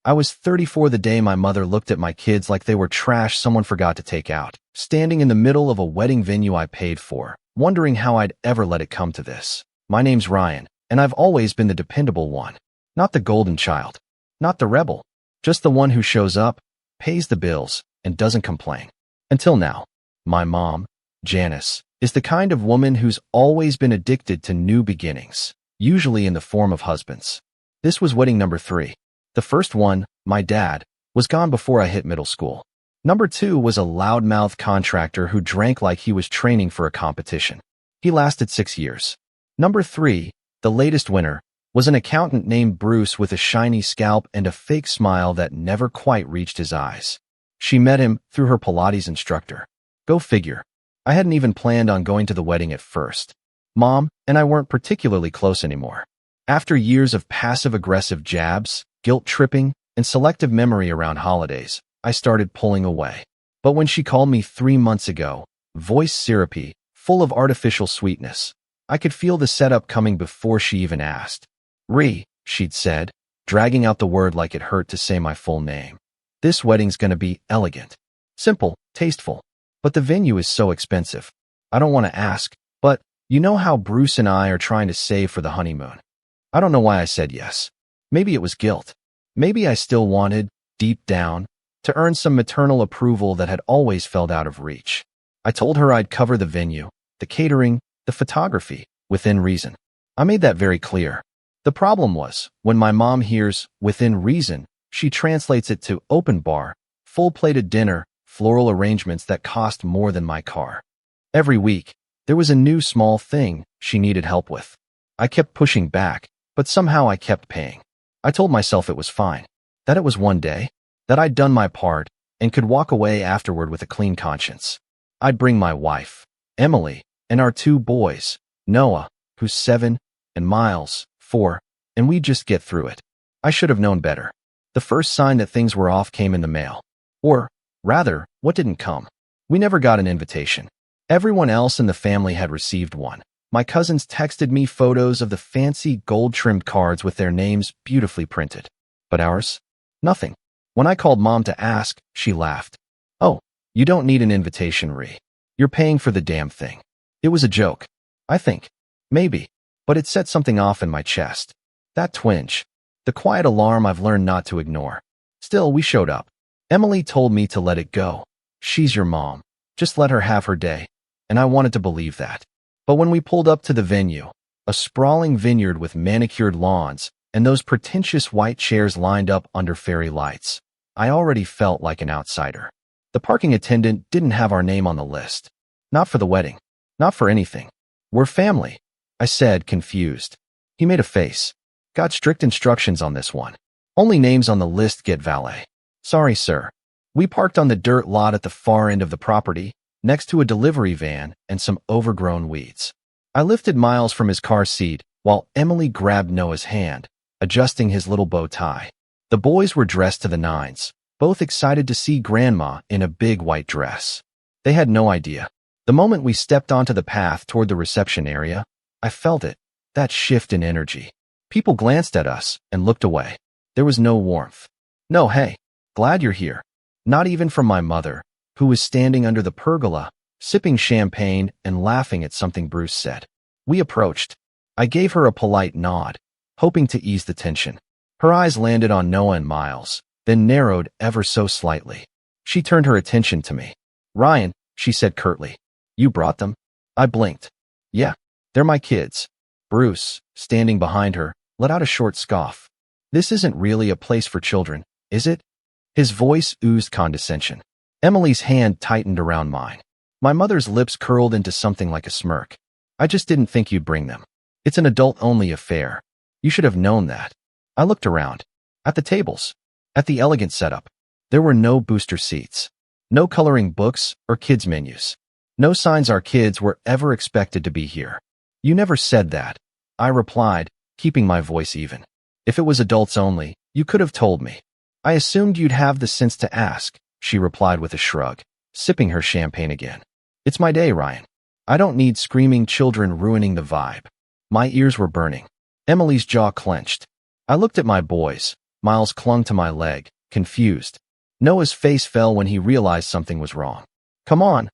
I was 34 the day my mother looked at my kids like they were trash someone forgot to take out, standing in the middle of a wedding venue I paid for, wondering how I'd ever let it come to this. My name's Ryan, and I've always been the dependable one. Not the golden child. Not the rebel. Just the one who shows up, pays the bills, and doesn't complain. Until now. My mom, Janice, is the kind of woman who's always been addicted to new beginnings, usually in the form of husbands. This was wedding number 3. The first one, my dad, was gone before I hit middle school. Number 2 was a loudmouth contractor who drank like he was training for a competition. He lasted 6 years. Number 3, the latest winner, was an accountant named Bruce with a shiny scalp and a fake smile that never quite reached his eyes. She met him through her Pilates instructor. Go figure. I hadn't even planned on going to the wedding at first. Mom and I weren't particularly close anymore. After years of passive-aggressive jabs, guilt-tripping, and selective memory around holidays, I started pulling away. But when she called me 3 months ago, voice syrupy, full of artificial sweetness, I could feel the setup coming before she even asked. She'd said, dragging out the word like it hurt to say my full name. This wedding's gonna be elegant. Simple, tasteful. But the venue is so expensive. I don't want to ask, but you know how Bruce and I are trying to save for the honeymoon. I don't know why I said yes. Maybe it was guilt. Maybe I still wanted, deep down, to earn some maternal approval that had always felt out of reach. I told her I'd cover the venue, the catering, the photography, within reason. I made that very clear. The problem was, when my mom hears within reason, she translates it to open bar, full-plated dinner, floral arrangements that cost more than my car. Every week, there was a new small thing she needed help with. I kept pushing back, but somehow I kept paying. I told myself it was fine, that it was one day, that I'd done my part, and could walk away afterward with a clean conscience. I'd bring my wife, Emily, and our 2 boys, Noah, who's 7, and Miles, 4, and we'd just get through it. I should have known better. The first sign that things were off came in the mail. Or, rather, what didn't come? We never got an invitation. Everyone else in the family had received one. My cousins texted me photos of the fancy gold-trimmed cards with their names beautifully printed. But ours? Nothing. When I called Mom to ask, she laughed. Oh, you don't need an invitation, Ree. You're paying for the damn thing. It was a joke. I think. Maybe. But it set something off in my chest. That twinge. The quiet alarm I've learned not to ignore. Still, we showed up. Emily told me to let it go. She's your mom. Just let her have her day. And I wanted to believe that. But when we pulled up to the venue, a sprawling vineyard with manicured lawns, and those pretentious white chairs lined up under fairy lights, I already felt like an outsider. The parking attendant didn't have our name on the list. Not for the wedding. Not for anything. We're family, I said, confused. He made a face. Got strict instructions on this one. Only names on the list get valet. Sorry, sir. We parked on the dirt lot at the far end of the property, next to a delivery van and some overgrown weeds. I lifted Miles from his car seat while Emily grabbed Noah's hand, adjusting his little bow tie. The boys were dressed to the nines, both excited to see Grandma in a big white dress. They had no idea. The moment we stepped onto the path toward the reception area, I felt it, that shift in energy. People glanced at us and looked away. There was no warmth. No, hey, glad you're here. Not even from my mother, who was standing under the pergola, sipping champagne and laughing at something Bruce said. We approached. I gave her a polite nod, hoping to ease the tension. Her eyes landed on Noah and Miles, then narrowed ever so slightly. She turned her attention to me. Ryan, she said curtly. You brought them? I blinked. Yeah, they're my kids. Bruce, standing behind her, let out a short scoff. This isn't really a place for children, is it? His voice oozed condescension. Emily's hand tightened around mine. My mother's lips curled into something like a smirk. I just didn't think you'd bring them. It's an adult-only affair. You should have known that. I looked around. At the tables. At the elegant setup. There were no booster seats. No coloring books or kids' menus. No signs our kids were ever expected to be here. You never said that, I replied, keeping my voice even. If it was adults only, you could have told me. I assumed you'd have the sense to ask, she replied with a shrug, sipping her champagne again. It's my day, Ryan. I don't need screaming children ruining the vibe. My ears were burning. Emily's jaw clenched. I looked at my boys, Miles clung to my leg, confused. Noah's face fell when he realized something was wrong. Come on,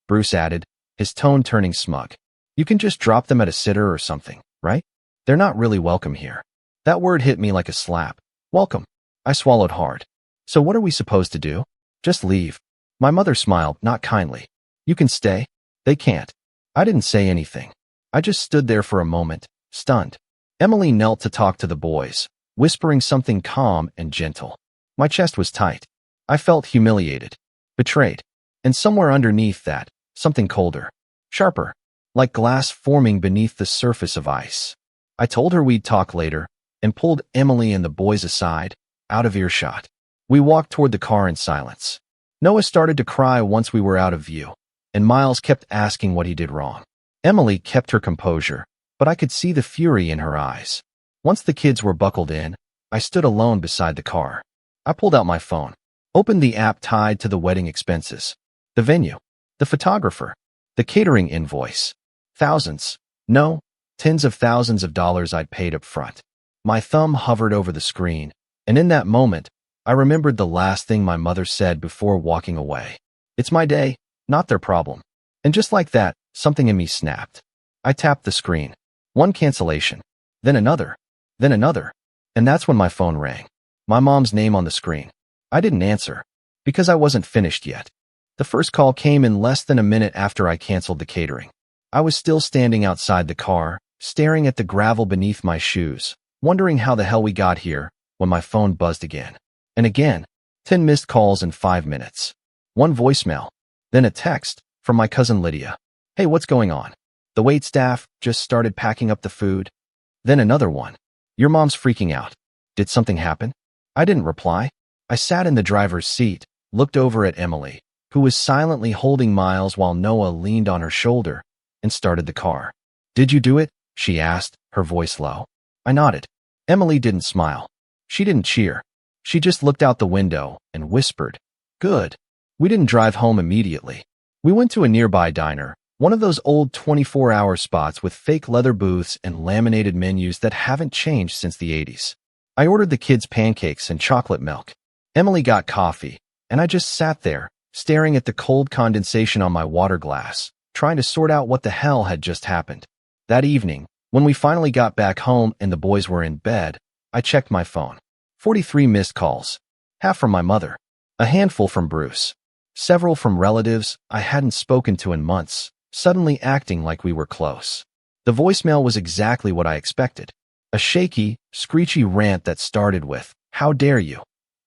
Bruce added, his tone turning smug. You can just drop them at a sitter or something, right? They're not really welcome here. That word hit me like a slap. Welcome. I swallowed hard. So what are we supposed to do? Just leave. My mother smiled, not kindly. You can stay. They can't. I didn't say anything. I just stood there for a moment, stunned. Emily knelt to talk to the boys, whispering something calm and gentle. My chest was tight. I felt humiliated, betrayed, and somewhere underneath that, something colder, sharper, like glass forming beneath the surface of ice. I told her we'd talk later and pulled Emily and the boys aside, out of earshot. We walked toward the car in silence. Noah started to cry once we were out of view, and Miles kept asking what he did wrong. Emily kept her composure, but I could see the fury in her eyes. Once the kids were buckled in, I stood alone beside the car. I pulled out my phone, opened the app tied to the wedding expenses, the venue, the photographer, the catering invoice. Thousands, no, tens of thousands of dollars I'd paid up front. My thumb hovered over the screen, and in that moment, I remembered the last thing my mother said before walking away. It's my day, not their problem. And just like that, something in me snapped. I tapped the screen. One cancellation, then another, and that's when my phone rang. My mom's name on the screen. I didn't answer, because I wasn't finished yet. The first call came in less than a minute after I canceled the catering. I was still standing outside the car, staring at the gravel beneath my shoes, wondering how the hell we got here, when my phone buzzed again. And again, 10 missed calls in 5 minutes. One voicemail, then a text from my cousin Lydia. Hey, what's going on? The waitstaff just started packing up the food. Then another one. Your mom's freaking out. Did something happen? I didn't reply. I sat in the driver's seat, looked over at Emily, who was silently holding Miles while Noah leaned on her shoulder, and started the car. Did you do it? She asked, her voice low. I nodded. Emily didn't smile. She didn't cheer. She just looked out the window and whispered, Good. We didn't drive home immediately. We went to a nearby diner, one of those old 24-hour spots with fake leather booths and laminated menus that haven't changed since the 80s. I ordered the kids pancakes and chocolate milk. Emily got coffee, and I just sat there, staring at the cold condensation on my water glass, trying to sort out what the hell had just happened. That evening, when we finally got back home and the boys were in bed, I checked my phone. 43 missed calls. Half from my mother. A handful from Bruce. Several from relatives I hadn't spoken to in months, suddenly acting like we were close. The voicemail was exactly what I expected. A shaky, screechy rant that started with, How dare you?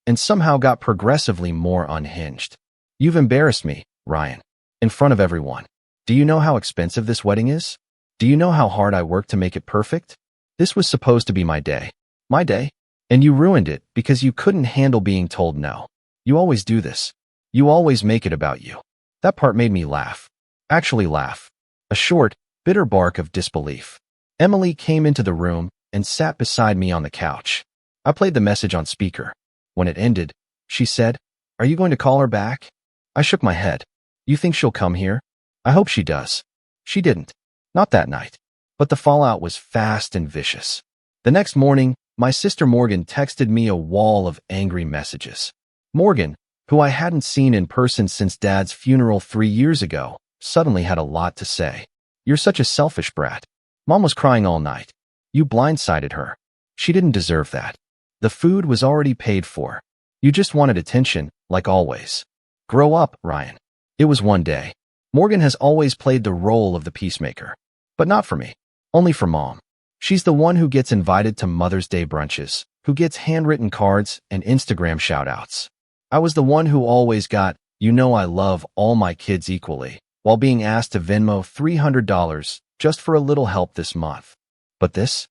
And somehow got progressively more unhinged. You've embarrassed me, Ryan. In front of everyone. Do you know how expensive this wedding is? Do you know how hard I worked to make it perfect? This was supposed to be my day. My day. And you ruined it because you couldn't handle being told no. You always do this. You always make it about you. That part made me laugh. Actually laugh. A short, bitter bark of disbelief. Emily came into the room and sat beside me on the couch. I played the message on speaker. When it ended, she said, Are you going to call her back? I shook my head. You think she'll come here? I hope she does. She didn't. Not that night. But the fallout was fast and vicious. The next morning, my sister Morgan texted me a wall of angry messages. Morgan, who I hadn't seen in person since Dad's funeral 3 years ago, suddenly had a lot to say. You're such a selfish brat. Mom was crying all night. You blindsided her. She didn't deserve that. The food was already paid for. You just wanted attention, like always. Grow up, Ryan. It was one day. Morgan has always played the role of the peacemaker. But not for me. Only for Mom. She's the one who gets invited to Mother's Day brunches, who gets handwritten cards and Instagram shout-outs. I was the one who always got, you know I love all my kids equally, while being asked to Venmo $300 just for a little help this month. But this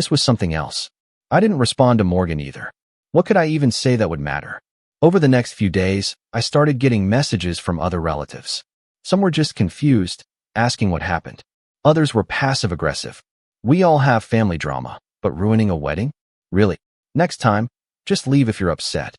was something else. I didn't respond to Morgan either. What could I even say that would matter? Over the next few days, I started getting messages from other relatives. Some were just confused, asking what happened. Others were passive-aggressive. We all have family drama, but ruining a wedding? Really? Next time, just leave if you're upset.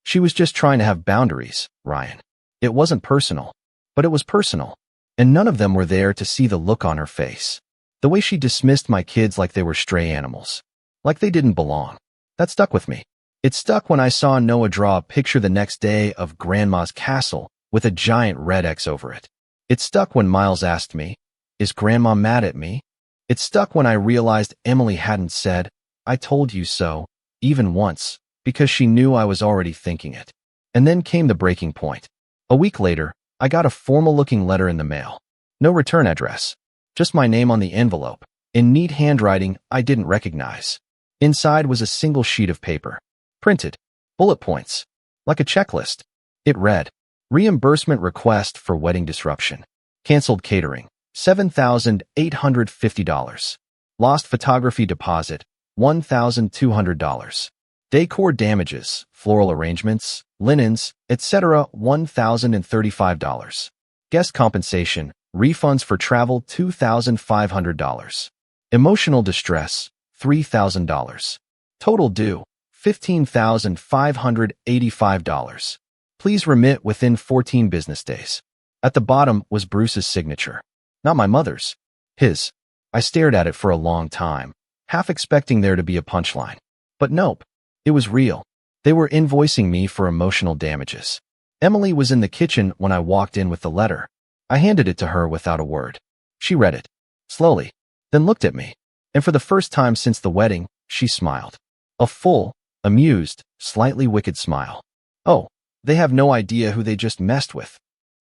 She was just trying to have boundaries, Ryan. It wasn't personal, but it was personal. And none of them were there to see the look on her face. The way she dismissed my kids like they were stray animals. Like they didn't belong. That stuck with me. It stuck when I saw Noah draw a picture the next day of Grandma's castle with a giant red X over it. It stuck when Miles asked me, "Is Grandma mad at me?" It stuck when I realized Emily hadn't said, "I told you so," even once, because she knew I was already thinking it. And then came the breaking point. A week later, I got a formal-looking letter in the mail. No return address. Just my name on the envelope, in neat handwriting I didn't recognize. Inside was a single sheet of paper. Printed. Bullet points. Like a checklist. It read, "Reimbursement request for wedding disruption. Canceled catering. $7,850. Lost photography deposit. $1,200. Decor damages, floral arrangements, linens, etc. $1,035. Guest compensation, refunds for travel $2,500. Emotional distress, $3,000. Total due, $15,585. Please remit within 14 business days." At the bottom was Bruce's signature. Not my mother's. His. I stared at it for a long time, half expecting there to be a punchline. But nope. It was real. They were invoicing me for emotional damages. Emily was in the kitchen when I walked in with the letter. I handed it to her without a word. She read it, slowly, then looked at me. And for the first time since the wedding, she smiled. A full, amused, slightly wicked smile. Oh, they have no idea who they just messed with.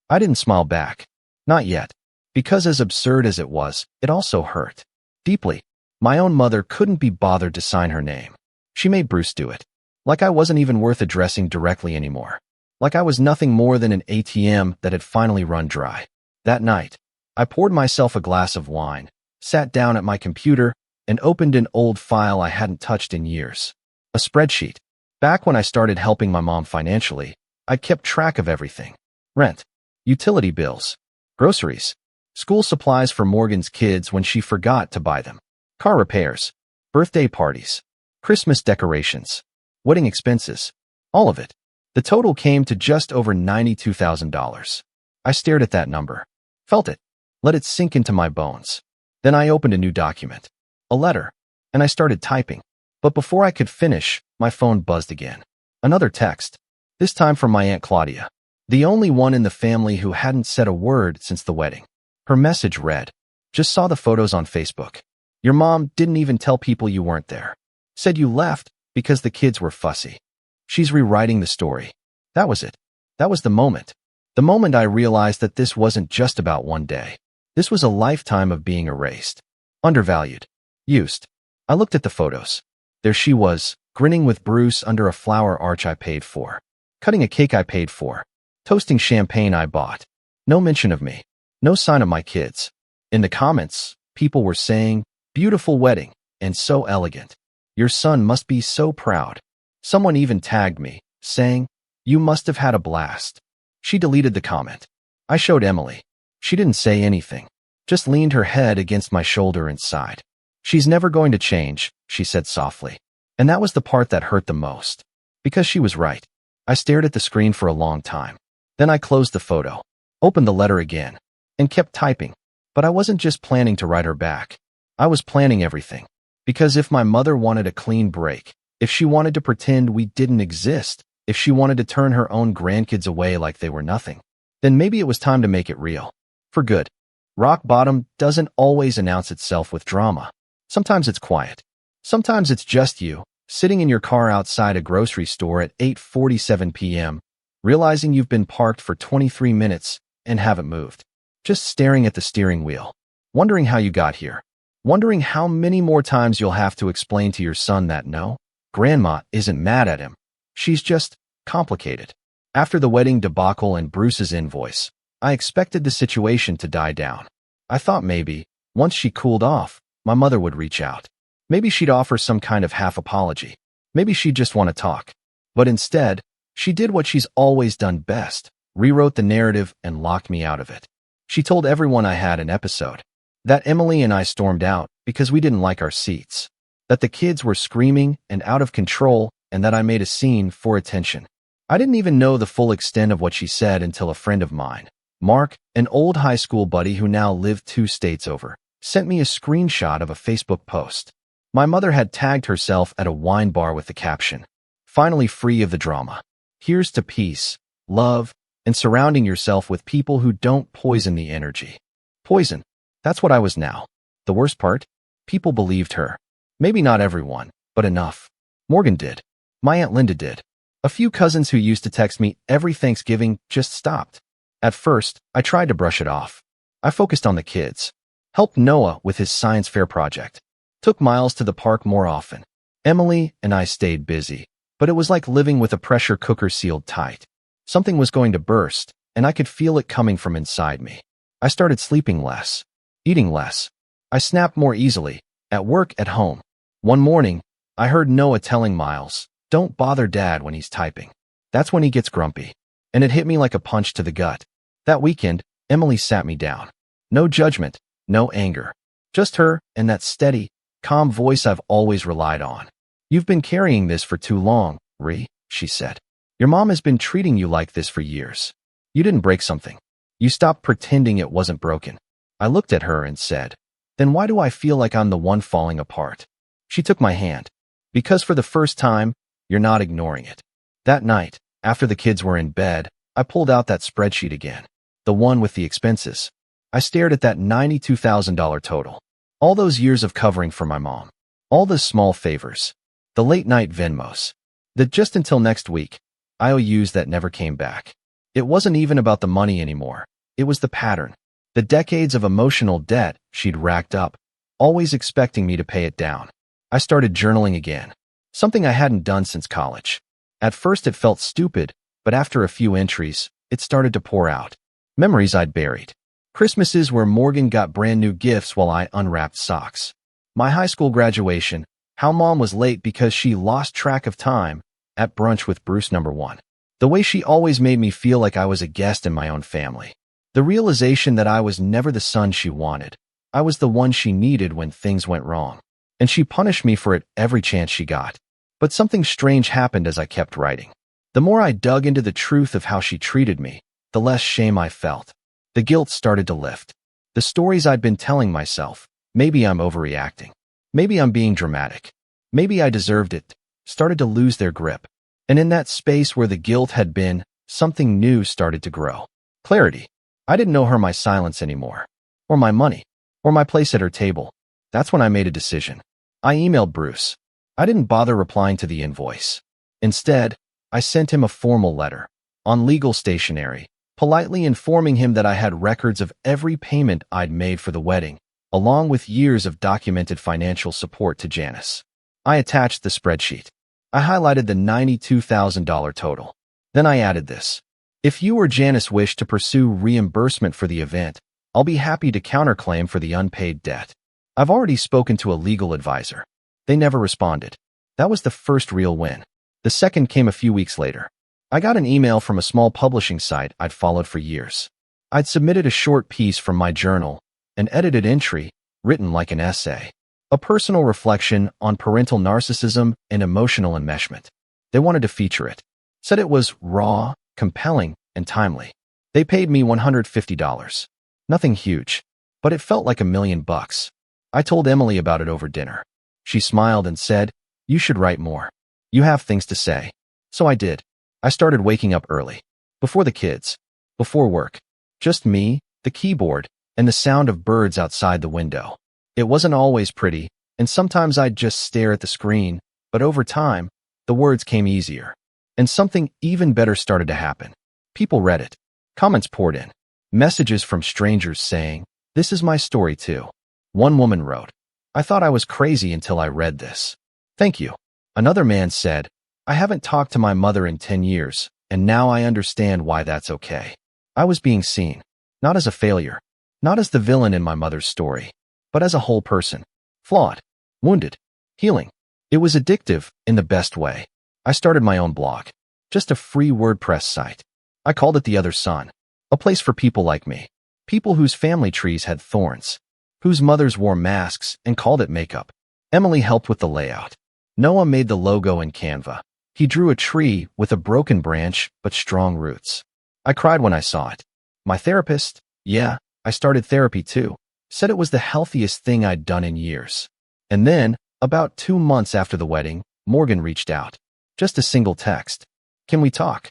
I didn't smile back. Not yet. Because as absurd as it was, it also hurt. Deeply. My own mother couldn't be bothered to sign her name. She made Bruce do it. Like I wasn't even worth addressing directly anymore. Like I was nothing more than an ATM that had finally run dry. That night, I poured myself a glass of wine, sat down at my computer, and opened an old file I hadn't touched in years. A spreadsheet. Back when I started helping my mom financially, I kept track of everything. Rent, utility bills, groceries, school supplies for Morgan's kids when she forgot to buy them, car repairs, birthday parties, Christmas decorations, wedding expenses, all of it. The total came to just over $92,000. I stared at that number, felt it, let it sink into my bones. Then I opened a new document, a letter, and I started typing. But before I could finish, my phone buzzed again. Another text, this time from my Aunt Claudia, the only one in the family who hadn't said a word since the wedding. Her message read, "Just saw the photos on Facebook. Your mom didn't even tell people you weren't there. Said you left because the kids were fussy. She's rewriting the story." That was it. That was the moment. The moment I realized that this wasn't just about one day. This was a lifetime of being erased. Undervalued. Used. I looked at the photos. There she was, grinning with Bruce under a flower arch I paid for. Cutting a cake I paid for. Toasting champagne I bought. No mention of me. No sign of my kids. In the comments, people were saying, "Beautiful wedding, and so elegant. Your son must be so proud." Someone even tagged me, saying, "You must have had a blast." She deleted the comment. I showed Emily. She didn't say anything, just leaned her head against my shoulder and sighed. "She's never going to change," she said softly. And that was the part that hurt the most. Because she was right. I stared at the screen for a long time. Then I closed the photo, opened the letter again, and kept typing. But I wasn't just planning to write her back. I was planning everything. Because if my mother wanted a clean break, if she wanted to pretend we didn't exist, if she wanted to turn her own grandkids away like they were nothing, then maybe it was time to make it real. For good. Rock bottom doesn't always announce itself with drama. Sometimes it's quiet. Sometimes it's just you, sitting in your car outside a grocery store at 8:47 p.m., realizing you've been parked for 23 minutes and haven't moved. Just staring at the steering wheel. Wondering how you got here. Wondering how many more times you'll have to explain to your son that no, Grandma isn't mad at him. She's just complicated. After the wedding debacle and Bruce's invoice, I expected the situation to die down. I thought maybe, once she cooled off, my mother would reach out. Maybe she'd offer some kind of half apology. Maybe she'd just want to talk. But instead, she did what she's always done best, rewrote the narrative and locked me out of it. She told everyone I had an episode. That Emily and I stormed out because we didn't like our seats. That the kids were screaming and out of control and that I made a scene for attention. I didn't even know the full extent of what she said until a friend of mine, Mark, an old high school buddy who now lived 2 states over, sent me a screenshot of a Facebook post. My mother had tagged herself at a wine bar with the caption, "Finally free of the drama. Here's to peace, love, and surrounding yourself with people who don't poison the energy." Poison. That's what I was now. The worst part? People believed her. Maybe not everyone, but enough. Morgan did. My Aunt Linda did. A few cousins who used to text me every Thanksgiving just stopped. At first, I tried to brush it off. I focused on the kids. Helped Noah with his science fair project. Took Miles to the park more often. Emily and I stayed busy, but it was like living with a pressure cooker sealed tight. Something was going to burst, and I could feel it coming from inside me. I started sleeping less, eating less. I snapped more easily, at work, at home. One morning, I heard Noah telling Miles, "Don't bother Dad when he's typing. That's when he gets grumpy." And it hit me like a punch to the gut. That weekend, Emily sat me down. No judgment, no anger. Just her and that steady, calm voice I've always relied on. "You've been carrying this for too long, Ree," she said. "Your mom has been treating you like this for years. You didn't break something. You stopped pretending it wasn't broken." I looked at her and said, "Then why do I feel like I'm the one falling apart?" She took my hand. "Because for the first time, you're not ignoring it." That night, after the kids were in bed, I pulled out that spreadsheet again. The one with the expenses. I stared at that $92,000 total. All those years of covering for my mom. All the small favors. The late-night Venmos. The just until next week IOUs that never came back. It wasn't even about the money anymore. It was the pattern. The decades of emotional debt she'd racked up, always expecting me to pay it down. I started journaling again. Something I hadn't done since college. At first it felt stupid, but after a few entries, it started to pour out. Memories I'd buried. Christmases where Morgan got brand new gifts while I unwrapped socks. My high school graduation, how Mom was late because she lost track of time, at brunch with Bruce #1. The way she always made me feel like I was a guest in my own family. The realization that I was never the son she wanted. I was the one she needed when things went wrong. And she punished me for it every chance she got. But something strange happened as I kept writing. The more I dug into the truth of how she treated me, the less shame I felt. The guilt started to lift. The stories I'd been telling myself, maybe I'm overreacting. Maybe I'm being dramatic. Maybe I deserved it, started to lose their grip. And in that space where the guilt had been, something new started to grow. Clarity. I didn't owe her my silence anymore. Or my money. Or my place at her table. That's when I made a decision. I emailed Bruce. I didn't bother replying to the invoice. Instead, I sent him a formal letter, on legal stationery, politely informing him that I had records of every payment I'd made for the wedding, along with years of documented financial support to Janice. I attached the spreadsheet. I highlighted the $92,000 total. Then I added this. "If you or Janice wish to pursue reimbursement for the event, I'll be happy to counterclaim for the unpaid debt. I've already spoken to a legal advisor." They never responded. That was the first real win. The second came a few weeks later. I got an email from a small publishing site I'd followed for years. I'd submitted a short piece from my journal, an edited entry, written like an essay. A personal reflection on parental narcissism and emotional enmeshment. They wanted to feature it. Said it was raw, compelling, and timely. They paid me $150. Nothing huge, but it felt like $1,000,000. I told Emily about it over dinner. She smiled and said, "You should write more. You have things to say." So I did. I started waking up early. Before the kids. Before work. Just me, the keyboard, and the sound of birds outside the window. It wasn't always pretty, and sometimes I'd just stare at the screen, but over time, the words came easier. And something even better started to happen. People read it. Comments poured in. Messages from strangers saying, "This is my story too." One woman wrote, "I thought I was crazy until I read this. Thank you." Another man said, "I haven't talked to my mother in 10 years, and now I understand why that's okay." I was being seen, not as a failure, not as the villain in my mother's story, but as a whole person. Flawed, wounded, healing. It was addictive in the best way. I started my own blog, just a free WordPress site. I called it The Other Son, a place for people like me, people whose family trees had thorns, whose mothers wore masks and called it makeup. Emily helped with the layout. Noah made the logo in Canva. He drew a tree with a broken branch but strong roots. I cried when I saw it. My therapist, yeah, I started therapy too, said it was the healthiest thing I'd done in years. And then, About 2 months after the wedding, Morgan reached out. Just a single text. Can we talk?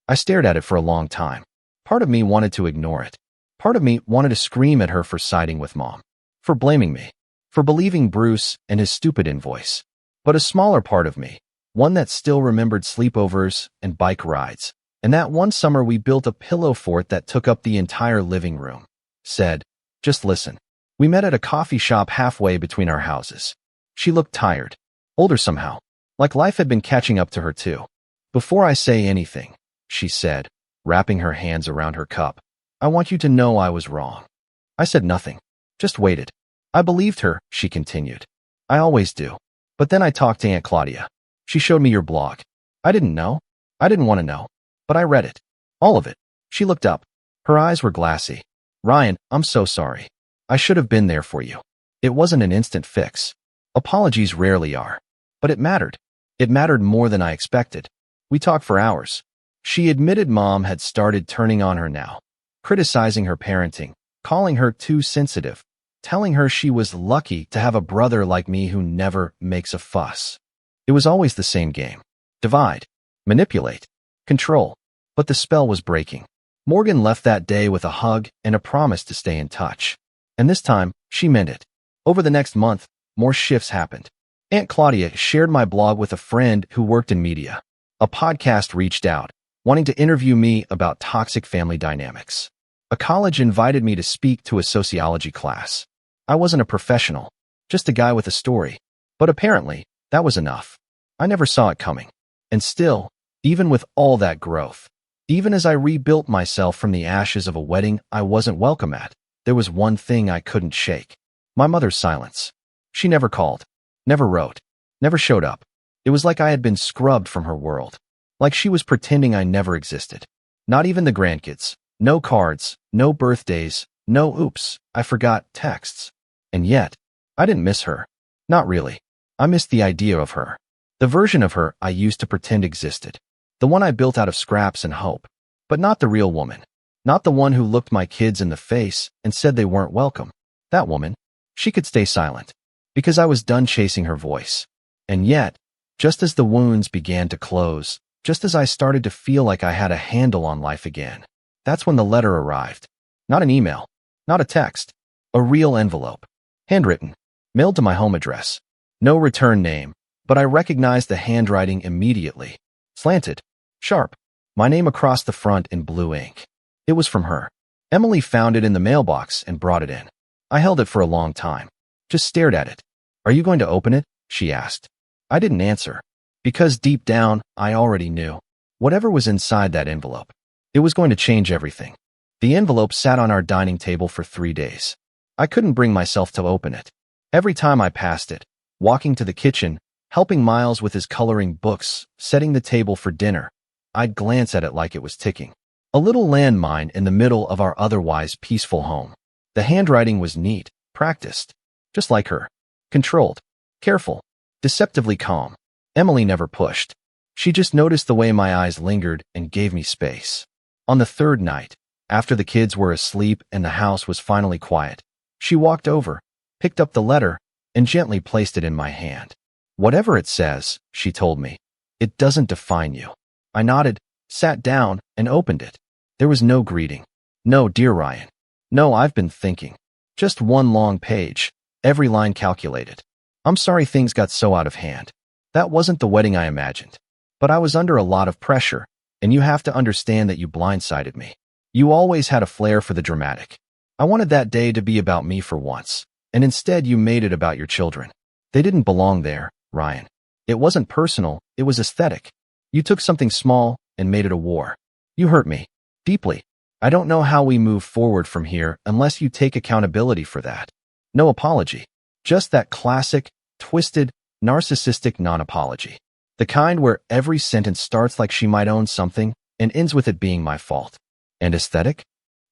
I stared at it for a long time. Part of me wanted to ignore it. Part of me wanted to scream at her for siding with Mom, for blaming me, for believing Bruce and his stupid invoice. But a smaller part of me, one that still remembered sleepovers and bike rides, and that one summer we built a pillow fort that took up the entire living room, said, just listen. We met at a coffee shop halfway between our houses. She looked tired, older somehow, like life had been catching up to her too. Before I say anything, she said, wrapping her hands around her cup, I want you to know I was wrong. I said nothing, just waited. I believed her, she continued. I always do. But then I talked to Aunt Claudia. She showed me your blog. I didn't know. I didn't want to know. But I read it. All of it. She looked up. Her eyes were glassy. Ryan, I'm so sorry. I should have been there for you. It wasn't an instant fix. Apologies rarely are. But it mattered. It mattered more than I expected. We talked for hours. She admitted Mom had started turning on her now, criticizing her parenting, calling her too sensitive, telling her she was lucky to have a brother like me who never makes a fuss. It was always the same game. Divide, manipulate, control. But the spell was breaking. Morgan left that day with a hug and a promise to stay in touch. And this time, she meant it. Over the next month, more shifts happened. Aunt Claudia shared my blog with a friend who worked in media. A podcast reached out, wanting to interview me about toxic family dynamics. A college invited me to speak to a sociology class. I wasn't a professional, just a guy with a story. But apparently, that was enough. I never saw it coming. And still, even with all that growth, even as I rebuilt myself from the ashes of a wedding I wasn't welcome at, there was one thing I couldn't shake. My mother's silence. She never called, never wrote, never showed up. It was like I had been scrubbed from her world. Like she was pretending I never existed. Not even the grandkids. No cards, no birthdays, no oops, I forgot texts. And yet, I didn't miss her. Not really. I missed the idea of her. The version of her I used to pretend existed. The one I built out of scraps and hope. But not the real woman. Not the one who looked my kids in the face and said they weren't welcome. That woman. She could stay silent. Because I was done chasing her voice. And yet, just as the wounds began to close, just as I started to feel like I had a handle on life again, that's when the letter arrived. Not an email. Not a text. A real envelope. Handwritten. Mailed to my home address. No return name, but I recognized the handwriting immediately. Slanted. Sharp. My name across the front in blue ink. It was from her. Emily found it in the mailbox and brought it in. I held it for a long time. Just stared at it. Are you going to open it? She asked. I didn't answer. Because deep down, I already knew. Whatever was inside that envelope, it was going to change everything. The envelope sat on our dining table for 3 days. I couldn't bring myself to open it. Every time I passed it, walking to the kitchen, helping Miles with his coloring books, setting the table for dinner, I'd glance at it like it was ticking. A little landmine in the middle of our otherwise peaceful home. The handwriting was neat, practiced, just like her. Controlled, careful, deceptively calm. Emily never pushed. She just noticed the way my eyes lingered and gave me space. On the third night, after the kids were asleep and the house was finally quiet, she walked over, picked up the letter, and gently placed it in my hand. Whatever it says, she told me, it doesn't define you. I nodded, sat down, and opened it. There was no greeting. No, dear Ryan. No, I've been thinking. Just one long page, every line calculated. I'm sorry things got so out of hand. That wasn't the wedding I imagined. But I was under a lot of pressure, and you have to understand that you blindsided me. You always had a flair for the dramatic. I wanted that day to be about me for once, and instead you made it about your children. They didn't belong there, Ryan. It wasn't personal, it was aesthetic. You took something small and made it a war. You hurt me. Deeply. I don't know how we move forward from here unless you take accountability for that. No apology. Just that classic, twisted, narcissistic non-apology. The kind where every sentence starts like she might own something and ends with it being my fault. And aesthetic?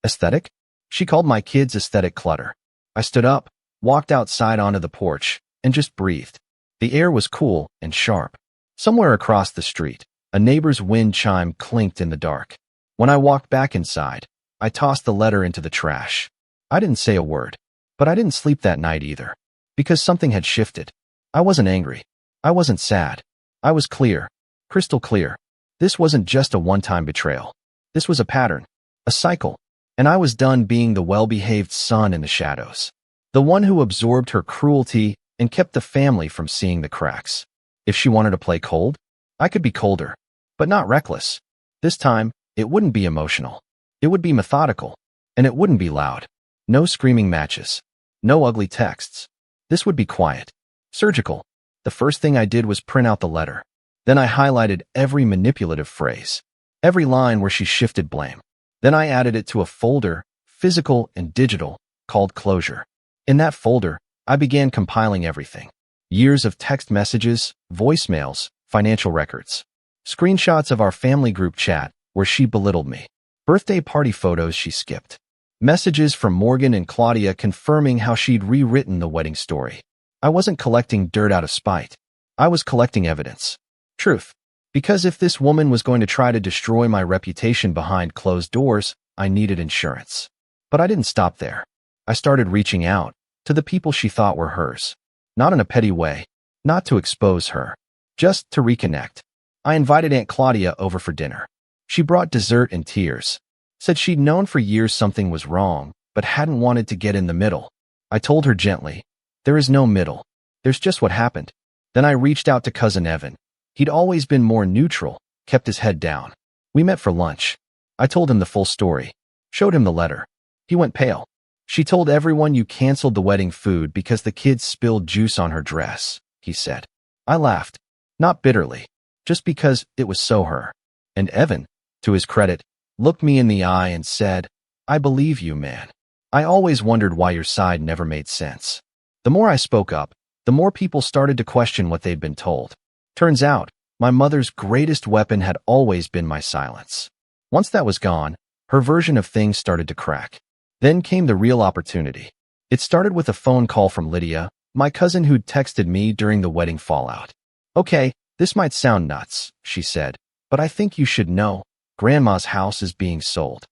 Aesthetic? She called my kids aesthetic clutter. I stood up, walked outside onto the porch, and just breathed. The air was cool and sharp. Somewhere across the street, a neighbor's wind chime clinked in the dark. When I walked back inside, I tossed the letter into the trash. I didn't say a word, but I didn't sleep that night either. Because something had shifted. I wasn't angry. I wasn't sad. I was clear. Crystal clear. This wasn't just a one-time betrayal. This was a pattern. A cycle. And I was done being the well-behaved son in the shadows. The one who absorbed her cruelty and kept the family from seeing the cracks. If she wanted to play cold, I could be colder. But not reckless. This time, it wouldn't be emotional. It would be methodical. And it wouldn't be loud. No screaming matches. No ugly texts. This would be quiet. Surgical. The first thing I did was print out the letter. Then I highlighted every manipulative phrase. Every line where she shifted blame. Then I added it to a folder, physical and digital, called Closure. In that folder, I began compiling everything. Years of text messages, voicemails, financial records. Screenshots of our family group chat where she belittled me. Birthday party photos she skipped. Messages from Morgan and Claudia confirming how she'd rewritten the wedding story. I wasn't collecting dirt out of spite. I was collecting evidence. Truth. Because if this woman was going to try to destroy my reputation behind closed doors, I needed insurance. But I didn't stop there. I started reaching out to the people she thought were hers. Not in a petty way. Not to expose her. Just to reconnect. I invited Aunt Claudia over for dinner. She brought dessert and tears. Said she'd known for years something was wrong, but hadn't wanted to get in the middle. I told her gently, there is no middle. There's just what happened. Then I reached out to Cousin Evan. He'd always been more neutral, kept his head down. We met for lunch. I told him the full story. Showed him the letter. He went pale. She told everyone you canceled the wedding food because the kids spilled juice on her dress, he said. I laughed. Not bitterly. Just because it was so her. And Evan, to his credit, looked me in the eye and said, I believe you, man. I always wondered why your side never made sense. The more I spoke up, the more people started to question what they'd been told. Turns out, my mother's greatest weapon had always been my silence. Once that was gone, her version of things started to crack. Then came the real opportunity. It started with a phone call from Lydia, my cousin who'd texted me during the wedding fallout. Okay, this might sound nuts, she said, but I think you should know. Grandma's house is being sold.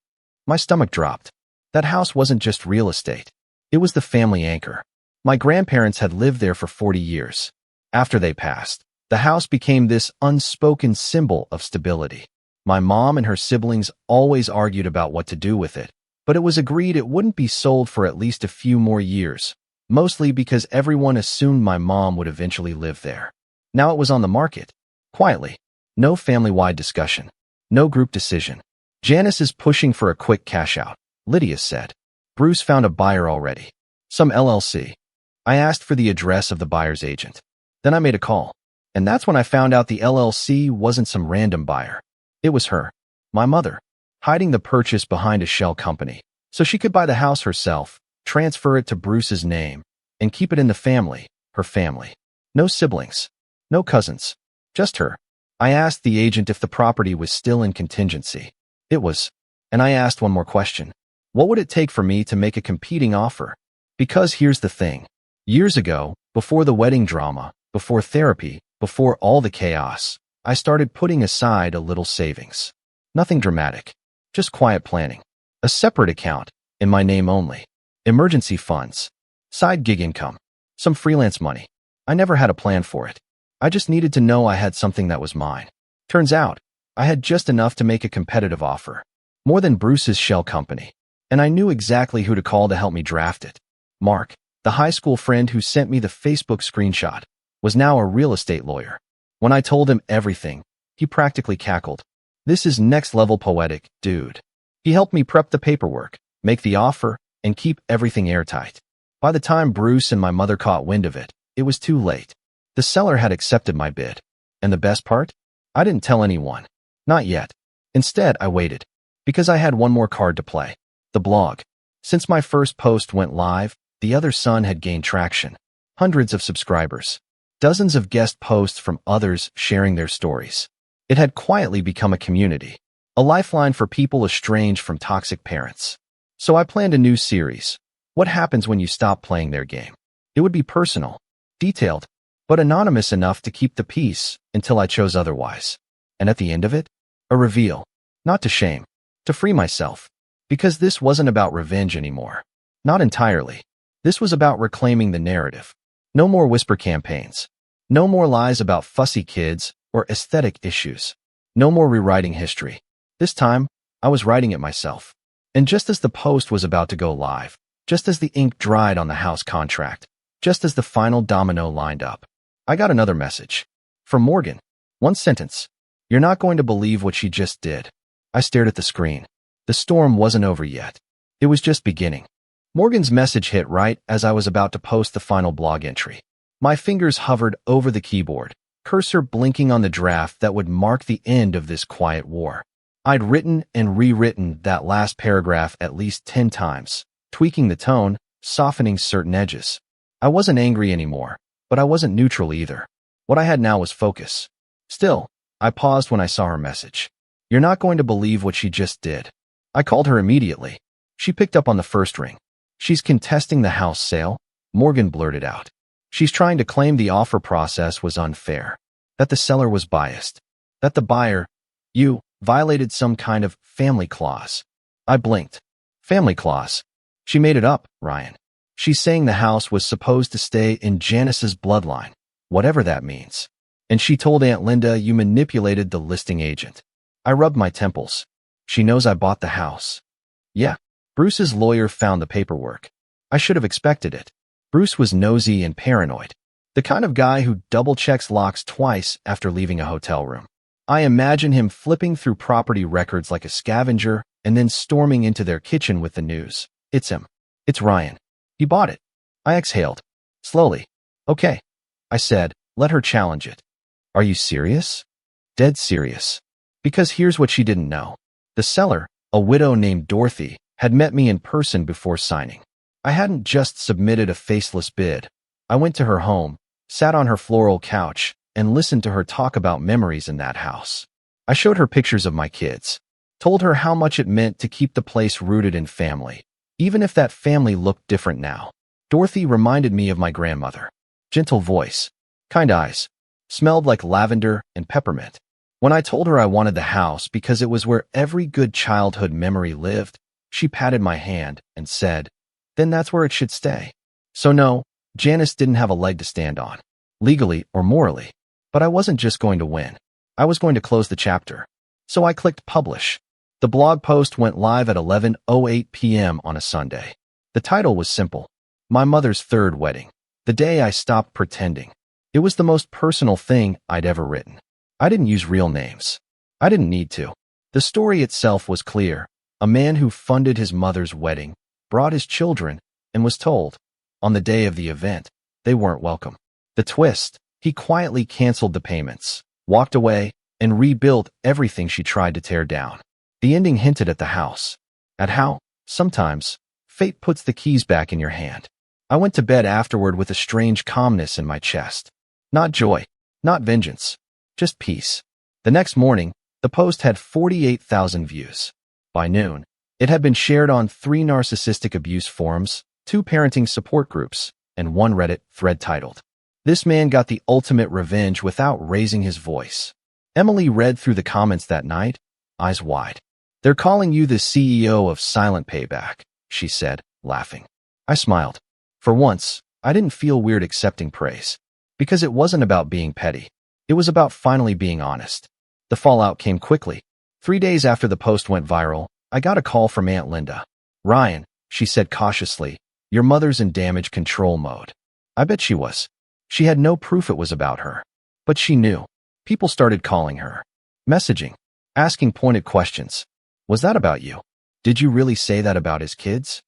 My stomach dropped. That house wasn't just real estate. It was the family anchor. My grandparents had lived there for 40 years. After they passed, the house became this unspoken symbol of stability. My mom and her siblings always argued about what to do with it, but it was agreed it wouldn't be sold for at least a few more years, mostly because everyone assumed my mom would eventually live there. Now it was on the market. Quietly. No family-wide discussion. No group decision. Janice is pushing for a quick cash-out, Lydia said. Bruce found a buyer already. Some LLC. I asked for the address of the buyer's agent. Then I made a call. And that's when I found out the LLC wasn't some random buyer. It was her, my mother, hiding the purchase behind a shell company, so she could buy the house herself, transfer it to Bruce's name, and keep it in the family, her family. No siblings. No cousins. Just her. I asked the agent if the property was still in contingency. It was. And I asked one more question. What would it take for me to make a competing offer? Because here's the thing. Years ago, before the wedding drama, before therapy, before all the chaos, I started putting aside a little savings. Nothing dramatic. Just quiet planning. A separate account, in my name only. Emergency funds. Side gig income. Some freelance money. I never had a plan for it. I just needed to know I had something that was mine. Turns out, I had just enough to make a competitive offer. More than Bruce's shell company. And I knew exactly who to call to help me draft it. Mark, the high school friend who sent me the Facebook screenshot, was now a real estate lawyer. When I told him everything, he practically cackled. This is next-level poetic, dude. He helped me prep the paperwork, make the offer, and keep everything airtight. By the time Bruce and my mother caught wind of it, it was too late. The seller had accepted my bid. And the best part? I didn't tell anyone. Not yet. Instead, I waited. Because I had one more card to play. The blog. Since my first post went live, The Other Son had gained traction. Hundreds of subscribers. Dozens of guest posts from others sharing their stories. It had quietly become a community. A lifeline for people estranged from toxic parents. So I planned a new series. What happens when you stop playing their game? It would be personal, detailed, but anonymous enough to keep the peace until I chose otherwise. And at the end of it, a reveal. Not to shame. To free myself. Because this wasn't about revenge anymore. Not entirely. This was about reclaiming the narrative. No more whisper campaigns. No more lies about fussy kids or aesthetic issues. No more rewriting history. This time, I was writing it myself. And just as the post was about to go live, just as the ink dried on the house contract, just as the final domino lined up, I got another message. From Morgan. One sentence. You're not going to believe what she just did. I stared at the screen. The storm wasn't over yet. It was just beginning. Morgan's message hit right as I was about to post the final blog entry. My fingers hovered over the keyboard, cursor blinking on the draft that would mark the end of this quiet war. I'd written and rewritten that last paragraph at least 10 times, tweaking the tone, softening certain edges. I wasn't angry anymore, but I wasn't neutral either. What I had now was focus. Still, I paused when I saw her message. You're not going to believe what she just did. I called her immediately. She picked up on the first ring. She's contesting the house sale, Morgan blurted out. She's trying to claim the offer process was unfair, that the seller was biased, that the buyer, you, violated some kind of family clause. I blinked. Family clause. She made it up, Ryan. She's saying the house was supposed to stay in Janice's bloodline, whatever that means. And she told Aunt Linda you manipulated the listing agent. I rubbed my temples. She knows I bought the house. Yeah. Bruce's lawyer found the paperwork. I should have expected it. Bruce was nosy and paranoid. The kind of guy who double-checks locks twice after leaving a hotel room. I imagine him flipping through property records like a scavenger and then storming into their kitchen with the news. It's him. It's Ryan. He bought it. I exhaled. Slowly. Okay. I said, let her challenge it. Are you serious? Dead serious. Because here's what she didn't know. The seller, a widow named Dorothy, had met me in person before signing. I hadn't just submitted a faceless bid. I went to her home, sat on her floral couch, and listened to her talk about memories in that house. I showed her pictures of my kids, told her how much it meant to keep the place rooted in family, even if that family looked different now. Dorothy reminded me of my grandmother. Gentle voice, kind eyes, smelled like lavender and peppermint. When I told her I wanted the house because it was where every good childhood memory lived, she patted my hand and said, then that's where it should stay. So no, Janice didn't have a leg to stand on, legally or morally. But I wasn't just going to win. I was going to close the chapter. So I clicked publish. The blog post went live at 11:08 p.m. on a Sunday. The title was simple. My mother's third wedding. The day I stopped pretending. It was the most personal thing I'd ever written. I didn't use real names. I didn't need to. The story itself was clear. A man who funded his mother's wedding, brought his children, and was told, on the day of the event, they weren't welcome. The twist, he quietly canceled the payments, walked away, and rebuilt everything she tried to tear down. The ending hinted at the house, at how, sometimes, fate puts the keys back in your hand. I went to bed afterward with a strange calmness in my chest. Not joy, not vengeance, just peace. The next morning, the post had 48,000 views. By noon, it had been shared on 3 narcissistic abuse forums, 2 parenting support groups, and 1 Reddit thread titled, "This man got the ultimate revenge without raising his voice." Emily read through the comments that night, eyes wide. "They're calling you the CEO of silent payback," she said, laughing. I smiled. For once, I didn't feel weird accepting praise. Because it wasn't about being petty. It was about finally being honest. The fallout came quickly. 3 days after the post went viral, I got a call from Aunt Linda. "Ryan," she said cautiously, "your mother's in damage control mode." I bet she was. She had no proof it was about her. But she knew. People started calling her. Messaging. Asking pointed questions. "Was that about you? Did you really say that about his kids?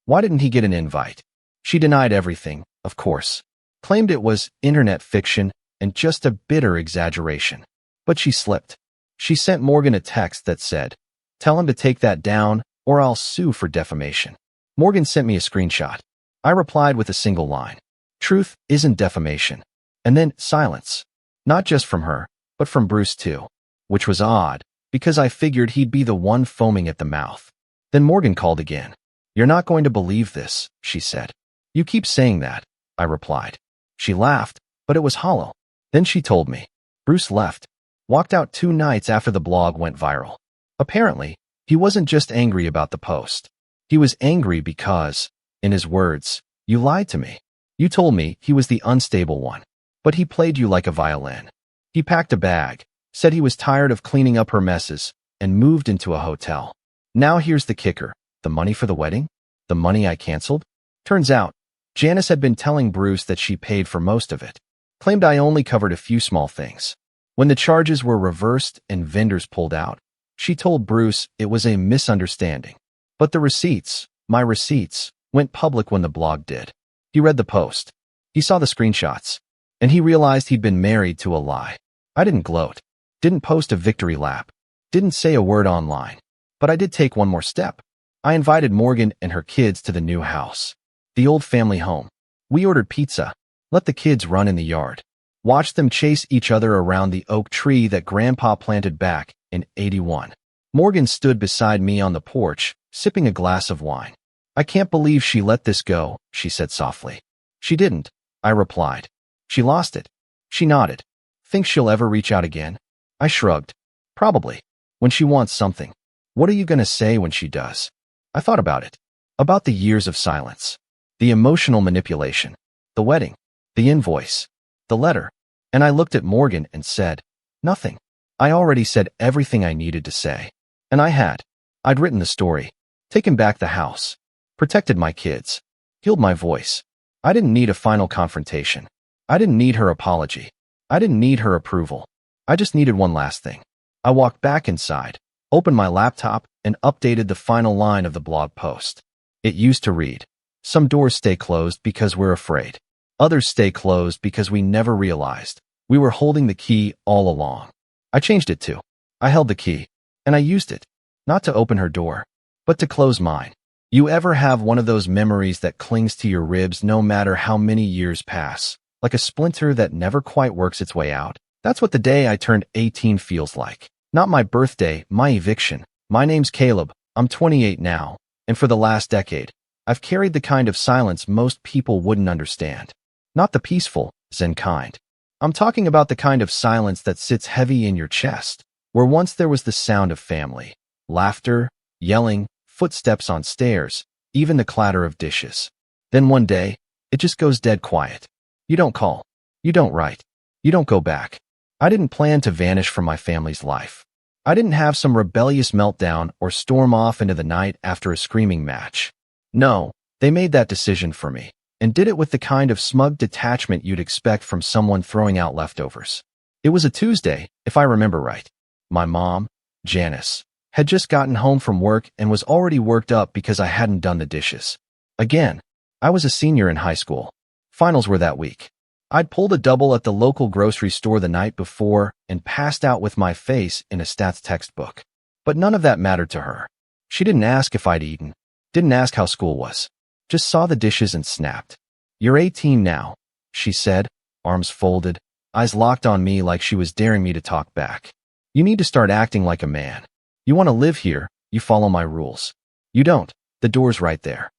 Why didn't he get an invite?" She denied everything, of course. Claimed it was internet fiction and just a bitter exaggeration. But she slipped. She sent Morgan a text that said, "Tell him to take that down or I'll sue for defamation." Morgan sent me a screenshot. I replied with a single line. "Truth isn't defamation." And then silence. Not just from her, but from Bruce too. Which was odd, because I figured he'd be the one foaming at the mouth. Then Morgan called again. "You're not going to believe this," she said. "You keep saying that," I replied. She laughed, but it was hollow. Then she told me. Bruce left. Walked out 2 nights after the blog went viral. Apparently, he wasn't just angry about the post. He was angry because, in his words, "You lied to me. You told me he was the unstable one. But he played you like a violin. He packed a bag, said he was tired of cleaning up her messes, and moved into a hotel. Now here's the kicker. The money for the wedding? The money I canceled? Turns out, Janice had been telling Bruce that she paid for most of it. Claimed I only covered a few small things. When the charges were reversed and vendors pulled out, she told Bruce it was a misunderstanding. But the receipts, my receipts, went public when the blog did. He read the post. He saw the screenshots. And he realized he'd been married to a lie. I didn't gloat. Didn't post a victory lap. Didn't say a word online. But I did take one more step. I invited Morgan and her kids to the new house. The old family home. We ordered pizza. Let the kids run in the yard. Watched them chase each other around the oak tree that Grandpa planted back in '81. Morgan stood beside me on the porch, sipping a glass of wine. I can't believe she let this go, she said softly. She didn't, I replied. She lost it. She nodded. Think she'll ever reach out again? I shrugged. Probably. When she wants something. What are you going to say when she does? I thought about it. About the years of silence. The emotional manipulation. The wedding. The invoice. The letter. And I looked at Morgan and said, nothing. I already said everything I needed to say. And I had. I'd written the story. Taken back the house. Protected my kids. Healed my voice. I didn't need a final confrontation. I didn't need her apology. I didn't need her approval. I just needed one last thing. I walked back inside, opened my laptop, and updated the final line of the blog post. It used to read, some doors stay closed because we're afraid. Others stay closed because we never realized we were holding the key all along. I changed it to, I held the key, and I used it, not to open her door, but to close mine. You ever have one of those memories that clings to your ribs no matter how many years pass? Like a splinter that never quite works its way out? That's what the day I turned 18 feels like. Not my birthday, my eviction. My name's Caleb. I'm 28 now, and for the last decade, I've carried the kind of silence most people wouldn't understand. Not the peaceful, zen kind. I'm talking about the kind of silence that sits heavy in your chest, where once there was the sound of family, laughter, yelling, footsteps on stairs, even the clatter of dishes. Then one day, it just goes dead quiet. You don't call. You don't write. You don't go back. I didn't plan to vanish from my family's life. I didn't have some rebellious meltdown or storm off into the night after a screaming match. No, they made that decision for me, and did it with the kind of smug detachment you'd expect from someone throwing out leftovers. It was a Tuesday, if I remember right. My mom, Janice, had just gotten home from work and was already worked up because I hadn't done the dishes. Again, I was a senior in high school. Finals were that week. I'd pulled a double at the local grocery store the night before and passed out with my face in a stats textbook. But none of that mattered to her. She didn't ask if I'd eaten. Didn't ask how school was. Just saw the dishes and snapped. You're 18 now, she said, arms folded, eyes locked on me like she was daring me to talk back. You need to start acting like a man. You want to live here, you follow my rules. You don't. The door's right there.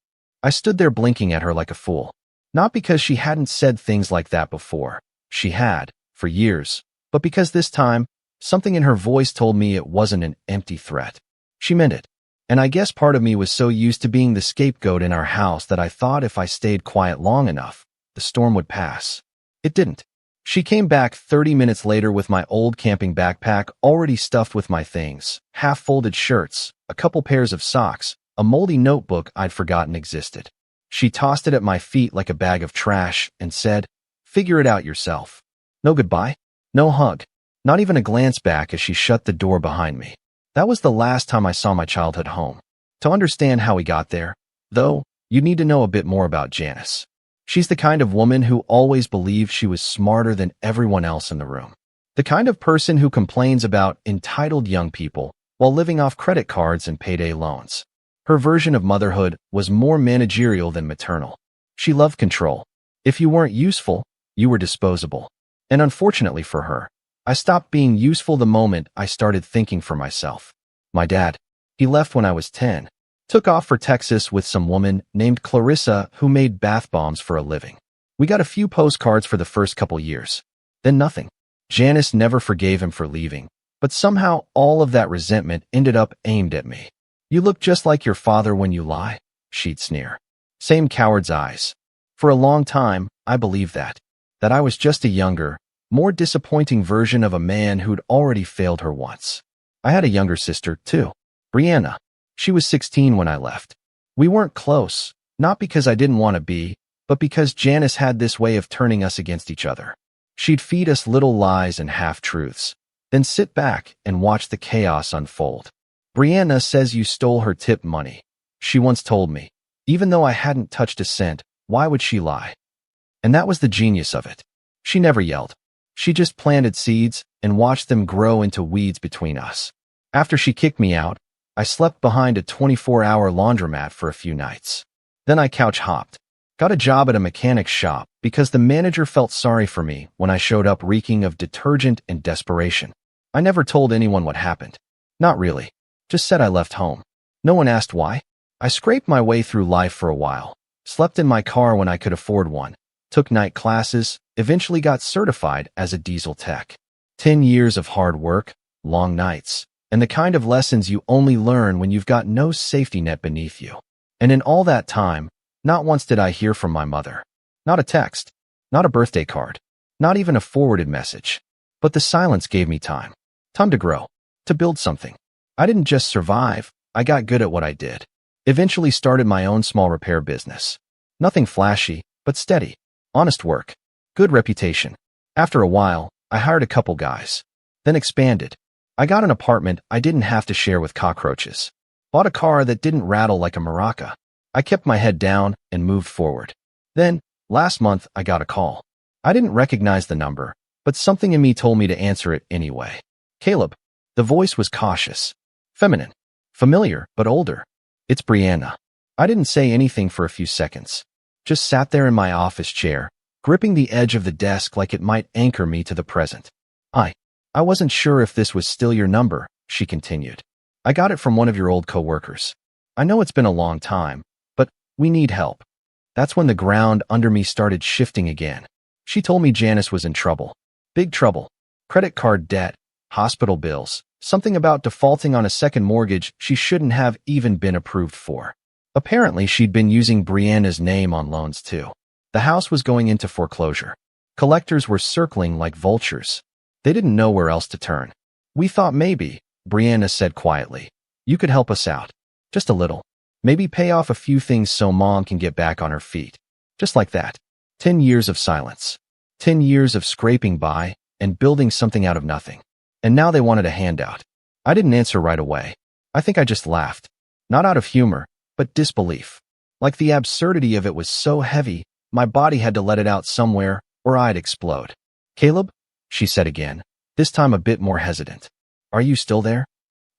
I stood there blinking at her like a fool. Not because she hadn't said things like that before. She had, for years. But because this time, something in her voice told me it wasn't an empty threat. She meant it. And I guess part of me was so used to being the scapegoat in our house that I thought if I stayed quiet long enough, the storm would pass. It didn't. She came back 30 minutes later with my old camping backpack already stuffed with my things, half-folded shirts, a couple pairs of socks, a moldy notebook I'd forgotten existed. She tossed it at my feet like a bag of trash and said, figure it out yourself. No goodbye. No hug. Not even a glance back as she shut the door behind me. That was the last time I saw my childhood home. To understand how we got there, though, you'd need to know a bit more about Janice. She's the kind of woman who always believed she was smarter than everyone else in the room. The kind of person who complains about entitled young people while living off credit cards and payday loans. Her version of motherhood was more managerial than maternal. She loved control. If you weren't useful, you were disposable. And unfortunately for her, I stopped being useful the moment I started thinking for myself. My dad, he left when I was 10, took off for Texas with some woman named Clarissa who made bath bombs for a living. We got a few postcards for the first couple years. Then nothing. Janice never forgave him for leaving, but somehow all of that resentment ended up aimed at me. You look just like your father when you lie, she'd sneer. Same coward's eyes. For a long time, I believed that. that I was just a younger, more disappointing version of a man who'd already failed her once. I had a younger sister, too. Brianna. She was 16 when I left. We weren't close, not because I didn't want to be, but because Janice had this way of turning us against each other. She'd feed us little lies and half-truths, then sit back and watch the chaos unfold. Brianna says you stole her tip money. She once told me, even though I hadn't touched a cent, why would she lie? And that was the genius of it. She never yelled. She just planted seeds and watched them grow into weeds between us. After she kicked me out, I slept behind a 24-hour laundromat for a few nights. Then I couch-hopped. Got a job at a mechanic's shop because the manager felt sorry for me when I showed up reeking of detergent and desperation. I never told anyone what happened. Not really. Just said I left home. No one asked why. I scraped my way through life for a while. Slept in my car when I could afford one. Took night classes. Eventually got certified as a diesel tech. 10 years of hard work, long nights, and the kind of lessons you only learn when you've got no safety net beneath you. And in all that time, not once did I hear from my mother. Not a text, not a birthday card, not even a forwarded message. But the silence gave me time. Time to grow, to build something. I didn't just survive, I got good at what I did. Eventually started my own small repair business. Nothing flashy, but steady. Honest work. Good reputation. After a while, I hired a couple guys. Then expanded. I got an apartment I didn't have to share with cockroaches. Bought a car that didn't rattle like a maraca. I kept my head down and moved forward. Then, last month, I got a call. I didn't recognize the number, but something in me told me to answer it anyway. Caleb. The voice was cautious. Feminine. Familiar, but older. It's Brianna. I didn't say anything for a few seconds. Just sat there in my office chair, gripping the edge of the desk like it might anchor me to the present. I wasn't sure if this was still your number, she continued. I got it from one of your old coworkers. I know it's been a long time, but we need help. That's when the ground under me started shifting again. She told me Janice was in trouble. Big trouble. Credit card debt, hospital bills, something about defaulting on a second mortgage she shouldn't have even been approved for. Apparently, she'd been using Brianna's name on loans too. The house was going into foreclosure. Collectors were circling like vultures. They didn't know where else to turn. We thought maybe, Brianna said quietly, you could help us out. Just a little. Maybe pay off a few things so Mom can get back on her feet. Just like that. 10 years of silence. 10 years of scraping by and building something out of nothing. And now they wanted a handout. I didn't answer right away. I think I just laughed. Not out of humor, but disbelief. Like the absurdity of it was so heavy, my body had to let it out somewhere, or I'd explode. Caleb? She said again, this time a bit more hesitant. Are you still there?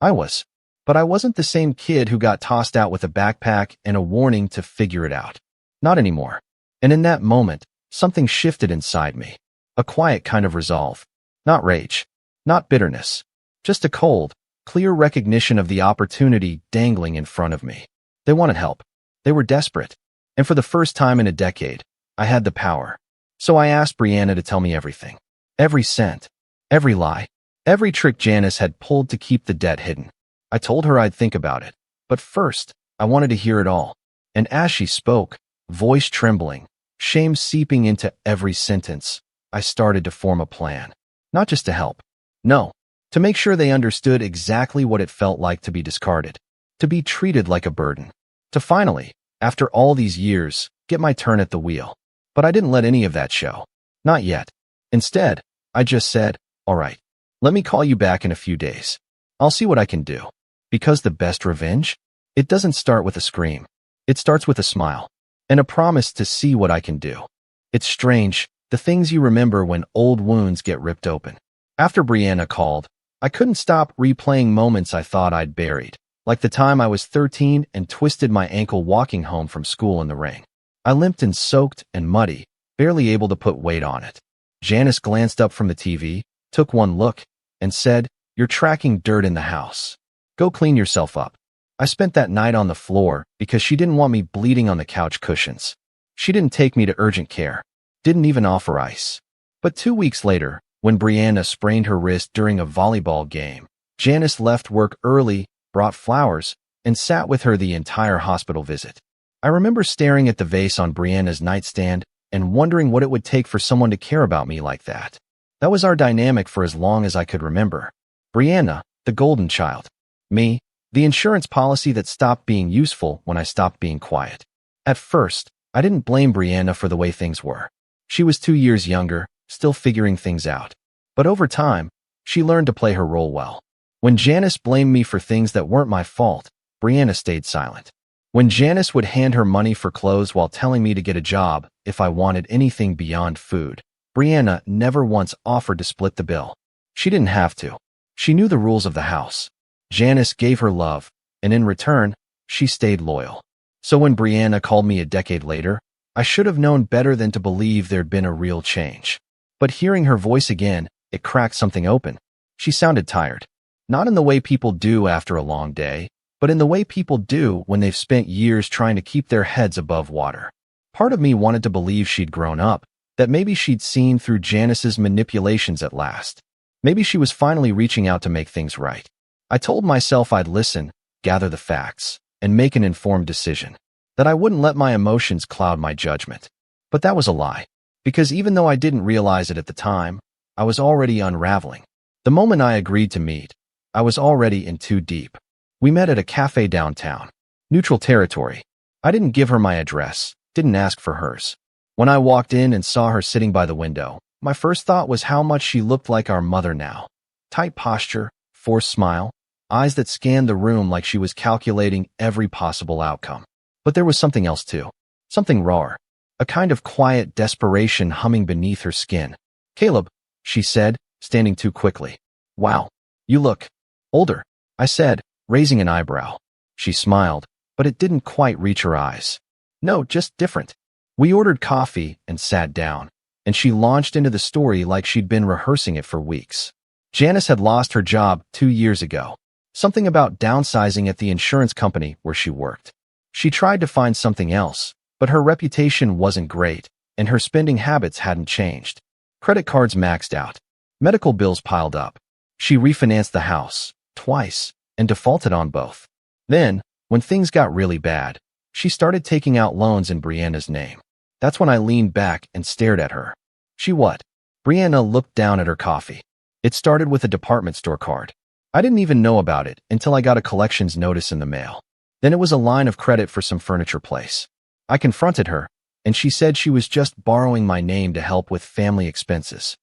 I was. But I wasn't the same kid who got tossed out with a backpack and a warning to figure it out. Not anymore. And in that moment, something shifted inside me. A quiet kind of resolve. Not rage. Not bitterness. Just a cold, clear recognition of the opportunity dangling in front of me. They wanted help. They were desperate. And for the first time in a decade, I had the power. So I asked Brianna to tell me everything. Every cent. Every lie. Every trick Janice had pulled to keep the debt hidden. I told her I'd think about it. But first, I wanted to hear it all. And as she spoke, voice trembling, shame seeping into every sentence, I started to form a plan. Not just to help. No. To make sure they understood exactly what it felt like to be discarded. To be treated like a burden. To finally, after all these years, get my turn at the wheel. But I didn't let any of that show. Not yet. Instead, I just said, all right, let me call you back in a few days. I'll see what I can do. Because the best revenge? It doesn't start with a scream. It starts with a smile. And a promise to see what I can do. It's strange, the things you remember when old wounds get ripped open. After Brianna called, I couldn't stop replaying moments I thought I'd buried. Like the time I was 13 and twisted my ankle walking home from school in the rain. I limped and soaked and muddy, barely able to put weight on it. Janice glanced up from the TV, took one look, and said, you're tracking dirt in the house. Go clean yourself up. I spent that night on the floor because she didn't want me bleeding on the couch cushions. She didn't take me to urgent care. Didn't even offer ice. But 2 weeks later, when Brianna sprained her wrist during a volleyball game, Janice left work early, brought flowers, and sat with her the entire hospital visit. I remember staring at the vase on Brianna's nightstand and wondering what it would take for someone to care about me like that. That was our dynamic for as long as I could remember. Brianna, the golden child. Me, the insurance policy that stopped being useful when I stopped being quiet. At first, I didn't blame Brianna for the way things were. She was 2 years younger, still figuring things out. But over time, she learned to play her role well. When Janice blamed me for things that weren't my fault, Brianna stayed silent. When Janice would hand her money for clothes while telling me to get a job if I wanted anything beyond food, Brianna never once offered to split the bill. She didn't have to. She knew the rules of the house. Janice gave her love, and in return, she stayed loyal. So when Brianna called me a decade later, I should have known better than to believe there'd been a real change. But hearing her voice again, it cracked something open. She sounded tired. Not in the way people do after a long day, but in the way people do when they've spent years trying to keep their heads above water. Part of me wanted to believe she'd grown up, that maybe she'd seen through Janice's manipulations at last. Maybe she was finally reaching out to make things right. I told myself I'd listen, gather the facts, and make an informed decision, that I wouldn't let my emotions cloud my judgment. But that was a lie, because even though I didn't realize it at the time, I was already unraveling. The moment I agreed to meet, I was already in too deep. We met at a cafe downtown. Neutral territory. I didn't give her my address, didn't ask for hers. When I walked in and saw her sitting by the window, my first thought was how much she looked like our mother now. Tight posture, forced smile, eyes that scanned the room like she was calculating every possible outcome. But there was something else too. Something rawer. A kind of quiet desperation humming beneath her skin. "Caleb," she said, standing too quickly. "Wow, you look older," I said, raising an eyebrow. She smiled, but it didn't quite reach her eyes. "No, just different." We ordered coffee and sat down, and she launched into the story like she'd been rehearsing it for weeks. Janice had lost her job 2 years ago. Something about downsizing at the insurance company where she worked. She tried to find something else, but her reputation wasn't great, and her spending habits hadn't changed. Credit cards maxed out. Medical bills piled up. She refinanced the house, twice, and defaulted on both. Then, when things got really bad, she started taking out loans in Brianna's name. That's when I leaned back and stared at her. "She what?" Brianna looked down at her coffee. "It started with a department store card. I didn't even know about it until I got a collections notice in the mail. Then it was a line of credit for some furniture place. I confronted her, and she said she was just borrowing my name to help with family expenses.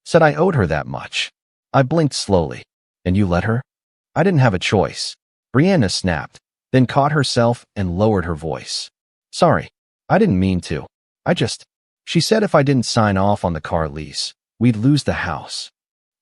Said I owed her that much. I blinked slowly. "And you let her?" "I didn't have a choice." Brianna snapped, then caught herself and lowered her voice. "Sorry, I didn't mean to. She said if I didn't sign off on the car lease, we'd lose the house."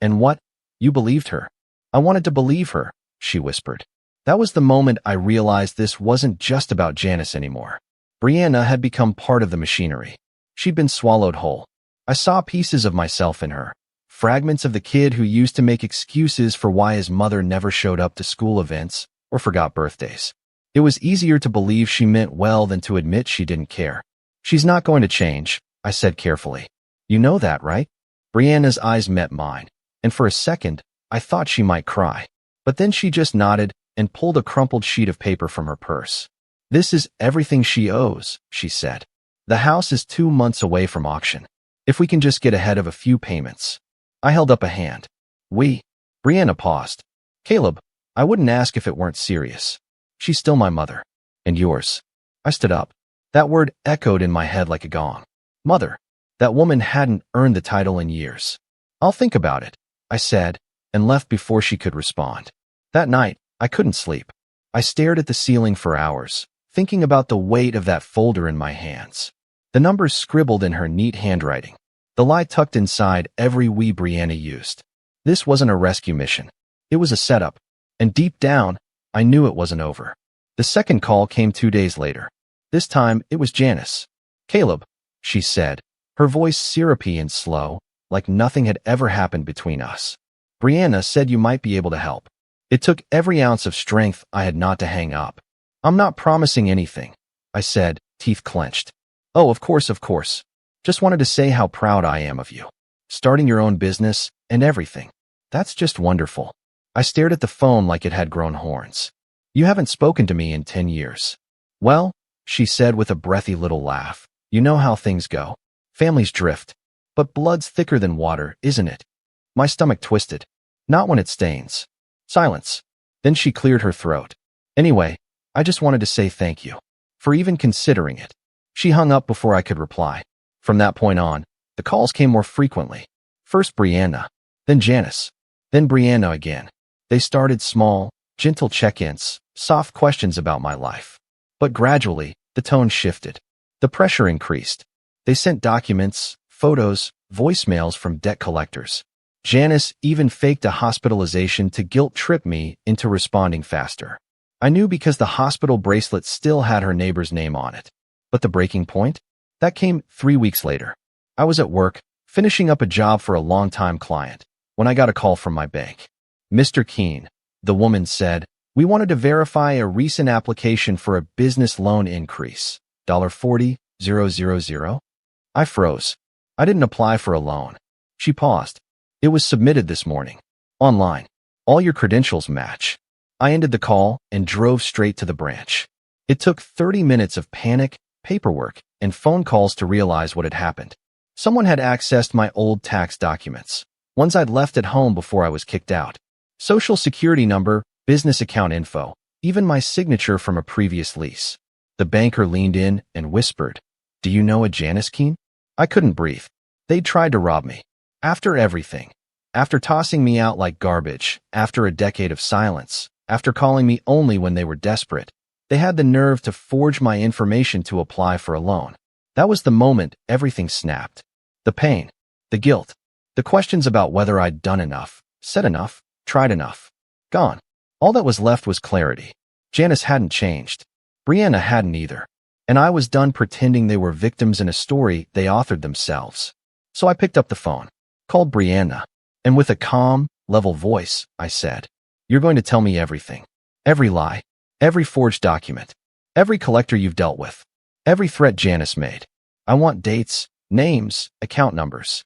"And what? You believed her?" "I wanted to believe her," she whispered. That was the moment I realized this wasn't just about Janice anymore. Brianna had become part of the machinery. She'd been swallowed whole. I saw pieces of myself in her. Fragments of the kid who used to make excuses for why his mother never showed up to school events or forgot birthdays. It was easier to believe she meant well than to admit she didn't care. "She's not going to change," I said carefully. "You know that, right?" Brianna's eyes met mine, and for a second, I thought she might cry. But then she just nodded and pulled a crumpled sheet of paper from her purse. "This is everything she owes," she said. "The house is 2 months away from auction. If we can just get ahead of a few payments." I held up a hand. "We?" Brianna paused. "Caleb, I wouldn't ask if it weren't serious. She's still my mother. And yours." I stood up. That word echoed in my head like a gong. Mother. That woman hadn't earned the title in years. "I'll think about it," I said, and left before she could respond. That night, I couldn't sleep. I stared at the ceiling for hours, thinking about the weight of that folder in my hands. The numbers scribbled in her neat handwriting. The lie tucked inside every wee Brianna used. This wasn't a rescue mission. It was a setup. And deep down, I knew it wasn't over. The second call came 2 days later. This time, it was Janice. "Caleb," she said, her voice syrupy and slow, like nothing had ever happened between us. "Brianna said you might be able to help." It took every ounce of strength I had not to hang up. "I'm not promising anything," I said, teeth clenched. "Oh, of course. Just wanted to say how proud I am of you. Starting your own business and everything. That's just wonderful." I stared at the phone like it had grown horns. "You haven't spoken to me in 10 years. "Well," she said with a breathy little laugh, "you know how things go. Families drift. But blood's thicker than water, isn't it? My stomach twisted. Not when it stains. Silence. Then she cleared her throat. Anyway, I just wanted to say thank you for even considering it. She hung up before I could reply. From that point on, the calls came more frequently. First Brianna, then Janice, then Brianna again. They started small, gentle check-ins, soft questions about my life. But gradually, the tone shifted. The pressure increased. They sent documents, photos, voicemails from debt collectors. Janice even faked a hospitalization to guilt-trip me into responding faster. I knew because the hospital bracelet still had her neighbor's name on it. But the breaking point? That came 3 weeks later. I was at work, finishing up a job for a long-time client, when I got a call from my bank. Mr. Keene, the woman said, we wanted to verify a recent application for a business loan increase. $40,000. I froze. I didn't apply for a loan. She paused. It was submitted this morning. Online. All your credentials match. I ended the call and drove straight to the branch. It took 30 minutes of panic, paperwork, and phone calls to realize what had happened. Someone had accessed my old tax documents, ones I'd left at home before I was kicked out. Social security number, business account info, even my signature from a previous lease. The banker leaned in and whispered, "Do you know a Janice Keene?" I couldn't breathe. They'd tried to rob me. After everything. After tossing me out like garbage, after a decade of silence, after calling me only when they were desperate, they had the nerve to forge my information to apply for a loan. That was the moment everything snapped. The pain, the guilt, the questions about whether I'd done enough, said enough, tried enough. Gone. All that was left was clarity. Janice hadn't changed. Brianna hadn't either. And I was done pretending they were victims in a story they authored themselves. So I picked up the phone, called Brianna, and with a calm, level voice, I said, "You're going to tell me everything. Every lie, every forged document, every collector you've dealt with, every threat Janice made. I want dates, names, account numbers."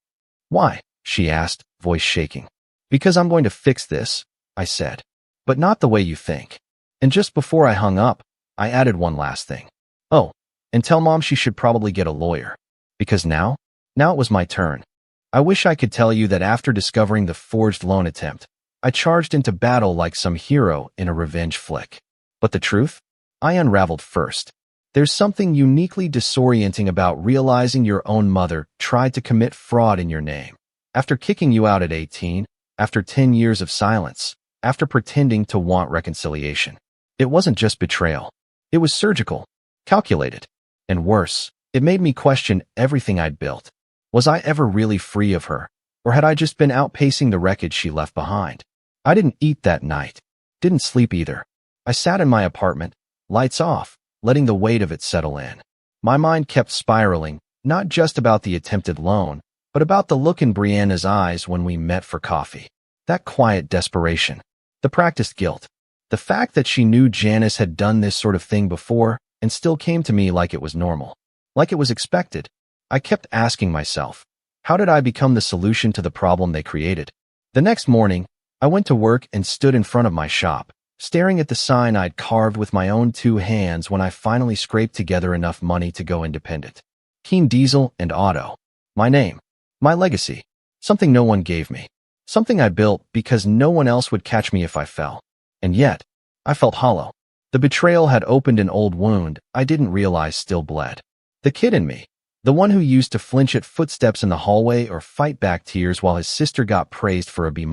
"Why?" she asked, voice shaking. "Because I'm going to fix this," I said. "But not the way you think." And just before I hung up, I added one last thing. "Oh, and tell Mom she should probably get a lawyer. Because now it was my turn." I wish I could tell you that after discovering the forged loan attempt, I charged into battle like some hero in a revenge flick. But the truth? I unraveled first. There's something uniquely disorienting about realizing your own mother tried to commit fraud in your name. After kicking you out at 18, after 10 years of silence, after pretending to want reconciliation. It wasn't just betrayal. It was surgical, calculated. And worse, it made me question everything I'd built. Was I ever really free of her? Or had I just been outpacing the wreckage she left behind? I didn't eat that night. Didn't sleep either. I sat in my apartment, lights off, letting the weight of it settle in. My mind kept spiraling, not just about the attempted loan, but about the look in Brianna's eyes when we met for coffee. That quiet desperation. The practiced guilt. The fact that she knew Janice had done this sort of thing before and still came to me like it was normal. Like it was expected. I kept asking myself, how did I become the solution to the problem they created? The next morning, I went to work and stood in front of my shop, staring at the sign I'd carved with my own 2 hands when I finally scraped together enough money to go independent. Keene Diesel and Auto. My name. My legacy. Something no one gave me. Something I built because no one else would catch me if I fell. And yet, I felt hollow. The betrayal had opened an old wound I didn't realize still bled. The kid in me. The one who used to flinch at footsteps in the hallway or fight back tears while his sister got praised for a B-.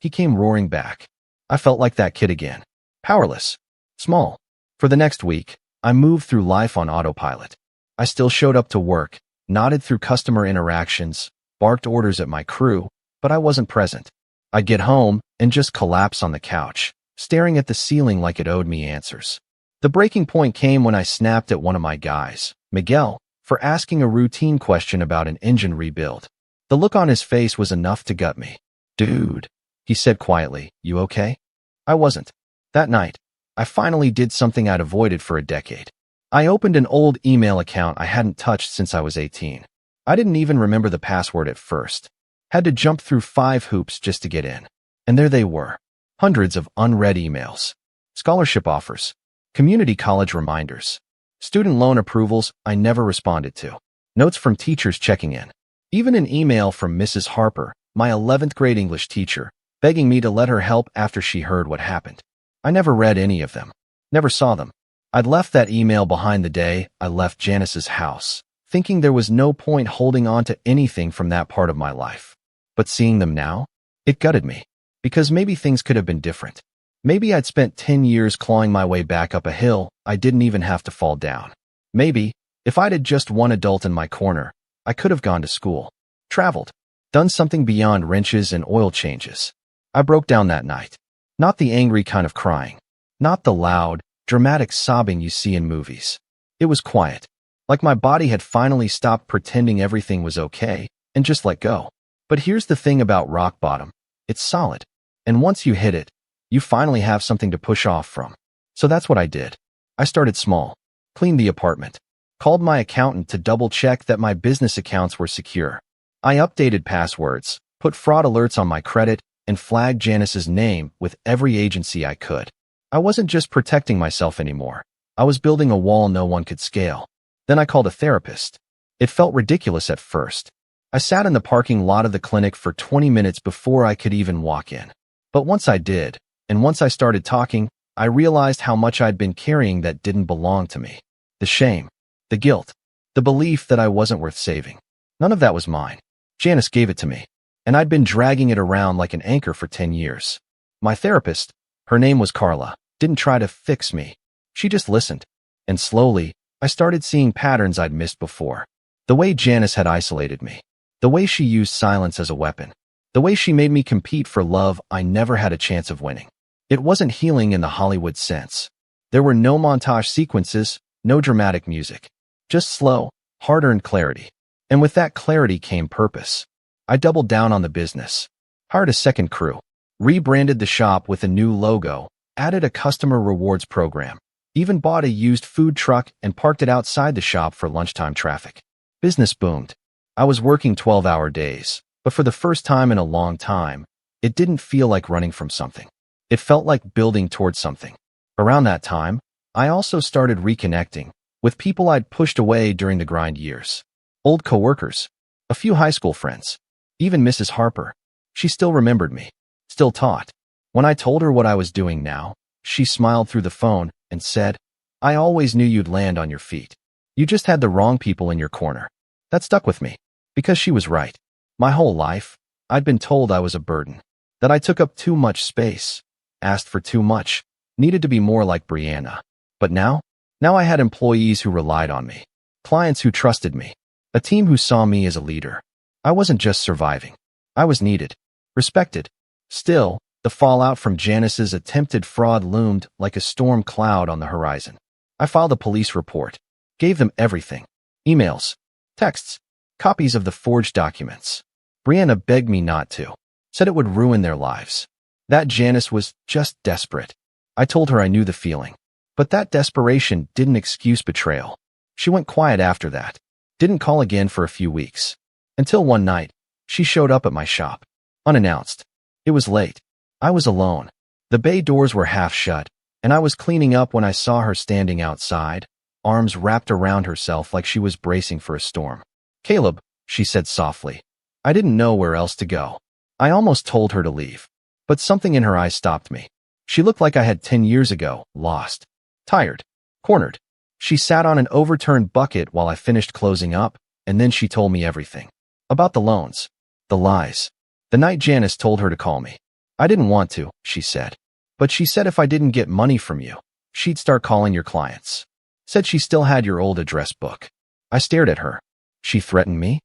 He came roaring back. I felt like that kid again. Powerless. Small. For the next week, I moved through life on autopilot. I still showed up to work, nodded through customer interactions, barked orders at my crew, but I wasn't present. I'd get home and just collapse on the couch, staring at the ceiling like it owed me answers. The breaking point came when I snapped at one of my guys, Miguel, for asking a routine question about an engine rebuild. The look on his face was enough to gut me. "Dude," he said quietly, "you okay?" I wasn't. That night, I finally did something I'd avoided for a decade. I opened an old email account I hadn't touched since I was 18. I didn't even remember the password at first. Had to jump through 5 hoops just to get in. And there they were. Hundreds of unread emails. Scholarship offers. Community college reminders. Student loan approvals I never responded to. Notes from teachers checking in. Even an email from Mrs. Harper, my 11th grade English teacher, begging me to let her help after she heard what happened. I never read any of them. Never saw them. I'd left that email behind the day I left Janice's house, thinking there was no point holding on to anything from that part of my life. But seeing them now, it gutted me. Because maybe things could have been different. Maybe I'd spent 10 years clawing my way back up a hill I didn't even have to fall down. Maybe, if I'd had just one adult in my corner, I could have gone to school, traveled, done something beyond wrenches and oil changes. I broke down that night. Not the angry kind of crying. Not the loud, dramatic sobbing you see in movies. It was quiet. Like my body had finally stopped pretending everything was okay and just let go. But here's the thing about rock bottom. It's solid. And once you hit it, you finally have something to push off from. So that's what I did. I started small. Cleaned the apartment. Called my accountant to double-check that my business accounts were secure. I updated passwords, put fraud alerts on my credit, and flagged Janice's name with every agency I could. I wasn't just protecting myself anymore. I was building a wall no one could scale. Then I called a therapist. It felt ridiculous at first. I sat in the parking lot of the clinic for 20 minutes before I could even walk in. But once I did, and once I started talking, I realized how much I'd been carrying that didn't belong to me. The shame, the guilt, the belief that I wasn't worth saving. None of that was mine. Janice gave it to me, and I'd been dragging it around like an anchor for 10 years. My therapist, her name was Carla, didn't try to fix me. She just listened. And slowly, I started seeing patterns I'd missed before. The way Janice had isolated me. The way she used silence as a weapon. The way she made me compete for love I never had a chance of winning. It wasn't healing in the Hollywood sense. There were no montage sequences, no dramatic music. Just slow, hard-earned clarity. And with that clarity came purpose. I doubled down on the business. Hired a second crew. Rebranded the shop with a new logo. Added a customer rewards program. Even bought a used food truck and parked it outside the shop for lunchtime traffic. Business boomed. I was working 12-hour days, but for the first time in a long time, it didn't feel like running from something. It felt like building towards something. Around that time, I also started reconnecting with people I'd pushed away during the grind years. Old coworkers, a few high school friends, even Mrs. Harper. She still remembered me, still taught. When I told her what I was doing now, she smiled through the phone and said, "I always knew you'd land on your feet. You just had the wrong people in your corner." That stuck with me, because she was right. My whole life, I'd been told I was a burden, that I took up too much space, asked for too much, needed to be more like Brianna. But now I had employees who relied on me, clients who trusted me, a team who saw me as a leader. I wasn't just surviving. I was needed, respected. Still, the fallout from Janice's attempted fraud loomed like a storm cloud on the horizon. I filed a police report, gave them everything, emails, texts, copies of the forged documents. Brianna begged me not to, said it would ruin their lives. That Janice was just desperate. I told her I knew the feeling. But that desperation didn't excuse betrayal. She went quiet after that, didn't call again for a few weeks. Until one night, she showed up at my shop, unannounced. It was late. I was alone. The bay doors were half shut, and I was cleaning up when I saw her standing outside, arms wrapped around herself like she was bracing for a storm. "Caleb," she said softly. I didn't know where else to go. I almost told her to leave, but something in her eyes stopped me. She looked like I had 10 years ago, lost, tired, cornered. She sat on an overturned bucket while I finished closing up, and then she told me everything. About the loans, the lies, the night Janice told her to call me. "I didn't want to," she said. "But she said if I didn't get money from you, she'd start calling your clients. Said she still had your old address book." I stared at her. "She threatened me?"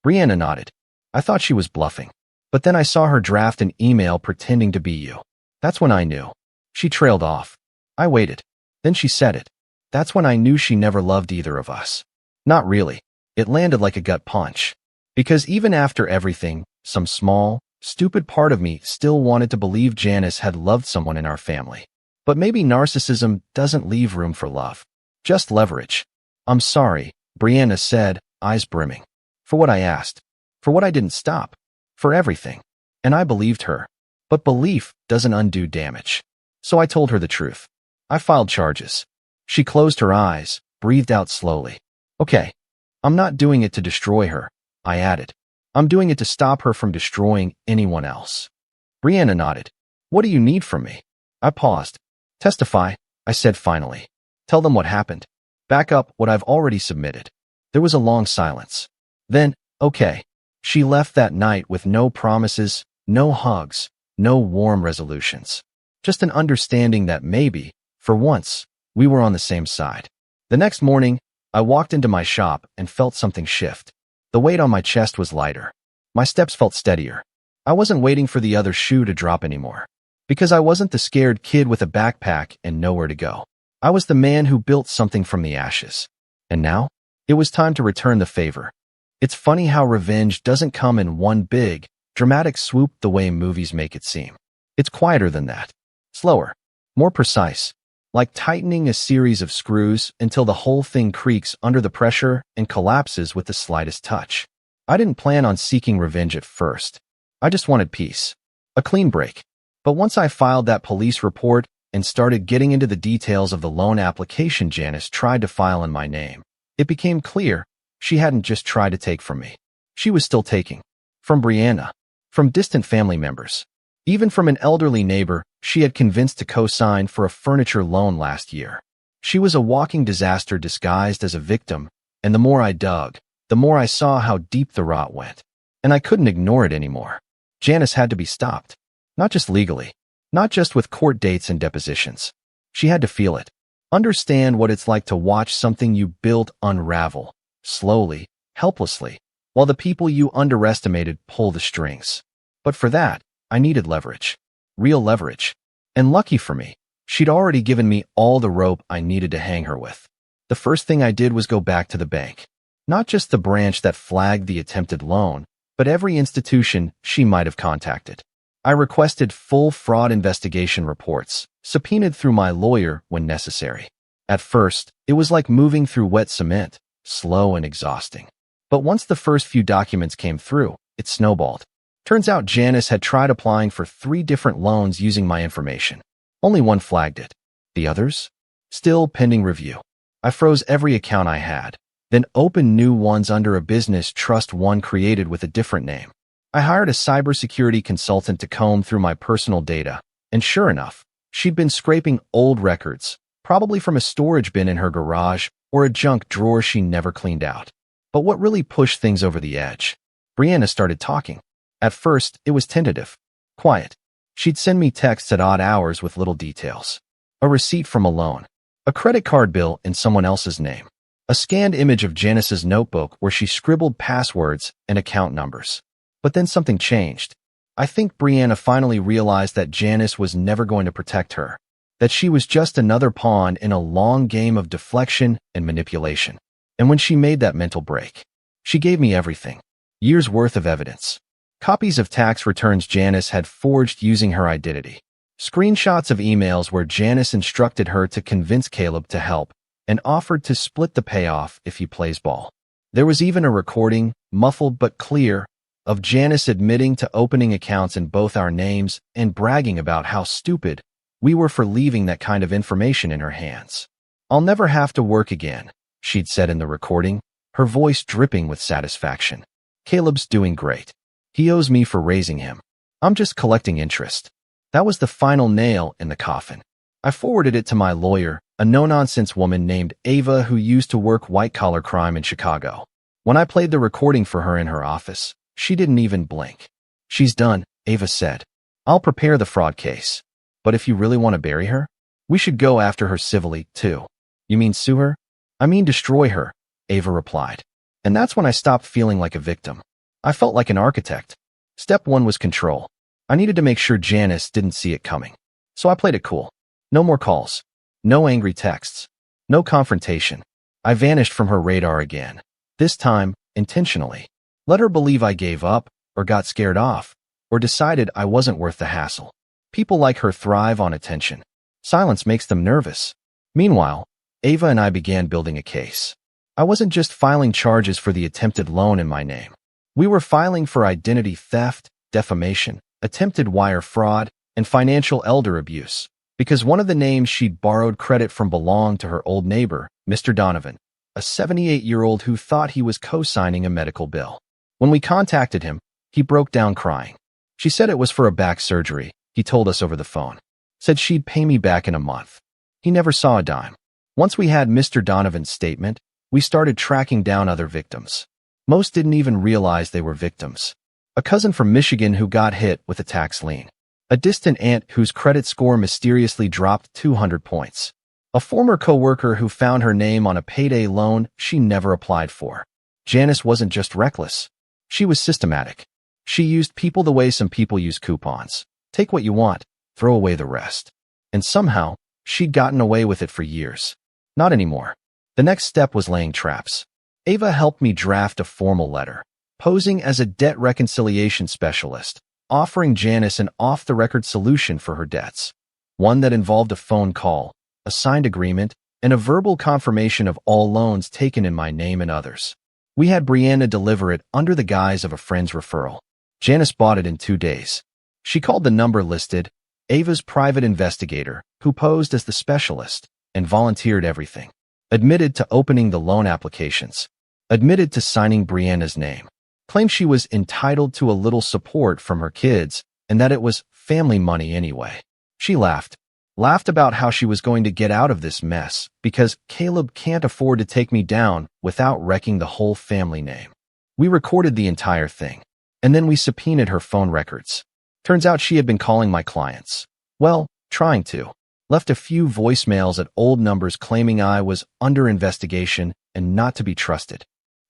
Brianna nodded. I thought she was bluffing. But then I saw her draft an email pretending to be you. That's when I knew. She trailed off. I waited. Then she said it. That's when I knew she never loved either of us. Not really. It landed like a gut punch. Because even after everything, some small, stupid part of me still wanted to believe Janice had loved someone in our family. But maybe narcissism doesn't leave room for love. Just leverage. "I'm sorry," Brianna said, eyes brimming. For what I asked. For what I didn't stop. For everything. And I believed her. But belief doesn't undo damage. So I told her the truth. I filed charges. She closed her eyes, breathed out slowly. "Okay, I'm not doing it to destroy her, I added. I'm doing it to stop her from destroying anyone else. Brianna nodded. What do you need from me? I paused. Testify, I said finally. Tell them what happened. Back up what I've already submitted. There was a long silence. Then, okay. She left that night with no promises, no hugs, no warm resolutions. Just an understanding that maybe, for once, we were on the same side. The next morning, I walked into my shop and felt something shift. The weight on my chest was lighter. My steps felt steadier. I wasn't waiting for the other shoe to drop anymore. Because I wasn't the scared kid with a backpack and nowhere to go. I was the man who built something from the ashes. And now, it was time to return the favor. It's funny how revenge doesn't come in one big, dramatic swoop the way movies make it seem. It's quieter than that. Slower. More precise. Like tightening a series of screws until the whole thing creaks under the pressure and collapses with the slightest touch. I didn't plan on seeking revenge at first. I just wanted peace. A clean break. But once I filed that police report and started getting into the details of the loan application Janice tried to file in my name, it became clear she hadn't just tried to take from me. She was still taking. From Brianna. From distant family members. Even from an elderly neighbor she had convinced to co-sign for a furniture loan last year. She was a walking disaster disguised as a victim, and the more I dug, the more I saw how deep the rot went. And I couldn't ignore it anymore. Janice had to be stopped. Not just legally. Not just with court dates and depositions. She had to feel it. Understand what it's like to watch something you built unravel. Slowly, helplessly, while the people you underestimated pull the strings. But for that, I needed leverage. Real leverage. And lucky for me, she'd already given me all the rope I needed to hang her with. The first thing I did was go back to the bank. Not just the branch that flagged the attempted loan, but every institution she might have contacted. I requested full fraud investigation reports, subpoenaed through my lawyer when necessary. At first, it was like moving through wet cement, slow and exhausting. But once the first few documents came through, it snowballed. Turns out Janice had tried applying for 3 different loans using my information. Only one flagged it. The others? Still pending review. I froze every account I had, then opened new ones under a business trust one created with a different name. I hired a cybersecurity consultant to comb through my personal data, and sure enough, she'd been scraping old records, probably from a storage bin in her garage or a junk drawer she never cleaned out. But what really pushed things over the edge? Brianna started talking. At first, it was tentative, quiet. She'd send me texts at odd hours with little details. A receipt from a loan, a credit card bill in someone else's name, a scanned image of Janice's notebook where she scribbled passwords and account numbers. But then something changed. I think Brianna finally realized that Janice was never going to protect her, that she was just another pawn in a long game of deflection and manipulation. And when she made that mental break, she gave me everything. Years' worth of evidence. Copies of tax returns Janice had forged using her identity. Screenshots of emails where Janice instructed her to convince Caleb to help and offered to split the payoff if he plays ball. There was even a recording, muffled but clear, of Janice admitting to opening accounts in both our names and bragging about how stupid we were for leaving that kind of information in her hands. "I'll never have to work again," she'd said in the recording, her voice dripping with satisfaction. "Caleb's doing great. He owes me for raising him. I'm just collecting interest." That was the final nail in the coffin. I forwarded it to my lawyer, a no-nonsense woman named Ava who used to work white-collar crime in Chicago. When I played the recording for her in her office, she didn't even blink. "She's done," Ava said. "I'll prepare the fraud case. But if you really want to bury her, we should go after her civilly, too." "You mean sue her?" "I mean destroy her," Ava replied. And that's when I stopped feeling like a victim. I felt like an architect. Step 1 was control. I needed to make sure Janice didn't see it coming. So I played it cool. No more calls. No angry texts. No confrontation. I vanished from her radar again. This time, intentionally. Let her believe I gave up, or got scared off, or decided I wasn't worth the hassle. People like her thrive on attention. Silence makes them nervous. Meanwhile, Ava and I began building a case. I wasn't just filing charges for the attempted loan in my name. We were filing for identity theft, defamation, attempted wire fraud, and financial elder abuse, because one of the names she'd borrowed credit from belonged to her old neighbor, Mr. Donovan, a 78-year-old who thought he was co-signing a medical bill. When we contacted him, he broke down crying. She said it was for a back surgery, he told us over the phone. Said she'd pay me back in a month. He never saw a dime. Once we had Mr. Donovan's statement, we started tracking down other victims. Most didn't even realize they were victims. A cousin from Michigan who got hit with a tax lien. A distant aunt whose credit score mysteriously dropped 200 points. A former coworker who found her name on a payday loan she never applied for. Janice wasn't just reckless. She was systematic. She used people the way some people use coupons. Take what you want, throw away the rest. And somehow, she'd gotten away with it for years. Not anymore. The next step was laying traps. Ava helped me draft a formal letter, posing as a debt reconciliation specialist, offering Janice an off-the-record solution for her debts. One that involved a phone call, a signed agreement, and a verbal confirmation of all loans taken in my name and others. We had Brianna deliver it under the guise of a friend's referral. Janice bought it in 2 days. She called the number listed, Ava's private investigator, who posed as the specialist, and volunteered everything. Admitted to opening the loan applications. Admitted to signing Brianna's name. Claimed she was entitled to a little support from her kids, and that it was family money anyway. She laughed. Laughed about how she was going to get out of this mess, because Caleb can't afford to take me down without wrecking the whole family name. We recorded the entire thing, and then we subpoenaed her phone records. Turns out she had been calling my clients. Well, trying to. Left a few voicemails at old numbers claiming I was under investigation and not to be trusted.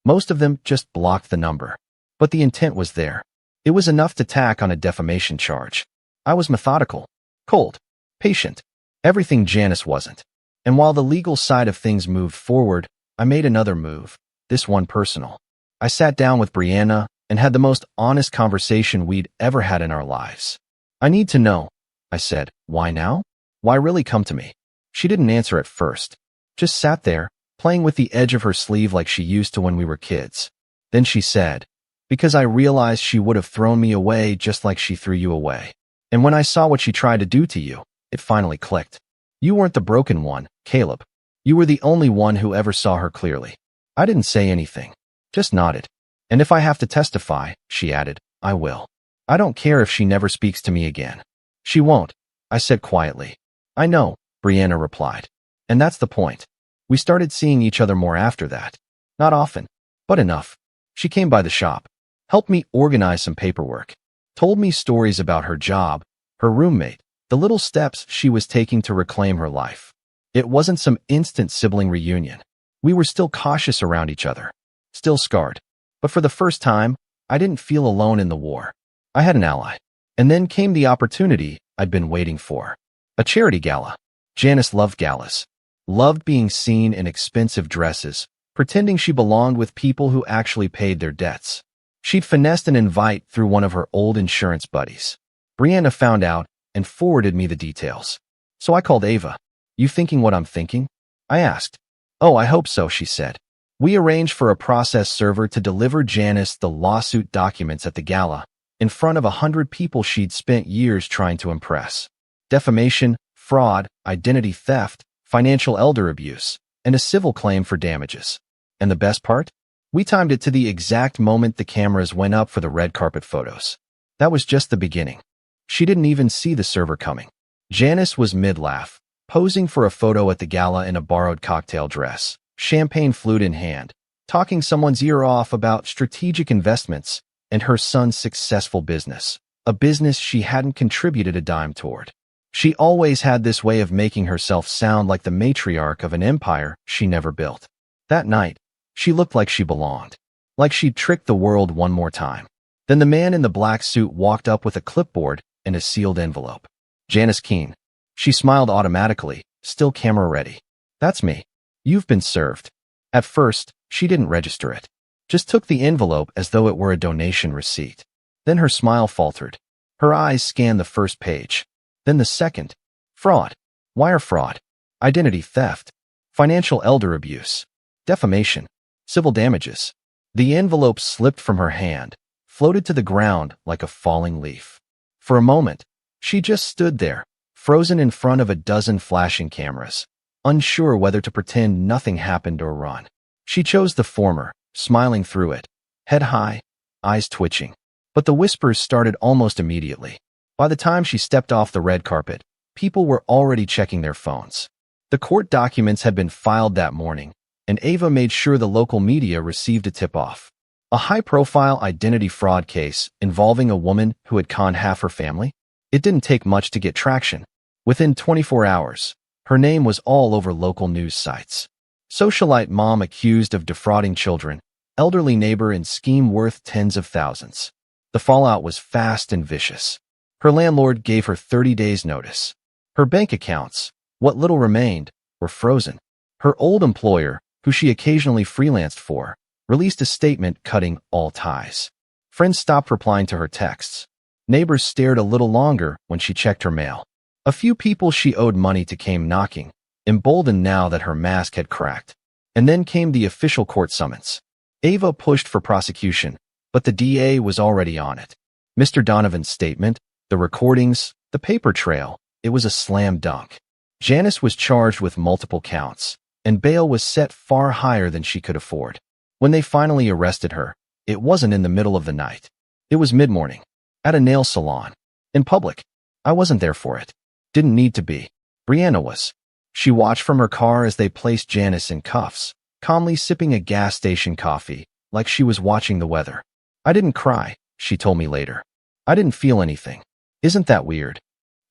Most of them just blocked the number. But the intent was there. It was enough to tack on a defamation charge. I was methodical, cold, patient. Everything Janice wasn't. And while the legal side of things moved forward, I made another move, this one personal. I sat down with Brianna and had the most honest conversation we'd ever had in our lives. I need to know, I said. Why now? Why really come to me? She didn't answer at first. Just sat there, playing with the edge of her sleeve like she used to when we were kids. Then she said, because I realized she would have thrown me away just like she threw you away. And when I saw what she tried to do to you, it finally clicked. You weren't the broken one, Caleb. You were the only one who ever saw her clearly. I didn't say anything. Just nodded. And if I have to testify, she added, I will. I don't care if she never speaks to me again. She won't, I said quietly. I know, Brianna replied. And that's the point. We started seeing each other more after that. Not often, but enough. She came by the shop, helped me organize some paperwork, told me stories about her job, her roommate, the little steps she was taking to reclaim her life. It wasn't some instant sibling reunion. We were still cautious around each other, still scarred. But for the first time, I didn't feel alone in the war. I had an ally. And then came the opportunity I'd been waiting for. A charity gala. Janice loved galas. Loved being seen in expensive dresses, pretending she belonged with people who actually paid their debts. She'd finessed an invite through one of her old insurance buddies. Brianna found out and forwarded me the details. So I called Ava. You thinking what I'm thinking? I asked. Oh, I hope so, she said. We arranged for a process server to deliver Janice the lawsuit documents at the gala, in front of 100 people she'd spent years trying to impress. Defamation, fraud, identity theft, financial elder abuse, and a civil claim for damages. And the best part? We timed it to the exact moment the cameras went up for the red carpet photos. That was just the beginning. She didn't even see the server coming. Janice was mid-laugh, posing for a photo at the gala in a borrowed cocktail dress, champagne flute in hand, talking someone's ear off about strategic investments and her son's successful business, a business she hadn't contributed a dime toward. She always had this way of making herself sound like the matriarch of an empire she never built. That night, she looked like she belonged, like she'd tricked the world one more time. Then the man in the black suit walked up with a clipboard and a sealed envelope. Janice Keene. She smiled automatically, still camera ready. That's me. You've been served. At first, she didn't register it. Just took the envelope as though it were a donation receipt. Then her smile faltered. Her eyes scanned the first page. Then the second. Fraud. Wire fraud. Identity theft. Financial elder abuse. Defamation. Civil damages. The envelope slipped from her hand, floated to the ground like a falling leaf. For a moment, she just stood there, frozen in front of a dozen flashing cameras, unsure whether to pretend nothing happened or run. She chose the former, smiling through it, head high, eyes twitching. But the whispers started almost immediately. By the time she stepped off the red carpet, people were already checking their phones. The court documents had been filed that morning, and Ava made sure the local media received a tip-off. A high-profile identity fraud case involving a woman who had conned half her family? It didn't take much to get traction. Within 24 hours, her name was all over local news sites. Socialite mom accused of defrauding children, elderly neighbor in scheme worth tens of thousands. The fallout was fast and vicious. Her landlord gave her 30 days' notice. Her bank accounts, what little remained, were frozen. Her old employer, who she occasionally freelanced for, released a statement cutting all ties. Friends stopped replying to her texts. Neighbors stared a little longer when she checked her mail. A few people she owed money to came knocking, emboldened now that her mask had cracked. And then came the official court summons. Ava pushed for prosecution, but the DA was already on it. Mr. Donovan's statement, the recordings, the paper trail, it was a slam dunk. Janice was charged with multiple counts, and bail was set far higher than she could afford. When they finally arrested her, it wasn't in the middle of the night. It was mid-morning, at a nail salon, in public. I wasn't there for it. Didn't need to be. Brianna was. She watched from her car as they placed Janice in cuffs, calmly sipping a gas station coffee, like she was watching the weather. I didn't cry, she told me later. I didn't feel anything. Isn't that weird?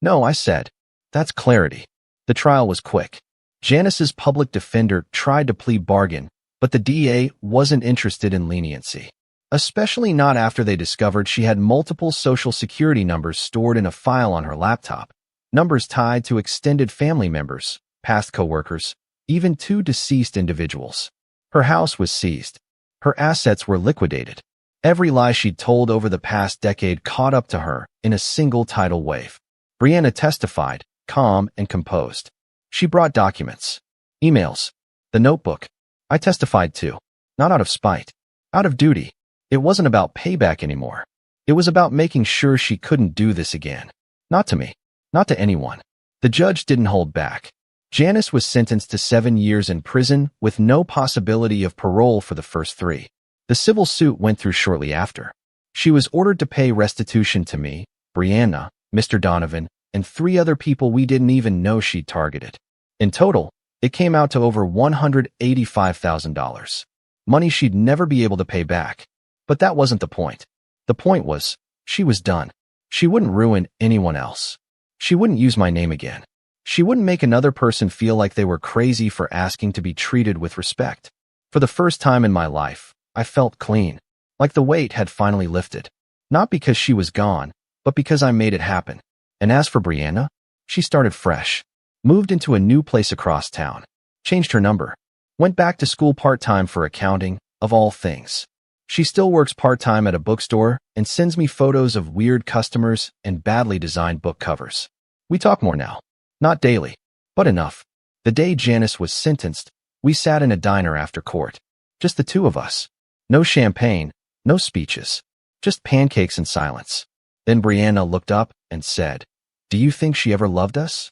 No, I said. That's clarity. The trial was quick. Janice's public defender tried to plead bargain, but the DA wasn't interested in leniency. Especially not after they discovered she had multiple social security numbers stored in a file on her laptop. Numbers tied to extended family members, past coworkers, even 2 deceased individuals. Her house was seized. Her assets were liquidated. Every lie she'd told over the past decade caught up to her in a single tidal wave. Brianna testified, calm and composed. She brought documents, emails, the notebook. I testified too, not out of spite, out of duty. It wasn't about payback anymore. It was about making sure she couldn't do this again. Not to me, not to anyone. The judge didn't hold back. Janice was sentenced to 7 years in prison with no possibility of parole for the first 3. The civil suit went through shortly after. She was ordered to pay restitution to me, Brianna, Mr. Donovan, and 3 other people we didn't even know she'd targeted. In total, it came out to over $185,000. Money she'd never be able to pay back. But that wasn't the point. The point was, she was done. She wouldn't ruin anyone else. She wouldn't use my name again. She wouldn't make another person feel like they were crazy for asking to be treated with respect. For the first time in my life, I felt clean, like the weight had finally lifted. Not because she was gone, but because I made it happen. And as for Brianna, she started fresh, moved into a new place across town, changed her number, went back to school part-time for accounting, of all things. She still works part-time at a bookstore and sends me photos of weird customers and badly designed book covers. We talk more now. Not daily, but enough. The day Janice was sentenced, we sat in a diner after court. Just the 2 of us. No champagne, no speeches. Just pancakes and silence. Then Brianna looked up and said, "Do you think she ever loved us?"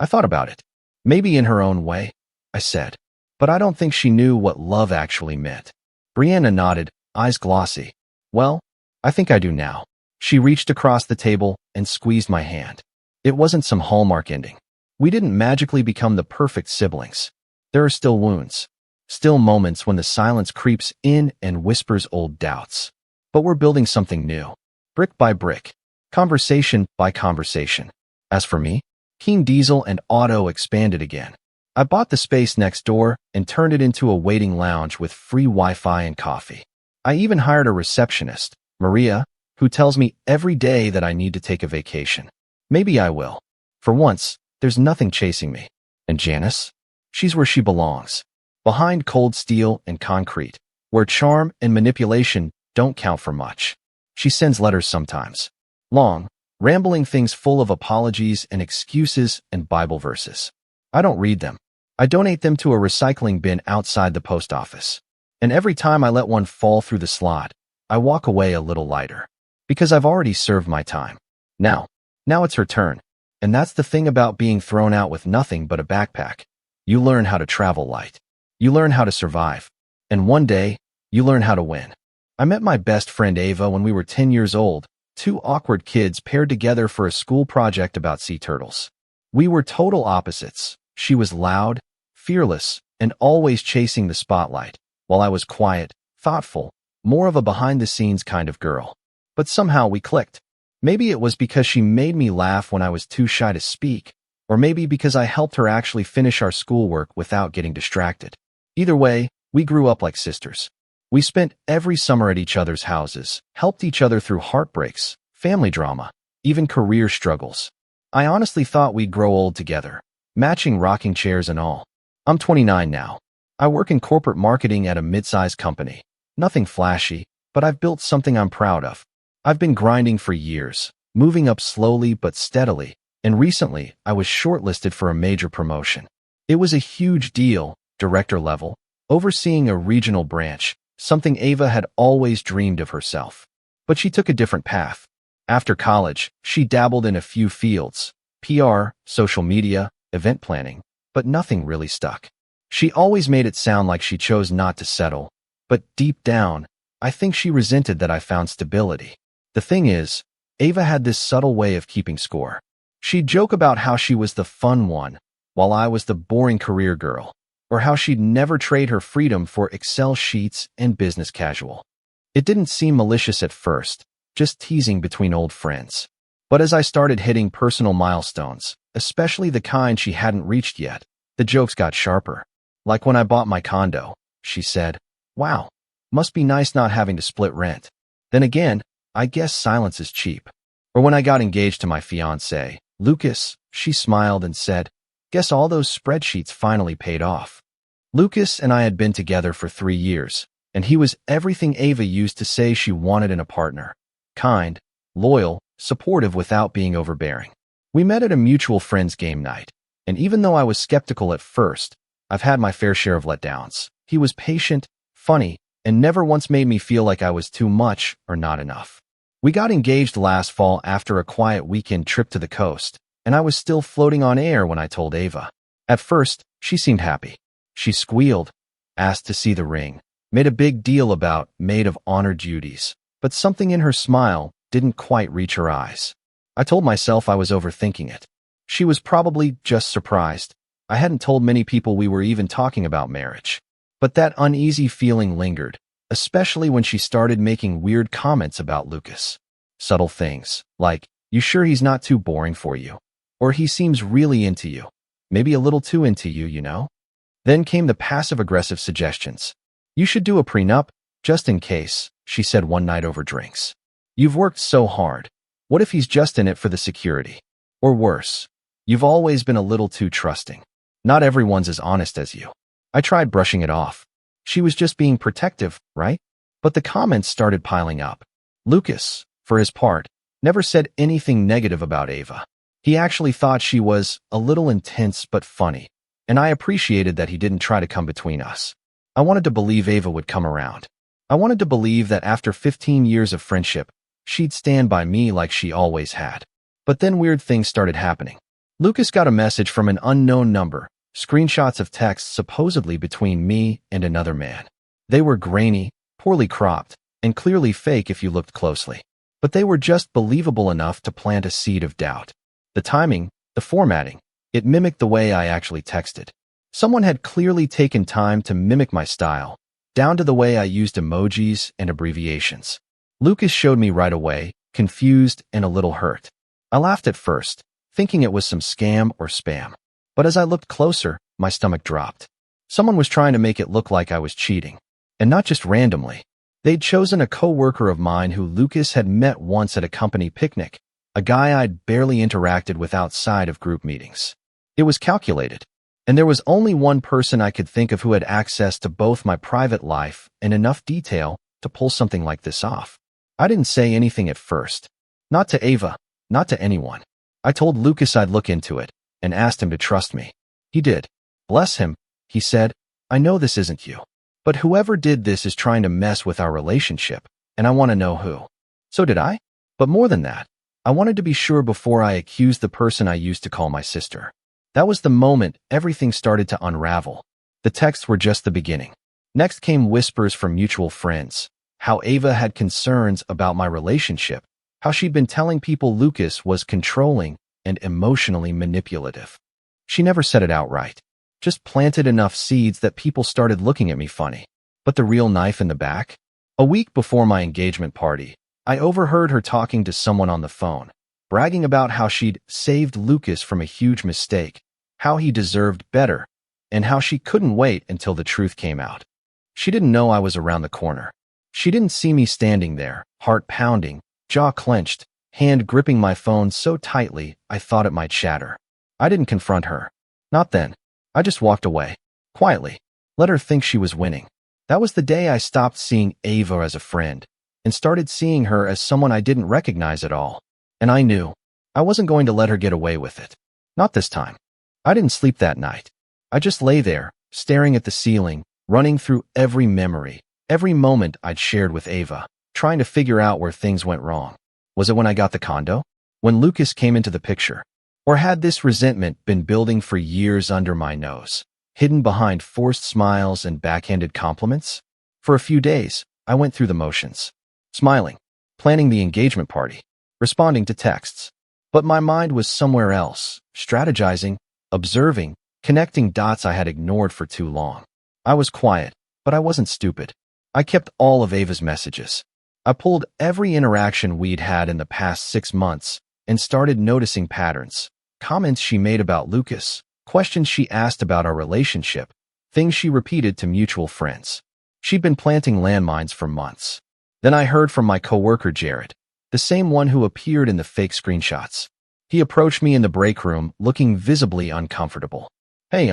I thought about it. Maybe in her own way, I said. But I don't think she knew what love actually meant. Brianna nodded, eyes glossy. Well, I think I do now. She reached across the table and squeezed my hand. It wasn't some Hallmark ending. We didn't magically become the perfect siblings. There are still wounds. Still moments when the silence creeps in and whispers old doubts. But we're building something new. Brick by brick. Conversation by conversation. As for me, Keen Diesel and Auto expanded again. I bought the space next door and turned it into a waiting lounge with free Wi-Fi and coffee. I even hired a receptionist, Maria, who tells me every day that I need to take a vacation. Maybe I will. For once, there's nothing chasing me. And Janice? She's where she belongs. Behind cold steel and concrete, where charm and manipulation don't count for much. She sends letters sometimes. Long, rambling things full of apologies and excuses and Bible verses. I don't read them. I donate them to a recycling bin outside the post office. And every time I let one fall through the slot, I walk away a little lighter. Because I've already served my time. Now it's her turn. And that's the thing about being thrown out with nothing but a backpack. You learn how to travel light. You learn how to survive. And one day, you learn how to win. I met my best friend Ava when we were 10 years old, two awkward kids paired together for a school project about sea turtles. We were total opposites. She was loud, fearless, and always chasing the spotlight, while I was quiet, thoughtful, more of a behind-the-scenes kind of girl. But somehow we clicked. Maybe it was because she made me laugh when I was too shy to speak, or maybe because I helped her actually finish our schoolwork without getting distracted. Either way, we grew up like sisters. We spent every summer at each other's houses, helped each other through heartbreaks, family drama, even career struggles. I honestly thought we'd grow old together, matching rocking chairs and all. I'm 29 now. I work in corporate marketing at a mid-sized company. Nothing flashy, but I've built something I'm proud of. I've been grinding for years, moving up slowly but steadily, and recently I was shortlisted for a major promotion. It was a huge deal, director level, overseeing a regional branch, something Ava had always dreamed of herself. But she took a different path. After college, she dabbled in a few fields, PR, social media, event planning, but nothing really stuck. She always made it sound like she chose not to settle, but deep down, I think she resented that I found stability. The thing is, Ava had this subtle way of keeping score. She'd joke about how she was the fun one, while I was the boring career girl, or how she'd never trade her freedom for Excel sheets and business casual. It didn't seem malicious at first, just teasing between old friends. But as I started hitting personal milestones, especially the kind she hadn't reached yet, the jokes got sharper. Like when I bought my condo, she said, "Wow, must be nice not having to split rent." Then again, I guess silence is cheap. Or when I got engaged to my fiancé, Lucas, she smiled and said, "Guess all those spreadsheets finally paid off." Lucas and I had been together for 3 years, and he was everything Ava used to say she wanted in a partner. Kind, loyal, supportive without being overbearing. We met at a mutual friend's game night, and even though I was skeptical at first, I've had my fair share of letdowns. He was patient, funny, and never once made me feel like I was too much or not enough. We got engaged last fall after a quiet weekend trip to the coast, and I was still floating on air when I told Ava. At first, she seemed happy. She squealed, asked to see the ring, made a big deal about maid of honor duties, but something in her smile didn't quite reach her eyes. I told myself I was overthinking it. She was probably just surprised. I hadn't told many people we were even talking about marriage. But that uneasy feeling lingered, especially when she started making weird comments about Lucas. Subtle things, like, "You sure he's not too boring for you?" Or, "He seems really into you. Maybe a little too into you, you know?" Then came the passive-aggressive suggestions. "You should do a prenup, just in case," she said one night over drinks. "You've worked so hard. What if he's just in it for the security? Or worse, you've always been a little too trusting. Not everyone's as honest as you." I tried brushing it off. She was just being protective, right? But the comments started piling up. Lucas, for his part, never said anything negative about Ava. He actually thought she was a little intense but funny, and I appreciated that he didn't try to come between us. I wanted to believe Ava would come around. I wanted to believe that after 15 years of friendship, she'd stand by me like she always had. But then weird things started happening. Lucas got a message from an unknown number, screenshots of texts supposedly between me and another man. They were grainy, poorly cropped, and clearly fake if you looked closely. But they were just believable enough to plant a seed of doubt. The timing, the formatting, it mimicked the way I actually texted. Someone had clearly taken time to mimic my style, down to the way I used emojis and abbreviations. Lucas showed me right away, confused and a little hurt. I laughed at first, thinking it was some scam or spam. But as I looked closer, my stomach dropped. Someone was trying to make it look like I was cheating. And not just randomly. They'd chosen a co-worker of mine who Lucas had met once at a company picnic, a guy I'd barely interacted with outside of group meetings. It was calculated. And there was only one person I could think of who had access to both my private life and enough detail to pull something like this off. I didn't say anything at first. Not to Ava, not to anyone. I told Lucas I'd look into it, and asked him to trust me. He did. "Bless him," he said. "I know this isn't you. But whoever did this is trying to mess with our relationship, and I want to know who." So did I. But more than that, I wanted to be sure before I accused the person I used to call my sister. That was the moment everything started to unravel. The texts were just the beginning. Next came whispers from mutual friends, how Ava had concerns about my relationship, how she'd been telling people Lucas was controlling and emotionally manipulative. She never said it outright, just planted enough seeds that people started looking at me funny. But the real knife in the back? A week before my engagement party, I overheard her talking to someone on the phone, bragging about how she'd saved Lucas from a huge mistake, how he deserved better, and how she couldn't wait until the truth came out. She didn't know I was around the corner. She didn't see me standing there, heart pounding, jaw clenched, hand gripping my phone so tightly I thought it might shatter. I didn't confront her. Not then. I just walked away, quietly, let her think she was winning. That was the day I stopped seeing Ava as a friend and started seeing her as someone I didn't recognize at all. And I knew I wasn't going to let her get away with it. Not this time. I didn't sleep that night. I just lay there, staring at the ceiling, running through every memory, every moment I'd shared with Ava, trying to figure out where things went wrong. Was it when I got the condo? When Lucas came into the picture? Or had this resentment been building for years under my nose, hidden behind forced smiles and backhanded compliments? For a few days, I went through the motions, smiling, planning the engagement party, responding to texts. But my mind was somewhere else, strategizing, observing, connecting dots I had ignored for too long. I was quiet, but I wasn't stupid. I kept all of Ava's messages. I pulled every interaction we'd had in the past 6 months and started noticing patterns. Comments she made about Lucas, questions she asked about our relationship, things she repeated to mutual friends. She'd been planting landmines for months. Then I heard from my coworker Jared, the same one who appeared in the fake screenshots. He approached me in the break room, looking visibly uncomfortable. Hey,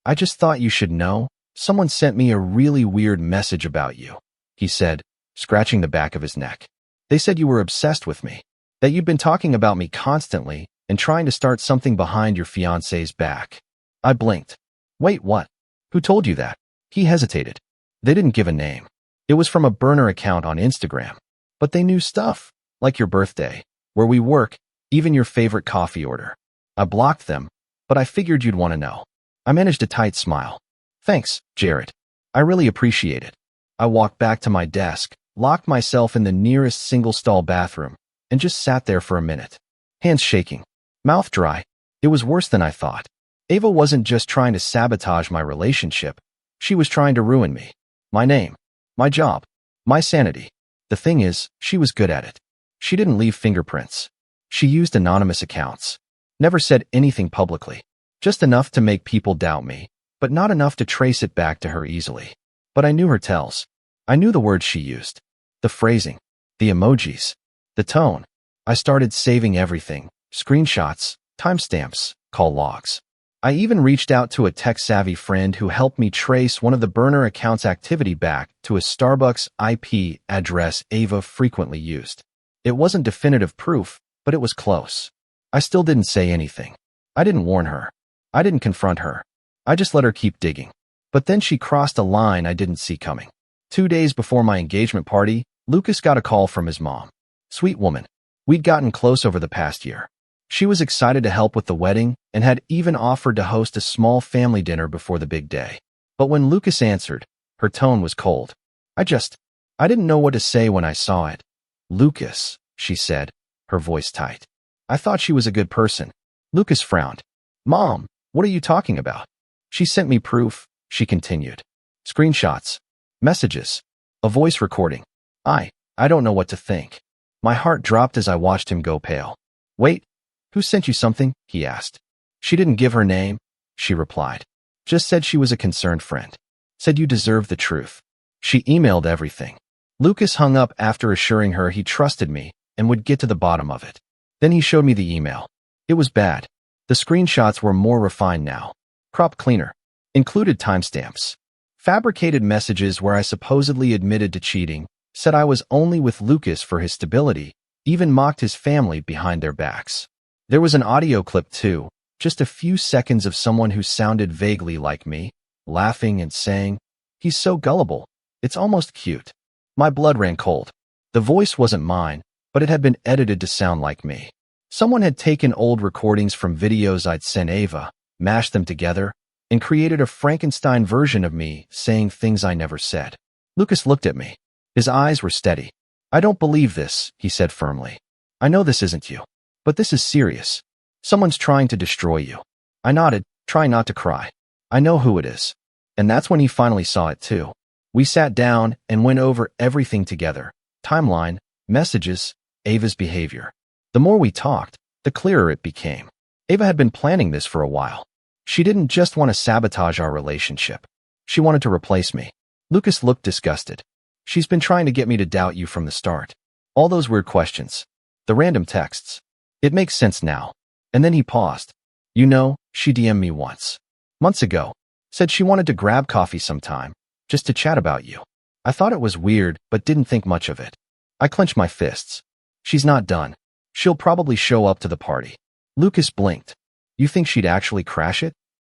I just thought you should know. Someone sent me a really weird message about you, he said, scratching the back of his neck. They said you were obsessed with me, that you'd been talking about me constantly and trying to start something behind your fiancé's back. I blinked. Wait, what? Who told you that? He hesitated. They didn't give a name. It was from a burner account on Instagram. But they knew stuff, like your birthday, where we work, even your favorite coffee order. I blocked them, but I figured you'd want to know. I managed a tight smile. Thanks, Jared. I really appreciate it. I walked back to my desk, locked myself in the nearest single-stall bathroom, and just sat there for a minute. Hands shaking. Mouth dry. It was worse than I thought. Ava wasn't just trying to sabotage my relationship. She was trying to ruin me. My name. My job. My sanity. The thing is, she was good at it. She didn't leave fingerprints. She used anonymous accounts. Never said anything publicly. Just enough to make people doubt me, but not enough to trace it back to her easily. But I knew her tells. I knew the words she used. The phrasing. The emojis. The tone. I started saving everything. Screenshots, timestamps, call logs. I even reached out to a tech-savvy friend who helped me trace one of the burner account's activity back to a Starbucks IP address Ava frequently used. It wasn't definitive proof, but it was close. I still didn't say anything. I didn't warn her. I didn't confront her. I just let her keep digging. But then she crossed a line I didn't see coming. 2 days before my engagement party, Lucas got a call from his mom. Sweet woman. We'd gotten close over the past year. She was excited to help with the wedding and had even offered to host a small family dinner before the big day. But when Lucas answered, her tone was cold. I didn't know what to say when I saw it. Lucas, she said, her voice tight. I thought she was a good person. Lucas frowned. Mom, what are you talking about? She sent me proof, she continued. Screenshots. Messages. A voice recording. I don't know what to think. My heart dropped as I watched him go pale. Wait, who sent you something? He asked. She didn't give her name, she replied. Just said she was a concerned friend. Said you deserve the truth. She emailed everything. Lucas hung up after assuring her he trusted me and would get to the bottom of it. Then he showed me the email. It was bad. The screenshots were more refined now. Cropped cleaner. Included timestamps. Fabricated messages where I supposedly admitted to cheating, said I was only with Lucas for his stability, even mocked his family behind their backs. There was an audio clip too, just a few seconds of someone who sounded vaguely like me, laughing and saying, "He's so gullible. It's almost cute." My blood ran cold. The voice wasn't mine, but it had been edited to sound like me. Someone had taken old recordings from videos I'd sent Ava, mashed them together, and created a Frankenstein version of me saying things I never said. Lucas looked at me. His eyes were steady. "I don't believe this," he said firmly. "I know this isn't you. But this is serious. Someone's trying to destroy you." I nodded, trying not to cry. "I know who it is." And that's when he finally saw it too. We sat down and went over everything together. Timeline, messages, Ava's behavior. The more we talked, the clearer it became. Ava had been planning this for a while. She didn't just want to sabotage our relationship. She wanted to replace me. Lucas looked disgusted. "She's been trying to get me to doubt you from the start. All those weird questions. The random texts. It makes sense now." And then he paused. "You know, she DM'd me once. Months ago. Said she wanted to grab coffee sometime, just to chat about you. I thought it was weird, but didn't think much of it." I clenched my fists. "She's not done. She'll probably show up to the party." Lucas blinked. "You think she'd actually crash it?"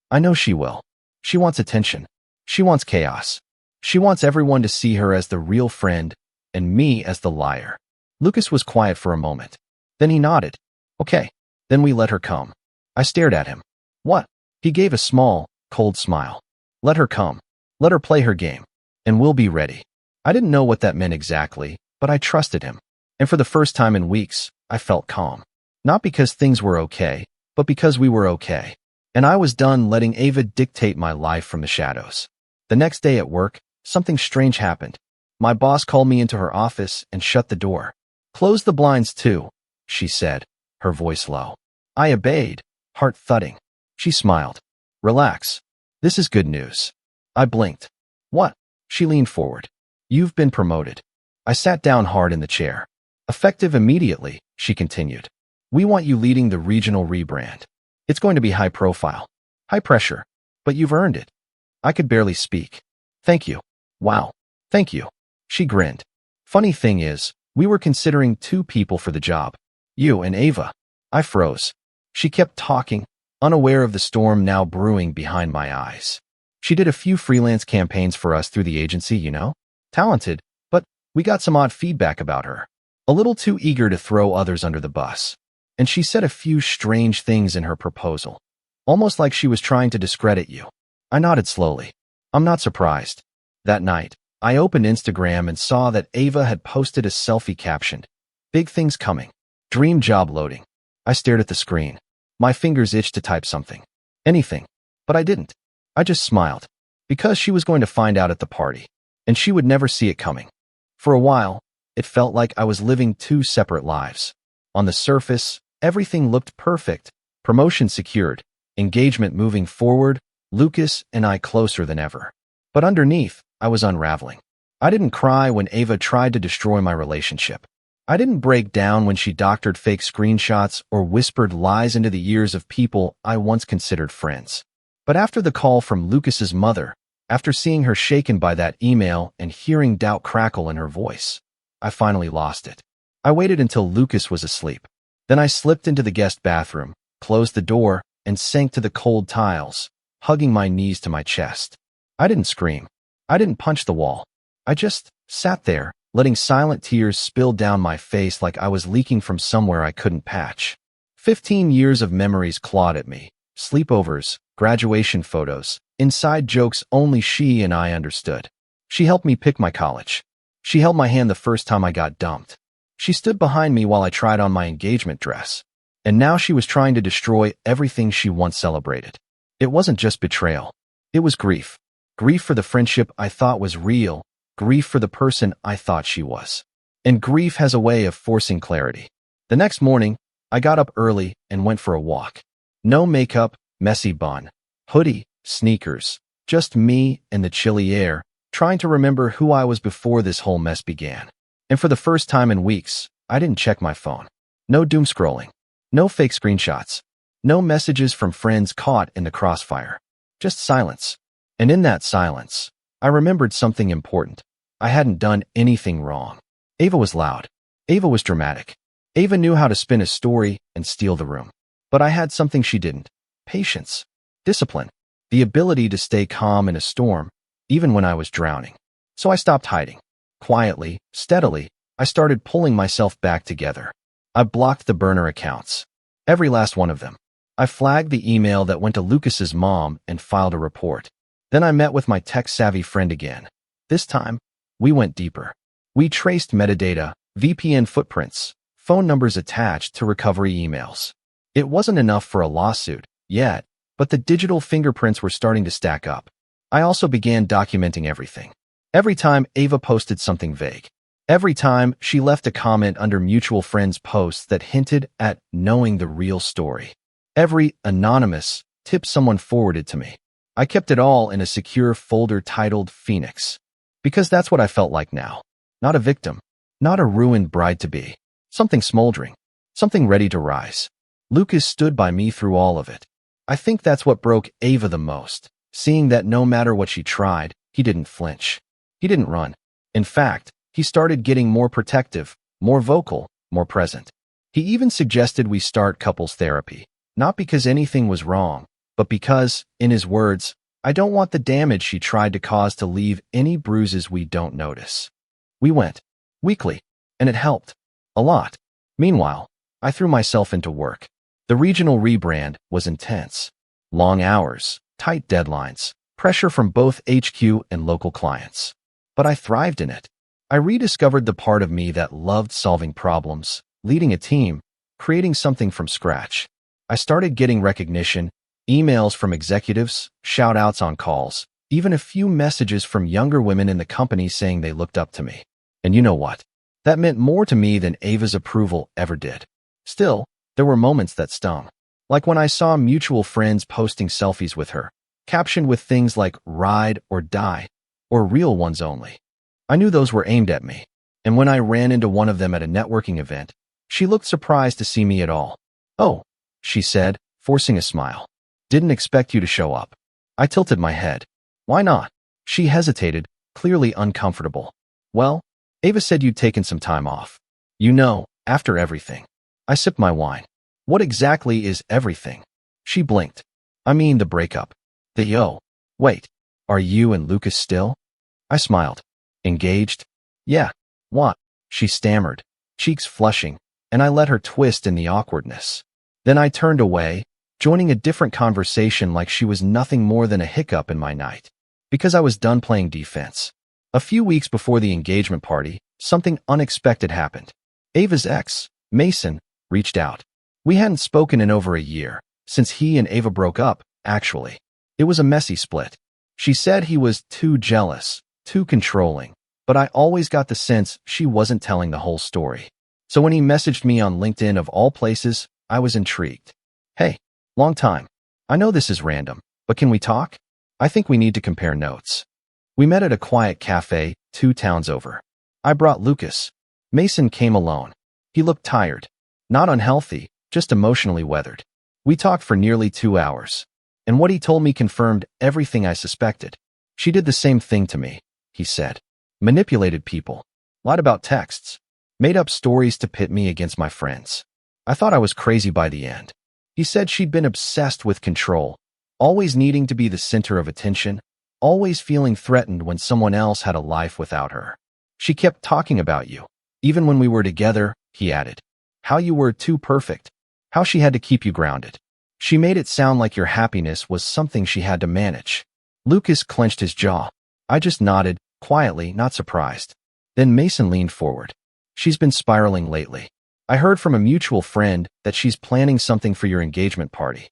"I know she will. She wants attention. She wants chaos. She wants everyone to see her as the real friend and me as the liar." Lucas was quiet for a moment. Then he nodded. "Okay, then we let her come." I stared at him. "What?" He gave a small, cold smile. "Let her come. Let her play her game. And we'll be ready." I didn't know what that meant exactly, but I trusted him. And for the first time in weeks, I felt calm. Not because things were okay, but because we were okay. And I was done letting Ava dictate my life from the shadows. The next day at work, something strange happened. My boss called me into her office and shut the door. "Close the blinds too," she said, her voice low. I obeyed, heart thudding. She smiled. "Relax. This is good news." I blinked. "What?" She leaned forward. "You've been promoted." I sat down hard in the chair. "Effective immediately," she continued. "We want you leading the regional rebrand. It's going to be high profile, high pressure, but you've earned it." I could barely speak. "Thank you." "Wow. Thank you." She grinned. "Funny thing is, we were considering 2 people for the job. You and Ava." I froze. She kept talking, unaware of the storm now brewing behind my eyes. "She did a few freelance campaigns for us through the agency, you know? Talented, but we got some odd feedback about her. A little too eager to throw others under the bus. And she said a few strange things in her proposal. Almost like she was trying to discredit you." I nodded slowly. "I'm not surprised." That night, I opened Instagram and saw that Ava had posted a selfie captioned, "Big things coming. Dream job loading." I stared at the screen. My fingers itched to type something. Anything. But I didn't. I just smiled. Because she was going to find out at the party. And she would never see it coming. For a while, it felt like I was living 2 separate lives. On the surface, everything looked perfect. Promotion secured. Engagement moving forward. Lucas and I closer than ever. But underneath, I was unraveling. I didn't cry when Ava tried to destroy my relationship. I didn't break down when she doctored fake screenshots or whispered lies into the ears of people I once considered friends. But after the call from Lucas's mother, after seeing her shaken by that email and hearing doubt crackle in her voice, I finally lost it. I waited until Lucas was asleep. Then I slipped into the guest bathroom, closed the door, and sank to the cold tiles, hugging my knees to my chest. I didn't scream. I didn't punch the wall. I just sat there, letting silent tears spill down my face like I was leaking from somewhere I couldn't patch. 15 years of memories clawed at me. Sleepovers, graduation photos, inside jokes only she and I understood. She helped me pick my college. She held my hand the first time I got dumped. She stood behind me while I tried on my engagement dress. And now she was trying to destroy everything she once celebrated. It wasn't just betrayal. It was grief. Grief for the friendship I thought was real. Grief for the person I thought she was. And grief has a way of forcing clarity. The next morning, I got up early and went for a walk. No makeup, messy bun, hoodie, sneakers, just me and the chilly air, trying to remember who I was before this whole mess began. And for the first time in weeks, I didn't check my phone. No doom scrolling. No fake screenshots. No messages from friends caught in the crossfire. Just silence. And in that silence, I remembered something important. I hadn't done anything wrong. Ava was loud. Ava was dramatic. Ava knew how to spin a story and steal the room. But I had something she didn't. Patience. Discipline. The ability to stay calm in a storm, even when I was drowning. So I stopped hiding. Quietly, steadily, I started pulling myself back together. I blocked the burner accounts. Every last one of them. I flagged the email that went to Lucas's mom and filed a report. Then I met with my tech-savvy friend again. This time, we went deeper. We traced metadata, VPN footprints, phone numbers attached to recovery emails. It wasn't enough for a lawsuit yet, but the digital fingerprints were starting to stack up. I also began documenting everything. Every time Ava posted something vague. Every time she left a comment under mutual friends' posts that hinted at knowing the real story. Every anonymous tip someone forwarded to me. I kept it all in a secure folder titled Phoenix. Because that's what I felt like now. Not a victim. Not a ruined bride-to-be. Something smoldering. Something ready to rise. Lucas stood by me through all of it. I think that's what broke Ava the most. Seeing that no matter what she tried, he didn't flinch. He didn't run. In fact, he started getting more protective, more vocal, more present. He even suggested we start couples therapy. Not because anything was wrong, but because, in his words, I don't want the damage she tried to cause to leave any bruises we don't notice. We went. Weekly. And it helped. A lot. Meanwhile, I threw myself into work. The regional rebrand was intense. Long hours, tight deadlines, pressure from both HQ and local clients. But I thrived in it. I rediscovered the part of me that loved solving problems, leading a team, creating something from scratch. I started getting recognition, emails from executives, shout-outs on calls, even a few messages from younger women in the company saying they looked up to me. And you know what? That meant more to me than Ava's approval ever did. Still, there were moments that stung. Like when I saw mutual friends posting selfies with her, captioned with things like ride or die, or real ones only. I knew those were aimed at me. And when I ran into one of them at a networking event, she looked surprised to see me at all. "Oh," she said, forcing a smile. "Didn't expect you to show up." I tilted my head. "Why not?" She hesitated, clearly uncomfortable. "Well, Ava said you'd taken some time off. You know, after everything." I sipped my wine. "What exactly is everything?" She blinked. "I mean the breakup. Wait, are you and Lucas still?" I smiled. "Engaged?" "Yeah." "What?" She stammered, cheeks flushing, and I let her twist in the awkwardness. Then I turned away, joining a different conversation like she was nothing more than a hiccup in my night. Because I was done playing defense. A few weeks before the engagement party, something unexpected happened. Ava's ex, Mason, reached out. We hadn't spoken in over a year, since he and Ava broke up, actually. It was a messy split. She said he was too jealous, too controlling, but I always got the sense she wasn't telling the whole story. So when he messaged me on LinkedIn of all places, I was intrigued. "Hey, long time. I know this is random, but can we talk? I think we need to compare notes." We met at a quiet cafe 2 towns over. I brought Lucas. Mason came alone. He looked tired. Not unhealthy, just emotionally weathered. We talked for nearly 2 hours. And what he told me confirmed everything I suspected. "She did the same thing to me," he said. "Manipulated people. Lied about texts. Made up stories to pit me against my friends." I thought I was crazy by the end. He said she'd been obsessed with control, always needing to be the center of attention, always feeling threatened when someone else had a life without her. "She kept talking about you. Even when we were together," he added. "How you were too perfect. How she had to keep you grounded. She made it sound like your happiness was something she had to manage." Lucas clenched his jaw. I just nodded, quietly, not surprised. Then Mason leaned forward. "She's been spiraling lately. I heard from a mutual friend that she's planning something for your engagement party."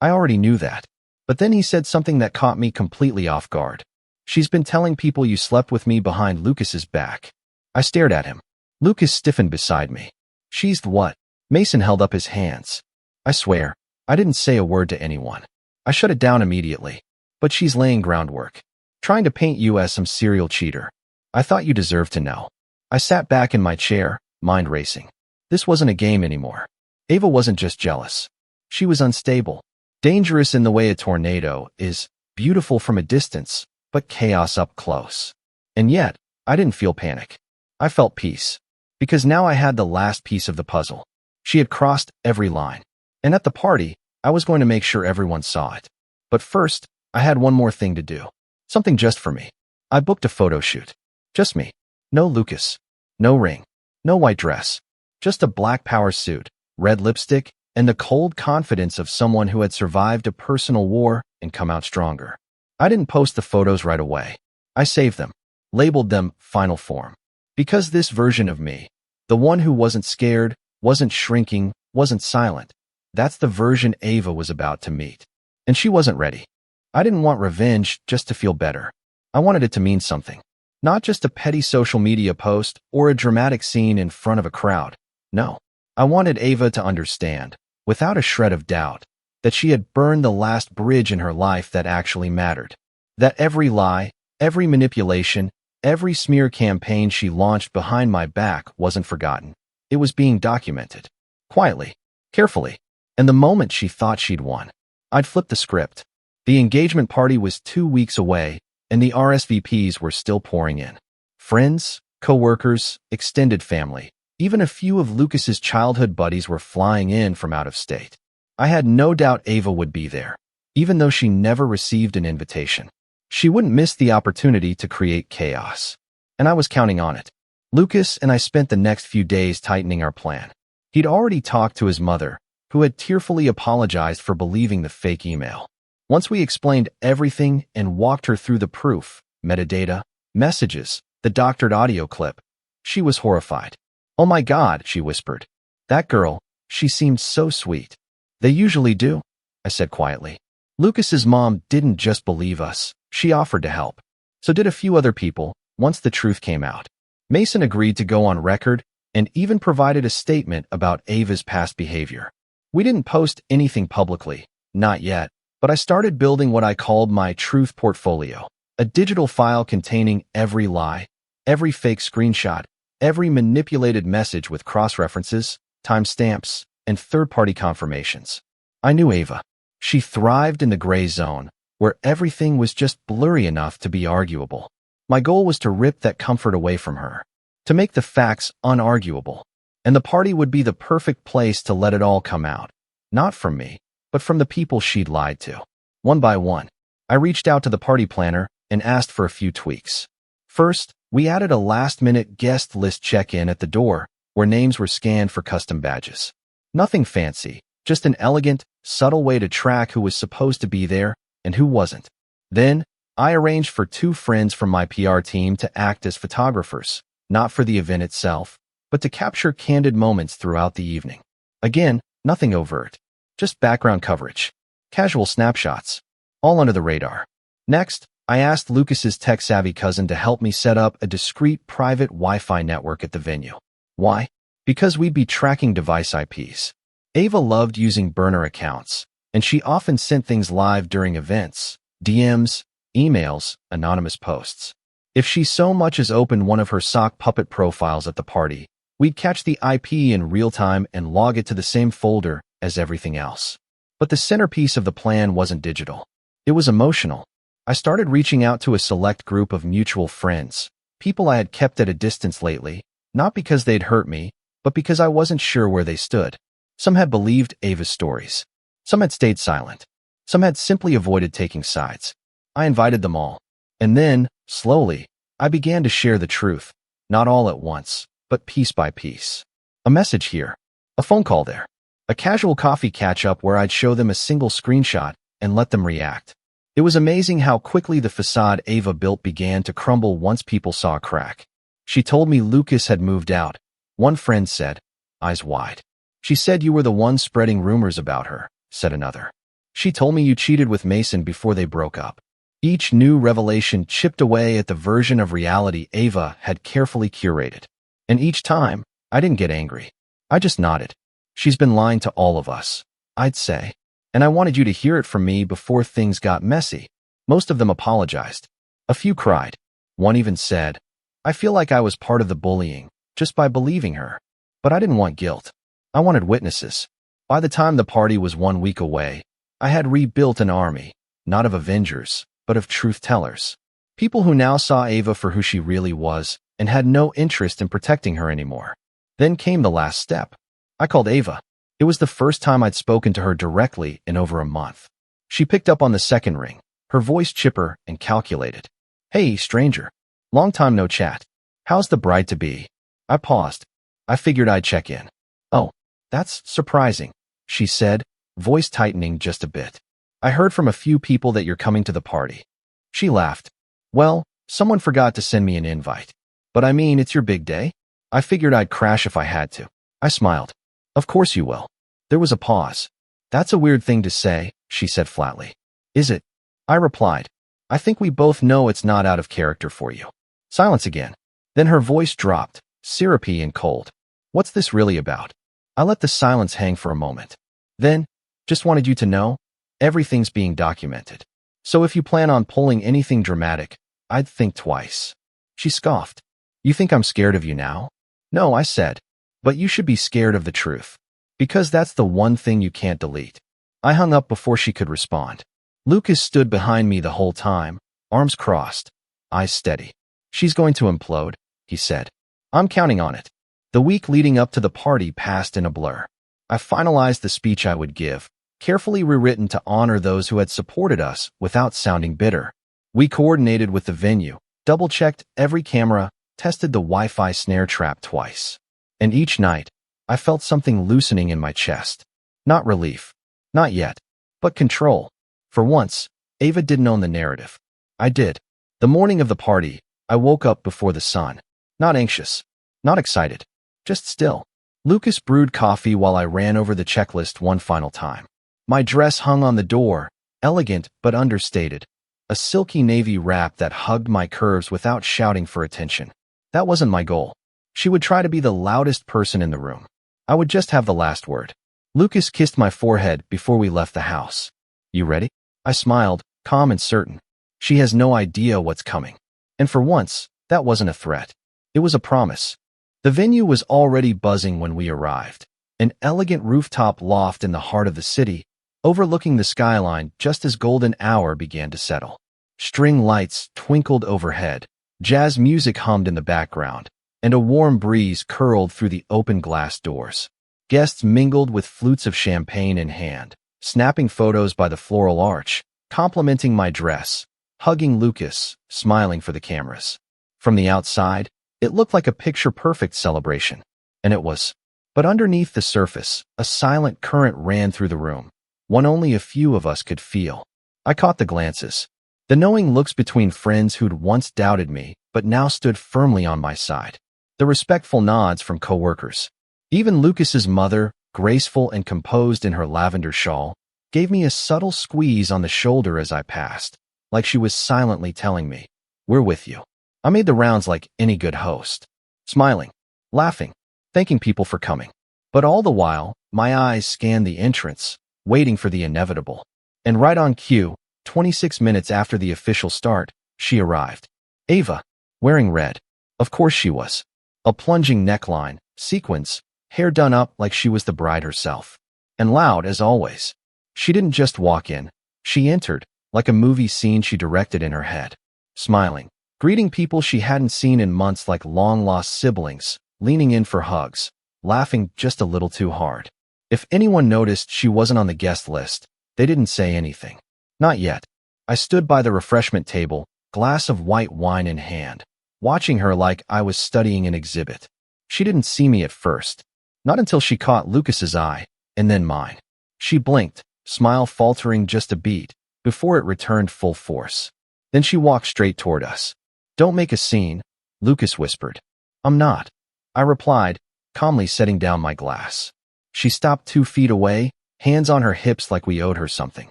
I already knew that. But then he said something that caught me completely off guard. "She's been telling people you slept with me behind Lucas's back." I stared at him. Lucas stiffened beside me. "She's the what?" Mason held up his hands. "I swear, I didn't say a word to anyone. I shut it down immediately. But she's laying groundwork. Trying to paint you as some serial cheater. I thought you deserved to know." I sat back in my chair, mind racing. This wasn't a game anymore. Ava wasn't just jealous. She was unstable. Dangerous in the way a tornado is, beautiful from a distance, but chaos up close. And yet, I didn't feel panic. I felt peace. Because now I had the last piece of the puzzle. She had crossed every line. And at the party, I was going to make sure everyone saw it. But first, I had one more thing to do. Something just for me. I booked a photo shoot. Just me. No Lucas. No ring. No white dress. Just a black power suit, red lipstick, and the cold confidence of someone who had survived a personal war and come out stronger. I didn't post the photos right away. I saved them, labeled them final form. Because this version of me, the one who wasn't scared, wasn't shrinking, wasn't silent, that's the version Ava was about to meet. And she wasn't ready. I didn't want revenge just to feel better. I wanted it to mean something. Not just a petty social media post or a dramatic scene in front of a crowd. No. I wanted Ava to understand, without a shred of doubt, that she had burned the last bridge in her life that actually mattered. That every lie, every manipulation, every smear campaign she launched behind my back wasn't forgotten. It was being documented. Quietly, carefully. And the moment she thought she'd won, I'd flip the script. The engagement party was 2 weeks away, and the RSVPs were still pouring in. Friends, co-workers, extended family. Even a few of Lucas's childhood buddies were flying in from out of state. I had no doubt Ava would be there, even though she never received an invitation. She wouldn't miss the opportunity to create chaos. And I was counting on it. Lucas and I spent the next few days tightening our plan. He'd already talked to his mother, who had tearfully apologized for believing the fake email. Once we explained everything and walked her through the proof, metadata, messages, the doctored audio clip, she was horrified. "Oh my God," she whispered. "That girl, she seemed so sweet." "They usually do," I said quietly. Lucas's mom didn't just believe us, she offered to help. So did a few other people, once the truth came out. Mason agreed to go on record and even provided a statement about Ava's past behavior. We didn't post anything publicly, not yet, but I started building what I called my truth portfolio, a digital file containing every lie, every fake screenshot, every manipulated message with cross-references, timestamps, and third-party confirmations. I knew Ava. She thrived in the gray zone, where everything was just blurry enough to be arguable. My goal was to rip that comfort away from her, to make the facts unarguable, and the party would be the perfect place to let it all come out. Not from me, but from the people she'd lied to. One by one, I reached out to the party planner and asked for a few tweaks. First, we added a last-minute guest list check-in at the door, where names were scanned for custom badges. Nothing fancy, just an elegant, subtle way to track who was supposed to be there and who wasn't. Then, I arranged for 2 friends from my PR team to act as photographers, not for the event itself, but to capture candid moments throughout the evening. Again, nothing overt, just background coverage, casual snapshots, all under the radar. Next, I asked Lucas's tech-savvy cousin to help me set up a discreet private Wi-Fi network at the venue. Why? Because we'd be tracking device IPs. Ava loved using burner accounts, and she often sent things live during events, DMs, emails, anonymous posts. If she so much as opened one of her sock puppet profiles at the party, we'd catch the IP in real time and log it to the same folder as everything else. But the centerpiece of the plan wasn't digital. It was emotional. I started reaching out to a select group of mutual friends, people I had kept at a distance lately, not because they'd hurt me, but because I wasn't sure where they stood. Some had believed Ava's stories. Some had stayed silent. Some had simply avoided taking sides. I invited them all. And then, slowly, I began to share the truth, not all at once, but piece by piece. A message here, a phone call there, a casual coffee catch-up where I'd show them a single screenshot and let them react. It was amazing how quickly the facade Ava built began to crumble once people saw a crack. She told me Lucas had moved out. One friend said, eyes wide. "She said you were the one spreading rumors about her," said another. "She told me you cheated with Mason before they broke up." Each new revelation chipped away at the version of reality Ava had carefully curated. And each time, I didn't get angry. I just nodded. "She's been lying to all of us," I'd say. "And I wanted you to hear it from me before things got messy." Most of them apologized. A few cried. One even said, "I feel like I was part of the bullying, just by believing her." But I didn't want guilt. I wanted witnesses. By the time the party was 1 week away, I had rebuilt an army, not of avengers, but of truth-tellers. People who now saw Ava for who she really was and had no interest in protecting her anymore. Then came the last step. I called Ava. It was the first time I'd spoken to her directly in over a month. She picked up on the second ring, her voice chipper and calculated. "Hey, stranger. Long time no chat. How's the bride-to-be?" I paused. I figured I'd check in. "Oh, that's surprising. she said, voice tightening just a bit. I heard from a few people that you're coming to the party. She laughed. Well, someone forgot to send me an invite. But I mean, it's your big day. I figured I'd crash if I had to. I smiled. Of course you will. There was a pause. That's a weird thing to say, she said flatly. Is it? I replied. I think we both know it's not out of character for you. Silence again. Then her voice dropped, syrupy and cold. What's this really about? I let the silence hang for a moment. Then, just wanted you to know, everything's being documented. So if you plan on pulling anything dramatic, I'd think twice. She scoffed. You think I'm scared of you now? No, I said. But you should be scared of the truth. Because that's the one thing you can't delete. I hung up before she could respond. Lucas stood behind me the whole time, arms crossed, eyes steady. She's going to implode, he said. I'm counting on it. The week leading up to the party passed in a blur. I finalized the speech I would give, carefully rewritten to honor those who had supported us without sounding bitter. We coordinated with the venue, double-checked every camera, tested the Wi-Fi snare trap twice. And each night, I felt something loosening in my chest. Not relief. Not yet. But control. For once, Ava didn't own the narrative. I did. The morning of the party, I woke up before the sun. Not anxious. Not excited. Just still. Lucas brewed coffee while I ran over the checklist one final time. My dress hung on the door, elegant but understated. A silky navy wrap that hugged my curves without shouting for attention. That wasn't my goal. She would try to be the loudest person in the room. I would just have the last word. Lucas kissed my forehead before we left the house. You ready? I smiled, calm and certain. She has no idea what's coming. And for once, that wasn't a threat. It was a promise. The venue was already buzzing when we arrived. An elegant rooftop loft in the heart of the city, overlooking the skyline just as golden hour began to settle. String lights twinkled overhead, jazz music hummed in the background, and a warm breeze curled through the open glass doors. Guests mingled with flutes of champagne in hand, snapping photos by the floral arch, complimenting my dress, hugging Lucas, smiling for the cameras. From the outside, it looked like a picture-perfect celebration. And it was. But underneath the surface, a silent current ran through the room, one only a few of us could feel. I caught the glances, the knowing looks between friends who'd once doubted me, but now stood firmly on my side. The respectful nods from coworkers. Even Lucas's mother, graceful and composed in her lavender shawl, gave me a subtle squeeze on the shoulder as I passed, like she was silently telling me, "We're with you." I made the rounds like any good host, smiling, laughing, thanking people for coming. But all the while, my eyes scanned the entrance, waiting for the inevitable. And right on cue, 26 minutes after the official start, she arrived. Ava, wearing red. Of course she was. A plunging neckline, sequins, hair done up like she was the bride herself. And loud as always. She didn't just walk in. She entered, like a movie scene she directed in her head. Smiling, greeting people she hadn't seen in months like long-lost siblings, leaning in for hugs, laughing just a little too hard. If anyone noticed she wasn't on the guest list, they didn't say anything. Not yet. I stood by the refreshment table, glass of white wine in hand, watching her like I was studying an exhibit. She didn't see me at first. Not until she caught Lucas's eye, and then mine. She blinked, smile faltering just a beat, before it returned full force. Then she walked straight toward us. "Don't make a scene," Lucas whispered. "I'm not," I replied, calmly setting down my glass. She stopped 2 feet away, hands on her hips like we owed her something.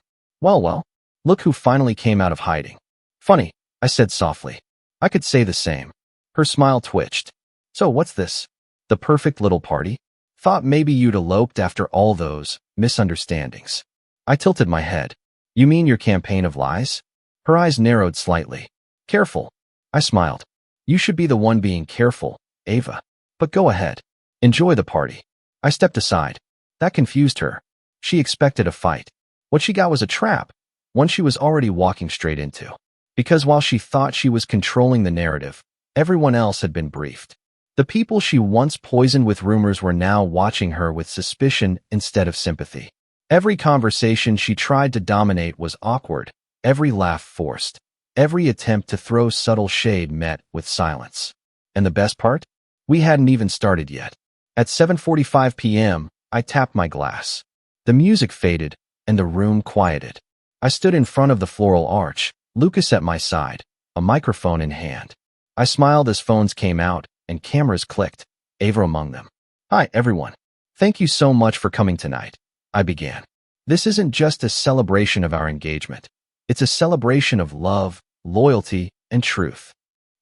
Well, look who finally came out of hiding." "Funny," I said softly. I could say the same. Her smile twitched. "So what's this? The perfect little party? Thought maybe you'd eloped after all those misunderstandings." I tilted my head. "You mean your campaign of lies?" Her eyes narrowed slightly. "Careful." I smiled. "You should be the one being careful, Ava. But go ahead. Enjoy the party." I stepped aside. That confused her. She expected a fight. What she got was a trap, one she was already walking straight into. Because while she thought she was controlling the narrative, everyone else had been briefed. The people she once poisoned with rumors were now watching her with suspicion instead of sympathy. Every conversation she tried to dominate was awkward, every laugh forced, every attempt to throw subtle shade met with silence. And the best part? We hadn't even started yet. At 7:45 p.m., I tapped my glass. The music faded, and the room quieted. I stood in front of the floral arch, Lucas at my side, a microphone in hand. I smiled as phones came out and cameras clicked, Ava among them. "Hi, everyone. Thank you so much for coming tonight," I began. "This isn't just a celebration of our engagement. It's a celebration of love, loyalty, and truth."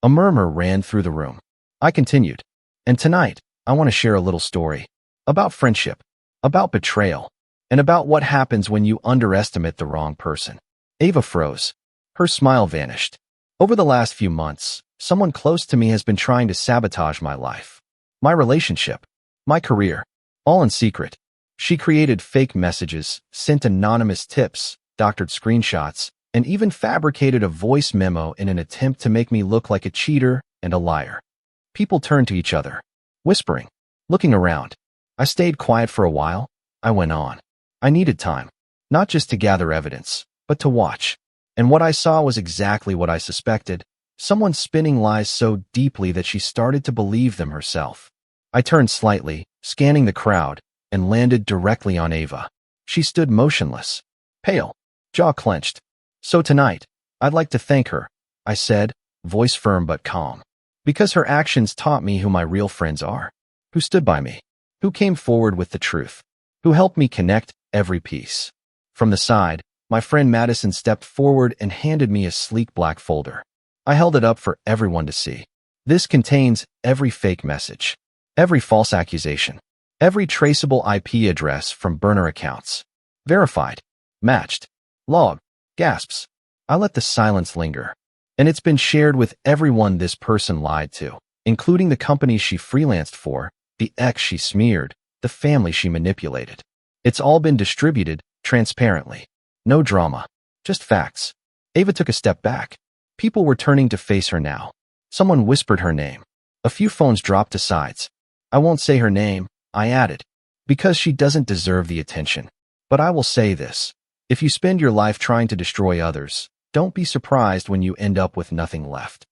A murmur ran through the room. I continued. "And tonight, I want to share a little story. About friendship, about betrayal, and about what happens when you underestimate the wrong person." Ava froze. Her smile vanished. "Over the last few months, someone close to me has been trying to sabotage my life. My relationship, my career, all in secret. She created fake messages, sent anonymous tips, doctored screenshots, and even fabricated a voice memo in an attempt to make me look like a cheater and a liar." People turned to each other, whispering, looking around. I stayed quiet for a while. I went on. I needed time, not just to gather evidence, but to watch. And what I saw was exactly what I suspected. Someone spinning lies so deeply that she started to believe them herself. I turned slightly, scanning the crowd, and landed directly on Ava. She stood motionless, pale, jaw clenched. "So tonight, I'd like to thank her," I said, voice firm but calm. "Because her actions taught me who my real friends are, who stood by me, who came forward with the truth, who helped me connect every piece." From the side, my friend Madison stepped forward and handed me a sleek black folder. I held it up for everyone to see. "This contains every fake message, every false accusation, every traceable IP address from burner accounts. Verified, matched, logged." Gasps. I let the silence linger. "And it's been shared with everyone this person lied to, including the companies she freelanced for, the ex she smeared, the family she manipulated. It's all been distributed transparently. No drama, just facts." Ava took a step back. People were turning to face her now. Someone whispered her name. A few phones dropped to sides. "I won't say her name," I added, "because she doesn't deserve the attention. But I will say this. If you spend your life trying to destroy others, don't be surprised when you end up with nothing left."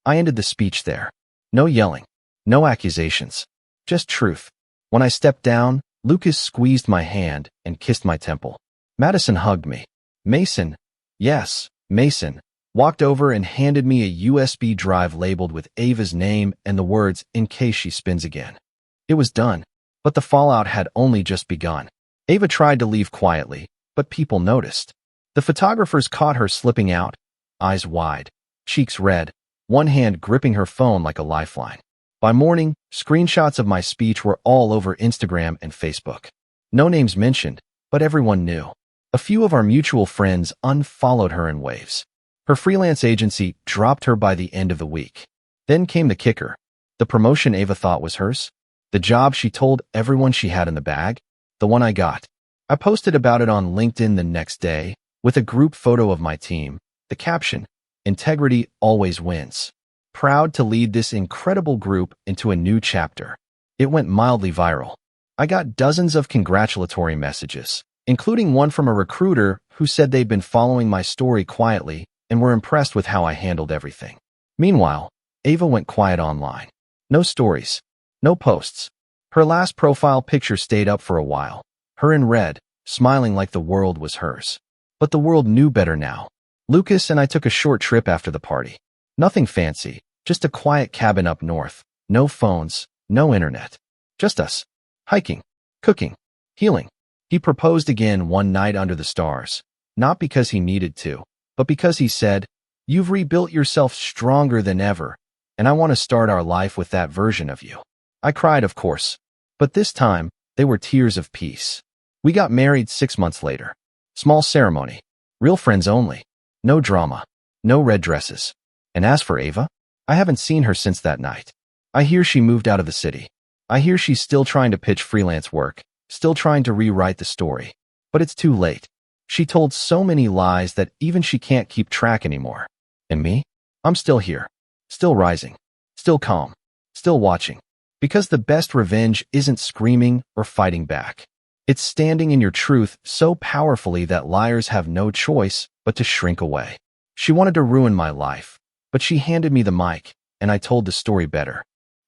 I ended the speech there. No yelling, no accusations, just truth. When I stepped down, Lucas squeezed my hand and kissed my temple. Madison hugged me. Mason, yes, Mason, walked over and handed me a USB drive labeled with Ava's name and the words, "in case she spins again." It was done, but the fallout had only just begun. Ava tried to leave quietly, but people noticed. The photographers caught her slipping out, eyes wide, cheeks red, one hand gripping her phone like a lifeline. By morning, screenshots of my speech were all over Instagram and Facebook. No names mentioned, but everyone knew. A few of our mutual friends unfollowed her in waves. Her freelance agency dropped her by the end of the week. Then came the kicker. The promotion Ava thought was hers. The job she told everyone she had in the bag. The one I got. I posted about it on LinkedIn the next day, with a group photo of my team. The caption, "Integrity always wins." Proud to lead this incredible group into a new chapter. It went mildly viral. I got dozens of congratulatory messages, including one from a recruiter who said they'd been following my story quietly and were impressed with how I handled everything. Meanwhile, Ava went quiet online. No stories, no posts. Her last profile picture stayed up for a while. Her in red, smiling like the world was hers. But the world knew better now. Lucas and I took a short trip after the party. Nothing fancy, just a quiet cabin up north. No phones, no internet. Just us. Hiking, cooking, healing. He proposed again one night under the stars. Not because he needed to, but because he said, "You've rebuilt yourself stronger than ever, and I want to start our life with that version of you." I cried, of course. But this time, they were tears of peace. We got married 6 months later. Small ceremony. Real friends only. No drama. No red dresses. And as for Ava, I haven't seen her since that night. I hear she moved out of the city. I hear she's still trying to pitch freelance work, still trying to rewrite the story. But it's too late. She told so many lies that even she can't keep track anymore. And me? I'm still here. Still rising. Still calm. Still watching. Because the best revenge isn't screaming or fighting back. It's standing in your truth so powerfully that liars have no choice but to shrink away. She wanted to ruin my life, but she handed me the mic, and I told the story better.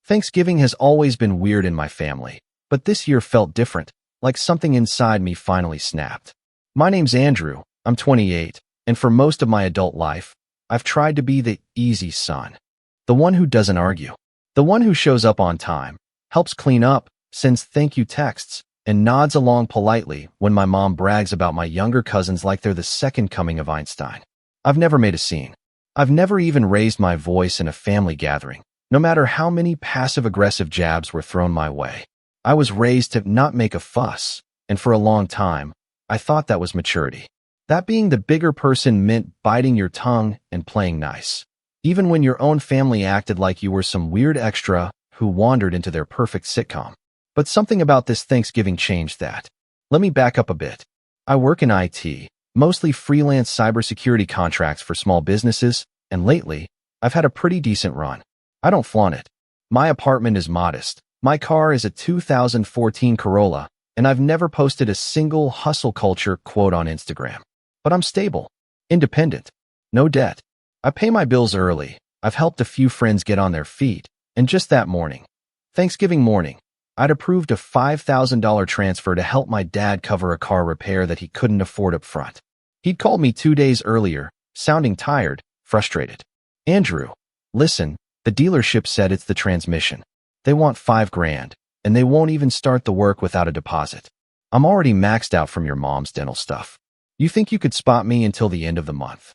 Thanksgiving has always been weird in my family, but this year felt different. like something inside me finally snapped. My name's Andrew, I'm 28, and for most of my adult life, I've tried to be the easy son. The one who doesn't argue. The one who shows up on time, helps clean up, sends thank you texts, and nods along politely when my mom brags about my younger cousins like they're the second coming of Einstein. I've never made a scene. I've never even raised my voice in a family gathering, no matter how many passive-aggressive jabs were thrown my way. I was raised to not make a fuss, and for a long time, I thought that was maturity. That being the bigger person meant biting your tongue and playing nice, even when your own family acted like you were some weird extra who wandered into their perfect sitcom. But something about this Thanksgiving changed that. Let me back up a bit. I work in IT, mostly freelance cybersecurity contracts for small businesses, and lately, I've had a pretty decent run. I don't flaunt it. My apartment is modest. My car is a 2014 Corolla, and I've never posted a single hustle culture quote on Instagram. But I'm stable, independent, no debt. I pay my bills early. I've helped a few friends get on their feet, and just that morning, Thanksgiving morning, I'd approved a $5,000 transfer to help my dad cover a car repair that he couldn't afford up front. He'd called me 2 days earlier, sounding tired, frustrated. Andrew, listen, the dealership said it's the transmission. They want $5,000, and they won't even start the work without a deposit. I'm already maxed out from your mom's dental stuff. You think you could spot me until the end of the month?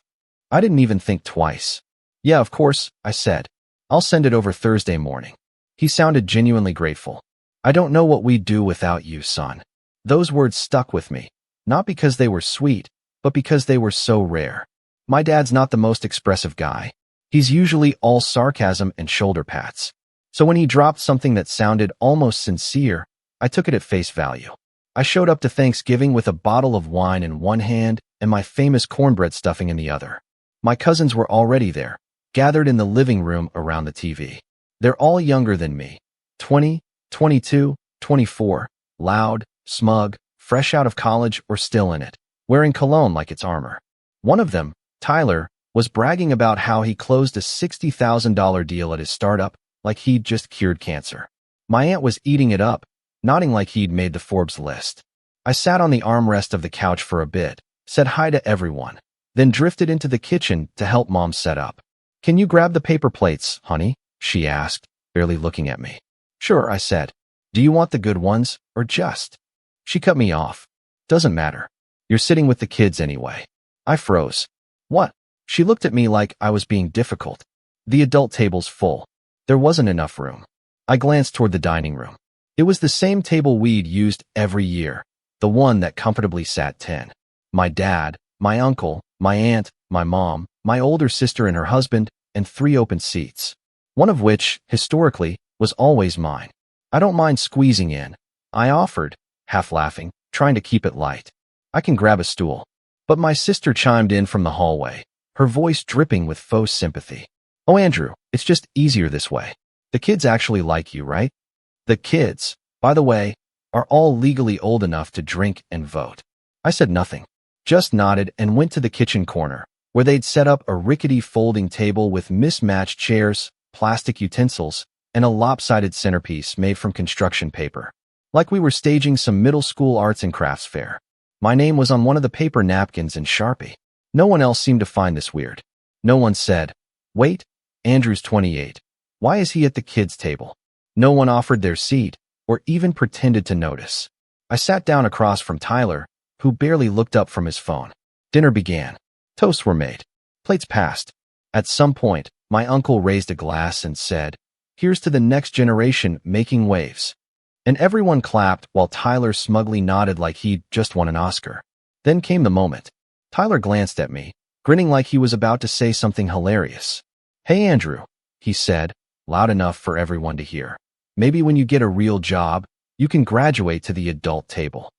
I didn't even think twice. Yeah, of course, I said. I'll send it over Thursday morning. He sounded genuinely grateful. I don't know what we'd do without you, son. Those words stuck with me, not because they were sweet, but because they were so rare. My dad's not the most expressive guy. He's usually all sarcasm and shoulder pats. So when he dropped something that sounded almost sincere, I took it at face value. I showed up to Thanksgiving with a bottle of wine in one hand and my famous cornbread stuffing in the other. My cousins were already there, gathered in the living room around the TV. They're all younger than me, 20, 22, 24, loud, smug, fresh out of college or still in it, wearing cologne like it's armor. One of them, Tyler, was bragging about how he closed a $60,000 deal at his startup like he'd just cured cancer. My aunt was eating it up, nodding like he'd made the Forbes list. I sat on the armrest of the couch for a bit, said hi to everyone, then drifted into the kitchen to help Mom set up. Can you grab the paper plates, honey? She asked, barely looking at me. Sure, I said. Do you want the good ones, or just? She cut me off. Doesn't matter. You're sitting with the kids anyway. I froze. What? She looked at me like I was being difficult. The adult table's full. There wasn't enough room. I glanced toward the dining room. It was the same table we'd used every year, the one that comfortably sat 10. My dad, my uncle, my aunt, my mom, my older sister and her husband, and 3 open seats. One of which, historically, was always mine. I don't mind squeezing in, I offered, half laughing, trying to keep it light. I can grab a stool. But my sister chimed in from the hallway, her voice dripping with faux sympathy. Oh, Andrew, it's just easier this way. The kids actually like you, right? The kids, by the way, are all legally old enough to drink and vote. I said nothing, just nodded and went to the kitchen corner, where they'd set up a rickety folding table with mismatched chairs, plastic utensils, and a lopsided centerpiece made from construction paper. Like we were staging some middle school arts and crafts fair. My name was on one of the paper napkins in Sharpie. No one else seemed to find this weird. No one said, wait, Andrew's 28. Why is he at the kids' table? No one offered their seat, or even pretended to notice. I sat down across from Tyler, who barely looked up from his phone. Dinner began. Toasts were made. Plates passed. At some point, my uncle raised a glass and said, here's to the next generation making waves. And everyone clapped while Tyler smugly nodded like he'd just won an Oscar. Then came the moment. Tyler glanced at me, grinning like he was about to say something hilarious. Hey, Andrew, he said, loud enough for everyone to hear. Maybe when you get a real job, you can graduate to the adult table.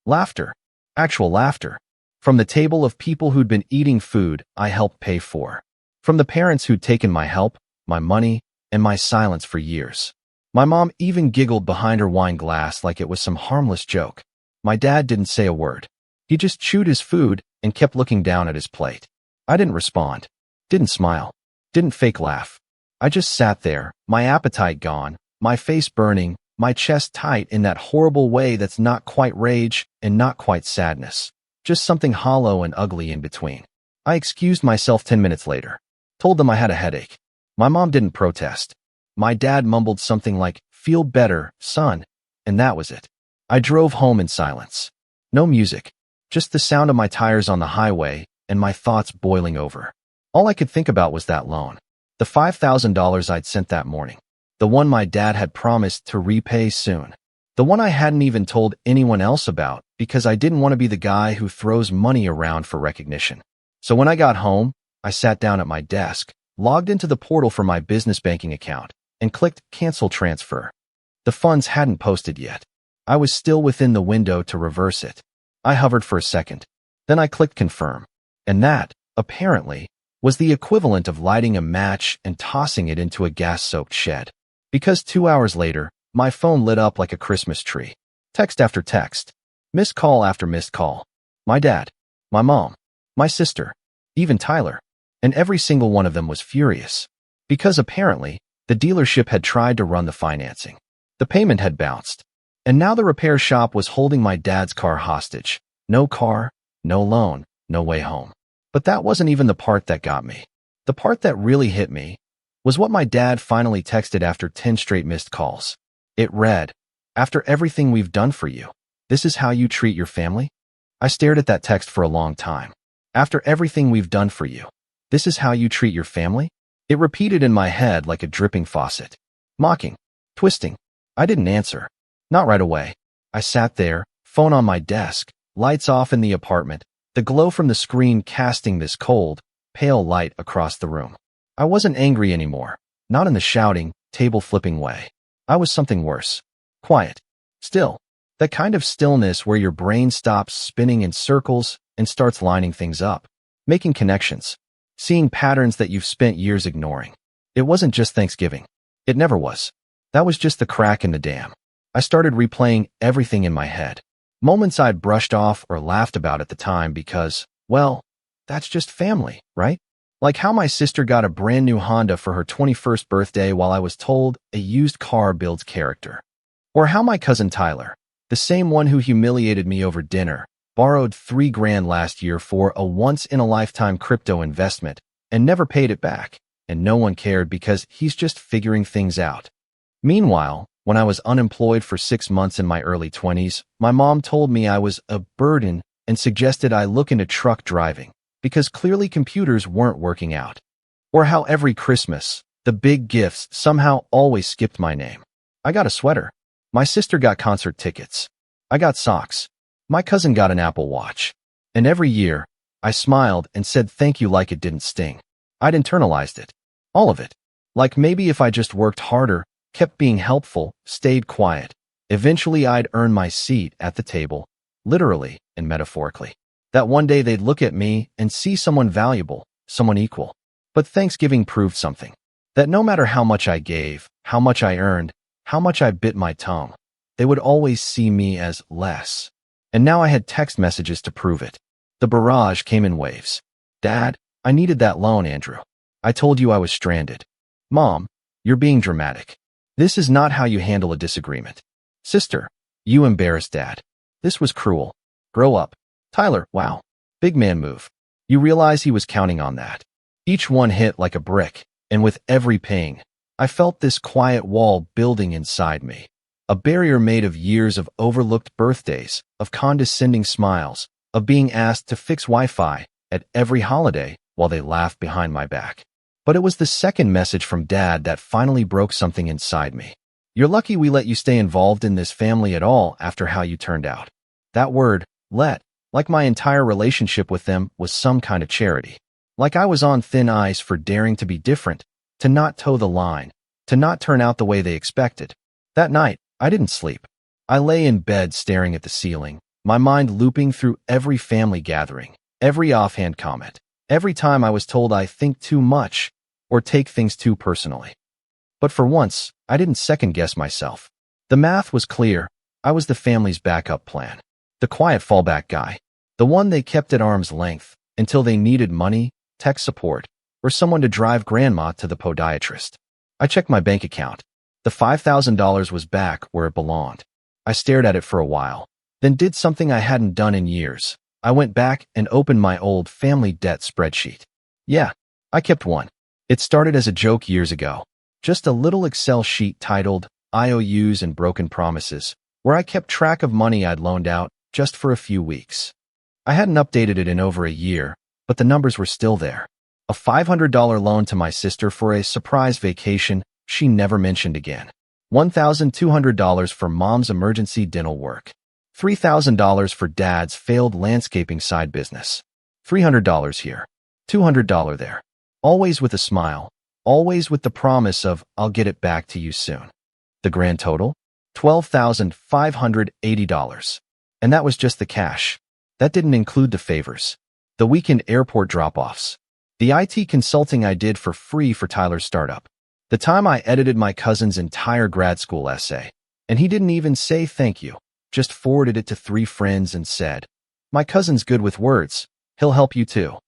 Laughter. Actual laughter. From the table of people who'd been eating food I helped pay for. From the parents who'd taken my help, my money, and my silence for years. My mom even giggled behind her wine glass like it was some harmless joke. My dad didn't say a word. He just chewed his food and kept looking down at his plate. I didn't respond. Didn't smile. Didn't fake laugh. I just sat there, my appetite gone, my face burning, my chest tight in that horrible way that's not quite rage and not quite sadness, just something hollow and ugly in between. I excused myself 10 minutes later, told them I had a headache. My mom didn't protest. My dad mumbled something like, "Feel better, son," and that was it. I drove home in silence. No music, just the sound of my tires on the highway and my thoughts boiling over. All I could think about was that loan. The $5,000 I'd sent that morning. The one my dad had promised to repay soon. The one I hadn't even told anyone else about because I didn't want to be the guy who throws money around for recognition. So when I got home, I sat down at my desk, logged into the portal for my business banking account, and clicked Cancel Transfer. The funds hadn't posted yet. I was still within the window to reverse it. I hovered for a second. Then I clicked Confirm. And that, apparently, was the equivalent of lighting a match and tossing it into a gas-soaked shed. Because 2 hours later, my phone lit up like a Christmas tree. Text after text. Missed call after missed call. My dad. My mom. My sister. Even Tyler. And every single one of them was furious. Because apparently, the dealership had tried to run the financing. The payment had bounced. And now the repair shop was holding my dad's car hostage. No car, no loan, no way home. But that wasn't even the part that got me. The part that really hit me was what my dad finally texted after 10 straight missed calls. It read, "After everything we've done for you, this is how you treat your family?" I stared at that text for a long time. After everything we've done for you, this is how you treat your family? It repeated in my head like a dripping faucet. Mocking. Twisting. I didn't answer. Not right away. I sat there, phone on my desk, lights off in the apartment, the glow from the screen casting this cold, pale light across the room. I wasn't angry anymore, not in the shouting, table-flipping way. I was something worse. Quiet. Still. That kind of stillness where your brain stops spinning in circles and starts lining things up, making connections, seeing patterns that you've spent years ignoring. It wasn't just Thanksgiving. It never was. That was just the crack in the dam. I started replaying everything in my head. Moments I'd brushed off or laughed about at the time because, well, that's just family, right? Like how my sister got a brand new Honda for her 21st birthday while I was told a used car builds character. Or how my cousin Tyler, the same one who humiliated me over dinner, borrowed $3,000 last year for a once-in-a-lifetime crypto investment and never paid it back, and no one cared because he's just figuring things out. Meanwhile, when I was unemployed for 6 months in my early 20s, my mom told me I was a burden and suggested I look into truck driving because clearly computers weren't working out. Or how every Christmas, the big gifts somehow always skipped my name. I got a sweater. My sister got concert tickets. I got socks. My cousin got an Apple Watch. And every year, I smiled and said thank you like it didn't sting. I'd internalized it. All of it. Like maybe if I just worked harder, kept being helpful, stayed quiet, eventually I'd earn my seat at the table, literally and metaphorically. That one day they'd look at me and see someone valuable, someone equal. But Thanksgiving proved something. That no matter how much I gave, how much I earned, how much I bit my tongue, they would always see me as less. And now I had text messages to prove it. The barrage came in waves. Dad, I needed that loan, Andrew. I told you I was stranded. Mom, you're being dramatic. This is not how you handle a disagreement. Sister, you embarrassed Dad. This was cruel. Grow up. Tyler, wow. Big man move. You realize he was counting on that. Each one hit like a brick, and with every ping, I felt this quiet wall building inside me. A barrier made of years of overlooked birthdays, of condescending smiles, of being asked to fix Wi-Fi at every holiday while they laughed behind my back. But it was the second message from Dad that finally broke something inside me. You're lucky we let you stay involved in this family at all after how you turned out. That word, let, like my entire relationship with them, was some kind of charity. Like I was on thin ice for daring to be different, to not toe the line, to not turn out the way they expected. That night, I didn't sleep. I lay in bed staring at the ceiling, my mind looping through every family gathering, every offhand comment, every time I was told I think too much or take things too personally. But for once, I didn't second-guess myself. The math was clear. I was the family's backup plan. The quiet fallback guy. The one they kept at arm's length until they needed money, tech support, or someone to drive grandma to the podiatrist. I checked my bank account. The $5,000 was back where it belonged. I stared at it for a while, then did something I hadn't done in years. I went back and opened my old family debt spreadsheet. Yeah, I kept one. It started as a joke years ago. Just a little Excel sheet titled IOUs and Broken Promises, where I kept track of money I'd loaned out just for a few weeks. I hadn't updated it in over a year, but the numbers were still there. A $500 loan to my sister for a surprise vacation she never mentioned again. $1,200 for mom's emergency dental work. $3,000 for dad's failed landscaping side business. $300 here. $200 there. Always with a smile. Always with the promise of, I'll get it back to you soon. The grand total? $12,580. And that was just the cash. That didn't include the favors. The weekend airport drop-offs. The IT consulting I did for free for Tyler's startup. The time I edited my cousin's entire grad school essay. And he didn't even say thank you. Just forwarded it to 3 friends and said, my cousin's good with words. He'll help you too.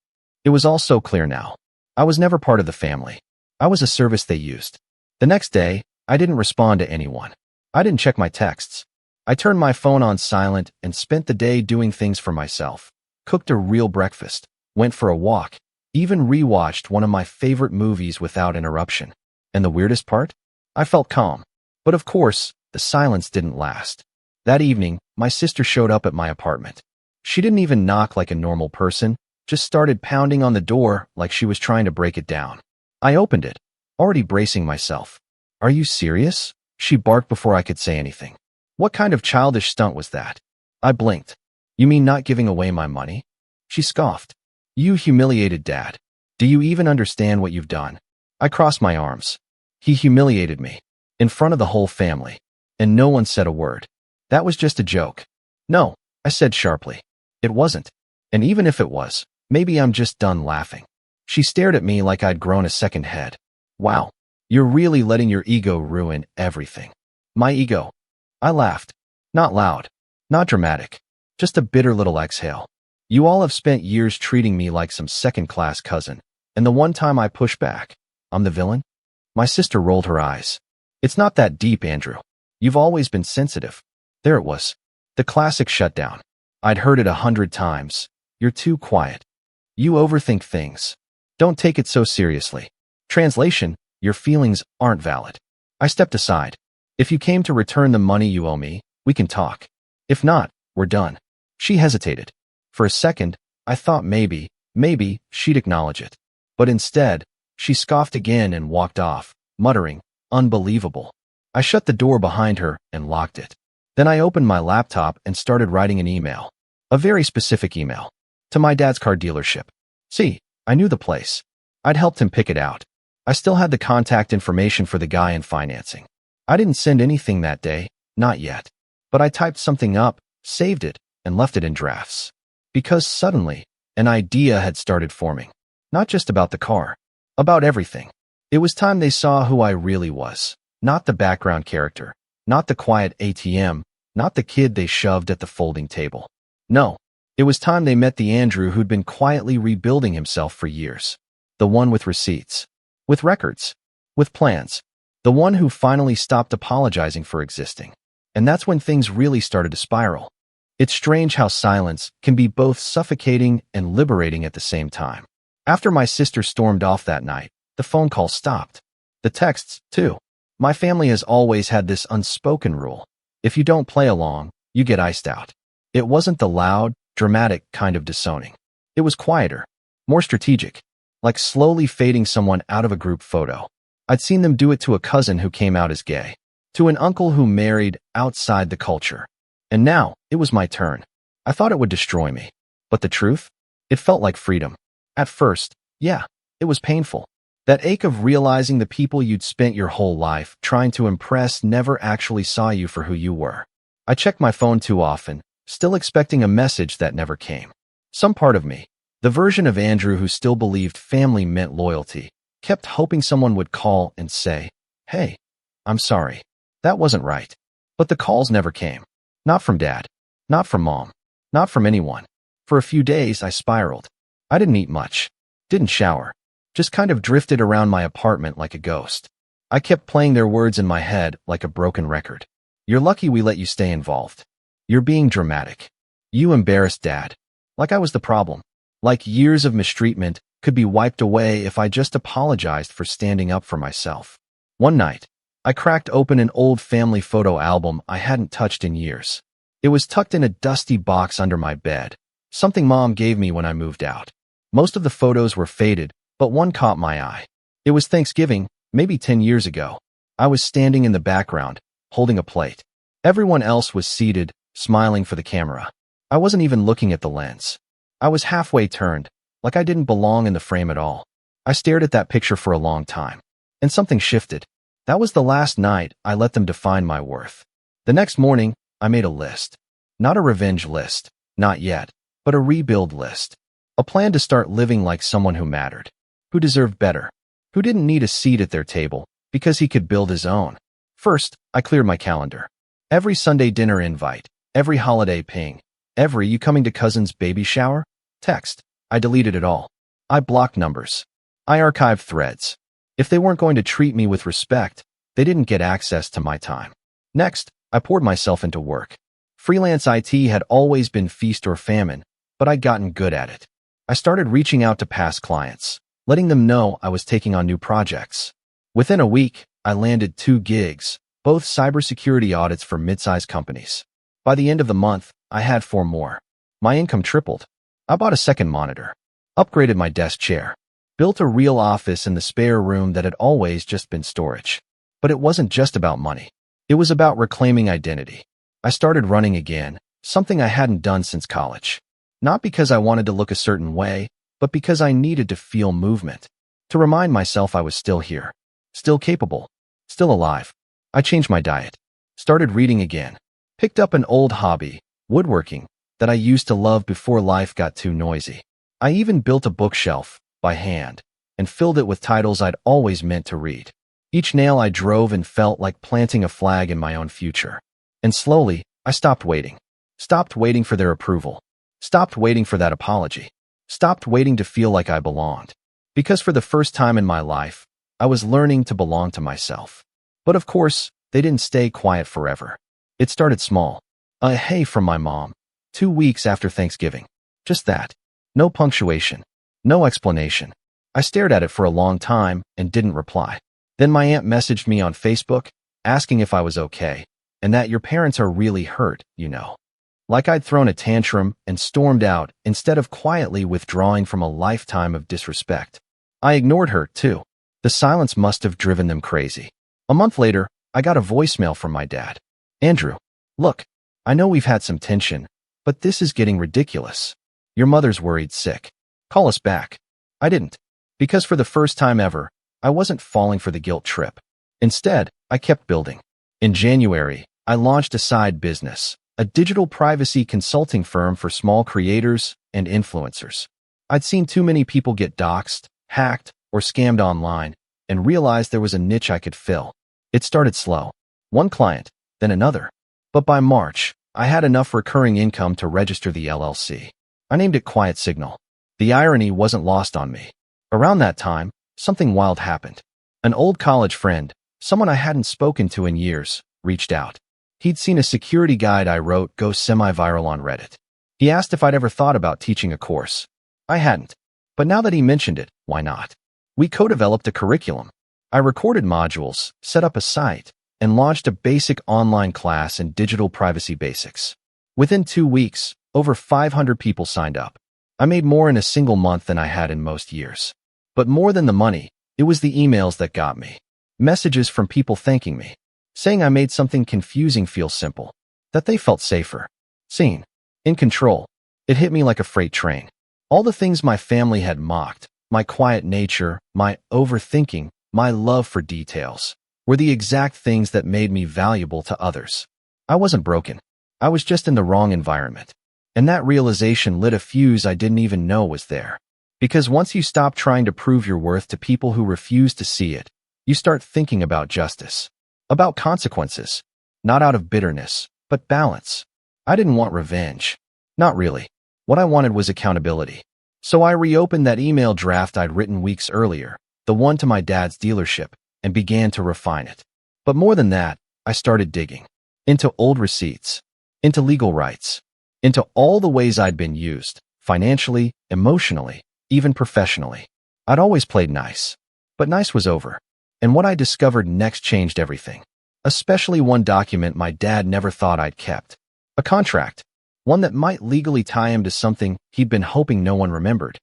It was all so clear now. I was never part of the family. I was a service they used. The next day, I didn't respond to anyone. I didn't check my texts. I turned my phone on silent and spent the day doing things for myself. Cooked a real breakfast, went for a walk, even rewatched one of my favorite movies without interruption. And the weirdest part? I felt calm. But of course, the silence didn't last. That evening, my sister showed up at my apartment. She didn't even knock like a normal person, just started pounding on the door like she was trying to break it down. I opened it, already bracing myself. Are you serious? She barked before I could say anything. What kind of childish stunt was that? I blinked. You mean not giving away my money? She scoffed. You humiliated Dad. Do you even understand what you've done? I crossed my arms. He humiliated me. In front of the whole family. And no one said a word. That was just a joke. No, I said sharply. It wasn't. And even if it was, maybe I'm just done laughing. She stared at me like I'd grown a second head. Wow, you're really letting your ego ruin everything. My ego. I laughed. Not loud. Not dramatic. Just a bitter little exhale. You all have spent years treating me like some second-class cousin. And the one time I push back, I'm the villain? My sister rolled her eyes. It's not that deep, Andrew. You've always been sensitive. There it was. The classic shutdown. I'd heard it 100 times. You're too quiet. You overthink things. Don't take it so seriously. Translation, your feelings aren't valid. I stepped aside. If you came to return the money you owe me, we can talk. If not, we're done. She hesitated. For a second, I thought maybe she'd acknowledge it. But instead, she scoffed again and walked off, muttering, unbelievable. I shut the door behind her and locked it. Then I opened my laptop and started writing an email. A very specific email. To my dad's car dealership. See, I knew the place. I'd helped him pick it out. I still had the contact information for the guy in financing. I didn't send anything that day, not yet. But I typed something up, saved it, and left it in drafts. Because suddenly, an idea had started forming. Not just about the car. About everything. It was time they saw who I really was. Not the background character. Not the quiet ATM. Not the kid they shoved at the folding table. No. It was time they met the Andrew who'd been quietly rebuilding himself for years. The one with receipts. With records. With plans. The one who finally stopped apologizing for existing. And that's when things really started to spiral. It's strange how silence can be both suffocating and liberating at the same time. After my sister stormed off that night, the phone call stopped. The texts, too. My family has always had this unspoken rule. If you don't play along, you get iced out. It wasn't the loud, dramatic kind of disowning. It was quieter, more strategic, like slowly fading someone out of a group photo. I'd seen them do it to a cousin who came out as gay, to an uncle who married outside the culture. And now, it was my turn. I thought it would destroy me. But the truth? It felt like freedom. At first, yeah, it was painful. That ache of realizing the people you'd spent your whole life trying to impress never actually saw you for who you were. I checked my phone too often, still expecting a message that never came. Some part of me, the version of Andrew who still believed family meant loyalty, kept hoping someone would call and say, hey, I'm sorry. That wasn't right. But the calls never came. Not from Dad. Not from Mom. Not from anyone. For a few days, I spiraled. I didn't eat much. Didn't shower. Just kind of drifted around my apartment like a ghost. I kept playing their words in my head like a broken record. You're lucky we let you stay involved. You're being dramatic. You embarrassed Dad. Like I was the problem. Like years of mistreatment could be wiped away if I just apologized for standing up for myself. One night, I cracked open an old family photo album I hadn't touched in years. It was tucked in a dusty box under my bed, something Mom gave me when I moved out. Most of the photos were faded, but one caught my eye. It was Thanksgiving, maybe 10 years ago. I was standing in the background, holding a plate. Everyone else was seated, smiling for the camera. I wasn't even looking at the lens. I was halfway turned, like I didn't belong in the frame at all. I stared at that picture for a long time, and something shifted. That was the last night I let them define my worth. The next morning, I made a list. Not a revenge list, not yet, but a rebuild list. A plan to start living like someone who mattered, who deserved better, who didn't need a seat at their table because he could build his own. First, I cleared my calendar. Every Sunday dinner invite, every holiday ping, every "you coming to cousin's baby shower?" text. I deleted it all. I blocked numbers. I archived threads. If they weren't going to treat me with respect, they didn't get access to my time. Next, I poured myself into work. Freelance IT had always been feast or famine, but I'd gotten good at it. I started reaching out to past clients, letting them know I was taking on new projects. Within a week, I landed 2 gigs, both cybersecurity audits for mid-sized companies. By the end of the month, I had 4 more. My income tripled. I bought a second monitor, upgraded my desk chair, built a real office in the spare room that had always just been storage. But it wasn't just about money. It was about reclaiming identity. I started running again, something I hadn't done since college. Not because I wanted to look a certain way, but because I needed to feel movement, to remind myself I was still here, still capable, still alive. I changed my diet, started reading again, picked up an old hobby, woodworking, that I used to love before life got too noisy. I even built a bookshelf, by hand, and filled it with titles I'd always meant to read. Each nail I drove and felt like planting a flag in my own future. And slowly, I stopped waiting. Stopped waiting for their approval. Stopped waiting for that apology. Stopped waiting to feel like I belonged. Because for the first time in my life, I was learning to belong to myself. But of course, they didn't stay quiet forever. It started small. A "hey" from my mom, 2 weeks after Thanksgiving. Just that. No punctuation. No explanation. I stared at it for a long time and didn't reply. Then my aunt messaged me on Facebook, asking if I was okay, and that "your parents are really hurt, you know." Like I'd thrown a tantrum and stormed out instead of quietly withdrawing from a lifetime of disrespect. I ignored her, too. The silence must have driven them crazy. A month later, I got a voicemail from my dad. "Andrew, look, I know we've had some tension, but this is getting ridiculous. Your mother's worried sick. Call us back." I didn't. Because for the first time ever, I wasn't falling for the guilt trip. Instead, I kept building. In January, I launched a side business, a digital privacy consulting firm for small creators and influencers. I'd seen too many people get doxxed, hacked, or scammed online, and realized there was a niche I could fill. It started slow. One client, then another. But by March, I had enough recurring income to register the LLC. I named it Quiet Signal. The irony wasn't lost on me. Around that time, something wild happened. An old college friend, someone I hadn't spoken to in years, reached out. He'd seen a security guide I wrote go semi-viral on Reddit. He asked if I'd ever thought about teaching a course. I hadn't. But now that he mentioned it, why not? We co-developed a curriculum. I recorded modules, set up a site, and launched a basic online class in digital privacy basics. Within 2 weeks, over 500 people signed up. I made more in a single month than I had in most years. But more than the money, it was the emails that got me. Messages from people thanking me, saying I made something confusing feel simple, that they felt safer, seen, in control. It hit me like a freight train. All the things my family had mocked, my quiet nature, my overthinking, my love for details, were the exact things that made me valuable to others. I wasn't broken. I was just in the wrong environment. And that realization lit a fuse I didn't even know was there. Because once you stop trying to prove your worth to people who refuse to see it, you start thinking about justice, about consequences, not out of bitterness, but balance. I didn't want revenge. Not really. What I wanted was accountability. So I reopened that email draft I'd written weeks earlier, the one to my dad's dealership, and began to refine it. But more than that, I started digging into old receipts, into legal rights, into all the ways I'd been used, financially, emotionally, even professionally. I'd always played nice, but nice was over. And what I discovered next changed everything. Especially one document my dad never thought I'd kept. A contract. One that might legally tie him to something he'd been hoping no one remembered.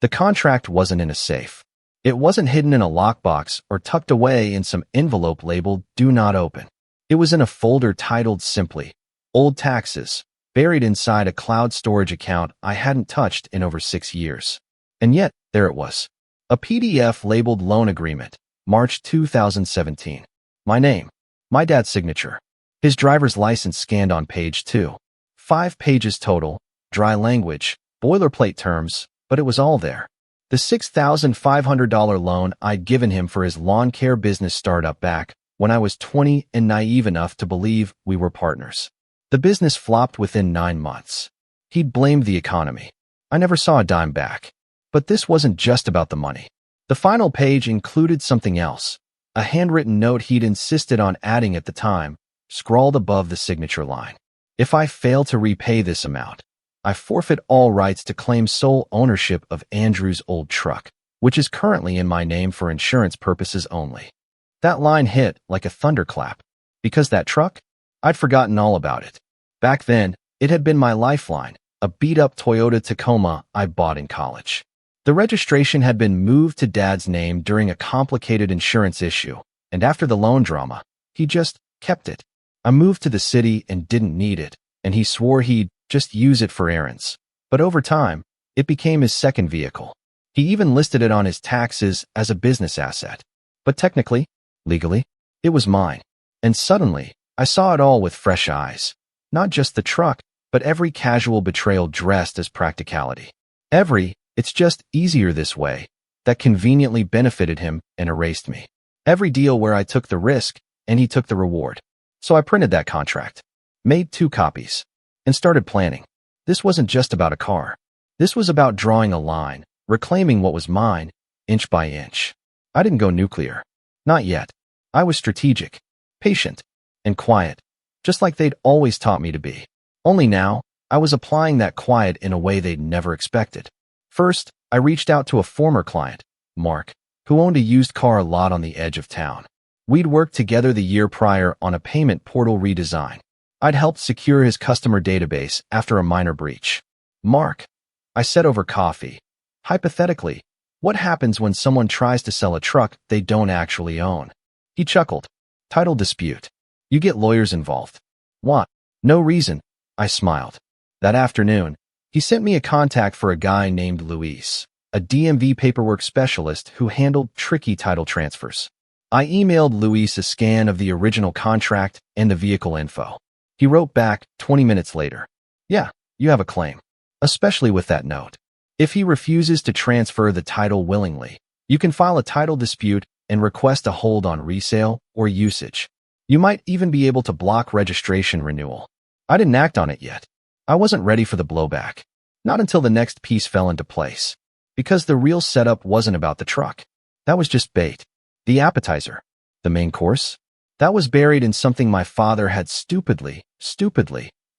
The contract wasn't in a safe. It wasn't hidden in a lockbox or tucked away in some envelope labeled "Do Not Open." It was in a folder titled simply, "Old Taxes," buried inside a cloud storage account I hadn't touched in over 6 years. And yet, there it was. A PDF labeled "Loan Agreement, March 2017. My name. My dad's signature. His driver's license scanned on page 2. 5 pages total, dry language, boilerplate terms, but it was all there. The $6,500 loan I'd given him for his lawn care business startup back when I was 20 and naive enough to believe we were partners. The business flopped within 9 months. He'd blamed the economy. I never saw a dime back. But this wasn't just about the money. The final page included something else. A handwritten note he'd insisted on adding at the time, scrawled above the signature line. If I fail to repay this amount, I forfeit all rights to claim sole ownership of Andrew's old truck, which is currently in my name for insurance purposes only. That line hit like a thunderclap, because that truck? I'd forgotten all about it. Back then, it had been my lifeline, a beat-up Toyota Tacoma I bought in college. The registration had been moved to Dad's name during a complicated insurance issue, and after the loan drama, he just kept it. I moved to the city and didn't need it, and he swore he'd just use it for errands. But over time, it became his second vehicle. He even listed it on his taxes as a business asset. But technically, legally, it was mine. And suddenly, I saw it all with fresh eyes. Not just the truck, but every casual betrayal dressed as practicality. It's just easier this way, that conveniently benefited him and erased me. Every deal where I took the risk and he took the reward. So I printed that contract, made 2 copies, and started planning. This wasn't just about a car. This was about drawing a line, reclaiming what was mine, inch by inch. I didn't go nuclear. Not yet. I was strategic, patient, and quiet, just like they'd always taught me to be. Only now, I was applying that quiet in a way they'd never expected. First, I reached out to a former client, Mark, who owned a used car lot on the edge of town. We'd worked together the year prior on a payment portal redesign. I'd helped secure his customer database after a minor breach. "Mark," I said over coffee, "hypothetically, what happens when someone tries to sell a truck they don't actually own?" He chuckled. "Title dispute. You get lawyers involved." "What?" "No reason," I smiled. That afternoon, he sent me a contact for a guy named Luis, a DMV paperwork specialist who handled tricky title transfers. I emailed Luis a scan of the original contract and the vehicle info. He wrote back 20 minutes later. "Yeah, you have a claim, especially with that note. If he refuses to transfer the title willingly, you can file a title dispute and request a hold on resale or usage. You might even be able to block registration renewal." I didn't act on it yet. I wasn't ready for the blowback. Not until the next piece fell into place. Because the real setup wasn't about the truck. That was just bait. The appetizer. The main course. That was buried in something my father had stupidly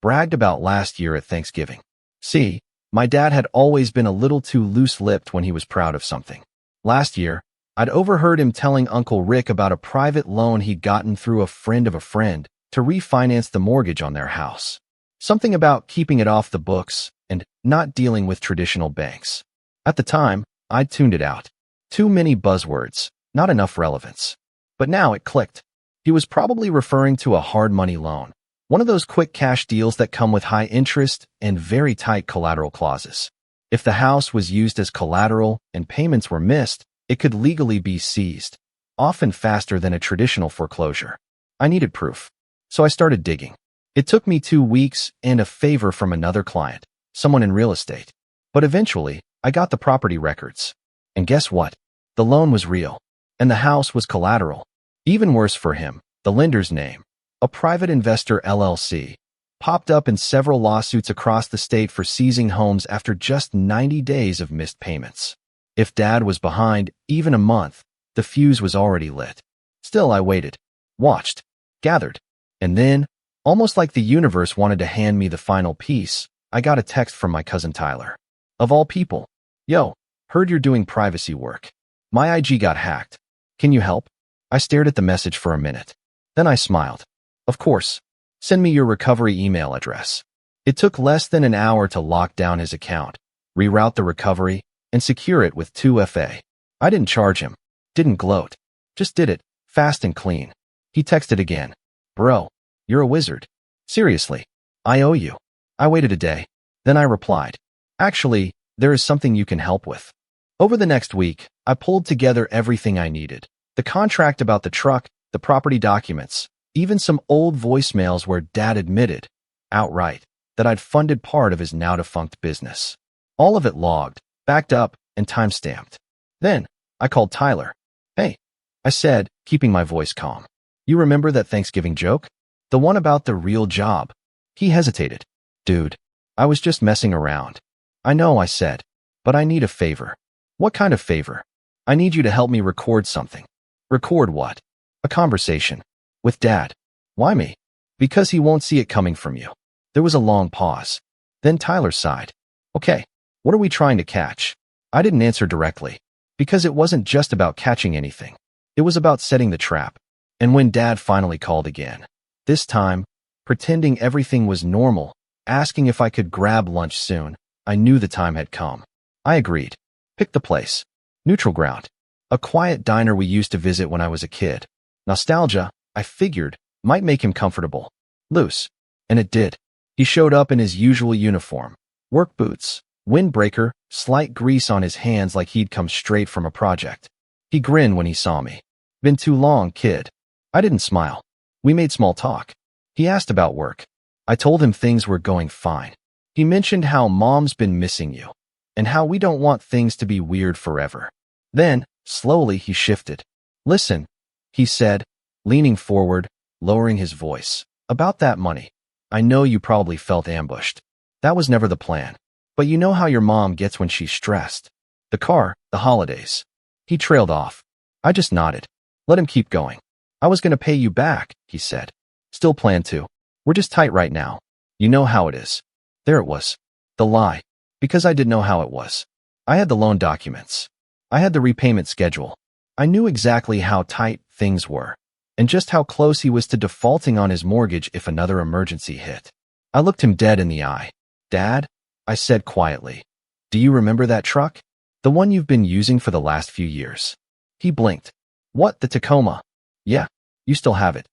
bragged about last year at Thanksgiving. See, my dad had always been a little too loose-lipped when he was proud of something. Last year, I'd overheard him telling Uncle Rick about a private loan he'd gotten through a friend of a friend to refinance the mortgage on their house. Something about keeping it off the books and not dealing with traditional banks. At the time, I'd tuned it out. Too many buzzwords, not enough relevance. But now it clicked. He was probably referring to a hard money loan, one of those quick cash deals that come with high interest and very tight collateral clauses. If the house was used as collateral and payments were missed, it could legally be seized, often faster than a traditional foreclosure. I needed proof, so I started digging. It took me 2 weeks and a favor from another client, someone in real estate. But eventually, I got the property records. And guess what? The loan was real, and the house was collateral. Even worse for him, the lender's name, a private investor LLC, popped up in several lawsuits across the state for seizing homes after just 90 days of missed payments. If Dad was behind even a month, the fuse was already lit. Still, I waited, watched, gathered. And then, almost like the universe wanted to hand me the final piece, I got a text from my cousin Tyler. Of all people. Yo, heard you're doing privacy work. My IG got hacked. Can you help? I stared at the message for a minute. Then I smiled. Of course. Send me your recovery email address. It took less than an hour to lock down his account, reroute the recovery, and secure it with 2FA. I didn't charge him. Didn't gloat. Just did it, fast and clean. He texted again. Bro, you're a wizard. Seriously, I owe you. I waited a day. Then I replied. Actually, there is something you can help with. Over the next week, I pulled together everything I needed. The contract about the truck, the property documents, even some old voicemails where Dad admitted, outright, that I'd funded part of his now-defunct business. All of it logged, backed up, and time-stamped. Then, I called Tyler. Hey, I said, keeping my voice calm. You remember that Thanksgiving joke? The one about the real job? He hesitated. Dude, I was just messing around. I know, I said, but I need a favor. What kind of favor? I need you to help me record something. Record what? A conversation. With Dad. Why me? Because he won't see it coming from you. There was a long pause. Then Tyler sighed. Okay, what are we trying to catch? I didn't answer directly. Because it wasn't just about catching anything. It was about setting the trap. And when Dad finally called again, this time, pretending everything was normal, asking if I could grab lunch soon, I knew the time had come. I agreed. Pick the place. Neutral ground. A quiet diner we used to visit when I was a kid. Nostalgia, I figured, might make him comfortable. Loose. And it did. He showed up in his usual uniform. Work boots, windbreaker, slight grease on his hands like he'd come straight from a project. He grinned when he saw me. Been too long, kid. I didn't smile. We made small talk. He asked about work. I told him things were going fine. He mentioned how Mom's been missing you, and how we don't want things to be weird forever. Then, slowly, he shifted. Listen, he said, leaning forward, lowering his voice. About that money. I know you probably felt ambushed. That was never the plan. But you know how your mom gets when she's stressed. The car, the holidays. He trailed off. I just nodded. Let him keep going. I was going to pay you back, he said. Still plan to. We're just tight right now. You know how it is. There it was. The lie. Because I didn't know how it was. I had the loan documents. I had the repayment schedule. I knew exactly how tight things were, and just how close he was to defaulting on his mortgage if another emergency hit. I looked him dead in the eye. Dad, I said quietly, do you remember that truck? The one you've been using for the last few years. He blinked. What, the Tacoma? Yeah, you still have it.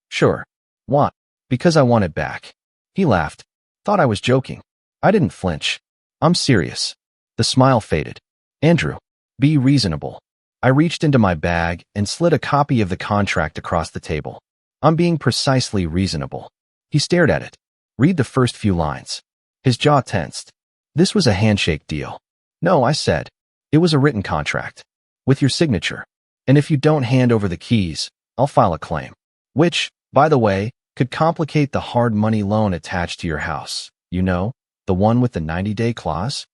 Sure. What? Because I want it back. He laughed. Thought I was joking. I didn't flinch. I'm serious. The smile faded. Andrew, be reasonable. I reached into my bag and slid a copy of the contract across the table. I'm being precisely reasonable. He stared at it. Read the first few lines. His jaw tensed. This was a handshake deal. No, I said. It was a written contract. With your signature. And if you don't hand over the keys, I'll file a claim. Which, by the way, could complicate the hard money loan attached to your house. You know, the one with the 90-day clause?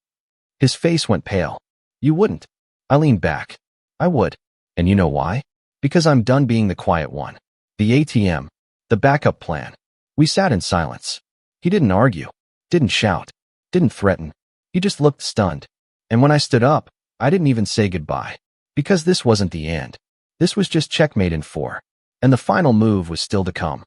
His face went pale. You wouldn't. I leaned back. I would. And you know why? Because I'm done being the quiet one. The ATM. The backup plan. We sat in silence. He didn't argue. Didn't shout. Didn't threaten. He just looked stunned. And when I stood up, I didn't even say goodbye. Because this wasn't the end. This was just checkmate in 4. And the final move was still to come.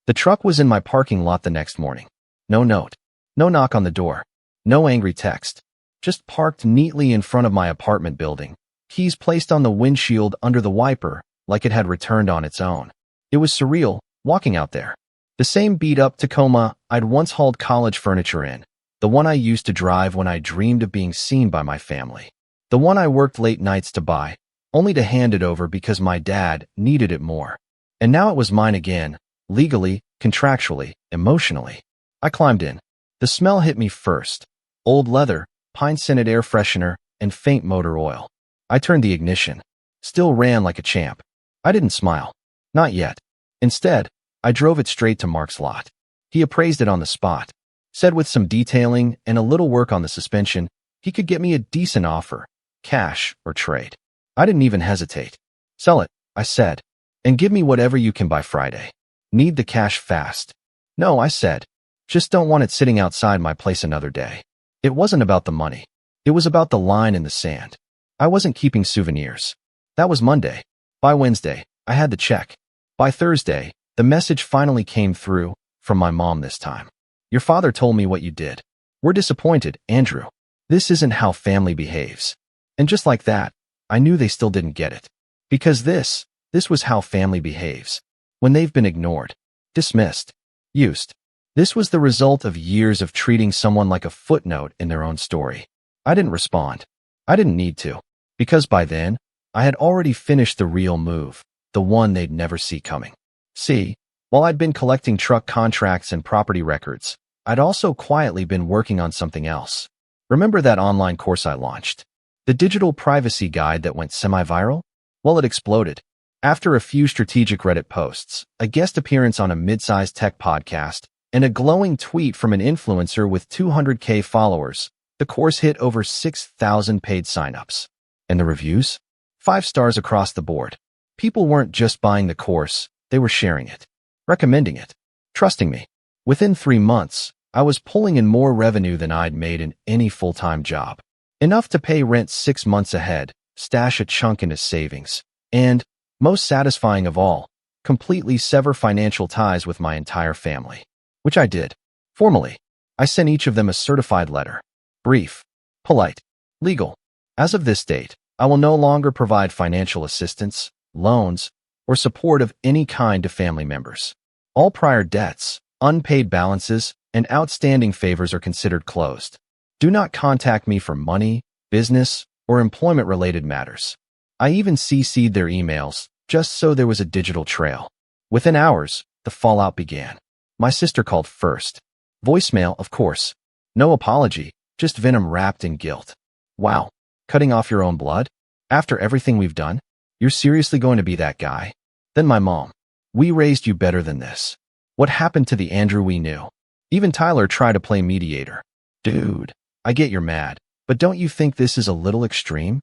The truck was in my parking lot the next morning. No note. No knock on the door. No angry text. Just parked neatly in front of my apartment building. Keys placed on the windshield under the wiper, like it had returned on its own. It was surreal, walking out there. The same beat-up Tacoma I'd once hauled college furniture in. The one I used to drive when I dreamed of being seen by my family. The one I worked late nights to buy, only to hand it over because my dad needed it more. And now it was mine again, legally, contractually, emotionally. I climbed in. The smell hit me first. Old leather, pine-scented air freshener, and faint motor oil. I turned the ignition. Still ran like a champ. I didn't smile. Not yet. Instead, I drove it straight to Mark's lot. He appraised it on the spot. Said with some detailing and a little work on the suspension, he could get me a decent offer. Cash or trade. I didn't even hesitate. Sell it, I said. And give me whatever you can by Friday. Need the cash fast. No, I said. Just don't want it sitting outside my place another day. It wasn't about the money. It was about the line in the sand. I wasn't keeping souvenirs. That was Monday. By Wednesday, I had the check. By Thursday, the message finally came through, from my mom this time. Your father told me what you did. We're disappointed, Andrew. This isn't how family behaves. And just like that, I knew they still didn't get it. Because this was how family behaves. When they've been ignored, dismissed, used. This was the result of years of treating someone like a footnote in their own story. I didn't respond. I didn't need to. Because by then, I had already finished the real move, the one they'd never see coming. See, while I'd been collecting truck contracts and property records, I'd also quietly been working on something else. Remember that online course I launched? The digital privacy guide that went semi-viral? Well, it exploded. After a few strategic Reddit posts, a guest appearance on a mid-sized tech podcast, and a glowing tweet from an influencer with 200K followers, the course hit over 6,000 paid signups. And the reviews? 5 stars across the board. People weren't just buying the course, they were sharing it, recommending it, trusting me. Within 3 months, I was pulling in more revenue than I'd made in any full-time job. Enough to pay rent 6 months ahead, stash a chunk into savings, and, most satisfying of all, completely sever financial ties with my entire family. Which I did. Formally, I sent each of them a certified letter. Brief, polite, legal. As of this date, I will no longer provide financial assistance, loans, or support of any kind to family members. All prior debts, unpaid balances, and outstanding favors are considered closed. Do not contact me for money, business, or employment-related matters. I even CC'd their emails, just so there was a digital trail. Within hours, the fallout began. My sister called first. Voicemail, of course. No apology, just venom wrapped in guilt. Wow, cutting off your own blood? After everything we've done? You're seriously going to be that guy? Then my mom. We raised you better than this. What happened to the Andrew we knew? Even Tyler tried to play mediator. Dude, I get you're mad, but don't you think this is a little extreme?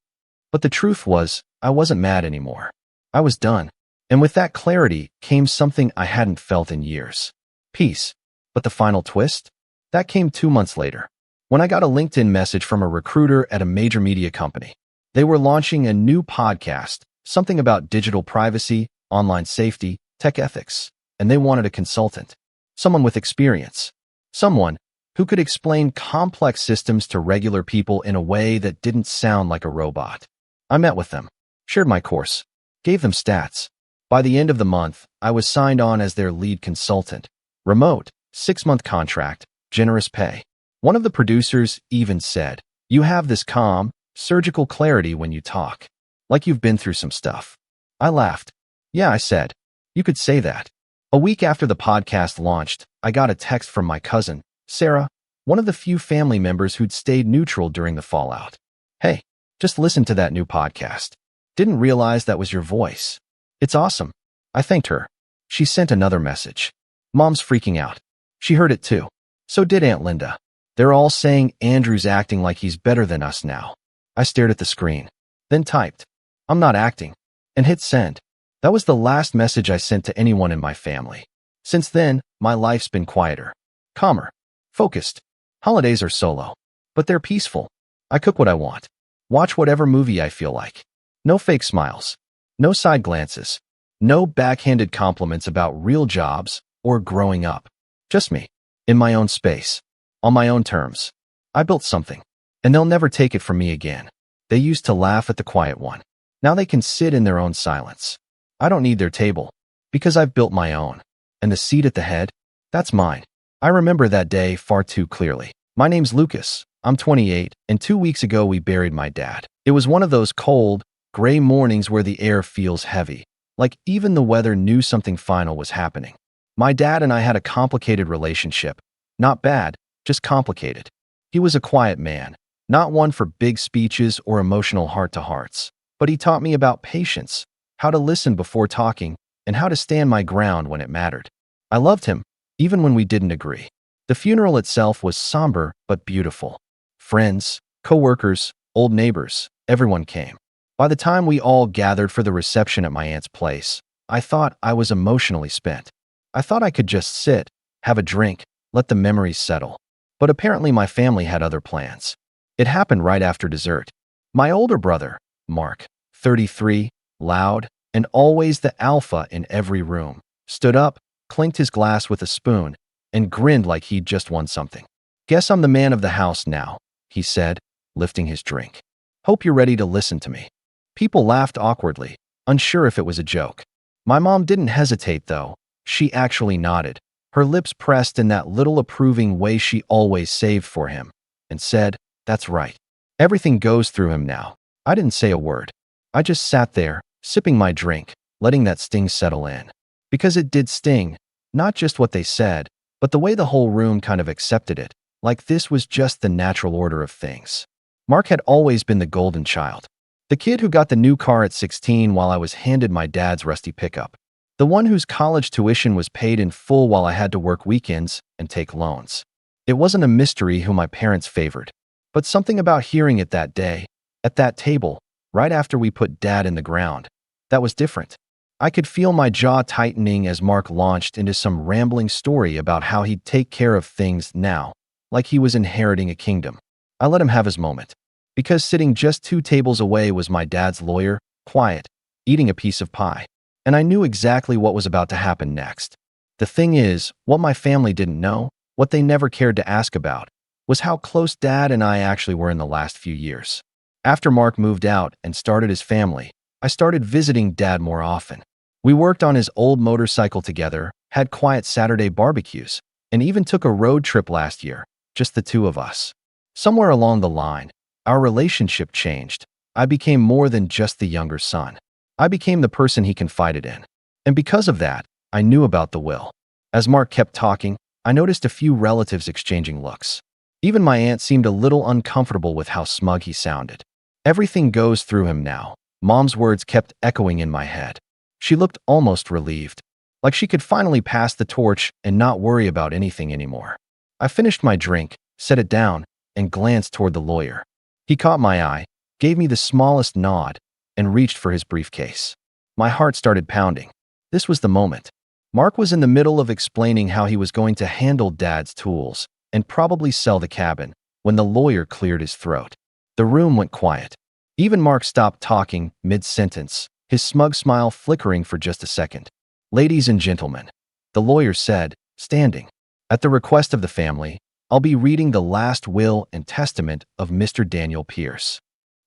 But the truth was, I wasn't mad anymore. I was done. And with that clarity came something I hadn't felt in years. Peace. But the final twist? That came 2 months later, when I got a LinkedIn message from a recruiter at a major media company. They were launching a new podcast, something about digital privacy, online safety, tech ethics, and they wanted a consultant. Someone with experience. Someone who could explain complex systems to regular people in a way that didn't sound like a robot. I met with them, shared my course, gave them stats. By the end of the month, I was signed on as their lead consultant. Remote, 6-month contract, generous pay. One of the producers even said, "You have this calm, surgical clarity when you talk. Like you've been through some stuff." I laughed. Yeah, I said. You could say that. A week after the podcast launched, I got a text from my cousin, Sarah, one of the few family members who'd stayed neutral during the fallout. "Hey, just listen to that new podcast. Didn't realize that was your voice. It's awesome." I thanked her. She sent another message. "Mom's freaking out. She heard it too. So did Aunt Linda. They're all saying Andrew's acting like he's better than us now." I stared at the screen, then typed, "I'm not acting," and hit send. That was the last message I sent to anyone in my family. Since then, my life's been quieter, calmer, focused. Holidays are solo, but they're peaceful. I cook what I want, watch whatever movie I feel like. No fake smiles, no side glances, no backhanded compliments about real jobs or growing up. Just me, in my own space, on my own terms. I built something, and they'll never take it from me again. They used to laugh at the quiet one. Now they can sit in their own silence. I don't need their table, because I've built my own. And the seat at the head? That's mine. I remember that day far too clearly. My name's Lucas. I'm 28, and 2 weeks ago we buried my dad. It was one of those cold, gray mornings where the air feels heavy, like even the weather knew something final was happening. My dad and I had a complicated relationship. Not bad, just complicated. He was a quiet man, not one for big speeches or emotional heart-to-hearts, but he taught me about patience, how to listen before talking, and how to stand my ground when it mattered. I loved him, even when we didn't agree. The funeral itself was somber but beautiful. Friends, co-workers, old neighbors, everyone came. By the time we all gathered for the reception at my aunt's place, I thought I was emotionally spent. I thought I could just sit, have a drink, let the memories settle. But apparently my family had other plans. It happened right after dessert. My older brother, Mark, 33, loud, and always the alpha in every room, stood up, clinked his glass with a spoon, and grinned like he'd just won something. "Guess I'm the man of the house now," he said, lifting his drink. "Hope you're ready to listen to me." People laughed awkwardly, unsure if it was a joke. My mom didn't hesitate, though. She actually nodded, her lips pressed in that little approving way she always saved for him, and said, "That's right. Everything goes through him now." I didn't say a word. I just sat there, sipping my drink, letting that sting settle in. Because it did sting, not just what they said, but the way the whole room kind of accepted it, like this was just the natural order of things. Mark had always been the golden child. The kid who got the new car at 16 while I was handed my dad's rusty pickup. The one whose college tuition was paid in full while I had to work weekends and take loans. It wasn't a mystery who my parents favored, but something about hearing it that day, at that table, right after we put Dad in the ground, that was different. I could feel my jaw tightening as Mark launched into some rambling story about how he'd take care of things now, like he was inheriting a kingdom. I let him have his moment. Because sitting just 2 tables away was my dad's lawyer, quiet, eating a piece of pie. And I knew exactly what was about to happen next. The thing is, what my family didn't know, what they never cared to ask about, was how close Dad and I actually were in the last few years. After Mark moved out and started his family, I started visiting Dad more often. We worked on his old motorcycle together, had quiet Saturday barbecues, and even took a road trip last year, just the two of us. Somewhere along the line, our relationship changed. I became more than just the younger son. I became the person he confided in. And because of that, I knew about the will. As Mark kept talking, I noticed a few relatives exchanging looks. Even my aunt seemed a little uncomfortable with how smug he sounded. "Everything goes through him now." Mom's words kept echoing in my head. She looked almost relieved, like she could finally pass the torch and not worry about anything anymore. I finished my drink, set it down, and glanced toward the lawyer. He caught my eye, gave me the smallest nod, and reached for his briefcase. My heart started pounding. This was the moment. Mark was in the middle of explaining how he was going to handle Dad's tools and probably sell the cabin when the lawyer cleared his throat. The room went quiet. Even Mark stopped talking mid-sentence, his smug smile flickering for just a second. "Ladies and gentlemen," the lawyer said, standing. "At the request of the family, I'll be reading the last will and testament of Mr. Daniel Pierce."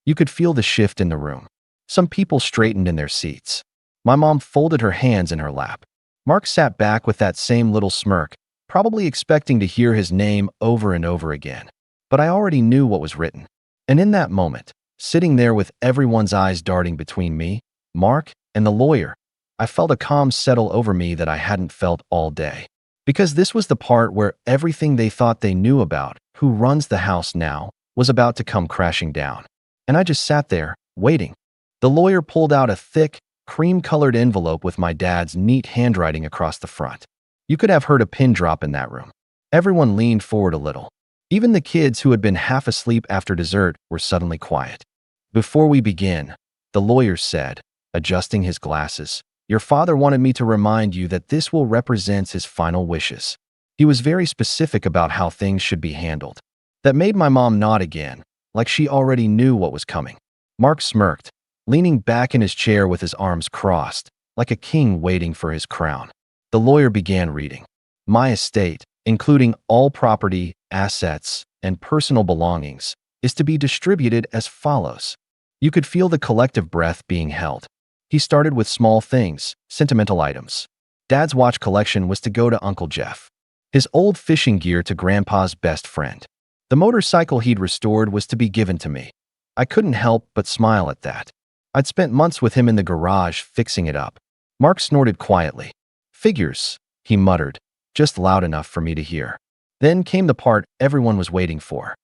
You could feel the shift in the room. Some people straightened in their seats. My mom folded her hands in her lap. Mark sat back with that same little smirk, probably expecting to hear his name over and over again. But I already knew what was written. And in that moment, sitting there with everyone's eyes darting between me, Mark, and the lawyer, I felt a calm settle over me that I hadn't felt all day. Because this was the part where everything they thought they knew about who runs the house now was about to come crashing down. And I just sat there, waiting. The lawyer pulled out a thick, cream-colored envelope with my dad's neat handwriting across the front. You could have heard a pin drop in that room. Everyone leaned forward a little. Even the kids who had been half asleep after dessert were suddenly quiet. "Before we begin," the lawyer said, adjusting his glasses, "your father wanted me to remind you that this will represent his final wishes." He was very specific about how things should be handled. That made my mom nod again, like she already knew what was coming. Mark smirked, leaning back in his chair with his arms crossed, like a king waiting for his crown. The lawyer began reading. "My estate, including all property, assets, and personal belongings, is to be distributed as follows." You could feel the collective breath being held. He started with small things, sentimental items. Dad's watch collection was to go to Uncle Jeff. His old fishing gear to Grandpa's best friend. The motorcycle he'd restored was to be given to me. I couldn't help but smile at that. I'd spent months with him in the garage fixing it up. Mark snorted quietly. "Figures," he muttered, just loud enough for me to hear. Then came the part everyone was waiting for.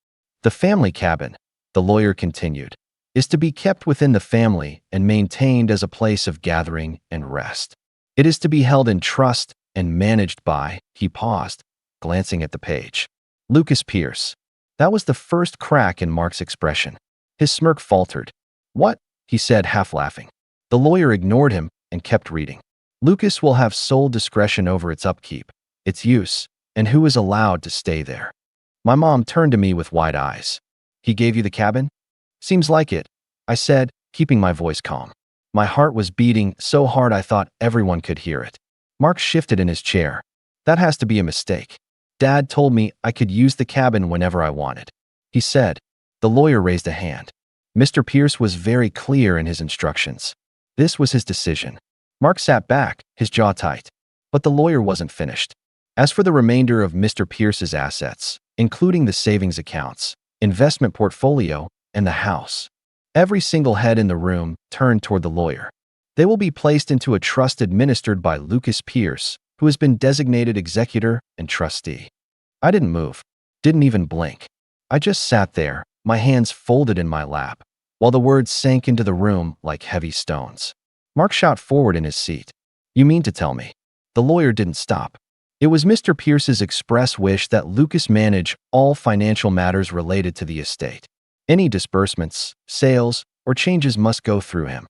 "The family cabin," the lawyer continued, "is to be kept within the family and maintained as a place of gathering and rest. It is to be held in trust and managed by," he paused, glancing at the page, "Lucas Pierce." That was the first crack in Mark's expression. His smirk faltered. "What?" he said, half laughing. The lawyer ignored him and kept reading. Lucas will have sole discretion over its upkeep, its use, and who is allowed to stay there. My mom turned to me with wide eyes. He gave you the cabin? Seems like it, I said, keeping my voice calm. My heart was beating so hard I thought everyone could hear it. Mark shifted in his chair. That has to be a mistake. Dad told me I could use the cabin whenever I wanted. He said. The lawyer raised a hand. Mr. Pierce was very clear in his instructions. This was his decision. Mark sat back, his jaw tight. But the lawyer wasn't finished. As for the remainder of Mr. Pierce's assets, including the savings accounts, investment portfolio, and the house, every single head in the room turned toward the lawyer. They will be placed into a trust administered by Lucas Pierce, who has been designated executor and trustee. I didn't move, didn't even blink. I just sat there, my hands folded in my lap, while the words sank into the room like heavy stones. Mark shot forward in his seat. You mean to tell me? The lawyer didn't stop. It was Mr. Pierce's express wish that Lucas manage all financial matters related to the estate. Any disbursements, sales, or changes must go through him.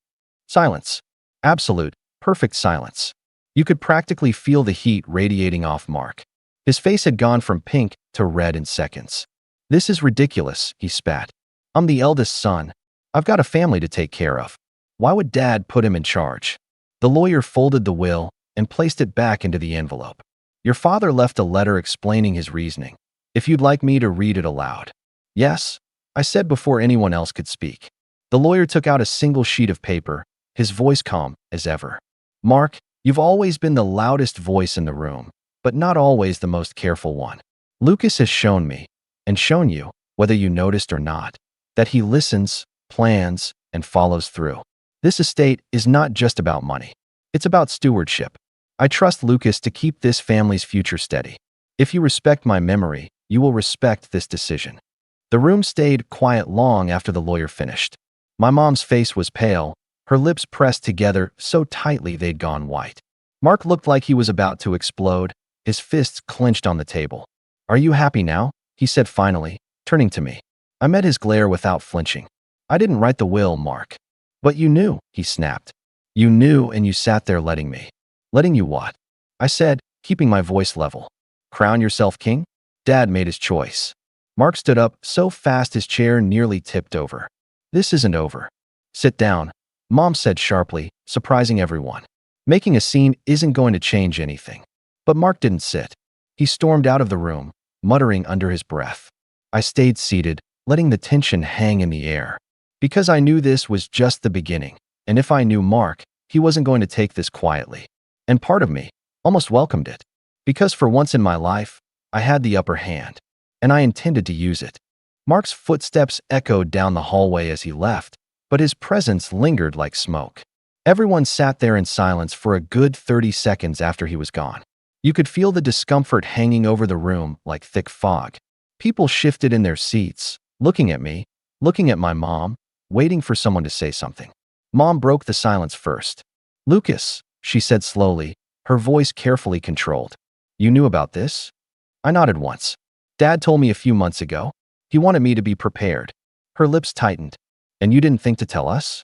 Silence. Absolute, perfect silence. You could practically feel the heat radiating off Mark. His face had gone from pink to red in seconds. This is ridiculous, he spat. I'm the eldest son. I've got a family to take care of. Why would Dad put him in charge? The lawyer folded the will and placed it back into the envelope. Your father left a letter explaining his reasoning. If you'd like me to read it aloud. Yes, I said before anyone else could speak. The lawyer took out a single sheet of paper, his voice calm as ever. Mark, you've always been the loudest voice in the room, but not always the most careful one. Lucas has shown me, and shown you, whether you noticed or not, that he listens, plans, and follows through. This estate is not just about money. It's about stewardship. I trust Lucas to keep this family's future steady. If you respect my memory, you will respect this decision. The room stayed quiet long after the lawyer finished. My mom's face was pale, her lips pressed together so tightly they'd gone white. Mark looked like he was about to explode, his fists clenched on the table. Are you happy now? He said finally, turning to me. I met his glare without flinching. I didn't write the will, Mark. But you knew, he snapped. You knew and you sat there letting me. Letting you what? I said, keeping my voice level. Crown yourself king? Dad made his choice. Mark stood up so fast his chair nearly tipped over. This isn't over. Sit down, Mom said sharply, surprising everyone. Making a scene isn't going to change anything. But Mark didn't sit. He stormed out of the room, muttering under his breath. I stayed seated, letting the tension hang in the air. Because I knew this was just the beginning, and if I knew Mark, he wasn't going to take this quietly. And part of me almost welcomed it. Because for once in my life, I had the upper hand, and I intended to use it. Mark's footsteps echoed down the hallway as he left, but his presence lingered like smoke. Everyone sat there in silence for a good 30 seconds after he was gone. You could feel the discomfort hanging over the room like thick fog. People shifted in their seats, looking at me, looking at my mom, waiting for someone to say something. Mom broke the silence first. Lucas, she said slowly, her voice carefully controlled. You knew about this? I nodded once. Dad told me a few months ago. He wanted me to be prepared. Her lips tightened. And you didn't think to tell us?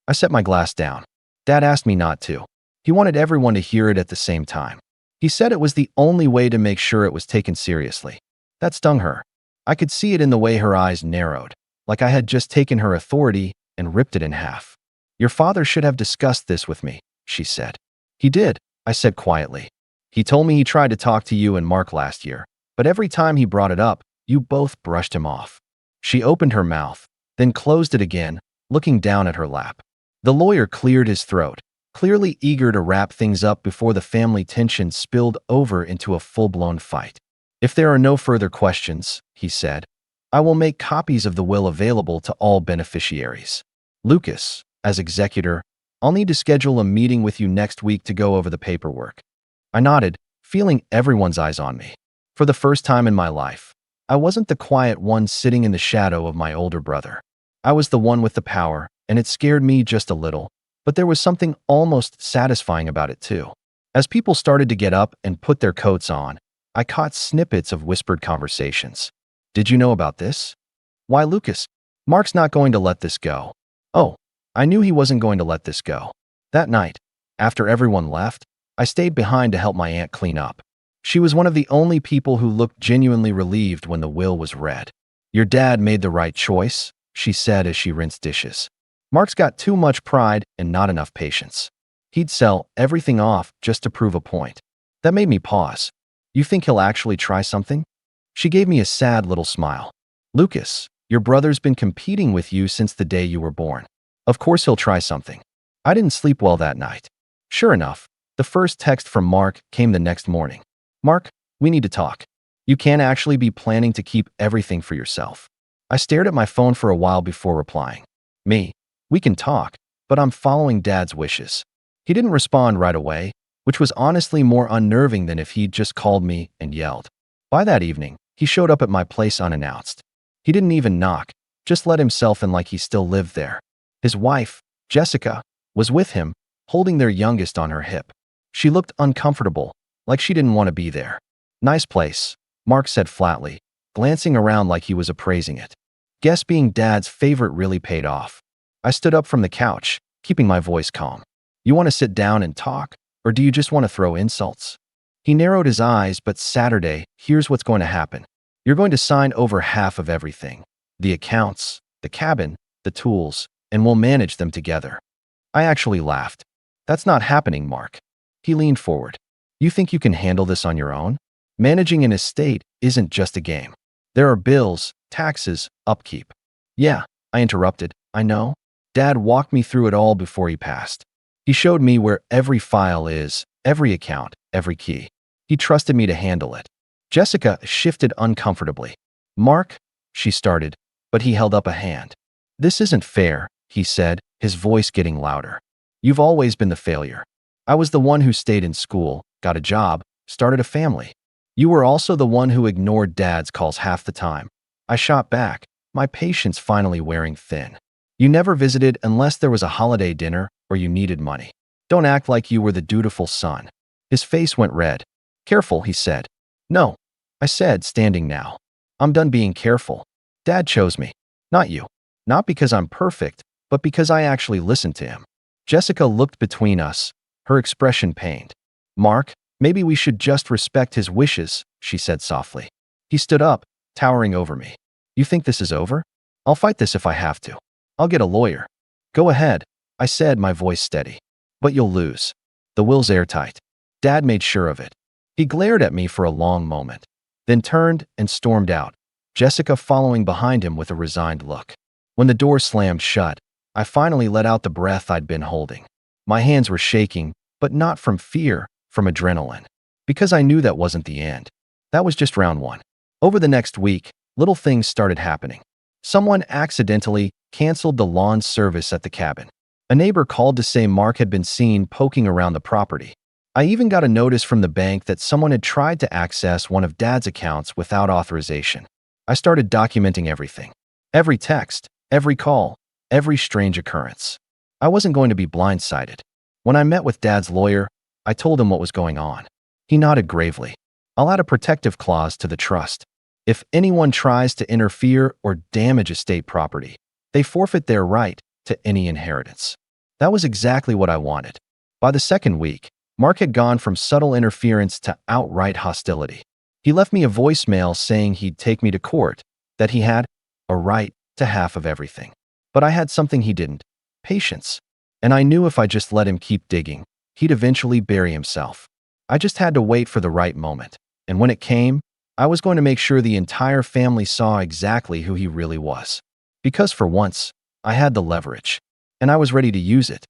I set my glass down. Dad asked me not to. He wanted everyone to hear it at the same time. He said it was the only way to make sure it was taken seriously. That stung her. I could see it in the way her eyes narrowed, like I had just taken her authority and ripped it in half. Your father should have discussed this with me, she said. He did, I said quietly. He told me he tried to talk to you and Mark last year, but every time he brought it up, you both brushed him off. She opened her mouth, then closed it again, looking down at her lap. The lawyer cleared his throat, clearly eager to wrap things up before the family tension spilled over into a full-blown fight. If there are no further questions, he said, I will make copies of the will available to all beneficiaries. Lucas, as executor, I'll need to schedule a meeting with you next week to go over the paperwork. I nodded, feeling everyone's eyes on me. For the first time in my life, I wasn't the quiet one sitting in the shadow of my older brother. I was the one with the power, and it scared me just a little, but there was something almost satisfying about it too. As people started to get up and put their coats on, I caught snippets of whispered conversations. Did you know about this? Why, Lucas, Mark's not going to let this go. Oh, I knew he wasn't going to let this go. That night, after everyone left, I stayed behind to help my aunt clean up. She was one of the only people who looked genuinely relieved when the will was read. "Your dad made the right choice," she said as she rinsed dishes. "Mark's got too much pride and not enough patience. He'd sell everything off just to prove a point." That made me pause. "You think he'll actually try something?" She gave me a sad little smile. "Lucas, your brother's been competing with you since the day you were born. Of course he'll try something." I didn't sleep well that night. Sure enough, the first text from Mark came the next morning. "Mark, we need to talk. You can't actually be planning to keep everything for yourself." I stared at my phone for a while before replying. "Me, we can talk, but I'm following Dad's wishes." He didn't respond right away, which was honestly more unnerving than if he'd just called me and yelled. By that evening, he showed up at my place unannounced. He didn't even knock, just let himself in like he still lived there. His wife, Jessica, was with him, holding their youngest on her hip. She looked uncomfortable, like she didn't want to be there. "Nice place," Mark said flatly, glancing around like he was appraising it. Guess being Dad's favorite really paid off. I stood up from the couch, keeping my voice calm. "You want to sit down and talk, or do you just want to throw insults?" He narrowed his eyes, "But Saturday, here's what's going to happen. You're going to sign over half of everything. The accounts, the cabin, the tools, and we'll manage them together." I actually laughed. "That's not happening, Mark." He leaned forward. "You think you can handle this on your own? Managing an estate isn't just a game. There are bills, taxes, upkeep." "Yeah," I interrupted. "I know. Dad walked me through it all before he passed. He showed me where every file is, every account, every key. He trusted me to handle it." Jessica shifted uncomfortably. "Mark," she started, but he held up a hand. "This isn't fair," he said, his voice getting louder. "You've always been the failure. I was the one who stayed in school, got a job, started a family. You were also the one who ignored Dad's calls half the time." I shot back, my patience finally wearing thin. "You never visited unless there was a holiday dinner or you needed money. Don't act like you were the dutiful son." His face went red. "Careful," he said. "No," I said, standing now. "I'm done being careful. Dad chose me, not you. Not because I'm perfect, but because I actually listened to him." Jessica looked between us, her expression pained. "Mark, maybe we should just respect his wishes," she said softly. He stood up, towering over me. "You think this is over? I'll fight this if I have to. I'll get a lawyer." "Go ahead," I said, my voice steady. "But you'll lose. The will's airtight. Dad made sure of it." He glared at me for a long moment, then turned and stormed out, Jessica following behind him with a resigned look. When the door slammed shut, I finally let out the breath I'd been holding. My hands were shaking, but not from fear, from adrenaline. Because I knew that wasn't the end. That was just round one. Over the next week, little things started happening. Someone accidentally canceled the lawn service at the cabin. A neighbor called to say Mark had been seen poking around the property. I even got a notice from the bank that someone had tried to access one of Dad's accounts without authorization. I started documenting everything. Every text, every call, every strange occurrence. I wasn't going to be blindsided. When I met with Dad's lawyer, I told him what was going on. He nodded gravely. "I'll add a protective clause to the trust. If anyone tries to interfere or damage estate property, they forfeit their right to any inheritance." That was exactly what I wanted. By the second week, Mark had gone from subtle interference to outright hostility. He left me a voicemail saying he'd take me to court, that he had a right to half of everything. But I had something he didn't: patience. And I knew if I just let him keep digging, he'd eventually bury himself. I just had to wait for the right moment. And when it came, I was going to make sure the entire family saw exactly who he really was. Because for once, I had the leverage. And I was ready to use it.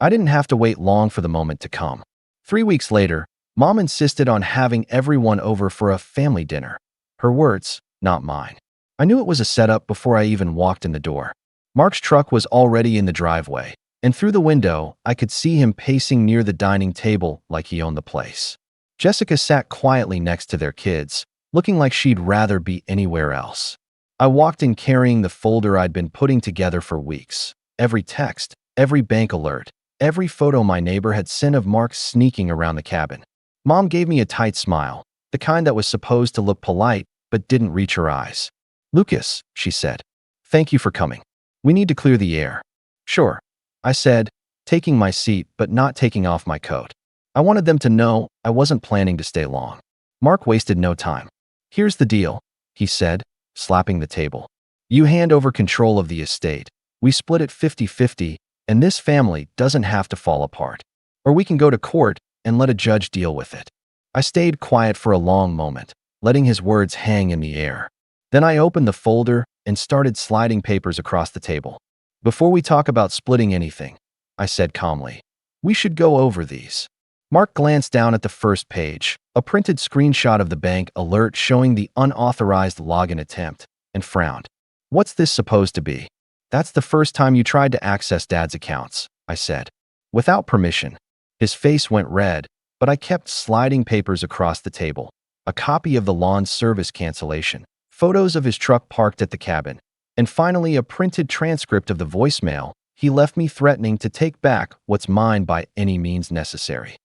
I didn't have to wait long for the moment to come. 3 weeks later, Mom insisted on having everyone over for a family dinner. Her words, not mine. I knew it was a setup before I even walked in the door. Mark's truck was already in the driveway, and through the window, I could see him pacing near the dining table like he owned the place. Jessica sat quietly next to their kids, looking like she'd rather be anywhere else. I walked in carrying the folder I'd been putting together for weeks. Every text, every bank alert, every photo my neighbor had sent of Mark sneaking around the cabin. Mom gave me a tight smile, the kind that was supposed to look polite but didn't reach her eyes. "Lucas," she said, "thank you for coming. We need to clear the air." "Sure," I said, taking my seat but not taking off my coat. I wanted them to know I wasn't planning to stay long. Mark wasted no time. "Here's the deal," he said, slapping the table. "You hand over control of the estate. We split it 50-50, and this family doesn't have to fall apart. Or we can go to court and let a judge deal with it." I stayed quiet for a long moment, letting his words hang in the air. Then I opened the folder and started sliding papers across the table. "Before we talk about splitting anything," I said calmly, "we should go over these." Mark glanced down at the first page, a printed screenshot of the bank alert showing the unauthorized login attempt, and frowned. "What's this supposed to be?" "That's the first time you tried to access Dad's accounts," I said. "Without permission." His face went red, but I kept sliding papers across the table. A copy of the lawn service cancellation, photos of his truck parked at the cabin, and finally a printed transcript of the voicemail he left me threatening to take back what's mine by any means necessary.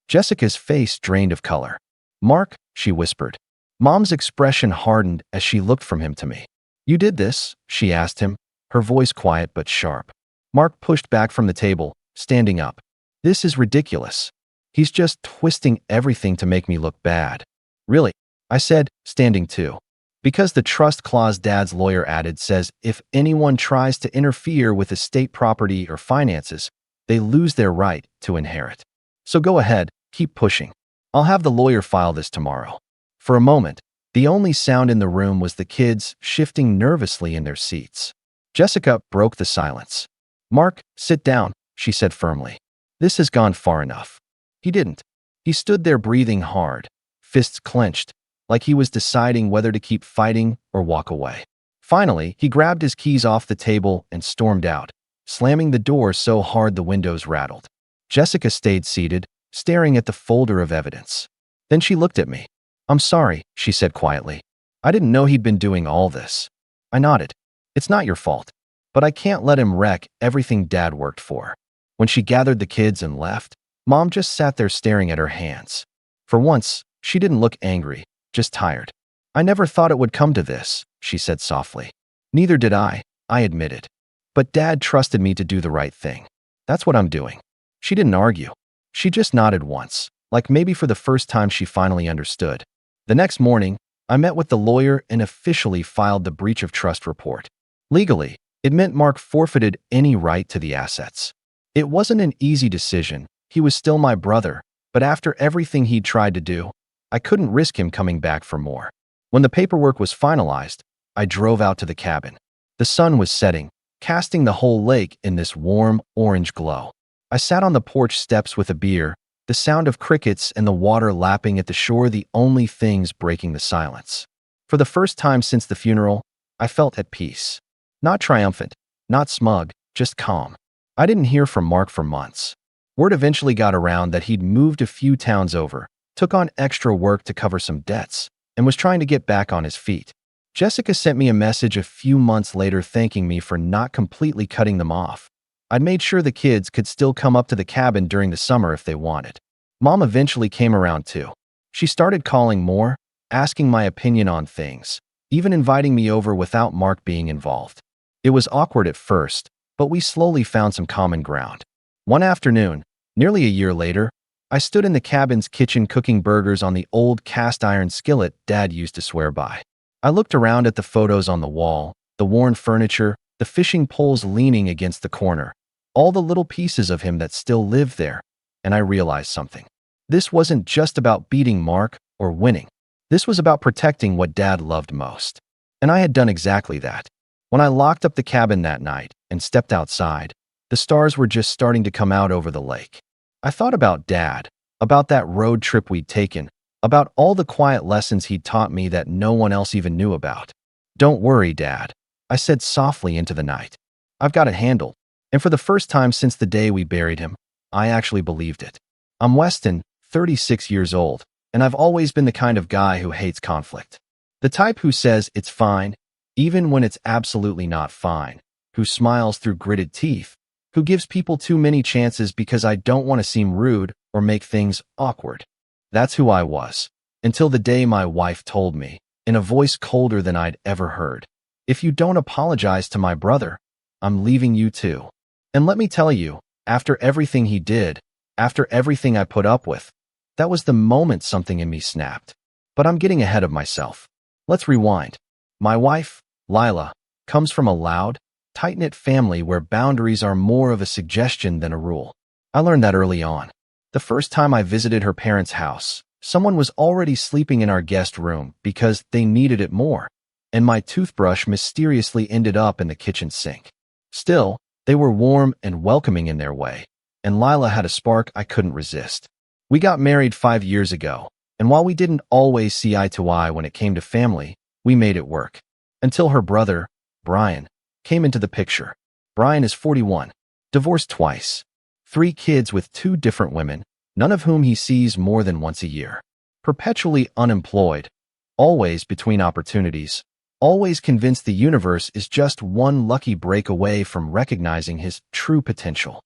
Jessica's face drained of color. "Mark," she whispered. Mom's expression hardened as she looked from him to me. "You did this?" she asked him, her voice quiet but sharp. Mark pushed back from the table, standing up. "This is ridiculous. He's just twisting everything to make me look bad." "Really?" I said, standing too. "Because the trust clause Dad's lawyer added says if anyone tries to interfere with estate property or finances, they lose their right to inherit. So go ahead, keep pushing. I'll have the lawyer file this tomorrow." For a moment, the only sound in the room was the kids shifting nervously in their seats. Jessica broke the silence. "Mark, sit down," she said firmly. "This has gone far enough." He didn't. He stood there breathing hard, fists clenched, like he was deciding whether to keep fighting or walk away. Finally, he grabbed his keys off the table and stormed out, slamming the door so hard the windows rattled. Jessica stayed seated, staring at the folder of evidence. Then she looked at me. "I'm sorry," she said quietly. "I didn't know he'd been doing all this." I nodded. "It's not your fault. But I can't let him wreck everything Dad worked for." When she gathered the kids and left, Mom just sat there staring at her hands. For once, she didn't look angry, just tired. "I never thought it would come to this," she said softly. "Neither did I admitted. But Dad trusted me to do the right thing. That's what I'm doing." She didn't argue. She just nodded once, like maybe for the first time she finally understood. The next morning, I met with the lawyer and officially filed the breach of trust report. Legally, it meant Mark forfeited any right to the assets. It wasn't an easy decision. He was still my brother, but after everything he'd tried to do, I couldn't risk him coming back for more. When the paperwork was finalized, I drove out to the cabin. The sun was setting, casting the whole lake in this warm, orange glow. I sat on the porch steps with a beer, the sound of crickets and the water lapping at the shore the only things breaking the silence. For the first time since the funeral, I felt at peace. Not triumphant, not smug, just calm. I didn't hear from Mark for months. Word eventually got around that he'd moved a few towns over, took on extra work to cover some debts, and was trying to get back on his feet. Jessica sent me a message a few months later thanking me for not completely cutting them off. I'd made sure the kids could still come up to the cabin during the summer if they wanted. Mom eventually came around too. She started calling more, asking my opinion on things, even inviting me over without Mark being involved. It was awkward at first, but we slowly found some common ground. One afternoon, nearly a year later, I stood in the cabin's kitchen cooking burgers on the old cast-iron skillet Dad used to swear by. I looked around at the photos on the wall, the worn furniture, the fishing poles leaning against the corner, all the little pieces of him that still lived there, and I realized something. This wasn't just about beating Mark or winning. This was about protecting what Dad loved most. And I had done exactly that. When I locked up the cabin that night and stepped outside, the stars were just starting to come out over the lake. I thought about Dad, about that road trip we'd taken, about all the quiet lessons he'd taught me that no one else even knew about. "Don't worry, Dad," I said softly into the night. "I've got it handled." And for the first time since the day we buried him, I actually believed it. I'm Weston, 36 years old, and I've always been the kind of guy who hates conflict. The type who says it's fine, even when it's absolutely not fine, who smiles through gritted teeth, who gives people too many chances because I don't want to seem rude or make things awkward. That's who I was, until the day my wife told me, in a voice colder than I'd ever heard, "If you don't apologize to my brother, I'm leaving you too." And let me tell you, after everything he did, After everything I put up with, that was the moment something in me snapped. But I'm getting ahead of myself. Let's rewind. My wife, Lila, comes from a loud, tight-knit family where boundaries are more of a suggestion than a rule. I learned that early on. The first time I visited her parents' house, someone was already sleeping in our guest room because they needed it more, and my toothbrush mysteriously ended up in the kitchen sink. Still, they were warm and welcoming in their way, and Lila had a spark I couldn't resist. We got married 5 years ago, and while we didn't always see eye to eye when it came to family, we made it work. Until her brother, Brian, came into the picture. Brian is 41, divorced twice, 3 kids with 2 different women, none of whom he sees more than once a year. Perpetually unemployed, always between opportunities, always convinced the universe is just one lucky break away from recognizing his true potential.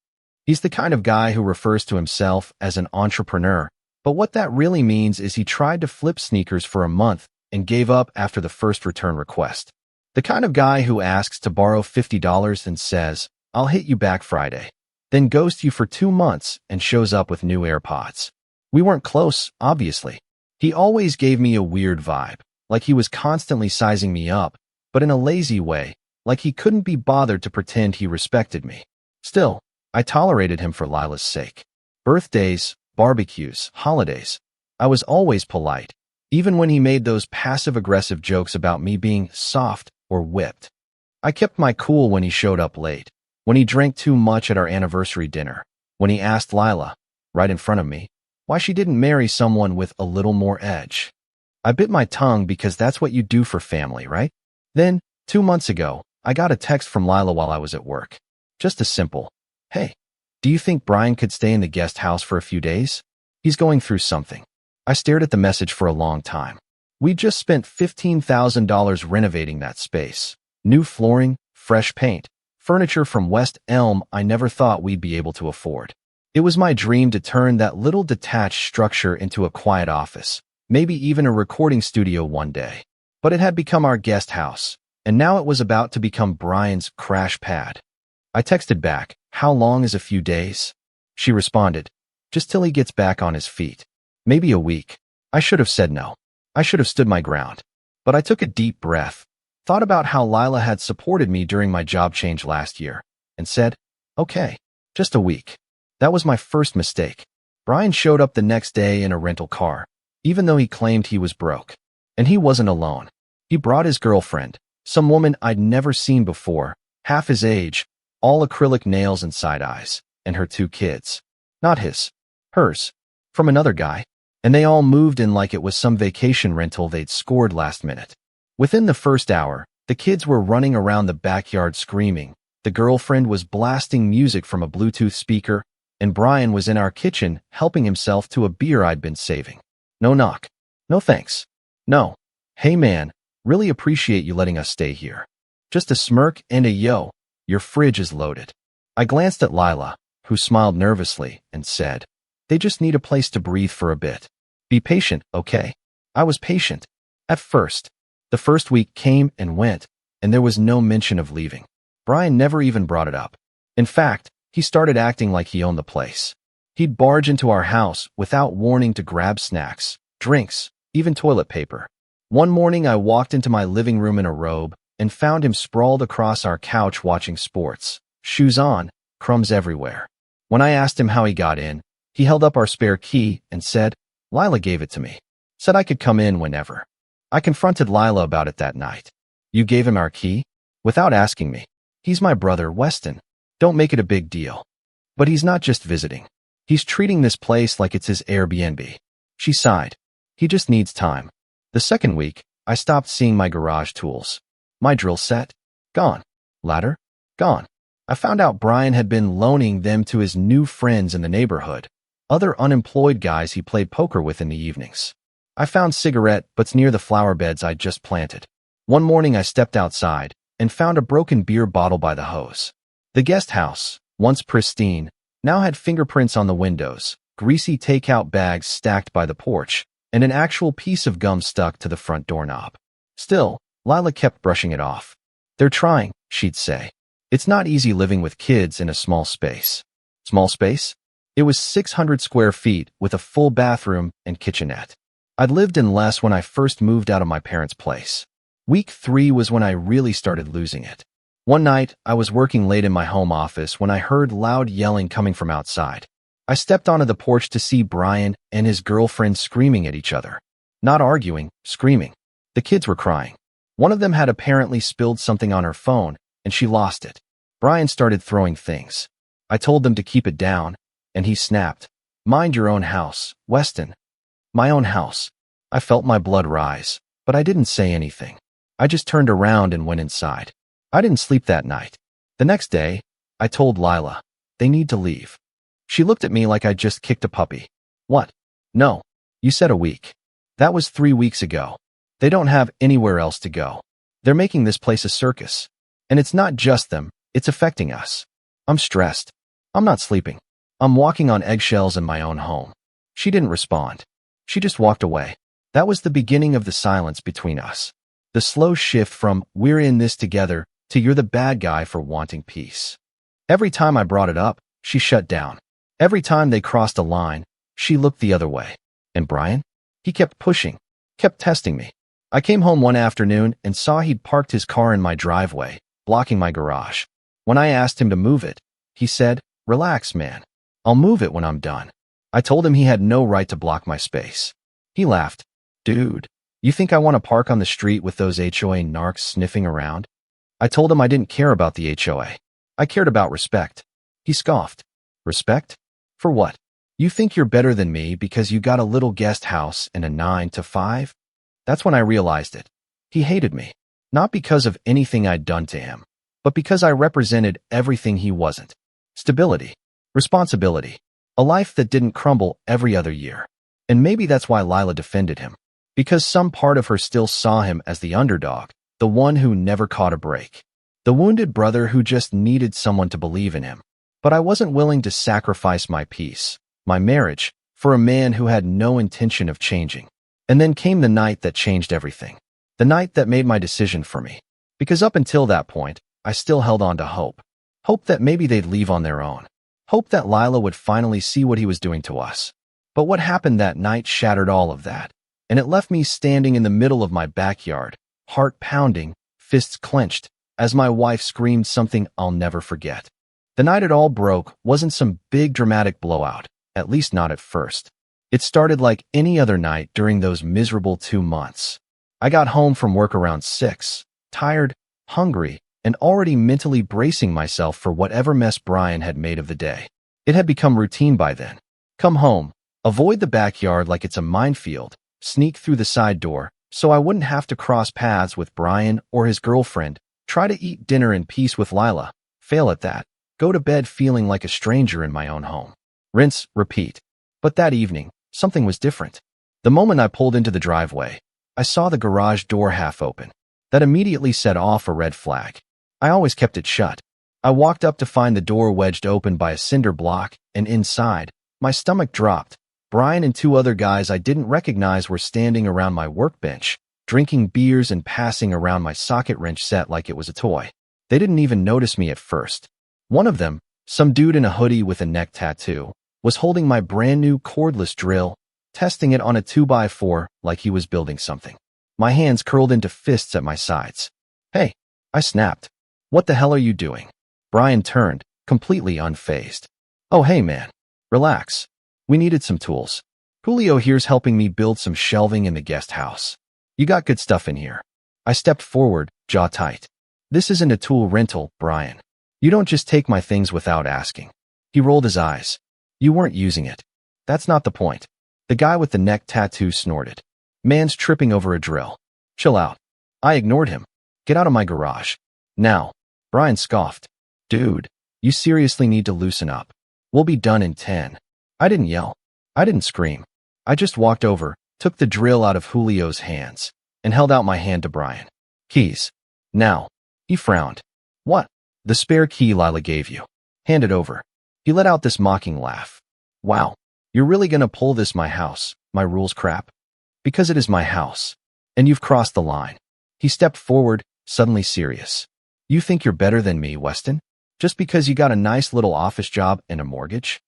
He's the kind of guy who refers to himself as an entrepreneur, but what that really means is he tried to flip sneakers for a month and gave up after the first return request. The kind of guy who asks to borrow $50 and says, "I'll hit you back Friday," then ghosts you for 2 months and shows up with new AirPods. We weren't close, obviously. He always gave me a weird vibe, like he was constantly sizing me up, but in a lazy way, like he couldn't be bothered to pretend he respected me. Still, I tolerated him for Lila's sake. Birthdays, barbecues, holidays. I was always polite, even when he made those passive-aggressive jokes about me being soft or whipped. I kept my cool when he showed up late, when he drank too much at our anniversary dinner, when he asked Lila, right in front of me, why she didn't marry someone with a little more edge. I bit my tongue because that's what you do for family, right? Then, 2 months ago, I got a text from Lila while I was at work. Just a simple, "Hey, do you think Brian could stay in the guest house for a few days? He's going through something." I stared at the message for a long time. We just spent $15,000 renovating that space. New flooring, fresh paint, furniture from West Elm I never thought we'd be able to afford. It was my dream to turn that little detached structure into a quiet office, maybe even a recording studio one day. But it had become our guest house, and now it was about to become Brian's crash pad. I texted back, "How long is a few days?" She responded, "Just till he gets back on his feet. Maybe a week." I should have said no. I should have stood my ground. But I took a deep breath, thought about how Lila had supported me during my job change last year, and said, "Okay, just a week." That was my first mistake. Brian showed up the next day in a rental car, even though he claimed he was broke. And he wasn't alone. He brought his girlfriend, some woman I'd never seen before, half his age, all acrylic nails and side eyes, and her 2 kids. Not his. Hers. From another guy. And they all moved in like it was some vacation rental they'd scored last minute. Within the first hour, the kids were running around the backyard screaming, the girlfriend was blasting music from a Bluetooth speaker, and Brian was in our kitchen helping himself to a beer I'd been saving. No knock. No thanks. No. "Hey man, really appreciate you letting us stay here." Just a smirk and a "Yo, your fridge is loaded." I glanced at Lila, who smiled nervously, and said, "They just need a place to breathe for a bit. Be patient, okay?" I was patient. At first. The first week came and went, and there was no mention of leaving. Brian never even brought it up. In fact, he started acting like he owned the place. He'd barge into our house without warning to grab snacks, drinks, even toilet paper. One morning I walked into my living room in a robe and found him sprawled across our couch watching sports, shoes on, crumbs everywhere. When I asked him how he got in, he held up our spare key and said, "Lila gave it to me. Said I could come in whenever." I confronted Lila about it that night. "You gave him our key?" "Without asking me. He's my brother, Weston. Don't make it a big deal." "But he's not just visiting. He's treating this place like it's his Airbnb." She sighed. "He just needs time." The second week, I stopped seeing my garage tools. My drill set? Gone. Ladder? Gone. I found out Brian had been loaning them to his new friends in the neighborhood, other unemployed guys he played poker with in the evenings. I found cigarette butts near the flower beds I'd just planted. One morning I stepped outside and found a broken beer bottle by the hose. The guest house, once pristine, now had fingerprints on the windows, greasy takeout bags stacked by the porch, and an actual piece of gum stuck to the front doorknob. Still, Lila kept brushing it off. "They're trying," she'd say. "It's not easy living with kids in a small space." Small space? It was 600 square feet with a full bathroom and kitchenette. I'd lived in less when I first moved out of my parents' place. Week 3 was when I really started losing it. One night, I was working late in my home office when I heard loud yelling coming from outside. I stepped onto the porch to see Brian and his girlfriend screaming at each other. Not arguing, screaming. The kids were crying. One of them had apparently spilled something on her phone, and she lost it. Brian started throwing things. I told them to keep it down, and he snapped. "Mind your own house, Weston." My own house. I felt my blood rise, but I didn't say anything. I just turned around and went inside. I didn't sleep that night. The next day, I told Lila, "They need to leave." She looked at me like I'd just kicked a puppy. "What? No. You said a week. That was 3 weeks ago. They don't have anywhere else to go. They're making this place a circus. And it's not just them, it's affecting us. I'm stressed. I'm not sleeping. I'm walking on eggshells in my own home." She didn't respond. She just walked away. That was the beginning of the silence between us. The slow shift from "we're in this together" to "you're the bad guy for wanting peace." Every time I brought it up, she shut down. Every time they crossed a line, she looked the other way. And Brian? He kept pushing, kept testing me. I came home one afternoon and saw he'd parked his car in my driveway, blocking my garage. When I asked him to move it, he said, "Relax, man. I'll move it when I'm done." I told him he had no right to block my space. He laughed. "Dude, you think I want to park on the street with those HOA narcs sniffing around?" I told him I didn't care about the HOA. I cared about respect. He scoffed. "Respect? For what? You think you're better than me because you got a little guest house and a 9 to 5? That's when I realized it. He hated me. Not because of anything I'd done to him, but because I represented everything he wasn't. Stability. Responsibility. A life that didn't crumble every other year. And maybe that's why Lila defended him. Because some part of her still saw him as the underdog, the one who never caught a break. The wounded brother who just needed someone to believe in him. But I wasn't willing to sacrifice my peace, my marriage, for a man who had no intention of changing. And then came the night that changed everything. The night that made my decision for me. Because up until that point, I still held on to hope. Hope that maybe they'd leave on their own. Hope that Lila would finally see what he was doing to us. But what happened that night shattered all of that. And it left me standing in the middle of my backyard, heart pounding, fists clenched, as my wife screamed something I'll never forget. The night it all broke wasn't some big dramatic blowout, at least not at first. It started like any other night during those miserable 2 months. I got home from work around 6, tired, hungry, and already mentally bracing myself for whatever mess Brian had made of the day. It had become routine by then. Come home, avoid the backyard like it's a minefield, sneak through the side door so I wouldn't have to cross paths with Brian or his girlfriend, try to eat dinner in peace with Lila, fail at that, go to bed feeling like a stranger in my own home. Rinse, repeat. But that evening, something was different. The moment I pulled into the driveway, I saw the garage door half open. That immediately set off a red flag. I always kept it shut. I walked up to find the door wedged open by a cinder block, and inside, my stomach dropped. Brian and 2 other guys I didn't recognize were standing around my workbench, drinking beers and passing around my socket wrench set like it was a toy. They didn't even notice me at first. One of them, some dude in a hoodie with a neck tattoo, was holding my brand new cordless drill, testing it on a 2x4 like he was building something. My hands curled into fists at my sides. "Hey," I snapped. "What the hell are you doing?" Brian turned, completely unfazed. "Oh hey man, relax. We needed some tools. Julio here's helping me build some shelving in the guest house. You got good stuff in here." I stepped forward, jaw tight. "This isn't a tool rental, Brian. You don't just take my things without asking." He rolled his eyes. "You weren't using it. That's not the point." The guy with the neck tattoo snorted. "Man's tripping over a drill. Chill out." I ignored him. "Get out of my garage. Now." Brian scoffed. "Dude, you seriously need to loosen up. We'll be done in 10. I didn't yell. I didn't scream. I just walked over, took the drill out of Julio's hands, and held out my hand to Brian. "Keys. Now." He frowned. "What?" "The spare key Lila gave you. Hand it over." He let out this mocking laugh. "Wow, you're really gonna pull this my house, my rules crap? Because it is my house. And you've crossed the line." He stepped forward, suddenly serious. "You think you're better than me, Weston? Just because you got a nice little office job and a mortgage?"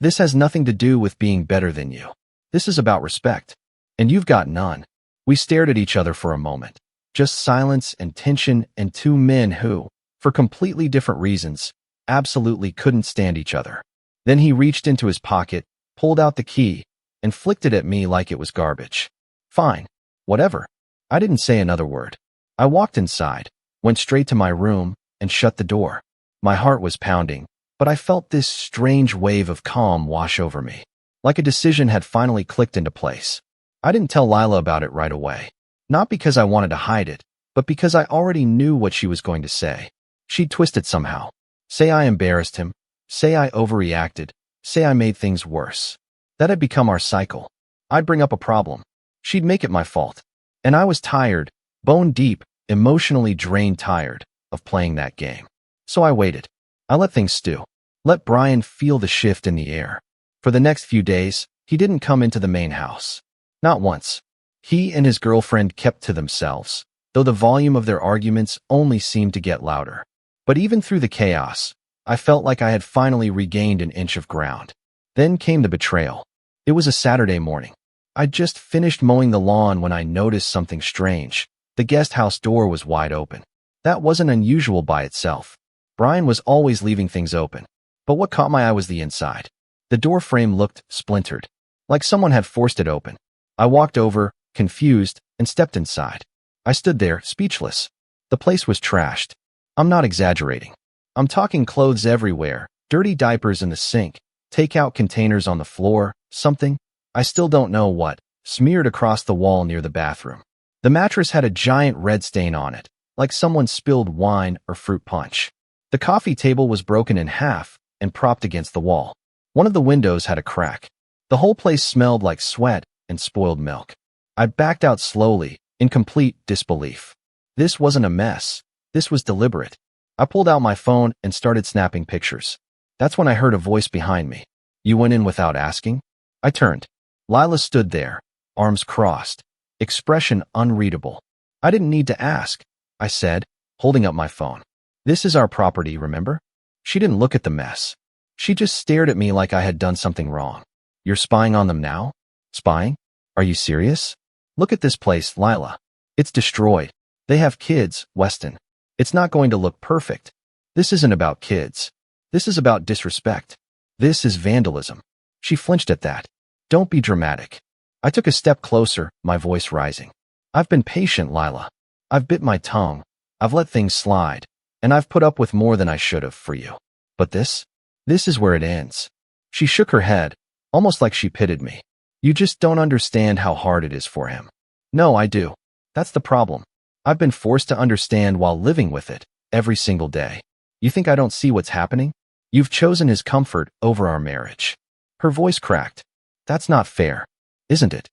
This has nothing to do with being better than you. This is about respect. And you've got none. We stared at each other for a moment. Just silence and tension and two men who, for completely different reasons, absolutely couldn't stand each other. Then he reached into his pocket, pulled out the key, and flicked it at me like it was garbage. Fine. Whatever. I didn't say another word. I walked inside, went straight to my room, and shut the door. My heart was pounding, but I felt this strange wave of calm wash over me, like a decision had finally clicked into place. I didn't tell Lila about it right away. Not because I wanted to hide it, but because I already knew what she was going to say. She'd twist it somehow. Say I embarrassed him. Say I overreacted. Say I made things worse. That had become our cycle. I'd bring up a problem. She'd make it my fault. And I was tired, bone deep, emotionally drained tired, of playing that game. So I waited. I let things stew. Let Brian feel the shift in the air. For the next few days, he didn't come into the main house. Not once. He and his girlfriend kept to themselves, though the volume of their arguments only seemed to get louder. But even through the chaos, I felt like I had finally regained an inch of ground. Then came the betrayal. It was a Saturday morning. I'd just finished mowing the lawn when I noticed something strange. The guest house door was wide open. That wasn't unusual by itself. Brian was always leaving things open. But what caught my eye was the inside. The door frame looked splintered, like someone had forced it open. I walked over, confused, and stepped inside. I stood there, speechless. The place was trashed. I'm not exaggerating. I'm talking clothes everywhere, dirty diapers in the sink, takeout containers on the floor, something, I still don't know what, smeared across the wall near the bathroom. The mattress had a giant red stain on it, like someone spilled wine or fruit punch. The coffee table was broken in half and propped against the wall. One of the windows had a crack. The whole place smelled like sweat and spoiled milk. I backed out slowly, in complete disbelief. This wasn't a mess. This was deliberate. I pulled out my phone and started snapping pictures. That's when I heard a voice behind me. You went in without asking? I turned. Lila stood there, arms crossed, expression unreadable. I didn't need to ask, I said, holding up my phone. This is our property, remember? She didn't look at the mess. She just stared at me like I had done something wrong. You're spying on them now? Spying? Are you serious? Look at this place, Lila. It's destroyed. They have kids, Weston. It's not going to look perfect. This isn't about kids. This is about disrespect. This is vandalism. She flinched at that. Don't be dramatic. I took a step closer, my voice rising. I've been patient, Lila. I've bit my tongue. I've let things slide. And I've put up with more than I should have for you. But this is where it ends. She shook her head, almost like she pitied me. You just don't understand how hard it is for him. No, I do. That's the problem. I've been forced to understand while living with it, every single day. You think I don't see what's happening? You've chosen his comfort over our marriage. Her voice cracked. That's not fair, isn't it?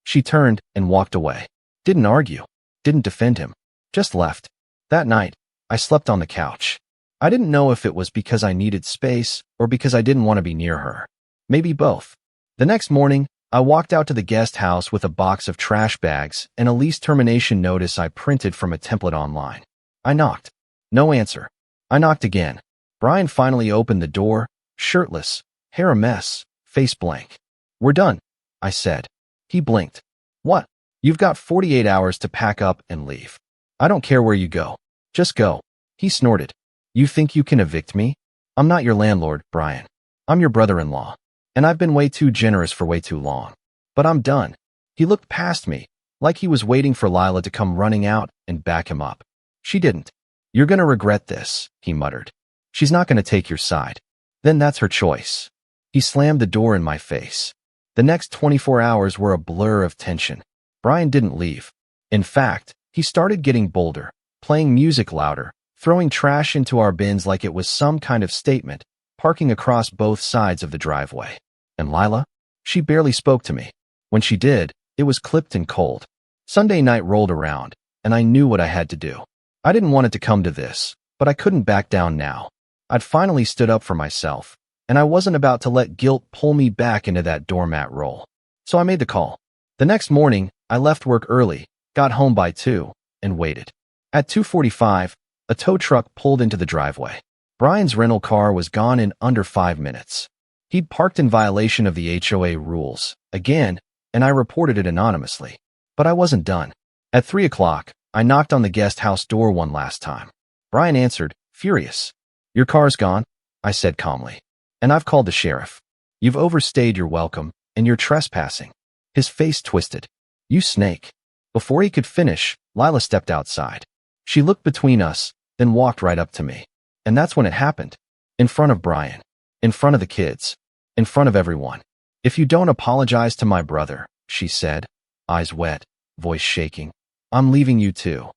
She turned and walked away. Didn't argue. Didn't defend him. Just left. That night, I slept on the couch. I didn't know if it was because I needed space or because I didn't want to be near her. Maybe both. The next morning, I walked out to the guest house with a box of trash bags and a lease termination notice I printed from a template online. I knocked. No answer. I knocked again. Brian finally opened the door, shirtless, hair a mess, face blank. We're done, I said. He blinked. What? You've got 48 hours to pack up and leave. I don't care where you go. Just go. He snorted. You think you can evict me? I'm not your landlord, Brian. I'm your brother-in-law. And I've been way too generous for way too long. But I'm done. He looked past me, like he was waiting for Lila to come running out and back him up. She didn't. You're gonna regret this, he muttered. She's not gonna take your side. Then that's her choice. He slammed the door in my face. The next 24 hours were a blur of tension. Brian didn't leave. In fact, he started getting bolder, playing music louder, throwing trash into our bins like it was some kind of statement, parking across both sides of the driveway. And Lila? She barely spoke to me. When she did, it was clipped and cold. Sunday night rolled around, and I knew what I had to do. I didn't want it to come to this, but I couldn't back down now. I'd finally stood up for myself, and I wasn't about to let guilt pull me back into that doormat role. So I made the call. The next morning, I left work early, got home by 2, and waited. At 2:45, a tow truck pulled into the driveway. Brian's rental car was gone in under 5 minutes. He'd parked in violation of the HOA rules, again, and I reported it anonymously. But I wasn't done. At 3 o'clock, I knocked on the guest house door one last time. Brian answered, furious. Your car's gone, I said calmly. And I've called the sheriff. You've overstayed your welcome, and you're trespassing. His face twisted. You snake. Before he could finish, Lila stepped outside. She looked between us, then walked right up to me. And that's when it happened. In front of Brian. In front of the kids. In front of everyone. If you don't apologize to my brother, she said, eyes wet, voice shaking, I'm leaving you too.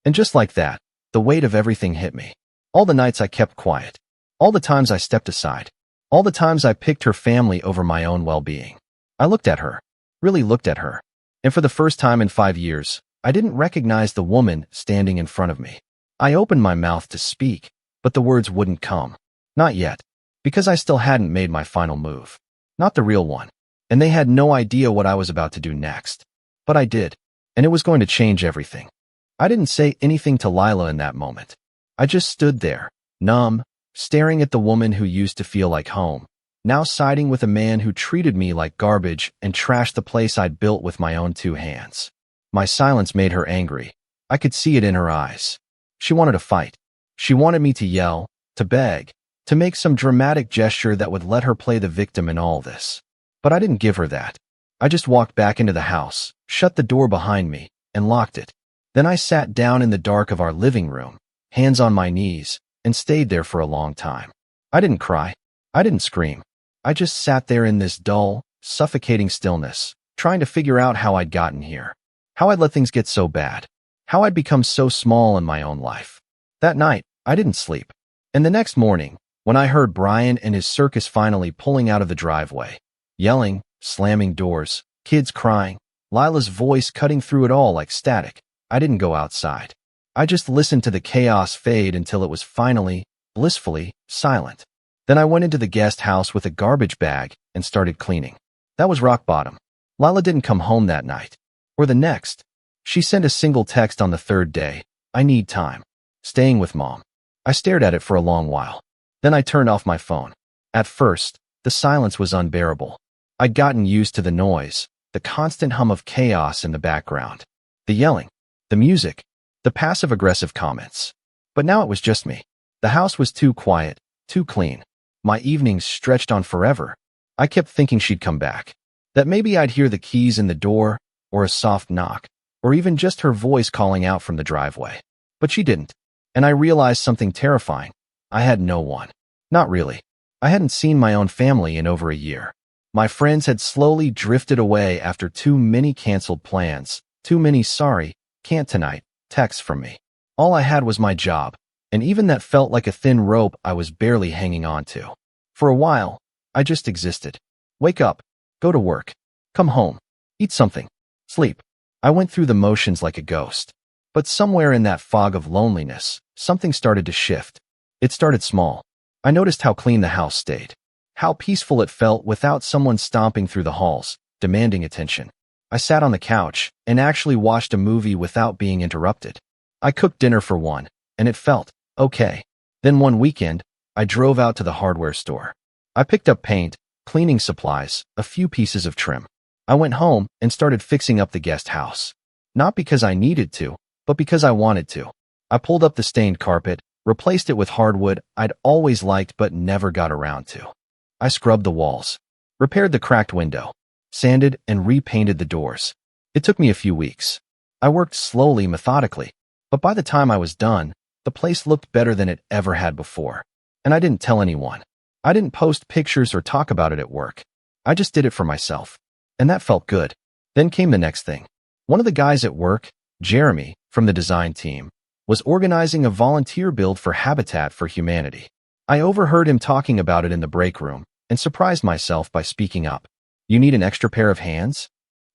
And just like that, the weight of everything hit me. All the nights I kept quiet. All the times I stepped aside. All the times I picked her family over my own well-being. I looked at her. Really looked at her. And for the first time in 5 years, I didn't recognize the woman standing in front of me. I opened my mouth to speak, but the words wouldn't come. Not yet. Because I still hadn't made my final move. Not the real one. And they had no idea what I was about to do next. But I did. And it was going to change everything. I didn't say anything to Lila in that moment. I just stood there, numb, staring at the woman who used to feel like home, now siding with a man who treated me like garbage and trashed the place I'd built with my own 2 hands. My silence made her angry. I could see it in her eyes. She wanted to fight. She wanted me to yell, to beg, to make some dramatic gesture that would let her play the victim in all this. But I didn't give her that. I just walked back into the house, shut the door behind me, and locked it. Then I sat down in the dark of our living room, hands on my knees, and stayed there for a long time. I didn't cry. I didn't scream. I just sat there in this dull, suffocating stillness, trying to figure out how I'd gotten here. How I'd let things get so bad. How I'd become so small in my own life. That night, I didn't sleep. And the next morning, when I heard Brian and his circus finally pulling out of the driveway, yelling, slamming doors, kids crying, Lila's voice cutting through it all like static, I didn't go outside. I just listened to the chaos fade until it was finally, blissfully, silent. Then I went into the guest house with a garbage bag and started cleaning. That was rock bottom. Lila didn't come home that night. Or the next. She sent a single text on the 3rd day. I need time. Staying with Mom. I stared at it for a long while. Then I turned off my phone. At first, the silence was unbearable. I'd gotten used to the noise, the constant hum of chaos in the background. The yelling, the music, the passive-aggressive comments. But now it was just me. The house was too quiet, too clean. My evenings stretched on forever. I kept thinking she'd come back. That maybe I'd hear the keys in the door, or a soft knock, or even just her voice calling out from the driveway. But she didn't. And I realized something terrifying. I had no one. Not really. I hadn't seen my own family in over a year. My friends had slowly drifted away after too many canceled plans, too many sorry, can't tonight, texts from me. All I had was my job, and even that felt like a thin rope I was barely hanging on to. For a while, I just existed. Wake up, go to work, come home, eat something, sleep. I went through the motions like a ghost. But somewhere in that fog of loneliness, something started to shift. It started small. I noticed how clean the house stayed. How peaceful it felt without someone stomping through the halls, demanding attention. I sat on the couch and actually watched a movie without being interrupted. I cooked dinner for one, and it felt okay. Then one weekend, I drove out to the hardware store. I picked up paint, cleaning supplies, a few pieces of trim. I went home and started fixing up the guest house. Not because I needed to, but because I wanted to. I pulled up the stained carpet, replaced it with hardwood I'd always liked but never got around to. I scrubbed the walls, repaired the cracked window, sanded and repainted the doors. It took me a few weeks. I worked slowly, methodically, but by the time I was done, the place looked better than it ever had before. And I didn't tell anyone. I didn't post pictures or talk about it at work. I just did it for myself. And that felt good. Then came the next thing. One of the guys at work, Jeremy, from the design team, was organizing a volunteer build for Habitat for Humanity. I overheard him talking about it in the break room and surprised myself by speaking up. You need an extra pair of hands?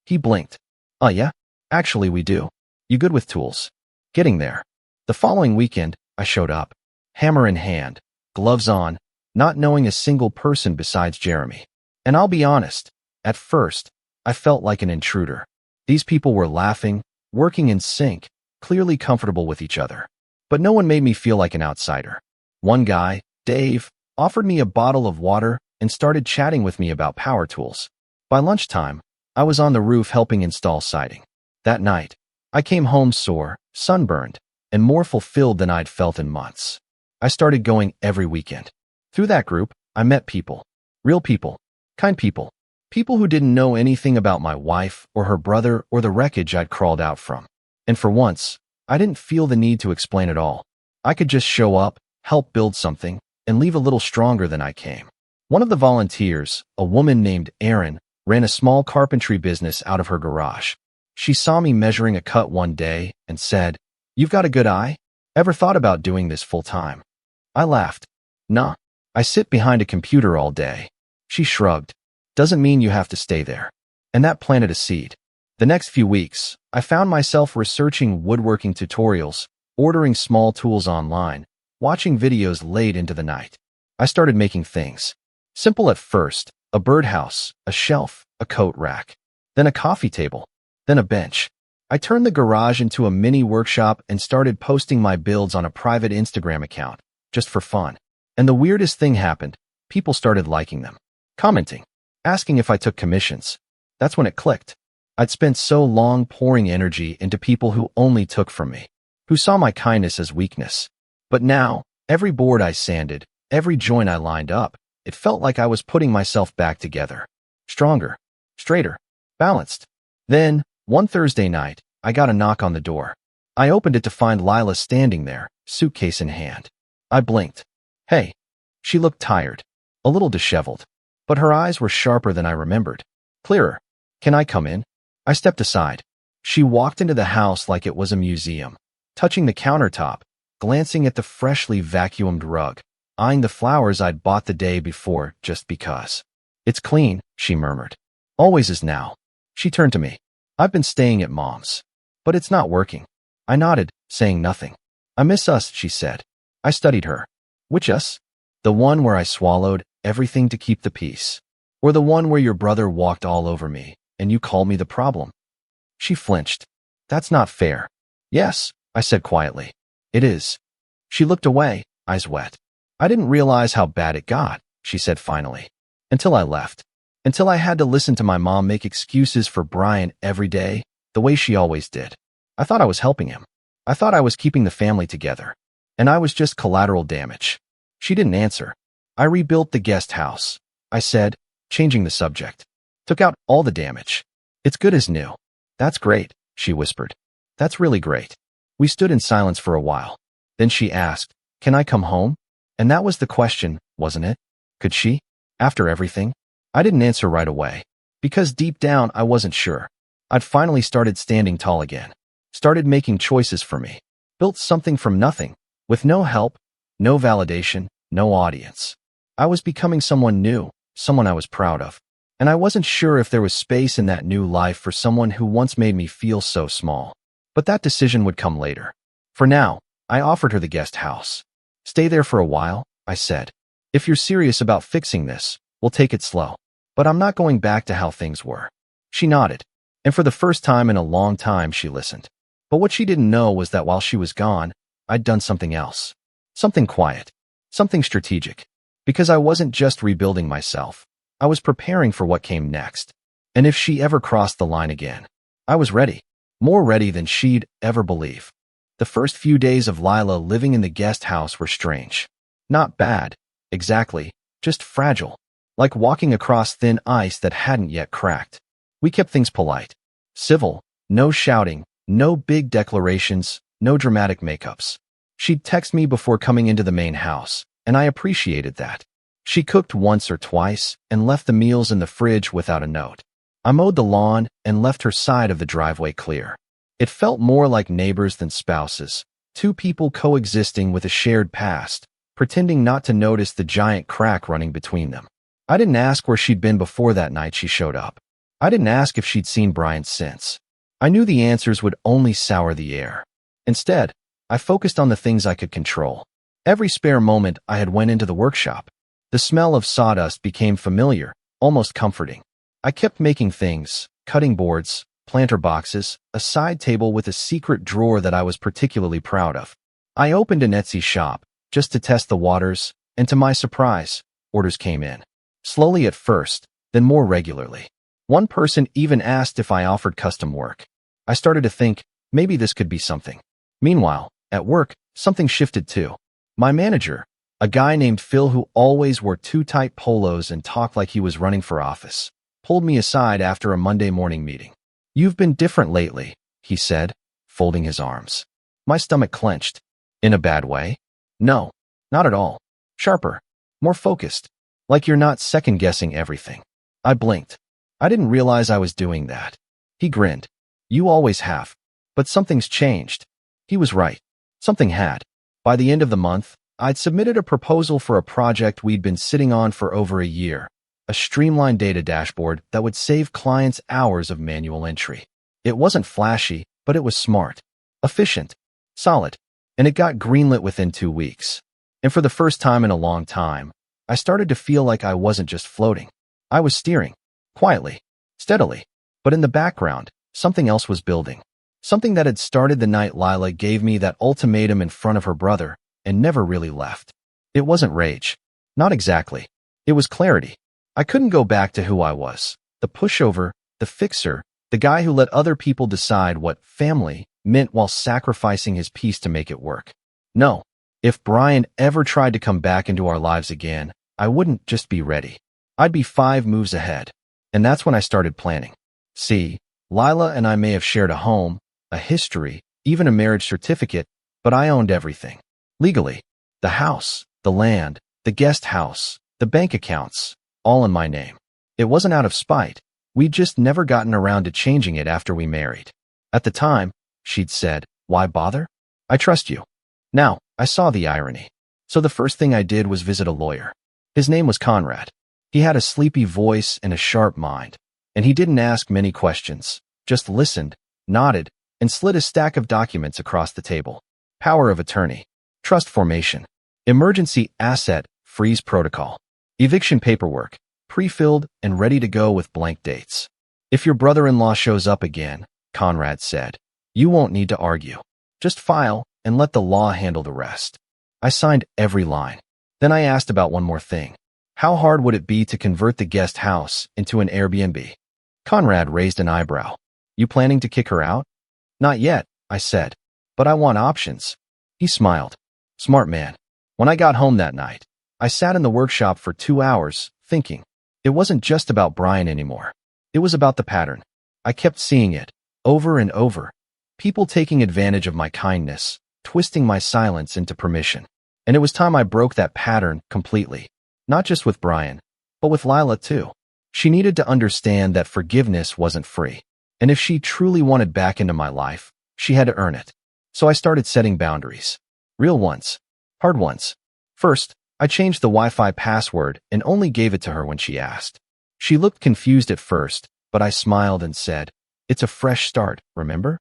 He blinked. Yeah, actually we do. You good with tools? Getting there. The following weekend, I showed up, hammer in hand, gloves on, not knowing a single person besides Jeremy. And I'll be honest, at first, I felt like an intruder. These people were laughing, working in sync, clearly comfortable with each other. But no one made me feel like an outsider. One guy, Dave, offered me a bottle of water, and started chatting with me about power tools. By lunchtime, I was on the roof helping install siding. That night, I came home sore, sunburned, and more fulfilled than I'd felt in months. I started going every weekend. Through that group, I met people. Real people. Kind people. People who didn't know anything about my wife or her brother or the wreckage I'd crawled out from. And for once, I didn't feel the need to explain it all. I could just show up, help build something, and leave a little stronger than I came. One of the volunteers, a woman named Erin, ran a small carpentry business out of her garage. She saw me measuring a cut one day and said, "You've got a good eye? Ever thought about doing this full time?" I laughed. "Nah, I sit behind a computer all day." She shrugged. "Doesn't mean you have to stay there." And that planted a seed. The next few weeks, I found myself researching woodworking tutorials, ordering small tools online, watching videos late into the night. I started making things. Simple at first, a birdhouse, a shelf, a coat rack, then a coffee table, then a bench. I turned the garage into a mini workshop and started posting my builds on a private Instagram account, just for fun. And the weirdest thing happened. People started liking them, commenting, asking if I took commissions. That's when it clicked. I'd spent so long pouring energy into people who only took from me, who saw my kindness as weakness. But now, every board I sanded, every joint I lined up, it felt like I was putting myself back together. Stronger, straighter, balanced. Then, one Thursday night, I got a knock on the door. I opened it to find Lila standing there, suitcase in hand. I blinked. "Hey." She looked tired, a little disheveled, but her eyes were sharper than I remembered. Clearer. "Can I come in?" I stepped aside. She walked into the house like it was a museum, touching the countertop, glancing at the freshly vacuumed rug, eyeing the flowers I'd bought the day before just because. "It's clean," she murmured. "Always is now." She turned to me. "I've been staying at Mom's, but it's not working." I nodded, saying nothing. "I miss us," she said. I studied her. "Which us? The one where I swallowed everything to keep the peace? Or the one where your brother walked all over me and you called me the problem?" She flinched. "That's not fair." "Yes," I said quietly. "It is." She looked away, eyes wet. "I didn't realize how bad it got," she said finally. "Until I left. Until I had to listen to my mom make excuses for Brian every day, the way she always did. I thought I was helping him. I thought I was keeping the family together. And I was just collateral damage." She didn't answer. "I rebuilt the guest house," I said, changing the subject. "Took out all the damage. It's good as new." "That's great," she whispered. "That's really great." We stood in silence for a while. Then she asked, "Can I come home?" And that was the question, wasn't it? Could she? After everything? I didn't answer right away, because deep down I wasn't sure. I'd finally started standing tall again, started making choices for me, built something from nothing, with no help, no validation, no audience. I was becoming someone new, someone I was proud of. And I wasn't sure if there was space in that new life for someone who once made me feel so small. But that decision would come later. For now, I offered her the guest house. "Stay there for a while," I said. "If you're serious about fixing this, we'll take it slow. But I'm not going back to how things were." She nodded, and for the first time in a long time she listened. But what she didn't know was that while she was gone, I'd done something else. Something quiet. Something strategic. Because I wasn't just rebuilding myself. I was preparing for what came next. And if she ever crossed the line again, I was ready. More ready than she'd ever believe. The first few days of Lila living in the guest house were strange. Not bad, exactly, just fragile. Like walking across thin ice that hadn't yet cracked. We kept things polite. Civil, no shouting, no big declarations, no dramatic makeups. She'd text me before coming into the main house, and I appreciated that. She cooked once or twice and left the meals in the fridge without a note. I mowed the lawn and left her side of the driveway clear. It felt more like neighbors than spouses, two people coexisting with a shared past, pretending not to notice the giant crack running between them. I didn't ask where she'd been before that night she showed up. I didn't ask if she'd seen Brian since. I knew the answers would only sour the air. Instead, I focused on the things I could control. Every spare moment I had went into the workshop. The smell of sawdust became familiar, almost comforting. I kept making things, cutting boards, planter boxes, a side table with a secret drawer that I was particularly proud of. I opened an Etsy shop, just to test the waters, and to my surprise, orders came in. Slowly at first, then more regularly. One person even asked if I offered custom work. I started to think, maybe this could be something. Meanwhile, at work, something shifted too. My manager, a guy named Phil who always wore too tight polos and talked like he was running for office, pulled me aside after a Monday morning meeting. "You've been different lately," he said, folding his arms. My stomach clenched. In a bad way? No, not at all. Sharper, more focused, like you're not second-guessing everything. I blinked. I didn't realize I was doing that. He grinned. "You always have. But something's changed." He was right. Something had. By the end of the month, I'd submitted a proposal for a project we'd been sitting on for over a year, a streamlined data dashboard that would save clients hours of manual entry. It wasn't flashy, but it was smart, efficient, solid, and it got greenlit within 2 weeks. And for the first time in a long time, I started to feel like I wasn't just floating. I was steering, quietly, steadily, but in the background, something else was building. Something that had started the night Lila gave me that ultimatum in front of her brother and never really left. It wasn't rage. Not exactly. It was clarity. I couldn't go back to who I was. The pushover, the fixer, the guy who let other people decide what family meant while sacrificing his peace to make it work. No. If Brian ever tried to come back into our lives again, I wouldn't just be ready. I'd be 5 moves ahead. And that's when I started planning. See, Lila and I may have shared a home, a history, even a marriage certificate, but I owned everything. Legally. The house, the land, the guest house, the bank accounts, all in my name. It wasn't out of spite. We'd just never gotten around to changing it after we married. At the time, she'd said, "Why bother? I trust you." Now, I saw the irony. So the first thing I did was visit a lawyer. His name was Conrad. He had a sleepy voice and a sharp mind, and he didn't ask many questions, just listened, nodded, and slid a stack of documents across the table. Power of attorney, trust formation, emergency asset freeze protocol, eviction paperwork, pre-filled and ready to go with blank dates. "If your brother-in-law shows up again," Conrad said, "you won't need to argue. Just file and let the law handle the rest." I signed every line. Then I asked about one more thing. How hard would it be to convert the guest house into an Airbnb? Conrad raised an eyebrow. "You planning to kick her out?" "Not yet," I said, "but I want options." He smiled. Smart man. When I got home that night, I sat in the workshop for 2 hours, thinking. It wasn't just about Brian anymore. It was about the pattern. I kept seeing it, over and over. People taking advantage of my kindness, twisting my silence into permission. And it was time I broke that pattern completely. Not just with Brian, but with Lila too. She needed to understand that forgiveness wasn't free. And if she truly wanted back into my life, she had to earn it. So I started setting boundaries. Real ones. Hard ones. First, I changed the Wi-Fi password and only gave it to her when she asked. She looked confused at first, but I smiled and said, "It's a fresh start, remember?"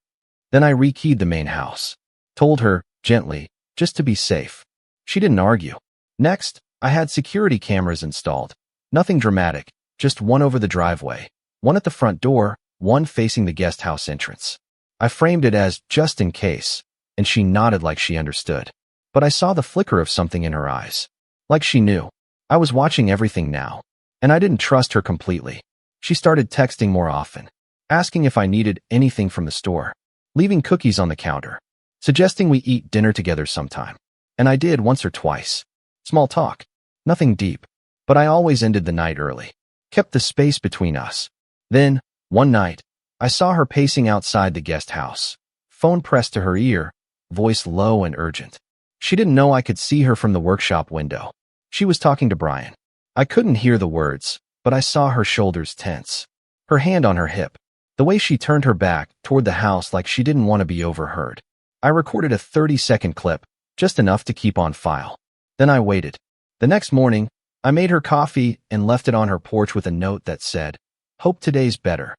Then I rekeyed the main house. Told her, gently, just to be safe. She didn't argue. Next, I had security cameras installed. Nothing dramatic, just one over the driveway, one at the front door, one facing the guest house entrance. I framed it as just in case, and she nodded like she understood. But I saw the flicker of something in her eyes. Like she knew. I was watching everything now, and I didn't trust her completely. She started texting more often, asking if I needed anything from the store, leaving cookies on the counter, suggesting we eat dinner together sometime. And I did once or twice. Small talk. Nothing deep. But I always ended the night early. Kept the space between us. Then, one night, I saw her pacing outside the guest house. Phone pressed to her ear, voice low and urgent. She didn't know I could see her from the workshop window. She was talking to Brian. I couldn't hear the words, but I saw her shoulders tense. Her hand on her hip. The way she turned her back toward the house like she didn't want to be overheard. I recorded a 30-second clip, just enough to keep on file. Then I waited. The next morning, I made her coffee and left it on her porch with a note that said, "Hope today's better."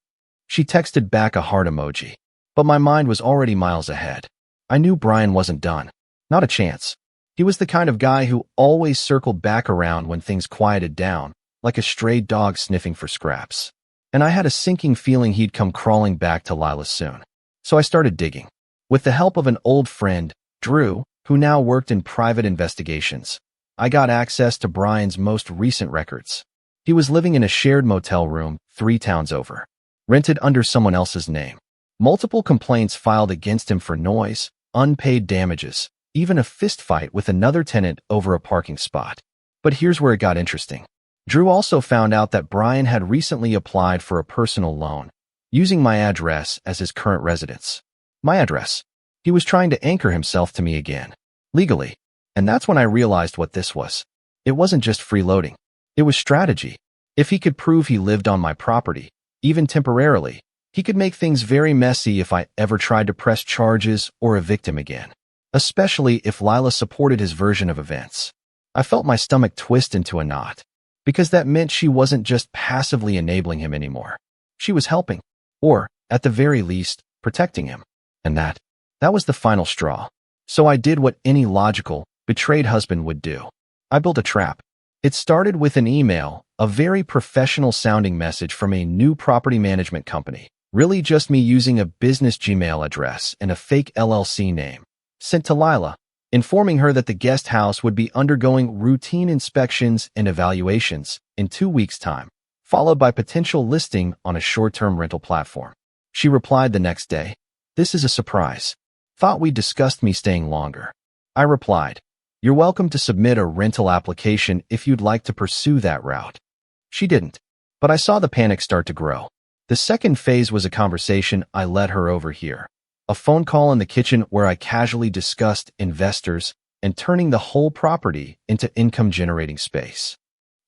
She texted back a heart emoji. But my mind was already miles ahead. I knew Brian wasn't done. Not a chance. He was the kind of guy who always circled back around when things quieted down, like a stray dog sniffing for scraps. And I had a sinking feeling he'd come crawling back to Lila soon. So I started digging. With the help of an old friend, Drew, who now worked in private investigations, I got access to Brian's most recent records. He was living in a shared motel room 3 towns over, rented under someone else's name. Multiple complaints filed against him for noise, unpaid damages, even a fistfight with another tenant over a parking spot. But here's where it got interesting. Drew also found out that Brian had recently applied for a personal loan, using my address as his current residence. My address. He was trying to anchor himself to me again, legally. And that's when I realized what this was. It wasn't just freeloading. It was strategy. If he could prove he lived on my property, even temporarily, he could make things very messy if I ever tried to press charges or evict him again, especially if Lila supported his version of events. I felt my stomach twist into a knot, because that meant she wasn't just passively enabling him anymore. She was helping, or, at the very least, protecting him. And that was the final straw. So I did what any logical, betrayed husband would do. I built a trap. It started with an email, a very professional-sounding message from a new property management company. Really just me using a business Gmail address and a fake LLC name, sent to Lila, informing her that the guest house would be undergoing routine inspections and evaluations in 2 weeks' time, followed by potential listing on a short-term rental platform. She replied the next day, "This is a surprise. Thought we discussed me staying longer." I replied, "You're welcome to submit a rental application if you'd like to pursue that route." She didn't, but I saw the panic start to grow. The second phase was a conversation I let her overhear. A phone call in the kitchen where I casually discussed investors and turning the whole property into income-generating space.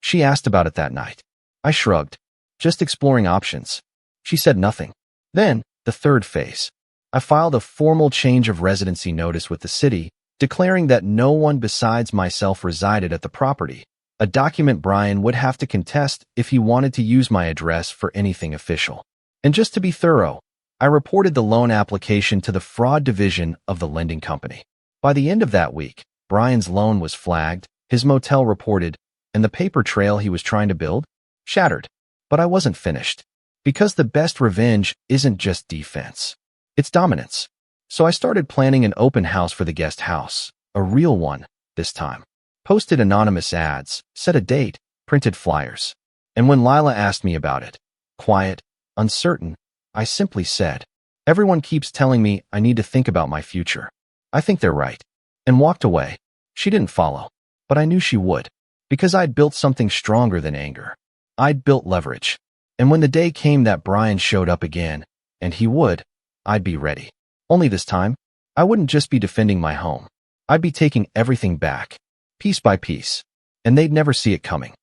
She asked about it that night. I shrugged, just exploring options. She said nothing. Then, the third phase. I filed a formal change of residency notice with the city, declaring that no one besides myself resided at the property, a document Brian would have to contest if he wanted to use my address for anything official. And just to be thorough, I reported the loan application to the fraud division of the lending company. By the end of that week, Brian's loan was flagged, his motel reported, and the paper trail he was trying to build shattered. But I wasn't finished, because the best revenge isn't just defense. It's dominance. So I started planning an open house for the guest house, a real one this time. Posted anonymous ads, set a date, printed flyers. And when Lila asked me about it, quiet, uncertain, I simply said, "Everyone keeps telling me I need to think about my future. I think they're right," and walked away. She didn't follow, but I knew she would, because I'd built something stronger than anger. I'd built leverage. And when the day came that Brian showed up again, and he would, I'd be ready. Only this time, I wouldn't just be defending my home. I'd be taking everything back, piece by piece, and they'd never see it coming.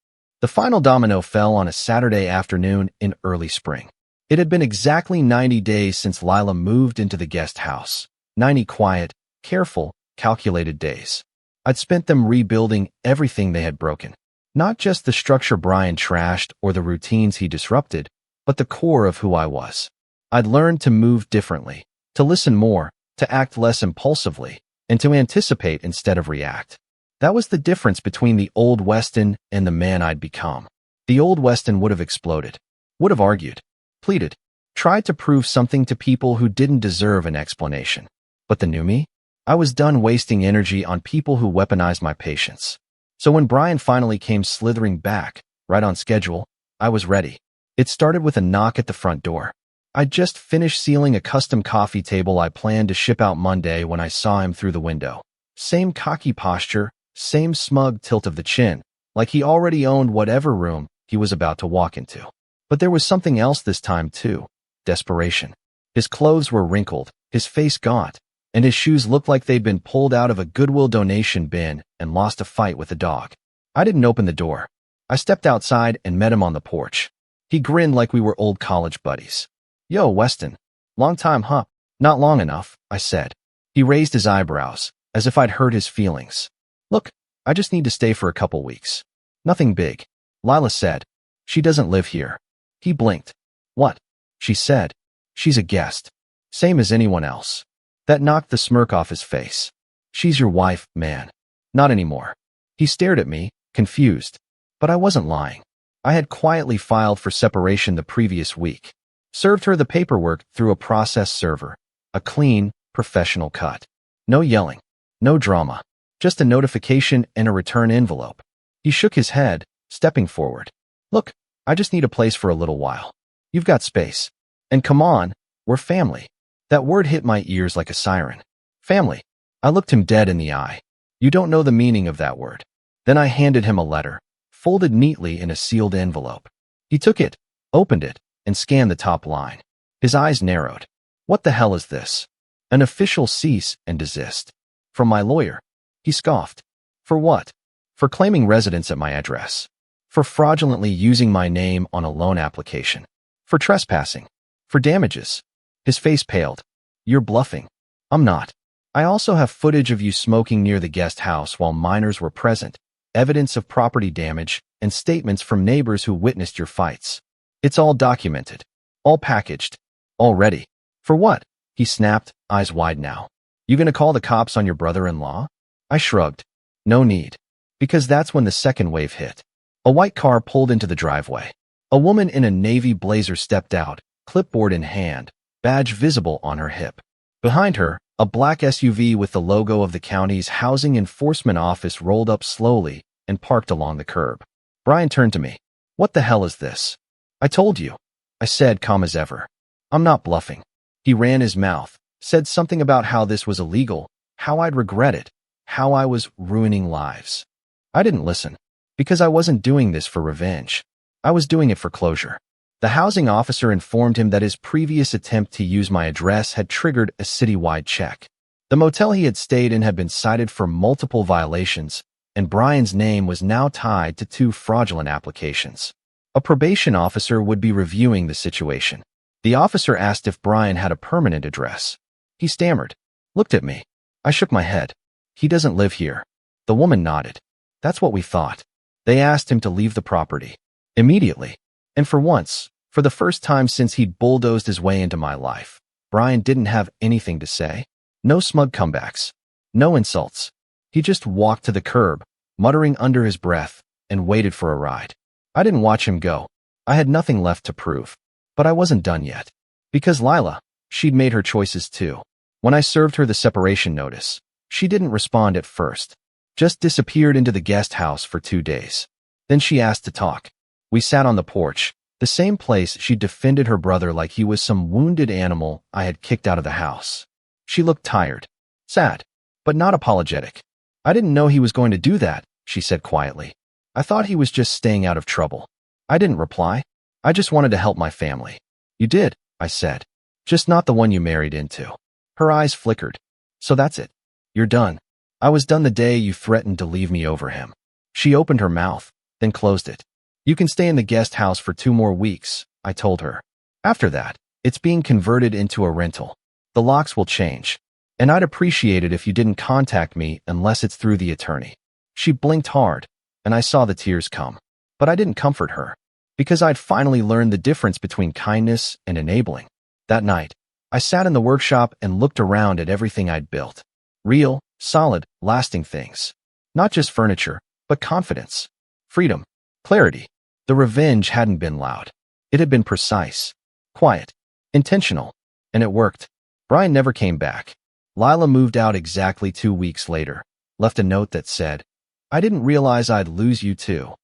The final domino fell on a Saturday afternoon in early spring. It had been exactly 90 days since Lila moved into the guest house. 90 quiet, careful, calculated days. I'd spent them rebuilding everything they had broken. Not just the structure Brian trashed or the routines he disrupted, but the core of who I was. I'd learned to move differently, to listen more, to act less impulsively, and to anticipate instead of react. That was the difference between the old Weston and the man I'd become. The old Weston would have exploded, would have argued, pleaded, tried to prove something to people who didn't deserve an explanation. But the new me? I was done wasting energy on people who weaponized my patience. So when Brian finally came slithering back, right on schedule, I was ready. It started with a knock at the front door. I'd just finished sealing a custom coffee table I planned to ship out Monday when I saw him through the window. Same cocky posture, same smug tilt of the chin, like he already owned whatever room he was about to walk into. But there was something else this time too, desperation. His clothes were wrinkled, his face gaunt, and his shoes looked like they'd been pulled out of a Goodwill donation bin and lost a fight with a dog. I didn't open the door. I stepped outside and met him on the porch. He grinned like we were old college buddies. "Yo, Weston. Long time, huh?" "Not long enough," I said. He raised his eyebrows, as if I'd hurt his feelings. "Look, I just need to stay for a couple weeks. Nothing big." Lila said, "She doesn't live here." He blinked. "What?" She said, "She's a guest. Same as anyone else." That knocked the smirk off his face. "She's your wife, man." "Not anymore." He stared at me, confused. But I wasn't lying. I had quietly filed for separation the previous week. Served her the paperwork through a process server. A clean, professional cut. No yelling. No drama. Just a notification and a return envelope. He shook his head, stepping forward. Look, I just need a place for a little while. You've got space. And come on, we're family. That word hit my ears like a siren. Family. I looked him dead in the eye. You don't know the meaning of that word. Then I handed him a letter, folded neatly in a sealed envelope. He took it, opened it, and scanned the top line. His eyes narrowed. What the hell is this? An official cease and desist. From my lawyer. He scoffed. For what? For claiming residence at my address. For fraudulently using my name on a loan application. For trespassing. For damages. His face paled. You're bluffing. I'm not. I also have footage of you smoking near the guest house while minors were present, evidence of property damage, and statements from neighbors who witnessed your fights. It's all documented. All packaged. All ready. For what? He snapped, eyes wide now. You gonna call the cops on your brother-in-law? I shrugged. No need. Because that's when the second wave hit. A white car pulled into the driveway. A woman in a navy blazer stepped out, clipboard in hand, badge visible on her hip. Behind her, a black SUV with the logo of the county's housing enforcement office rolled up slowly and parked along the curb. Brian turned to me. What the hell is this? I told you. I said, calm as ever. I'm not bluffing. He ran his mouth, said something about how this was illegal, how I'd regret it, how I was ruining lives. I didn't listen, because I wasn't doing this for revenge. I was doing it for closure. The housing officer informed him that his previous attempt to use my address had triggered a citywide check. The motel he had stayed in had been cited for multiple violations, and Brian's name was now tied to 2 fraudulent applications. A probation officer would be reviewing the situation. The officer asked if Brian had a permanent address. He stammered, looked at me. I shook my head. He doesn't live here. The woman nodded. That's what we thought. They asked him to leave the property. Immediately. And for once, for the first time since he'd bulldozed his way into my life, Brian didn't have anything to say. No smug comebacks. No insults. He just walked to the curb, muttering under his breath, and waited for a ride. I didn't watch him go. I had nothing left to prove. But I wasn't done yet. Because Lila, she'd made her choices too. When I served her the separation notice, she didn't respond at first. Just disappeared into the guest house for 2 days. Then she asked to talk. We sat on the porch, the same place she'd defended her brother like he was some wounded animal I had kicked out of the house. She looked tired, sad, but not apologetic. I didn't know he was going to do that, she said quietly. I thought he was just staying out of trouble. I didn't reply. I just wanted to help my family. You did, I said. Just not the one you married into. Her eyes flickered. So that's it. You're done. I was done the day you threatened to leave me over him. She opened her mouth, then closed it. You can stay in the guest house for 2 more weeks, I told her. After that, it's being converted into a rental. The locks will change. And I'd appreciate it if you didn't contact me unless it's through the attorney. She blinked hard, and I saw the tears come. But I didn't comfort her. Because I'd finally learned the difference between kindness and enabling. That night, I sat in the workshop and looked around at everything I'd built. Real, solid, lasting things. Not just furniture, but confidence, freedom, clarity. The revenge hadn't been loud. It had been precise, quiet, intentional, and it worked. Brian never came back. Lila moved out exactly 2 weeks later, left a note that said, I didn't realize I'd lose you too.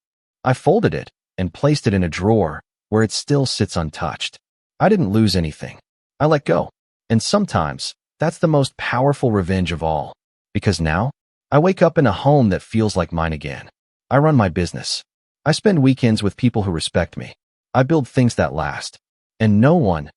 I folded it and placed it in a drawer where it still sits untouched. I didn't lose anything. I let go. And sometimes, that's the most powerful revenge of all. Because now, I wake up in a home that feels like mine again. I run my business. I spend weekends with people who respect me. I build things that last. And no one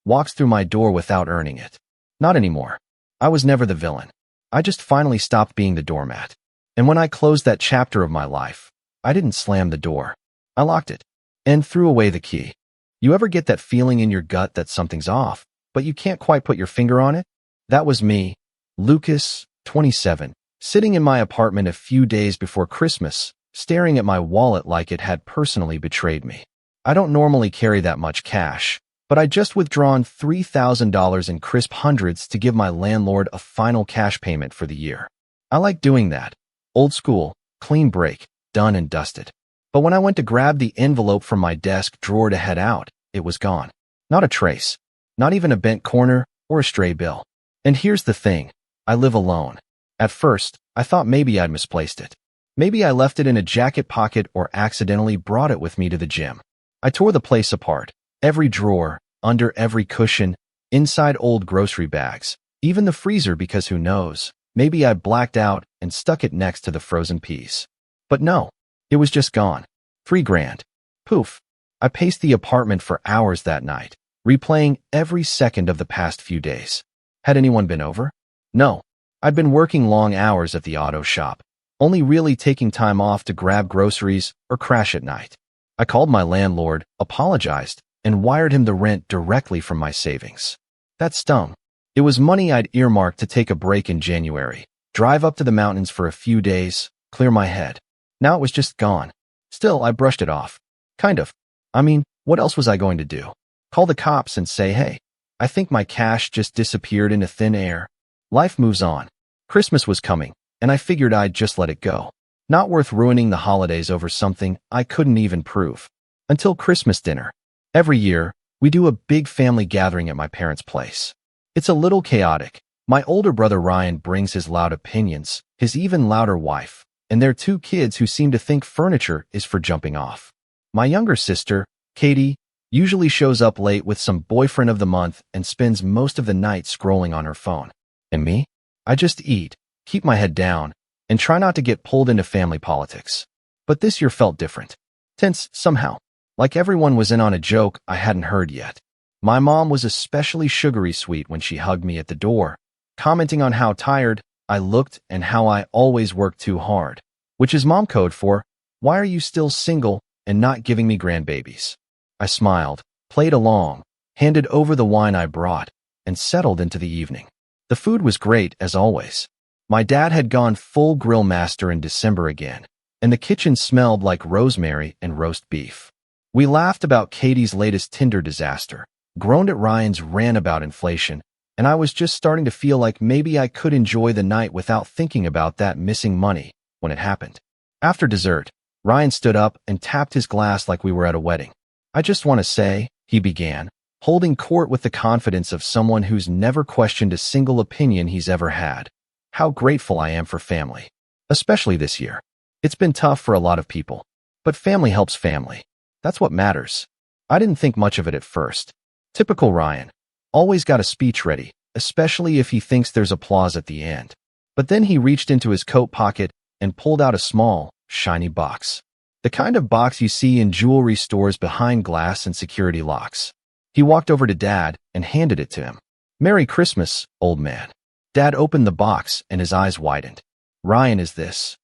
walks through my door without earning it. Not anymore. I was never the villain. I just finally stopped being the doormat. And when I closed that chapter of my life, I didn't slam the door. I locked it and threw away the key. You ever get that feeling in your gut that something's off, but you can't quite put your finger on it? That was me, Lucas, 27, sitting in my apartment a few days before Christmas, staring at my wallet like it had personally betrayed me. I don't normally carry that much cash, but I'd just withdrawn $3,000 in crisp hundreds to give my landlord a final cash payment for the year. I like doing that. Old school, clean break, done and dusted. But when I went to grab the envelope from my desk drawer to head out, it was gone. Not a trace. Not even a bent corner or a stray bill. And here's the thing. I live alone. At first, I thought maybe I'd misplaced it. Maybe I left it in a jacket pocket or accidentally brought it with me to the gym. I tore the place apart. Every drawer, under every cushion, inside old grocery bags, even the freezer, because who knows, maybe I blacked out and stuck it next to the frozen peas. But no, it was just gone. $3,000. Poof. I paced the apartment for hours that night, replaying every second of the past few days. Had anyone been over? No. I'd been working long hours at the auto shop, only really taking time off to grab groceries or crash at night. I called my landlord, apologized, and wired him the rent directly from my savings. That stung. It was money I'd earmarked to take a break in January, drive up to the mountains for a few days, clear my head. Now it was just gone. Still, I brushed it off. Kind of. I mean, what else was I going to do? Call the cops and say, hey, I think my cash just disappeared into thin air. Life moves on. Christmas was coming, and I figured I'd just let it go. Not worth ruining the holidays over something I couldn't even prove. Until Christmas dinner. Every year, we do a big family gathering at my parents' place. It's a little chaotic. My older brother Ryan brings his loud opinions, his even louder wife, and their 2 kids who seem to think furniture is for jumping off. My younger sister, Katie, usually shows up late with some boyfriend of the month and spends most of the night scrolling on her phone. And me? I just eat, keep my head down, and try not to get pulled into family politics. But this year felt different. Tense, somehow. Like everyone was in on a joke I hadn't heard yet. My mom was especially sugary sweet when she hugged me at the door, commenting on how tired I looked and how I always worked too hard, which is mom code for, why are you still single and not giving me grandbabies? I smiled, played along, handed over the wine I brought, and settled into the evening. The food was great, as always. My dad had gone full grill master in December again, and the kitchen smelled like rosemary and roast beef. We laughed about Katie's latest Tinder disaster, groaned at Ryan's rant about inflation, and I was just starting to feel like maybe I could enjoy the night without thinking about that missing money when it happened. After dessert, Ryan stood up and tapped his glass like we were at a wedding. I just want to say, he began, holding court with the confidence of someone who's never questioned a single opinion he's ever had, how grateful I am for family, especially this year. It's been tough for a lot of people, but family helps family. That's what matters. I didn't think much of it at first. Typical Ryan. Always got a speech ready, especially if he thinks there's applause at the end. But then he reached into his coat pocket and pulled out a small, shiny box. The kind of box you see in jewelry stores behind glass and security locks. He walked over to Dad and handed it to him. Merry Christmas, old man. Dad opened the box and his eyes widened. Ryan, is this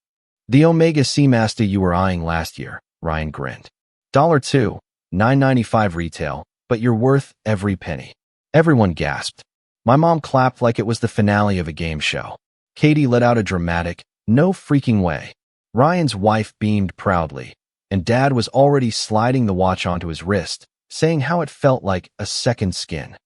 the Omega Seamaster you were eyeing last year? Ryan grinned. $2, $9.95 retail, but you're worth every penny. Everyone gasped. My mom clapped like it was the finale of a game show. Katie let out a dramatic, no freaking way. Ryan's wife beamed proudly, and Dad was already sliding the watch onto his wrist, saying how it felt like a second skin.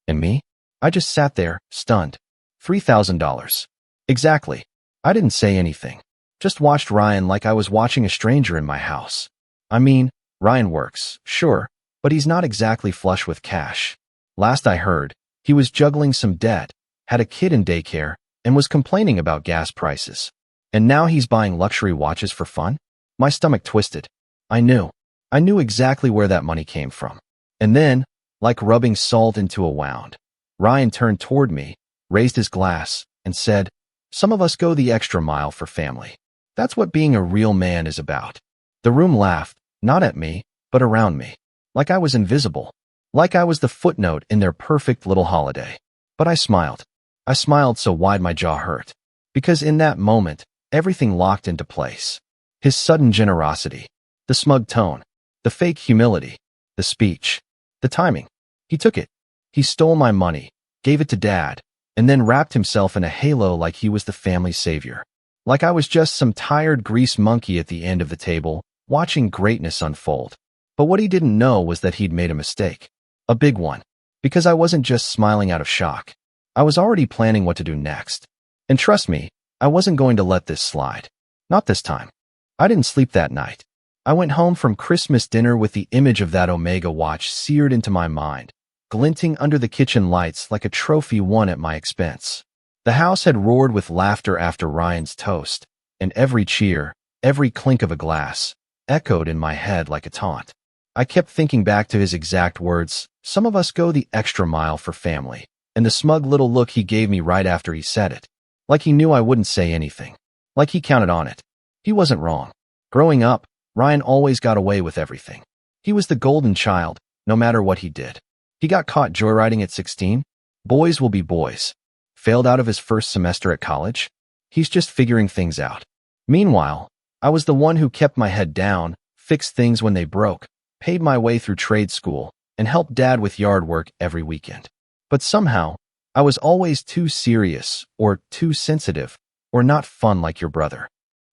And me? I just sat there, stunned. $3,000. Exactly. I didn't say anything. Just watched Ryan like I was watching a stranger in my house. I mean, Ryan works, sure, but he's not exactly flush with cash. Last I heard, he was juggling some debt, had a kid in daycare, and was complaining about gas prices. And now he's buying luxury watches for fun? My stomach twisted. I knew exactly where that money came from. And then, like rubbing salt into a wound, Ryan turned toward me, raised his glass, and said, some of us go the extra mile for family. That's what being a real man is about. The room laughed, not at me, but around me. Like I was invisible. Like I was the footnote in their perfect little holiday. But I smiled. I smiled so wide my jaw hurt. Because in that moment, everything locked into place. His sudden generosity. The smug tone. The fake humility. The speech. The timing. He took it. He stole my money, gave it to Dad, and then wrapped himself in a halo like he was the family savior. Like I was just some tired grease monkey at the end of the table, watching greatness unfold. But what he didn't know was that he'd made a mistake. A big one. Because I wasn't just smiling out of shock. I was already planning what to do next. And trust me, I wasn't going to let this slide. Not this time. I didn't sleep that night. I went home from Christmas dinner with the image of that Omega watch seared into my mind, glinting under the kitchen lights like a trophy won at my expense. The house had roared with laughter after Ryan's toast, and every cheer, Every clink of a glass echoed in my head like a taunt. I kept thinking back to his exact words, "Some of us go the extra mile for family," and the smug little look he gave me right after he said it. Like he knew I wouldn't say anything. Like he counted on it. He wasn't wrong. Growing up, Ryan always got away with everything. He was the golden child, no matter what he did. He got caught joyriding at 16. Boys will be boys. Failed out of his first semester at college. He's just figuring things out. Meanwhile, I was the one who kept my head down, fixed things when they broke, paid my way through trade school, and helped Dad with yard work every weekend. But somehow, I was always too serious, or too sensitive, or not fun like your brother.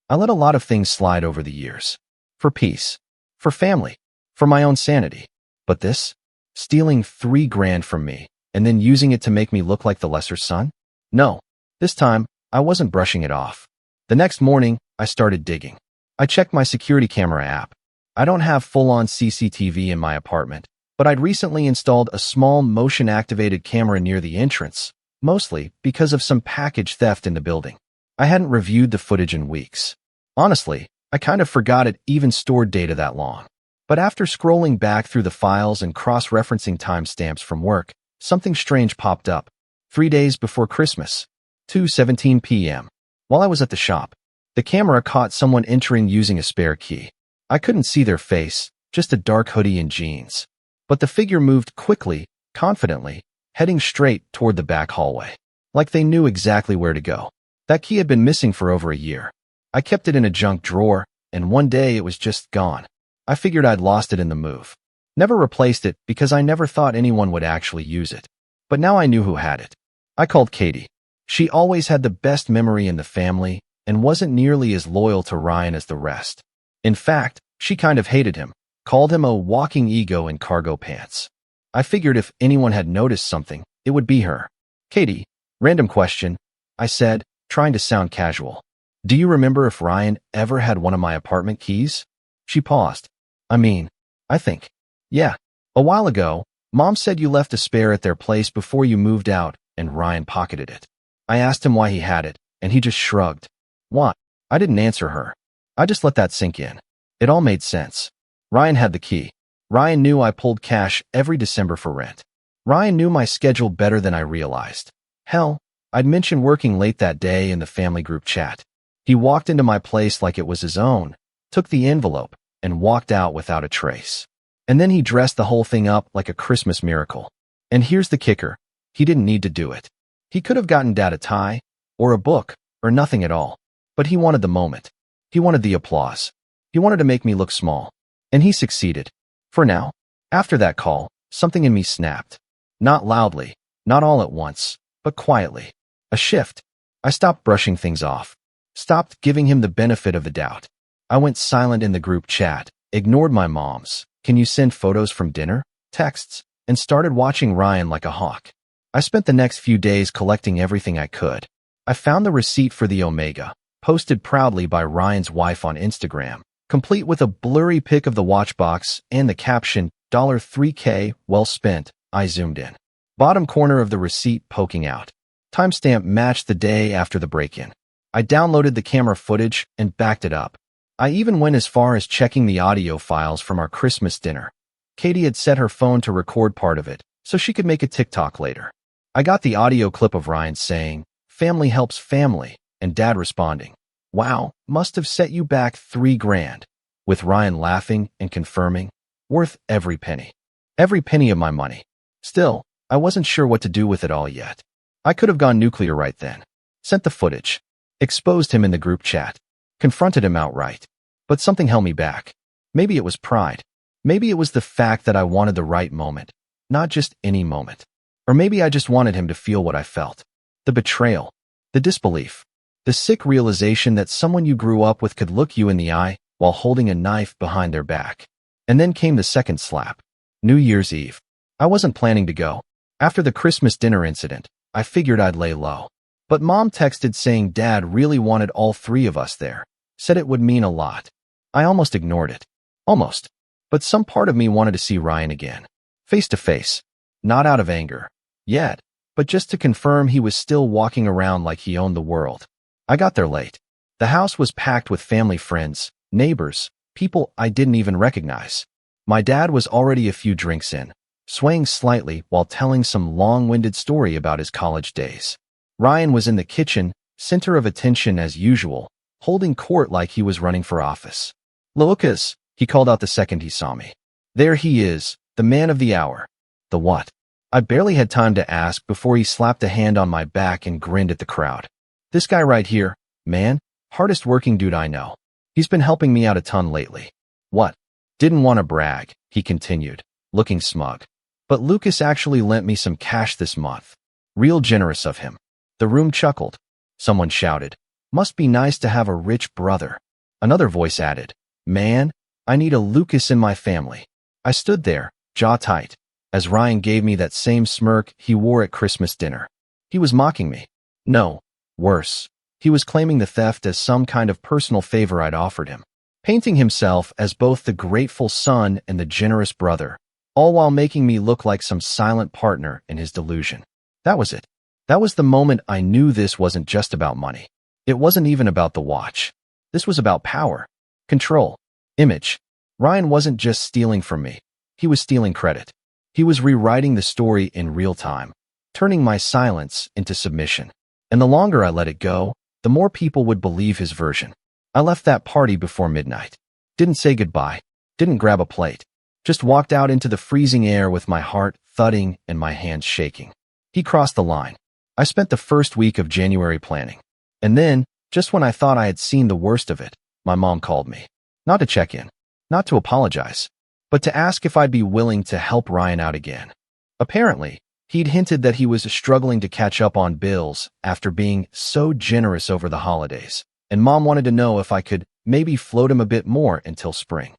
I let a lot of things slide over the years. For peace. For family. For my own sanity. But this? Stealing $3,000 from me, and then using it to make me look like the lesser son? No. This time, I wasn't brushing it off. The next morning, I started digging. I checked my security camera app. I don't have full-on CCTV in my apartment, but I'd recently installed a small motion-activated camera near the entrance, mostly because of some package theft in the building. I hadn't reviewed the footage in weeks. Honestly, I kind of forgot it even stored data that long. But after scrolling back through the files and cross-referencing timestamps from work, something strange popped up. 3 days before Christmas, 2:17 p.m. While I was at the shop, the camera caught someone entering using a spare key. I couldn't see their face, just a dark hoodie and jeans. But the figure moved quickly, confidently, heading straight toward the back hallway. Like they knew exactly where to go. That key had been missing for over a year. I kept it in a junk drawer, and one day it was just gone. I figured I'd lost it in the move. Never replaced it because I never thought anyone would actually use it. But now I knew who had it. I called Katie. She always had the best memory in the family and wasn't nearly as loyal to Ryan as the rest. In fact, she kind of hated him, called him a walking ego in cargo pants. I figured if anyone had noticed something, it would be her. "Katie, random question," I said, trying to sound casual. "Do you remember if Ryan ever had one of my apartment keys?" She paused. I think. "Yeah. A while ago, Mom said you left a spare at their place before you moved out, and Ryan pocketed it." I asked him why he had it, and he just shrugged. What? I didn't answer her. I just let that sink in. It all made sense. Ryan had the key. Ryan knew I pulled cash every December for rent. Ryan knew my schedule better than I realized. Hell, I'd mentioned working late that day in the family group chat. He walked into my place like it was his own, took the envelope, and walked out without a trace. And then he dressed the whole thing up like a Christmas miracle. And here's the kicker. He didn't need to do it. He could have gotten Dad a tie, or a book, or nothing at all. But he wanted the moment. He wanted the applause. He wanted to make me look small. And he succeeded. For now. After that call, something in me snapped. Not loudly, not all at once, but quietly. A shift. I stopped brushing things off. Stopped giving him the benefit of the doubt. I went silent in the group chat, ignored my mom's "Can you send photos from dinner?" texts, and started watching Ryan like a hawk. I spent the next few days collecting everything I could. I found the receipt for the Omega, posted proudly by Ryan's wife on Instagram, complete with a blurry pic of the watch box and the caption, $3K, well spent. I zoomed in. Bottom corner of the receipt poking out. Timestamp matched the day after the break-in. I downloaded the camera footage and backed it up. I even went as far as checking the audio files from our Christmas dinner. Katie had set her phone to record part of it, so she could make a TikTok later. I got the audio clip of Ryan saying, "Family helps family," and Dad responding, "Wow, must have set you back $3,000," with Ryan laughing and confirming, "Worth every penny. Every penny of my money." Still, I wasn't sure what to do with it all yet. I could have gone nuclear right then. Sent the footage. Exposed him in the group chat. Confronted him outright. But something held me back. Maybe it was pride. Maybe it was the fact that I wanted the right moment, not just any moment. Or maybe I just wanted him to feel what I felt. The betrayal. The disbelief. The sick realization that someone you grew up with could look you in the eye while holding a knife behind their back. And then came the second slap. New Year's Eve. I wasn't planning to go. After the Christmas dinner incident, I figured I'd lay low. But Mom texted saying Dad really wanted all three of us there. Said it would mean a lot. I almost ignored it. Almost. But some part of me wanted to see Ryan again. Face to face. Not out of anger. Yet. But just to confirm he was still walking around like he owned the world. I got there late. The house was packed with family friends, neighbors, people I didn't even recognize. My dad was already a few drinks in, swaying slightly while telling some long-winded story about his college days. Ryan was in the kitchen, center of attention as usual, holding court like he was running for office. "Lucas," he called out the second he saw me. "There he is, the man of the hour." The what? I barely had time to ask before he slapped a hand on my back and grinned at the crowd. "This guy right here, man, hardest working dude I know. He's been helping me out a ton lately." "What?" "Didn't want to brag," he continued, looking smug. "But Lucas actually lent me some cash this month. Real generous of him." The room chuckled. Someone shouted, "Must be nice to have a rich brother." Another voice added, "Man, I need a Lucas in my family." I stood there, jaw tight, as Ryan gave me that same smirk he wore at Christmas dinner. He was mocking me. No, worse. He was claiming the theft as some kind of personal favor I'd offered him, painting himself as both the grateful son and the generous brother, all while making me look like some silent partner in his delusion. That was it. That was the moment I knew this wasn't just about money. It wasn't even about the watch. This was about power, control, image. Ryan wasn't just stealing from me. He was stealing credit. He was rewriting the story in real time, turning my silence into submission. And the longer I let it go, the more people would believe his version. I left that party before midnight. Didn't say goodbye. Didn't grab a plate. Just walked out into the freezing air with my heart thudding and my hands shaking. He crossed the line. I spent the first week of January planning. And then, just when I thought I had seen the worst of it, my mom called me. Not to check in, not to apologize, but to ask if I'd be willing to help Ryan out again. Apparently, he'd hinted that he was struggling to catch up on bills after being so generous over the holidays, and Mom wanted to know if I could maybe float him a bit more until spring.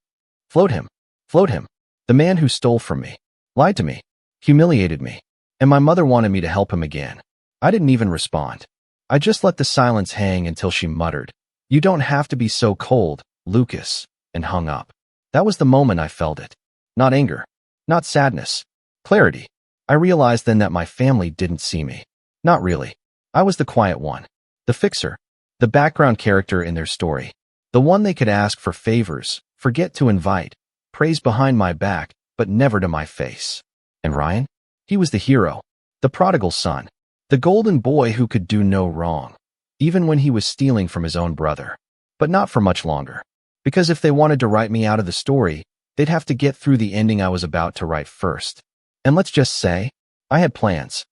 Float him. Float him. The man who stole from me, lied to me, humiliated me, and my mother wanted me to help him again. I didn't even respond. I just let the silence hang until she muttered, "You don't have to be so cold, Lucas," and hung up. That was the moment I felt it. Not anger. Not sadness. Clarity. I realized then that my family didn't see me. Not really. I was the quiet one. The fixer. The background character in their story. The one they could ask for favors, forget to invite, praise behind my back, but never to my face. And Ryan? He was the hero. The prodigal son. The golden boy who could do no wrong, even when he was stealing from his own brother. But not for much longer. Because if they wanted to write me out of the story, they'd have to get through the ending I was about to write first. And let's just say, I had plans.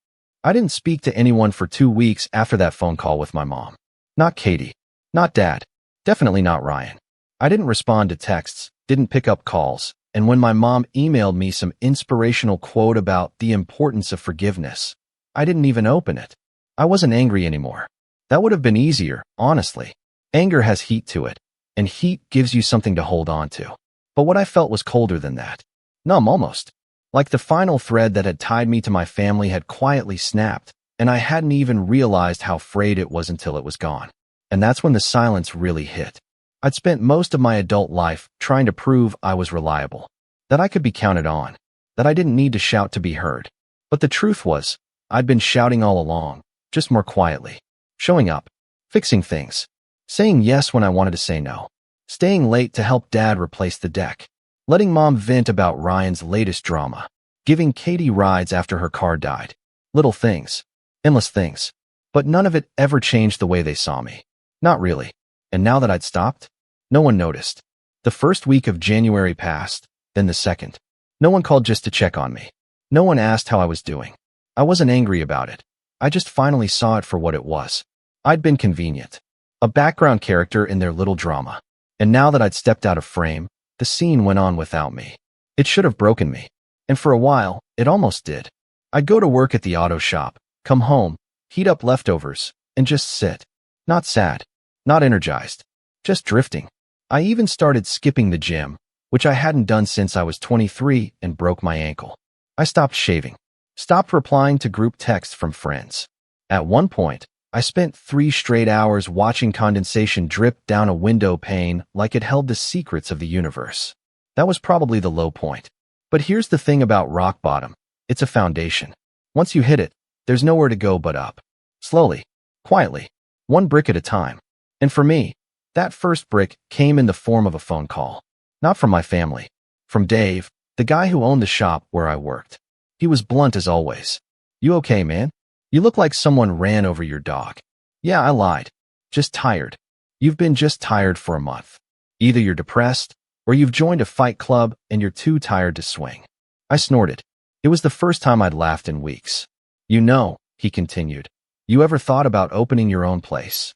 I didn't speak to anyone for 2 weeks after that phone call with my mom. Not Katie. Not Dad. Definitely not Ryan. I didn't respond to texts, didn't pick up calls, and when my mom emailed me some inspirational quote about the importance of forgiveness, I didn't even open it. I wasn't angry anymore. That would have been easier, honestly. Anger has heat to it, and heat gives you something to hold on to. But what I felt was colder than that. Numb almost. Like the final thread that had tied me to my family had quietly snapped, and I hadn't even realized how frayed it was until it was gone. And that's when the silence really hit. I'd spent most of my adult life trying to prove I was reliable, that I could be counted on, that I didn't need to shout to be heard. But the truth was, I'd been shouting all along, just more quietly. Showing up, fixing things, saying yes when I wanted to say no, staying late to help Dad replace the deck, letting Mom vent about Ryan's latest drama, giving Katie rides after her car died. Little things, endless things, but none of it ever changed the way they saw me. Not really. And now that I'd stopped, no one noticed. The first week of January passed, then the second. No one called just to check on me. No one asked how I was doing. I wasn't angry about it. I just finally saw it for what it was. I'd been convenient. A background character in their little drama. And now that I'd stepped out of frame, the scene went on without me. It should have broken me. And for a while, it almost did. I'd go to work at the auto shop, come home, heat up leftovers, and just sit. Not sad. Not energized. Just drifting. I even started skipping the gym, which I hadn't done since I was 23 and broke my ankle. I stopped shaving. Stopped replying to group texts from friends. At one point, I spent 3 straight hours watching condensation drip down a window pane like it held the secrets of the universe. That was probably the low point. But here's the thing about rock bottom. It's a foundation. Once you hit it, there's nowhere to go but up. Slowly, quietly, one brick at a time. And for me, that first brick came in the form of a phone call. Not from my family. From Dave, the guy who owned the shop where I worked. He was blunt as always. "You okay, man? You look like someone ran over your dog." "Yeah, I lied. Just tired." "You've been just tired for a month. Either you're depressed, or you've joined a fight club and you're too tired to swing." I snorted. It was the first time I'd laughed in weeks. "You know," he continued, "you ever thought about opening your own place?"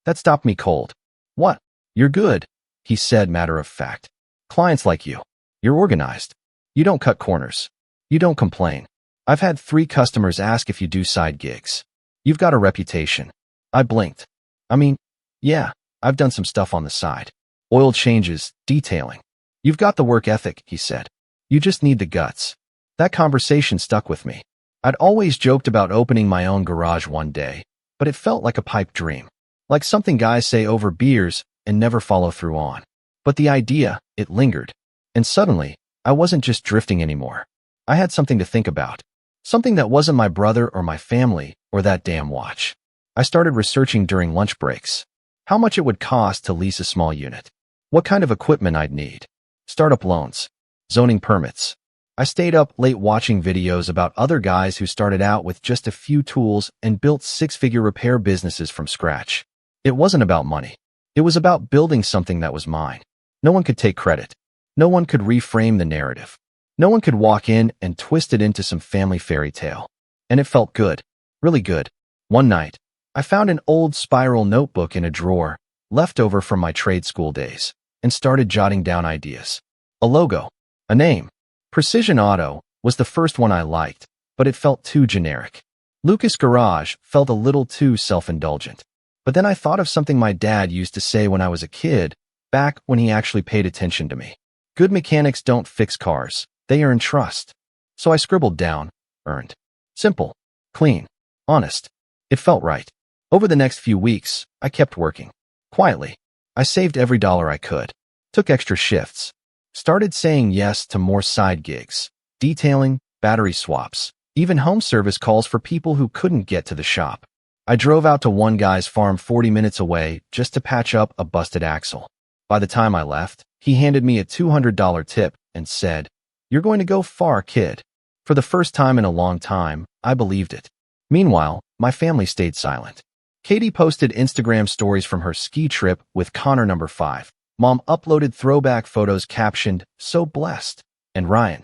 That stopped me cold. "What? You're good," he said, matter of fact. "Clients like you. You're organized. You don't cut corners. You don't complain. I've had 3 customers ask if you do side gigs. You've got a reputation." I blinked. "I mean, yeah, I've done some stuff on the side. Oil changes, detailing." "You've got the work ethic," he said. "You just need the guts." That conversation stuck with me. I'd always joked about opening my own garage one day, but it felt like a pipe dream. Like something guys say over beers and never follow through on. But the idea, it lingered. And suddenly, I wasn't just drifting anymore. I had something to think about. Something that wasn't my brother or my family or that damn watch. I started researching during lunch breaks. How much it would cost to lease a small unit. What kind of equipment I'd need. Startup loans. Zoning permits. I stayed up late watching videos about other guys who started out with just a few tools and built 6-figure repair businesses from scratch. It wasn't about money. It was about building something that was mine. No one could take credit. No one could reframe the narrative. No one could walk in and twist it into some family fairy tale. And it felt good. Really good. One night, I found an old spiral notebook in a drawer, left over from my trade school days, and started jotting down ideas. A logo. A name. Precision Auto was the first one I liked, but it felt too generic. Lucas Garage felt a little too self-indulgent. But then I thought of something my dad used to say when I was a kid, back when he actually paid attention to me. Good mechanics don't fix cars, they earn trust. So I scribbled down, earned. Simple, clean, honest. It felt right. Over the next few weeks, I kept working. Quietly. I saved every dollar I could. Took extra shifts. Started saying yes to more side gigs, detailing, battery swaps, even home service calls for people who couldn't get to the shop. I drove out to one guy's farm 40 minutes away just to patch up a busted axle. By the time I left, he handed me a $200 tip and said, "You're going to go far, kid." For the first time in a long time, I believed it. Meanwhile, my family stayed silent. Katie posted Instagram stories from her ski trip with Connor number 5. Mom uploaded throwback photos captioned, "So blessed." And Ryan?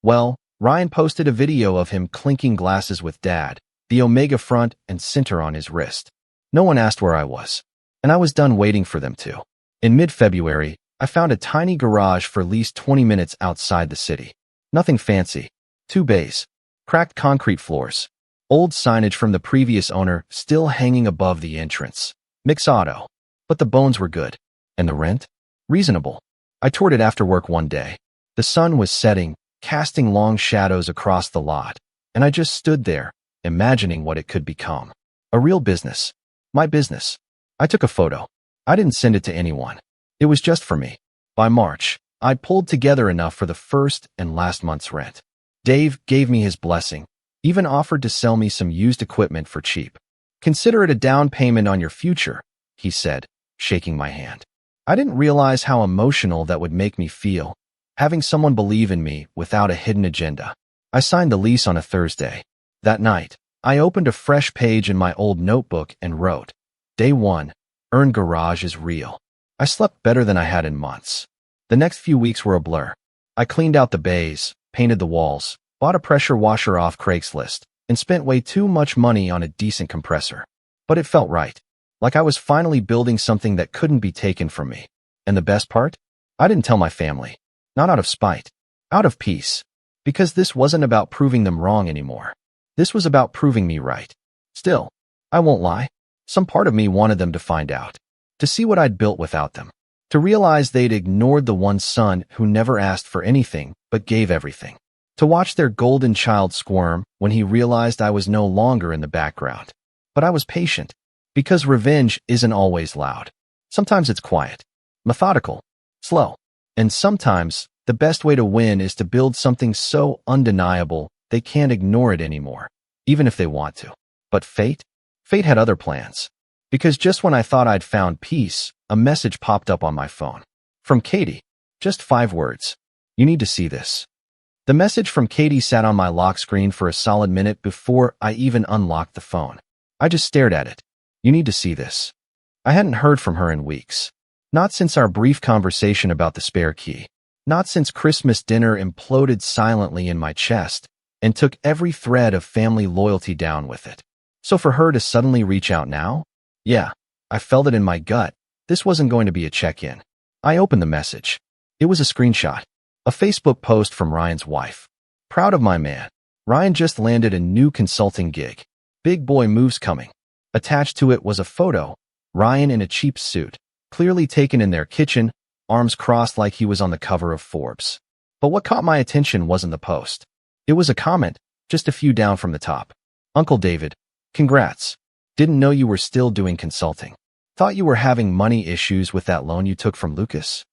Well, Ryan posted a video of him clinking glasses with Dad, the Omega front and center on his wrist. No one asked where I was, and I was done waiting for them to. In mid-February, I found a tiny garage for lease 20 minutes outside the city. Nothing fancy. 2 bays. Cracked concrete floors. Old signage from the previous owner still hanging above the entrance. Mix auto. But the bones were good. And the rent? Reasonable. I toured it after work one day. The sun was setting, casting long shadows across the lot, and I just stood there, imagining what it could become. A real business. My business. I took a photo. I didn't send it to anyone. It was just for me. By March, I'd pulled together enough for the first and last month's rent. Dave gave me his blessing, even offered to sell me some used equipment for cheap. "Consider it a down payment on your future," he said, shaking my hand. I didn't realize how emotional that would make me feel, having someone believe in me without a hidden agenda. I signed the lease on a Thursday. That night, I opened a fresh page in my old notebook and wrote, "Day 1, Earn Garage is real." I slept better than I had in months. The next few weeks were a blur. I cleaned out the bays, painted the walls, bought a pressure washer off Craigslist, and spent way too much money on a decent compressor. But it felt right. Like I was finally building something that couldn't be taken from me. And the best part? I didn't tell my family. Not out of spite. Out of peace. Because this wasn't about proving them wrong anymore. This was about proving me right. Still, I won't lie. Some part of me wanted them to find out. To see what I'd built without them. To realize they'd ignored the one son who never asked for anything, but gave everything. To watch their golden child squirm when he realized I was no longer in the background. But I was patient. Because revenge isn't always loud. Sometimes it's quiet, methodical, slow. And sometimes, the best way to win is to build something so undeniable they can't ignore it anymore, even if they want to. But fate? Fate had other plans. Because just when I thought I'd found peace, a message popped up on my phone. From Katie. Just 5 words. You need to see this. The message from Katie sat on my lock screen for a solid minute before I even unlocked the phone. I just stared at it. You need to see this. I hadn't heard from her in weeks. Not since our brief conversation about the spare key. Not since Christmas dinner imploded silently in my chest and took every thread of family loyalty down with it. So for her to suddenly reach out now? Yeah, I felt it in my gut. This wasn't going to be a check-in. I opened the message. It was a screenshot. A Facebook post from Ryan's wife. Proud of my man. Ryan just landed a new consulting gig. Big boy moves coming. Attached to it was a photo. Ryan in a cheap suit. Clearly taken in their kitchen, arms crossed like he was on the cover of Forbes. But what caught my attention wasn't the post. It was a comment, just a few down from the top. Uncle David, congrats. Didn't know you were still doing consulting. Thought you were having money issues with that loan you took from Lucas.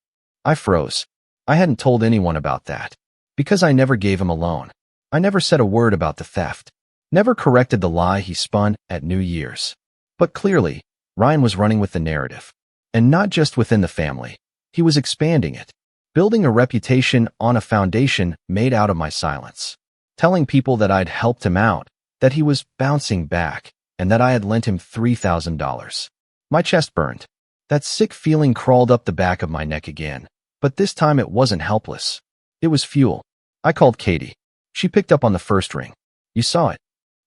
I froze. I hadn't told anyone about that. Because I never gave him a loan. I never said a word about the theft. Never corrected the lie he spun at New Year's. But clearly, Ryan was running with the narrative. And not just within the family. He was expanding it. Building a reputation on a foundation made out of my silence. Telling people that I'd helped him out, that he was bouncing back, and that I had lent him $3,000. My chest burned. That sick feeling crawled up the back of my neck again. But this time it wasn't helpless. It was fuel. I called Katie. She picked up on the first ring. You saw it?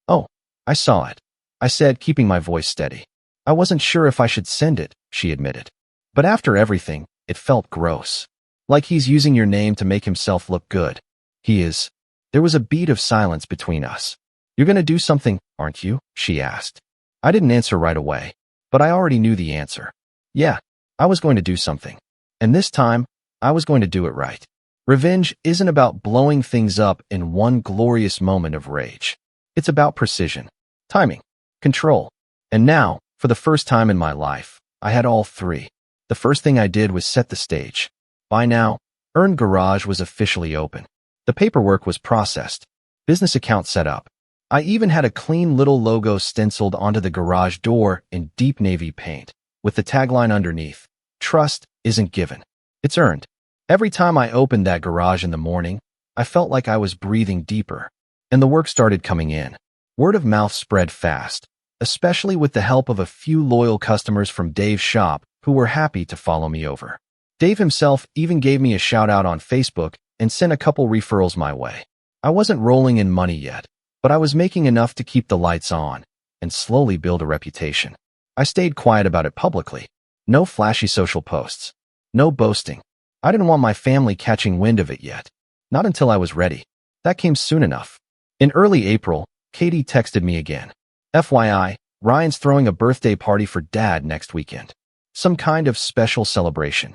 Oh, I saw it. I said, keeping my voice steady. I wasn't sure if I should send it, she admitted. But after everything, it felt gross. Like he's using your name to make himself look good. He is. There was a beat of silence between us. You're gonna do something, aren't you? She asked. I didn't answer right away. But I already knew the answer. Yeah, I was going to do something. And this time, I was going to do it right. Revenge isn't about blowing things up in one glorious moment of rage. It's about precision, timing, control. And now, for the first time in my life, I had all 3. The first thing I did was set the stage. By now, Earned Garage was officially open. The paperwork was processed. Business account set up. I even had a clean little logo stenciled onto the garage door in deep navy paint, with the tagline underneath, "Trust isn't given. It's earned." Every time I opened that garage in the morning, I felt like I was breathing deeper. And the work started coming in. Word of mouth spread fast, especially with the help of a few loyal customers from Dave's shop who were happy to follow me over. Dave himself even gave me a shout out on Facebook and sent a couple referrals my way. I wasn't rolling in money yet, but I was making enough to keep the lights on and slowly build a reputation. I stayed quiet about it publicly. No flashy social posts. No boasting. I didn't want my family catching wind of it yet. Not until I was ready. That came soon enough. In early April, Katie texted me again. FYI, Ryan's throwing a birthday party for Dad next weekend. Some kind of special celebration.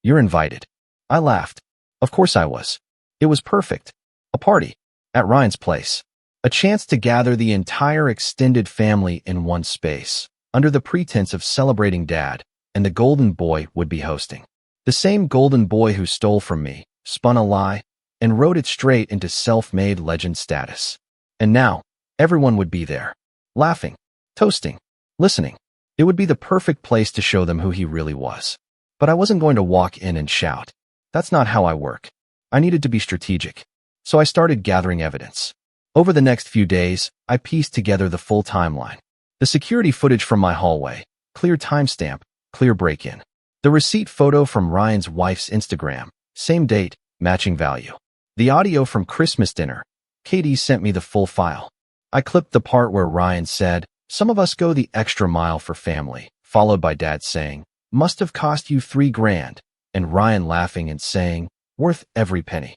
You're invited. I laughed. Of course I was. It was perfect. A party. At Ryan's place. A chance to gather the entire extended family in one space, under the pretense of celebrating Dad, and the golden boy would be hosting. The same golden boy who stole from me, spun a lie, and wrote it straight into self-made legend status. And now, everyone would be there. Laughing, toasting, listening. It would be the perfect place to show them who he really was. But I wasn't going to walk in and shout. That's not how I work. I needed to be strategic. So I started gathering evidence. Over the next few days, I pieced together the full timeline. The security footage from my hallway, clear timestamp, clear break-in. The receipt photo from Ryan's wife's Instagram, same date, matching value. The audio from Christmas dinner. Katie sent me the full file. I clipped the part where Ryan said, "Some of us go the extra mile for family," followed by Dad saying, "Must have cost you $3,000," and Ryan laughing and saying, "Worth every penny."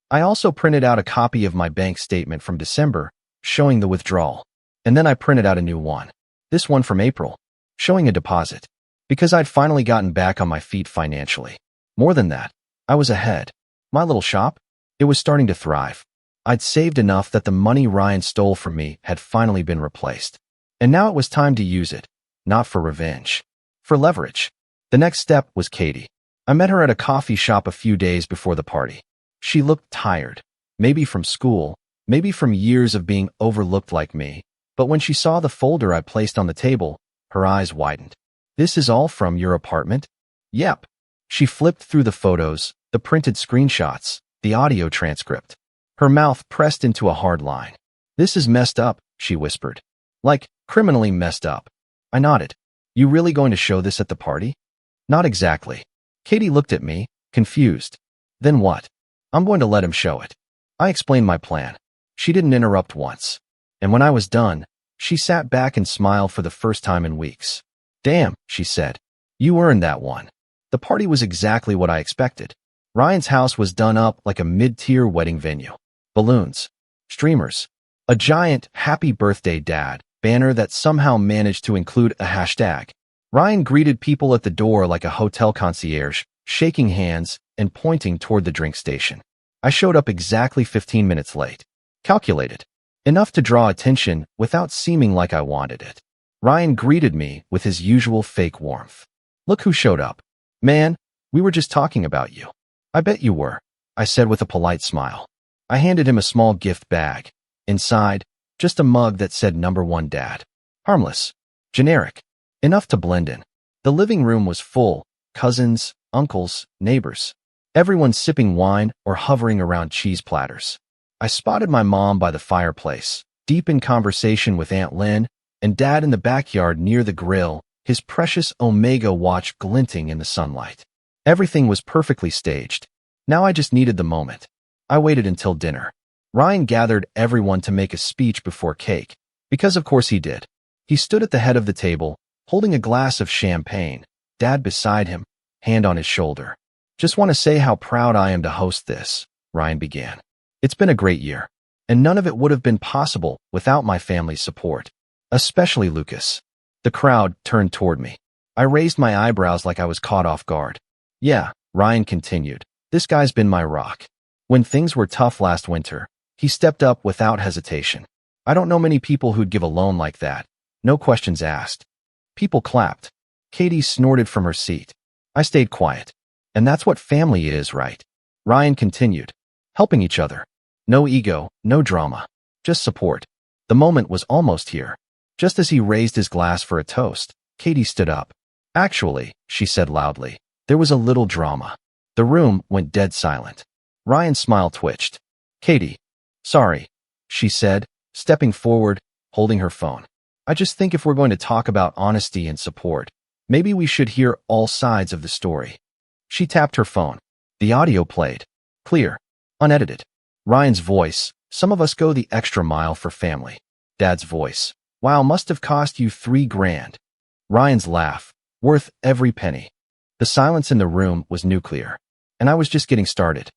I also printed out a copy of my bank statement from December, showing the withdrawal. And then I printed out a new one. This one from April, showing a deposit. Because I'd finally gotten back on my feet financially. More than that, I was ahead. My little shop, it was starting to thrive. I'd saved enough that the money Ryan stole from me had finally been replaced. And now it was time to use it, not for revenge, for leverage. The next step was Katie. I met her at a coffee shop a few days before the party. She looked tired, maybe from school, maybe from years of being overlooked like me, but when she saw the folder I placed on the table, Her eyes widened. This is all from your apartment? Yep. She flipped through the photos, the printed screenshots, the audio transcript. Her mouth pressed into a hard line. This is messed up, she whispered. Like, criminally messed up. I nodded. You really going to show this at the party? Not exactly. Katie looked at me, confused. Then what? I'm going to let him show it. I explained my plan. She didn't interrupt once. And when I was done, she sat back and smiled for the first time in weeks. Damn, she said. You earned that one. The party was exactly what I expected. Ryan's house was done up like a mid-tier wedding venue. Balloons. Streamers. A giant happy birthday dad banner that somehow managed to include a hashtag. Ryan greeted people at the door like a hotel concierge, shaking hands and pointing toward the drink station. I showed up exactly 15 minutes late. Calculated. Enough to draw attention without seeming like I wanted it. Ryan greeted me with his usual fake warmth. Look who showed up. Man, we were just talking about you. I bet you were, I said with a polite smile. I handed him a small gift bag. Inside, just a mug that said "Number 1 Dad." Harmless. Generic. Enough to blend in. The living room was full. Cousins, uncles, neighbors. Everyone sipping wine or hovering around cheese platters. I spotted my mom by the fireplace, deep in conversation with Aunt Lynn, and Dad in the backyard near the grill, his precious Omega watch glinting in the sunlight. Everything was perfectly staged. Now I just needed the moment. I waited until dinner. Ryan gathered everyone to make a speech before cake, because of course he did. He stood at the head of the table, holding a glass of champagne, Dad beside him, hand on his shoulder. Just want to say how proud I am to host this, Ryan began. It's been a great year, and none of it would have been possible without my family's support, especially Lucas. The crowd turned toward me. I raised my eyebrows like I was caught off guard. Yeah, Ryan continued, this guy's been my rock. When things were tough last winter, he stepped up without hesitation. I don't know many people who'd give a loan like that. No questions asked. People clapped. Katie snorted from her seat. I stayed quiet. And that's what family is, right? Ryan continued. Helping each other. No ego, no drama. Just support. The moment was almost here. Just as he raised his glass for a toast, Katie stood up. Actually, she said loudly, there was a little drama. The room went dead silent. Ryan's smile twitched. Katie. Sorry, she said, stepping forward, holding her phone. I just think if we're going to talk about honesty and support, maybe we should hear all sides of the story. She tapped her phone. The audio played. Clear. Unedited. Ryan's voice. Some of us go the extra mile for family. Dad's voice. Wow, must have cost you $3,000. Ryan's laugh. Worth every penny. The silence in the room was nuclear. And I was just getting started.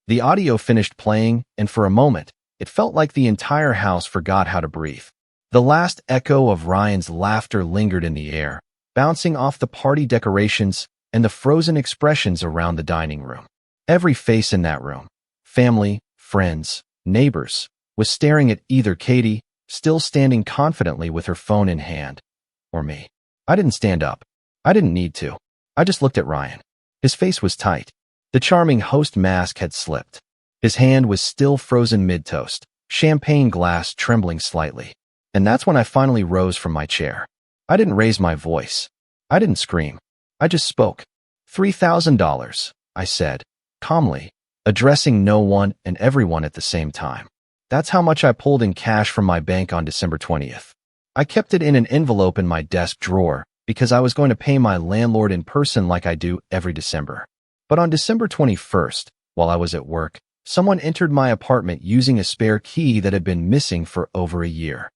The audio finished playing, and for a moment, it felt like the entire house forgot how to breathe. The last echo of Ryan's laughter lingered in the air, bouncing off the party decorations and the frozen expressions around the dining room. Every face in that room, family, friends, neighbors, was staring at either Katie, still standing confidently with her phone in hand, or me. I didn't stand up. I didn't need to. I just looked at Ryan. His face was tight. The charming host mask had slipped. His hand was still frozen mid-toast, champagne glass trembling slightly. And that's when I finally rose from my chair. I didn't raise my voice. I didn't scream. I just spoke. $3,000, I said, calmly, addressing no one and everyone at the same time. That's how much I pulled in cash from my bank on December 20th. I kept it in an envelope in my desk drawer because I was going to pay my landlord in person like I do every December. But on December 21st, while I was at work, someone entered my apartment using a spare key that had been missing for over a year.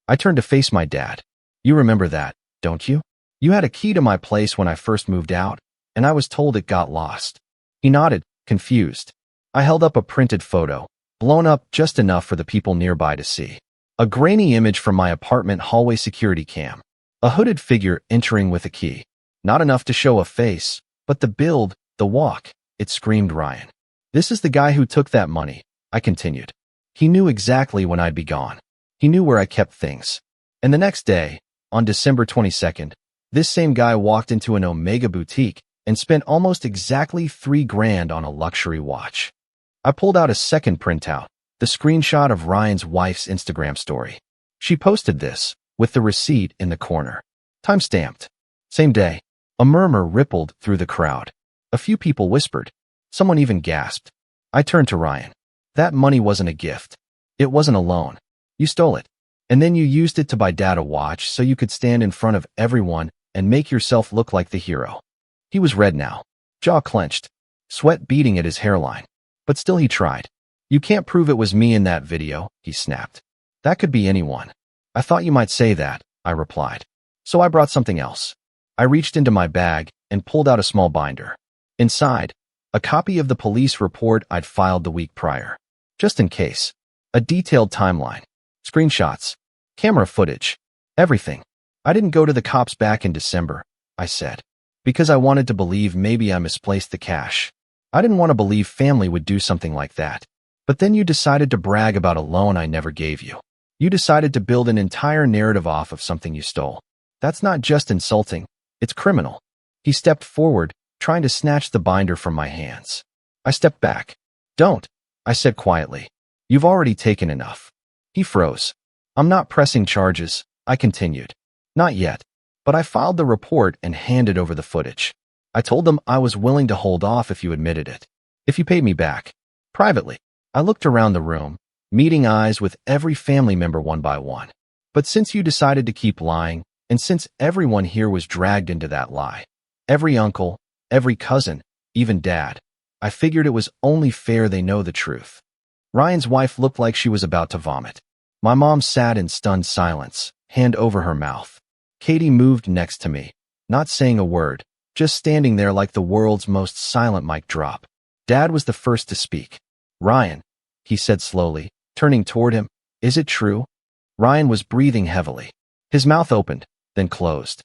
I turned to face my dad. You remember that, don't you? You had a key to my place when I first moved out, and I was told it got lost. He nodded, confused. I held up a printed photo, blown up just enough for the people nearby to see. A grainy image from my apartment hallway security cam. A hooded figure entering with a key. Not enough to show a face, but the build, the walk, it screamed Ryan. This is the guy who took that money, I continued. He knew exactly when I'd be gone. He knew where I kept things. And the next day, on December 22nd, this same guy walked into an Omega boutique and spent almost exactly $3,000 on a luxury watch. I pulled out a second printout, the screenshot of Ryan's wife's Instagram story. She posted this, with the receipt in the corner. Time stamped. Same day. A murmur rippled through the crowd. A few people whispered. Someone even gasped. I turned to Ryan. That money wasn't a gift. It wasn't a loan. You stole it. And then you used it to buy Dad a watch so you could stand in front of everyone and make yourself look like the hero. He was red now, jaw clenched, sweat beading at his hairline. But still he tried. You can't prove it was me in that video, he snapped. That could be anyone. I thought you might say that, I replied. So I brought something else. I reached into my bag and pulled out a small binder. Inside, a copy of the police report I'd filed the week prior. Just in case. A detailed timeline. Screenshots. Camera footage. Everything. I didn't go to the cops back in December, I said. Because I wanted to believe maybe I misplaced the cash. I didn't want to believe family would do something like that. But then you decided to brag about a loan I never gave you. You decided to build an entire narrative off of something you stole. That's not just insulting, it's criminal. He stepped forward, trying to snatch the binder from my hands. I stepped back. Don't, I said quietly. You've already taken enough. He froze. I'm not pressing charges, I continued. Not yet. But I filed the report and handed over the footage. I told them I was willing to hold off if you admitted it. If you paid me back. Privately. I looked around the room, meeting eyes with every family member one by one. But since you decided to keep lying, and since everyone here was dragged into that lie, every uncle, every cousin, even Dad, I figured it was only fair they know the truth. Ryan's wife looked like she was about to vomit. My mom sat in stunned silence, hand over her mouth. Katie moved next to me, not saying a word, just standing there like the world's most silent mic drop. Dad was the first to speak. Ryan, he said slowly, turning toward him, is it true? Ryan was breathing heavily. His mouth opened, then closed.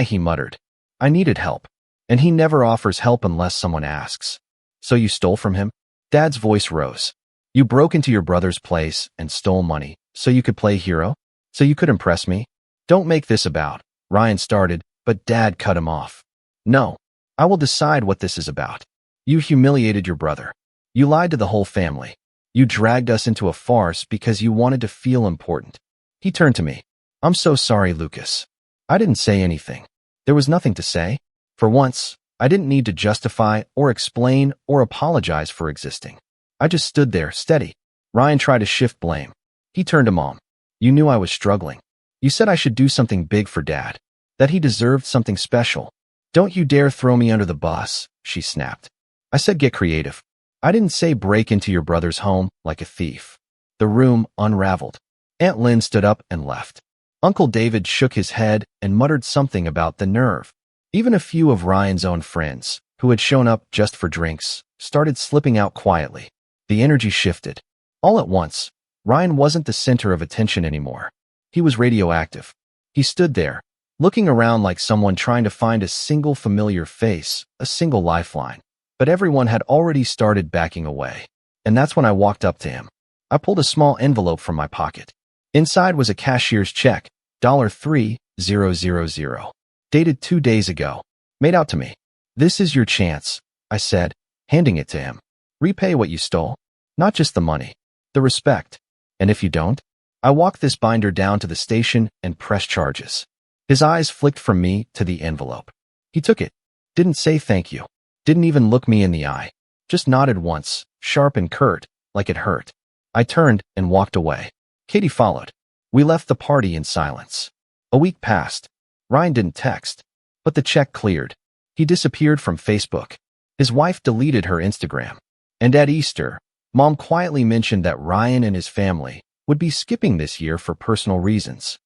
He muttered. I needed help. And he never offers help unless someone asks. So you stole from him? Dad's voice rose. You broke into your brother's place and stole money, so you could play hero? So you could impress me? Don't make this about, Ryan started, but Dad cut him off. No, I will decide what this is about. You humiliated your brother. You lied to the whole family. You dragged us into a farce because you wanted to feel important. He turned to me. I'm so sorry, Lucas. I didn't say anything. There was nothing to say. For once, I didn't need to justify or explain or apologize for existing. I just stood there, steady. Ryan tried to shift blame. He turned to Mom. You knew I was struggling. You said I should do something big for Dad. That he deserved something special. Don't you dare throw me under the bus, she snapped. I said get creative. I didn't say break into your brother's home like a thief. The room unraveled. Aunt Lynn stood up and left. Uncle David shook his head and muttered something about the nerve. Even a few of Ryan's own friends, who had shown up just for drinks, started slipping out quietly. The energy shifted. All at once, Ryan wasn't the center of attention anymore. He was radioactive. He stood there, looking around like someone trying to find a single familiar face, a single lifeline. But everyone had already started backing away. And that's when I walked up to him. I pulled a small envelope from my pocket. Inside was a cashier's check, $3,000, dated 2 days ago, made out to me. This is your chance, I said, handing it to him. Repay what you stole. Not just the money, the respect. And if you don't, I walked this binder down to the station and pressed charges. His eyes flicked from me to the envelope. He took it. Didn't say thank you. Didn't even look me in the eye. Just nodded once, sharp and curt, like it hurt. I turned and walked away. Katie followed. We left the party in silence. A week passed. Ryan didn't text. But the check cleared. He disappeared from Facebook. His wife deleted her Instagram. And at Easter, Mom quietly mentioned that Ryan and his family would be skipping this year for personal reasons.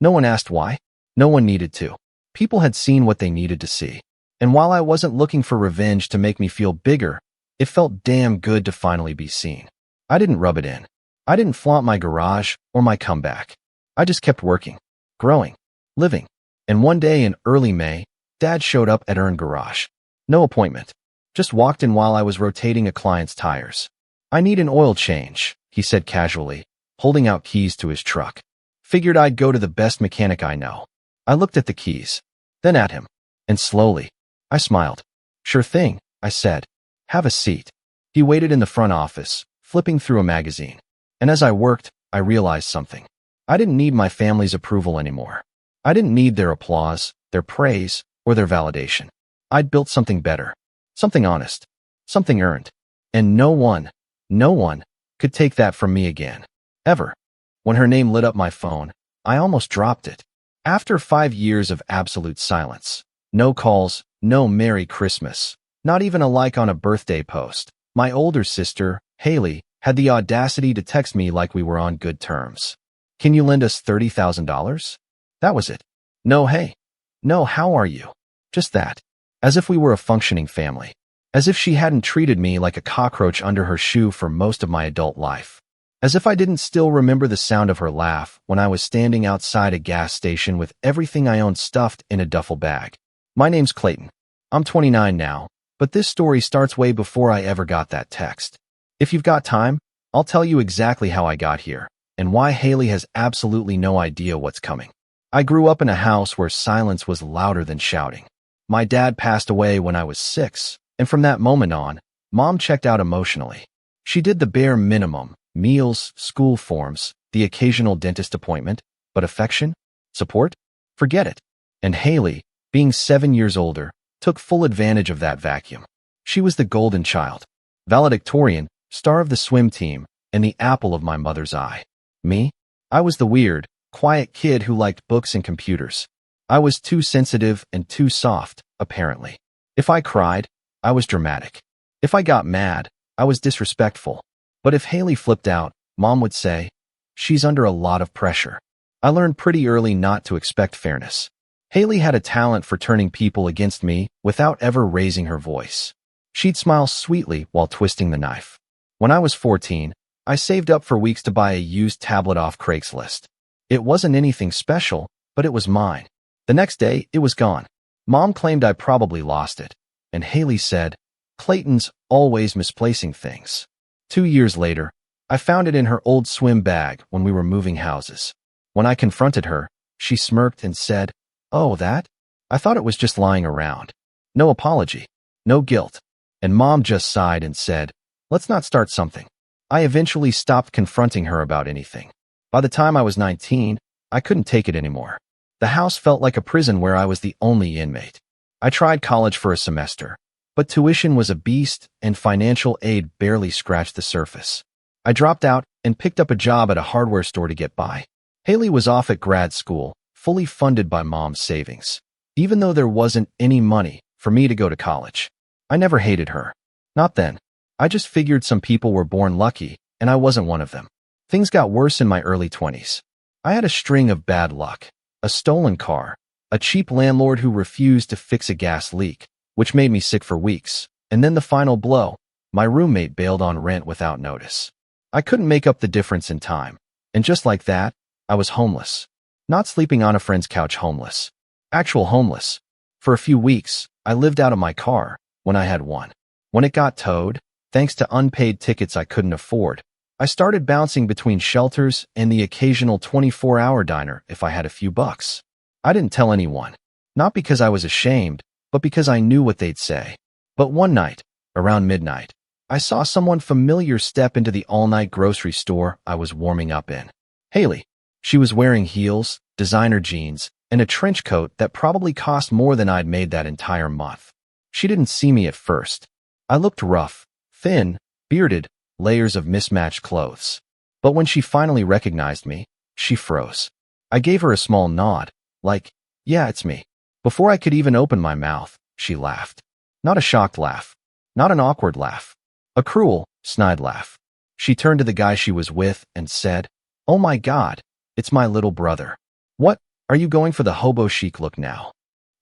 No one asked why. No one needed to. People had seen what they needed to see. And while I wasn't looking for revenge to make me feel bigger, it felt damn good to finally be seen. I didn't rub it in. I didn't flaunt my garage or my comeback. I just kept working, growing, living. And one day in early May, Dad showed up at Earn Garage. No appointment. Just walked in while I was rotating a client's tires. I need an oil change, he said casually, holding out keys to his truck. Figured I'd go to the best mechanic I know. I looked at the keys, then at him, and slowly, I smiled. Sure thing, I said. Have a seat. He waited in the front office, flipping through a magazine. And as I worked, I realized something. I didn't need my family's approval anymore. I didn't need their applause, their praise, or their validation. I'd built something better, something honest, something earned. And no one could take that from me again. Ever. When her name lit up my phone, I almost dropped it. After 5 years of absolute silence, no calls, no Merry Christmas, not even a like on a birthday post, my older sister, Haley, had the audacity to text me like we were on good terms. "Can you lend us $30,000? That was it. No, hey. No, how are you? Just that. As if we were a functioning family. As if she hadn't treated me like a cockroach under her shoe for most of my adult life. As if I didn't still remember the sound of her laugh when I was standing outside a gas station with everything I owned stuffed in a duffel bag. My name's Clayton. I'm 29 now, but this story starts way before I ever got that text. If you've got time, I'll tell you exactly how I got here, and why Haley has absolutely no idea what's coming. I grew up in a house where silence was louder than shouting. My dad passed away when I was 6, and from that moment on, Mom checked out emotionally. She did the bare minimum, meals, school forms, the occasional dentist appointment, but affection? Support? Forget it. And Haley, being 7 years older, took full advantage of that vacuum. She was the golden child, valedictorian, star of the swim team, and the apple of my mother's eye. Me? I was the weird, quiet kid who liked books and computers. I was too sensitive and too soft, apparently. If I cried, I was dramatic. If I got mad, I was disrespectful. But if Haley flipped out, Mom would say, "She's under a lot of pressure." I learned pretty early not to expect fairness. Haley had a talent for turning people against me without ever raising her voice. She'd smile sweetly while twisting the knife. When I was 14, I saved up for weeks to buy a used tablet off Craigslist. It wasn't anything special, but it was mine. The next day, it was gone. Mom claimed I probably lost it, and Haley said, "Clayton's always misplacing things." 2 years later, I found it in her old swim bag when we were moving houses. When I confronted her, she smirked and said, "Oh, that? I thought it was just lying around." No apology, no guilt. And Mom just sighed and said, "Let's not start something." I eventually stopped confronting her about anything. By the time I was 19, I couldn't take it anymore. The house felt like a prison where I was the only inmate. I tried college for a semester, but tuition was a beast and financial aid barely scratched the surface. I dropped out and picked up a job at a hardware store to get by. Haley was off at grad school, fully funded by Mom's savings, even though there wasn't any money for me to go to college. I never hated her. Not then. I just figured some people were born lucky, and I wasn't one of them. Things got worse in my early 20s. I had a string of bad luck. A stolen car, a cheap landlord who refused to fix a gas leak, which made me sick for weeks, and then the final blow, my roommate bailed on rent without notice. I couldn't make up the difference in time, and just like that, I was homeless. Not sleeping on a friend's couch homeless. Actual homeless. For a few weeks, I lived out of my car, when I had one. When it got towed, thanks to unpaid tickets I couldn't afford, I started bouncing between shelters and the occasional 24-hour diner if I had a few bucks. I didn't tell anyone, not because I was ashamed, but because I knew what they'd say. But one night, around midnight, I saw someone familiar step into the all-night grocery store I was warming up in. Haley. She was wearing heels, designer jeans, and a trench coat that probably cost more than I'd made that entire month. She didn't see me at first. I looked rough, thin, bearded, layers of mismatched clothes. But when she finally recognized me, she froze. I gave her a small nod, like, "Yeah, it's me." Before I could even open my mouth, she laughed. Not a shocked laugh. Not an awkward laugh. A cruel, snide laugh. She turned to the guy she was with and said, "Oh my God, it's my little brother. What, are you going for the hobo chic look now?"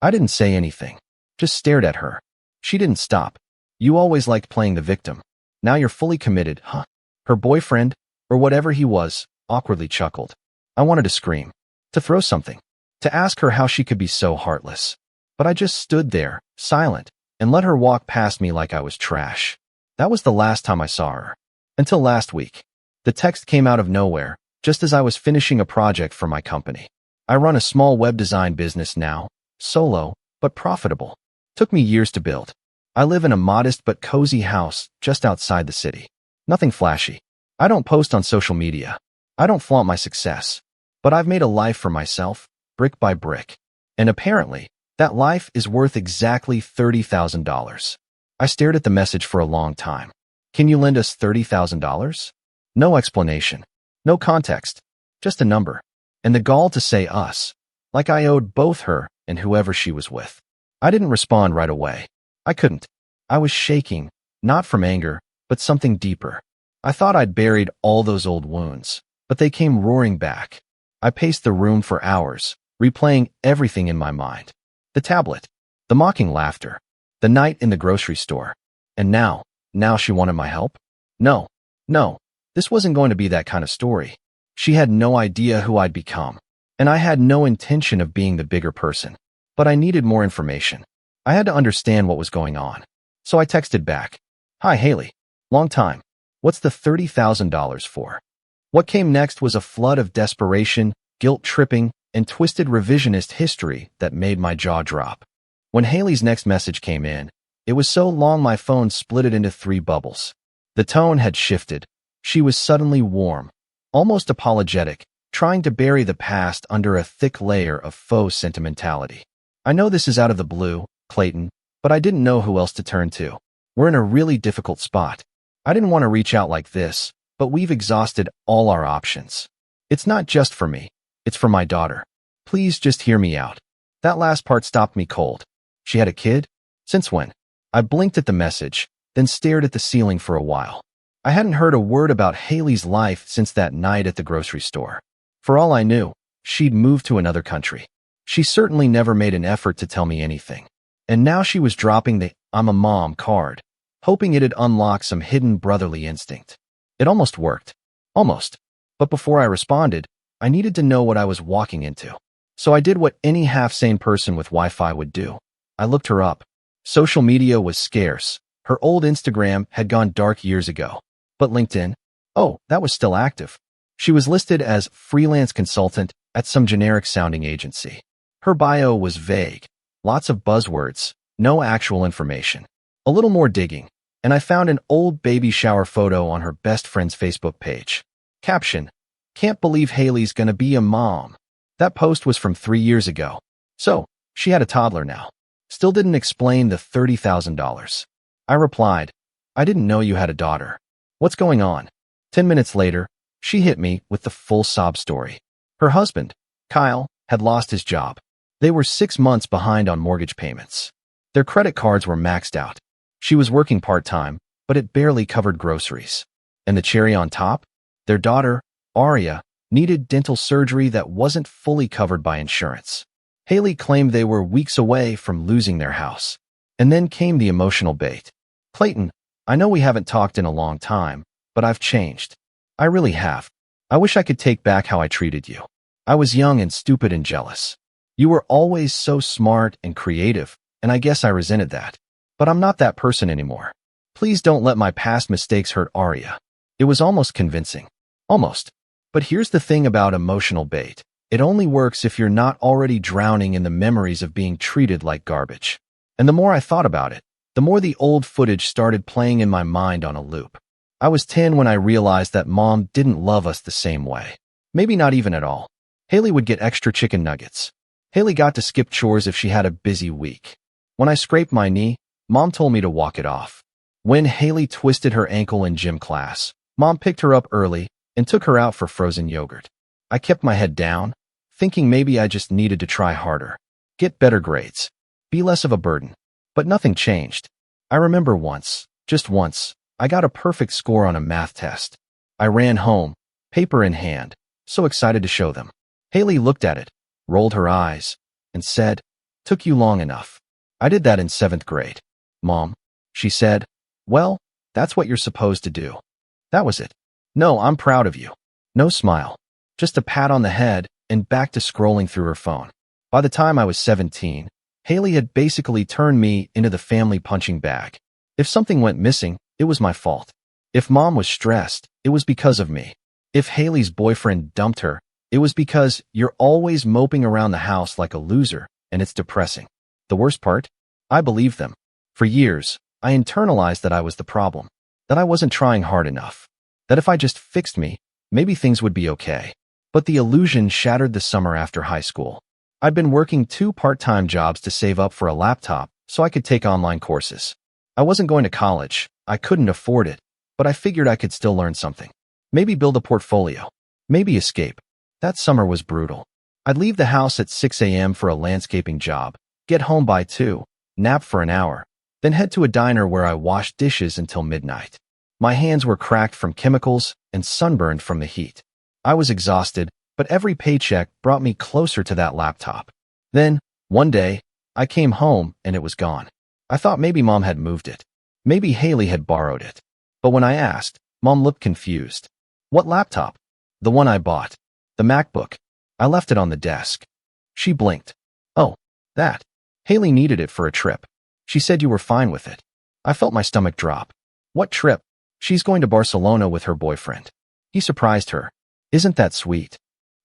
I didn't say anything. Just stared at her. She didn't stop. "You always liked playing the victim. Now you're fully committed, huh?" Her boyfriend, or whatever he was, awkwardly chuckled. I wanted to scream. To throw something. To ask her how she could be so heartless. But I just stood there, silent, and let her walk past me like I was trash. That was the last time I saw her. Until last week. The text came out of nowhere, just as I was finishing a project for my company. I run a small web design business now, solo, but profitable. Took me years to build. I live in a modest but cozy house just outside the city. Nothing flashy. I don't post on social media. I don't flaunt my success. But I've made a life for myself, brick by brick. And apparently, that life is worth exactly $30,000. I stared at the message for a long time. Can you lend us $30,000? No explanation. No context. Just a number. And the gall to say us, like I owed both her and whoever she was with. I didn't respond right away. I couldn't. I was shaking, not from anger, but something deeper. I thought I'd buried all those old wounds, but they came roaring back. I paced the room for hours, replaying everything in my mind. The tablet, the mocking laughter, the night in the grocery store. And now she wanted my help? No, this wasn't going to be that kind of story. She had no idea who I'd become, and I had no intention of being the bigger person. But I needed more information. I had to understand what was going on. So I texted back. Hi, Haley. Long time. What's the $30,000 for? What came next was a flood of desperation, guilt-tripping, and twisted revisionist history that made my jaw drop. When Haley's next message came in, it was so long my phone split it into 3 bubbles. The tone had shifted. She was suddenly warm, almost apologetic, trying to bury the past under a thick layer of faux sentimentality. I know this is out of the blue, Clayton, but I didn't know who else to turn to. We're in a really difficult spot. I didn't want to reach out like this, but we've exhausted all our options. It's not just for me. It's for my daughter. Please just hear me out. That last part stopped me cold. She had a kid? Since when? I blinked at the message, then stared at the ceiling for a while. I hadn't heard a word about Haley's life since that night at the grocery store. For all I knew, she'd moved to another country. She certainly never made an effort to tell me anything. And now she was dropping the "I'm a mom" card, hoping it'd unlock some hidden brotherly instinct. It almost worked. Almost. But before I responded, I needed to know what I was walking into. So I did what any half-sane person with Wi-Fi would do. I looked her up. Social media was scarce. Her old Instagram had gone dark years ago. But LinkedIn? Oh, that was still active. She was listed as freelance consultant at some generic-sounding agency. Her bio was vague. Lots of buzzwords. No actual information. A little more digging, and I found an old baby shower photo on her best friend's Facebook page. Caption: "Can't believe Haley's gonna be a mom." That post was from 3 years ago. So, she had a toddler now. Still didn't explain the $30,000. I replied, "I didn't know you had a daughter. What's going on?" 10 minutes later, she hit me with the full sob story. Her husband, Kyle, had lost his job. They were 6 months behind on mortgage payments. Their credit cards were maxed out. She was working part-time, but it barely covered groceries. And the cherry on top? Their daughter, Aria, needed dental surgery that wasn't fully covered by insurance. Haley claimed they were weeks away from losing their house. And then came the emotional bait. "Clayton, I know we haven't talked in a long time, but I've changed. I really have. I wish I could take back how I treated you. I was young and stupid and jealous. You were always so smart and creative, and I guess I resented that. But I'm not that person anymore. Please don't let my past mistakes hurt Aria." It was almost convincing. Almost. But here's the thing about emotional bait. It only works if you're not already drowning in the memories of being treated like garbage. And the more I thought about it, the more the old footage started playing in my mind on a loop. I was 10 when I realized that Mom didn't love us the same way. Maybe not even at all. Haley would get extra chicken nuggets. Haley got to skip chores if she had a busy week. When I scraped my knee, Mom told me to walk it off. When Haley twisted her ankle in gym class, Mom picked her up early and took her out for frozen yogurt. I kept my head down, thinking maybe I just needed to try harder, get better grades, be less of a burden. But nothing changed. I remember once, just once, I got a perfect score on a math test. I ran home, paper in hand, so excited to show them. Haley looked at it, rolled her eyes, and said, "Took you long enough." I did that in 7th grade. "Mom," she said, "well, that's what you're supposed to do." That was it. No, I'm proud of you. No smile. Just a pat on the head and back to scrolling through her phone. By the time I was 17, Haley had basically turned me into the family punching bag. If something went missing, it was my fault. If Mom was stressed, it was because of me. If Haley's boyfriend dumped her, it was because you're always moping around the house like a loser, and it's depressing. The worst part? I believed them. For years, I internalized that I was the problem, that I wasn't trying hard enough, that if I just fixed me, maybe things would be okay. But the illusion shattered the summer after high school. I'd been working 2 part-time jobs to save up for a laptop so I could take online courses. I wasn't going to college. I couldn't afford it, but I figured I could still learn something. Maybe build a portfolio. Maybe escape. That summer was brutal. I'd leave the house at 6 a.m. for a landscaping job, get home by 2, nap for an hour, then head to a diner where I washed dishes until midnight. My hands were cracked from chemicals and sunburned from the heat. I was exhausted, but every paycheck brought me closer to that laptop. Then, one day, I came home and it was gone. I thought maybe Mom had moved it. Maybe Haley had borrowed it. But when I asked, Mom looked confused. What laptop? The one I bought. The MacBook. I left it on the desk. She blinked. Oh, that. Haley needed it for a trip. She said you were fine with it. I felt my stomach drop. What trip? She's going to Barcelona with her boyfriend. He surprised her. Isn't that sweet?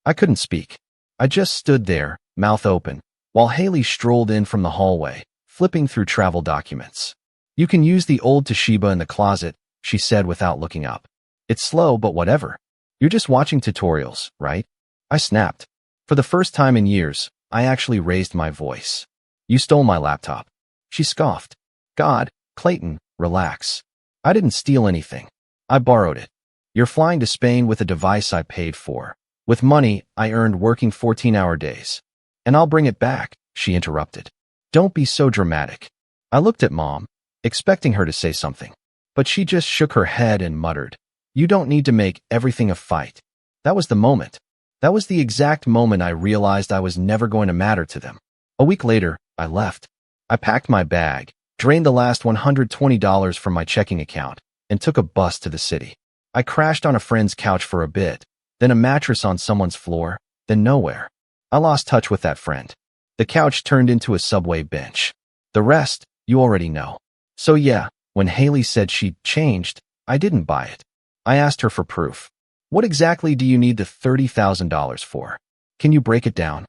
I couldn't speak. I just stood there, mouth open, while Haley strolled in from the hallway, flipping through travel documents. You can use the old Toshiba in the closet, she said without looking up. It's slow, but whatever. You're just watching tutorials, right? I snapped. For the first time in years, I actually raised my voice. You stole my laptop. She scoffed. God, Clayton, relax. I didn't steal anything. I borrowed it. You're flying to Spain with a device I paid for, with money I earned working 14-hour days. And I'll bring it back, she interrupted. Don't be so dramatic. I looked at Mom, expecting her to say something. But she just shook her head and muttered, You don't need to make everything a fight. That was the moment. That was the exact moment I realized I was never going to matter to them. A week later, I left. I packed my bag, drained the last $120 from my checking account, and took a bus to the city. I crashed on a friend's couch for a bit, then a mattress on someone's floor, then nowhere. I lost touch with that friend. The couch turned into a subway bench. The rest, you already know. So yeah, when Haley said she'd changed, I didn't buy it. I asked her for proof. What exactly do you need the $30,000 for? Can you break it down?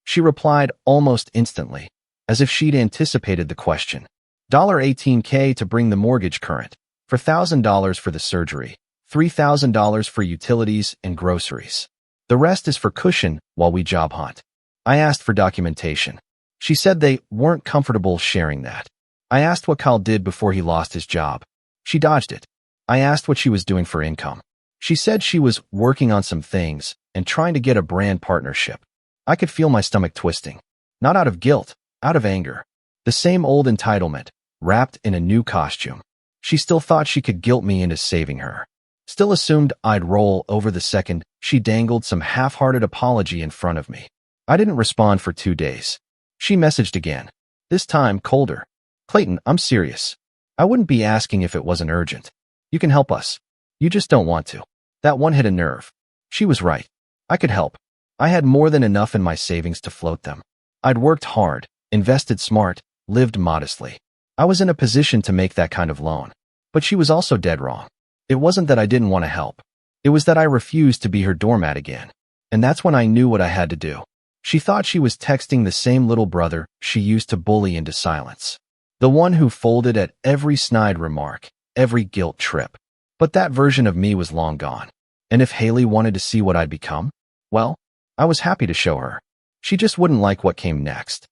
She replied almost instantly, as if she'd anticipated the question. $18K to bring the mortgage current, $4,000 for the surgery, $3,000 for utilities and groceries. The rest is for cushion while we job hunt. I asked for documentation. She said they weren't comfortable sharing that. I asked what Kyle did before he lost his job. She dodged it. I asked what she was doing for income. She said she was working on some things and trying to get a brand partnership. I could feel my stomach twisting. Not out of guilt, out of anger. The same old entitlement, wrapped in a new costume. She still thought she could guilt me into saving her. Still assumed I'd roll over the second she dangled some half-hearted apology in front of me. I didn't respond for 2 days. She messaged again. This time, colder. Clayton, I'm serious. I wouldn't be asking if it wasn't urgent. You can help us. You just don't want to. That one hit a nerve. She was right. I could help. I had more than enough in my savings to float them. I'd worked hard, invested smart, lived modestly. I was in a position to make that kind of loan. But she was also dead wrong. It wasn't that I didn't want to help. It was that I refused to be her doormat again. And that's when I knew what I had to do. She thought she was texting the same little brother she used to bully into silence. The one who folded at every snide remark, every guilt trip. But that version of me was long gone. And if Haley wanted to see what I'd become, well, I was happy to show her. She just wouldn't like what came next.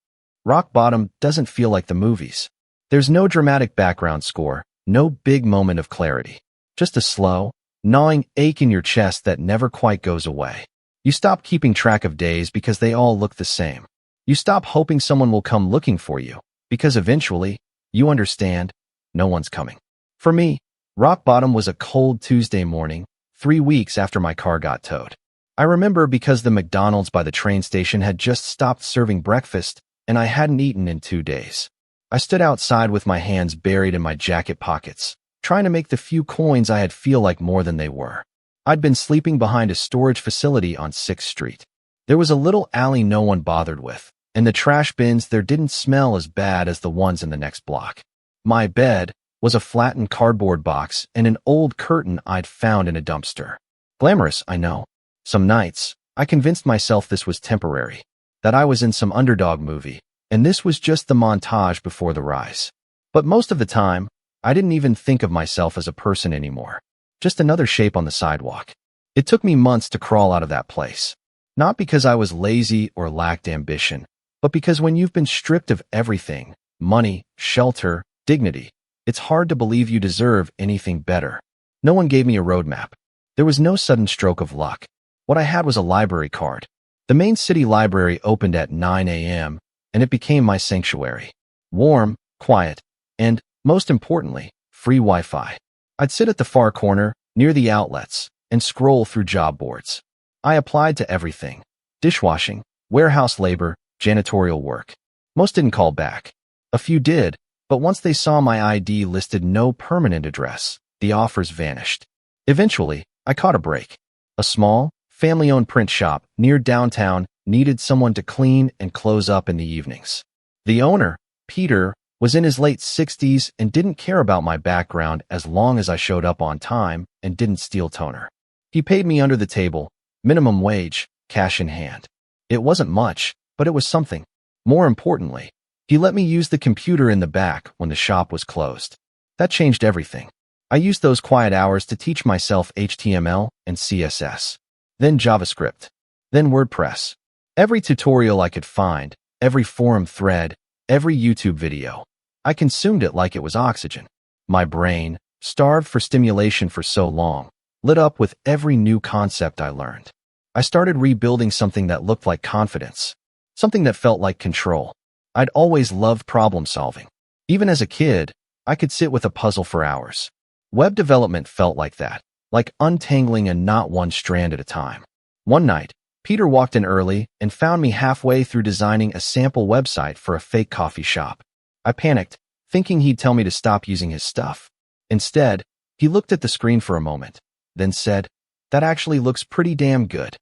Rock Bottom doesn't feel like the movies. There's no dramatic background score, no big moment of clarity. Just a slow, gnawing ache in your chest that never quite goes away. You stop keeping track of days because they all look the same. You stop hoping someone will come looking for you, because eventually, you understand, no one's coming. For me, Rock Bottom was a cold Tuesday morning, 3 weeks after my car got towed. I remember because the McDonald's by the train station had just stopped serving breakfast, and I hadn't eaten in 2 days. I stood outside with my hands buried in my jacket pockets, trying to make the few coins I had feel like more than they were. I'd been sleeping behind a storage facility on 6th Street. There was a little alley no one bothered with, and the trash bins there didn't smell as bad as the ones in the next block. My bed was a flattened cardboard box and an old curtain I'd found in a dumpster. Glamorous, I know. Some nights, I convinced myself this was temporary, that I was in some underdog movie, and this was just the montage before the rise. But most of the time, I didn't even think of myself as a person anymore. Just another shape on the sidewalk. It took me months to crawl out of that place. Not because I was lazy or lacked ambition, but because when you've been stripped of everything, money, shelter, dignity, it's hard to believe you deserve anything better. No one gave me a roadmap. There was no sudden stroke of luck. What I had was a library card. The main city library opened at 9 a.m., and it became my sanctuary. Warm, quiet, and, most importantly, free Wi-Fi. I'd sit at the far corner, near the outlets, and scroll through job boards. I applied to everything: dishwashing, warehouse labor, janitorial work. Most didn't call back. A few did, but once they saw my ID listed no permanent address, the offers vanished. Eventually, I caught a break. A small, family-owned print shop near downtown needed someone to clean and close up in the evenings. The owner, Peter, was in his late 60s and didn't care about my background as long as I showed up on time and didn't steal toner. He paid me under the table, minimum wage, cash in hand. It wasn't much, but it was something. More importantly, he let me use the computer in the back when the shop was closed. That changed everything. I used those quiet hours to teach myself HTML and CSS, then JavaScript, then WordPress. Every tutorial I could find, every forum thread, every YouTube video. I consumed it like it was oxygen. My brain, starved for stimulation for so long, lit up with every new concept I learned. I started rebuilding something that looked like confidence, something that felt like control. I'd always loved problem solving. Even as a kid, I could sit with a puzzle for hours. Web development felt like that, like untangling a knot one strand at a time. One night, Peter walked in early and found me halfway through designing a sample website for a fake coffee shop. I panicked, thinking he'd tell me to stop using his stuff. Instead, he looked at the screen for a moment, then said, "That actually looks pretty damn good."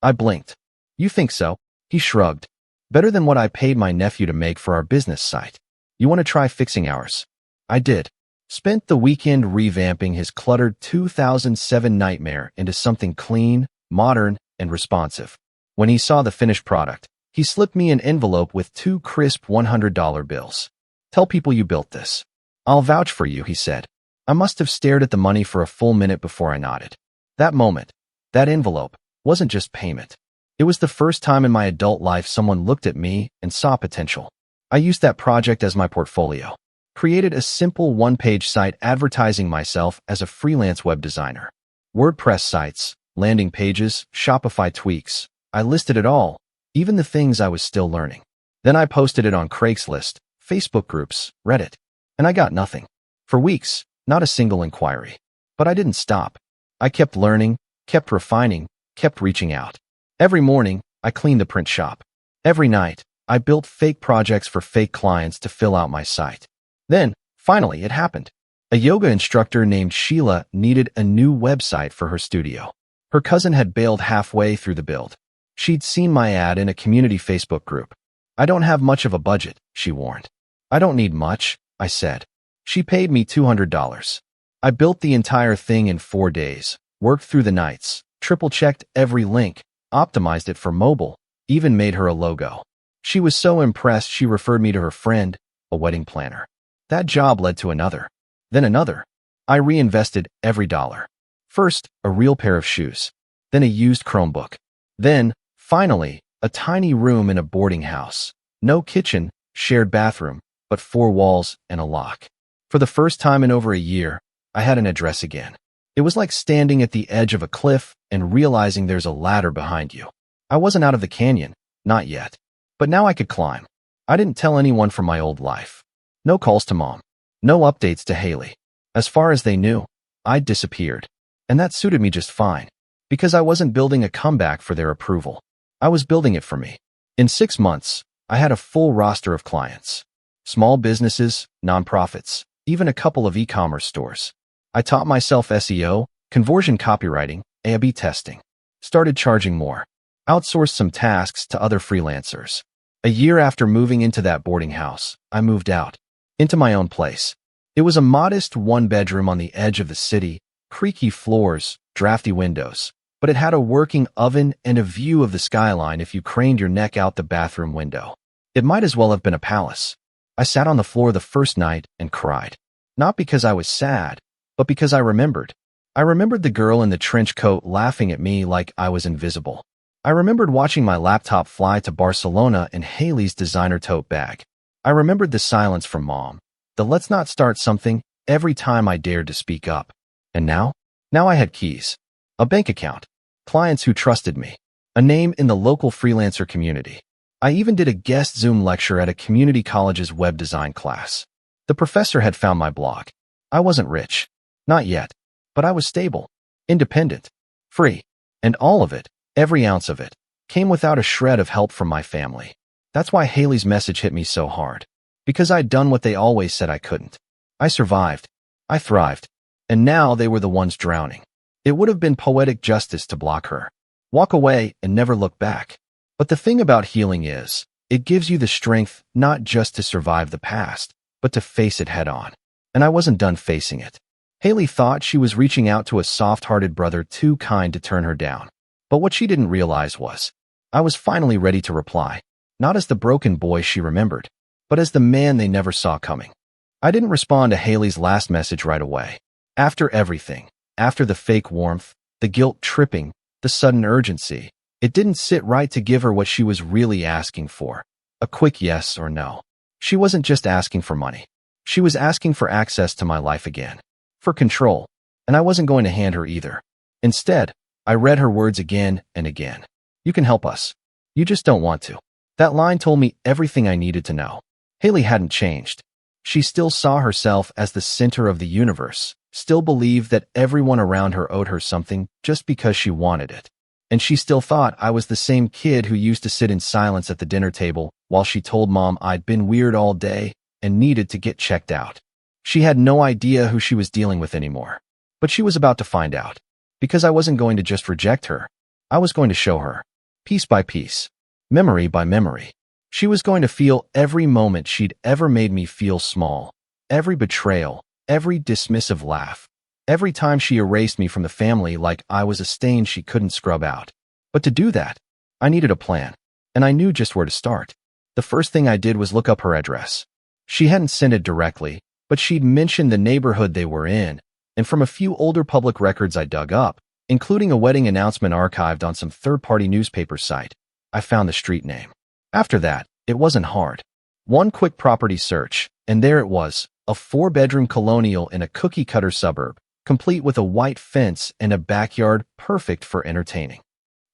I blinked. "You think so?" He shrugged. "Better than what I paid my nephew to make for our business site. You want to try fixing ours?" I did. Spent the weekend revamping his cluttered 2007 nightmare into something clean, modern, and responsive. When he saw the finished product, he slipped me an envelope with 2 crisp $100 bills. "Tell people you built this. I'll vouch for you," he said. I must have stared at the money for a full minute before I nodded. That moment, that envelope, wasn't just payment. It was the first time in my adult life someone looked at me and saw potential. I used that project as my portfolio. Created a simple one-page site advertising myself as a freelance web designer. WordPress sites, landing pages, Shopify tweaks. I listed it all, even the things I was still learning. Then I posted it on Craigslist, Facebook groups, Reddit. And I got nothing. For weeks, not a single inquiry. But I didn't stop. I kept learning, kept refining, kept reaching out. Every morning, I cleaned the print shop. Every night, I built fake projects for fake clients to fill out my site. Then, finally, it happened. A yoga instructor named Sheila needed a new website for her studio. Her cousin had bailed halfway through the build. She'd seen my ad in a community Facebook group. "I don't have much of a budget," she warned. "I don't need much," I said. She paid me $200. I built the entire thing in 4 days, worked through the nights, triple-checked every link, optimized it for mobile, even made her a logo. She was so impressed she referred me to her friend, a wedding planner. That job led to another, then another. I reinvested every dollar. First, a real pair of shoes, then a used Chromebook. Then, finally, a tiny room in a boarding house. No kitchen, shared bathroom, but 4 walls and a lock. For the first time in over a year, I had an address again. It was like standing at the edge of a cliff and realizing there's a ladder behind you. I wasn't out of the canyon, not yet. But now I could climb. I didn't tell anyone from my old life. No calls to mom. No updates to Haley. As far as they knew, I'd disappeared. And that suited me just fine. Because I wasn't building a comeback for their approval. I was building it for me. In 6 months, I had a full roster of clients. Small businesses, nonprofits, even a couple of e-commerce stores. I taught myself SEO, conversion copywriting, A/B testing. Started charging more. Outsourced some tasks to other freelancers. A year after moving into that boarding house, I moved out. Into my own place. It was a modest 1-bedroom on the edge of the city, creaky floors, drafty windows. But it had a working oven and a view of the skyline if you craned your neck out the bathroom window. It might as well have been a palace. I sat on the floor the first night and cried. Not because I was sad, but because I remembered. I remembered the girl in the trench coat laughing at me like I was invisible. I remembered watching my laptop fly to Barcelona in Haley's designer tote bag. I remembered the silence from Mom, the let's not start something, every time I dared to speak up. And now? Now I had keys, a bank account, clients who trusted me, a name in the local freelancer community. I even did a guest Zoom lecture at a community college's web design class. The professor had found my blog. I wasn't rich. Not yet. But I was stable, independent, free. And all of it, every ounce of it, came without a shred of help from my family. That's why Haley's message hit me so hard. Because I'd done what they always said I couldn't. I survived. I thrived. And now they were the ones drowning. It would have been poetic justice to block her, walk away, and never look back. But the thing about healing is, it gives you the strength not just to survive the past, but to face it head on. And I wasn't done facing it. Haley thought she was reaching out to a soft-hearted brother too kind to turn her down. But what she didn't realize was, I was finally ready to reply, not as the broken boy she remembered, but as the man they never saw coming. I didn't respond to Haley's last message right away. After everything, after the fake warmth, the guilt tripping, the sudden urgency, it didn't sit right to give her what she was really asking for, a quick yes or no. She wasn't just asking for money. She was asking for access to my life again, for control, and I wasn't going to hand her either. Instead, I read her words again and again. You can help us. You just don't want to. That line told me everything I needed to know. Haley hadn't changed. She still saw herself as the center of the universe, still believed that everyone around her owed her something just because she wanted it. And she still thought I was the same kid who used to sit in silence at the dinner table while she told Mom I'd been weird all day and needed to get checked out. She had no idea who she was dealing with anymore. But she was about to find out. Because I wasn't going to just reject her. I was going to show her, piece by piece, memory by memory. She was going to feel every moment she'd ever made me feel small, every betrayal, every dismissive laugh, every time she erased me from the family like I was a stain she couldn't scrub out. But to do that, I needed a plan, and I knew just where to start. The first thing I did was look up her address. She hadn't sent it directly, but she'd mentioned the neighborhood they were in, and from a few older public records I dug up, including a wedding announcement archived on some third-party newspaper site, I found the street name. After that, it wasn't hard. One quick property search, and there it was, a 4-bedroom colonial in a cookie-cutter suburb, complete with a white fence and a backyard perfect for entertaining.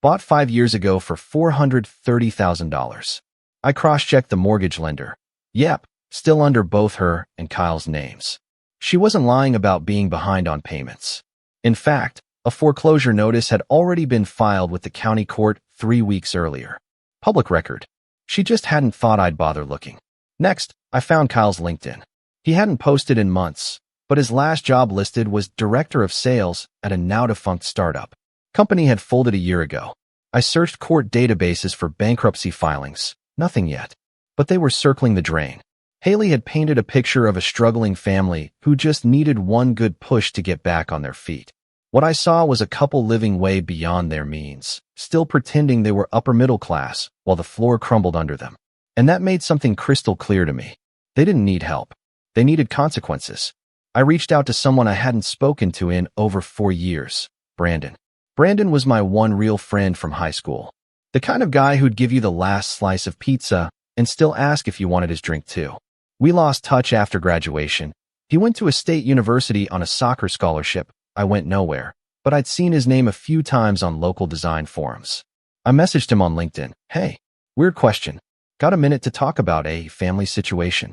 Bought 5 years ago for $430,000. I cross-checked the mortgage lender. Yep, still under both her and Kyle's names. She wasn't lying about being behind on payments. In fact, a foreclosure notice had already been filed with the county court 3 weeks earlier. Public record. She just hadn't thought I'd bother looking. Next, I found Kyle's LinkedIn. He hadn't posted in months, but his last job listed was Director of Sales at a now-defunct startup. Company had folded a year ago. I searched court databases for bankruptcy filings. Nothing yet. But they were circling the drain. Haley had painted a picture of a struggling family who just needed one good push to get back on their feet. What I saw was a couple living way beyond their means, still pretending they were upper middle class while the floor crumbled under them. And that made something crystal clear to me. They didn't need help. They needed consequences. I reached out to someone I hadn't spoken to in over 4 years, Brandon. Brandon was my one real friend from high school. The kind of guy who'd give you the last slice of pizza and still ask if you wanted his drink too. We lost touch after graduation. He went to a state university on a soccer scholarship. I went nowhere, but I'd seen his name a few times on local design forums. I messaged him on LinkedIn. Hey, weird question. Got a minute to talk about a family situation?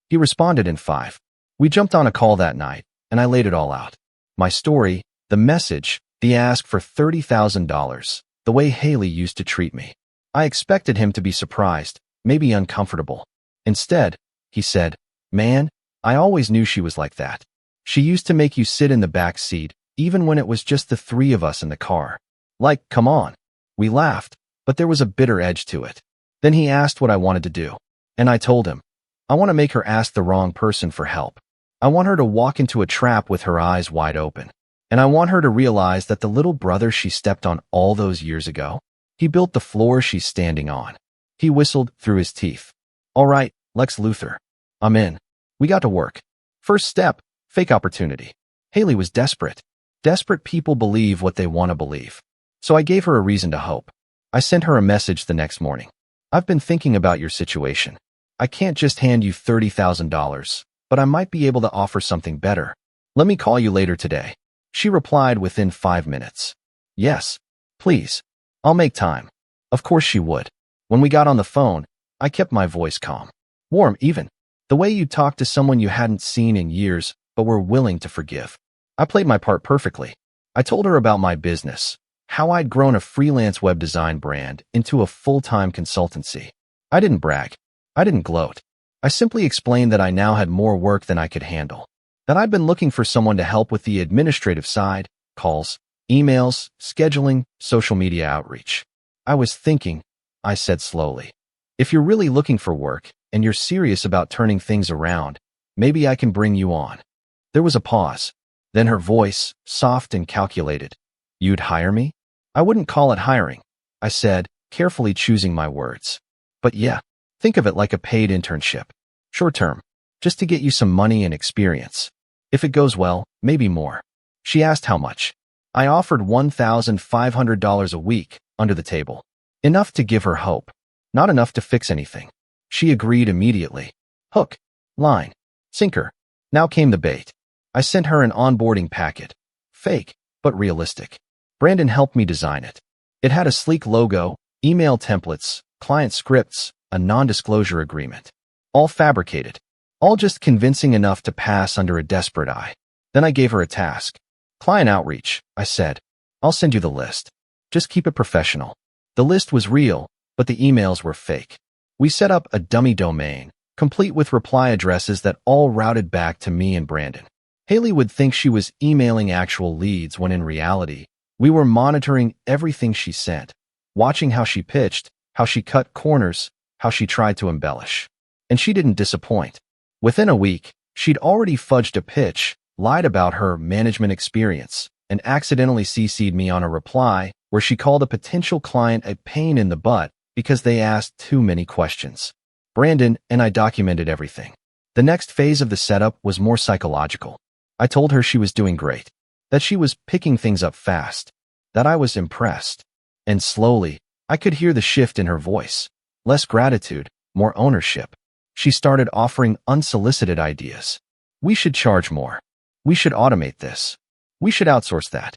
He responded in 5. We jumped on a call that night, and I laid it all out. My story, the message, the ask for $30,000, the way Haley used to treat me. I expected him to be surprised, maybe uncomfortable. Instead, he said, "Man, I always knew she was like that. She used to make you sit in the back seat, even when it was just the 3 of us in the car. Like, come on." We laughed, but there was a bitter edge to it. Then he asked what I wanted to do, and I told him, I want to make her ask the wrong person for help. I want her to walk into a trap with her eyes wide open. And I want her to realize that the little brother she stepped on all those years ago, he built the floor she's standing on. He whistled through his teeth. All right, Lex Luthor. I'm in. We got to work. First step, fake opportunity. Haley was desperate. Desperate people believe what they want to believe. So I gave her a reason to hope. I sent her a message the next morning. I've been thinking about your situation. I can't just hand you $30,000, but I might be able to offer something better. Let me call you later today. She replied within 5 minutes. Yes, please. I'll make time. Of course she would. When we got on the phone, I kept my voice calm. Warm even. The way you talk to someone you hadn't seen in years but were willing to forgive. I played my part perfectly. I told her about my business, how I'd grown a freelance web design brand into a full-time consultancy. I didn't brag. I didn't gloat. I simply explained that I now had more work than I could handle, that I'd been looking for someone to help with the administrative side, calls, emails, scheduling, social media outreach. I was thinking, I said slowly, if you're really looking for work and you're serious about turning things around, maybe I can bring you on. There was a pause. Then her voice, soft and calculated. You'd hire me? I wouldn't call it hiring, I said, carefully choosing my words. But yeah, think of it like a paid internship. Short term, just to get you some money and experience. If it goes well, maybe more. She asked how much. I offered $1,500 a week under the table. Enough to give her hope. Not enough to fix anything. She agreed immediately. Hook, line, sinker. Now came the bait. I sent her an onboarding packet. Fake, but realistic. Brandon helped me design it. It had a sleek logo, email templates, client scripts, a non-disclosure agreement. All fabricated. All just convincing enough to pass under a desperate eye. Then I gave her a task. Client outreach, I said. I'll send you the list. Just keep it professional. The list was real, but the emails were fake. We set up a dummy domain, complete with reply addresses that all routed back to me and Brandon. Haley would think she was emailing actual leads when in reality, we were monitoring everything she sent, watching how she pitched, how she cut corners, how she tried to embellish. And she didn't disappoint. Within a week, she'd already fudged a pitch, lied about her management experience, and accidentally CC'd me on a reply where she called a potential client a pain in the butt because they asked too many questions. Brandon and I documented everything. The next phase of the setup was more psychological. I told her she was doing great, that she was picking things up fast, that I was impressed. And slowly, I could hear the shift in her voice. Less gratitude, more ownership. She started offering unsolicited ideas. We should charge more. We should automate this. We should outsource that.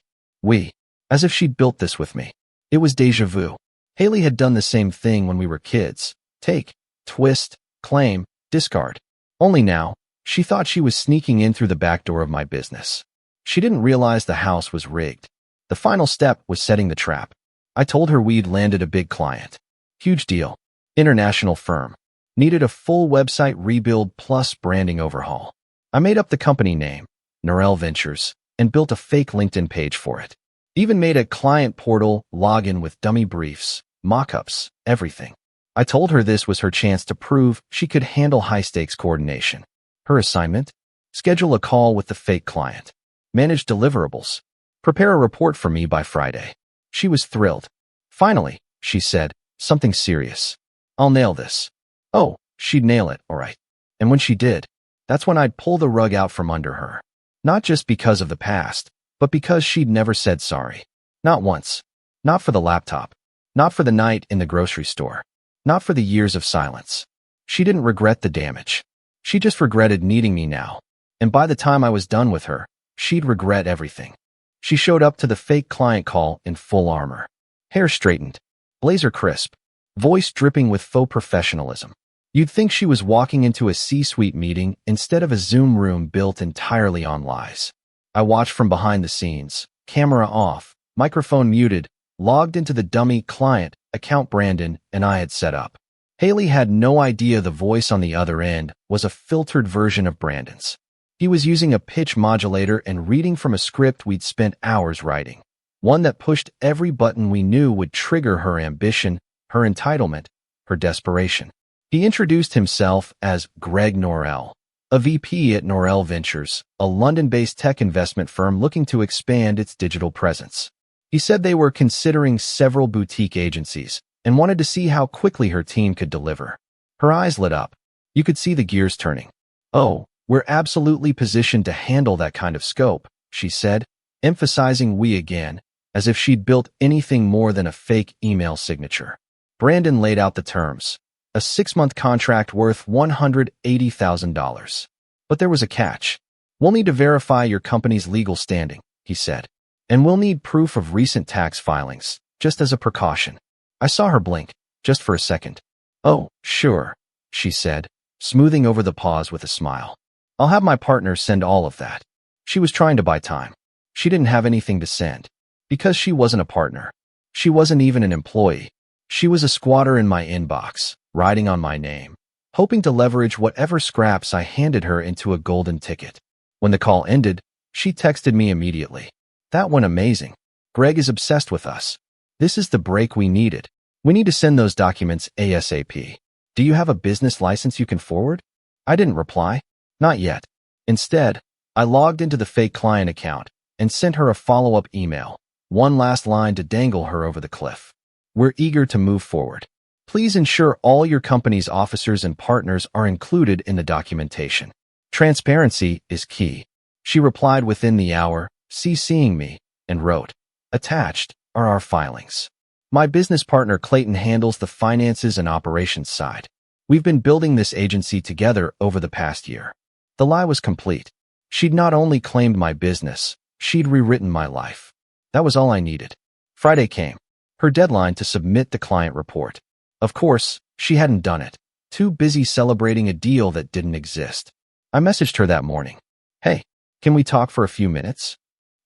As if she'd built this with me. It was déjà vu. Haley had done the same thing when we were kids. Take, twist, claim, discard. Only now, she thought she was sneaking in through the back door of my business. She didn't realize the house was rigged. The final step was setting the trap. I told her we'd landed a big client. Huge deal. International firm. Needed a full website rebuild plus branding overhaul. I made up the company name, Norel Ventures, and built a fake LinkedIn page for it. Even made a client portal, login with dummy briefs, mock-ups, everything. I told her this was her chance to prove she could handle high-stakes coordination. Her assignment? Schedule a call with the fake client. Manage deliverables. Prepare a report for me by Friday. She was thrilled. Finally, she said, something serious. I'll nail this. Oh, she'd nail it, all right. And when she did, that's when I'd pull the rug out from under her. Not just because of the past, but because she'd never said sorry. Not once. Not for the laptop. Not for the night in the grocery store. Not for the years of silence. She didn't regret the damage. She just regretted needing me now. And by the time I was done with her, she'd regret everything. She showed up to the fake client call in full armor. Hair straightened. Blazer crisp. Voice dripping with faux professionalism. You'd think she was walking into a C-suite meeting instead of a Zoom room built entirely on lies. I watched from behind the scenes, camera off, microphone muted, logged into the dummy client account Brandon and I had set up. Haley had no idea the voice on the other end was a filtered version of Brandon's. He was using a pitch modulator and reading from a script we'd spent hours writing. One that pushed every button we knew would trigger her ambition, her entitlement, her desperation. He introduced himself as Greg Norel, a VP at Norel Ventures, a London-based tech investment firm looking to expand its digital presence. He said they were considering several boutique agencies and wanted to see how quickly her team could deliver. Her eyes lit up. You could see the gears turning. Oh, we're absolutely positioned to handle that kind of scope, she said, emphasizing we again. as if she'd built anything more than a fake email signature. Brandon laid out the terms. A 6-month contract worth $180,000. But there was a catch. We'll need to verify your company's legal standing, he said. And we'll need proof of recent tax filings, just as a precaution. I saw her blink, just for a second. Oh, sure, she said, smoothing over the pause with a smile. I'll have my partner send all of that. She was trying to buy time. She didn't have anything to send. Because she wasn't a partner. She wasn't even an employee. She was a squatter in my inbox, riding on my name, hoping to leverage whatever scraps I handed her into a golden ticket. When the call ended, she texted me immediately. That went amazing. Greg is obsessed with us. This is the break we needed. We need to send those documents ASAP. Do you have a business license you can forward? I didn't reply. Not yet. Instead, I logged into the fake client account and sent her a follow-up email, one last line to dangle her over the cliff. We're eager to move forward. Please ensure all your company's officers and partners are included in the documentation. Transparency is key. She replied within the hour, CCing me, and wrote, attached are our filings. My business partner Clayton handles the finances and operations side. We've been building this agency together over the past year. The lie was complete. She'd not only claimed my business, she'd rewritten my life. That was all I needed. Friday came. Her deadline to submit the client report. Of course, she hadn't done it. Too busy celebrating a deal that didn't exist. I messaged her that morning. Hey, can we talk for a few minutes?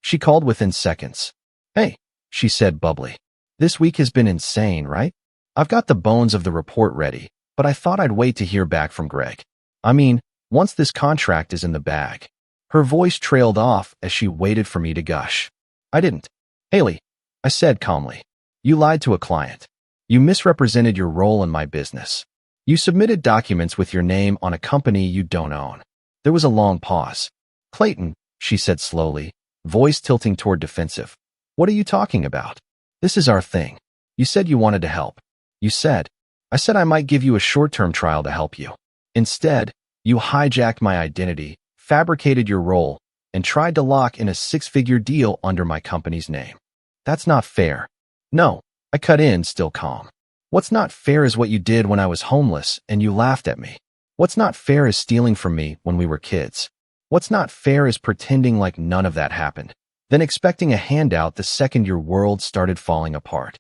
She called within seconds. Hey, she said bubbly. This week has been insane, right? I've got the bones of the report ready, but I thought I'd wait to hear back from Greg. I mean, once this contract is in the bag. Her voice trailed off as she waited for me to gush. I didn't. Haley, I said calmly. You lied to a client. You misrepresented your role in my business. You submitted documents with your name on a company you don't own. There was a long pause. Clayton, she said slowly, voice tilting toward defensive. What are you talking about? This is our thing. You said you wanted to help. You said. I said I might give you a short-term trial to help you. Instead, you hijacked my identity, fabricated your role, and tried to lock in a 6-figure deal under my company's name. That's not fair. No, I cut in, still calm. What's not fair is what you did when I was homeless and you laughed at me. What's not fair is stealing from me when we were kids. What's not fair is pretending like none of that happened, then expecting a handout the second your world started falling apart.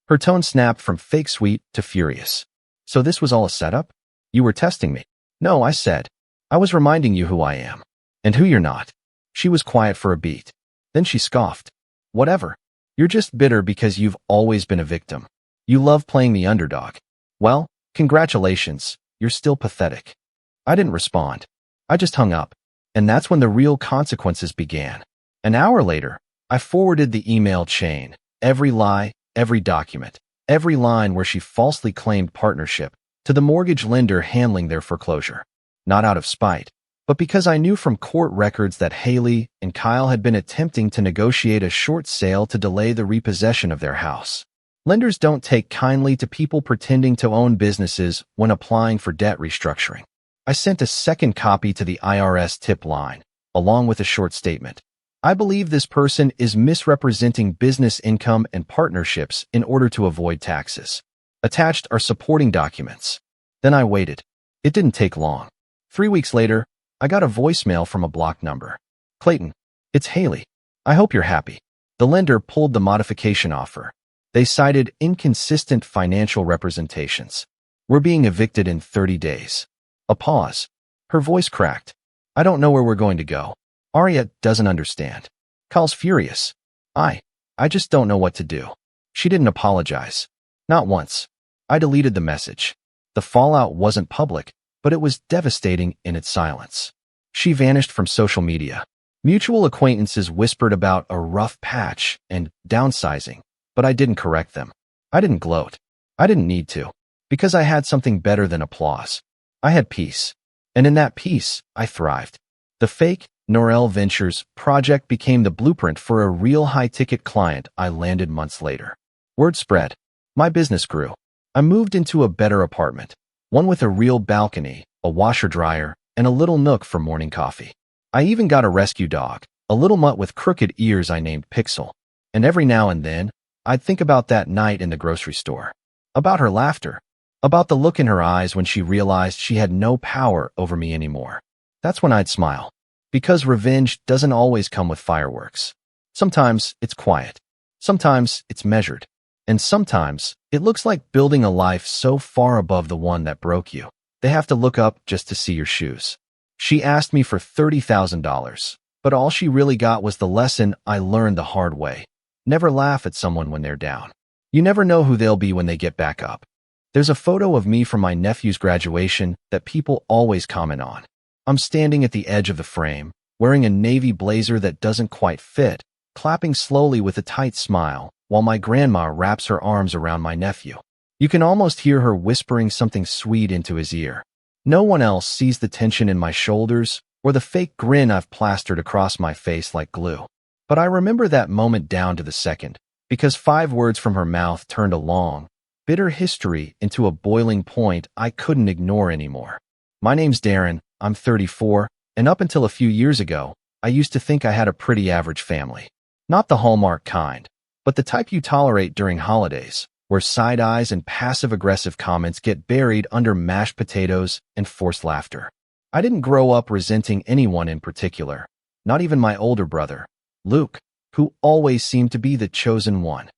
Her tone snapped from fake sweet to furious. So this was all a setup? You were testing me. No, I said. I was reminding you who I am. And who you're not. She was quiet for a beat. Then she scoffed. Whatever. You're just bitter because you've always been a victim. You love playing the underdog. Well, congratulations, you're still pathetic. I didn't respond. I just hung up. And that's when the real consequences began. An hour later, I forwarded the email chain, every lie, every document, every line where she falsely claimed partnership, to the mortgage lender handling their foreclosure. Not out of spite, but because I knew from court records that Haley and Kyle had been attempting to negotiate a short sale to delay the repossession of their house. Lenders don't take kindly to people pretending to own businesses when applying for debt restructuring. I sent a second copy to the IRS tip line, along with a short statement. I believe this person is misrepresenting business income and partnerships in order to avoid taxes. Attached are supporting documents. Then I waited. It didn't take long. 3 weeks later, I got a voicemail from a blocked number. Clayton, it's Haley. I hope you're happy. The lender pulled the modification offer. They cited inconsistent financial representations. We're being evicted in 30 days. A pause. Her voice cracked. I don't know where we're going to go. Aria doesn't understand. Kyle's furious. I just don't know what to do. She didn't apologize. Not once. I deleted the message. The fallout wasn't public, but it was devastating in its silence. She vanished from social media. Mutual acquaintances whispered about a rough patch and downsizing, but I didn't correct them. I didn't gloat. I didn't need to, because I had something better than applause. I had peace. And in that peace, I thrived. The fake Norel Ventures project became the blueprint for a real high-ticket client I landed months later. Word spread. My business grew. I moved into a better apartment, one with a real balcony, a washer-dryer, and a little nook for morning coffee. I even got a rescue dog, a little mutt with crooked ears I named Pixel. And every now and then, I'd think about that night in the grocery store, about her laughter, about the look in her eyes when she realized she had no power over me anymore. That's when I'd smile. Because revenge doesn't always come with fireworks. Sometimes it's quiet. Sometimes it's measured. And sometimes it looks like building a life so far above the one that broke you, they have to look up just to see your shoes. She asked me for $30,000, but all she really got was the lesson I learned the hard way. Never laugh at someone when they're down. You never know who they'll be when they get back up. There's a photo of me from my nephew's graduation that people always comment on. I'm standing at the edge of the frame, wearing a navy blazer that doesn't quite fit, clapping slowly with a tight smile, while my grandma wraps her arms around my nephew. You can almost hear her whispering something sweet into his ear. No one else sees the tension in my shoulders or the fake grin I've plastered across my face like glue. But I remember that moment down to the second, because 5 words from her mouth turned a long, bitter history into a boiling point I couldn't ignore anymore. My name's Darren, I'm 34, and up until a few years ago, I used to think I had a pretty average family. Not the Hallmark kind, but the type you tolerate during holidays, where side eyes and passive-aggressive comments get buried under mashed potatoes and forced laughter. I didn't grow up resenting anyone in particular, not even my older brother, Luke, who always seemed to be the chosen one.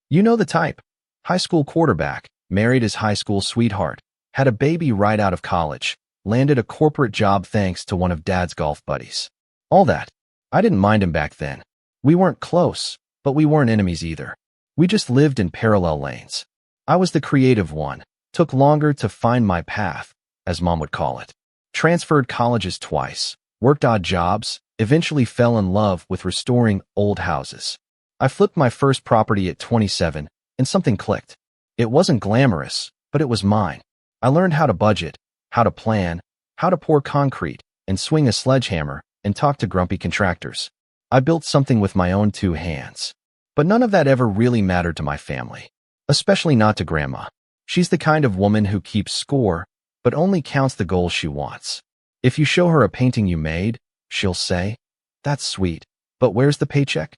You know the type. High school quarterback, married his high school sweetheart, had a baby right out of college, landed a corporate job thanks to one of Dad's golf buddies. All that. I didn't mind him back then. We weren't close, but we weren't enemies either. We just lived in parallel lanes. I was the creative one, took longer to find my path, as Mom would call it. Transferred colleges twice, worked odd jobs, eventually fell in love with restoring old houses. I flipped my first property at 27, and something clicked. It wasn't glamorous, but it was mine. I learned how to budget, how to plan, how to pour concrete, and swing a sledgehammer, and talk to grumpy contractors. I built something with my own 2 hands. But none of that ever really mattered to my family, especially not to Grandma. She's the kind of woman who keeps score, but only counts the goals she wants. If you show her a painting you made, she'll say, "That's sweet, but where's the paycheck?"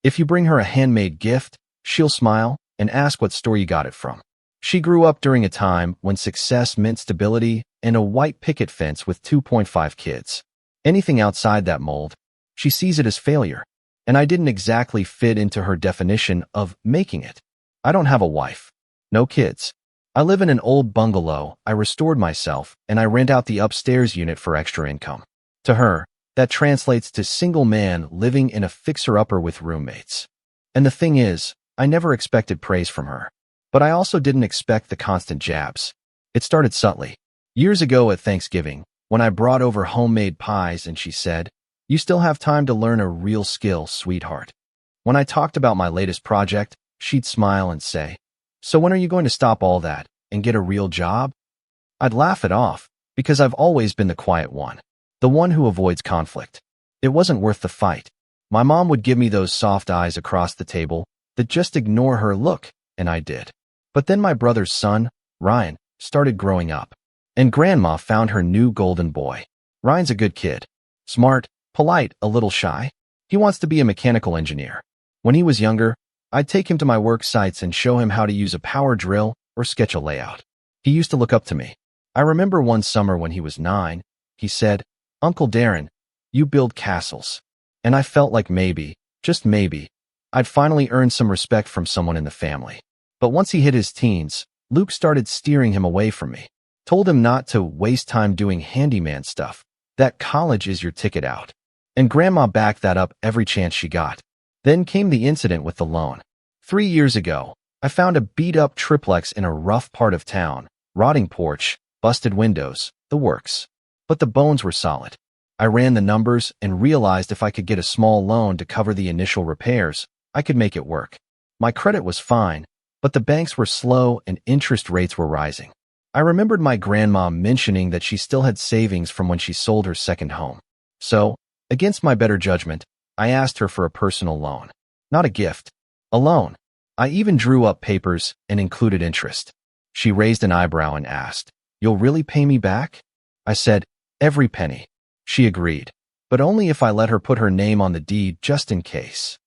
If you bring her a handmade gift, she'll smile and ask what store you got it from. She grew up during a time when success meant stability and a white picket fence with 2.5 kids. Anything outside that mold, she sees it as failure. And I didn't exactly fit into her definition of making it. I don't have a wife. No kids. I live in an old bungalow I restored myself, and I rent out the upstairs unit for extra income. To her, that translates to single man living in a fixer-upper with roommates. And the thing is, I never expected praise from her. But I also didn't expect the constant jabs. It started subtly. Years ago at Thanksgiving, when I brought over homemade pies and she said, "You still have time to learn a real skill, sweetheart." When I talked about my latest project, she'd smile and say, "So when are you going to stop all that and get a real job?" I'd laugh it off, because I've always been the quiet one, the one who avoids conflict. It wasn't worth the fight. My mom would give me those soft eyes across the table that just ignore her look, and I did. But then my brother's son, Ryan, started growing up, and Grandma found her new golden boy. Ryan's a good kid. Smart, polite, a little shy. He wants to be a mechanical engineer. When he was younger, I'd take him to my work sites and show him how to use a power drill or sketch a layout. He used to look up to me. I remember one summer when he was 9, he said, "Uncle Darren, you build castles." And I felt like maybe, just maybe, I'd finally earned some respect from someone in the family. But once he hit his teens, Luke started steering him away from me. Told him not to waste time doing handyman stuff, that college is your ticket out. And Grandma backed that up every chance she got. Then came the incident with the loan. 3 years ago, I found a beat-up triplex in a rough part of town, rotting porch, busted windows, the works. But the bones were solid. I ran the numbers and realized if I could get a small loan to cover the initial repairs, I could make it work. My credit was fine, but the banks were slow and interest rates were rising. I remembered my grandma mentioning that she still had savings from when she sold her second home. So, against my better judgment, I asked her for a personal loan. Not a gift, a loan. I even drew up papers and included interest. She raised an eyebrow and asked, "You'll really pay me back?" I said, "Every penny." She agreed, but only if I let her put her name on the deed just in case.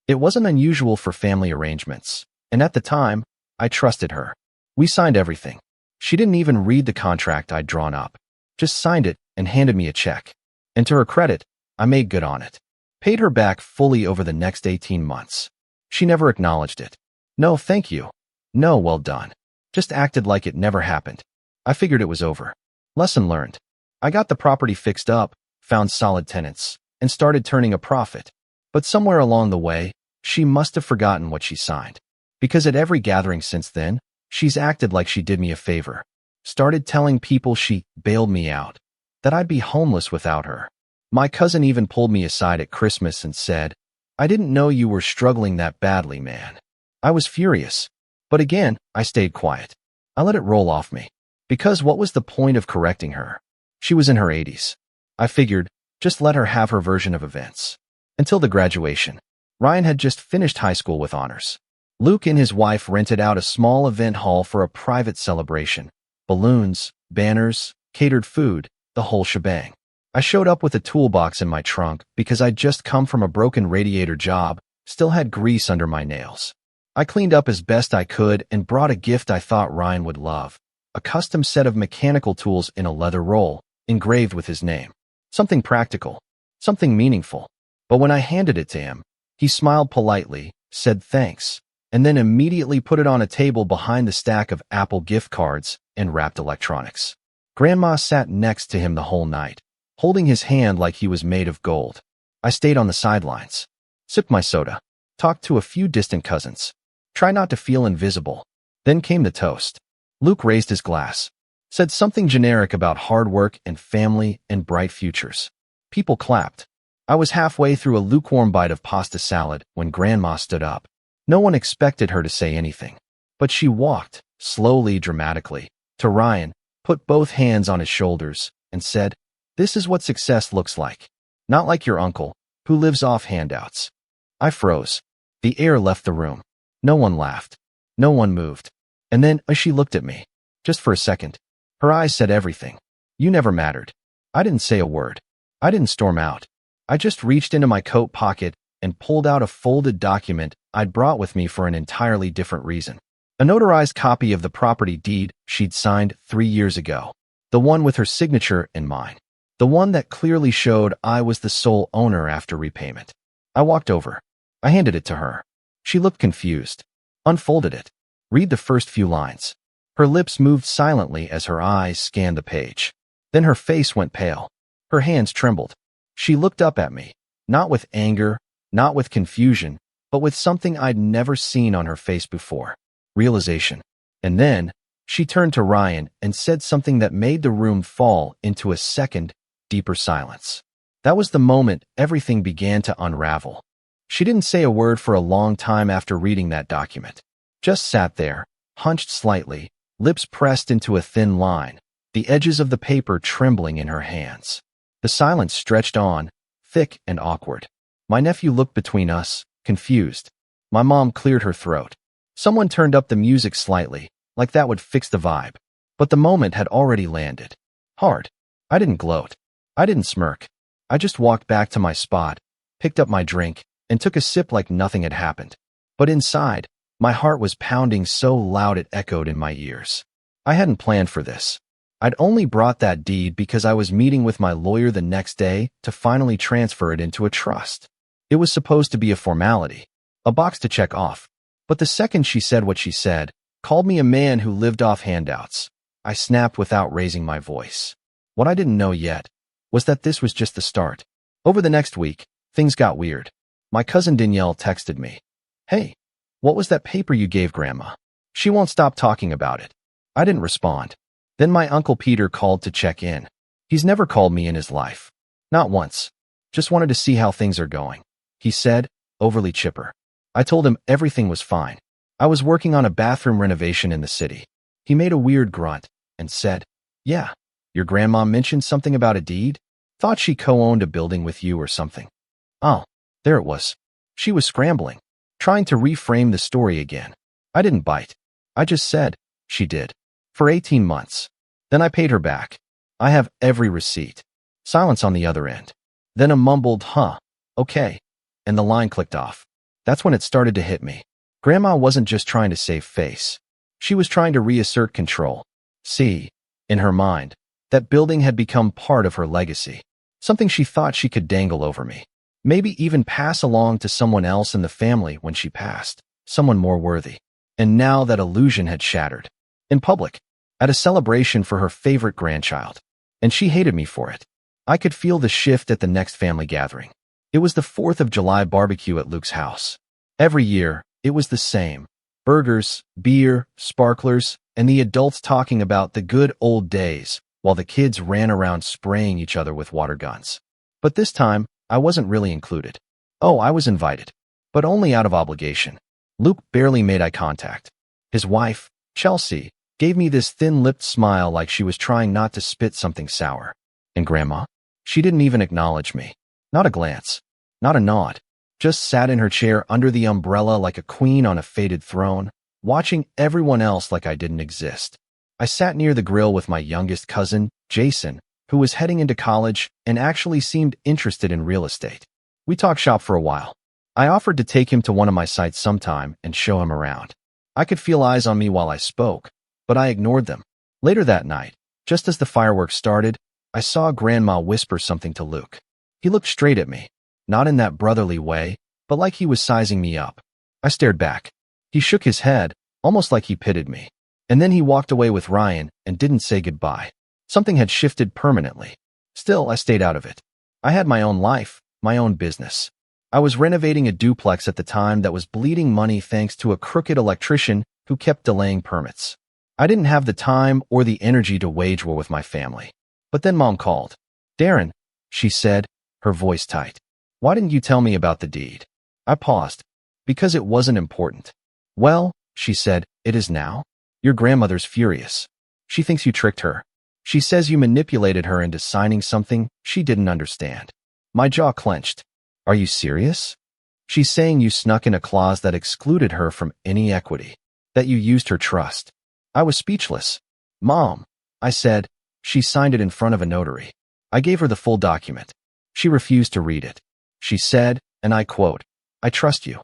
It wasn't unusual for family arrangements, and at the time, I trusted her. We signed everything. She didn't even read the contract I'd drawn up, just signed it and handed me a check. And to her credit, I made good on it. Paid her back fully over the next 18 months. She never acknowledged it. No, thank you. No, well done. Just acted like it never happened. I figured it was over. Lesson learned. I got the property fixed up, found solid tenants, and started turning a profit. But somewhere along the way, she must have forgotten what she signed. Because at every gathering since then, she's acted like she did me a favor. Started telling people she bailed me out, that I'd be homeless without her. My cousin even pulled me aside at Christmas and said, "I didn't know you were struggling that badly, man." I was furious. But again, I stayed quiet. I let it roll off me. Because what was the point of correcting her? She was in her 80s. I figured, just let her have her version of events. Until the graduation. Ryan had just finished high school with honors. Luke and his wife rented out a small event hall for a private celebration. Balloons, banners, catered food, the whole shebang. I showed up with a toolbox in my trunk because I'd just come from a broken radiator job, still had grease under my nails. I cleaned up as best I could and brought a gift I thought Ryan would love. A custom set of mechanical tools in a leather roll, engraved with his name. Something practical. Something meaningful. But when I handed it to him, he smiled politely, said thanks, and then immediately put it on a table behind the stack of Apple gift cards and wrapped electronics. Grandma sat next to him the whole night, holding his hand like he was made of gold. I stayed on the sidelines, sipped my soda, talked to a few distant cousins, tried not to feel invisible. Then came the toast. Luke raised his glass, said something generic about hard work and family and bright futures. People clapped. I was halfway through a lukewarm bite of pasta salad when Grandma stood up. No one expected her to say anything, but she walked, slowly, dramatically, to Ryan, put both hands on his shoulders, and said, "This is what success looks like. Not like your uncle, who lives off handouts." I froze. The air left the room. No one laughed. No one moved. And then she looked at me. Just for a second. Her eyes said everything. You never mattered. I didn't say a word. I didn't storm out. I just reached into my coat pocket and pulled out a folded document I'd brought with me for an entirely different reason. A notarized copy of the property deed she'd signed 3 years ago. The one with her signature and mine. The one that clearly showed I was the sole owner after repayment. I walked over. I handed it to her. She looked confused. Unfolded it. Read the first few lines. Her lips moved silently as her eyes scanned the page. Then her face went pale. Her hands trembled. She looked up at me, not with anger, not with confusion, but with something I'd never seen on her face before. Realization. And then, she turned to Ryan and said something that made the room fall into a second, deeper silence. That was the moment everything began to unravel. She didn't say a word for a long time after reading that document. Just sat there, hunched slightly, lips pressed into a thin line, the edges of the paper trembling in her hands. The silence stretched on, thick and awkward. My nephew looked between us, confused. My mom cleared her throat. Someone turned up the music slightly, like that would fix the vibe. But the moment had already landed. Hard. I didn't gloat. I didn't smirk. I just walked back to my spot, picked up my drink, and took a sip like nothing had happened. But inside, my heart was pounding so loud it echoed in my ears. I hadn't planned for this. I'd only brought that deed because I was meeting with my lawyer the next day to finally transfer it into a trust. It was supposed to be a formality, a box to check off. But the second she said what she said, called me a man who lived off handouts, I snapped without raising my voice. What I didn't know yet was that this was just the start. Over the next week, things got weird. My cousin Danielle texted me. "Hey, what was that paper you gave Grandma? She won't stop talking about it." I didn't respond. Then my Uncle Peter called to check in. He's never called me in his life. Not once. Just wanted to see how things are going. He said, overly chipper. I told him everything was fine. I was working on a bathroom renovation in the city. He made a weird grunt and said, "Yeah, your grandma mentioned something about a deed? Thought she co-owned a building with you or something." Oh, there it was. She was scrambling, trying to reframe the story again. I didn't bite. I just said, she did. For 18 months. Then I paid her back. I have every receipt. Silence on the other end. Then a mumbled, "Huh, okay," and the line clicked off. That's when it started to hit me. Grandma wasn't just trying to save face. She was trying to reassert control. See, in her mind, that building had become part of her legacy, something she thought she could dangle over me. Maybe even pass along to someone else in the family when she passed, someone more worthy. And now that illusion had shattered. In public, at a celebration for her favorite grandchild. And she hated me for it. I could feel the shift at the next family gathering. It was the 4th of July barbecue at Luke's house. Every year, it was the same. Burgers, beer, sparklers, and the adults talking about the good old days, while the kids ran around spraying each other with water guns. But this time, I wasn't really included. Oh, I was invited, but only out of obligation. Luke barely made eye contact. His wife, Chelsea, gave me this thin-lipped smile like she was trying not to spit something sour. And Grandma? She didn't even acknowledge me. Not a glance. Not a nod. Just sat in her chair under the umbrella like a queen on a faded throne, watching everyone else like I didn't exist. I sat near the grill with my youngest cousin, Jason, who was heading into college and actually seemed interested in real estate. We talked shop for a while. I offered to take him to one of my sites sometime and show him around. I could feel eyes on me while I spoke, but I ignored them. Later that night, just as the fireworks started, I saw Grandma whisper something to Luke. He looked straight at me, not in that brotherly way, but like he was sizing me up. I stared back. He shook his head, almost like he pitied me. And then he walked away with Ryan and didn't say goodbye. Something had shifted permanently. Still, I stayed out of it. I had my own life, my own business. I was renovating a duplex at the time that was bleeding money thanks to a crooked electrician who kept delaying permits. I didn't have the time or the energy to wage war with my family. But then Mom called. "Darren," she said, her voice tight. "Why didn't you tell me about the deed?" I paused. "Because it wasn't important." "Well," she said, "it is now. Your grandmother's furious. She thinks you tricked her. She says you manipulated her into signing something she didn't understand." My jaw clenched. "Are you serious?" "She's saying you snuck in a clause that excluded her from any equity, that you used her trust." I was speechless. "Mom," I said. "She signed it in front of a notary." I gave her the full document. She refused to read it. She said, and I quote, "I trust you."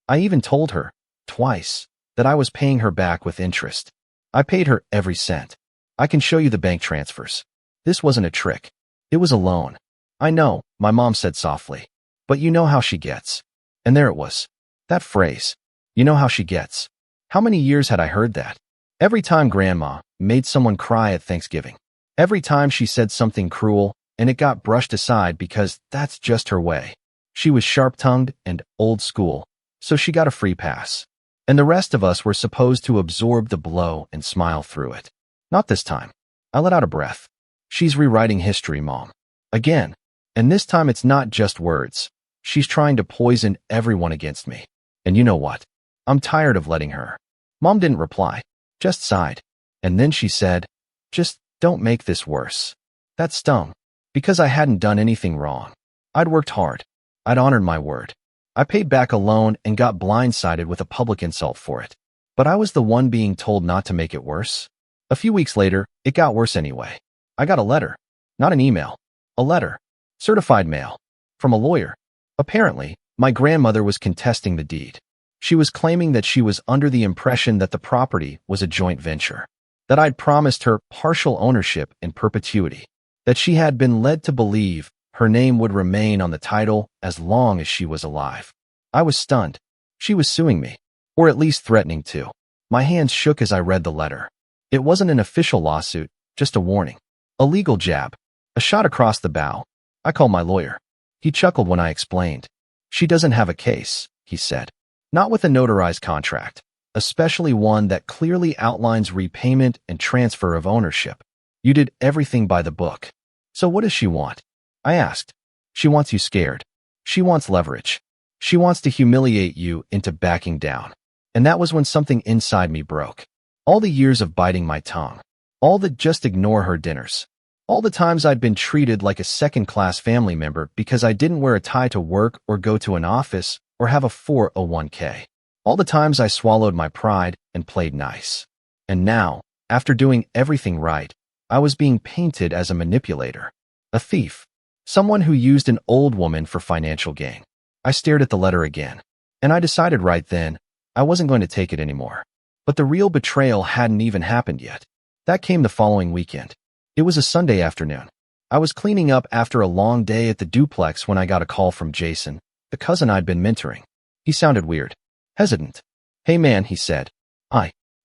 I even told her, twice, that I was paying her back with interest. I paid her every cent. I can show you the bank transfers. This wasn't a trick. It was a loan. "I know," my mom said softly, "but you know how she gets." And there it was. That phrase, "you know how she gets." How many years had I heard that? Every time Grandma made someone cry at Thanksgiving. Every time she said something cruel, and it got brushed aside because that's just her way. She was sharp-tongued and old school, so she got a free pass. And the rest of us were supposed to absorb the blow and smile through it. Not this time. I let out a breath. She's rewriting history, Mom. Again. And this time it's not just words. She's trying to poison everyone against me. And you know what? I'm tired of letting her. Mom didn't reply, just sighed. And then she said, "Just don't make this worse." That stung. Because I hadn't done anything wrong. I'd worked hard. I'd honored my word. I paid back a loan and got blindsided with a public insult for it. But I was the one being told not to make it worse. A few weeks later, it got worse anyway. I got a letter. Not an email. A letter. Certified mail. From a lawyer. Apparently, my grandmother was contesting the deed. She was claiming that she was under the impression that the property was a joint venture. That I'd promised her partial ownership in perpetuity. That she had been led to believe her name would remain on the title as long as she was alive. I was stunned. She was suing me. Or at least threatening to. My hands shook as I read the letter. It wasn't an official lawsuit, just a warning. A legal jab. A shot across the bow. I called my lawyer. He chuckled when I explained. "She doesn't have a case," he said. "Not with a notarized contract, especially one that clearly outlines repayment and transfer of ownership. You did everything by the book. So what does she want?" I asked. "She wants you scared. She wants leverage. She wants to humiliate you into backing down." And that was when something inside me broke. All the years of biting my tongue. All the just ignore her dinners. All the times I'd been treated like a second-class family member because I didn't wear a tie to work or go to an office or have a 401k. All the times I swallowed my pride and played nice. And now, after doing everything right, I was being painted as a manipulator. A thief. Someone who used an old woman for financial gain. I stared at the letter again. And I decided right then, I wasn't going to take it anymore. But the real betrayal hadn't even happened yet. That came the following weekend. It was a Sunday afternoon. I was cleaning up after a long day at the duplex when I got a call from Jason, the cousin I'd been mentoring. He sounded weird, hesitant. "Hey man," he said.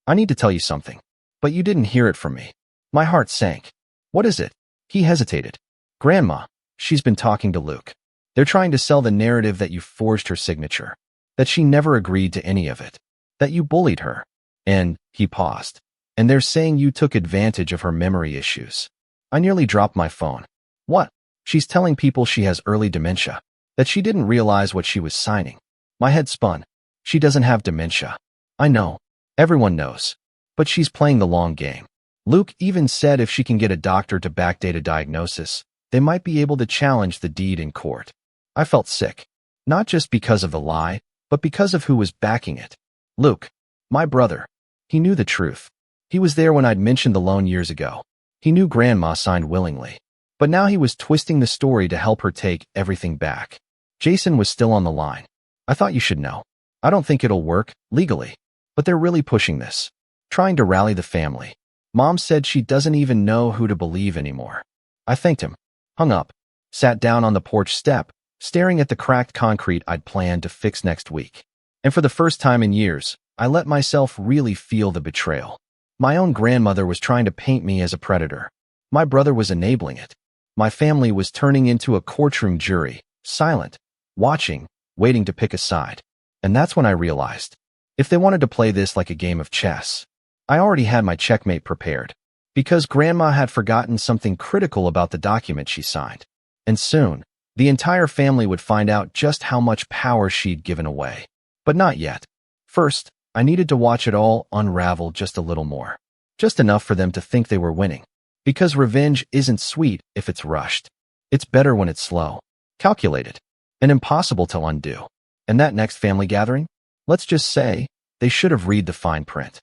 I need to tell you something. But you didn't hear it from me." My heart sank. "What is it?" He hesitated. "Grandma, she's been talking to Luke. They're trying to sell the narrative that you forged her signature, that she never agreed to any of it, that you bullied her. And," he paused, "and they're saying you took advantage of her memory issues." I nearly dropped my phone. "What?" "She's telling people she has early dementia, that she didn't realize what she was signing." My head spun. "She doesn't have dementia." "I know. Everyone knows. But she's playing the long game." Luke even said if she can get a doctor to backdate a diagnosis, they might be able to challenge the deed in court. I felt sick. Not just because of the lie, but because of who was backing it. Luke, my brother. He knew the truth. He was there when I'd mentioned the loan years ago. He knew Grandma signed willingly. But now he was twisting the story to help her take everything back. Jason was still on the line. "I thought you should know. I don't think it'll work, legally. But they're really pushing this. Trying to rally the family. Mom said she doesn't even know who to believe anymore." I thanked him, hung up, sat down on the porch step, staring at the cracked concrete I'd planned to fix next week. And for the first time in years, I let myself really feel the betrayal. My own grandmother was trying to paint me as a predator. My brother was enabling it. My family was turning into a courtroom jury, silent, watching, waiting to pick a side. And that's when I realized, if they wanted to play this like a game of chess, I already had my checkmate prepared. Because Grandma had forgotten something critical about the document she signed. And soon, the entire family would find out just how much power she'd given away. But not yet. First, I needed to watch it all unravel just a little more. Just enough for them to think they were winning. Because revenge isn't sweet if it's rushed. It's better when it's slow, calculated, and impossible to undo. And that next family gathering? Let's just say, they should have read the fine print.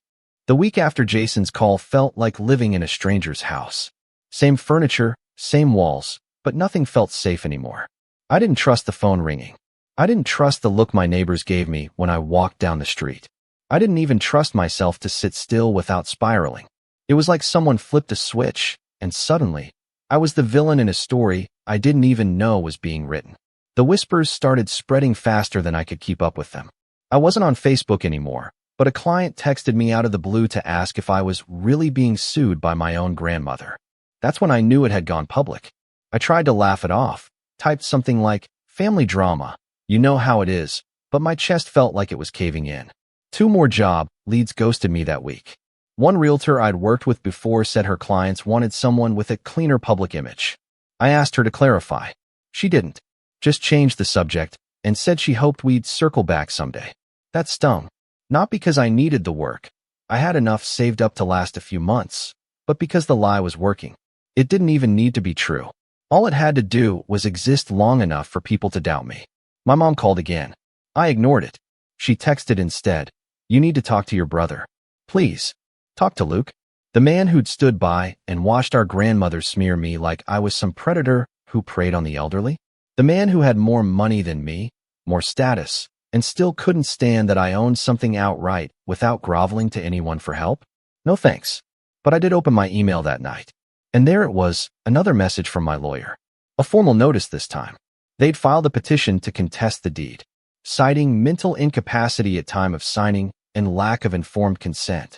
The week after Jason's call felt like living in a stranger's house. Same furniture, same walls, but nothing felt safe anymore. I didn't trust the phone ringing. I didn't trust the look my neighbors gave me when I walked down the street. I didn't even trust myself to sit still without spiraling. It was like someone flipped a switch, and suddenly, I was the villain in a story I didn't even know was being written. The whispers started spreading faster than I could keep up with them. I wasn't on Facebook anymore, but a client texted me out of the blue to ask if I was really being sued by my own grandmother. That's when I knew it had gone public. I tried to laugh it off, typed something like, "Family drama, you know how it is," but my chest felt like it was caving in. 2 more job leads ghosted me that week. One realtor I'd worked with before said her clients wanted someone with a cleaner public image. I asked her to clarify. She didn't. Just changed the subject and said she hoped we'd circle back someday. That stung. Not because I needed the work. I had enough saved up to last a few months, but because the lie was working. It didn't even need to be true. All it had to do was exist long enough for people to doubt me. My mom called again. I ignored it. She texted instead, "You need to talk to your brother. Please, talk to Luke." The man who'd stood by and watched our grandmother smear me like I was some predator who preyed on the elderly. The man who had more money than me, more status, and still couldn't stand that I owned something outright without groveling to anyone for help? No thanks. But I did open my email that night. And there it was, another message from my lawyer. A formal notice this time. They'd filed a petition to contest the deed, citing mental incapacity at time of signing and lack of informed consent.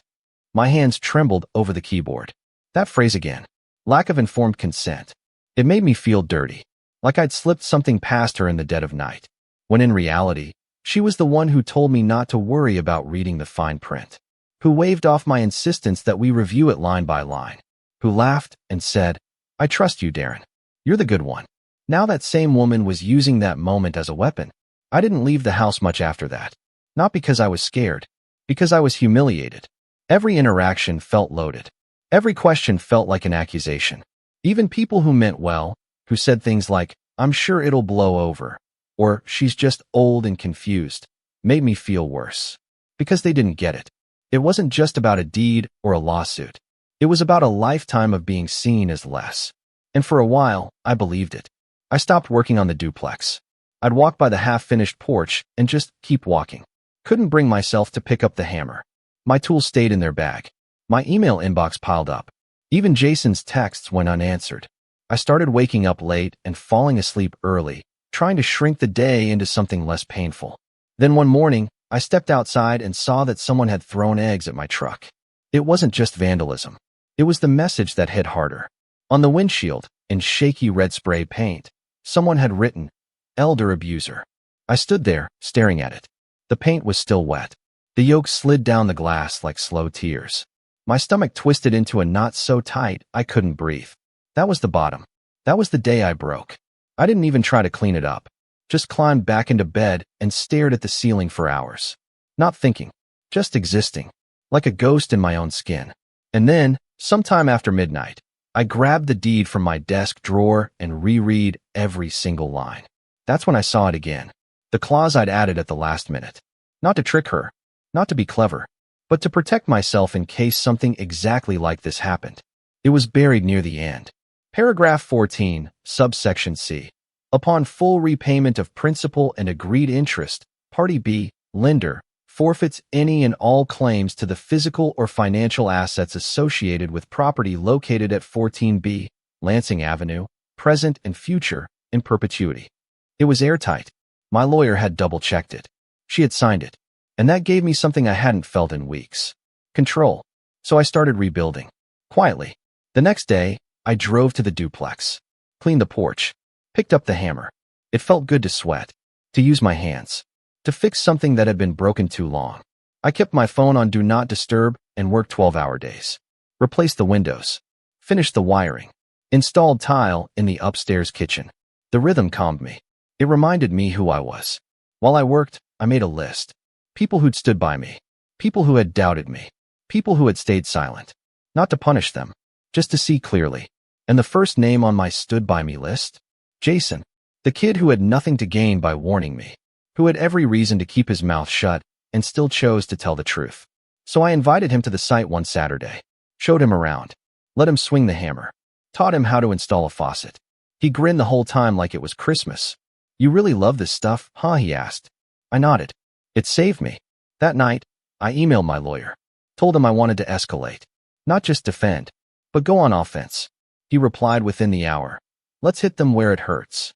My hands trembled over the keyboard. That phrase again. Lack of informed consent. It made me feel dirty, like I'd slipped something past her in the dead of night, when in reality, she was the one who told me not to worry about reading the fine print, who waved off my insistence that we review it line by line, who laughed and said, "I trust you, Darren. You're the good one." Now that same woman was using that moment as a weapon. I didn't leave the house much after that. Not because I was scared, because I was humiliated. Every interaction felt loaded. Every question felt like an accusation. Even people who meant well, who said things like, "I'm sure it'll blow over," or "she's just old and confused," made me feel worse. Because they didn't get it. It wasn't just about a deed or a lawsuit. It was about a lifetime of being seen as less. And for a while, I believed it. I stopped working on the duplex. I'd walk by the half-finished porch and just keep walking. Couldn't bring myself to pick up the hammer. My tools stayed in their bag. My email inbox piled up. Even Jason's texts went unanswered. I started waking up late and falling asleep early, trying to shrink the day into something less painful. Then one morning, I stepped outside and saw that someone had thrown eggs at my truck. It wasn't just vandalism. It was the message that hit harder. On the windshield, in shaky red spray paint, someone had written, "Elder Abuser." I stood there, staring at it. The paint was still wet. The yolk slid down the glass like slow tears. My stomach twisted into a knot so tight I couldn't breathe. That was the bottom. That was the day I broke. I didn't even try to clean it up. Just climbed back into bed and stared at the ceiling for hours. Not thinking, just existing, like a ghost in my own skin. And then, sometime after midnight, I grabbed the deed from my desk drawer and reread every single line. That's when I saw it again. The clause I'd added at the last minute. Not to trick her, not to be clever, but to protect myself in case something exactly like this happened. It was buried near the end. Paragraph 14, subsection C. Upon full repayment of principal and agreed interest, Party B, lender, forfeits any and all claims to the physical or financial assets associated with property located at 14B, Lansing Avenue, present and future, in perpetuity. It was airtight. My lawyer had double-checked it. She had signed it. And that gave me something I hadn't felt in weeks. Control. So I started rebuilding. Quietly. The next day, I drove to the duplex. Cleaned the porch. Picked up the hammer. It felt good to sweat. To use my hands. To fix something that had been broken too long. I kept my phone on Do Not Disturb and worked 12-hour days. Replaced the windows. Finished the wiring. Installed tile in the upstairs kitchen. The rhythm calmed me. It reminded me who I was. While I worked, I made a list. People who'd stood by me. People who had doubted me. People who had stayed silent. Not to punish them. Just to see clearly. And the first name on my stood by me list? Jason. The kid who had nothing to gain by warning me. Who had every reason to keep his mouth shut and still chose to tell the truth. So I invited him to the site one Saturday. Showed him around. Let him swing the hammer. Taught him how to install a faucet. He grinned the whole time like it was Christmas. "You really love this stuff, huh?" he asked. I nodded. It saved me. That night, I emailed my lawyer. Told him I wanted to escalate. Not just defend, but go on offense. He replied within the hour. "Let's hit them where it hurts."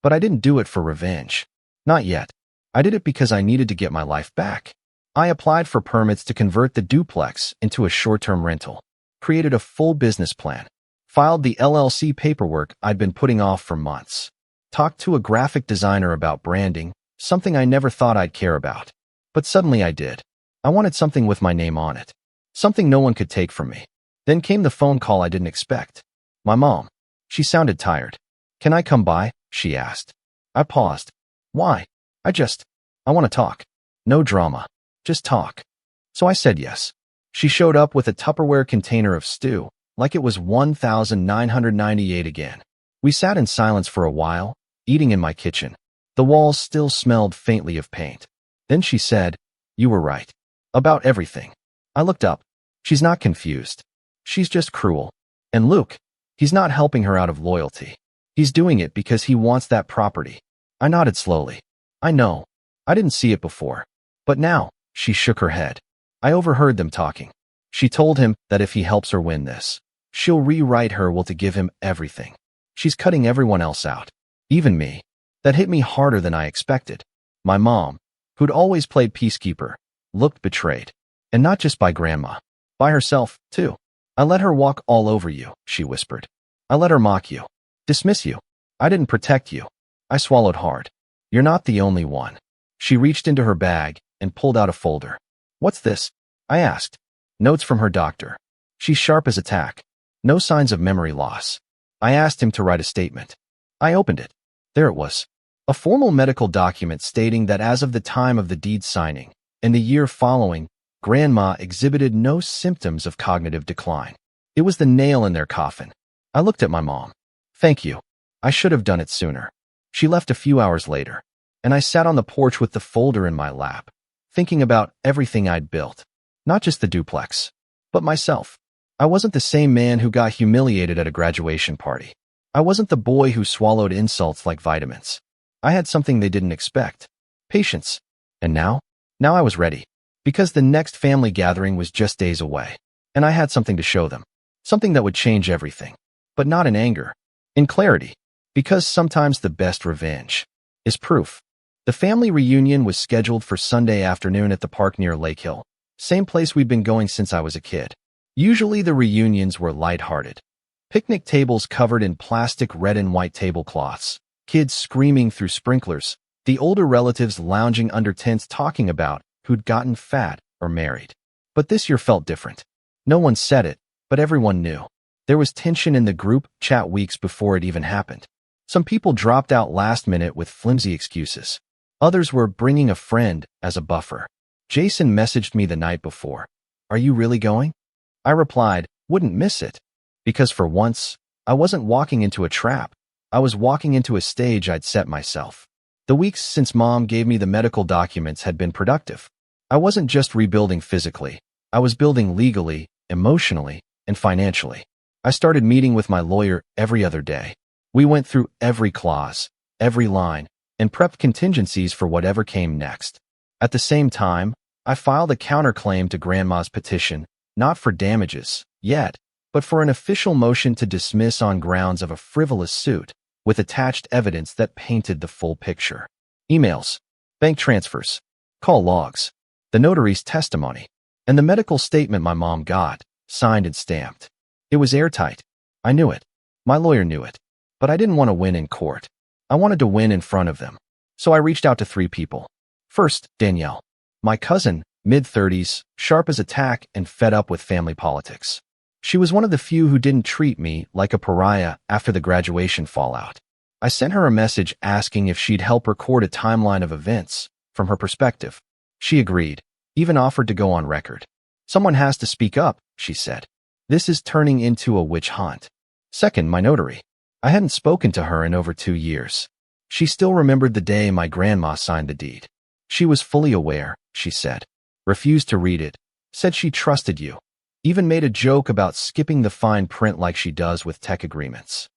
But I didn't do it for revenge. Not yet. I did it because I needed to get my life back. I applied for permits to convert the duplex into a short-term rental. Created a full business plan. Filed the LLC paperwork I'd been putting off for months. Talked to a graphic designer about branding, something I never thought I'd care about. But suddenly I did. I wanted something with my name on it. Something no one could take from me. Then came the phone call I didn't expect. My mom. She sounded tired. "Can I come by?" she asked. I paused. "Why?" I want to talk. No drama. Just talk." So I said yes. She showed up with a Tupperware container of stew, like it was 1998 again. We sat in silence for a while, eating in my kitchen. The walls still smelled faintly of paint. Then she said, "You were right. About everything." I looked up. She's not confused. She's just cruel. And Luke, he's not helping her out of loyalty. He's doing it because he wants that property. I nodded slowly. I know. I didn't see it before. But now, she shook her head. I overheard them talking. She told him that if he helps her win this, she'll rewrite her will to give him everything. She's cutting everyone else out. Even me. That hit me harder than I expected. My mom, who'd always played peacekeeper, looked betrayed. And not just by Grandma. By herself, too. "I let her walk all over you," she whispered. "I let her mock you. Dismiss you. I didn't protect you." I swallowed hard. "You're not the only one." She reached into her bag and pulled out a folder. "What's this?" I asked. Notes from her doctor. She's sharp as a tack. No signs of memory loss. I asked him to write a statement. I opened it. There it was. A formal medical document stating that as of the time of the deed signing, and the year following, Grandma exhibited no symptoms of cognitive decline. It was the nail in their coffin. I looked at my mom. "Thank you. I should have done it sooner." She left a few hours later, and I sat on the porch with the folder in my lap, thinking about everything I'd built. Not just the duplex, but myself. I wasn't the same man who got humiliated at a graduation party. I wasn't the boy who swallowed insults like vitamins. I had something they didn't expect. Patience. And now? Now I was ready. Because the next family gathering was just days away. And I had something to show them. Something that would change everything. But not in anger. In clarity. Because sometimes the best revenge is proof. The family reunion was scheduled for Sunday afternoon at the park near Lake Hill. Same place we'd been going since I was a kid. Usually the reunions were lighthearted. Picnic tables covered in plastic red and white tablecloths. Kids screaming through sprinklers. The older relatives lounging under tents talking about who'd gotten fat or married. But this year felt different. No one said it, but everyone knew. There was tension in the group chat weeks before it even happened. Some people dropped out last minute with flimsy excuses. Others were bringing a friend as a buffer. Jason messaged me the night before. "Are you really going?" I replied, "Wouldn't miss it." Because for once, I wasn't walking into a trap. I was walking into a stage I'd set myself. The weeks since Mom gave me the medical documents had been productive. I wasn't just rebuilding physically. I was building legally, emotionally, and financially. I started meeting with my lawyer every other day. We went through every clause, every line, and prepped contingencies for whatever came next. At the same time, I filed a counterclaim to Grandma's petition, not for damages, yet, but for an official motion to dismiss on grounds of a frivolous suit, with attached evidence that painted the full picture. Emails, bank transfers, call logs, the notary's testimony, and the medical statement my mom got, signed and stamped. It was airtight. I knew it. My lawyer knew it. But I didn't want to win in court. I wanted to win in front of them. So I reached out to 3 people. First, Danielle. My cousin, mid-30s, sharp as a tack and fed up with family politics. She was one of the few who didn't treat me like a pariah after the graduation fallout. I sent her a message asking if she'd help record a timeline of events from her perspective. She agreed, even offered to go on record. "Someone has to speak up," she said. "This is turning into a witch hunt." Second, my notary. I hadn't spoken to her in over 2 years. She still remembered the day my grandma signed the deed. She was fully aware, she said. Refused to read it. Said she trusted you. Even made a joke about skipping the fine print like she does with tech agreements.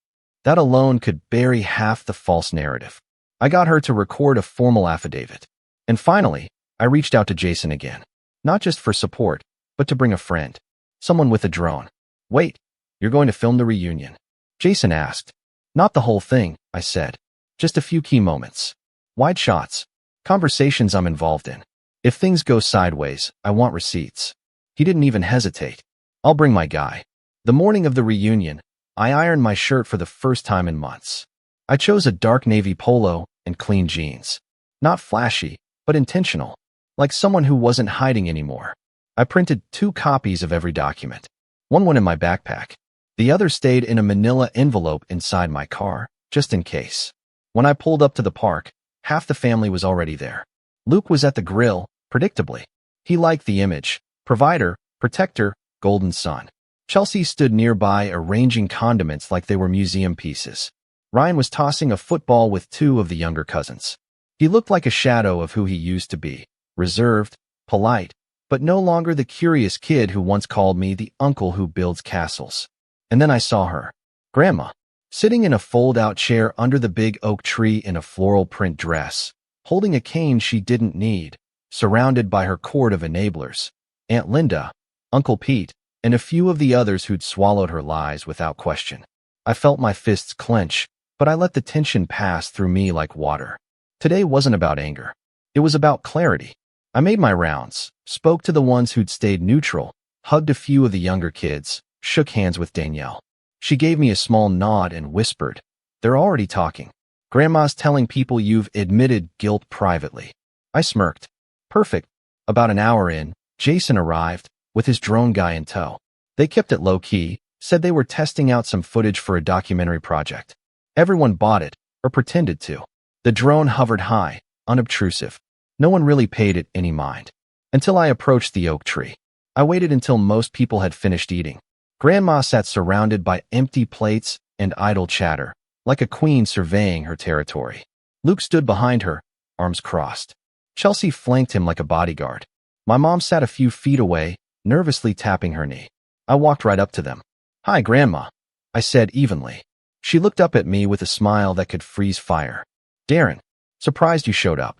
That alone could bury half the false narrative. I got her to record a formal affidavit. And finally, I reached out to Jason again. Not just for support, but to bring a friend. Someone with a drone. "Wait, you're going to film the reunion?" Jason asked. "Not the whole thing," I said. "Just a few key moments. Wide shots. Conversations I'm involved in. If things go sideways, I want receipts." He didn't even hesitate. "I'll bring my guy." The morning of the reunion, I ironed my shirt for the first time in months. I chose a dark navy polo and clean jeans. Not flashy, but intentional. Like someone who wasn't hiding anymore. I printed 2 copies of every document. One went in my backpack. The other stayed in a manila envelope inside my car, just in case. When I pulled up to the park, half the family was already there. Luke was at the grill, predictably. He liked the image. Provider, protector, golden son. Chelsea stood nearby arranging condiments like they were museum pieces. Ryan was tossing a football with 2 of the younger cousins. He looked like a shadow of who he used to be. Reserved, polite, but no longer the curious kid who once called me the uncle who builds castles. And then I saw her. Grandma. Sitting in a fold-out chair under the big oak tree in a floral print dress, holding a cane she didn't need, surrounded by her court of enablers. Aunt Linda, Uncle Pete, and a few of the others who'd swallowed her lies without question. I felt my fists clench, but I let the tension pass through me like water. Today wasn't about anger. It was about clarity. I made my rounds, spoke to the ones who'd stayed neutral, hugged a few of the younger kids, shook hands with Danielle. She gave me a small nod and whispered, "They're already talking. Grandma's telling people you've admitted guilt privately." I smirked. Perfect. About an hour in, Jason arrived, with his drone guy in tow. They kept it low-key, said they were testing out some footage for a documentary project. Everyone bought it, or pretended to. The drone hovered high, unobtrusive. No one really paid it any mind. Until I approached the oak tree. I waited until most people had finished eating. Grandma sat surrounded by empty plates and idle chatter, like a queen surveying her territory. Luke stood behind her, arms crossed. Chelsea flanked him like a bodyguard. My mom sat a few feet away, nervously tapping her knee. I walked right up to them. "Hi, Grandma," I said evenly. She looked up at me with a smile that could freeze fire. "Darren." Surprised you showed up.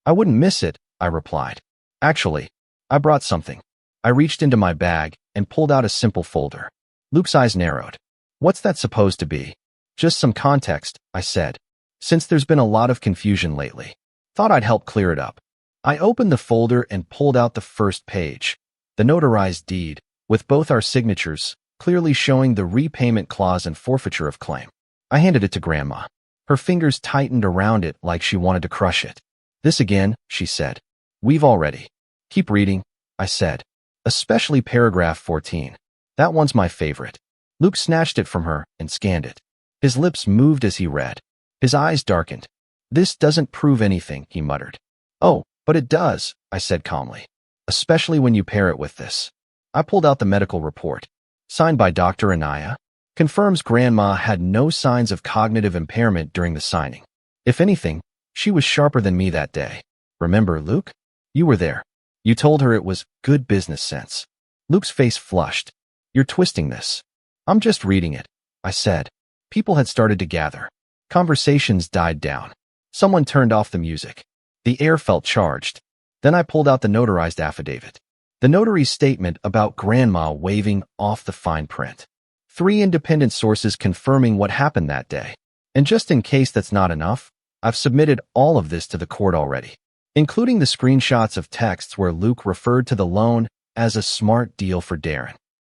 I wouldn't miss it, I replied. Actually, I brought something. I reached into my bag and pulled out a simple folder. Luke's eyes narrowed. What's that supposed to be? Just some context, I said. Since there's been a lot of confusion lately, thought I'd help clear it up. I opened the folder and pulled out the first page. The notarized deed, with both our signatures, clearly showing the repayment clause and forfeiture of claim. I handed it to Grandma. Her fingers tightened around it like she wanted to crush it. This again, she said. We've already. Keep reading, I said. Especially paragraph 14. That one's my favorite. Luke snatched it from her and scanned it. His lips moved as he read. His eyes darkened. This doesn't prove anything, he muttered. Oh, but it does, I said calmly. Especially when you pair it with this. I pulled out the medical report. Signed by Dr. Anaya. Confirms Grandma had no signs of cognitive impairment during the signing. If anything, she was sharper than me that day. Remember, Luke? You were there. You told her it was good business sense. Luke's face flushed. You're twisting this. I'm just reading it, I said. People had started to gather. Conversations died down. Someone turned off the music. The air felt charged. Then I pulled out the notarized affidavit. The notary's statement about Grandma waving off the fine print. 3 independent sources confirming what happened that day. And just in case that's not enough, I've submitted all of this to the court already, including the screenshots of texts where Luke referred to the loan as a smart deal for Darren.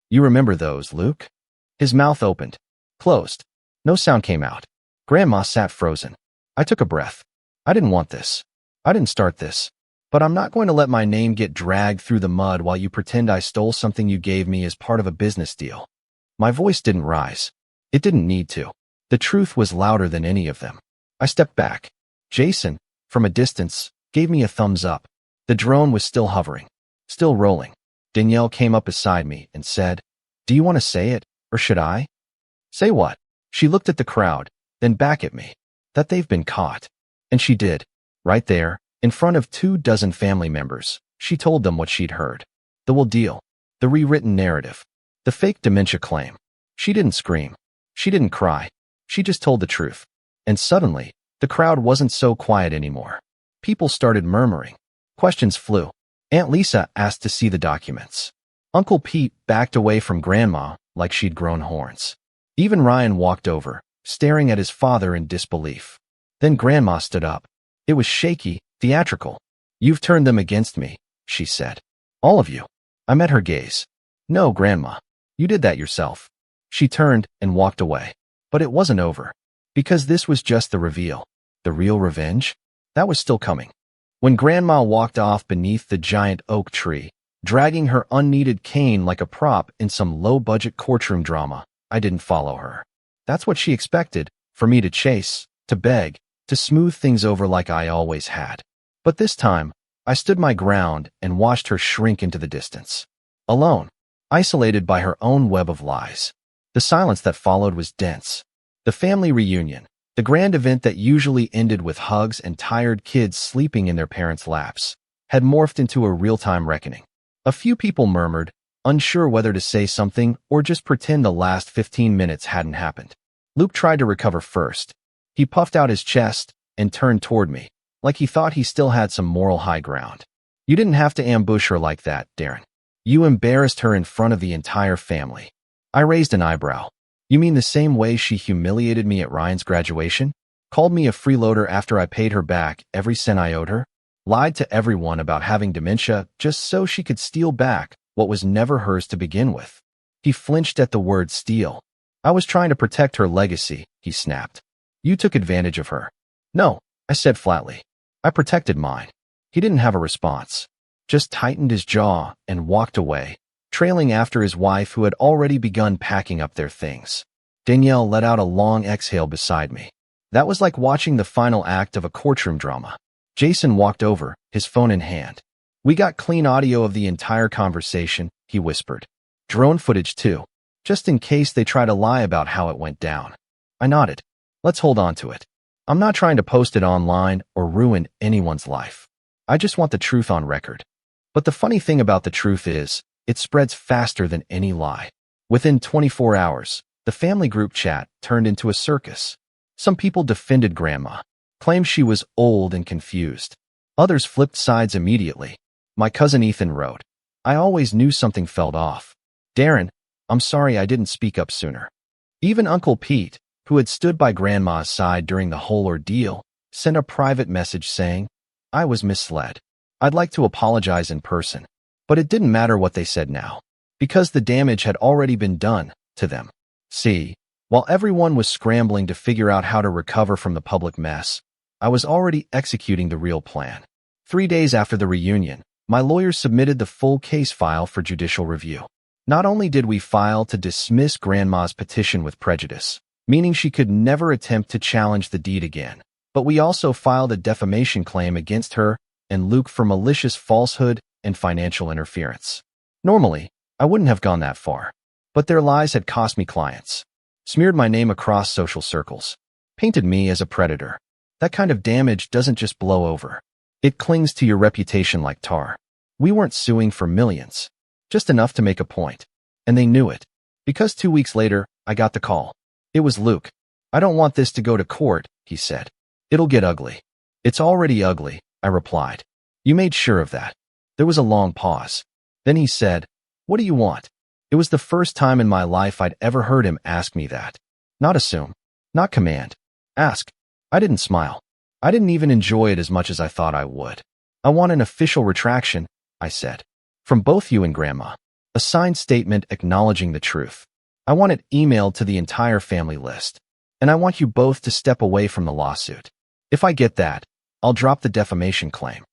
You remember those, Luke? His mouth opened, closed. No sound came out. Grandma sat frozen. I took a breath. I didn't want this. I didn't start this. But I'm not going to let my name get dragged through the mud while you pretend I stole something you gave me as part of a business deal. My voice didn't rise. It didn't need to. The truth was louder than any of them. I stepped back. Jason, from a distance, gave me a thumbs up. The drone was still hovering, still rolling. Danielle came up beside me and said, Do you want to say it, or should I? Say what? She looked at the crowd, then back at me. That they've been caught. And she did. Right there, in front of 24 family members, she told them what she'd heard. The whole deal. The rewritten narrative. The fake dementia claim. She didn't scream. She didn't cry. She just told the truth. And suddenly, the crowd wasn't so quiet anymore. People started murmuring. Questions flew. Aunt Lisa asked to see the documents. Uncle Pete backed away from Grandma like she'd grown horns. Even Ryan walked over, staring at his father in disbelief. Then Grandma stood up. It was shaky, theatrical. You've turned them against me, she said. All of you. I met her gaze. No, Grandma. You did that yourself. She turned and walked away. But it wasn't over. Because this was just the reveal. The real revenge? That was still coming. When Grandma walked off beneath the giant oak tree, dragging her unneeded cane like a prop in some low-budget courtroom drama, I didn't follow her. That's what she expected, for me to chase, to beg, to smooth things over like I always had. But this time, I stood my ground and watched her shrink into the distance. Alone. Isolated by her own web of lies. The silence that followed was dense. The family reunion, the grand event that usually ended with hugs and tired kids sleeping in their parents' laps, had morphed into a real-time reckoning. A few people murmured, unsure whether to say something or just pretend the last 15 minutes hadn't happened. Luke tried to recover first. He puffed out his chest and turned toward me, like he thought he still had some moral high ground. You didn't have to ambush her like that, Darren. You embarrassed her in front of the entire family. I raised an eyebrow. You mean the same way she humiliated me at Ryan's graduation? Called me a freeloader after I paid her back every cent I owed her? Lied to everyone about having dementia just so she could steal back what was never hers to begin with? He flinched at the word steal. I was trying to protect her legacy, he snapped. You took advantage of her. No, I said flatly. I protected mine. He didn't have a response. Just tightened his jaw and walked away, trailing after his wife who had already begun packing up their things. Danielle let out a long exhale beside me. That was like watching the final act of a courtroom drama. Jason walked over, his phone in hand. We got clean audio of the entire conversation, he whispered. Drone footage too, just in case they try to lie about how it went down. I nodded. Let's hold on to it. I'm not trying to post it online or ruin anyone's life. I just want the truth on record. But the funny thing about the truth is, it spreads faster than any lie. Within 24 hours, the family group chat turned into a circus. Some people defended Grandma. claimed she was old and confused. Others flipped sides immediately. My cousin Ethan wrote, "I always knew something felt off. Darren, I'm sorry I didn't speak up sooner." Even Uncle Pete, who had stood by Grandma's side during the whole ordeal, sent a private message saying, "I was misled. I'd like to apologize in person." But it didn't matter what they said now, because the damage had already been done to them. See, while everyone was scrambling to figure out how to recover from the public mess, I was already executing the real plan. 3 days after the reunion, my lawyers submitted the full case file for judicial review. Not only did we file to dismiss Grandma's petition with prejudice, meaning she could never attempt to challenge the deed again, but we also filed a defamation claim against her and Luke for malicious falsehood and financial interference. Normally, I wouldn't have gone that far, but their lies had cost me clients, smeared my name across social circles, painted me as a predator. That kind of damage doesn't just blow over. It clings to your reputation like tar. We weren't suing for millions, just enough to make a point. And they knew it, because 2 weeks later, I got the call. It was Luke. "I don't want this to go to court," he said. "It'll get ugly." "It's already ugly," I replied. "You made sure of that." There was a long pause. Then he said, "What do you want?" It was the first time in my life I'd ever heard him ask me that. Not assume, not command. Ask. I didn't smile. I didn't even enjoy it as much as I thought I would. "I want an official retraction," I said. "From both you and Grandma. A signed statement acknowledging the truth. I want it emailed to the entire family list. And I want you both to step away from the lawsuit. If I get that, I'll drop the defamation claim."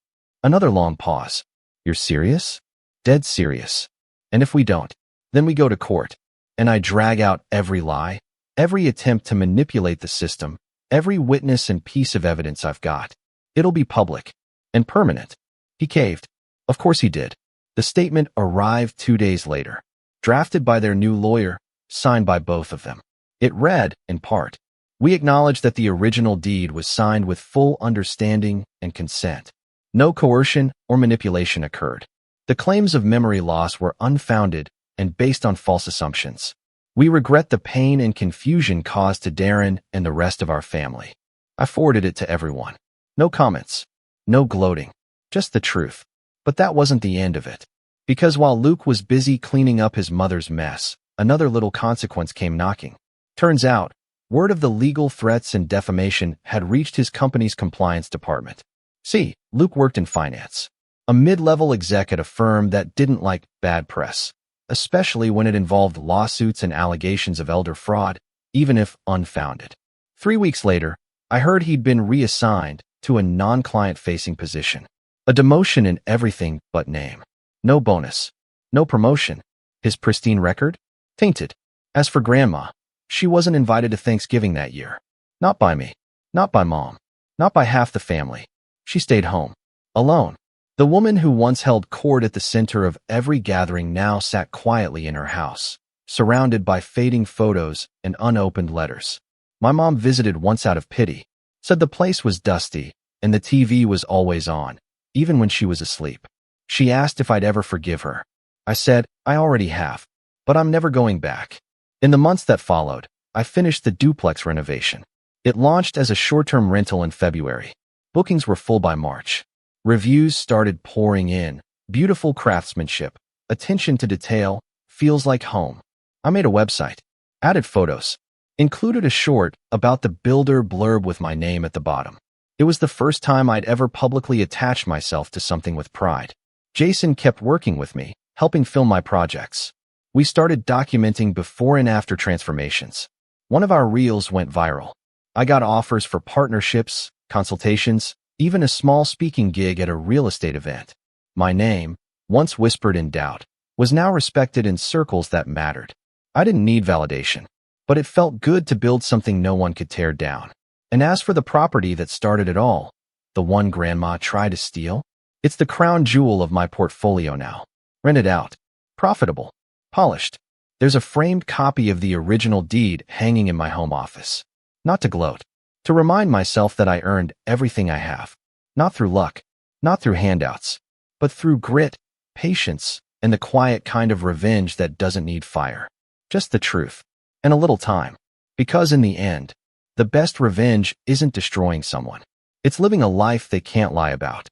Another long pause. "You're serious?" "Dead serious. And if we don't, then we go to court. And I drag out every lie, every attempt to manipulate the system, every witness and piece of evidence I've got. It'll be public and permanent." He caved. Of course he did. The statement arrived 2 days later, drafted by their new lawyer, signed by both of them. It read, in part, "We acknowledge that the original deed was signed with full understanding and consent. No coercion or manipulation occurred. The claims of memory loss were unfounded and based on false assumptions. We regret the pain and confusion caused to Darren and the rest of our family." I forwarded it to everyone. No comments. No gloating. Just the truth. But that wasn't the end of it. Because while Luke was busy cleaning up his mother's mess, another little consequence came knocking. Turns out, word of the legal threats and defamation had reached his company's compliance department. See, Luke worked in finance, a mid-level exec at a firm that didn't like bad press, especially when it involved lawsuits and allegations of elder fraud, even if unfounded. 3 weeks later, I heard he'd been reassigned to a non-client-facing position. A demotion in everything but name. No bonus. No promotion. His pristine record? Tainted. As for Grandma, she wasn't invited to Thanksgiving that year. Not by me. Not by Mom. Not by half the family. She stayed home. Alone. The woman who once held court at the center of every gathering now sat quietly in her house, surrounded by fading photos and unopened letters. My mom visited once out of pity, said the place was dusty and the TV was always on, even when she was asleep. She asked if I'd ever forgive her. I said, I already have, but I'm never going back. In the months that followed, I finished the duplex renovation. It launched as a short-term rental in February. Bookings were full by March. Reviews started pouring in. Beautiful craftsmanship, attention to detail, feels like home. I made a website, added photos, included a short about the builder blurb with my name at the bottom. It was the first time I'd ever publicly attached myself to something with pride. Jason kept working with me, helping film my projects. We started documenting before and after transformations. One of our reels went viral. I got offers for partnerships, consultations, even a small speaking gig at a real estate event. My name, once whispered in doubt, was now respected in circles that mattered. I didn't need validation, but it felt good to build something no one could tear down. And as for the property that started it all, the one Grandma tried to steal, it's the crown jewel of my portfolio now. Rented out. Profitable. Polished. There's a framed copy of the original deed hanging in my home office. Not to gloat. To remind myself that I earned everything I have. Not through luck. Not through handouts. But through grit, patience, and the quiet kind of revenge that doesn't need fire. Just the truth. And a little time. Because in the end, the best revenge isn't destroying someone. It's living a life they can't lie about.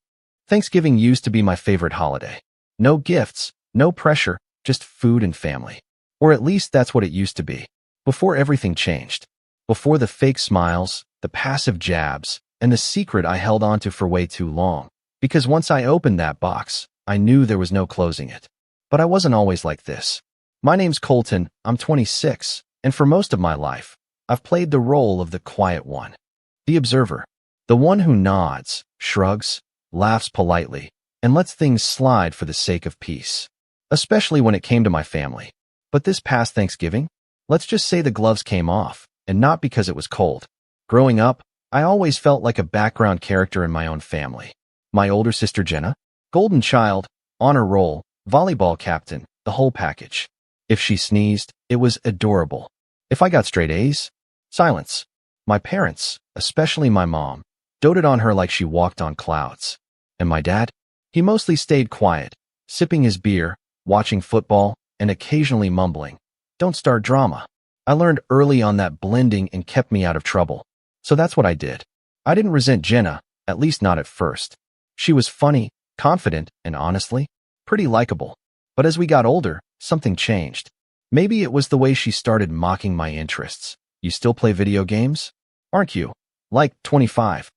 Thanksgiving used to be my favorite holiday. No gifts, no pressure, just food and family. Or at least that's what it used to be. Before everything changed. Before the fake smiles, the passive jabs, and the secret I held onto for way too long. Because once I opened that box, I knew there was no closing it. But I wasn't always like this. My name's Colton, I'm 26, and for most of my life, I've played the role of the quiet one. The observer. The one who nods, shrugs, laughs politely, and lets things slide for the sake of peace. Especially when it came to my family. But this past Thanksgiving, let's just say the gloves came off, and not because it was cold. Growing up, I always felt like a background character in my own family. My older sister Jenna, golden child, honor roll, volleyball captain, the whole package. If she sneezed, it was adorable. If I got straight A's, silence. My parents, especially my mom, doted on her like she walked on clouds. And my dad? He mostly stayed quiet, sipping his beer, watching football, and occasionally mumbling, "Don't start drama." I learned early on that blending and kept me out of trouble. So that's what I did. I didn't resent Jenna, at least not at first. She was funny, confident, and honestly, pretty likable. But as we got older, something changed. Maybe it was the way she started mocking my interests. "You still play video games? Aren't you? Like 25.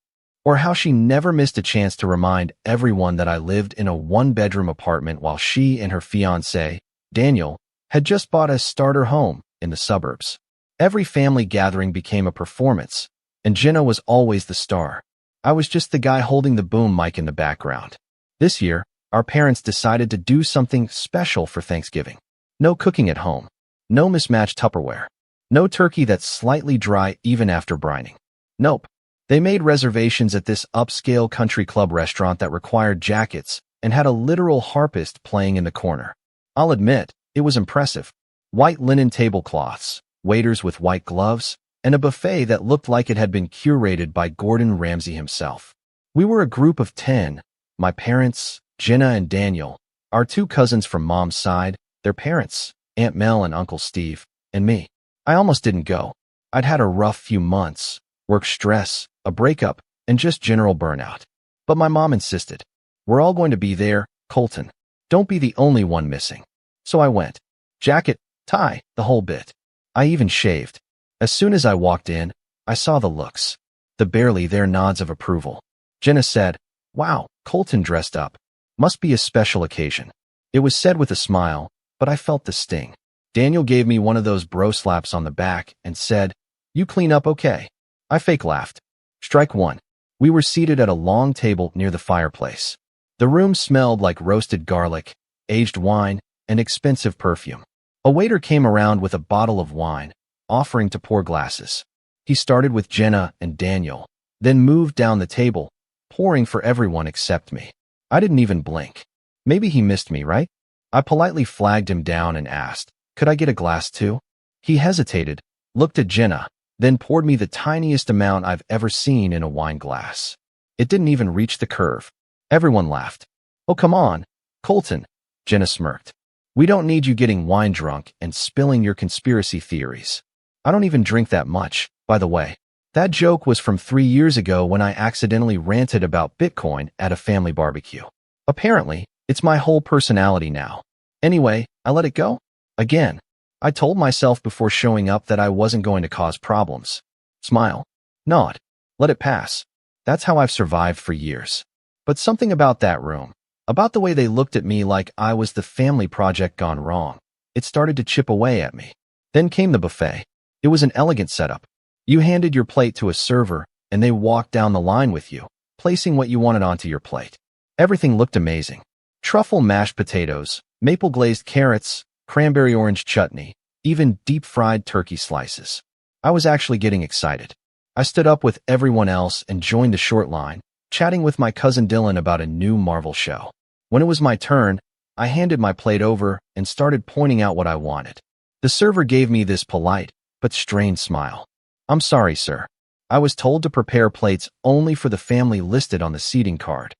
Or how she never missed a chance to remind everyone that I lived in a one-bedroom apartment while she and her fiancé, Daniel, had just bought a starter home in the suburbs. Every family gathering became a performance, and Jenna was always the star. I was just the guy holding the boom mic in the background. This year, our parents decided to do something special for Thanksgiving. No cooking at home. No mismatched Tupperware. No turkey that's slightly dry even after brining. Nope. They made reservations at this upscale country club restaurant that required jackets and had a literal harpist playing in the corner. I'll admit, it was impressive. White linen tablecloths, waiters with white gloves, and a buffet that looked like it had been curated by Gordon Ramsay himself. We were a group of 10, my parents, Jenna and Daniel, our two cousins from mom's side, their parents, Aunt Mel and Uncle Steve, and me. I almost didn't go. I'd had a rough few months, work stress, a breakup, and just general burnout. But my mom insisted. "We're all going to be there, Colton. Don't be the only one missing." So I went. Jacket, tie, the whole bit. I even shaved. As soon as I walked in, I saw the looks. The barely there nods of approval. Jenna said, "Wow, Colton dressed up. Must be a special occasion." It was said with a smile, but I felt the sting. Daniel gave me one of those bro slaps on the back and said, "You clean up okay." I fake laughed. Strike one. We were seated at a long table near the fireplace. The room smelled like roasted garlic, aged wine, and expensive perfume. A waiter came around with a bottle of wine, offering to pour glasses. He started with Jenna and Daniel, then moved down the table, pouring for everyone except me. I didn't even blink. Maybe he missed me, right? I politely flagged him down and asked, "Could I get a glass too?" He hesitated, looked at Jenna, then poured me the tiniest amount I've ever seen in a wine glass. It didn't even reach the curve. Everyone laughed. "Oh, come on, Colton," Jenna smirked. "We don't need you getting wine drunk and spilling your conspiracy theories." I don't even drink that much, by the way. That joke was from 3 years ago when I accidentally ranted about Bitcoin at a family barbecue. Apparently, it's my whole personality now. Anyway, I let it go. Again, I told myself before showing up that I wasn't going to cause problems. Smile. Nod. Let it pass. That's how I've survived for years. But something about that room, about the way they looked at me like I was the family project gone wrong, it started to chip away at me. Then came the buffet. It was an elegant setup. You handed your plate to a server, and they walked down the line with you, placing what you wanted onto your plate. Everything looked amazing. Truffle mashed potatoes, maple glazed carrots, cranberry orange chutney, even deep-fried turkey slices. I was actually getting excited. I stood up with everyone else and joined the short line, chatting with my cousin Dylan about a new Marvel show. When it was my turn, I handed my plate over and started pointing out what I wanted. The server gave me this polite but strained smile. "I'm sorry, sir. I was told to prepare plates only for the family listed on the seating card."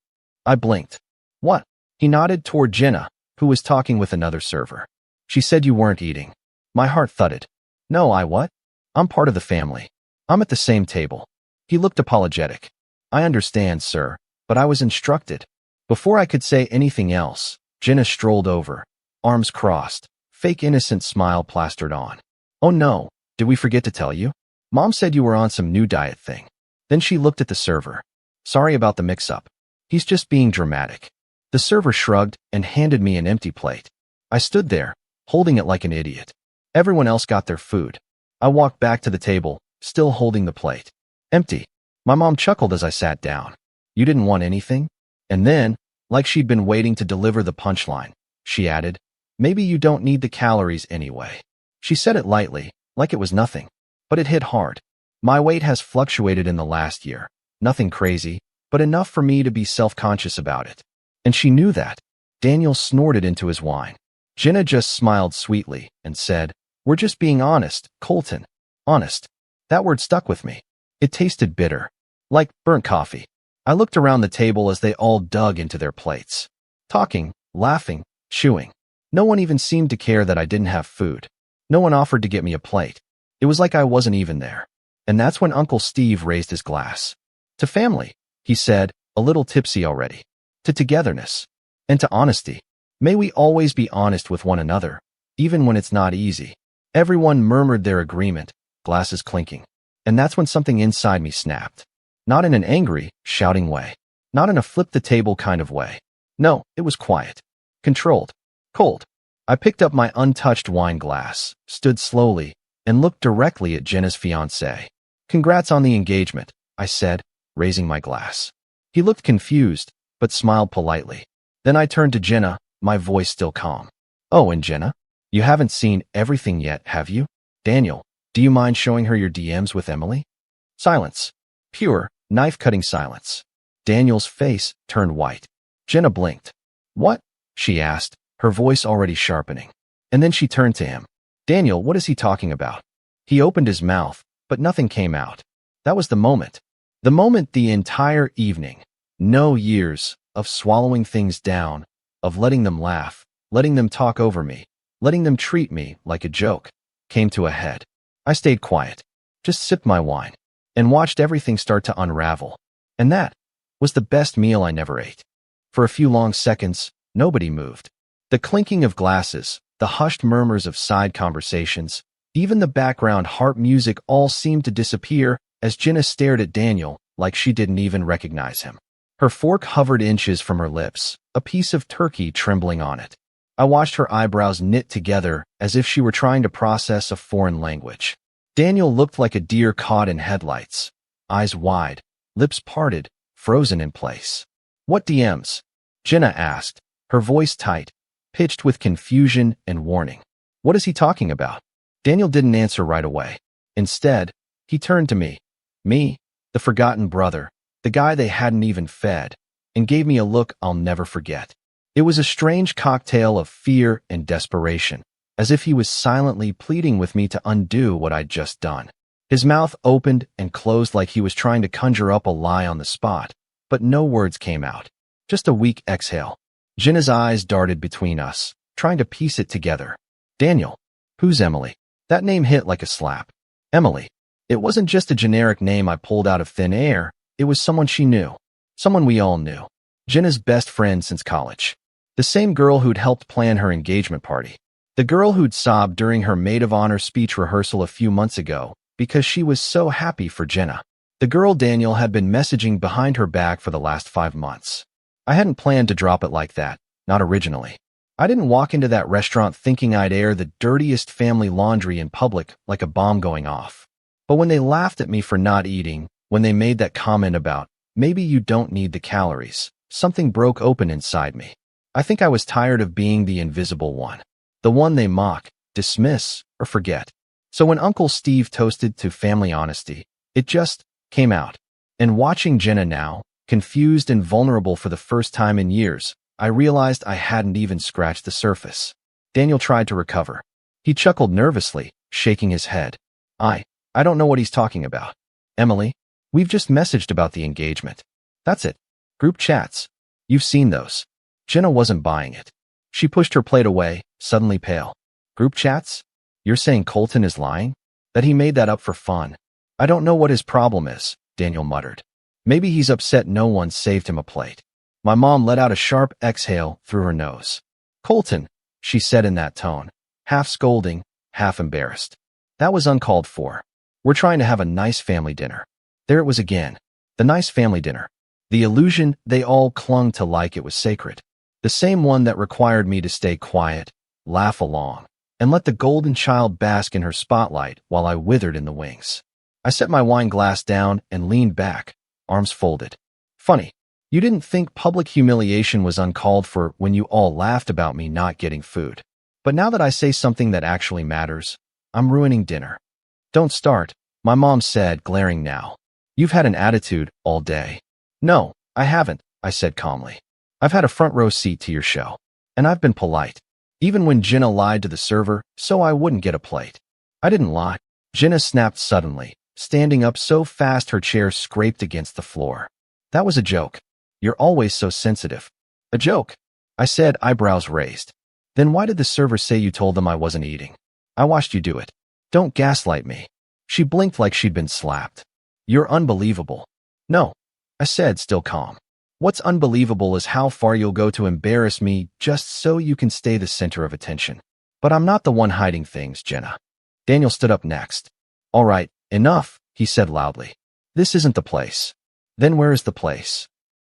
I blinked. "What?" He nodded toward Jenna, who was talking with another server. "She said you weren't eating." My heart thudded. "No, I what? I'm part of the family. I'm at the same table." He looked apologetic. I understand, sir, but I was instructed. Before I could say anything else, Jenna strolled over, arms crossed, fake innocent smile plastered on. Oh no, did we forget to tell you? Mom said you were on some new diet thing. Then she looked at the server. Sorry about the mix-up. He's just being dramatic. The server shrugged and handed me an empty plate. I stood there, holding it like an idiot. Everyone else got their food. I walked back to the table, still holding the plate. Empty. My mom chuckled as I sat down. You didn't want anything? And then, like she'd been waiting to deliver the punchline, she added, maybe you don't need the calories anyway. She said it lightly, like it was nothing. But it hit hard. My weight has fluctuated in the last year. Nothing crazy, but enough for me to be self-conscious about it. And she knew that. Daniel snorted into his wine. Jenna just smiled sweetly and said, we're just being honest, Colton. Honest. That word stuck with me. It tasted bitter. Like burnt coffee. I looked around the table as they all dug into their plates. Talking, laughing, chewing. No one even seemed to care that I didn't have food. No one offered to get me a plate. It was like I wasn't even there. And that's when Uncle Steve raised his glass. To family, he said, a little tipsy already. To togetherness. And to honesty. May we always be honest with one another, even when it's not easy. Everyone murmured their agreement, glasses clinking. And that's when something inside me snapped. Not in an angry, shouting way. Not in a flip-the-table kind of way. No, it was quiet. Controlled. Cold. I picked up my untouched wine glass, stood slowly, and looked directly at Jenna's fiancé. Congrats on the engagement, I said, raising my glass. He looked confused, but smiled politely. Then I turned to Jenna, my voice still calm. Oh, and Jenna? You haven't seen everything yet, have you? Daniel, do you mind showing her your DMs with Emily? Silence. Pure, knife-cutting silence. Daniel's face turned white. Jenna blinked. What? She asked, her voice already sharpening. And then she turned to him. Daniel, what is he talking about? He opened his mouth, but nothing came out. That was the moment. The moment the entire evening. No years of swallowing things down, of letting them laugh, letting them talk over me, letting them treat me like a joke, came to a head. I stayed quiet, just sipped my wine, and watched everything start to unravel. And that was the best meal I never ate. For a few long seconds, nobody moved. The clinking of glasses, the hushed murmurs of side conversations, even the background harp music all seemed to disappear as Jenna stared at Daniel like she didn't even recognize him. Her fork hovered inches from her lips, a piece of turkey trembling on it. I watched her eyebrows knit together as if she were trying to process a foreign language. Daniel looked like a deer caught in headlights, eyes wide, lips parted, frozen in place. What DMs? Jenna asked, her voice tight, pitched with confusion and warning. What is he talking about? Daniel didn't answer right away. Instead, he turned to me. Me, the forgotten brother, the guy they hadn't even fed, and gave me a look I'll never forget. It was a strange cocktail of fear and desperation, as if he was silently pleading with me to undo what I'd just done. His mouth opened and closed like he was trying to conjure up a lie on the spot, but no words came out. Just a weak exhale. Jenna's eyes darted between us, trying to piece it together. Daniel. Who's Emily? That name hit like a slap. Emily. It wasn't just a generic name I pulled out of thin air. It was someone she knew. Someone we all knew. Jenna's best friend since college. The same girl who'd helped plan her engagement party. The girl who'd sobbed during her maid of honor speech rehearsal a few months ago because she was so happy for Jenna. The girl Daniel had been messaging behind her back for the last 5 months. I hadn't planned to drop it like that, not originally. I didn't walk into that restaurant thinking I'd air the dirtiest family laundry in public like a bomb going off. But when they laughed at me for not eating, when they made that comment about, maybe you don't need the calories, something broke open inside me. I think I was tired of being the invisible one. The one they mock, dismiss, or forget. So when Uncle Steve toasted to family honesty, it just came out. And watching Jenna now, confused and vulnerable for the first time in years, I realized I hadn't even scratched the surface. Daniel tried to recover. He chuckled nervously, shaking his head. I don't know what he's talking about. Emily, we've just messaged about the engagement. That's it. Group chats. You've seen those. Jenna wasn't buying it. She pushed her plate away, suddenly pale. Group chats? You're saying Colton is lying? That he made that up for fun? I don't know what his problem is, Daniel muttered. Maybe he's upset no one saved him a plate. My mom let out a sharp exhale through her nose. Colton, she said in that tone, half scolding, half embarrassed. That was uncalled for. We're trying to have a nice family dinner. There it was again. The nice family dinner. The illusion they all clung to like it was sacred. The same one that required me to stay quiet, laugh along, and let the golden child bask in her spotlight while I withered in the wings. I set my wine glass down and leaned back, arms folded. Funny, you didn't think public humiliation was uncalled for when you all laughed about me not getting food. But now that I say something that actually matters, I'm ruining dinner. Don't start, my mom said, glaring now. You've had an attitude all day. No, I haven't, I said calmly. I've had a front row seat to your show. And I've been polite. Even when Jenna lied to the server so I wouldn't get a plate. I didn't lie. Jenna snapped suddenly, standing up so fast her chair scraped against the floor. That was a joke. You're always so sensitive. A joke, I said, eyebrows raised. Then why did the server say you told them I wasn't eating? I watched you do it. Don't gaslight me. She blinked like she'd been slapped. You're unbelievable. No, I said, still calm. What's unbelievable is how far you'll go to embarrass me just so you can stay the center of attention. But I'm not the one hiding things, Jenna. Daniel stood up next. All right, enough, he said loudly. This isn't the place. Then where is the place?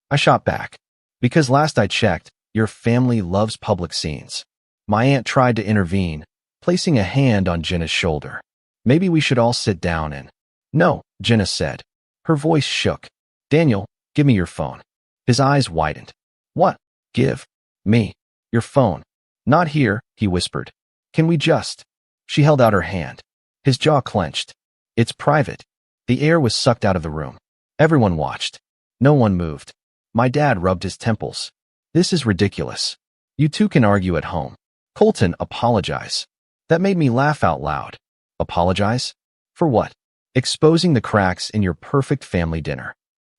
I shot back. Because last I checked, your family loves public scenes. My aunt tried to intervene, placing a hand on Jenna's shoulder. Maybe we should all sit down and... No, Jenna said. Her voice shook. Daniel, give me your phone. His eyes widened. What? Give me your phone. Not here, he whispered. Can we just... She held out her hand. His jaw clenched. It's private. The air was sucked out of the room. Everyone watched. No one moved. My dad rubbed his temples. This is ridiculous. You two can argue at home. Colton, apologize. That made me laugh out loud. Apologize? For what? Exposing the cracks in your perfect family dinner.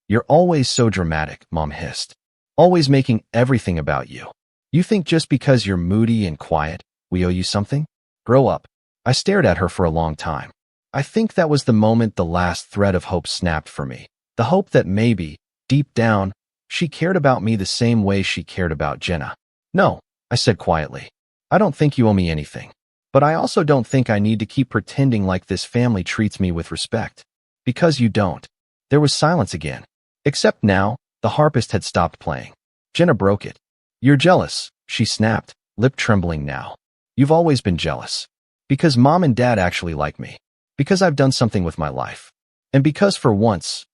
You're always so dramatic, Mom hissed. Always making everything about you. You think just because you're moody and quiet, we owe you something? Grow up. I stared at her for a long time. I think that was the moment the last thread of hope snapped for me. The hope that maybe, deep down, she cared about me the same way she cared about Jenna. No, I said quietly. I don't think you owe me anything. But I also don't think I need to keep pretending like this family treats me with respect. Because you don't. There was silence again. Except now, the harpist had stopped playing. Jenna broke it. You're jealous, she snapped, lip trembling now. You've always been jealous. Because Mom and Dad actually like me. Because I've done something with my life. And because for once,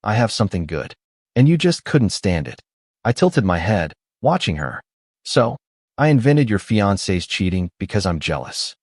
I have something good. And you just couldn't stand it. I tilted my head, watching her. So, I invented your fiancé's cheating because I'm jealous.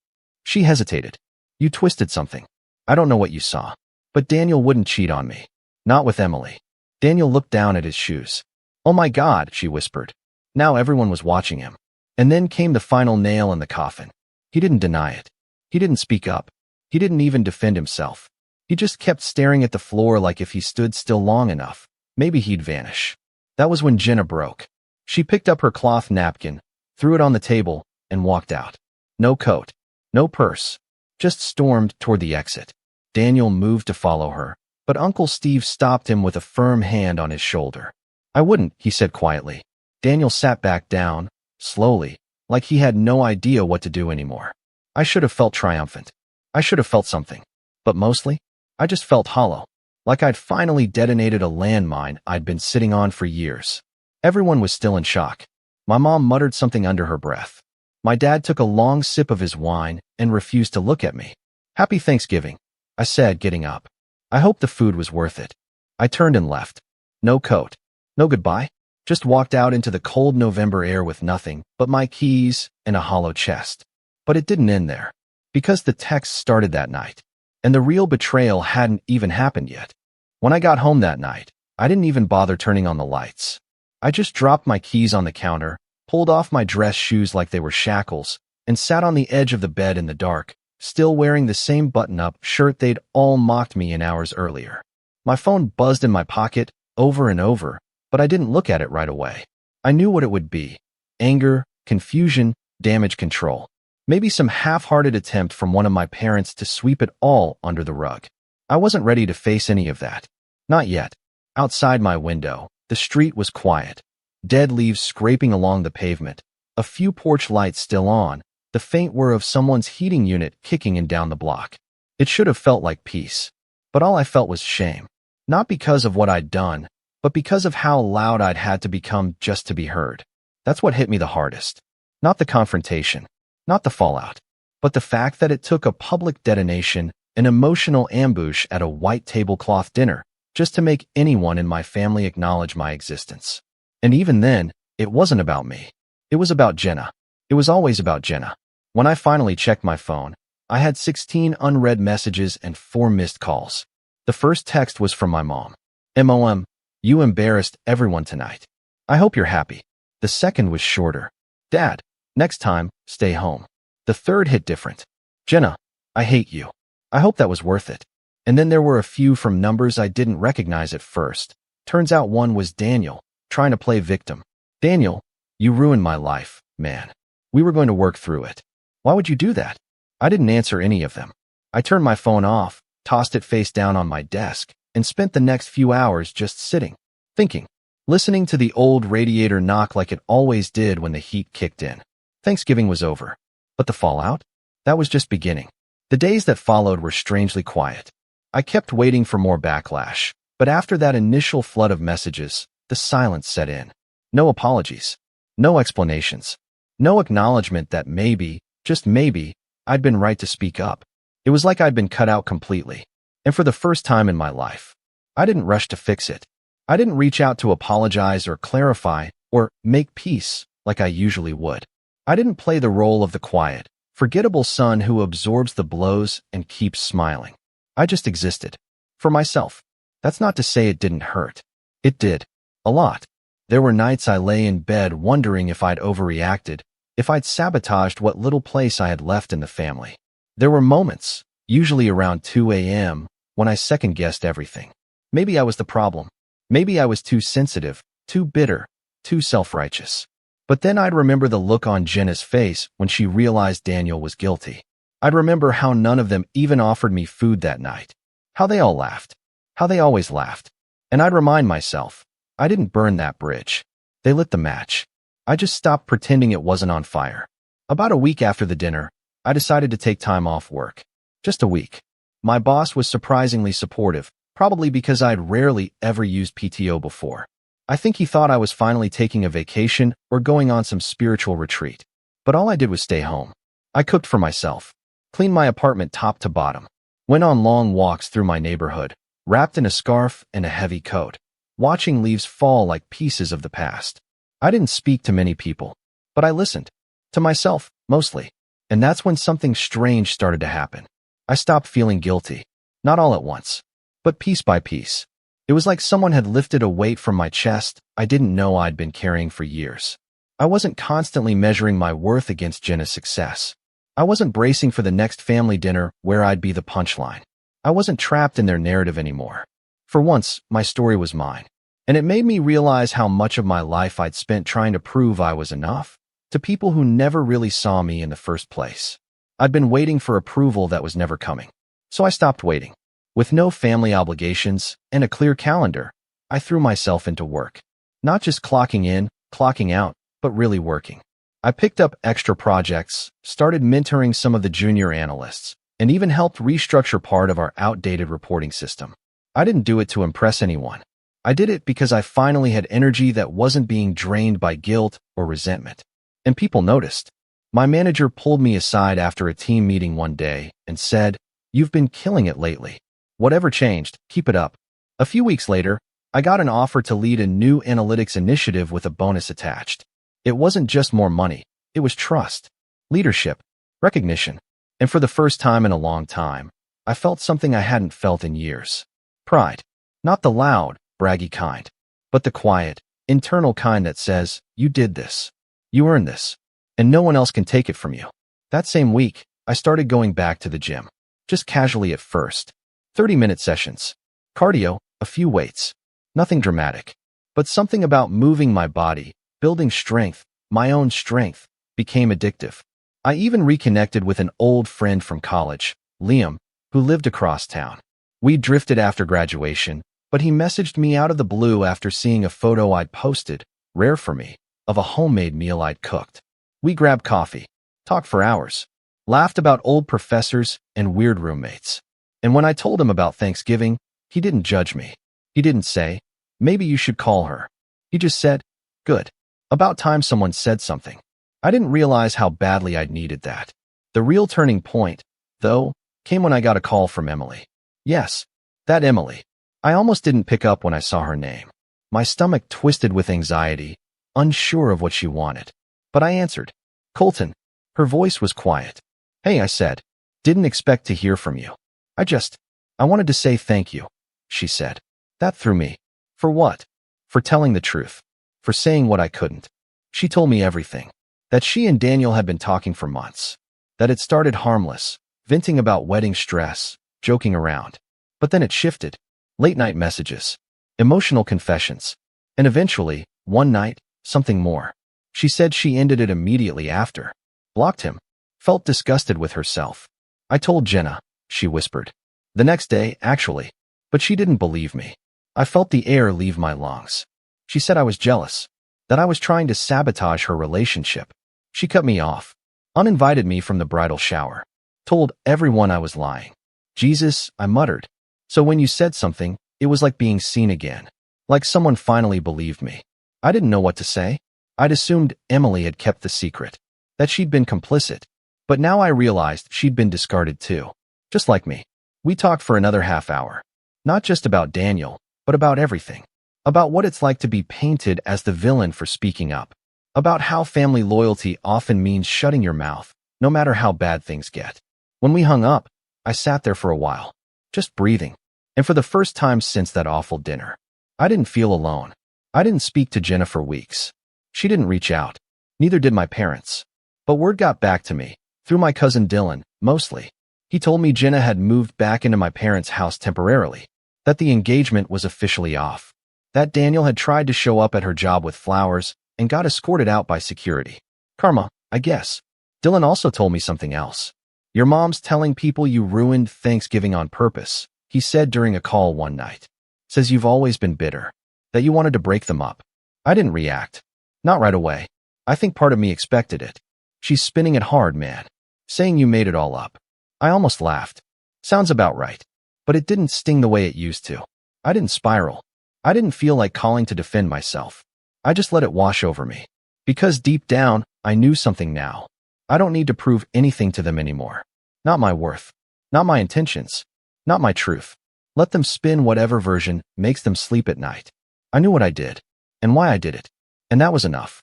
She hesitated. You twisted something. I don't know what you saw. But Daniel wouldn't cheat on me. Not with Emily. Daniel looked down at his shoes. Oh my God, she whispered. Now everyone was watching him. And then came the final nail in the coffin. He didn't deny it. He didn't speak up. He didn't even defend himself. He just kept staring at the floor like if he stood still long enough, maybe he'd vanish. That was when Jenna broke. She picked up her cloth napkin, threw it on the table, and walked out. No coat. No purse. Just stormed toward the exit. Daniel moved to follow her, but Uncle Steve stopped him with a firm hand on his shoulder. I wouldn't, he said quietly. Daniel sat back down, slowly, like he had no idea what to do anymore. I should have felt triumphant. I should have felt something. But mostly, I just felt hollow. Like I'd finally detonated a landmine I'd been sitting on for years. Everyone was still in shock. My mom muttered something under her breath. My dad took a long sip of his wine and refused to look at me. Happy Thanksgiving, I said, getting up. I hoped the food was worth it. I turned and left. No coat. No goodbye. Just walked out into the cold November air with nothing but my keys and a hollow chest. But it didn't end there. Because the text started that night. And the real betrayal hadn't even happened yet. When I got home that night, I didn't even bother turning on the lights. I just dropped my keys on the counter, pulled off my dress shoes like they were shackles, and sat on the edge of the bed in the dark, still wearing the same button-up shirt they'd all mocked me in hours earlier. My phone buzzed in my pocket, over and over, but I didn't look at it right away. I knew what it would be. Anger, confusion, damage control. Maybe some half-hearted attempt from one of my parents to sweep it all under the rug. I wasn't ready to face any of that. Not yet. Outside my window, the street was quiet. Dead leaves scraping along the pavement, a few porch lights still on, the faint whir of someone's heating unit kicking in down the block. It should have felt like peace. But all I felt was shame. Not because of what I'd done, but because of how loud I'd had to become just to be heard. That's what hit me the hardest. Not the confrontation, not the fallout, but the fact that it took a public detonation, an emotional ambush at a white tablecloth dinner, just to make anyone in my family acknowledge my existence. And even then, it wasn't about me. It was about Jenna. It was always about Jenna. When I finally checked my phone, I had 16 unread messages and 4 missed calls. The first text was from my mom. "Mom, you embarrassed everyone tonight. I hope you're happy." The second was shorter. "Dad, next time, stay home." The third hit different. "Jenna, I hate you. I hope that was worth it." And then there were a few from numbers I didn't recognize at first. Turns out one was Daniel, trying to play victim. "Daniel, you ruined my life, man. We were going to work through it. Why would you do that?" I didn't answer any of them. I turned my phone off, tossed it face down on my desk, and spent the next few hours just sitting, thinking, listening to the old radiator knock like it always did when the heat kicked in. Thanksgiving was over. But the fallout? That was just beginning. The days that followed were strangely quiet. I kept waiting for more backlash, but after that initial flood of messages, the silence set in. No apologies. No explanations. No acknowledgement that maybe, just maybe, I'd been right to speak up. It was like I'd been cut out completely. And for the first time in my life, I didn't rush to fix it. I didn't reach out to apologize or clarify or make peace like I usually would. I didn't play the role of the quiet, forgettable son who absorbs the blows and keeps smiling. I just existed. For myself. That's not to say it didn't hurt. It did. A lot. There were nights I lay in bed wondering if I'd overreacted, if I'd sabotaged what little place I had left in the family. There were moments, usually around 2 a.m., when I second-guessed everything. Maybe I was the problem. Maybe I was too sensitive, too bitter, too self-righteous. But then I'd remember the look on Jenna's face when she realized Daniel was guilty. I'd remember how none of them even offered me food that night. How they all laughed. How they always laughed. And I'd remind myself, I didn't burn that bridge. They lit the match. I just stopped pretending it wasn't on fire. About a week after the dinner, I decided to take time off work. Just a week. My boss was surprisingly supportive, probably because I'd rarely ever used PTO before. I think he thought I was finally taking a vacation or going on some spiritual retreat. But all I did was stay home. I cooked for myself, cleaned my apartment top to bottom, went on long walks through my neighborhood, wrapped in a scarf and a heavy coat, watching leaves fall like pieces of the past. I didn't speak to many people, but I listened. To myself, mostly. And that's when something strange started to happen. I stopped feeling guilty. Not all at once, but piece by piece. It was like someone had lifted a weight from my chest I didn't know I'd been carrying for years. I wasn't constantly measuring my worth against Jenna's success. I wasn't bracing for the next family dinner where I'd be the punchline. I wasn't trapped in their narrative anymore. For once, my story was mine. And it made me realize how much of my life I'd spent trying to prove I was enough to people who never really saw me in the first place. I'd been waiting for approval that was never coming. So I stopped waiting. With no family obligations and a clear calendar, I threw myself into work. Not just clocking in, clocking out, but really working. I picked up extra projects, started mentoring some of the junior analysts, and even helped restructure part of our outdated reporting system. I didn't do it to impress anyone. I did it because I finally had energy that wasn't being drained by guilt or resentment. And people noticed. My manager pulled me aside after a team meeting one day and said, "You've been killing it lately. Whatever changed, keep it up." A few weeks later, I got an offer to lead a new analytics initiative with a bonus attached. It wasn't just more money. It was trust, leadership, recognition. And for the first time in a long time, I felt something I hadn't felt in years. Pride. Not the loud, braggy kind, but the quiet, internal kind that says, "You did this. You earned this. And no one else can take it from you." That same week, I started going back to the gym. Just casually at first. 30-minute sessions. Cardio, a few weights. Nothing dramatic. But something about moving my body, building strength, my own strength, became addictive. I even reconnected with an old friend from college, Liam, who lived across town. We drifted after graduation, But he messaged me out of the blue after seeing a photo I'd posted, rare for me, of a homemade meal I'd cooked. We grabbed coffee, talked for hours, laughed about old professors and weird roommates. And when I told him about Thanksgiving, he didn't judge me. He didn't say, maybe you should call her. He just said, good. About time someone said something. I didn't realize how badly I'd needed that. The real turning point, though, came when I got a call from Emily. Yes, that Emily. I almost didn't pick up when I saw her name. My stomach twisted with anxiety, unsure of what she wanted. But I answered. Colton. Her voice was quiet. Hey, I said. Didn't expect to hear from you. I wanted to say thank you, she said. That threw me. For what? For telling the truth. For saying what I couldn't. She told me everything. That she and Daniel had been talking for months. That it started harmless, venting about wedding stress, joking around. But then it shifted. Late-night messages, emotional confessions, and eventually, one night, something more. She said she ended it immediately after. Blocked him. Felt disgusted with herself. I told Jenna, she whispered. The next day, actually. But she didn't believe me. I felt the air leave my lungs. She said I was jealous. That I was trying to sabotage her relationship. She cut me off. Uninvited me from the bridal shower. Told everyone I was lying. Jesus, I muttered. So when you said something, it was like being seen again. Like someone finally believed me. I didn't know what to say. I'd assumed Emily had kept the secret. That she'd been complicit. But now I realized she'd been discarded too. Just like me. We talked for another half hour. Not just about Daniel, but about everything. About what it's like to be painted as the villain for speaking up. About how family loyalty often means shutting your mouth, no matter how bad things get. When we hung up, I sat there for a while. Just breathing. And for the first time since that awful dinner, I didn't feel alone. I didn't speak to Jenna for weeks. She didn't reach out. Neither did my parents. But word got back to me, through my cousin Dylan, mostly. He told me Jenna had moved back into my parents' house temporarily, that the engagement was officially off, that Daniel had tried to show up at her job with flowers and got escorted out by security. Karma, I guess. Dylan also told me something else. Your mom's telling people you ruined Thanksgiving on purpose, he said during a call one night. Says you've always been bitter, that you wanted to break them up. I didn't react. Not right away. I think part of me expected it. She's spinning it hard, man. Saying you made it all up. I almost laughed. Sounds about right. But it didn't sting the way it used to. I didn't spiral. I didn't feel like calling to defend myself. I just let it wash over me. Because deep down, I knew something now. I don't need to prove anything to them anymore. Not my worth. Not my intentions. Not my truth. Let them spin whatever version makes them sleep at night. I knew what I did. And why I did it. And that was enough.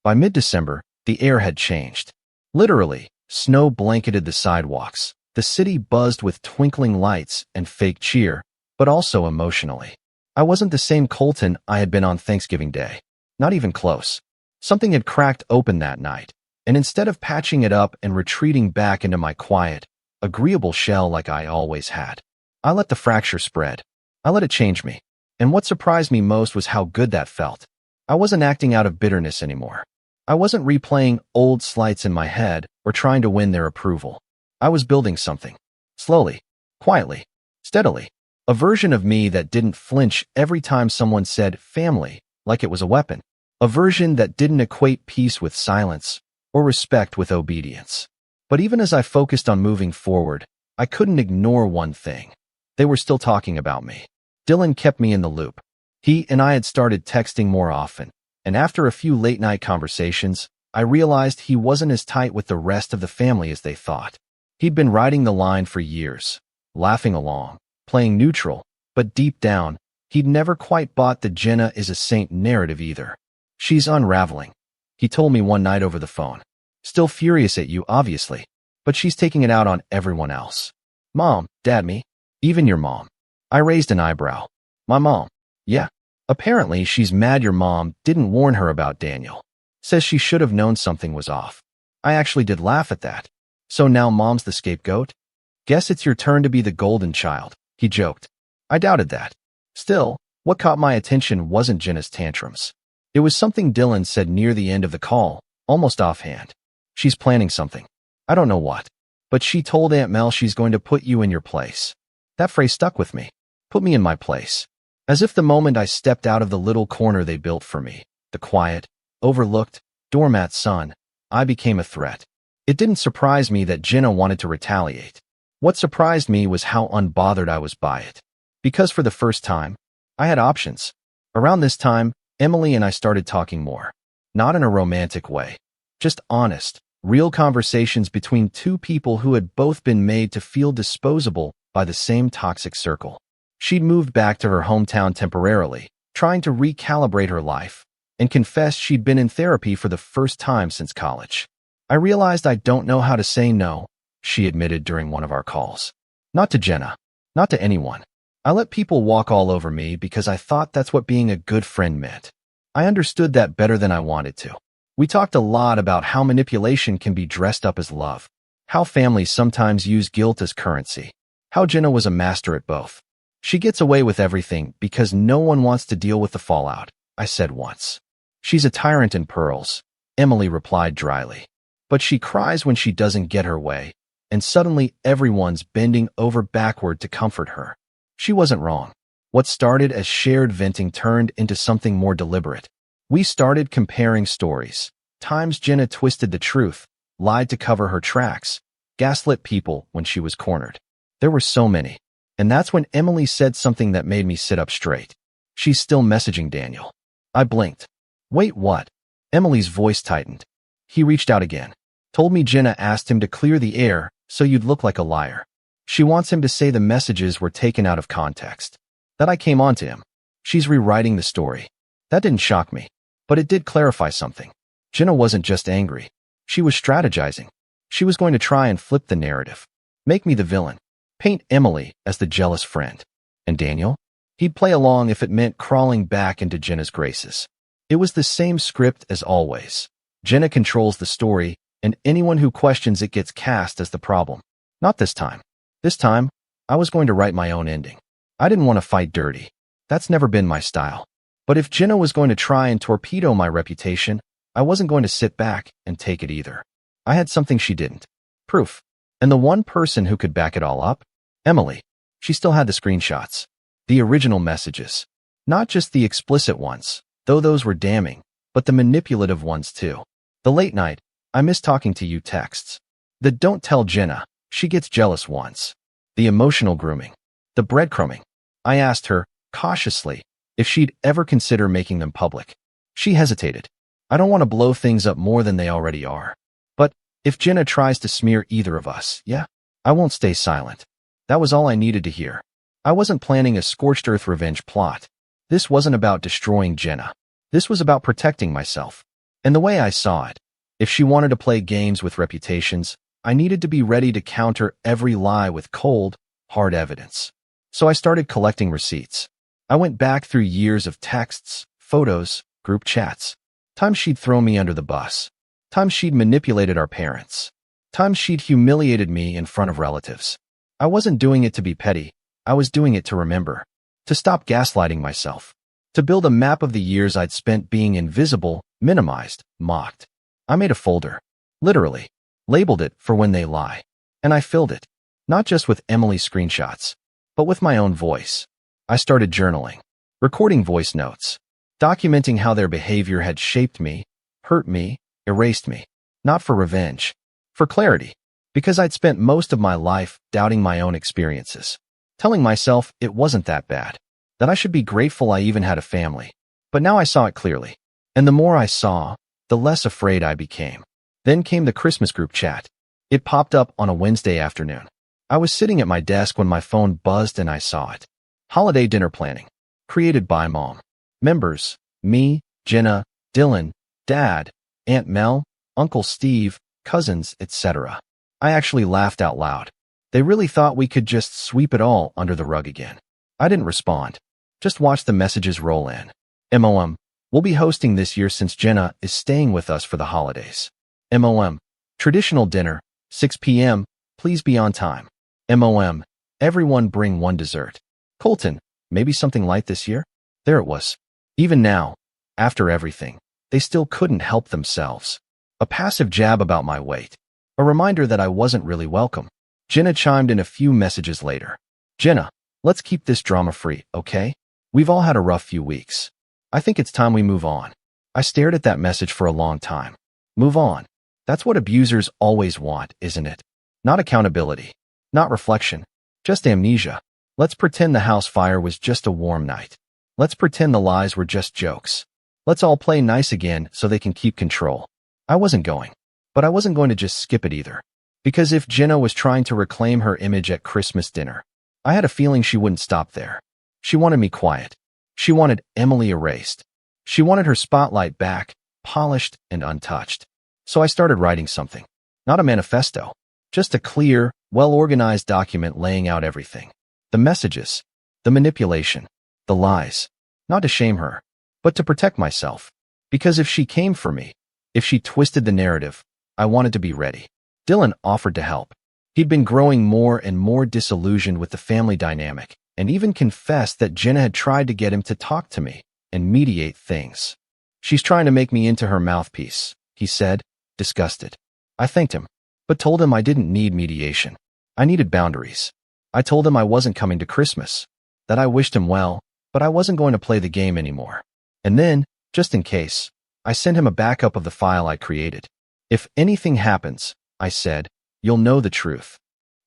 By mid-December, the air had changed. Literally, snow blanketed the sidewalks. The city buzzed with twinkling lights and fake cheer, but also emotionally. I wasn't the same Colton I had been on Thanksgiving Day. Not even close. Something had cracked open that night, and instead of patching it up and retreating back into my quiet, agreeable shell like I always had, I let the fracture spread. I let it change me. And what surprised me most was how good that felt. I wasn't acting out of bitterness anymore. I wasn't replaying old slights in my head or trying to win their approval. I was building something. Slowly, quietly, steadily. A version of me that didn't flinch every time someone said family like it was a weapon. A version that didn't equate peace with silence or respect with obedience. But even as I focused on moving forward, I couldn't ignore one thing. They were still talking about me. Dylan kept me in the loop. He and I had started texting more often, and after a few late-night conversations, I realized he wasn't as tight with the rest of the family as they thought. He'd been riding the line for years, laughing along, playing neutral, but deep down, he'd never quite bought the Jenna is a saint narrative either. She's unraveling, he told me one night over the phone. Still furious at you, obviously, but she's taking it out on everyone else. Mom, Dad, me, even your mom. I raised an eyebrow. My mom. Yeah. Apparently, she's mad your mom didn't warn her about Daniel. Says she should have known something was off. I actually did laugh at that. So now mom's the scapegoat? Guess it's your turn to be the golden child, he joked. I doubted that. Still, what caught my attention wasn't Jenna's tantrums. It was something Dylan said near the end of the call, almost offhand. She's planning something. I don't know what. But she told Aunt Mel she's going to put you in your place. That phrase stuck with me. Put me in my place. As if the moment I stepped out of the little corner they built for me, the quiet, overlooked, doormat sun, I became a threat. It didn't surprise me that Jenna wanted to retaliate. What surprised me was how unbothered I was by it. Because for the first time, I had options. Around this time, Emily and I started talking more. Not in a romantic way. Just honest, real conversations between two people who had both been made to feel disposable by the same toxic circle. She'd moved back to her hometown temporarily, trying to recalibrate her life, and confessed she'd been in therapy for the first time since college. I realized I don't know how to say no, she admitted during one of our calls. Not to Jenna. Not to anyone. I let people walk all over me because I thought that's what being a good friend meant. I understood that better than I wanted to. We talked a lot about how manipulation can be dressed up as love, how families sometimes use guilt as currency, how Jenna was a master at both. She gets away with everything because no one wants to deal with the fallout, I said once. She's a tyrant in pearls, Emily replied dryly. But she cries when she doesn't get her way, and suddenly everyone's bending over backward to comfort her. She wasn't wrong. What started as shared venting turned into something more deliberate. We started comparing stories. Times Jenna twisted the truth, lied to cover her tracks, gaslit people when she was cornered. There were so many. And that's when Emily said something that made me sit up straight. She's still messaging Daniel. I blinked. Wait, what? Emily's voice tightened. He reached out again. Told me Jenna asked him to clear the air so you'd look like a liar. She wants him to say the messages were taken out of context. That I came on to him. She's rewriting the story. That didn't shock me. But it did clarify something. Jenna wasn't just angry. She was strategizing. She was going to try and flip the narrative. Make me the villain. Paint Emily as the jealous friend. And Daniel? He'd play along if it meant crawling back into Jenna's graces. It was the same script as always. Jenna controls the story, and anyone who questions it gets cast as the problem. Not this time. This time, I was going to write my own ending. I didn't want to fight dirty. That's never been my style. But if Jenna was going to try and torpedo my reputation, I wasn't going to sit back and take it either. I had something she didn't. Proof. And the one person who could back it all up? Emily. She still had the screenshots. The original messages. Not just the explicit ones, though those were damning, but the manipulative ones too. The late night, I miss talking to you texts. The don't tell Jenna, she gets jealous once. The emotional grooming. The breadcrumbing. I asked her, cautiously, if she'd ever consider making them public. She hesitated. I don't want to blow things up more than they already are. But if Jenna tries to smear either of us, yeah, I won't stay silent. That was all I needed to hear. I wasn't planning a scorched earth revenge plot. This wasn't about destroying Jenna. This was about protecting myself. And the way I saw it, if she wanted to play games with reputations, I needed to be ready to counter every lie with cold, hard evidence. So I started collecting receipts. I went back through years of texts, photos, group chats. Times she'd thrown me under the bus. Times she'd manipulated our parents. Times she'd humiliated me in front of relatives. I wasn't doing it to be petty. I was doing it to remember. To stop gaslighting myself. To build a map of the years I'd spent being invisible, minimized, mocked. I made a folder. Literally. Labeled it for when they lie. And I filled it. Not just with Emily's screenshots, but with my own voice. I started journaling. Recording voice notes. Documenting how their behavior had shaped me, hurt me, erased me. Not for revenge. For clarity. Because I'd spent most of my life doubting my own experiences. Telling myself it wasn't that bad. That I should be grateful I even had a family. But now I saw it clearly. And the more I saw, the less afraid I became. Then came the Christmas group chat. It popped up on a Wednesday afternoon. I was sitting at my desk when my phone buzzed and I saw it. Holiday dinner planning. Created by Mom. Members, me, Jenna, Dylan, Dad, Aunt Mel, Uncle Steve, cousins, etc. I actually laughed out loud. They really thought we could just sweep it all under the rug again. I didn't respond. Just watched the messages roll in. MOM. We'll be hosting this year since Jenna is staying with us for the holidays. MOM. Traditional dinner, 6 p.m. Please be on time. MOM. Everyone bring one dessert. Colton. Maybe something light this year? There it was. Even now, after everything, they still couldn't help themselves. A passive jab about my weight. A reminder that I wasn't really welcome. Jenna chimed in a few messages later. Jenna, let's keep this drama free, okay? We've all had a rough few weeks. I think it's time we move on. I stared at that message for a long time. Move on. That's what abusers always want, isn't it? Not accountability. Not reflection. Just amnesia. Let's pretend the house fire was just a warm night. Let's pretend the lies were just jokes. Let's all play nice again so they can keep control. I wasn't going. But I wasn't going to just skip it either. Because if Jenna was trying to reclaim her image at Christmas dinner, I had a feeling she wouldn't stop there. She wanted me quiet. She wanted Emily erased. She wanted her spotlight back, polished and untouched. So I started writing something. Not a manifesto. Just a clear, well-organized document laying out everything. The messages, the manipulation, the lies. Not to shame her, but to protect myself. Because if she came for me, if she twisted the narrative, I wanted to be ready. Dylan offered to help. He'd been growing more and more disillusioned with the family dynamic, and even confessed that Jenna had tried to get him to talk to me and mediate things. She's trying to make me into her mouthpiece, he said, disgusted. I thanked him, but told him I didn't need mediation. I needed boundaries. I told him I wasn't coming to Christmas, that I wished him well, but I wasn't going to play the game anymore. And then, just in case, I sent him a backup of the file I created. If anything happens, I said, you'll know the truth.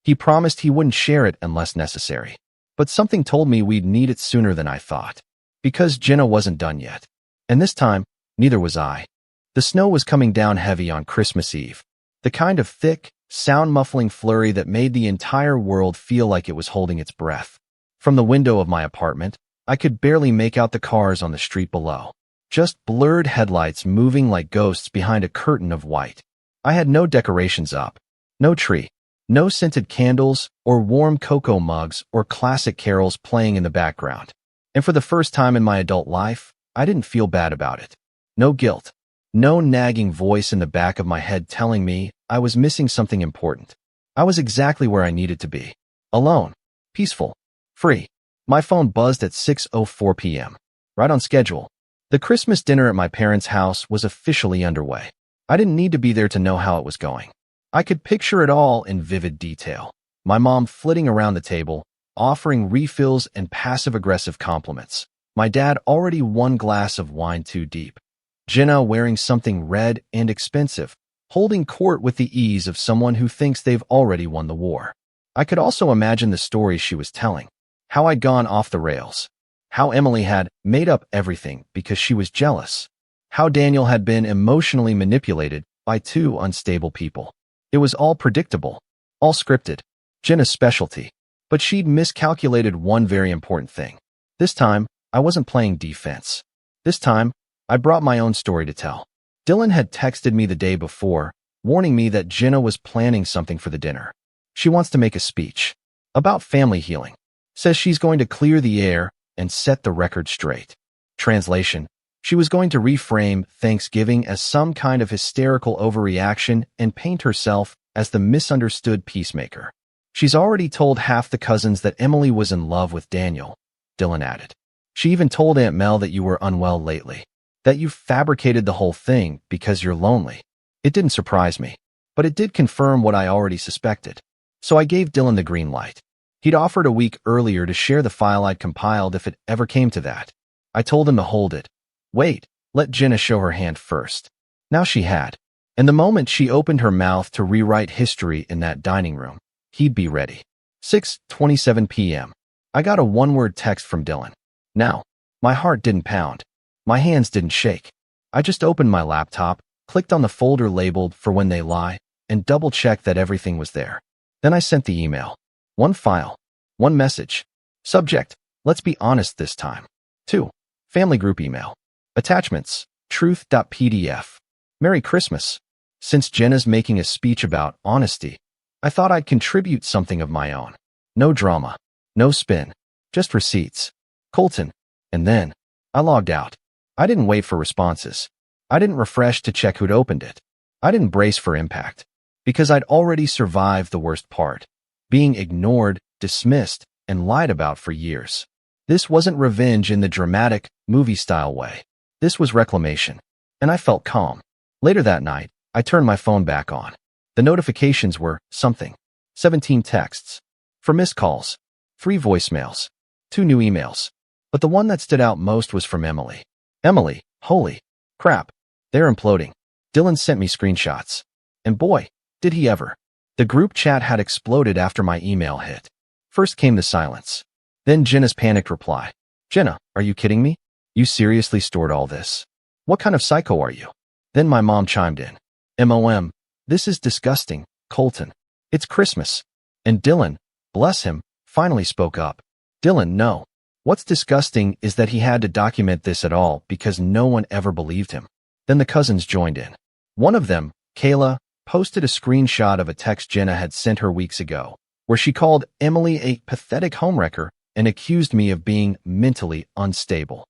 He promised he wouldn't share it unless necessary. But something told me we'd need it sooner than I thought. Because Jenna wasn't done yet. And this time, neither was I. The snow was coming down heavy on Christmas Eve. The kind of thick, sound-muffling flurry that made the entire world feel like it was holding its breath. From the window of my apartment, I could barely make out the cars on the street below. Just blurred headlights moving like ghosts behind a curtain of white. I had no decorations up. No tree. No scented candles or warm cocoa mugs or classic carols playing in the background. And for the first time in my adult life, I didn't feel bad about it. No guilt. No nagging voice in the back of my head telling me I was missing something important. I was exactly where I needed to be. Alone. Peaceful. Free. My phone buzzed at 6:04 p.m. Right on schedule. The Christmas dinner at my parents' house was officially underway. I didn't need to be there to know how it was going. I could picture it all in vivid detail. My mom flitting around the table, offering refills and passive-aggressive compliments. My dad already one glass of wine too deep. Jenna wearing something red and expensive, holding court with the ease of someone who thinks they've already won the war. I could also imagine the stories she was telling. How I'd gone off the rails. How Emily had made up everything because she was jealous. How Daniel had been emotionally manipulated by two unstable people. It was all predictable, all scripted. Jenna's specialty. But she'd miscalculated one very important thing. This time, I wasn't playing defense. This time, I brought my own story to tell. Dylan had texted me the day before, warning me that Jenna was planning something for the dinner. She wants to make a speech about family healing. Says she's going to clear the air and set the record straight. Translation: she was going to reframe Thanksgiving as some kind of hysterical overreaction and paint herself as the misunderstood peacemaker. She's already told half the cousins that Emily was in love with Daniel, Dylan added. She even told Aunt Mel that you were unwell lately, that you fabricated the whole thing because you're lonely. It didn't surprise me, but it did confirm what I already suspected. So I gave Dylan the green light. He'd offered a week earlier to share the file I'd compiled if it ever came to that. I told him to hold it. Wait, let Jenna show her hand first. Now she had. And the moment she opened her mouth to rewrite history in that dining room, he'd be ready. 6:27 p.m. I got a one-word text from Dylan. Now, my heart didn't pound. My hands didn't shake. I just opened my laptop, clicked on the folder labeled for when they lie, and double-checked that everything was there. Then I sent the email. One file. One message. Subject: let's be honest this time. 2. Family group email. Attachments: truth.pdf. Merry Christmas. Since Jenna's making a speech about honesty, I thought I'd contribute something of my own. No drama. No spin. Just receipts. Colton. And then, I logged out. I didn't wait for responses. I didn't refresh to check who'd opened it. I didn't brace for impact. Because I'd already survived the worst part. Being ignored, dismissed, and lied about for years. This wasn't revenge in the dramatic, movie-style way. This was reclamation. And I felt calm. Later that night, I turned my phone back on. The notifications were something. 17 texts. 4 missed calls. 3 voicemails. 2 new emails. But the one that stood out most was from Emily. Emily, holy crap, they're imploding. Dylan sent me screenshots. And boy, did he ever. The group chat had exploded after my email hit. First came the silence. Then Jenna's panicked reply. Jenna, are you kidding me? You seriously stored all this? What kind of psycho are you? Then my mom chimed in. MOM, this is disgusting, Colton. It's Christmas. And Dylan, bless him, finally spoke up. Dylan, no. What's disgusting is that he had to document this at all because no one ever believed him. Then the cousins joined in. One of them, Kayla, posted a screenshot of a text Jenna had sent her weeks ago, where she called Emily a pathetic homewrecker and accused me of being mentally unstable.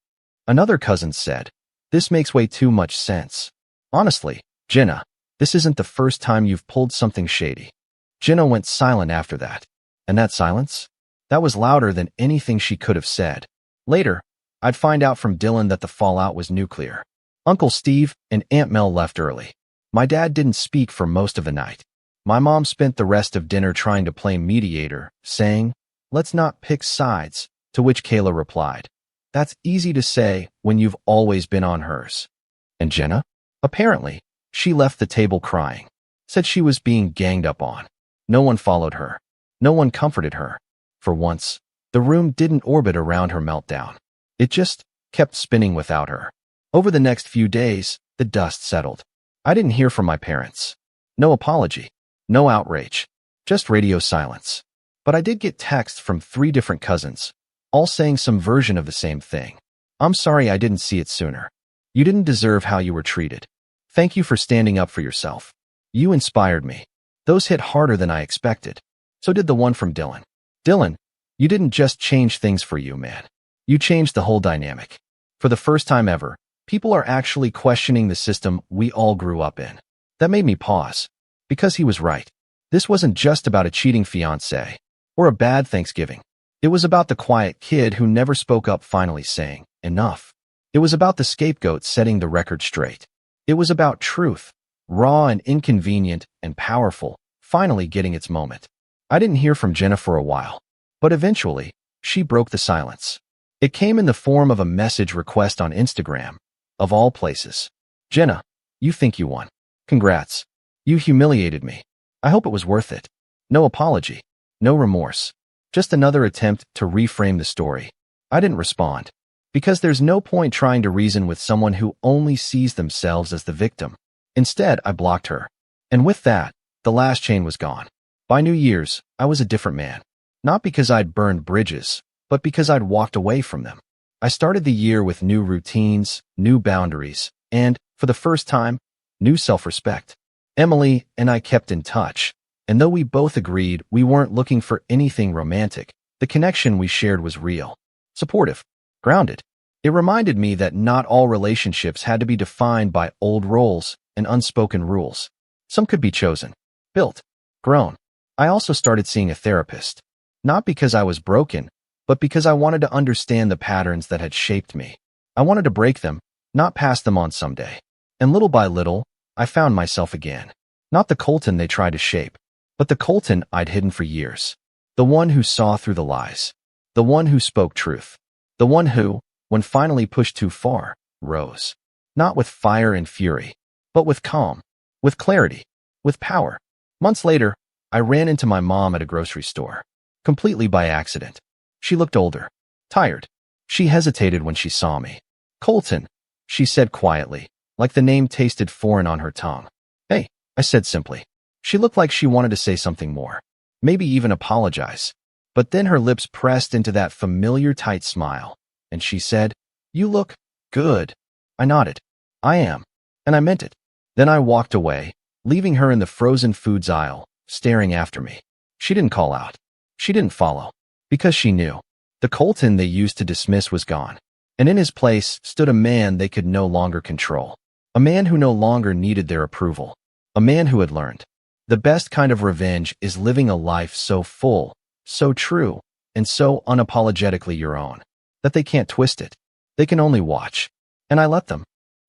Another cousin said, this makes way too much sense. Honestly, Jenna, this isn't the first time you've pulled something shady. Jenna went silent after that. And that silence? That was louder than anything she could have said. Later, I'd find out from Dylan that the fallout was nuclear. Uncle Steve and Aunt Mel left early. My dad didn't speak for most of the night. My mom spent the rest of dinner trying to play mediator, saying, let's not pick sides, to which Kayla replied, that's easy to say when you've always been on hers. And Jenna? Apparently, she left the table crying, said she was being ganged up on. No one followed her. No one comforted her. For once, the room didn't orbit around her meltdown. It just kept spinning without her. Over the next few days, the dust settled. I didn't hear from my parents. No apology. No outrage. Just radio silence. But I did get texts from 3 different cousins, all saying some version of the same thing. I'm sorry I didn't see it sooner. You didn't deserve how you were treated. Thank you for standing up for yourself. You inspired me. Those hit harder than I expected. So did the one from Dylan. Dylan, you didn't just change things for you, man. You changed the whole dynamic. For the first time ever, people are actually questioning the system we all grew up in. That made me pause. Because he was right. This wasn't just about a cheating fiancé or a bad Thanksgiving. It was about the quiet kid who never spoke up finally saying, enough. It was about the scapegoat setting the record straight. It was about truth, raw and inconvenient and powerful, finally getting its moment. I didn't hear from Jenna for a while, but eventually, she broke the silence. It came in the form of a message request on Instagram, of all places. Jenna, you think you won. Congrats. You humiliated me. I hope it was worth it. No apology. No remorse. Just another attempt to reframe the story. I didn't respond. Because there's no point trying to reason with someone who only sees themselves as the victim. Instead, I blocked her. And with that, the last chain was gone. By New Year's, I was a different man. Not because I'd burned bridges, but because I'd walked away from them. I started the year with new routines, new boundaries, and, for the first time, new self-respect. Emily and I kept in touch, and though we both agreed we weren't looking for anything romantic, the connection we shared was real, supportive, grounded. It reminded me that not all relationships had to be defined by old roles and unspoken rules. Some could be chosen, built, grown. I also started seeing a therapist, not because I was broken, but because I wanted to understand the patterns that had shaped me. I wanted to break them, not pass them on someday. And little by little, I found myself again. Not the Colton they tried to shape, but the Colton I'd hidden for years. The one who saw through the lies. The one who spoke truth. The one who, when finally pushed too far, rose. Not with fire and fury, but with calm, with clarity, with power. Months later, I ran into my mom at a grocery store, completely by accident. She looked older, tired. She hesitated when she saw me. Colton, she said quietly, like the name tasted foreign on her tongue. Hey, I said simply. She looked like she wanted to say something more, maybe even apologize. But then her lips pressed into that familiar tight smile, and she said, you look good. I nodded. I am. And I meant it. Then I walked away, leaving her in the frozen foods aisle, staring after me. She didn't call out. She didn't follow. Because she knew. The Colton they used to dismiss was gone. And in his place stood a man they could no longer control. A man who no longer needed their approval. A man who had learned. The best kind of revenge is living a life so full, so true, and so unapologetically your own, that they can't twist it. They can only watch. And I let them.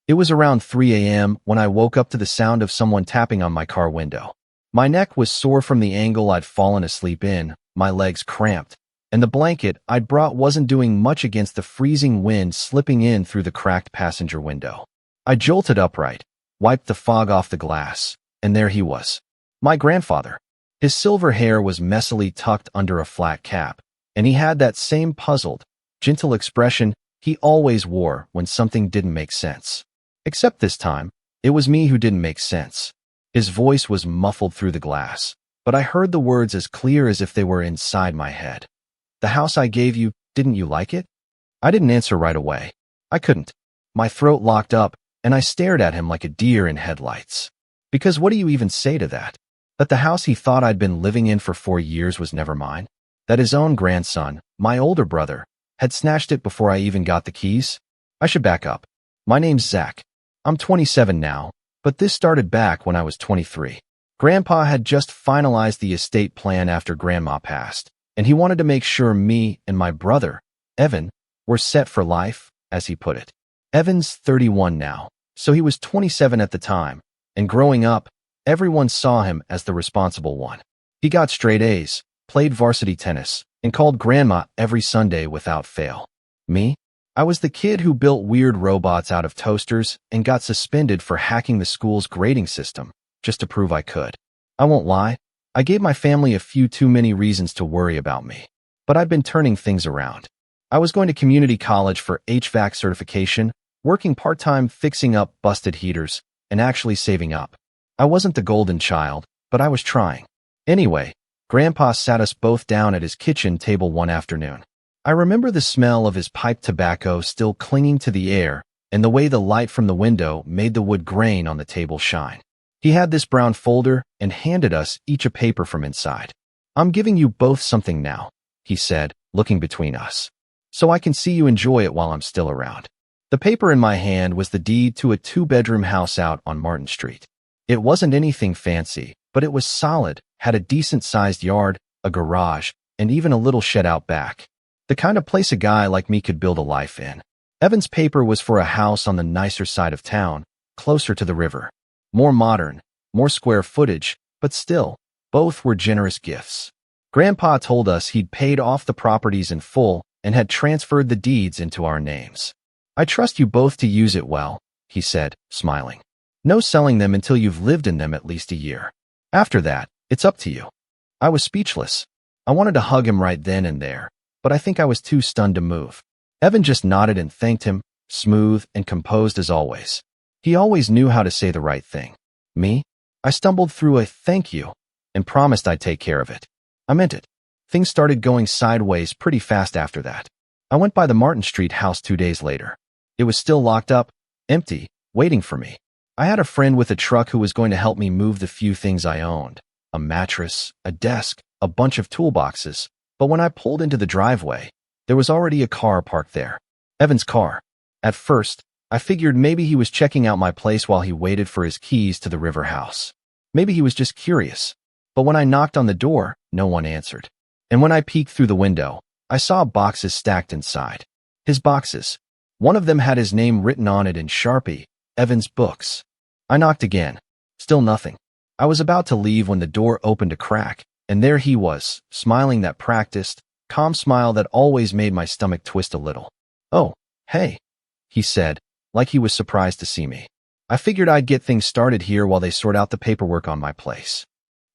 It was around 3 a.m. when I woke up to the sound of someone tapping on my car window. My neck was sore from the angle I'd fallen asleep in, my legs cramped, and the blanket I'd brought wasn't doing much against the freezing wind slipping in through the cracked passenger window. I jolted upright, wiped the fog off the glass, and there he was. My grandfather. His silver hair was messily tucked under a flat cap, and he had that same puzzled, gentle expression he always wore when something didn't make sense. Except this time, it was me who didn't make sense. His voice was muffled through the glass, but I heard the words as clear as if they were inside my head. "The house I gave you, didn't you like it?" I didn't answer right away. I couldn't. My throat locked up, and I stared at him like a deer in headlights. Because what do you even say to that? That the house he thought I'd been living in for 4 years was never mine? That his own grandson, my older brother, had snatched it before I even got the keys? I should back up. My name's Zach. I'm 27 now, but this started back when I was 23. Grandpa had just finalized the estate plan after Grandma passed, and he wanted to make sure me and my brother, Evan, were set for life, as he put it. Evan's 31 now, so he was 27 at the time, and growing up, everyone saw him as the responsible one. He got straight A's, played varsity tennis, and called Grandma every Sunday without fail. Me? I was the kid who built weird robots out of toasters and got suspended for hacking the school's grading system, just to prove I could. I won't lie, I gave my family a few too many reasons to worry about me. But I've been turning things around. I was going to community college for HVAC certification, working part-time fixing up busted heaters, and actually saving up. I wasn't the golden child, but I was trying. Anyway, Grandpa sat us both down at his kitchen table one afternoon. I remember the smell of his pipe tobacco still clinging to the air and the way the light from the window made the wood grain on the table shine. He had this brown folder and handed us each a paper from inside. "I'm giving you both something now," he said, looking between us, "so I can see you enjoy it while I'm still around." The paper in my hand was the deed to a 2-bedroom house out on Martin Street. It wasn't anything fancy, but it was solid, had a decent-sized yard, a garage, and even a little shed out back. The kind of place a guy like me could build a life in. Evan's paper was for a house on the nicer side of town, closer to the river. More modern, more square footage, but still, both were generous gifts. Grandpa told us he'd paid off the properties in full and had transferred the deeds into our names. "I trust you both to use it well," he said, smiling. "No selling them until you've lived in them at least a year. After that, it's up to you." I was speechless. I wanted to hug him right then and there, but I think I was too stunned to move. Evan just nodded and thanked him, smooth and composed as always. He always knew how to say the right thing. Me? I stumbled through a "thank you" and promised I'd take care of it. I meant it. Things started going sideways pretty fast after that. I went by the Martin Street house 2 days later. It was still locked up, empty, waiting for me. I had a friend with a truck who was going to help me move the few things I owned. A mattress, a desk, a bunch of toolboxes. But when I pulled into the driveway, there was already a car parked there. Evan's car. At first, I figured maybe he was checking out my place while he waited for his keys to the river house. Maybe he was just curious. But when I knocked on the door, no one answered. And when I peeked through the window, I saw boxes stacked inside. His boxes. One of them had his name written on it in Sharpie, Evan's Books. I knocked again. Still nothing. I was about to leave when the door opened a crack, and there he was, smiling that practiced, calm smile that always made my stomach twist a little. "Oh, hey," he said, like he was surprised to see me. "I figured I'd get things started here while they sort out the paperwork on my place."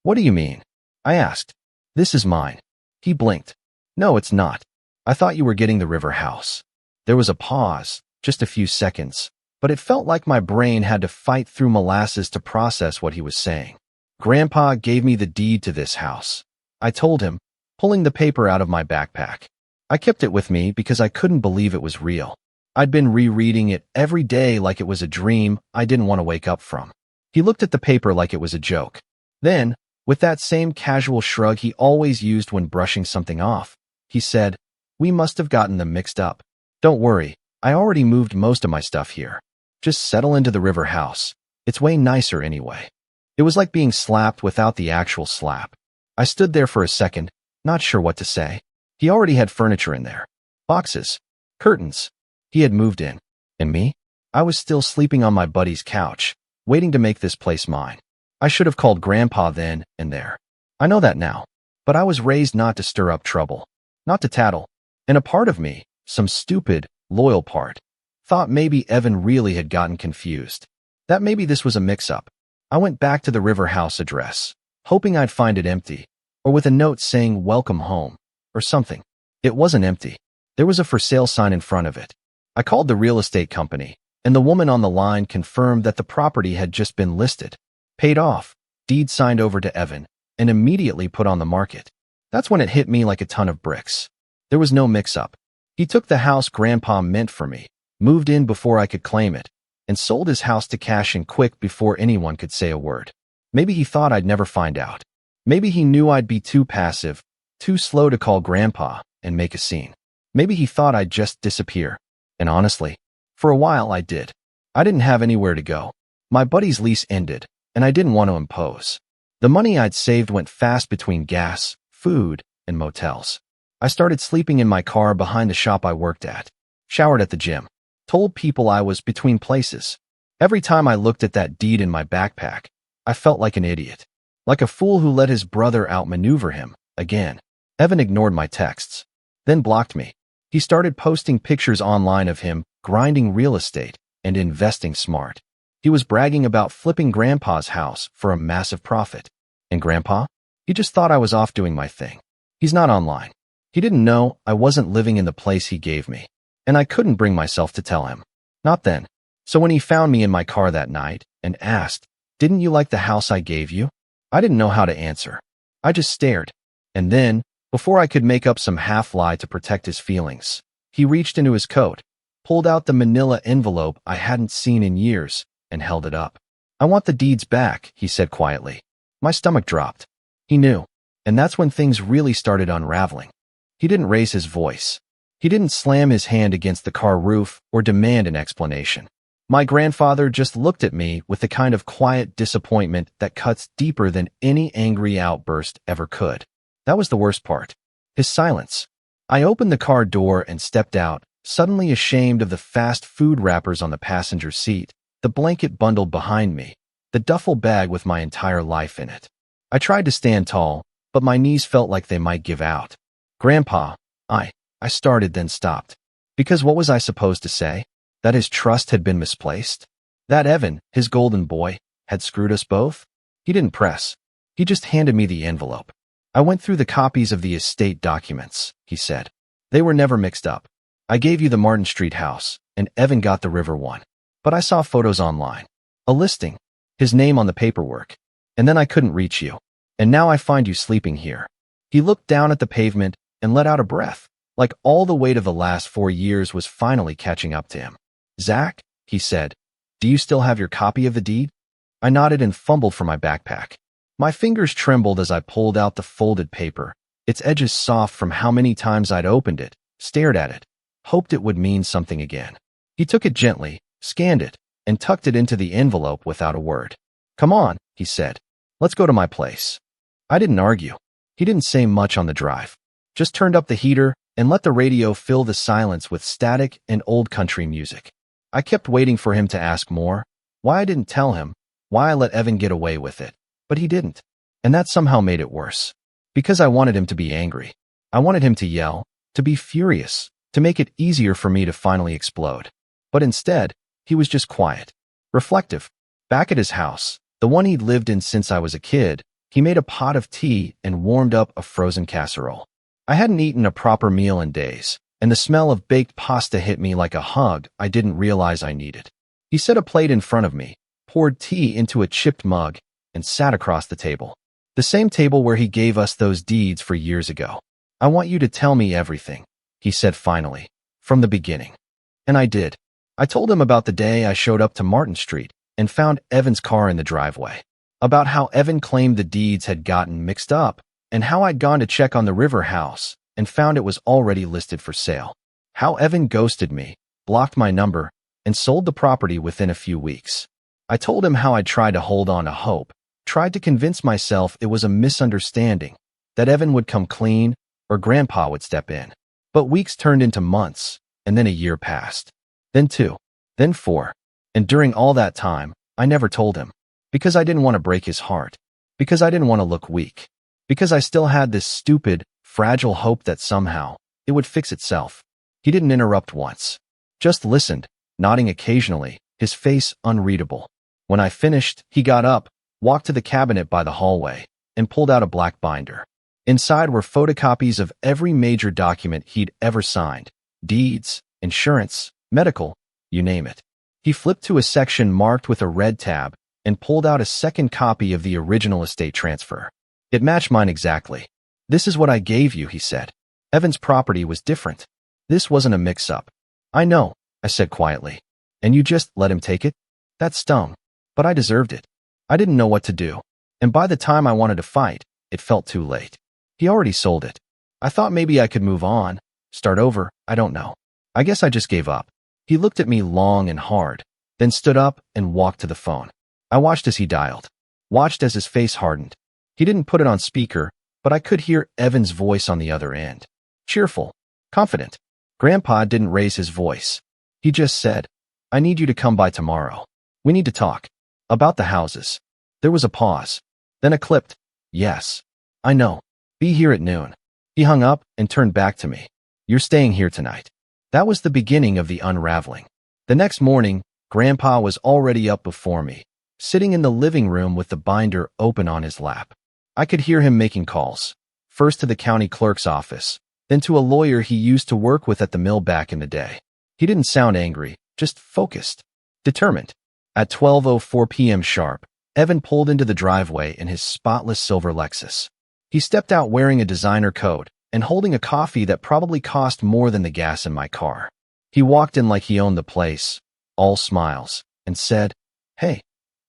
"What do you mean?" I asked. "This is mine." He blinked. "No, it's not. I thought you were getting the river house." There was a pause, just a few seconds, but it felt like my brain had to fight through molasses to process what he was saying. "Grandpa gave me the deed to this house," I told him, pulling the paper out of my backpack. I kept it with me because I couldn't believe it was real. I'd been rereading it every day like it was a dream I didn't want to wake up from. He looked at the paper like it was a joke. Then, with that same casual shrug he always used when brushing something off, he said, "We must have gotten them mixed up. Don't worry, I already moved most of my stuff here. Just settle into the river house. It's way nicer anyway." It was like being slapped without the actual slap. I stood there for a second, not sure what to say. He already had furniture in there. Boxes. Curtains. He had moved in. And me? I was still sleeping on my buddy's couch, waiting to make this place mine. I should have called Grandpa then and there. I know that now. But I was raised not to stir up trouble. not to tattle. And a part of me, some stupid, loyal part, thought maybe Evan really had gotten confused. That maybe this was a mix-up. I went back to the River House address, hoping I'd find it empty, or with a note saying welcome home, or something. It wasn't empty. There was a for sale sign in front of it. I called the real estate company, and the woman on the line confirmed that the property had just been listed, paid off, deed signed over to Evan, and immediately put on the market. That's when it hit me like a ton of bricks. There was no mix-up. He took the house Grandpa meant for me, moved in before I could claim it, and sold his house to cash in quick before anyone could say a word. Maybe he thought I'd never find out. Maybe he knew I'd be too passive, too slow to call Grandpa and make a scene. Maybe he thought I'd just disappear. And honestly, for a while I did. I didn't have anywhere to go. My buddy's lease ended, and I didn't want to impose. The money I'd saved went fast between gas, food, and motels. I started sleeping in my car behind the shop I worked at, showered at the gym, told people I was between places. Every time I looked at that deed in my backpack, I felt like an idiot, like a fool who let his brother outmaneuver him again. Evan ignored my texts, then blocked me. He started posting pictures online of him grinding real estate and investing smart. He was bragging about flipping Grandpa's house for a massive profit. And Grandpa? He just thought I was off doing my thing. He's not online. He didn't know I wasn't living in the place he gave me, and I couldn't bring myself to tell him. Not then. So when he found me in my car that night and asked, "Didn't you like the house I gave you?" I didn't know how to answer. I just stared. And then, before I could make up some half-lie to protect his feelings, he reached into his coat, pulled out the manila envelope I hadn't seen in years, and held it up. "I want the deeds back," he said quietly. My stomach dropped. He knew. And that's when things really started unraveling. He didn't raise his voice. He didn't slam his hand against the car roof or demand an explanation. My grandfather just looked at me with the kind of quiet disappointment that cuts deeper than any angry outburst ever could. That was the worst part. His silence. I opened the car door and stepped out, suddenly ashamed of the fast food wrappers on the passenger seat, the blanket bundled behind me, the duffel bag with my entire life in it. I tried to stand tall, but my knees felt like they might give out. "Grandpa," I started then stopped. Because what was I supposed to say? That his trust had been misplaced? That Evan, his golden boy, had screwed us both? He didn't press. He just handed me the envelope. "I went through the copies of the estate documents," he said. "They were never mixed up. I gave you the Martin Street house, and Evan got the River one. But I saw photos online. A listing. His name on the paperwork. And then I couldn't reach you. And now I find you sleeping here." He looked down at the pavement and let out a breath, like all the weight of the last 4 years was finally catching up to him. "Zach," he said, "do you still have your copy of the deed?" I nodded and fumbled for my backpack. My fingers trembled as I pulled out the folded paper, its edges soft from how many times I'd opened it, stared at it, hoped it would mean something again. He took it gently, scanned it, and tucked it into the envelope without a word. "Come on," he said. "Let's go to my place." I didn't argue. He didn't say much on the drive. Just turned up the heater and let the radio fill the silence with static and old country music. I kept waiting for him to ask more, why I didn't tell him, why I let Evan get away with it. But he didn't. And that somehow made it worse. Because I wanted him to be angry. I wanted him to yell, to be furious, to make it easier for me to finally explode. But instead, he was just quiet, reflective. Back at his house, the one he'd lived in since I was a kid, he made a pot of tea and warmed up a frozen casserole. I hadn't eaten a proper meal in days, and the smell of baked pasta hit me like a hug I didn't realize I needed. He set a plate in front of me, poured tea into a chipped mug, and sat across the table. The same table where he gave us those deeds for years ago. "I want you to tell me everything," he said finally, "from the beginning." And I did. I told him about the day I showed up to Martin Street and found Evan's car in the driveway, about how Evan claimed the deeds had gotten mixed up, and how I'd gone to check on the River house and found it was already listed for sale. How Evan ghosted me, blocked my number, and sold the property within a few weeks. I told him how I'd tried to hold on to hope, tried to convince myself it was a misunderstanding, that Evan would come clean or Grandpa would step in. But weeks turned into months, and then a year passed. Then 2, then 4. And during all that time, I never told him. Because I didn't want to break his heart. Because I didn't want to look weak. Because I still had this stupid, fragile hope that somehow it would fix itself. He didn't interrupt once, just listened, nodding occasionally, his face unreadable. When I finished, he got up, walked to the cabinet by the hallway, and pulled out a black binder. Inside were photocopies of every major document he'd ever signed: deeds, insurance, medical, you name it. He flipped to a section marked with a red tab and pulled out a second copy of the original estate transfer. It matched mine exactly. "This is what I gave you," he said. Evan's property was different. This wasn't a mix-up. "I know," I said quietly. "And you just let him take it?" That stung. But I deserved it. I didn't know what to do. And by the time I wanted to fight, it felt too late. He already sold it. I thought maybe I could move on, start over, I don't know. I guess I just gave up. He looked at me long and hard, then stood up and walked to the phone. I watched as he dialed, watched as his face hardened. He didn't put it on speaker, but I could hear Evan's voice on the other end. Cheerful, confident. Grandpa didn't raise his voice. He just said, "I need you to come by tomorrow. We need to talk. About the houses." There was a pause, then a clipped, "Yes, I know. Be here at noon." He hung up and turned back to me. "You're staying here tonight." That was the beginning of the unraveling. The next morning, Grandpa was already up before me, sitting in the living room with the binder open on his lap. I could hear him making calls, first to the county clerk's office, then to a lawyer he used to work with at the mill back in the day. He didn't sound angry, just focused, determined. At 12:04 p.m. sharp, Evan pulled into the driveway in his spotless silver Lexus. He stepped out wearing a designer coat and holding a coffee that probably cost more than the gas in my car. He walked in like he owned the place, all smiles, and said, "Hey,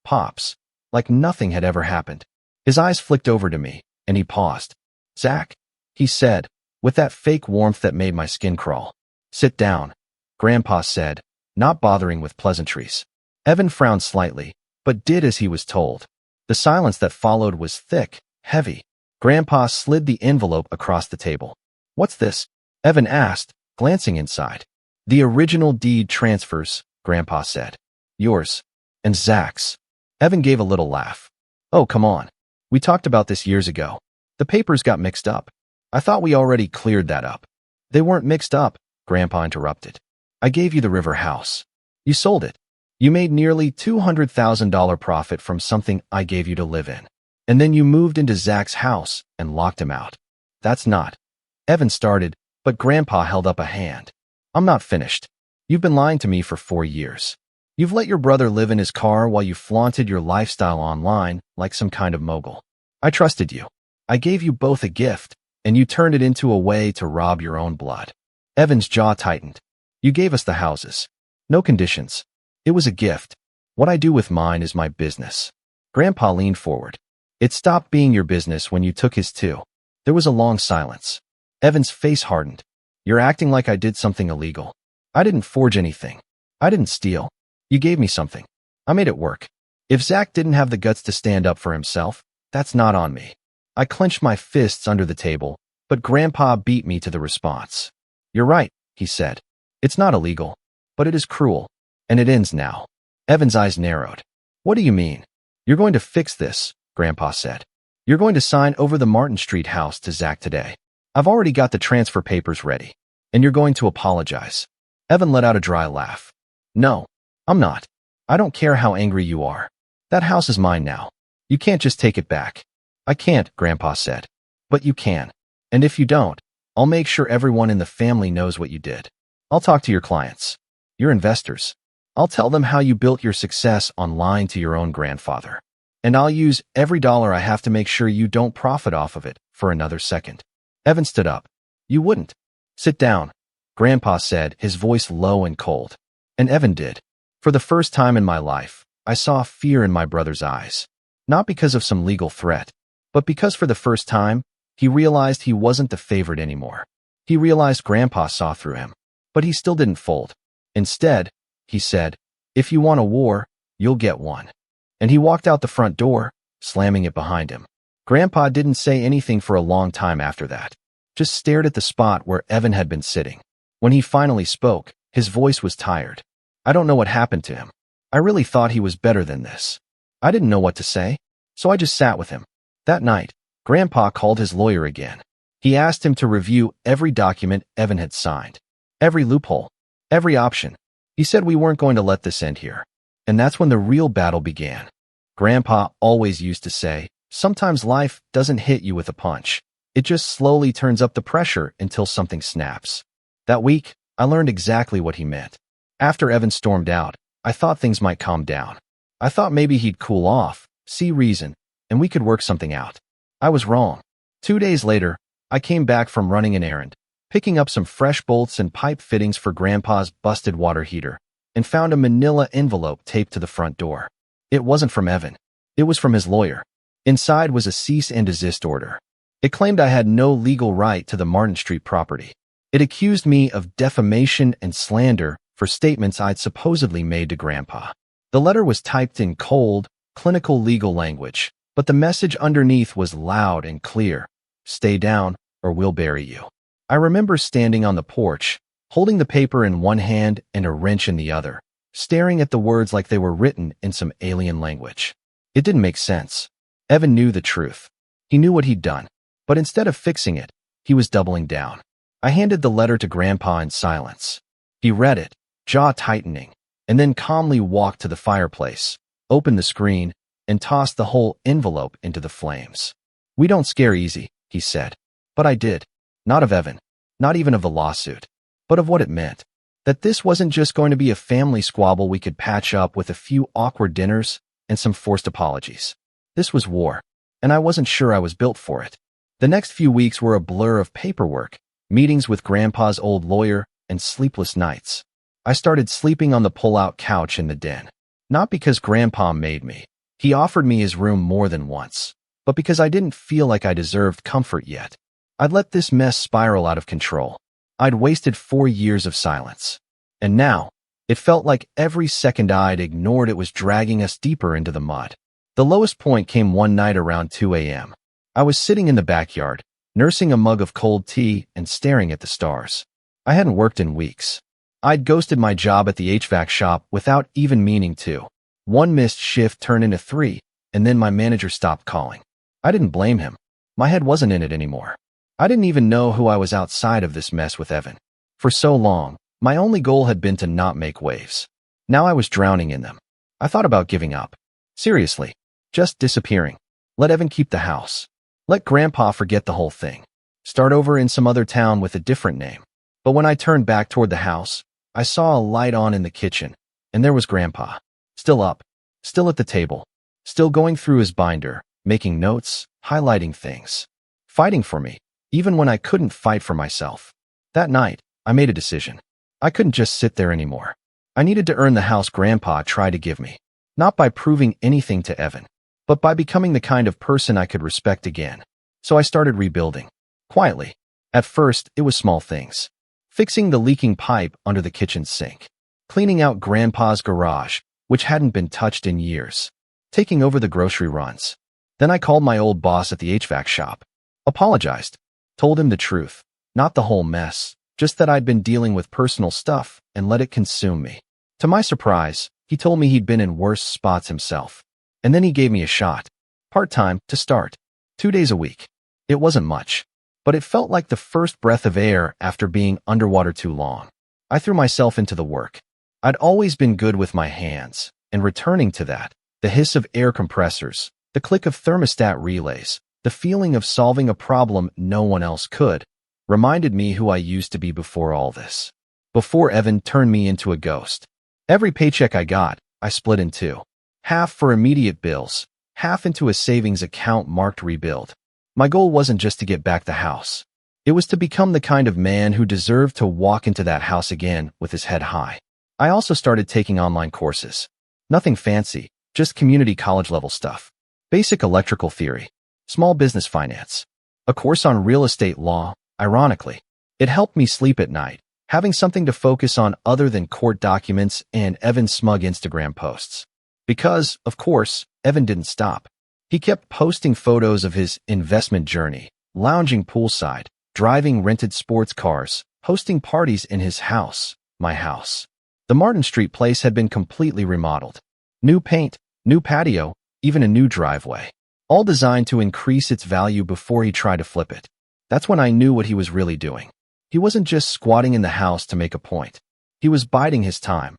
Pops," like nothing had ever happened. His eyes flicked over to me, and he paused. "Zach," he said, with that fake warmth that made my skin crawl. "Sit down," Grandpa said, not bothering with pleasantries. Evan frowned slightly, but did as he was told. The silence that followed was thick, heavy. Grandpa slid the envelope across the table. "What's this?" Evan asked, glancing inside. "The original deed transfers," Grandpa said. "Yours. And Zach's." Evan gave a little laugh. "Oh, come on. We talked about this years ago. The papers got mixed up. I thought we already cleared that up." "They weren't mixed up," Grandpa interrupted. "I gave you the river house. You sold it. You made nearly $200,000 profit from something I gave you to live in. And then you moved into Zach's house and locked him out." "That's not." Evan started, but Grandpa held up a hand. "I'm not finished. You've been lying to me for 4 years. You've let your brother live in his car while you flaunted your lifestyle online like some kind of mogul. I trusted you. I gave you both a gift, and you turned it into a way to rob your own blood." Evan's jaw tightened. "You gave us the houses. No conditions. It was a gift. What I do with mine is my business." Grandpa leaned forward. "It stopped being your business when you took his too." There was a long silence. Evan's face hardened. "You're acting like I did something illegal. I didn't forge anything. I didn't steal. You gave me something. I made it work. If Zach didn't have the guts to stand up for himself, that's not on me." I clenched my fists under the table, but Grandpa beat me to the response. "You're right," he said. "It's not illegal, but it is cruel, and it ends now." Evan's eyes narrowed. "What do you mean?" "You're going to fix this," Grandpa said. "You're going to sign over the Martin Street house to Zach today. I've already got the transfer papers ready, and you're going to apologize." Evan let out a dry laugh. "No, I'm not. I don't care how angry you are. That house is mine now. You can't just take it back." "I can't," Grandpa said. "But you can. And if you don't, I'll make sure everyone in the family knows what you did. I'll talk to your clients, your investors. I'll tell them how you built your success on lying to your own grandfather. And I'll use every dollar I have to make sure you don't profit off of it for another second." Evan stood up. "You wouldn't." "Sit down," Grandpa said, his voice low and cold. And Evan did. For the first time in my life, I saw fear in my brother's eyes. Not because of some legal threat, but because for the first time, he realized he wasn't the favorite anymore. He realized Grandpa saw through him. But he still didn't fold. Instead, he said, "If you want a war, you'll get one." And he walked out the front door, slamming it behind him. Grandpa didn't say anything for a long time after that, just stared at the spot where Evan had been sitting. When he finally spoke, his voice was tired. "I don't know what happened to him. I really thought he was better than this. I didn't know what to say, so I just sat with him." That night, Grandpa called his lawyer again. He asked him to review every document Evan had signed, every loophole, every option. He said we weren't going to let this end here. And that's when the real battle began. Grandpa always used to say, sometimes life doesn't hit you with a punch. It just slowly turns up the pressure until something snaps. That week, I learned exactly what he meant. After Evan stormed out, I thought things might calm down. I thought maybe he'd cool off, see reason, and we could work something out. I was wrong. 2 days later, I came back from running an errand, picking up some fresh bolts and pipe fittings for Grandpa's busted water heater, and found a manila envelope taped to the front door. It wasn't from Evan. It was from his lawyer. Inside was a cease and desist order. It claimed I had no legal right to the Martin Street property. It accused me of defamation and slander for statements I'd supposedly made to Grandpa. The letter was typed in cold, clinical legal language, but the message underneath was loud and clear. Stay down, or we'll bury you. I remember standing on the porch, holding the paper in one hand and a wrench in the other, staring at the words like they were written in some alien language. It didn't make sense. Evan knew the truth. He knew what he'd done, but instead of fixing it, he was doubling down. I handed the letter to Grandpa in silence. He read it, jaw tightening, and then calmly walked to the fireplace, opened the screen, and tossed the whole envelope into the flames. We don't scare easy, he said. But I did. Not of Evan, not even of the lawsuit, but of what it meant. That this wasn't just going to be a family squabble we could patch up with a few awkward dinners and some forced apologies. This was war, and I wasn't sure I was built for it. The next few weeks were a blur of paperwork, meetings with Grandpa's old lawyer, and sleepless nights. I started sleeping on the pull-out couch in the den. Not because Grandpa made me. He offered me his room more than once, but because I didn't feel like I deserved comfort yet. I'd let this mess spiral out of control. I'd wasted 4 years of silence. And now, it felt like every second I'd ignored it was dragging us deeper into the mud. The lowest point came one night around 2 a.m. I was sitting in the backyard, nursing a mug of cold tea and staring at the stars. I hadn't worked in weeks. I'd ghosted my job at the HVAC shop without even meaning to. One missed shift turned into 3, and then my manager stopped calling. I didn't blame him. My head wasn't in it anymore. I didn't even know who I was outside of this mess with Evan. For so long, my only goal had been to not make waves. Now I was drowning in them. I thought about giving up. Seriously. Just disappearing. Let Evan keep the house. Let Grandpa forget the whole thing. Start over in some other town with a different name. But when I turned back toward the house, I saw a light on in the kitchen, and there was Grandpa. Still up. Still at the table. Still going through his binder, making notes, highlighting things. Fighting for me, even when I couldn't fight for myself. That night, I made a decision. I couldn't just sit there anymore. I needed to earn the house Grandpa tried to give me. Not by proving anything to Evan, but by becoming the kind of person I could respect again. So I started rebuilding. Quietly. At first, it was small things. Fixing the leaking pipe under the kitchen sink. Cleaning out Grandpa's garage, which hadn't been touched in years. Taking over the grocery runs. Then I called my old boss at the HVAC shop. Apologized. Told him the truth. Not the whole mess. Just that I'd been dealing with personal stuff and let it consume me. To my surprise, he told me he'd been in worse spots himself. And then he gave me a shot. Part-time, to start. 2 days a week. It wasn't much. But it felt like the first breath of air after being underwater too long. I threw myself into the work. I'd always been good with my hands, and returning to that, the hiss of air compressors, the click of thermostat relays, the feeling of solving a problem no one else could, reminded me who I used to be before all this. Before Evan turned me into a ghost. Every paycheck I got, I split in two. Half for immediate bills, half into a savings account marked rebuild. My goal wasn't just to get back the house. It was to become the kind of man who deserved to walk into that house again with his head high. I also started taking online courses. Nothing fancy, just community college-level stuff. Basic electrical theory. Small business finance. A course on real estate law, ironically. It helped me sleep at night, having something to focus on other than court documents and Evan's smug Instagram posts. Because, of course, Evan didn't stop. He kept posting photos of his investment journey, lounging poolside, driving rented sports cars, hosting parties in his house, my house. The Martin Street place had been completely remodeled. New paint, new patio, even a new driveway. All designed to increase its value before he tried to flip it. That's when I knew what he was really doing. He wasn't just squatting in the house to make a point. He was biding his time,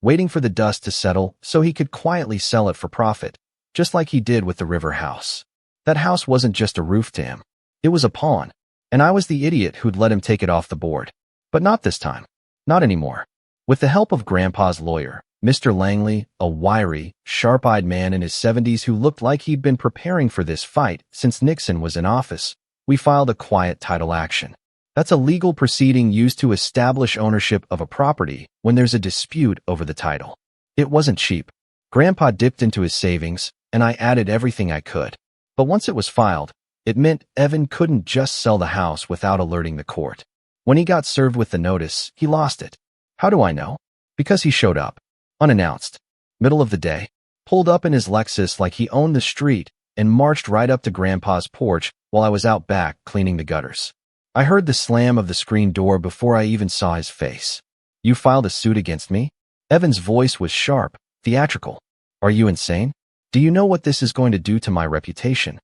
waiting for the dust to settle so he could quietly sell it for profit, just like he did with the river house. That house wasn't just a roof to him. It was a pawn, and I was the idiot who'd let him take it off the board. But not this time. Not anymore. With the help of Grandpa's lawyer, Mr. Langley, a wiry, sharp-eyed man in his 70s who looked like he'd been preparing for this fight since Nixon was in office, we filed a quiet title action. That's a legal proceeding used to establish ownership of a property when there's a dispute over the title. It wasn't cheap. Grandpa dipped into his savings, and I added everything I could. But once it was filed, it meant Evan couldn't just sell the house without alerting the court. When he got served with the notice, he lost it. How do I know? Because he showed up, unannounced, middle of the day, pulled up in his Lexus like he owned the street, and marched right up to Grandpa's porch while I was out back cleaning the gutters. I heard the slam of the screen door before I even saw his face. "You filed a suit against me?" Evan's voice was sharp, theatrical. "Are you insane? Do you know what this is going to do to my reputation?"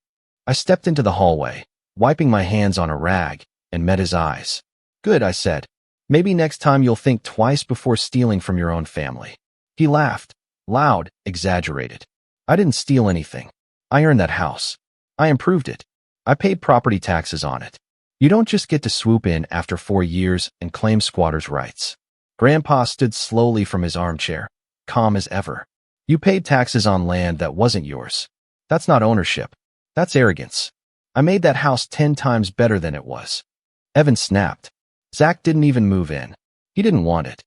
I stepped into the hallway, wiping my hands on a rag, and met his eyes. "Good," I said. "Maybe next time you'll think twice before stealing from your own family." He laughed, loud, exaggerated. "I didn't steal anything. I earned that house. I improved it. I paid property taxes on it. You don't just get to swoop in after 4 years and claim squatters' rights." Grandpa stood slowly from his armchair, calm as ever. "You paid taxes on land that wasn't yours. That's not ownership. That's arrogance. I made that house 10 times better than it was." Evan snapped. "Zach didn't even move in. He didn't want it."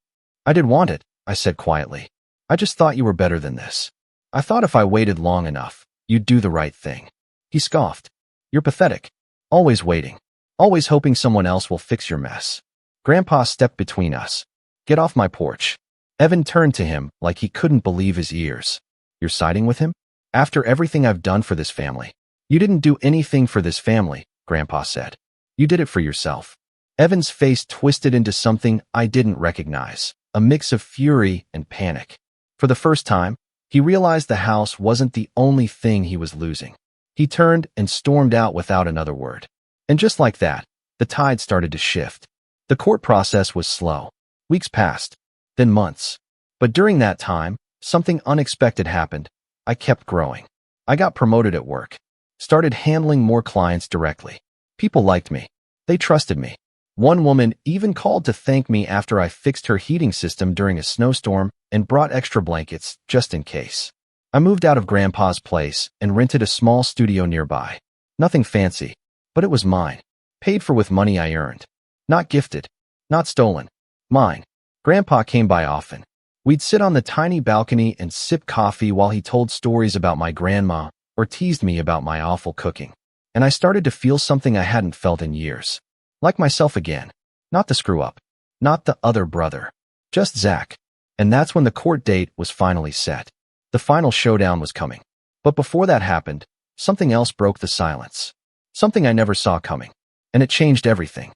"I did want it," I said quietly. "I just thought you were better than this. I thought if I waited long enough, you'd do the right thing." He scoffed. "You're pathetic. Always waiting. Always hoping someone else will fix your mess." Grandpa stepped between us. "Get off my porch." Evan turned to him like he couldn't believe his ears. "You're siding with him? After everything I've done for this family?" "You didn't do anything for this family," Grandpa said. "You did it for yourself." Evan's face twisted into something I didn't recognize, a mix of fury and panic. For the first time, he realized the house wasn't the only thing he was losing. He turned and stormed out without another word. And just like that, the tide started to shift. The court process was slow. Weeks passed, then months. But during that time, something unexpected happened. I kept growing. I got promoted at work. Started handling more clients directly. People liked me. They trusted me. One woman even called to thank me after I fixed her heating system during a snowstorm and brought extra blankets just in case. I moved out of Grandpa's place and rented a small studio nearby. Nothing fancy, but it was mine. Paid for with money I earned. Not gifted. Not stolen. Mine. Grandpa came by often. We'd sit on the tiny balcony and sip coffee while he told stories about my grandma or teased me about my awful cooking. And I started to feel something I hadn't felt in years. Like myself again. Not the screw-up. Not the other brother. Just Zach. And that's when the court date was finally set. The final showdown was coming. But before that happened, something else broke the silence. Something I never saw coming. And it changed everything.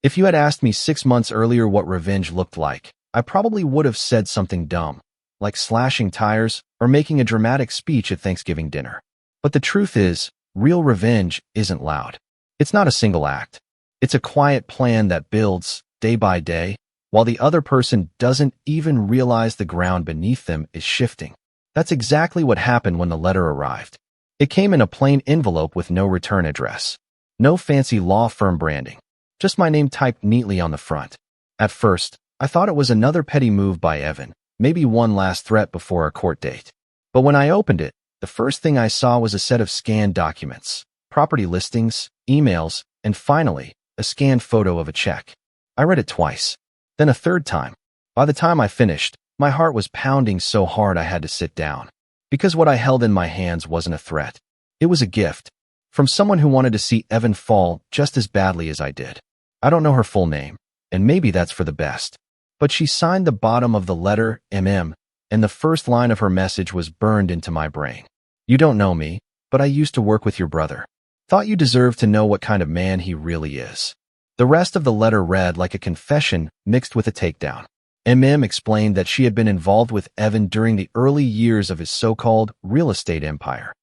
If you had asked me 6 months earlier what revenge looked like, I probably would have said something dumb, like slashing tires or making a dramatic speech at Thanksgiving dinner. But the truth is, real revenge isn't loud. It's not a single act. It's a quiet plan that builds, day by day, while the other person doesn't even realize the ground beneath them is shifting. That's exactly what happened when the letter arrived. It came in a plain envelope with no return address. No fancy law firm branding. Just my name typed neatly on the front. At first, I thought it was another petty move by Evan, maybe one last threat before our court date. But when I opened it, the first thing I saw was a set of scanned documents, property listings, emails, and finally, a scanned photo of a check. I read it twice, then a third time. By the time I finished, my heart was pounding so hard I had to sit down. Because what I held in my hands wasn't a threat. It was a gift. From someone who wanted to see Evan fall just as badly as I did. I don't know her full name, and maybe that's for the best. But she signed the bottom of the letter, MM, and the first line of her message was burned into my brain. "You don't know me, but I used to work with your brother. Thought you deserved to know what kind of man he really is." The rest of the letter read like a confession mixed with a takedown. MM explained that she had been involved with Evan during the early years of his so-called real estate empire.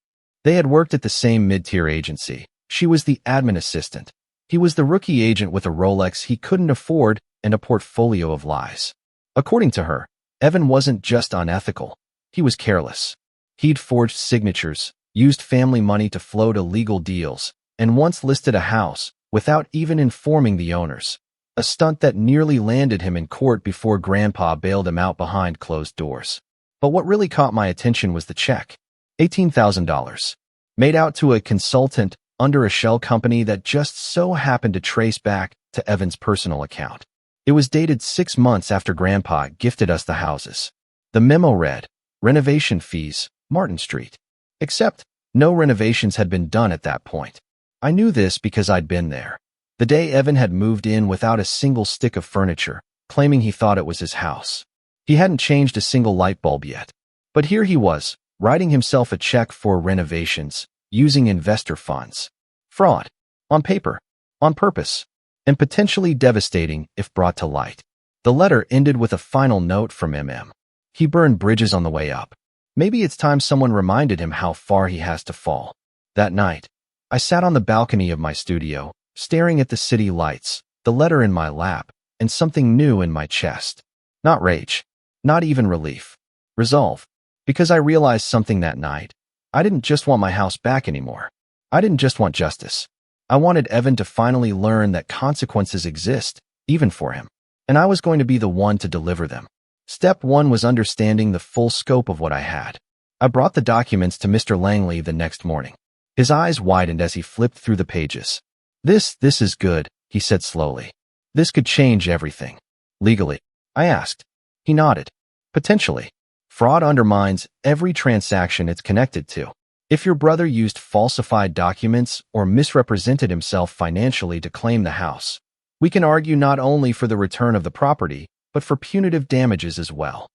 They had worked at the same mid-tier agency. She was the admin assistant, He was the rookie agent with a Rolex he couldn't afford and a portfolio of lies. According to her, Evan wasn't just unethical. He was careless. He'd forged signatures, used family money to float illegal deals, and once listed a house without even informing the owners. A stunt that nearly landed him in court before Grandpa bailed him out behind closed doors. But what really caught my attention was the check. $18,000. Made out to a consultant under a shell company that just so happened to trace back to Evan's personal account. It was dated 6 months after Grandpa gifted us the houses. The memo read, "Renovation fees, Martin Street." Except, no renovations had been done at that point. I knew this because I'd been there. The day Evan had moved in without a single stick of furniture, claiming he thought it was his house. He hadn't changed a single light bulb yet. But here he was, writing himself a check for renovations, using investor funds. Fraud. On paper. On purpose. And potentially devastating if brought to light. The letter ended with a final note from MM. He burned bridges on the way up. Maybe it's time someone reminded him how far he has to fall. That night, I sat on the balcony of my studio, staring at the city lights, the letter in my lap, and something new in my chest. Not rage. Not even relief. Resolve. Because I realized something that night. I didn't just want my house back anymore. I didn't just want justice. I wanted Evan to finally learn that consequences exist, even for him. And I was going to be the one to deliver them. Step 1 was understanding the full scope of what I had. I brought the documents to Mr. Langley the next morning. His eyes widened as he flipped through the pages. This is good, he said slowly. This could change everything. Legally? I asked. He nodded. Potentially. Fraud undermines every transaction it's connected to. If your brother used falsified documents or misrepresented himself financially to claim the house, we can argue not only for the return of the property, but for punitive damages as well.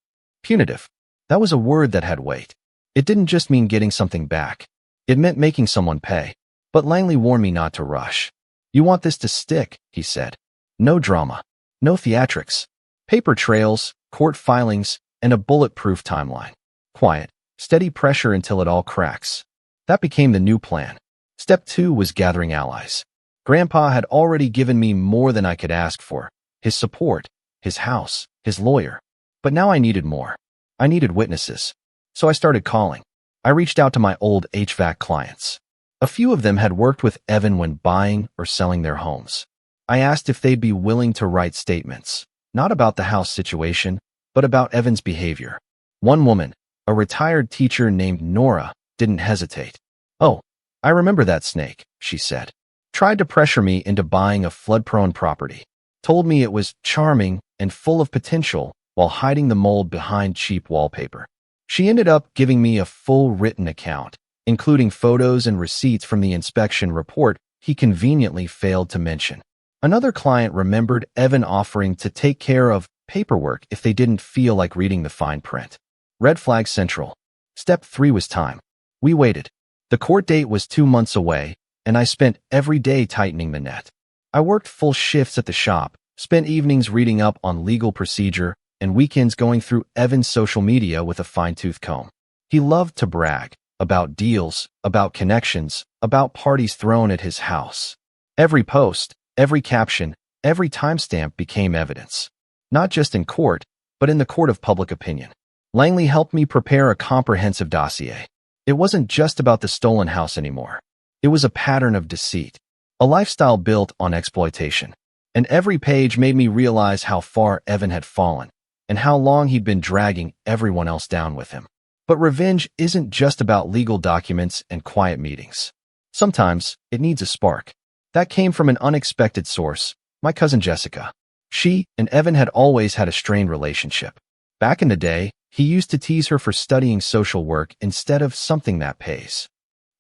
Punitive. That was a word that had weight. It didn't just mean getting something back. It meant making someone pay. But Langley warned me not to rush. You want this to stick, he said. No drama. No theatrics. Paper trails, court filings, and a bulletproof timeline. Quiet, steady pressure until it all cracks. That became the new plan. Step 2 was gathering allies. Grandpa had already given me more than I could ask for. His support, his house, his lawyer. But now I needed more. I needed witnesses. So I started calling. I reached out to my old HVAC clients. A few of them had worked with Evan when buying or selling their homes. I asked if they'd be willing to write statements, not about the house situation, but about Evan's behavior. One woman, a retired teacher named Nora, didn't hesitate. "Oh, I remember that snake," she said. Tried to pressure me into buying a flood-prone property. Told me it was charming and full of potential while hiding the mold behind cheap wallpaper. She ended up giving me a full written account, including photos and receipts from the inspection report he conveniently failed to mention. Another client remembered Evan offering to take care of paperwork if they didn't feel like reading the fine print. Red flag central. Step 3 was time. We waited. The court date was 2 months away, and I spent every day tightening the net. I worked full shifts at the shop, spent evenings reading up on legal procedure, and weekends going through Evan's social media with a fine-tooth comb. He loved to brag about deals, about connections, about parties thrown at his house. Every post, every caption, every timestamp became evidence. Not just in court, but in the court of public opinion. Langley helped me prepare a comprehensive dossier. It wasn't just about the stolen house anymore. It was a pattern of deceit, a lifestyle built on exploitation. And every page made me realize how far Evan had fallen, and how long he'd been dragging everyone else down with him. But revenge isn't just about legal documents and quiet meetings. Sometimes it needs a spark. That came from an unexpected source, my cousin Jessica. She and Evan had always had a strained relationship. Back in the day, he used to tease her for studying social work instead of something that pays.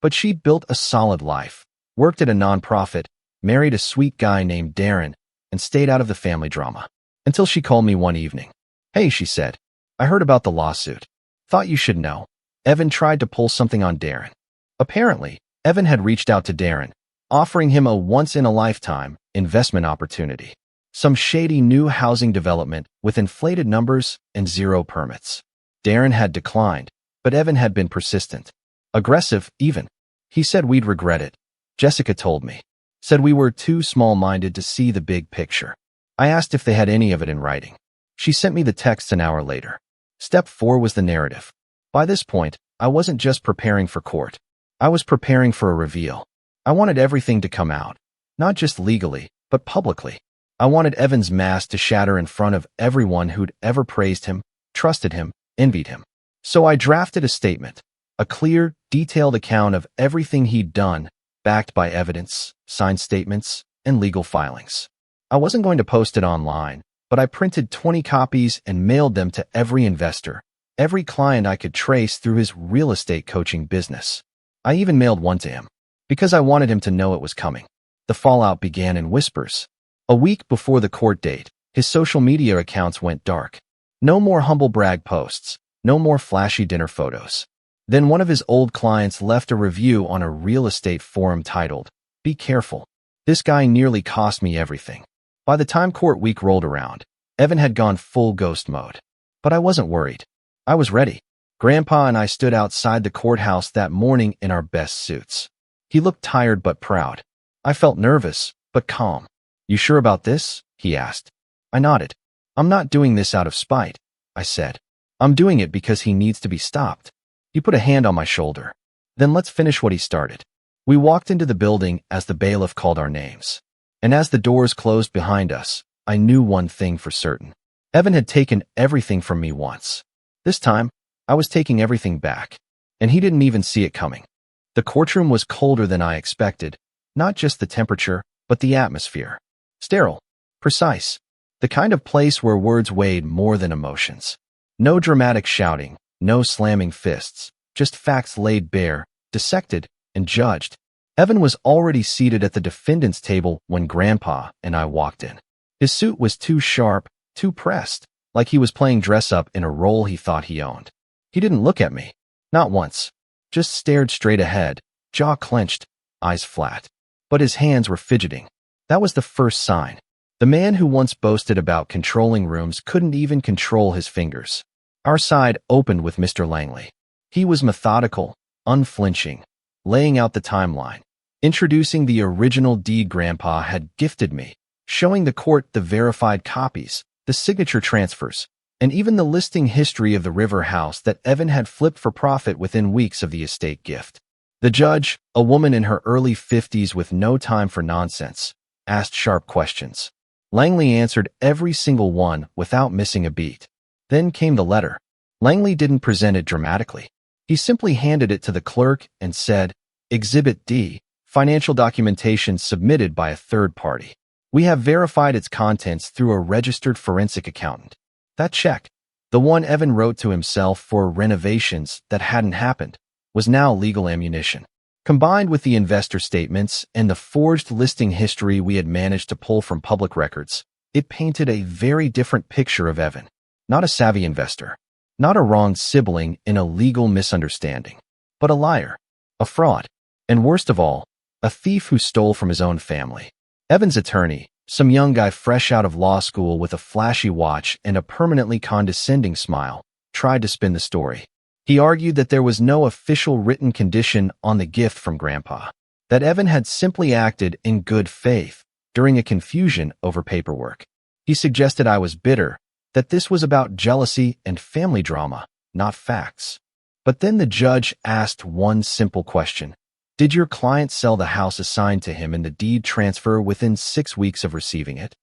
But she built a solid life, worked at a nonprofit, married a sweet guy named Darren, and stayed out of the family drama. Until she called me one evening. "Hey," she said, "I heard about the lawsuit. Thought you should know." Evan tried to pull something on Darren. Apparently, Evan had reached out to Darren, offering him a once-in-a-lifetime investment opportunity. Some shady new housing development with inflated numbers and 0 permits. Darren had declined, but Evan had been persistent. Aggressive, even. He said we'd regret it. Jessica told me. said we were too small-minded to see the big picture. I asked if they had any of it in writing. She sent me the text an hour later. Step 4 was the narrative. By this point, I wasn't just preparing for court. I was preparing for a reveal. I wanted everything to come out, not just legally, but publicly. I wanted Evan's mask to shatter in front of everyone who'd ever praised him, trusted him, envied him. So I drafted a statement, a clear, detailed account of everything he'd done, backed by evidence, signed statements, and legal filings. I wasn't going to post it online, but I printed 20 copies and mailed them to every investor, every client I could trace through his real estate coaching business. I even mailed one to him, because I wanted him to know it was coming. The fallout began in whispers. A week before the court date, his social media accounts went dark. No more humble brag posts, no more flashy dinner photos. Then one of his old clients left a review on a real estate forum titled, "Be careful. This guy nearly cost me everything." By the time court week rolled around, Evan had gone full ghost mode. But I wasn't worried. I was ready. Grandpa and I stood outside the courthouse that morning in our best suits. He looked tired but proud. I felt nervous, but calm. "You sure about this?" he asked. I nodded. "I'm not doing this out of spite," I said. "I'm doing it because he needs to be stopped." He put a hand on my shoulder. "Then let's finish what he started." We walked into the building as the bailiff called our names. And as the doors closed behind us, I knew one thing for certain. Evan had taken everything from me once. This time, I was taking everything back. And he didn't even see it coming. The courtroom was colder than I expected. Not just the temperature, but the atmosphere. Sterile. Precise. The kind of place where words weighed more than emotions. No dramatic shouting. No slamming fists, just facts laid bare, dissected, and judged. Evan was already seated at the defendant's table when Grandpa and I walked in. His suit was too sharp, too pressed, like he was playing dress-up in a role he thought he owned. He didn't look at me. Not once. Just stared straight ahead, jaw clenched, eyes flat. But his hands were fidgeting. That was the first sign. The man who once boasted about controlling rooms couldn't even control his fingers. Our side opened with Mr. Langley. He was methodical, unflinching, laying out the timeline, introducing the original deed Grandpa had gifted me, showing the court the verified copies, the signature transfers, and even the listing history of the river house that Evan had flipped for profit within weeks of the estate gift. The judge, a woman in her early 50s with no time for nonsense, asked sharp questions. Langley answered every single one without missing a beat. Then came the letter. Langley didn't present it dramatically. He simply handed it to the clerk and said, "Exhibit D, financial documentation submitted by a third party. We have verified its contents through a registered forensic accountant." That check, the one Evan wrote to himself for renovations that hadn't happened, was now legal ammunition. Combined with the investor statements and the forged listing history we had managed to pull from public records, it painted a very different picture of Evan. Not a savvy investor, not a wronged sibling in a legal misunderstanding, but a liar, a fraud, and worst of all, a thief who stole from his own family. Evan's attorney, some young guy fresh out of law school with a flashy watch and a permanently condescending smile, tried to spin the story. He argued that there was no official written condition on the gift from Grandpa, that Evan had simply acted in good faith during a confusion over paperwork. He suggested I was bitter, that this was about jealousy and family drama, not facts. But then the judge asked one simple question. Did your client sell the house assigned to him in the deed transfer within 6 weeks of receiving it?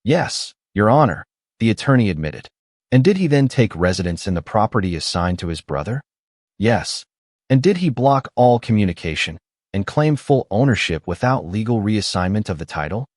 Yes, Your Honor, the attorney admitted. And did he then take residence in the property assigned to his brother? Yes. And did he block all communication and claim full ownership without legal reassignment of the title?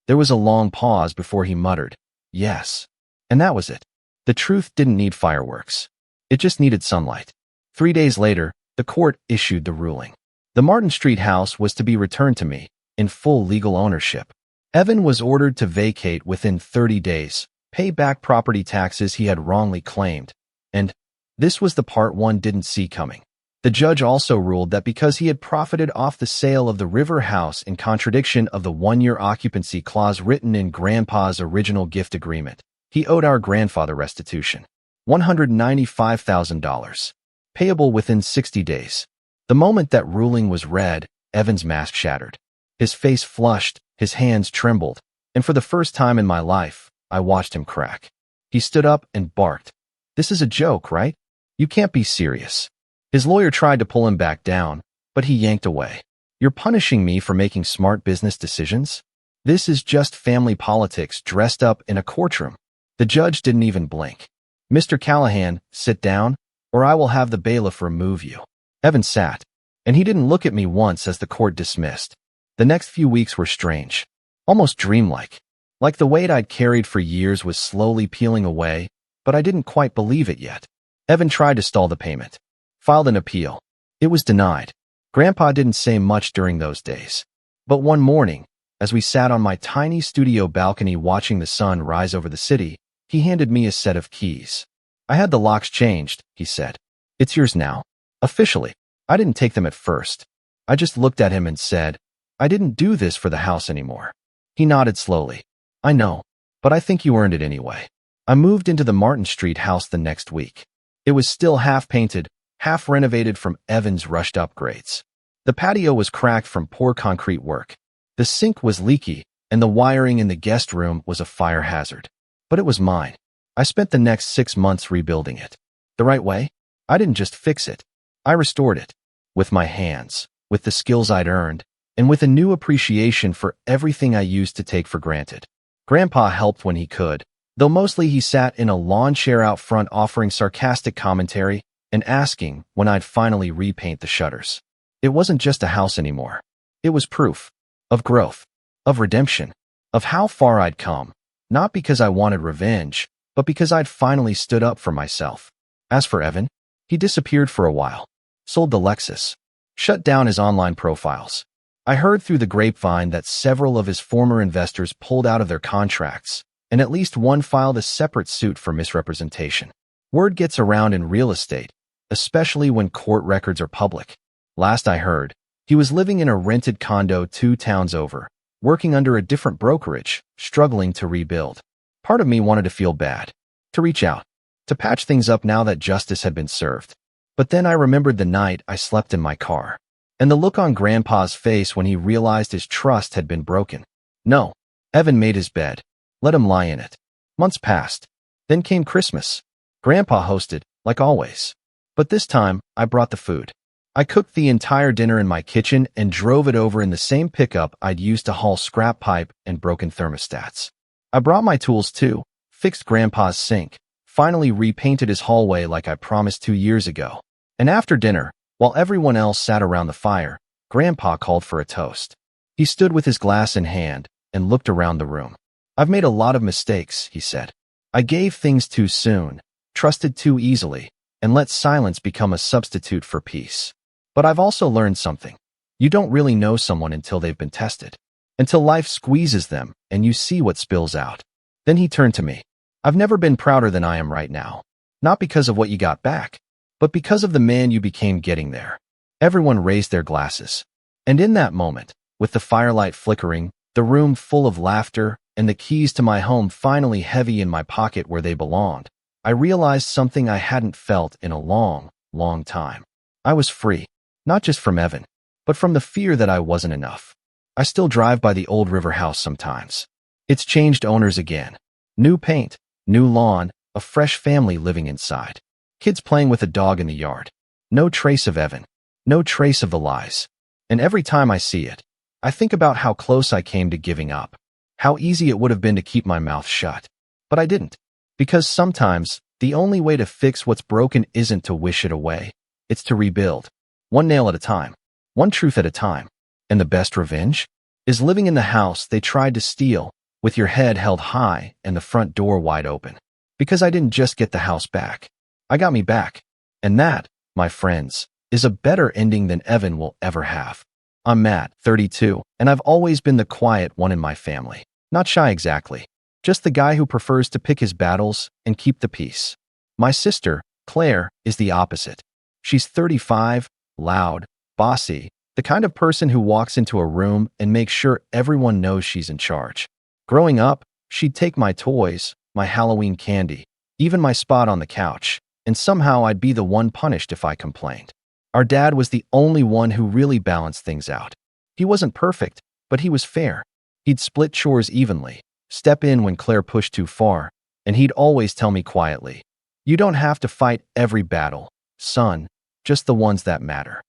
There was a long pause before he muttered, "Yes." And that was it. The truth didn't need fireworks. It just needed sunlight. 3 days later, the court issued the ruling. The Martin Street house was to be returned to me, in full legal ownership. Evan was ordered to vacate within 30 days, pay back property taxes he had wrongly claimed, and this was the part one didn't see coming. The judge also ruled that because he had profited off the sale of the river house in contradiction of the 1-year occupancy clause written in Grandpa's original gift agreement, he owed our grandfather restitution, $195,000, payable within 60 days. The moment that ruling was read, Evan's mask shattered. His face flushed, his hands trembled, and for the first time in my life, I watched him crack. He stood up and barked. "This is a joke, right? You can't be serious." His lawyer tried to pull him back down, but he yanked away. "You're punishing me for making smart business decisions? This is just family politics dressed up in a courtroom." The judge didn't even blink. "Mr. Callahan, sit down, or I will have the bailiff remove you." Evan sat, and he didn't look at me once as the court dismissed. The next few weeks were strange, almost dreamlike. Like the weight I'd carried for years was slowly peeling away, but I didn't quite believe it yet. Evan tried to stall the payment, filed an appeal. It was denied. Grandpa didn't say much during those days. But one morning, as we sat on my tiny studio balcony watching the sun rise over the city, he handed me a set of keys. "I had the locks changed," he said. "It's yours now. Officially." I didn't take them at first. I just looked at him and said, "I didn't do this for the house anymore." He nodded slowly. "I know, but I think you earned it anyway." I moved into the Martin Street house the next week. It was still half painted, half renovated from Evan's rushed upgrades. The patio was cracked from poor concrete work. The sink was leaky, and the wiring in the guest room was a fire hazard. But it was mine. I spent the next 6 months rebuilding it. The right way? I didn't just fix it. I restored it. With my hands, with the skills I'd earned, and with a new appreciation for everything I used to take for granted. Grandpa helped when he could, though mostly he sat in a lawn chair out front offering sarcastic commentary and asking when I'd finally repaint the shutters. It wasn't just a house anymore. It was proof of growth, of redemption, of how far I'd come, not because I wanted revenge, but because I'd finally stood up for myself. As for Evan, he disappeared for a while, sold the Lexus, shut down his online profiles. I heard through the grapevine that several of his former investors pulled out of their contracts, and at least one filed a separate suit for misrepresentation. Word gets around in real estate, especially when court records are public. Last I heard, he was living in a rented condo 2 towns over, working under a different brokerage, struggling to rebuild. Part of me wanted to feel bad, to reach out, to patch things up now that justice had been served. But then I remembered the night I slept in my car, and the look on Grandpa's face when he realized his trust had been broken. No, Evan made his bed. Let him lie in it. Months passed. Then came Christmas. Grandpa hosted, like always. But this time, I brought the food. I cooked the entire dinner in my kitchen and drove it over in the same pickup I'd used to haul scrap pipe and broken thermostats. I brought my tools too, fixed Grandpa's sink, finally repainted his hallway like I promised 2 years ago. And after dinner, while everyone else sat around the fire, Grandpa called for a toast. He stood with his glass in hand and looked around the room. "I've made a lot of mistakes," he said. "I gave things too soon, trusted too easily, and let silence become a substitute for peace. But I've also learned something. You don't really know someone until they've been tested, until life squeezes them and you see what spills out." Then he turned to me. "I've never been prouder than I am right now, not because of what you got back, but because of the man you became getting there." Everyone raised their glasses. And in that moment, with the firelight flickering, the room full of laughter, and the keys to my home finally heavy in my pocket where they belonged, I realized something I hadn't felt in a long, long time. I was free, not just from Evan, but from the fear that I wasn't enough. I still drive by the old river house sometimes. It's changed owners again. New paint, new lawn, a fresh family living inside. Kids playing with a dog in the yard. No trace of Evan. No trace of the lies. And every time I see it, I think about how close I came to giving up. How easy it would have been to keep my mouth shut. But I didn't. Because sometimes, the only way to fix what's broken isn't to wish it away. It's to rebuild. One nail at a time. One truth at a time. And the best revenge? Is living in the house they tried to steal, with your head held high and the front door wide open. Because I didn't just get the house back. I got me back. And that, my friends, is a better ending than Evan will ever have. I'm Matt, 32, and I've always been the quiet one in my family. Not shy exactly. Just the guy who prefers to pick his battles and keep the peace. My sister, Claire, is the opposite. She's 35, loud, bossy, the kind of person who walks into a room and makes sure everyone knows she's in charge. Growing up, she'd take my toys, my Halloween candy, even my spot on the couch, and somehow I'd be the one punished if I complained. Our dad was the only one who really balanced things out. He wasn't perfect, but he was fair. He'd split chores evenly, step in when Claire pushed too far, and he'd always tell me quietly, "You don't have to fight every battle, son, just the ones that matter."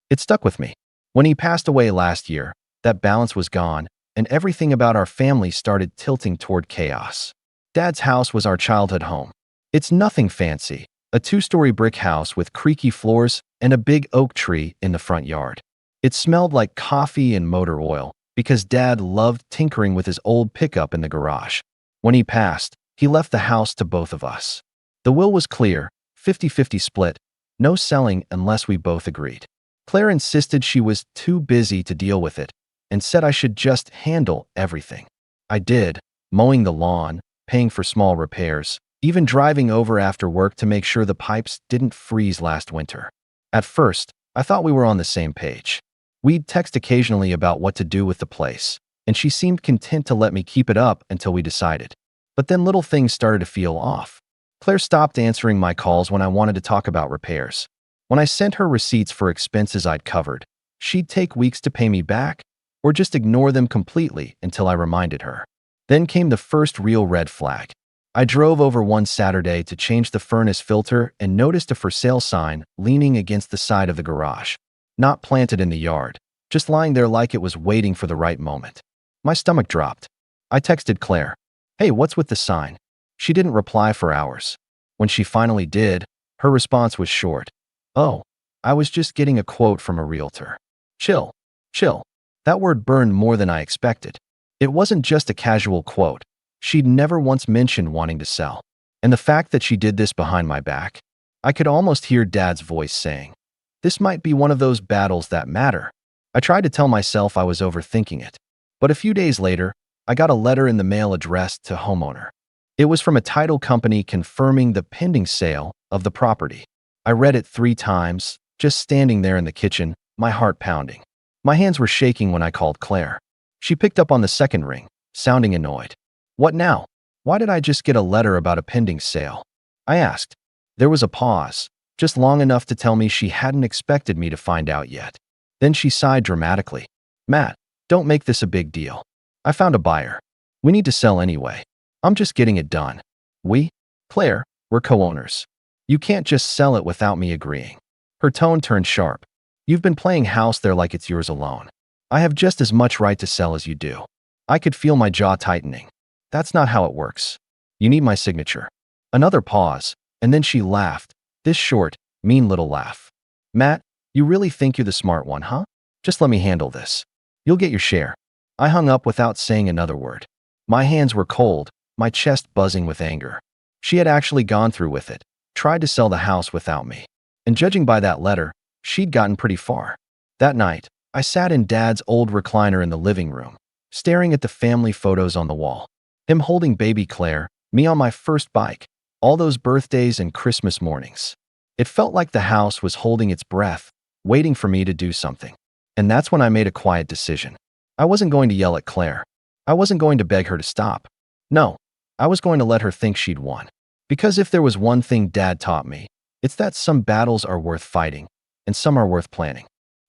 It stuck with me. When he passed away last year, that balance was gone, and everything about our family started tilting toward chaos. Dad's house was our childhood home. It's nothing fancy, a two-story brick house with creaky floors and a big oak tree in the front yard. It smelled like coffee and motor oil because Dad loved tinkering with his old pickup in the garage. When he passed, he left the house to both of us. The will was clear, 50-50 split, no selling unless we both agreed. Claire insisted she was too busy to deal with it and said I should just handle everything. I did, mowing the lawn, paying for small repairs, even driving over after work to make sure the pipes didn't freeze last winter. At first, I thought we were on the same page. We'd text occasionally about what to do with the place, and she seemed content to let me keep it up until we decided. But then little things started to feel off. Claire stopped answering my calls when I wanted to talk about repairs. When I sent her receipts for expenses I'd covered, she'd take weeks to pay me back, or just ignore them completely until I reminded her. Then came the first real red flag. I drove over one Saturday to change the furnace filter and noticed a for sale sign leaning against the side of the garage. Not planted in the yard, just lying there like it was waiting for the right moment. My stomach dropped. I texted Claire, "Hey, what's with the sign?" She didn't reply for hours. When she finally did, her response was short. "Oh, I was just getting a quote from a realtor." Chill. That word burned more than I expected. It wasn't just a casual quote. She'd never once mentioned wanting to sell. And the fact that she did this behind my back, I could almost hear Dad's voice saying, "This might be one of those battles that matter." I tried to tell myself I was overthinking it. But a few days later, I got a letter in the mail addressed to homeowner. It was from a title company confirming the pending sale of the property. I read it 3 times, just standing there in the kitchen, my heart pounding. My hands were shaking when I called Claire. She picked up on the second ring, sounding annoyed. "What now? Why did I just get a letter about a pending sale?" I asked. There was a pause, just long enough to tell me she hadn't expected me to find out yet. Then she sighed dramatically. "Matt, don't make this a big deal. I found a buyer. We need to sell anyway. I'm just getting it done. We, Claire, we're co-owners. You can't just sell it without me agreeing." Her tone turned sharp. "You've been playing house there like it's yours alone. I have just as much right to sell as you do." I could feel my jaw tightening. "That's not how it works. You need my signature." Another pause, and then she laughed, this short, mean little laugh. "Matt, you really think you're the smart one, huh? Just let me handle this. You'll get your share." I hung up without saying another word. My hands were cold, my chest buzzing with anger. She had actually gone through with it, tried to sell the house without me. And judging by that letter, she'd gotten pretty far. That night, I sat in Dad's old recliner in the living room, staring at the family photos on the wall. Him holding baby Claire, me on my first bike, all those birthdays and Christmas mornings. It felt like the house was holding its breath, waiting for me to do something. And that's when I made a quiet decision. I wasn't going to yell at Claire. I wasn't going to beg her to stop. No, I was going to let her think she'd won. Because if there was one thing Dad taught me, it's that some battles are worth fighting, and some are worth planning.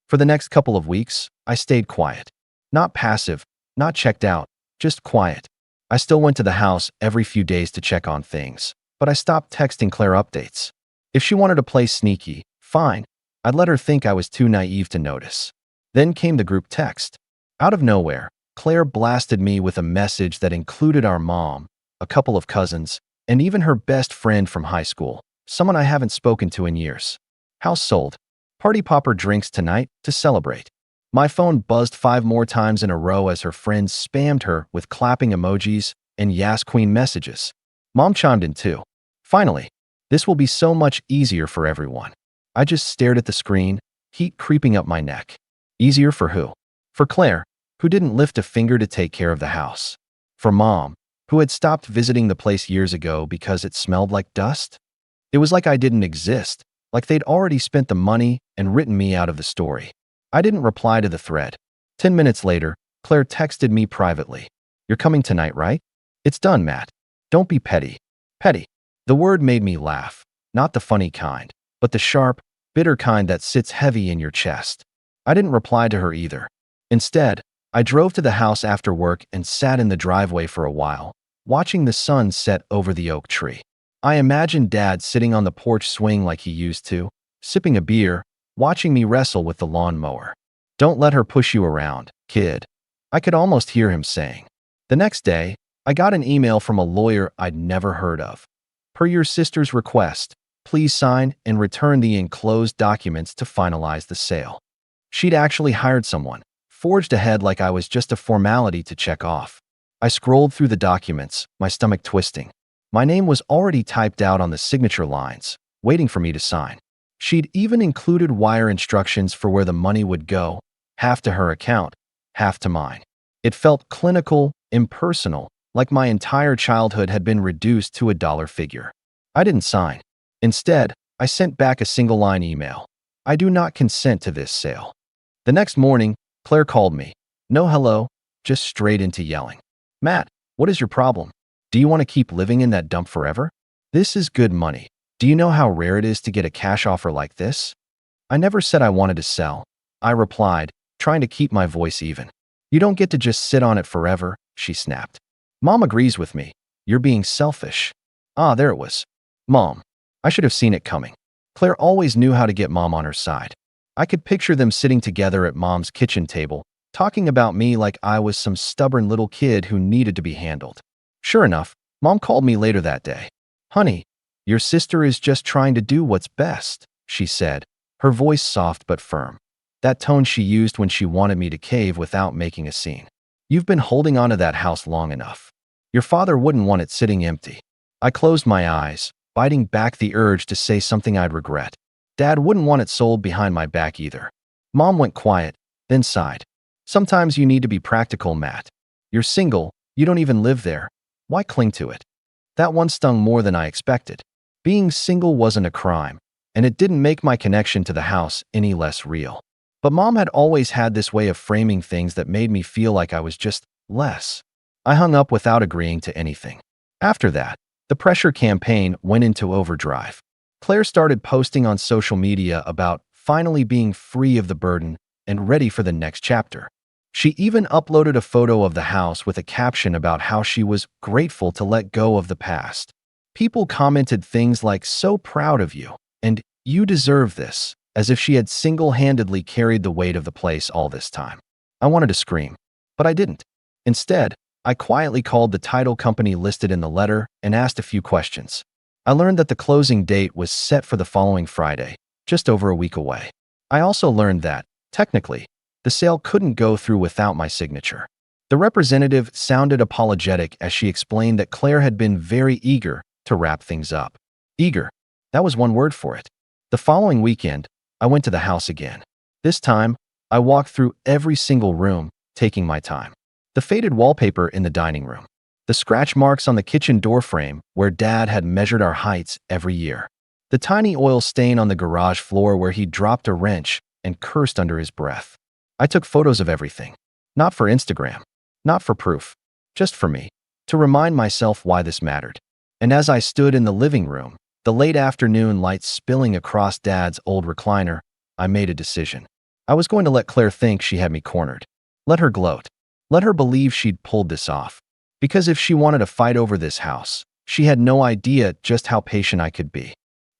For the next couple of weeks, I stayed quiet. Not passive, not checked out, just quiet. I still went to the house every few days to check on things, but I stopped texting Claire updates. If she wanted to play sneaky, fine. I'd let her think I was too naive to notice. Then came the group text. Out of nowhere, Claire blasted me with a message that included our mom, a couple of cousins, and even her best friend from high school, someone I haven't spoken to in years. House sold. Party popper drinks tonight to celebrate. My phone buzzed 5 more times in a row as her friends spammed her with clapping emojis and Yas Queen messages. Mom chimed in too. Finally, this will be so much easier for everyone. I just stared at the screen, heat creeping up my neck. Easier for who? For Claire, who didn't lift a finger to take care of the house. For Mom, who had stopped visiting the place years ago because it smelled like dust. It was like I didn't exist, like they'd already spent the money and written me out of the story. I didn't reply to the thread. 10 minutes later, Claire texted me privately. "You're coming tonight, right?" "It's done, Matt. Don't be petty." Petty. The word made me laugh. Not the funny kind, but the sharp, bitter kind that sits heavy in your chest. I didn't reply to her either. Instead, I drove to the house after work and sat in the driveway for a while, watching the sun set over the oak tree. I imagined Dad sitting on the porch swing like he used to, sipping a beer, watching me wrestle with the lawnmower. "Don't let her push you around, kid," I could almost hear him saying. The next day, I got an email from a lawyer I'd never heard of. "Per your sister's request, please sign and return the enclosed documents to finalize the sale." She'd actually hired someone, forged ahead like I was just a formality to check off. I scrolled through the documents, my stomach twisting. My name was already typed out on the signature lines, waiting for me to sign. She'd even included wire instructions for where the money would go, half to her account, half to mine. It felt clinical, impersonal, like my entire childhood had been reduced to a dollar figure. I didn't sign. Instead, I sent back a single-line email. "I do not consent to this sale." The next morning, Claire called me. No hello, just straight into yelling. "Matt, what is your problem? Do you want to keep living in that dump forever? This is good money. Do you know how rare it is to get a cash offer like this?" "I never said I wanted to sell," I replied, trying to keep my voice even. "You don't get to just sit on it forever," she snapped. "Mom agrees with me. You're being selfish." Ah, there it was. Mom. I should have seen it coming. Claire always knew how to get Mom on her side. I could picture them sitting together at Mom's kitchen table, talking about me like I was some stubborn little kid who needed to be handled. Sure enough, Mom called me later that day. "Honey, your sister is just trying to do what's best," she said, her voice soft but firm. That tone she used when she wanted me to cave without making a scene. "You've been holding on to that house long enough. Your father wouldn't want it sitting empty." I closed my eyes, fighting back the urge to say something I'd regret. Dad wouldn't want it sold behind my back either. Mom went quiet, then sighed. "Sometimes you need to be practical, Matt. You're single, you don't even live there. Why cling to it?" That one stung more than I expected. Being single wasn't a crime, and it didn't make my connection to the house any less real. But Mom had always had this way of framing things that made me feel like I was just less. I hung up without agreeing to anything. After that, the pressure campaign went into overdrive. Claire started posting on social media about finally being free of the burden and ready for the next chapter. She even uploaded a photo of the house with a caption about how she was grateful to let go of the past. People commented things like, "So proud of you," and "You deserve this," as if she had single-handedly carried the weight of the place all this time. I wanted to scream, but I didn't. Instead, I quietly called the title company listed in the letter and asked a few questions. I learned that the closing date was set for the following Friday, just over a week away. I also learned that, technically, the sale couldn't go through without my signature. The representative sounded apologetic as she explained that Claire had been very eager to wrap things up. Eager. That was one word for it. The following weekend, I went to the house again. This time, I walked through every single room, taking my time. The faded wallpaper in the dining room. The scratch marks on the kitchen doorframe where Dad had measured our heights every year. The tiny oil stain on the garage floor where he dropped a wrench and cursed under his breath. I took photos of everything. Not for Instagram. Not for proof. Just for me. To remind myself why this mattered. And as I stood in the living room, the late afternoon light spilling across Dad's old recliner, I made a decision. I was going to let Claire think she had me cornered. Let her gloat. Let her believe she'd pulled this off. Because if she wanted to fight over this house, she had no idea just how patient I could be.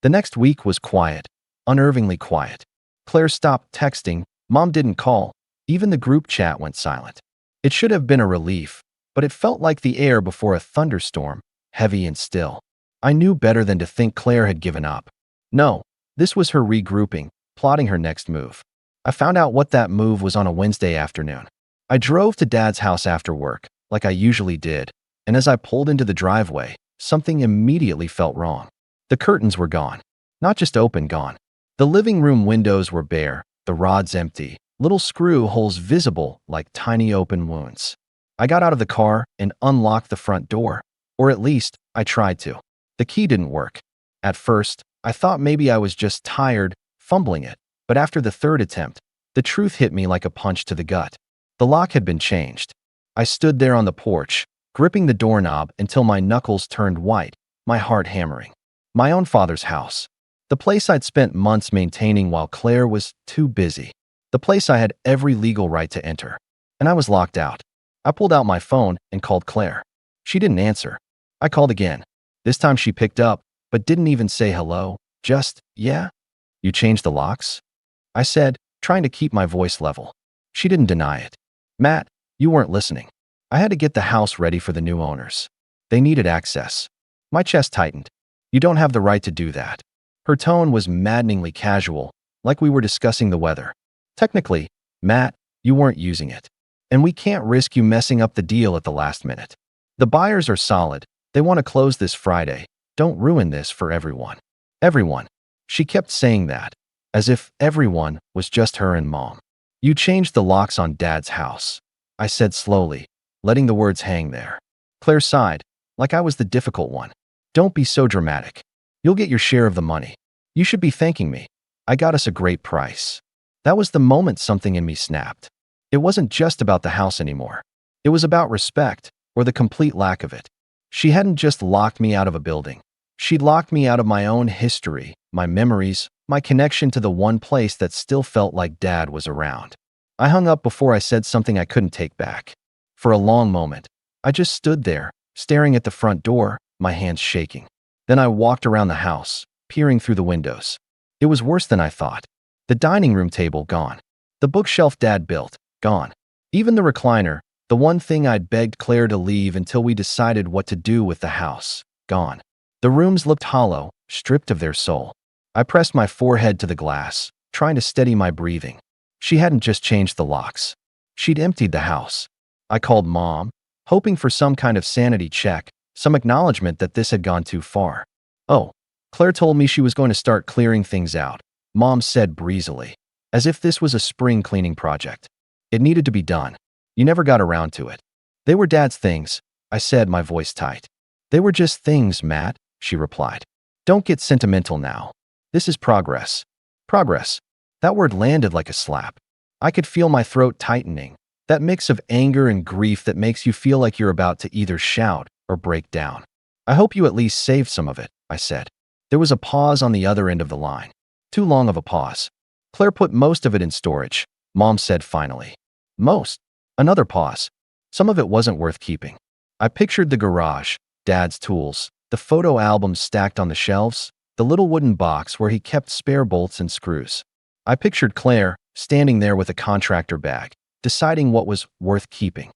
The next week was quiet, unnervingly quiet. Claire stopped texting, Mom didn't call, even the group chat went silent. It should have been a relief, but it felt like the air before a thunderstorm, heavy and still. I knew better than to think Claire had given up. No, this was her regrouping, plotting her next move. I found out what that move was on a Wednesday afternoon. I drove to Dad's house after work, like I usually did, and as I pulled into the driveway, something immediately felt wrong. The curtains were gone. Not just open, gone. The living room windows were bare, the rods empty, little screw holes visible like tiny open wounds. I got out of the car and unlocked the front door, or at least, I tried to. The key didn't work. At first, I thought maybe I was just tired, fumbling it, but after the third attempt, the truth hit me like a punch to the gut. The lock had been changed. I stood there on the porch, gripping the doorknob until my knuckles turned white, my heart hammering. My own father's house. The place I'd spent months maintaining while Claire was too busy. The place I had every legal right to enter. and I was locked out. I pulled out my phone and called Claire. She didn't answer. I called again. This time she picked up, but didn't even say hello. Just, yeah? You changed the locks? I said, trying to keep my voice level. She didn't deny it. Matt, you weren't listening. I had to get the house ready for the new owners. They needed access. My chest tightened. You don't have the right to do that. Her tone was maddeningly casual, like we were discussing the weather. Technically, Matt, you weren't using it. And we can't risk you messing up the deal at the last minute. The buyers are solid. They want to close this Friday. Don't ruin this for everyone. Everyone. She kept saying that, as if everyone was just her and Mom. You changed the locks on Dad's house, I said slowly, letting the words hang there. Claire sighed, like I was the difficult one. Don't be so dramatic. You'll get your share of the money. You should be thanking me. I got us a great price. That was the moment something in me snapped. It wasn't just about the house anymore. It was about respect, or the complete lack of it. She hadn't just locked me out of a building. She'd locked me out of my own history, my memories, my connection to the one place that still felt like Dad was around. I hung up before I said something I couldn't take back. For a long moment, I just stood there, staring at the front door, my hands shaking. Then I walked around the house, peering through the windows. It was worse than I thought. The dining room table gone. The bookshelf Dad built, gone. Even the recliner, the one thing I'd begged Claire to leave until we decided what to do with the house, gone. The rooms looked hollow, stripped of their soul. I pressed my forehead to the glass, trying to steady my breathing. She hadn't just changed the locks. She'd emptied the house. I called Mom, hoping for some kind of sanity check, some acknowledgement that this had gone too far. Oh, Claire told me she was going to start clearing things out, Mom said breezily, as if this was a spring cleaning project. It needed to be done. You never got around to it. They were Dad's things, I said, my voice tight. They were just things, Matt, she replied. Don't get sentimental now. This is progress. Progress. That word landed like a slap. I could feel my throat tightening, that mix of anger and grief that makes you feel like you're about to either shout or break down. I hope you at least saved some of it, I said. There was a pause on the other end of the line. Too long of a pause. Claire put most of it in storage, Mom said finally. Most. Another pause. Some of it wasn't worth keeping. I pictured the garage, Dad's tools, the photo albums stacked on the shelves, the little wooden box where he kept spare bolts and screws. I pictured Claire, standing there with a contractor bag, deciding what was worth keeping.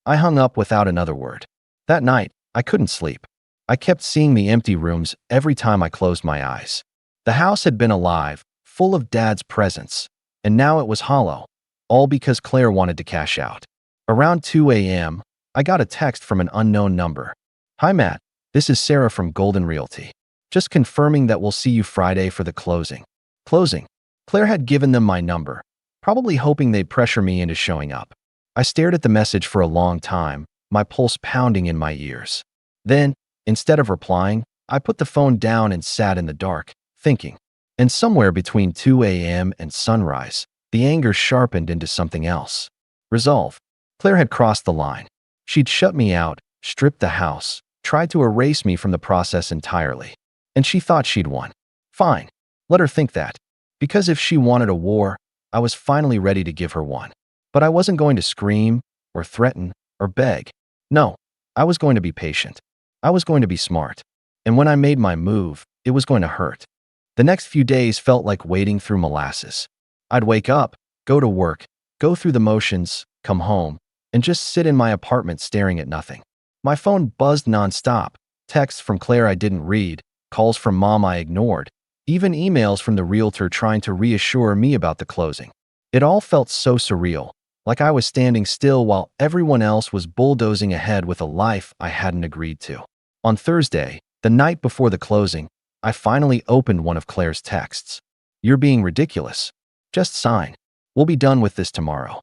I hung up without another word. That night, I couldn't sleep. I kept seeing the empty rooms every time I closed my eyes. The house had been alive, full of Dad's presence, and now it was hollow, all because Claire wanted to cash out. Around 2 a.m., I got a text from an unknown number. Hi Matt, this is Sarah from Golden Realty. Just confirming that we'll see you Friday for the closing. Closing. Claire had given them my number, probably hoping they'd pressure me into showing up. I stared at the message for a long time, my pulse pounding in my ears. Then, instead of replying, I put the phone down and sat in the dark, thinking. And somewhere between 2 a.m. and sunrise, the anger sharpened into something else. Resolve. Claire had crossed the line. She'd shut me out, stripped the house, tried to erase me from the process entirely. And she thought she'd won. Fine. Let her think that. Because if she wanted a war, I was finally ready to give her one. But I wasn't going to scream, or threaten, or beg. No, I was going to be patient. I was going to be smart. And when I made my move, it was going to hurt. The next few days felt like wading through molasses. I'd wake up, go to work, go through the motions, come home, and just sit in my apartment staring at nothing. My phone buzzed nonstop, texts from Claire I didn't read, calls from Mom I ignored, even emails from the realtor trying to reassure me about the closing. It all felt so surreal, like I was standing still while everyone else was bulldozing ahead with a life I hadn't agreed to. On Thursday, the night before the closing, I finally opened one of Claire's texts. You're being ridiculous. Just sign. We'll be done with this tomorrow.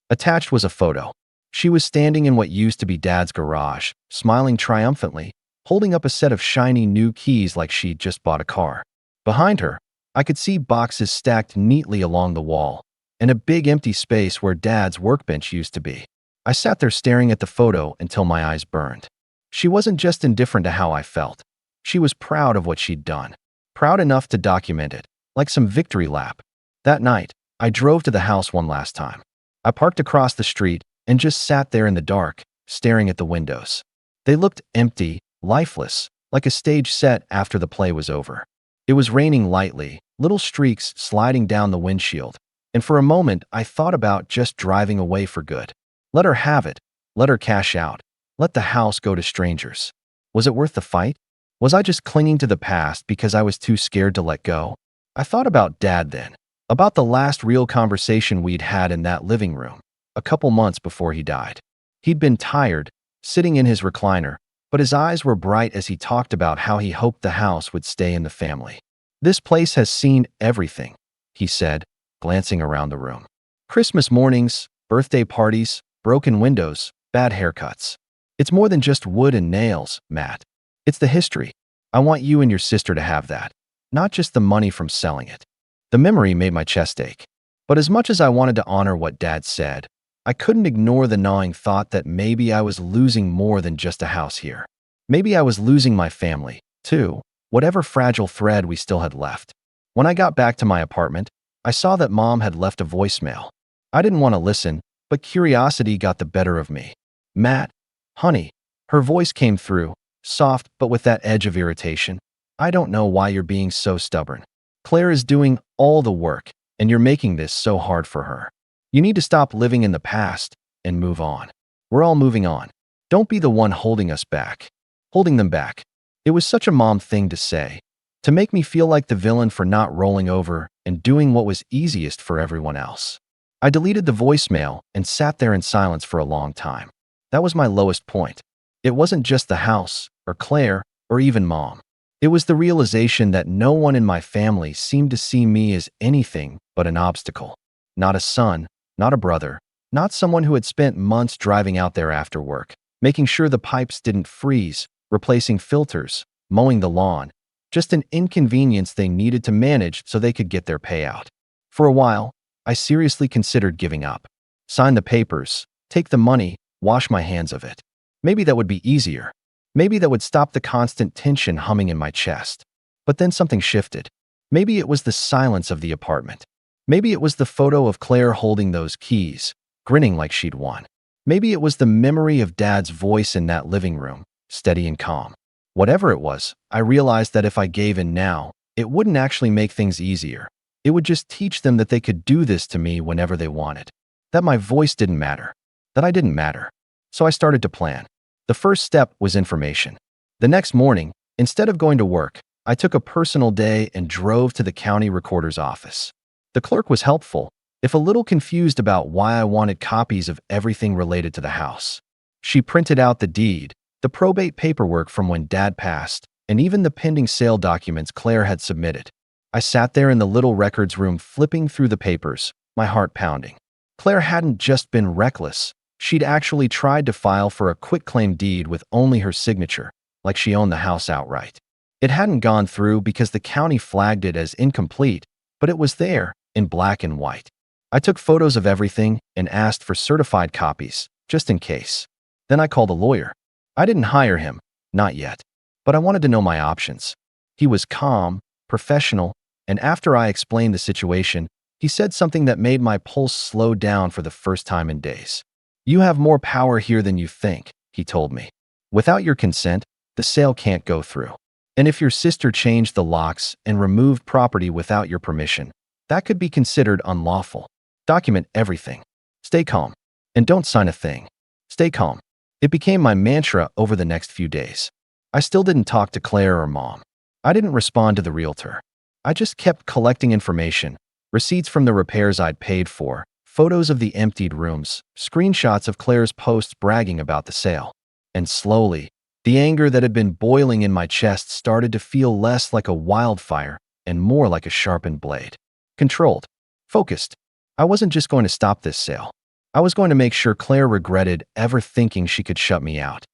Attached was a photo. She was standing in what used to be Dad's garage, smiling triumphantly, holding up a set of shiny new keys like she'd just bought a car. Behind her, I could see boxes stacked neatly along the wall, and a big empty space where Dad's workbench used to be. I sat there staring at the photo until my eyes burned. She wasn't just indifferent to how I felt. She was proud of what she'd done, proud enough to document it, like some victory lap. That night, I drove to the house one last time. I parked across the street and just sat there in the dark, staring at the windows. They looked empty, lifeless, like a stage set after the play was over. It was raining lightly, little streaks sliding down the windshield, and for a moment I thought about just driving away for good. Let her have it. Let her cash out. Let the house go to strangers. Was it worth the fight? Was I just clinging to the past because I was too scared to let go? I thought about Dad then, about the last real conversation we'd had in that living room, a couple months before he died. He'd been tired, sitting in his recliner, but his eyes were bright as he talked about how he hoped the house would stay in the family. "This place has seen everything," he said, glancing around the room. "Christmas mornings, birthday parties, broken windows, bad haircuts. It's more than just wood and nails, Matt. It's the history. I want you and your sister to have that, not just the money from selling it." The memory made my chest ache. But as much as I wanted to honor what Dad said, I couldn't ignore the gnawing thought that maybe I was losing more than just a house here. Maybe I was losing my family, too, whatever fragile thread we still had left. When I got back to my apartment, I saw that Mom had left a voicemail. I didn't want to listen, but curiosity got the better of me. "Matt, honey," her voice came through, soft but with that edge of irritation. "I don't know why you're being so stubborn. Claire is doing all the work, and you're making this so hard for her. You need to stop living in the past and move on. We're all moving on. Don't be the one holding us back." Holding them back. It was such a mom thing to say, to make me feel like the villain for not rolling over and doing what was easiest for everyone else. I deleted the voicemail and sat there in silence for a long time. That was my lowest point. It wasn't just the house, or Claire, or even Mom. It was the realization that no one in my family seemed to see me as anything but an obstacle. Not a son, not a brother, not someone who had spent months driving out there after work, making sure the pipes didn't freeze, replacing filters, mowing the lawn, just an inconvenience they needed to manage so they could get their payout. For a while, I seriously considered giving up. Sign the papers, take the money, wash my hands of it. Maybe that would be easier. Maybe that would stop the constant tension humming in my chest. But then something shifted. Maybe it was the silence of the apartment. Maybe it was the photo of Claire holding those keys, grinning like she'd won. Maybe it was the memory of Dad's voice in that living room, steady and calm. Whatever it was, I realized that if I gave in now, it wouldn't actually make things easier. It would just teach them that they could do this to me whenever they wanted. That my voice didn't matter. That I didn't matter. So I started to plan. The first step was information. The next morning, instead of going to work, I took a personal day and drove to the county recorder's office. The clerk was helpful, if a little confused about why I wanted copies of everything related to the house. She printed out the deed, the probate paperwork from when Dad passed, and even the pending sale documents Claire had submitted. I sat there in the little records room flipping through the papers, my heart pounding. Claire hadn't just been reckless. She'd actually tried to file for a quitclaim deed with only her signature, like she owned the house outright. It hadn't gone through because the county flagged it as incomplete, but it was there, in black and white. I took photos of everything and asked for certified copies, just in case. Then I called a lawyer. I didn't hire him, not yet, but I wanted to know my options. He was calm, professional, and after I explained the situation, he said something that made my pulse slow down for the first time in days. "You have more power here than you think," he told me. "Without your consent, the sale can't go through. And if your sister changed the locks and removed property without your permission, that could be considered unlawful. Document everything. Stay calm. And don't sign a thing. Stay calm." It became my mantra over the next few days. I still didn't talk to Claire or Mom. I didn't respond to the realtor. I just kept collecting information, receipts from the repairs I'd paid for, photos of the emptied rooms, screenshots of Claire's posts bragging about the sale. And slowly, the anger that had been boiling in my chest started to feel less like a wildfire and more like a sharpened blade. Controlled. Focused. I wasn't just going to stop this sale. I was going to make sure Claire regretted ever thinking she could shut me out.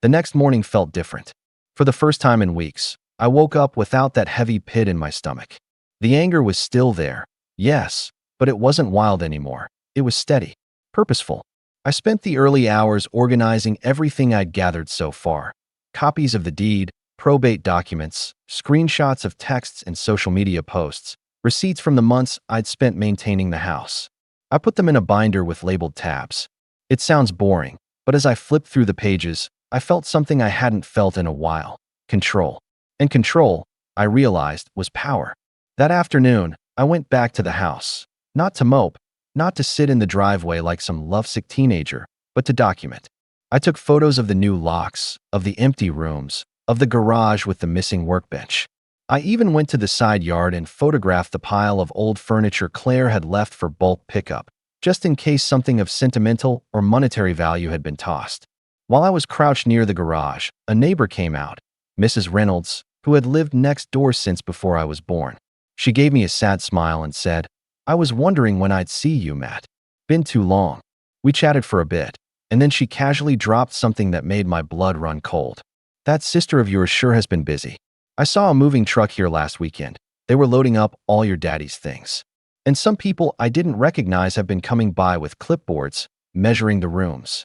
The next morning felt different. For the first time in weeks, I woke up without that heavy pit in my stomach. The anger was still there, yes, but it wasn't wild anymore. It was steady, purposeful. I spent the early hours organizing everything I'd gathered so far. Copies of the deed, probate documents, screenshots of texts and social media posts, receipts from the months I'd spent maintaining the house. I put them in a binder with labeled tabs. It sounds boring, but as I flipped through the pages, I felt something I hadn't felt in a while. Control. And control, I realized, was power. That afternoon, I went back to the house. Not to mope, not to sit in the driveway like some lovesick teenager, but to document. I took photos of the new locks, of the empty rooms, of the garage with the missing workbench. I even went to the side yard and photographed the pile of old furniture Claire had left for bulk pickup, just in case something of sentimental or monetary value had been tossed. While I was crouched near the garage, a neighbor came out, Mrs. Reynolds, who had lived next door since before I was born. She gave me a sad smile and said, "I was wondering when I'd see you, Matt. Been too long." We chatted for a bit, and then she casually dropped something that made my blood run cold. "That sister of yours sure has been busy. I saw a moving truck here last weekend. They were loading up all your daddy's things. And some people I didn't recognize have been coming by with clipboards, measuring the rooms."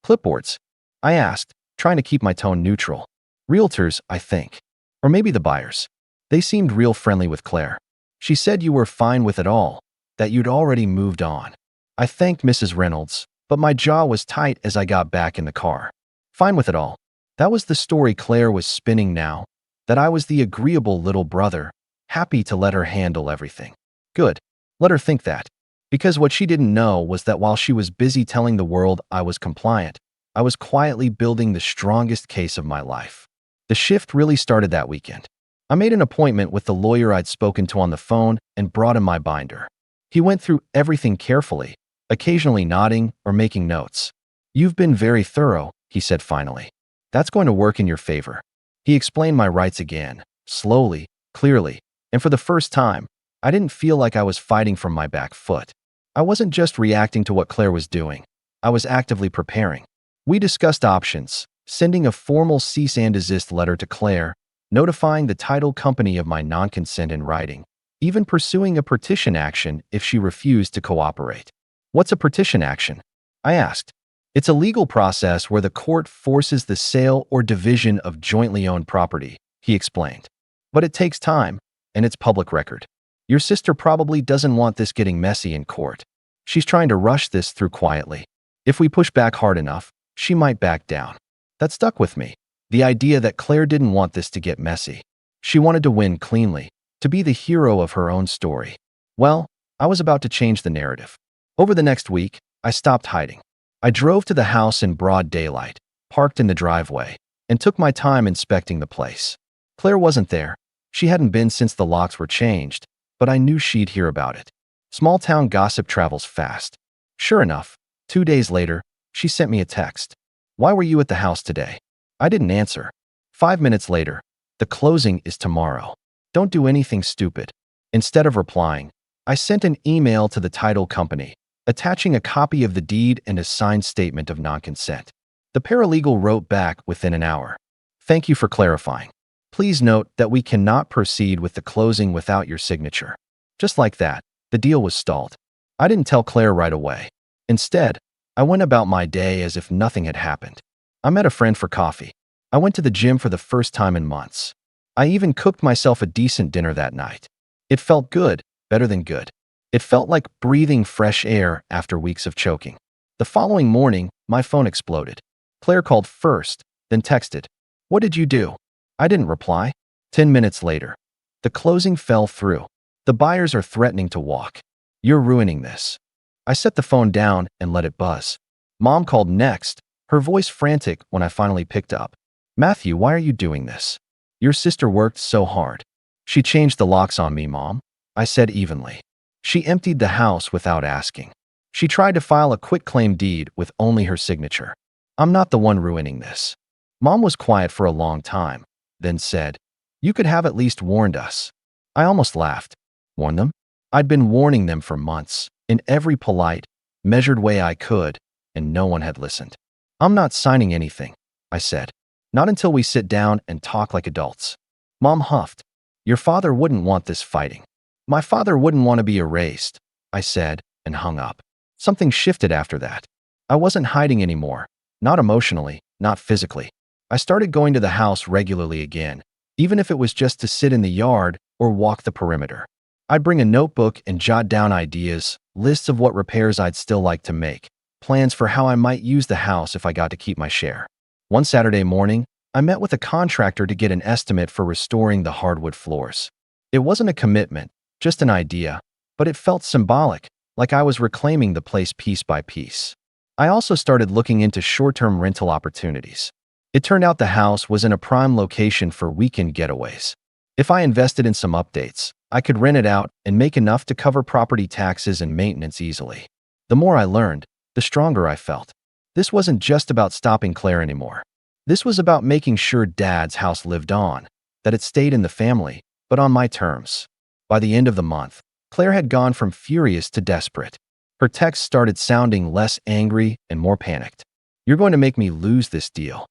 "Clipboards?" I asked, trying to keep my tone neutral. "Realtors, I think. Or maybe the buyers. They seemed real friendly with Claire. She said you were fine with it all, that you'd already moved on." I thanked Mrs. Reynolds, but my jaw was tight as I got back in the car. Fine with it all. That was the story Claire was spinning now, that I was the agreeable little brother, happy to let her handle everything. Good. Let her think that. Because what she didn't know was that while she was busy telling the world I was compliant, I was quietly building the strongest case of my life. The shift really started that weekend. I made an appointment with the lawyer I'd spoken to on the phone and brought him my binder. He went through everything carefully, occasionally nodding or making notes. "You've been very thorough," he said finally. "That's going to work in your favor." He explained my rights again, slowly, clearly, and for the first time, I didn't feel like I was fighting from my back foot. I wasn't just reacting to what Claire was doing. I was actively preparing. We discussed options, sending a formal cease and desist letter to Claire, notifying the title company of my non-consent in writing, even pursuing a petition action if she refused to cooperate. "What's a petition action?" I asked. "It's a legal process where the court forces the sale or division of jointly owned property," he explained. "But it takes time, and it's public record. Your sister probably doesn't want this getting messy in court. She's trying to rush this through quietly. If we push back hard enough, she might back down." That stuck with me. The idea that Claire didn't want this to get messy. She wanted to win cleanly, to be the hero of her own story. Well, I was about to change the narrative. Over the next week, I stopped hiding. I drove to the house in broad daylight, parked in the driveway, and took my time inspecting the place. Claire wasn't there. She hadn't been since the locks were changed, but I knew she'd hear about it. Small-town gossip travels fast. Sure enough, 2 days later, she sent me a text. "Why were you at the house today?" I didn't answer. 5 minutes later, "The closing is tomorrow. Don't do anything stupid." Instead of replying, I sent an email to the title company, attaching a copy of the deed and a signed statement of non-consent. The paralegal wrote back within an hour. "Thank you for clarifying. Please note that we cannot proceed with the closing without your signature." Just like that, the deal was stalled. I didn't tell Claire right away. Instead, I went about my day as if nothing had happened. I met a friend for coffee. I went to the gym for the first time in months. I even cooked myself a decent dinner that night. It felt good, better than good. It felt like breathing fresh air after weeks of choking. The following morning, my phone exploded. Claire called first, then texted, "What did you do?" I didn't reply. 10 minutes later, "The closing fell through. The buyers are threatening to walk. You're ruining this." I set the phone down and let it buzz. Mom called next, her voice frantic when I finally picked up. "Matthew, why are you doing this? Your sister worked so hard." "She changed the locks on me, Mom," I said evenly. "She emptied the house without asking. She tried to file a quitclaim deed with only her signature. I'm not the one ruining this." Mom was quiet for a long time, then said, "You could have at least warned us." I almost laughed. Warn them? I'd been warning them for months, in every polite, measured way I could, and no one had listened. "I'm not signing anything," I said. "Not until we sit down and talk like adults." Mom huffed. "Your father wouldn't want this fighting." "My father wouldn't want to be erased," I said, and hung up. Something shifted after that. I wasn't hiding anymore, not emotionally, not physically. I started going to the house regularly again, even if it was just to sit in the yard or walk the perimeter. I'd bring a notebook and jot down ideas, lists of what repairs I'd still like to make, plans for how I might use the house if I got to keep my share. One Saturday morning, I met with a contractor to get an estimate for restoring the hardwood floors. It wasn't a commitment, just an idea, but it felt symbolic, like I was reclaiming the place piece by piece. I also started looking into short-term rental opportunities. It turned out the house was in a prime location for weekend getaways. If I invested in some updates, I could rent it out and make enough to cover property taxes and maintenance easily. The more I learned, the stronger I felt. This wasn't just about stopping Claire anymore. This was about making sure Dad's house lived on, that it stayed in the family, but on my terms. By the end of the month, Claire had gone from furious to desperate. Her texts started sounding less angry and more panicked. "You're going to make me lose this deal.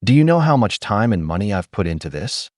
Do you know how much time and money I've put into this?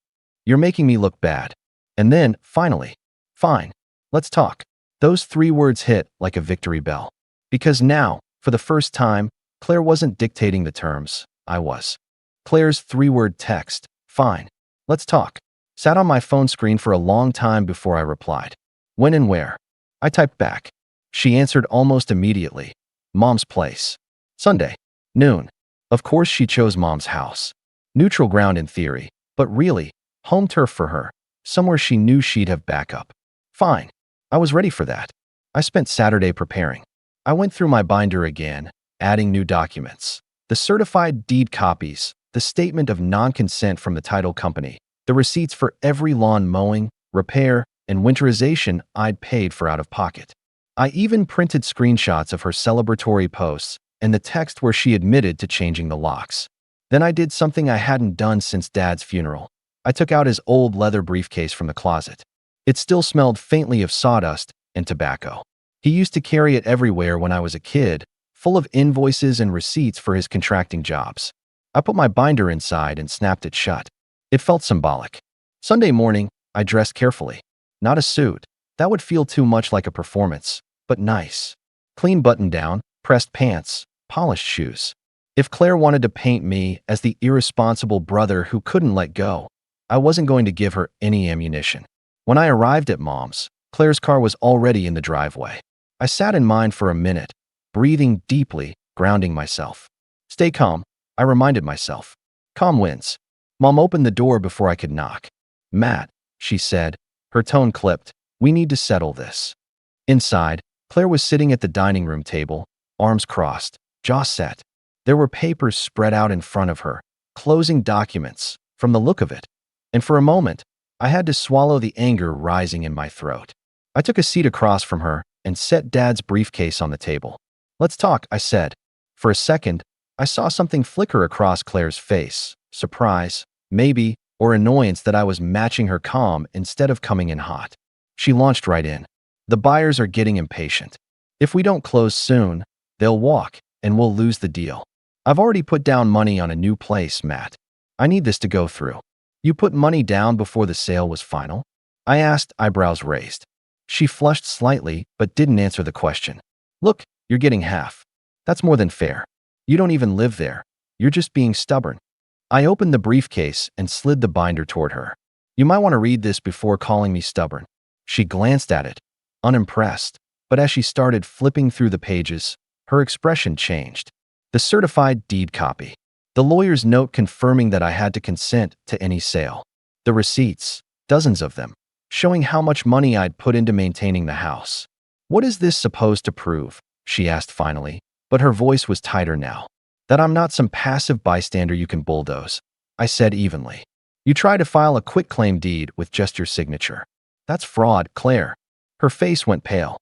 You're making me look bad." And then, finally, "Fine, let's talk." Those 3 words hit like a victory bell. Because now, for the first time, Claire wasn't dictating the terms, I was. Claire's 3-word text, "Fine, let's talk," sat on my phone screen for a long time before I replied. "When and where?" I typed back. She answered almost immediately. "Mom's place. Sunday, noon." Of course she chose Mom's house. Neutral ground in theory, but really, home turf for her, somewhere she knew she'd have backup. Fine. I was ready for that. I spent Saturday preparing. I went through my binder again, adding new documents. The certified deed copies, the statement of non-consent from the title company, the receipts for every lawn mowing, repair, and winterization I'd paid for out of pocket. I even printed screenshots of her celebratory posts and the text where she admitted to changing the locks. Then I did something I hadn't done since Dad's funeral. I took out his old leather briefcase from the closet. It still smelled faintly of sawdust and tobacco. He used to carry it everywhere when I was a kid, full of invoices and receipts for his contracting jobs. I put my binder inside and snapped it shut. It felt symbolic. Sunday morning, I dressed carefully. Not a suit. That would feel too much like a performance, but nice. Clean button-down, pressed pants, polished shoes. If Claire wanted to paint me as the irresponsible brother who couldn't let go, I wasn't going to give her any ammunition. When I arrived at Mom's, Claire's car was already in the driveway. I sat in mine for a minute, breathing deeply, grounding myself. "Stay calm," I reminded myself. "Calm wins." Mom opened the door before I could knock. "Matt," she said, her tone clipped, "we need to settle this." Inside, Claire was sitting at the dining room table, arms crossed, jaw set. There were papers spread out in front of her, closing documents, from the look of it. And for a moment, I had to swallow the anger rising in my throat. I took a seat across from her and set Dad's briefcase on the table. "Let's talk," I said. For a second, I saw something flicker across Claire's face, surprise, maybe, or annoyance that I was matching her calm instead of coming in hot. She launched right in. "The buyers are getting impatient. If we don't close soon, they'll walk, and we'll lose the deal. I've already put down money on a new place, Matt. I need this to go through." "You put money down before the sale was final?" I asked, eyebrows raised. She flushed slightly, but didn't answer the question. "Look, you're getting half. That's more than fair. You don't even live there. You're just being stubborn." I opened the briefcase and slid the binder toward her. "You might want to read this before calling me stubborn." She glanced at it, unimpressed, but as she started flipping through the pages, her expression changed. The certified deed copy. The lawyer's note confirming that I had to consent to any sale. The receipts, dozens of them, showing how much money I'd put into maintaining the house. "What is this supposed to prove?" she asked finally, but her voice was tighter now. "That I'm not some passive bystander you can bulldoze," I said evenly. "You try to file a quitclaim deed with just your signature. That's fraud, Claire." Her face went pale.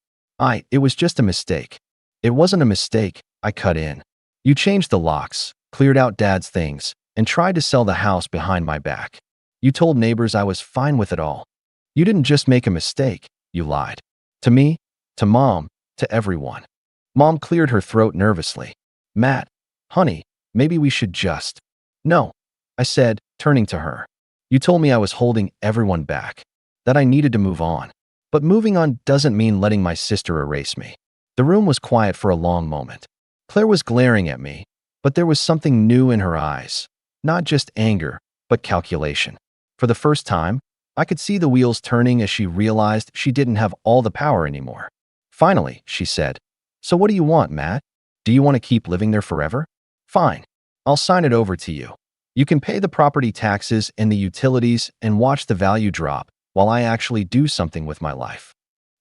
It was just a mistake." "It wasn't a mistake," I cut in. "You changed the locks, cleared out Dad's things, and tried to sell the house behind my back. You told neighbors I was fine with it all. You didn't just make a mistake, you lied. To me, to Mom, to everyone." Mom cleared her throat nervously. "Matt, honey, maybe we should just—" "No," I said, turning to her. "You told me I was holding everyone back, that I needed to move on. But moving on doesn't mean letting my sister erase me." The room was quiet for a long moment. Claire was glaring at me, but there was something new in her eyes. Not just anger, but calculation. For the first time, I could see the wheels turning as she realized she didn't have all the power anymore. "Finally," she said. "So what do you want, Matt?" Do you want to keep living there forever? Fine. I'll sign it over to you. You can pay the property taxes and the utilities and watch the value drop while I actually do something with my life.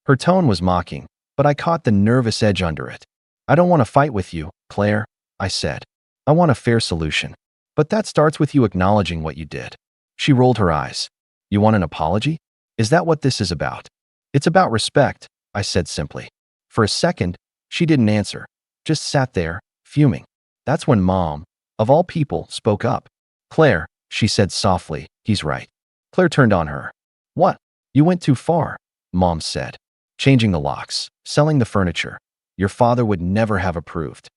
Her tone was mocking, but I caught the nervous edge under it. I don't want to fight with you, Claire, I said. I want a fair solution. But that starts with you acknowledging what you did. She rolled her eyes. You want an apology? Is that what this is about? It's about respect, I said simply. For a second, she didn't answer, just sat there, fuming. That's when Mom, of all people, spoke up. Claire, she said softly, he's right. Claire turned on her. What? You went too far, Mom said. Changing the locks, selling the furniture. Your father would never have approved.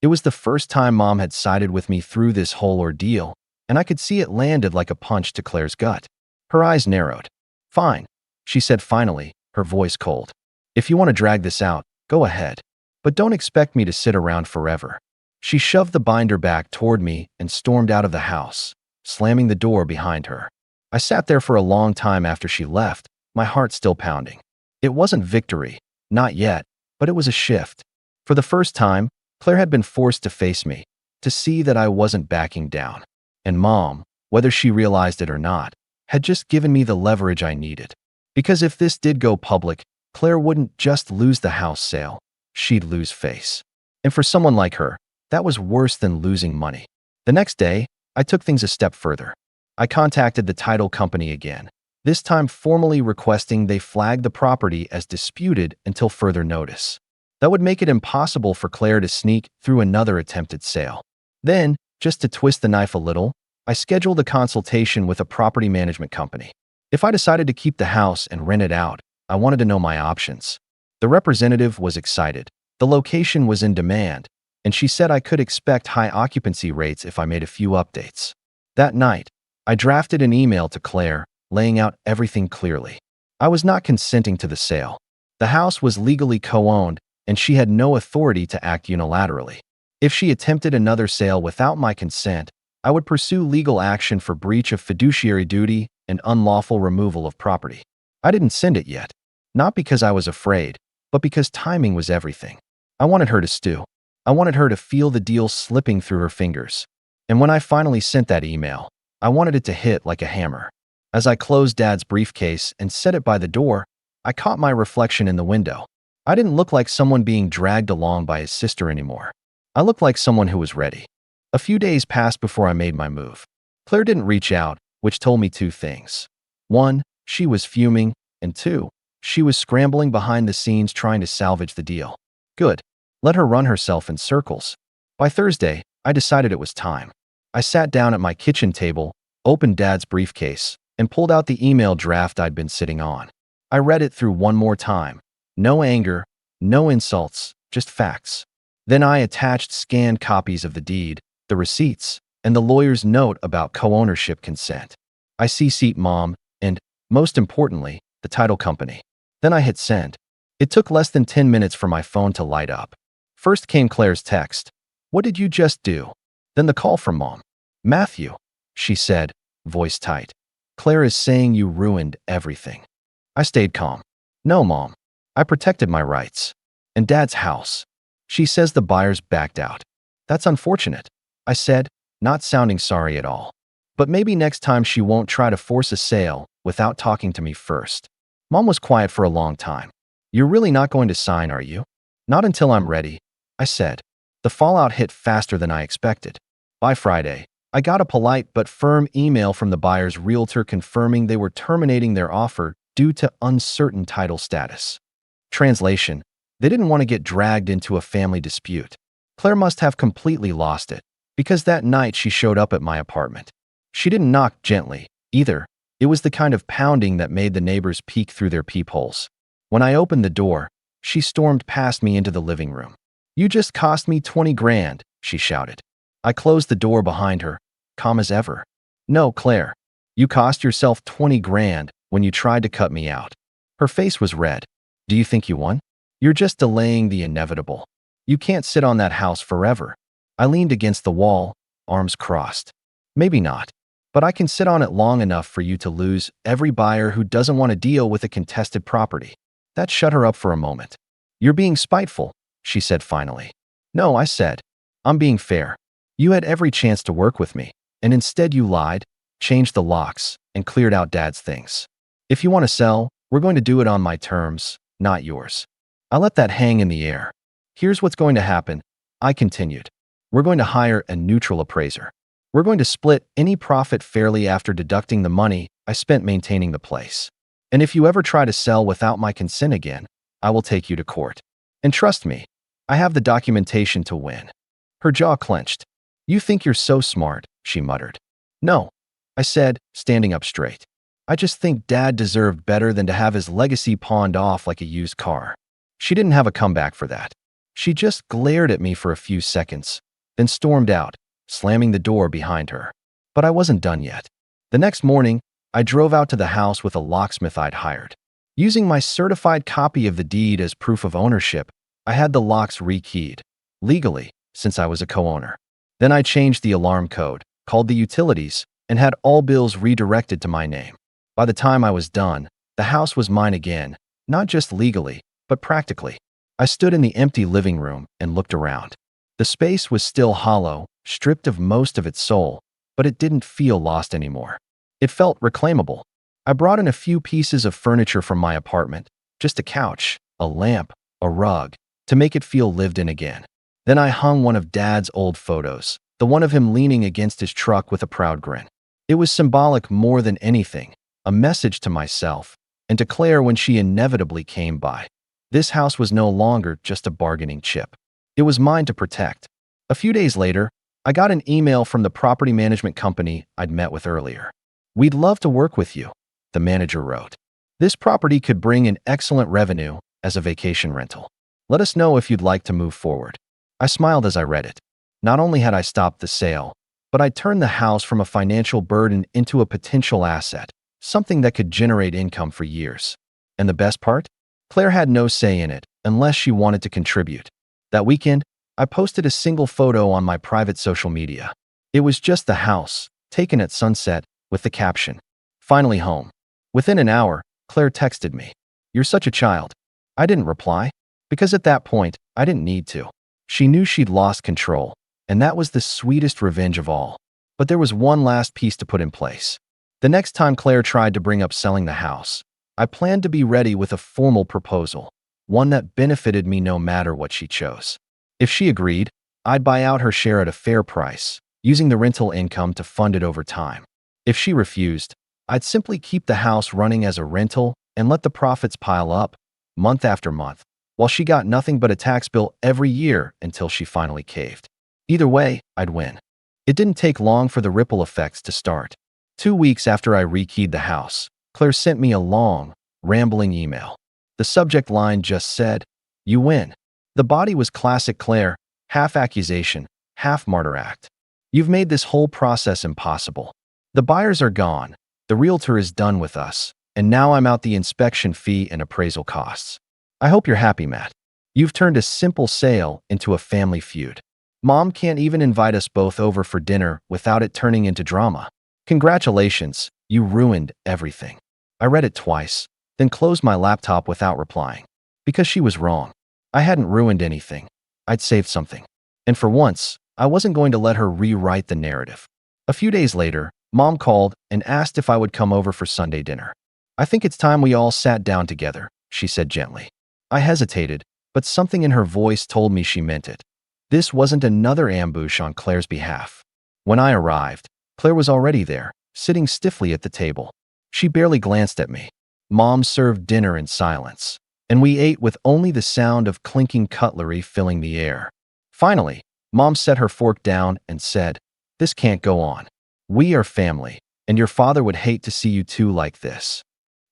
It was the first time Mom had sided with me through this whole ordeal, and I could see it landed like a punch to Claire's gut. Her eyes narrowed. Fine, she said finally, her voice cold. If you want to drag this out, go ahead. But don't expect me to sit around forever. She shoved the binder back toward me and stormed out of the house, slamming the door behind her. I sat there for a long time after she left, my heart still pounding. It wasn't victory, not yet, but it was a shift. For the first time, Claire had been forced to face me, to see that I wasn't backing down. And Mom, whether she realized it or not, had just given me the leverage I needed. Because if this did go public, Claire wouldn't just lose the house sale, she'd lose face. And for someone like her, that was worse than losing money. The next day, I took things a step further. I contacted the title company again, this time formally requesting they flag the property as disputed until further notice. That would make it impossible for Claire to sneak through another attempted sale. Then, just to twist the knife a little, I scheduled a consultation with a property management company. If I decided to keep the house and rent it out, I wanted to know my options. The representative was excited. The location was in demand, and she said I could expect high occupancy rates if I made a few updates. That night, I drafted an email to Claire, laying out everything clearly. I was not consenting to the sale. The house was legally co-owned, and she had no authority to act unilaterally. If she attempted another sale without my consent, I would pursue legal action for breach of fiduciary duty and unlawful removal of property. I didn't send it yet, not because I was afraid, but because timing was everything. I wanted her to stew. I wanted her to feel the deal slipping through her fingers. And when I finally sent that email, I wanted it to hit like a hammer. As I closed Dad's briefcase and set it by the door, I caught my reflection in the window. I didn't look like someone being dragged along by his sister anymore. I looked like someone who was ready. A few days passed before I made my move. Claire didn't reach out, which told me two things. One, she was fuming, and two, she was scrambling behind the scenes trying to salvage the deal. Good. Let her run herself in circles. By Thursday, I decided it was time. I sat down at my kitchen table, opened Dad's briefcase, and pulled out the email draft I'd been sitting on. I read it through one more time. No anger, no insults, just facts. Then I attached scanned copies of the deed, the receipts, and the lawyer's note about co-ownership consent. I CC'd Mom and, most importantly, the title company. Then I hit send. It took less than 10 minutes for my phone to light up. First came Claire's text. What did you just do? Then the call from Mom. Matthew, she said, voice tight. Claire is saying you ruined everything. I stayed calm. No, Mom. I protected my rights. And Dad's house. She says the buyers backed out. That's unfortunate, I said, not sounding sorry at all. But maybe next time she won't try to force a sale without talking to me first. Mom was quiet for a long time. You're really not going to sign, are you? Not until I'm ready, I said. The fallout hit faster than I expected. By Friday, I got a polite but firm email from the buyer's realtor confirming they were terminating their offer due to uncertain title status. Translation: they didn't want to get dragged into a family dispute. Claire must have completely lost it, because that night she showed up at my apartment. She didn't knock gently, either. It was the kind of pounding that made the neighbors peek through their peepholes. When I opened the door, she stormed past me into the living room. You just cost me 20 grand, she shouted. I closed the door behind her, calm as ever. No, Claire. You cost yourself 20 grand when you tried to cut me out. Her face was red. Do you think you won? You're just delaying the inevitable. You can't sit on that house forever. I leaned against the wall, arms crossed. Maybe not. But I can sit on it long enough for you to lose every buyer who doesn't want to deal with a contested property. That shut her up for a moment. You're being spiteful, she said finally. No, I said. I'm being fair. You had every chance to work with me, and instead you lied, changed the locks, and cleared out Dad's things. If you want to sell, we're going to do it on my terms, not yours. I let that hang in the air. Here's what's going to happen, I continued. We're going to hire a neutral appraiser. We're going to split any profit fairly after deducting the money I spent maintaining the place. And if you ever try to sell without my consent again, I will take you to court. And trust me, I have the documentation to win. Her jaw clenched. You think you're so smart, she muttered. No, I said, standing up straight. I just think Dad deserved better than to have his legacy pawned off like a used car. She didn't have a comeback for that. She just glared at me for a few seconds, then stormed out, slamming the door behind her. But I wasn't done yet. The next morning, I drove out to the house with a locksmith I'd hired. Using my certified copy of the deed as proof of ownership, I had the locks rekeyed, legally, since I was a co-owner. Then I changed the alarm code, called the utilities, and had all bills redirected to my name. By the time I was done, the house was mine again, not just legally, but practically. I stood in the empty living room and looked around. The space was still hollow, stripped of most of its soul, but it didn't feel lost anymore. It felt reclaimable. I brought in a few pieces of furniture from my apartment, just a couch, a lamp, a rug, to make it feel lived in again. Then I hung one of Dad's old photos, the one of him leaning against his truck with a proud grin. It was symbolic more than anything, a message to myself, and to Claire when she inevitably came by. This house was no longer just a bargaining chip. It was mine to protect. A few days later, I got an email from the property management company I'd met with earlier. We'd love to work with you, the manager wrote. This property could bring in excellent revenue as a vacation rental. Let us know if you'd like to move forward. I smiled as I read it. Not only had I stopped the sale, but I'd turned the house from a financial burden into a potential asset, something that could generate income for years. And the best part? Claire had no say in it unless she wanted to contribute. That weekend, I posted a single photo on my private social media. It was just the house, taken at sunset, with the caption, "Finally home." Within an hour, Claire texted me, "You're such a child." I didn't reply, because at that point, I didn't need to. She knew she'd lost control, and that was the sweetest revenge of all. But there was one last piece to put in place. The next time Claire tried to bring up selling the house, I planned to be ready with a formal proposal, one that benefited me no matter what she chose. If she agreed, I'd buy out her share at a fair price, using the rental income to fund it over time. If she refused, I'd simply keep the house running as a rental and let the profits pile up, month after month, while she got nothing but a tax bill every year until she finally caved. Either way, I'd win. It didn't take long for the ripple effects to start. 2 weeks after I rekeyed the house, Claire sent me a long, rambling email. The subject line just said, "You win." The body was classic Claire, half accusation, half martyr act. "You've made this whole process impossible. The buyers are gone, the realtor is done with us, and now I'm out the inspection fee and appraisal costs. I hope you're happy, Matt. You've turned a simple sale into a family feud. Mom can't even invite us both over for dinner without it turning into drama. Congratulations, you ruined everything." I read it twice, then closed my laptop without replying. Because she was wrong. I hadn't ruined anything. I'd saved something. And for once, I wasn't going to let her rewrite the narrative. A few days later, Mom called and asked if I would come over for Sunday dinner. "I think it's time we all sat down together," she said gently. I hesitated, but something in her voice told me she meant it. This wasn't another ambush on Claire's behalf. When I arrived, Claire was already there, sitting stiffly at the table. She barely glanced at me. Mom served dinner in silence, and we ate with only the sound of clinking cutlery filling the air. Finally, Mom set her fork down and said, "This can't go on. We are family, and your father would hate to see you two like this."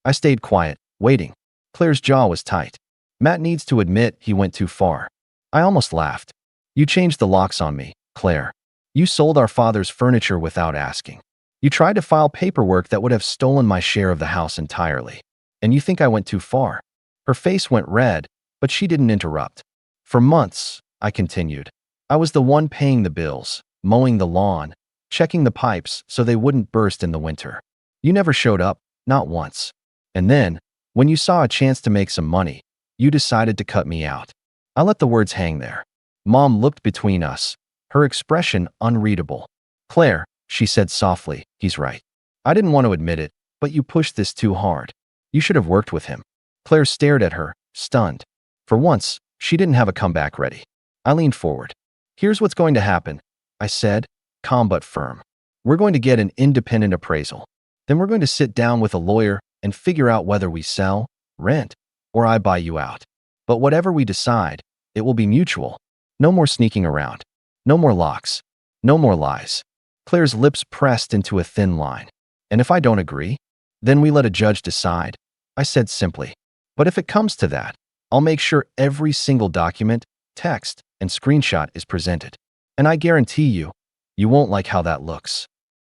I stayed quiet, waiting. Claire's jaw was tight. Matt needs to admit he went too far. I almost laughed. "You changed the locks on me, Claire. You sold our father's furniture without asking. You tried to file paperwork that would have stolen my share of the house entirely. And you think I went too far?" Her face went red, but she didn't interrupt. "For months," I continued, "I was the one paying the bills, mowing the lawn, checking the pipes so they wouldn't burst in the winter. You never showed up, not once. And then, when you saw a chance to make some money, you decided to cut me out." I let the words hang there. Mom looked between us, her expression unreadable. Claire, she said softly, he's right. I didn't want to admit it, but you pushed this too hard. You should have worked with him. Claire stared at her, stunned. For once, she didn't have a comeback ready. I leaned forward. Here's what's going to happen, I said, calm but firm. We're going to get an independent appraisal. Then we're going to sit down with a lawyer and figure out whether we sell, rent, or I buy you out. But whatever we decide, it will be mutual. No more sneaking around. No more locks. No more lies. Claire's lips pressed into a thin line. And if I don't agree, then we let a judge decide, I said simply. But if it comes to that, I'll make sure every single document, text, and screenshot is presented. And I guarantee you, you won't like how that looks.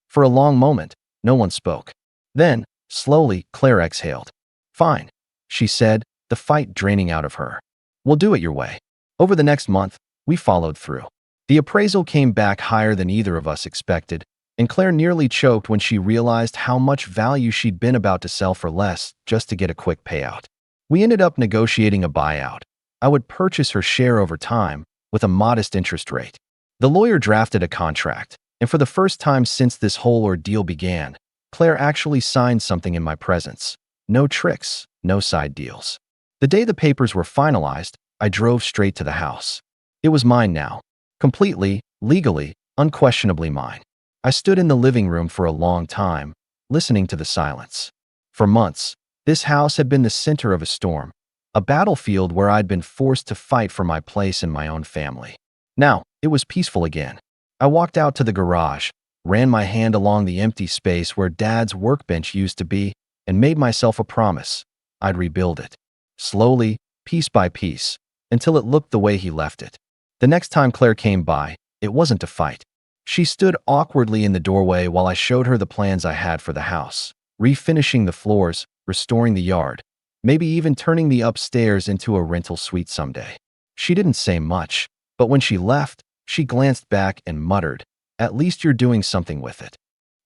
For a long moment, no one spoke. Then, slowly, Claire exhaled. Fine, she said, the fight draining out of her. We'll do it your way. Over the next month, we followed through. The appraisal came back higher than either of us expected, and Claire nearly choked when she realized how much value she'd been about to sell for less just to get a quick payout. We ended up negotiating a buyout. I would purchase her share over time with a modest interest rate. The lawyer drafted a contract, and for the first time since this whole ordeal began, Claire actually signed something in my presence. No tricks, no side deals. The day the papers were finalized, I drove straight to the house. It was mine now. Completely, legally, unquestionably mine. I stood in the living room for a long time, listening to the silence. For months, this house had been the center of a storm, a battlefield where I'd been forced to fight for my place in my own family. Now, it was peaceful again. I walked out to the garage, ran my hand along the empty space where Dad's workbench used to be, and made myself a promise. I'd rebuild it. Slowly, piece by piece, until it looked the way he left it. The next time Claire came by, it wasn't to fight. She stood awkwardly in the doorway while I showed her the plans I had for the house, refinishing the floors, restoring the yard, maybe even turning the upstairs into a rental suite someday. She didn't say much, but when she left, she glanced back and muttered, "At least you're doing something with it."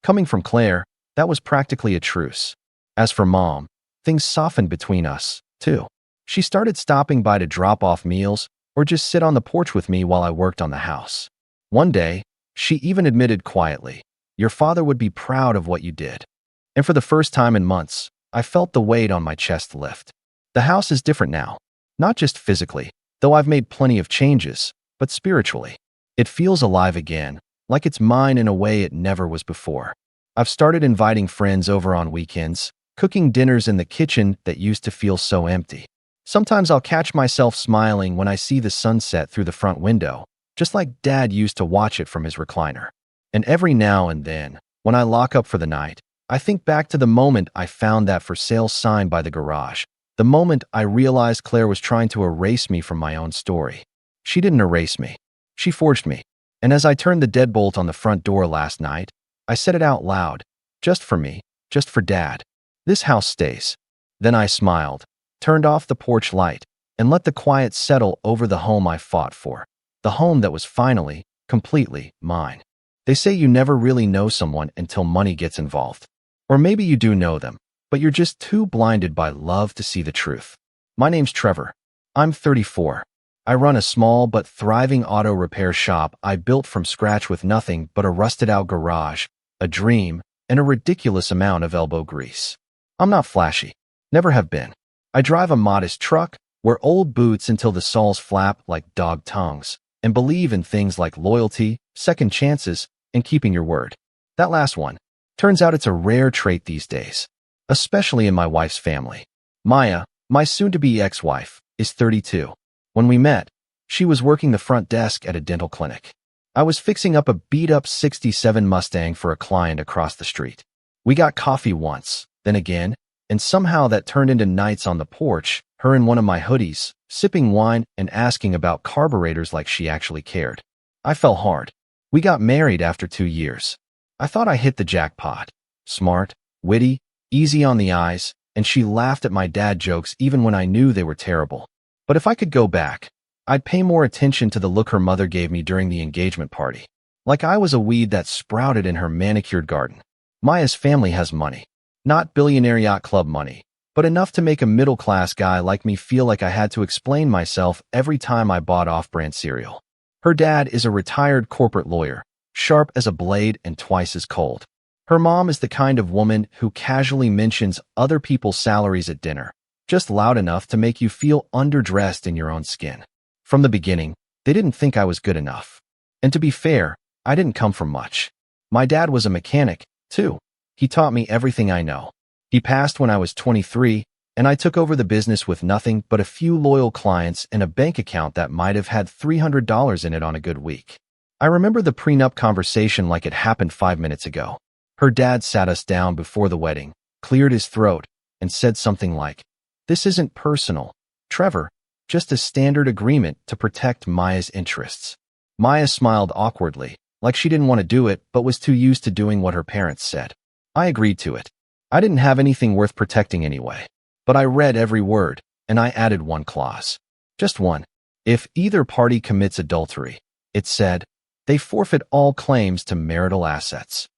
Coming from Claire, that was practically a truce. As for Mom, things softened between us, too. She started stopping by to drop off meals or just sit on the porch with me while I worked on the house. One day, she even admitted quietly, "Your father would be proud of what you did." And for the first time in months, I felt the weight on my chest lift. The house is different now. Not just physically, though I've made plenty of changes, but spiritually. It feels alive again, like it's mine in a way it never was before. I've started inviting friends over on weekends, cooking dinners in the kitchen that used to feel so empty. Sometimes I'll catch myself smiling when I see the sunset through the front window, just like Dad used to watch it from his recliner. And every now and then, when I lock up for the night, I think back to the moment I found that for sale sign by the garage, the moment I realized Claire was trying to erase me from my own story. She didn't erase me. She forged me. And as I turned the deadbolt on the front door last night, I said it out loud, just for me, just for Dad. This house stays. Then I smiled, turned off the porch light, and let the quiet settle over the home I fought for. The home that was finally, completely mine. They say you never really know someone until money gets involved. Or maybe you do know them, but you're just too blinded by love to see the truth. My name's Trevor. I'm 34. I run a small but thriving auto repair shop I built from scratch with nothing but a rusted-out garage, a dream, and a ridiculous amount of elbow grease. I'm not flashy. Never have been. I drive a modest truck, wear old boots until the soles flap like dog tongues, and believe in things like loyalty, second chances, and keeping your word. That last one. Turns out it's a rare trait these days, especially in my wife's family. Maya, my soon-to-be ex-wife, is 32. When we met, she was working the front desk at a dental clinic. I was fixing up a beat-up '67 Mustang for a client across the street. We got coffee once, then again, and somehow that turned into nights on the porch, her in one of my hoodies, sipping wine and asking about carburetors like she actually cared. I fell hard. We got married after 2 years. I thought I hit the jackpot. Smart, witty, easy on the eyes, and she laughed at my dad jokes even when I knew they were terrible. But if I could go back, I'd pay more attention to the look her mother gave me during the engagement party. Like I was a weed that sprouted in her manicured garden. Maya's family has money. Not billionaire yacht club money, but enough to make a middle-class guy like me feel like I had to explain myself every time I bought off-brand cereal. Her dad is a retired corporate lawyer, sharp as a blade and twice as cold. Her mom is the kind of woman who casually mentions other people's salaries at dinner, just loud enough to make you feel underdressed in your own skin. From the beginning, they didn't think I was good enough. And to be fair, I didn't come from much. My dad was a mechanic, too. He taught me everything I know. He passed when I was 23, and I took over the business with nothing but a few loyal clients and a bank account that might have had $300 in it on a good week. I remember the prenup conversation like it happened 5 minutes ago. Her dad sat us down before the wedding, cleared his throat, and said something like, "This isn't personal, Trevor, just a standard agreement to protect Maya's interests." Maya smiled awkwardly, like she didn't want to do it but was too used to doing what her parents said. I agreed to it. I didn't have anything worth protecting anyway. But I read every word, and I added one clause. Just one. If either party commits adultery, it said, they forfeit all claims to marital assets.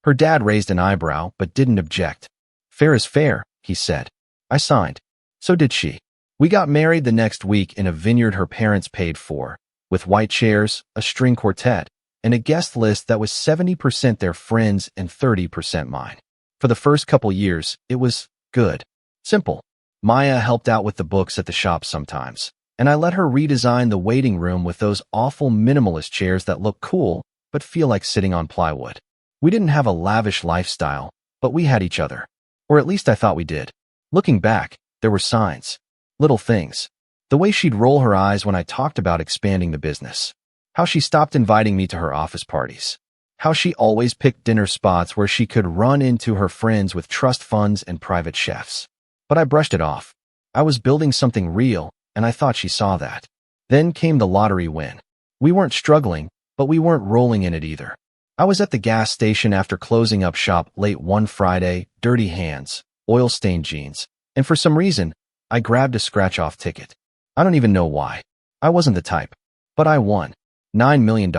Her dad raised an eyebrow but didn't object. Fair is fair, he said. I signed. So did she. We got married the next week in a vineyard her parents paid for, with white chairs, a string quartet, and a guest list that was 70% their friends and 30% mine. For the first couple years, it was good. Simple. Maya helped out with the books at the shop sometimes, and I let her redesign the waiting room with those awful minimalist chairs that look cool but feel like sitting on plywood. We didn't have a lavish lifestyle, but we had each other. Or at least I thought we did. Looking back, there were signs. Little things. The way she'd roll her eyes when I talked about expanding the business. How she stopped inviting me to her office parties. How she always picked dinner spots where she could run into her friends with trust funds and private chefs. But I brushed it off. I was building something real, and I thought she saw that. Then came the lottery win. We weren't struggling, but we weren't rolling in it either. I was at the gas station after closing up shop late one Friday, dirty hands, oil-stained jeans, and for some reason, I grabbed a scratch-off ticket. I don't even know why. I wasn't the type. But I won. $9 million.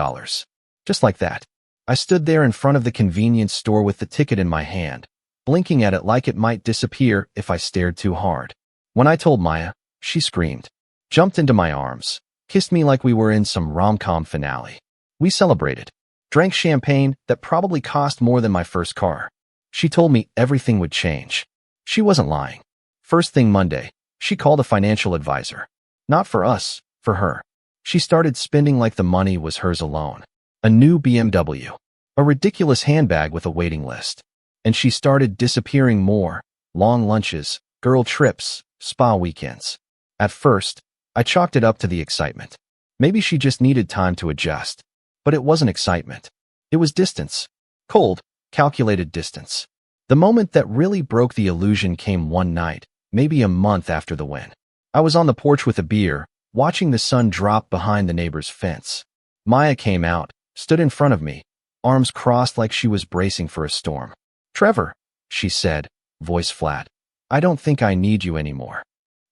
Just like that. I stood there in front of the convenience store with the ticket in my hand, blinking at it like it might disappear if I stared too hard. When I told Maya, she screamed, jumped into my arms, kissed me like we were in some rom-com finale. We celebrated, drank champagne that probably cost more than my first car. She told me everything would change. She wasn't lying. First thing Monday, she called a financial advisor. Not for us, for her. She started spending like the money was hers alone. A new BMW. A ridiculous handbag with a waiting list. And she started disappearing more. Long lunches, girl trips, spa weekends. At first, I chalked it up to the excitement. Maybe she just needed time to adjust. But it wasn't excitement. It was distance. Cold, calculated distance. The moment that really broke the illusion came one night, maybe a month after the win. I was on the porch with a beer, watching the sun drop behind the neighbor's fence. Maya came out, stood in front of me, arms crossed like she was bracing for a storm. "Trevor," she said, voice flat, "I don't think I need you anymore."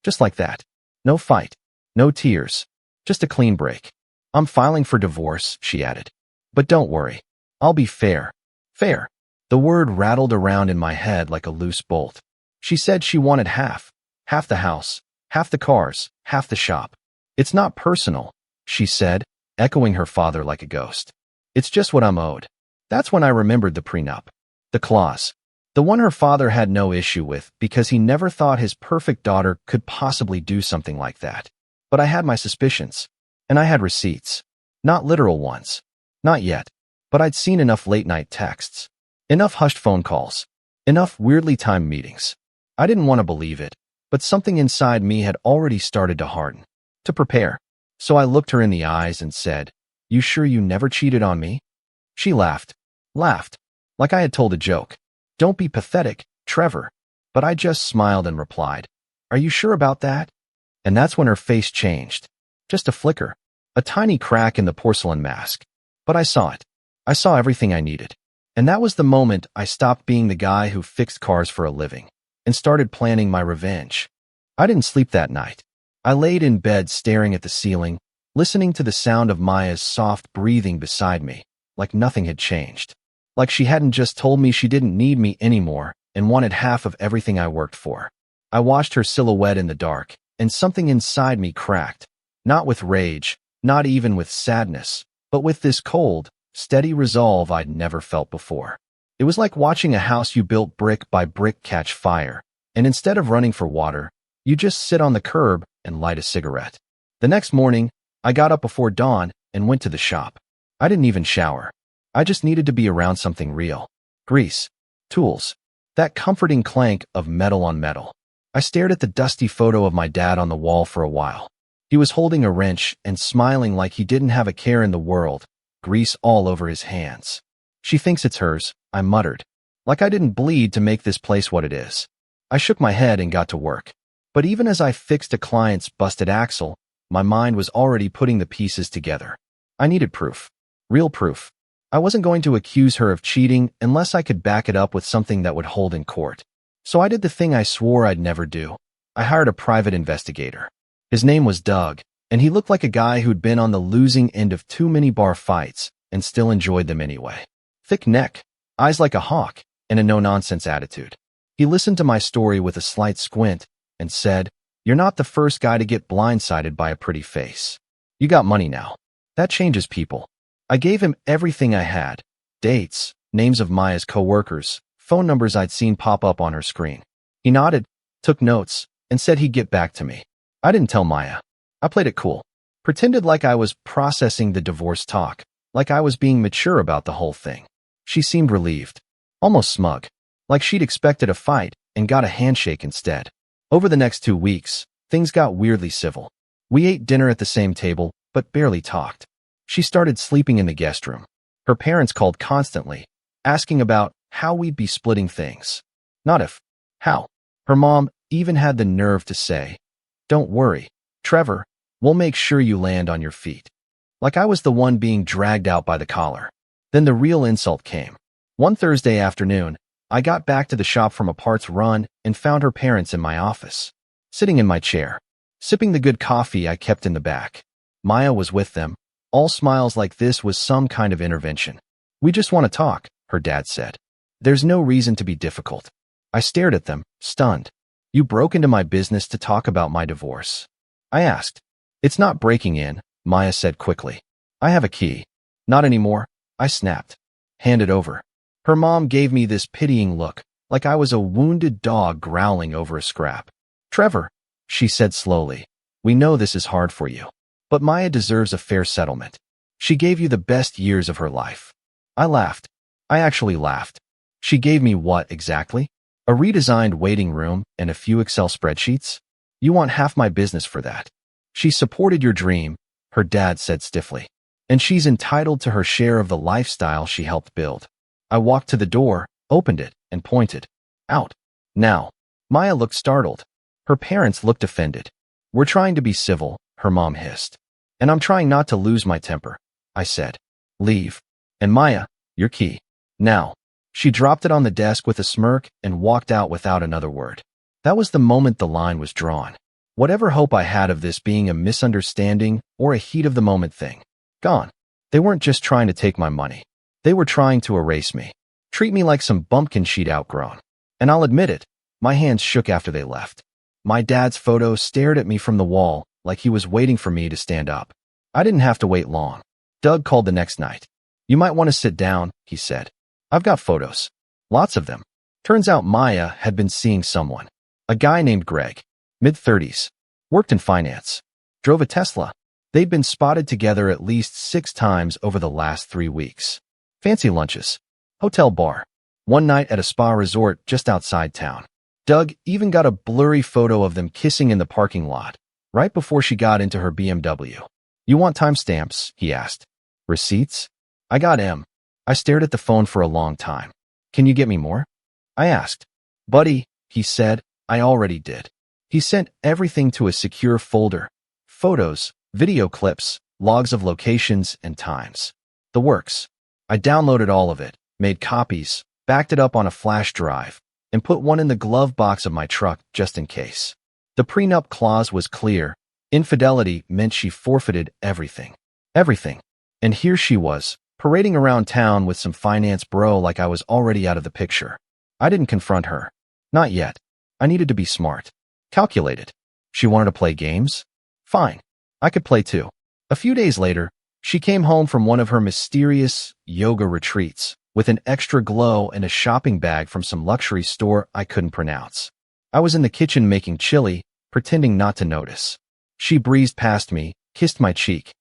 Just like that. No fight. No tears. Just a clean break. "I'm filing for divorce," she added. "But don't worry. I'll be fair." Fair. The word rattled around in my head like a loose bolt. She said she wanted half. Half the house, half the cars, half the shop. "It's not personal," she said, echoing her father like a ghost. "It's just what I'm owed." That's when I remembered the prenup. The clause. The one her father had no issue with because he never thought his perfect daughter could possibly do something like that. But I had my suspicions. And I had receipts. Not literal ones. Not yet. But I'd seen enough late-night texts. Enough hushed phone calls. Enough weirdly timed meetings. I didn't want to believe it, but something inside me had already started to harden. To prepare. So I looked her in the eyes and said, "You sure you never cheated on me?" She laughed. Laughed. Like I had told a joke. "Don't be pathetic, Trevor." But I just smiled and replied, "Are you sure about that?" And that's when her face changed. Just a flicker. A tiny crack in the porcelain mask. But I saw it. I saw everything I needed. And that was the moment I stopped being the guy who fixed cars for a living and started planning my revenge. I didn't sleep that night. I laid in bed staring at the ceiling, listening to the sound of Maya's soft breathing beside me, like nothing had changed. Like she hadn't just told me she didn't need me anymore and wanted half of everything I worked for. I watched her silhouette in the dark, and something inside me cracked. Not with rage, not even with sadness, but with this cold, steady resolve I'd never felt before. It was like watching a house you built brick by brick catch fire, and instead of running for water, you just sit on the curb and light a cigarette. The next morning, I got up before dawn and went to the shop. I didn't even shower. I just needed to be around something real. Grease. Tools. That comforting clank of metal on metal. I stared at the dusty photo of my dad on the wall for a while. He was holding a wrench and smiling like he didn't have a care in the world, grease all over his hands. She thinks it's hers, I muttered. Like I didn't bleed to make this place what it is. I shook my head and got to work. But even as I fixed a client's busted axle, my mind was already putting the pieces together. I needed proof. Real proof. I wasn't going to accuse her of cheating unless I could back it up with something that would hold in court. So I did the thing I swore I'd never do. I hired a private investigator. His name was Doug, and he looked like a guy who'd been on the losing end of too many bar fights and still enjoyed them anyway. Thick neck, eyes like a hawk, and a no-nonsense attitude. He listened to my story with a slight squint and said, "You're not the first guy to get blindsided by a pretty face. You got money now. That changes people." I gave him everything I had. Dates, names of Maya's coworkers, phone numbers I'd seen pop up on her screen. He nodded, took notes, and said he'd get back to me. I didn't tell Maya. I played it cool. Pretended like I was processing the divorce talk, like I was being mature about the whole thing. She seemed relieved, almost smug, like she'd expected a fight and got a handshake instead. Over the next 2 weeks, things got weirdly civil. We ate dinner at the same table, but barely talked. She started sleeping in the guest room. Her parents called constantly, asking about how we'd be splitting things. Not if, how. Her mom even had the nerve to say, "Don't worry, Trevor, we'll make sure you land on your feet." Like I was the one being dragged out by the collar. Then the real insult came. One Thursday afternoon, I got back to the shop from a parts run and found her parents in my office, sitting in my chair, sipping the good coffee I kept in the back. Maya was with them, all smiles like this was some kind of intervention. "We just want to talk," her dad said. "There's no reason to be difficult." I stared at them, stunned. "You broke into my business to talk about my divorce?" I asked. "It's not breaking in," Maya said quickly. "I have a key." "Not anymore," I snapped. "Hand it over." Her mom gave me this pitying look, like I was a wounded dog growling over a scrap. "Trevor," she said slowly, "we know this is hard for you. But Maya deserves a fair settlement. She gave you the best years of her life." I laughed. I actually laughed. She gave me what exactly? A redesigned waiting room and a few Excel spreadsheets? You want half my business for that. She supported your dream, her dad said stiffly. And she's entitled to her share of the lifestyle she helped build. I walked to the door, opened it, and pointed. "Out. Now." Maya looked startled. Her parents looked offended. "We're trying to be civil," her mom hissed. "And I'm trying not to lose my temper," I said. "Leave. And Maya, your key. Now." She dropped it on the desk with a smirk and walked out without another word. That was the moment the line was drawn. Whatever hope I had of this being a misunderstanding or a heat-of-the-moment thing, gone. They weren't just trying to take my money. They were trying to erase me, treat me like some bumpkin she'd outgrown. And I'll admit it, my hands shook after they left. My dad's photo stared at me from the wall like he was waiting for me to stand up. I didn't have to wait long. Doug called the next night. "You might want to sit down," he said. "I've got photos. Lots of them." Turns out Maya had been seeing someone. A guy named Greg, mid-30s, worked in finance, drove a Tesla. They'd been spotted together at least 6 times over the last 3 weeks. Fancy lunches, hotel bar, one night at a spa resort just outside town. Doug even got a blurry photo of them kissing in the parking lot, right before she got into her BMW. "You want timestamps?" he asked. "Receipts?" I got M. I stared at the phone for a long time. "Can you get me more?" I asked. "Buddy," he said, "I already did." He sent everything to a secure folder. Photos, video clips, logs of locations and times. The works. I downloaded all of it, made copies, backed it up on a flash drive, and put one in the glove box of my truck just in case. The prenup clause was clear. Infidelity meant she forfeited everything. Everything. And here she was, parading around town with some finance bro like I was already out of the picture. I didn't confront her. Not yet. I needed to be smart. Calculated. She wanted to play games? Fine. I could play too. A few days later, she came home from one of her mysterious yoga retreats with an extra glow and a shopping bag from some luxury store I couldn't pronounce. I was in the kitchen making chili, pretending not to notice. She breezed past me, kissed my cheek,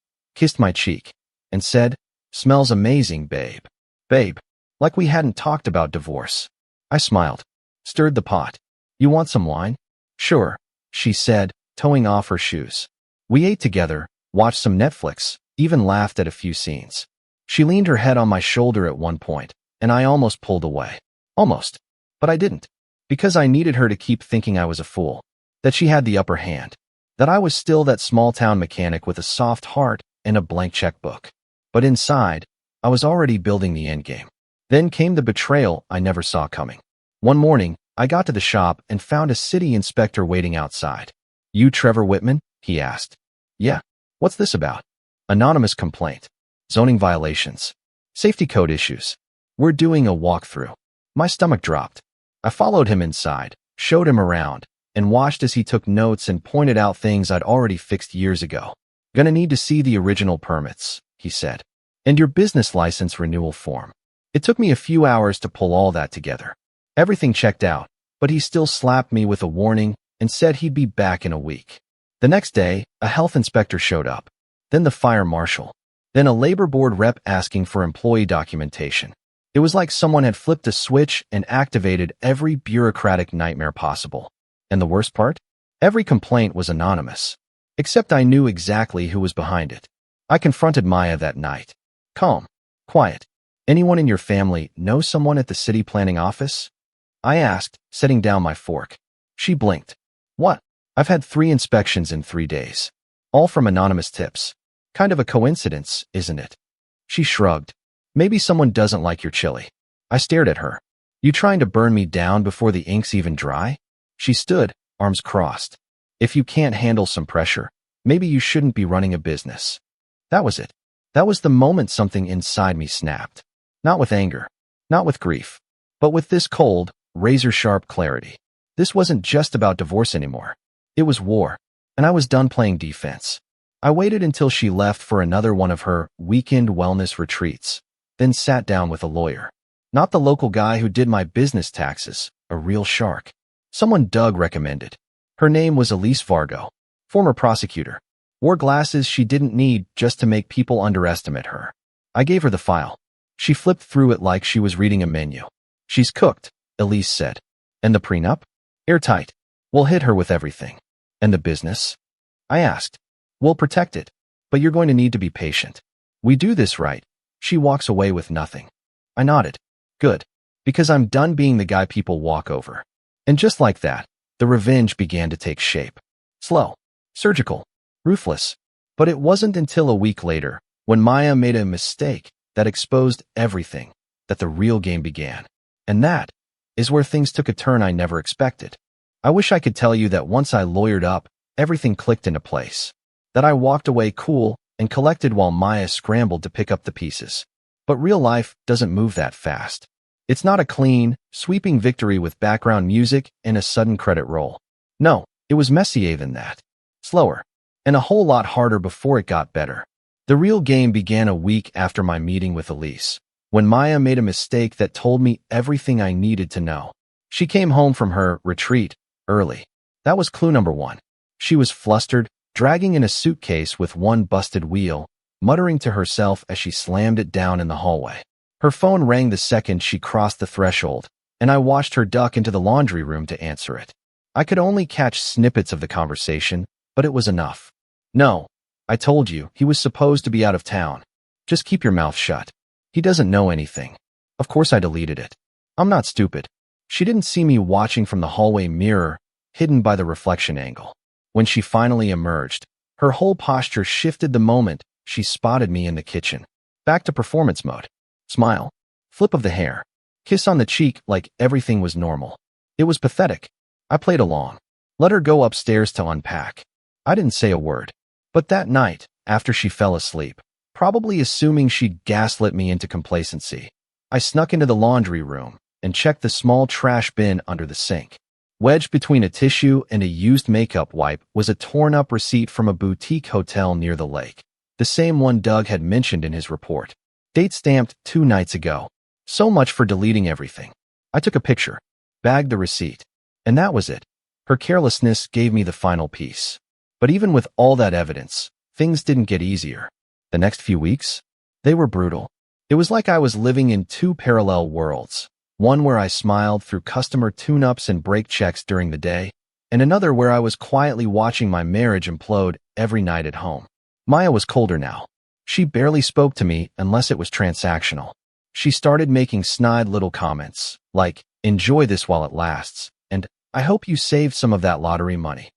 and said, "Smells amazing, babe." Babe. Like we hadn't talked about divorce. I smiled, stirred the pot. "You want some wine?" "Sure," she said, toeing off her shoes. We ate together, watched some Netflix, even laughed at a few scenes. She leaned her head on my shoulder at one point, and I almost pulled away. Almost. But I didn't. Because I needed her to keep thinking I was a fool. That she had the upper hand. That I was still that small-town mechanic with a soft heart and a blank checkbook. But inside, I was already building the endgame. Then came the betrayal I never saw coming. One morning, I got to the shop and found a city inspector waiting outside. "You Trevor Whitman?" he asked. "Yeah. What's this about?" "Anonymous complaint. Zoning violations. Safety code issues. We're doing a walkthrough." My stomach dropped. I followed him inside, showed him around, and watched as he took notes and pointed out things I'd already fixed years ago. "Gonna need to see the original permits," he said. "And your business license renewal form." It took me a few hours to pull all that together. Everything checked out, but he still slapped me with a warning and said he'd be back in a week. The next day, a health inspector showed up, then the fire marshal, then a labor board rep asking for employee documentation. It was like someone had flipped a switch and activated every bureaucratic nightmare possible. And the worst part? Every complaint was anonymous. Except I knew exactly who was behind it. I confronted Maya that night. Calm. Quiet. "Anyone in your family know someone at the city planning office?" I asked, setting down my fork. She blinked. "What?" "I've had 3 inspections in 3 days. All from anonymous tips. Kind of a coincidence, isn't it?" She shrugged. "Maybe someone doesn't like your chili." I stared at her. "You trying to burn me down before the ink's even dry?" She stood, arms crossed. "If you can't handle some pressure, maybe you shouldn't be running a business." That was it. That was the moment something inside me snapped. Not with anger, not with grief, but with this cold, razor-sharp clarity. This wasn't just about divorce anymore. It was war, and I was done playing defense. I waited until she left for another one of her weekend wellness retreats, then sat down with a lawyer. Not the local guy who did my business taxes, a real shark. Someone Doug recommended. Her name was Elise Vargo, former prosecutor. Wore glasses she didn't need just to make people underestimate her. I gave her the file. She flipped through it like she was reading a menu. "She's cooked," Elise said. "And the prenup?" "Airtight. We'll hit her with everything." "And the business?" I asked. "We'll protect it, but you're going to need to be patient. We do this right. She walks away with nothing." I nodded. "Good. Because I'm done being the guy people walk over." And just like that, the revenge began to take shape. Slow, surgical, ruthless. But it wasn't until a week later, when Maya made a mistake that exposed everything, that the real game began. And that is where things took a turn I never expected. I wish I could tell you that once I lawyered up, everything clicked into place. That I walked away cool and collected while Maya scrambled to pick up the pieces. But real life doesn't move that fast. It's not a clean, sweeping victory with background music and a sudden credit roll. No, it was messier than that. Slower. And a whole lot harder before it got better. The real game began a week after my meeting with Elise, when Maya made a mistake that told me everything I needed to know. She came home from her retreat early. That was clue number 1. She was flustered, dragging in a suitcase with one busted wheel, muttering to herself as she slammed it down in the hallway. Her phone rang the second she crossed the threshold, and I watched her duck into the laundry room to answer it. I could only catch snippets of the conversation, but it was enough. "No, I told you, he was supposed to be out of town. Just keep your mouth shut. He doesn't know anything." Of course I deleted it. I'm not stupid. She didn't see me watching from the hallway mirror, hidden by the reflection angle. When she finally emerged, her whole posture shifted the moment she spotted me in the kitchen. Back to performance mode. Smile. Flip of the hair. Kiss on the cheek like everything was normal. It was pathetic. I played along. Let her go upstairs to unpack. I didn't say a word. But that night, after she fell asleep, probably assuming she'd gaslit me into complacency, I snuck into the laundry room and checked the small trash bin under the sink. Wedged between a tissue and a used makeup wipe was a torn-up receipt from a boutique hotel near the lake. The same one Doug had mentioned in his report. Date stamped 2 nights ago. So much for deleting everything. I took a picture, bagged the receipt, and that was it. Her carelessness gave me the final piece. But even with all that evidence, things didn't get easier. The next few weeks, they were brutal. It was like I was living in 2 parallel worlds. One where I smiled through customer tune-ups and break checks during the day, and another where I was quietly watching my marriage implode every night at home. Maya was colder now. She barely spoke to me unless it was transactional. She started making snide little comments, like, "Enjoy this while it lasts," and "I hope you saved some of that lottery money."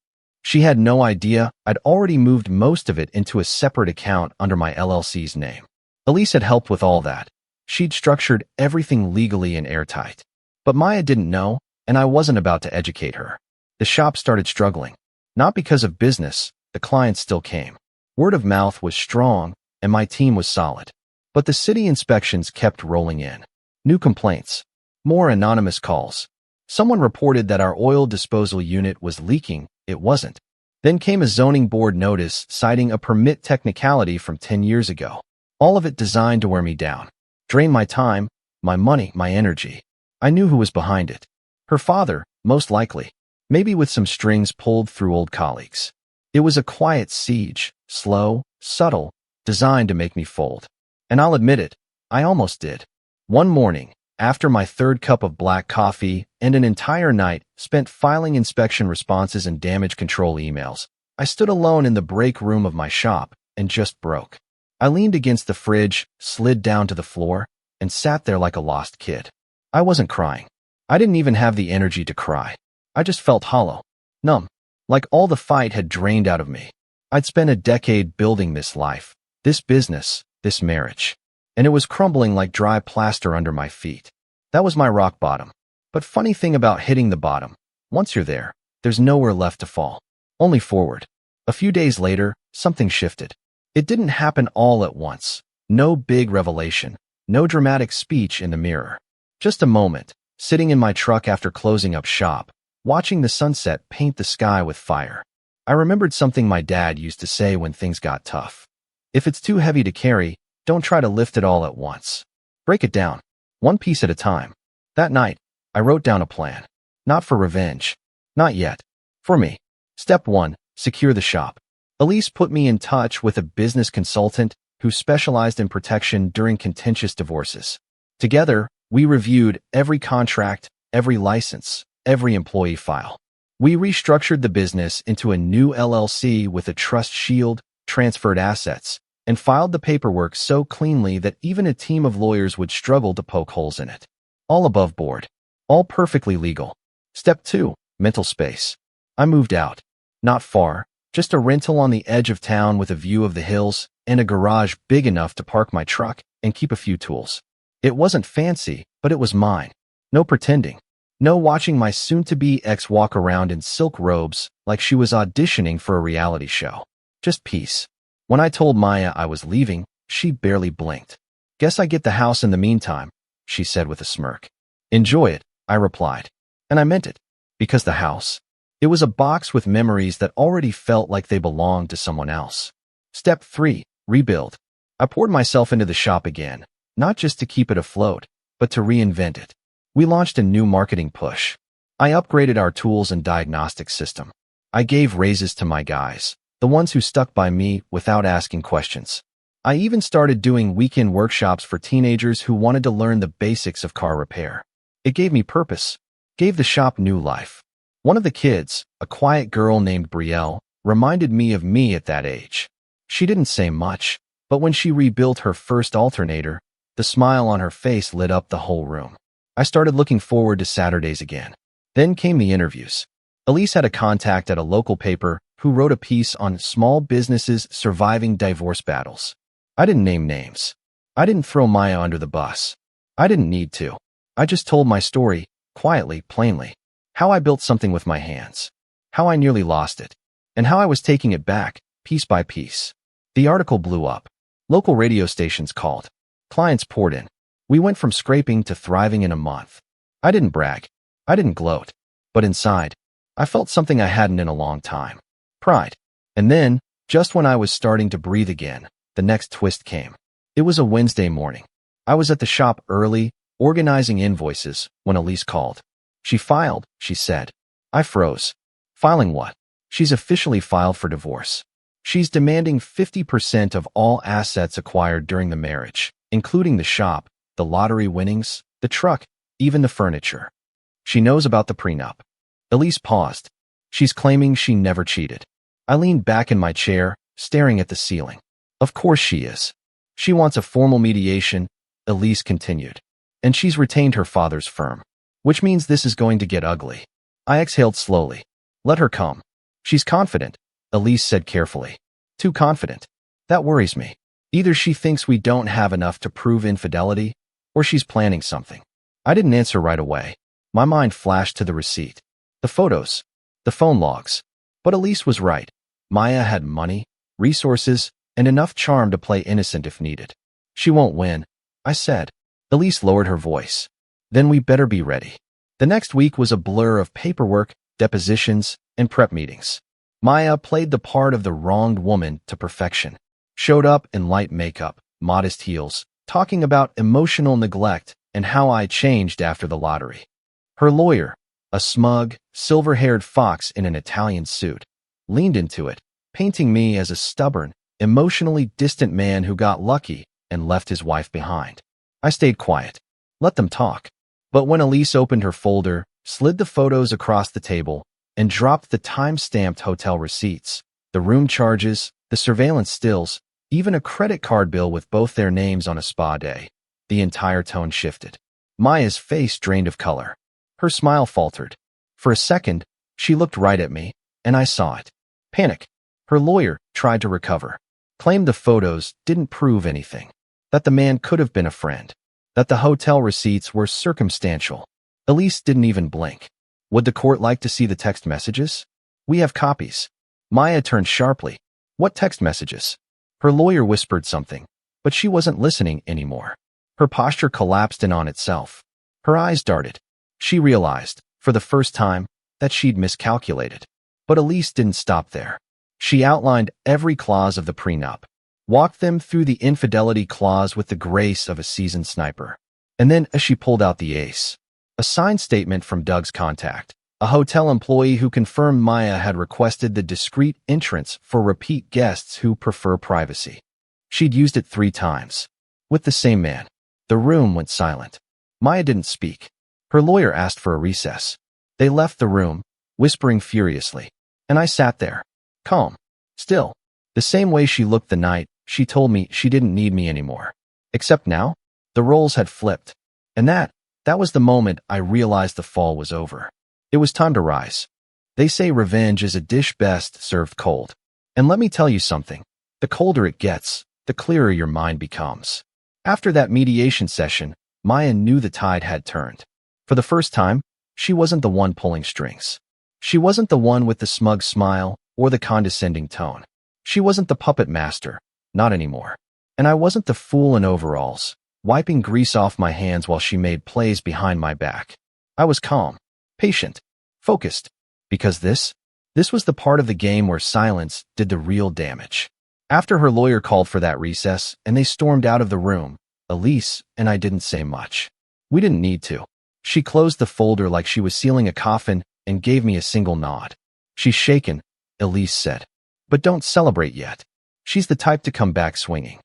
She had no idea I'd already moved most of it into a separate account under my LLC's name. Elise had helped with all that. She'd structured everything legally and airtight. But Maya didn't know, and I wasn't about to educate her. The shop started struggling. Not because of business, the clients still came. Word of mouth was strong, and my team was solid. But the city inspections kept rolling in. New complaints. More anonymous calls. Someone reported that our oil disposal unit was leaking. It wasn't. Then came a zoning board notice citing a permit technicality from 10 years ago. All of it designed to wear me down. Drain my time, my money, my energy. I knew who was behind it. Her father, most likely. Maybe with some strings pulled through old colleagues. It was a quiet siege, slow, subtle, designed to make me fold. And I'll admit it, I almost did. One morning, after my 3rd cup of black coffee and an entire night spent filing inspection responses and damage control emails, I stood alone in the break room of my shop and just broke. I leaned against the fridge, slid down to the floor, and sat there like a lost kid. I wasn't crying. I didn't even have the energy to cry. I just felt hollow, numb, like all the fight had drained out of me. I'd spent a decade building this life, this business, this marriage, and it was crumbling like dry plaster under my feet. That was my rock bottom. But funny thing about hitting the bottom, once you're there, there's nowhere left to fall, only forward. A few days later, something shifted. It didn't happen all at once. No big revelation, no dramatic speech in the mirror. Just a moment, sitting in my truck after closing up shop, watching the sunset paint the sky with fire. I remembered something my dad used to say when things got tough. If it's too heavy to carry, don't try to lift it all at once. Break it down, one piece at a time. That night, I wrote down a plan. Not for revenge. Not yet. For me. Step 1, secure the shop. Elise put me in touch with a business consultant who specialized in protection during contentious divorces. Together, we reviewed every contract, every license, every employee file. We restructured the business into a new LLC with a trust shield, transferred assets, and filed the paperwork so cleanly that even a team of lawyers would struggle to poke holes in it. All above board. All perfectly legal. Step 2, mental space. I moved out. Not far. Just a rental on the edge of town with a view of the hills and a garage big enough to park my truck and keep a few tools. It wasn't fancy, but it was mine. No pretending. No watching my soon-to-be ex walk around in silk robes like she was auditioning for a reality show. Just peace. When I told Maya I was leaving, she barely blinked. "Guess I get the house in the meantime," she said with a smirk. "Enjoy it," I replied. And I meant it. Because the house, it was a box with memories that already felt like they belonged to someone else. Step 3, rebuild. I poured myself into the shop again, not just to keep it afloat, but to reinvent it. We launched a new marketing push. I upgraded our tools and diagnostic system. I gave raises to my guys, the ones who stuck by me without asking questions. I even started doing weekend workshops for teenagers who wanted to learn the basics of car repair. It gave me purpose, gave the shop new life. One of the kids, a quiet girl named Brielle, reminded me of me at that age. She didn't say much, but when she rebuilt her first alternator, the smile on her face lit up the whole room. I started looking forward to Saturdays again. Then came the interviews. Elise had a contact at a local paper who wrote a piece on small businesses surviving divorce battles. I didn't name names. I didn't throw Maya under the bus. I didn't need to. I just told my story, quietly, plainly. How I built something with my hands. How I nearly lost it. And how I was taking it back, piece by piece. The article blew up. Local radio stations called. Clients poured in. We went from scraping to thriving in a month. I didn't brag. I didn't gloat. But inside, I felt something I hadn't in a long time. Pride. And then, just when I was starting to breathe again, the next twist came. It was a Wednesday morning. I was at the shop early, organizing invoices, when Elise called. She filed, she said. I froze. Filing what? She's officially filed for divorce. She's demanding 50% of all assets acquired during the marriage, including the shop, the lottery winnings, the truck, even the furniture. She knows about the prenup. Elise paused. She's claiming she never cheated. I leaned back in my chair, staring at the ceiling. Of course she is. She wants a formal mediation, Elise continued. And she's retained her father's firm. Which means this is going to get ugly. I exhaled slowly. Let her come. She's confident, Elise said carefully. Too confident. That worries me. Either she thinks we don't have enough to prove infidelity, or she's planning something. I didn't answer right away. My mind flashed to the receipt. The photos. The phone logs. But Elise was right. Maya had money, resources, and enough charm to play innocent if needed. She won't win, I said. Elise lowered her voice. Then we better be ready. The next week was a blur of paperwork, depositions, and prep meetings. Maya played the part of the wronged woman to perfection. Showed up in light makeup, modest heels, talking about emotional neglect and how I changed after the lottery. Her lawyer, a smug, silver-haired fox in an Italian suit, leaned into it, painting me as a stubborn, emotionally distant man who got lucky and left his wife behind. I stayed quiet. Let them talk. But when Elise opened her folder, slid the photos across the table, and dropped the time-stamped hotel receipts, the room charges, the surveillance stills, even a credit card bill with both their names on a spa day, the entire tone shifted. Maya's face drained of color. Her smile faltered. For a second, she looked right at me, and I saw it. Panic. Her lawyer tried to recover. Claimed the photos didn't prove anything. That the man could have been a friend. That the hotel receipts were circumstantial. Elise didn't even blink. Would the court like to see the text messages? We have copies. Maya turned sharply. What text messages? Her lawyer whispered something, but she wasn't listening anymore. Her posture collapsed in on itself. Her eyes darted. She realized, for the first time, that she'd miscalculated. But Elise didn't stop there. She outlined every clause of the prenup, walked them through the infidelity clause with the grace of a seasoned sniper. And then, as she pulled out the ace, a signed statement from Doug's contact, a hotel employee who confirmed Maya had requested the discreet entrance for repeat guests who prefer privacy. She'd used it 3 times. With the same man. The room went silent. Maya didn't speak. Her lawyer asked for a recess. They left the room, whispering furiously. And I sat there, calm, still, the same way she looked the night she told me she didn't need me anymore. Except now, the roles had flipped. And that was the moment I realized the fall was over. It was time to rise. They say revenge is a dish best served cold. And let me tell you something. The colder it gets, the clearer your mind becomes. After that mediation session, Maya knew the tide had turned. For the first time, she wasn't the one pulling strings. She wasn't the one with the smug smile or the condescending tone. She wasn't the puppet master, not anymore. And I wasn't the fool in overalls, wiping grease off my hands while she made plays behind my back. I was calm, patient, focused, because this was the part of the game where silence did the real damage. After her lawyer called for that recess and they stormed out of the room, Elise and I didn't say much. We didn't need to. She closed the folder like she was sealing a coffin and gave me a single nod. She's shaken, Elise said. But don't celebrate yet. She's the type to come back swinging.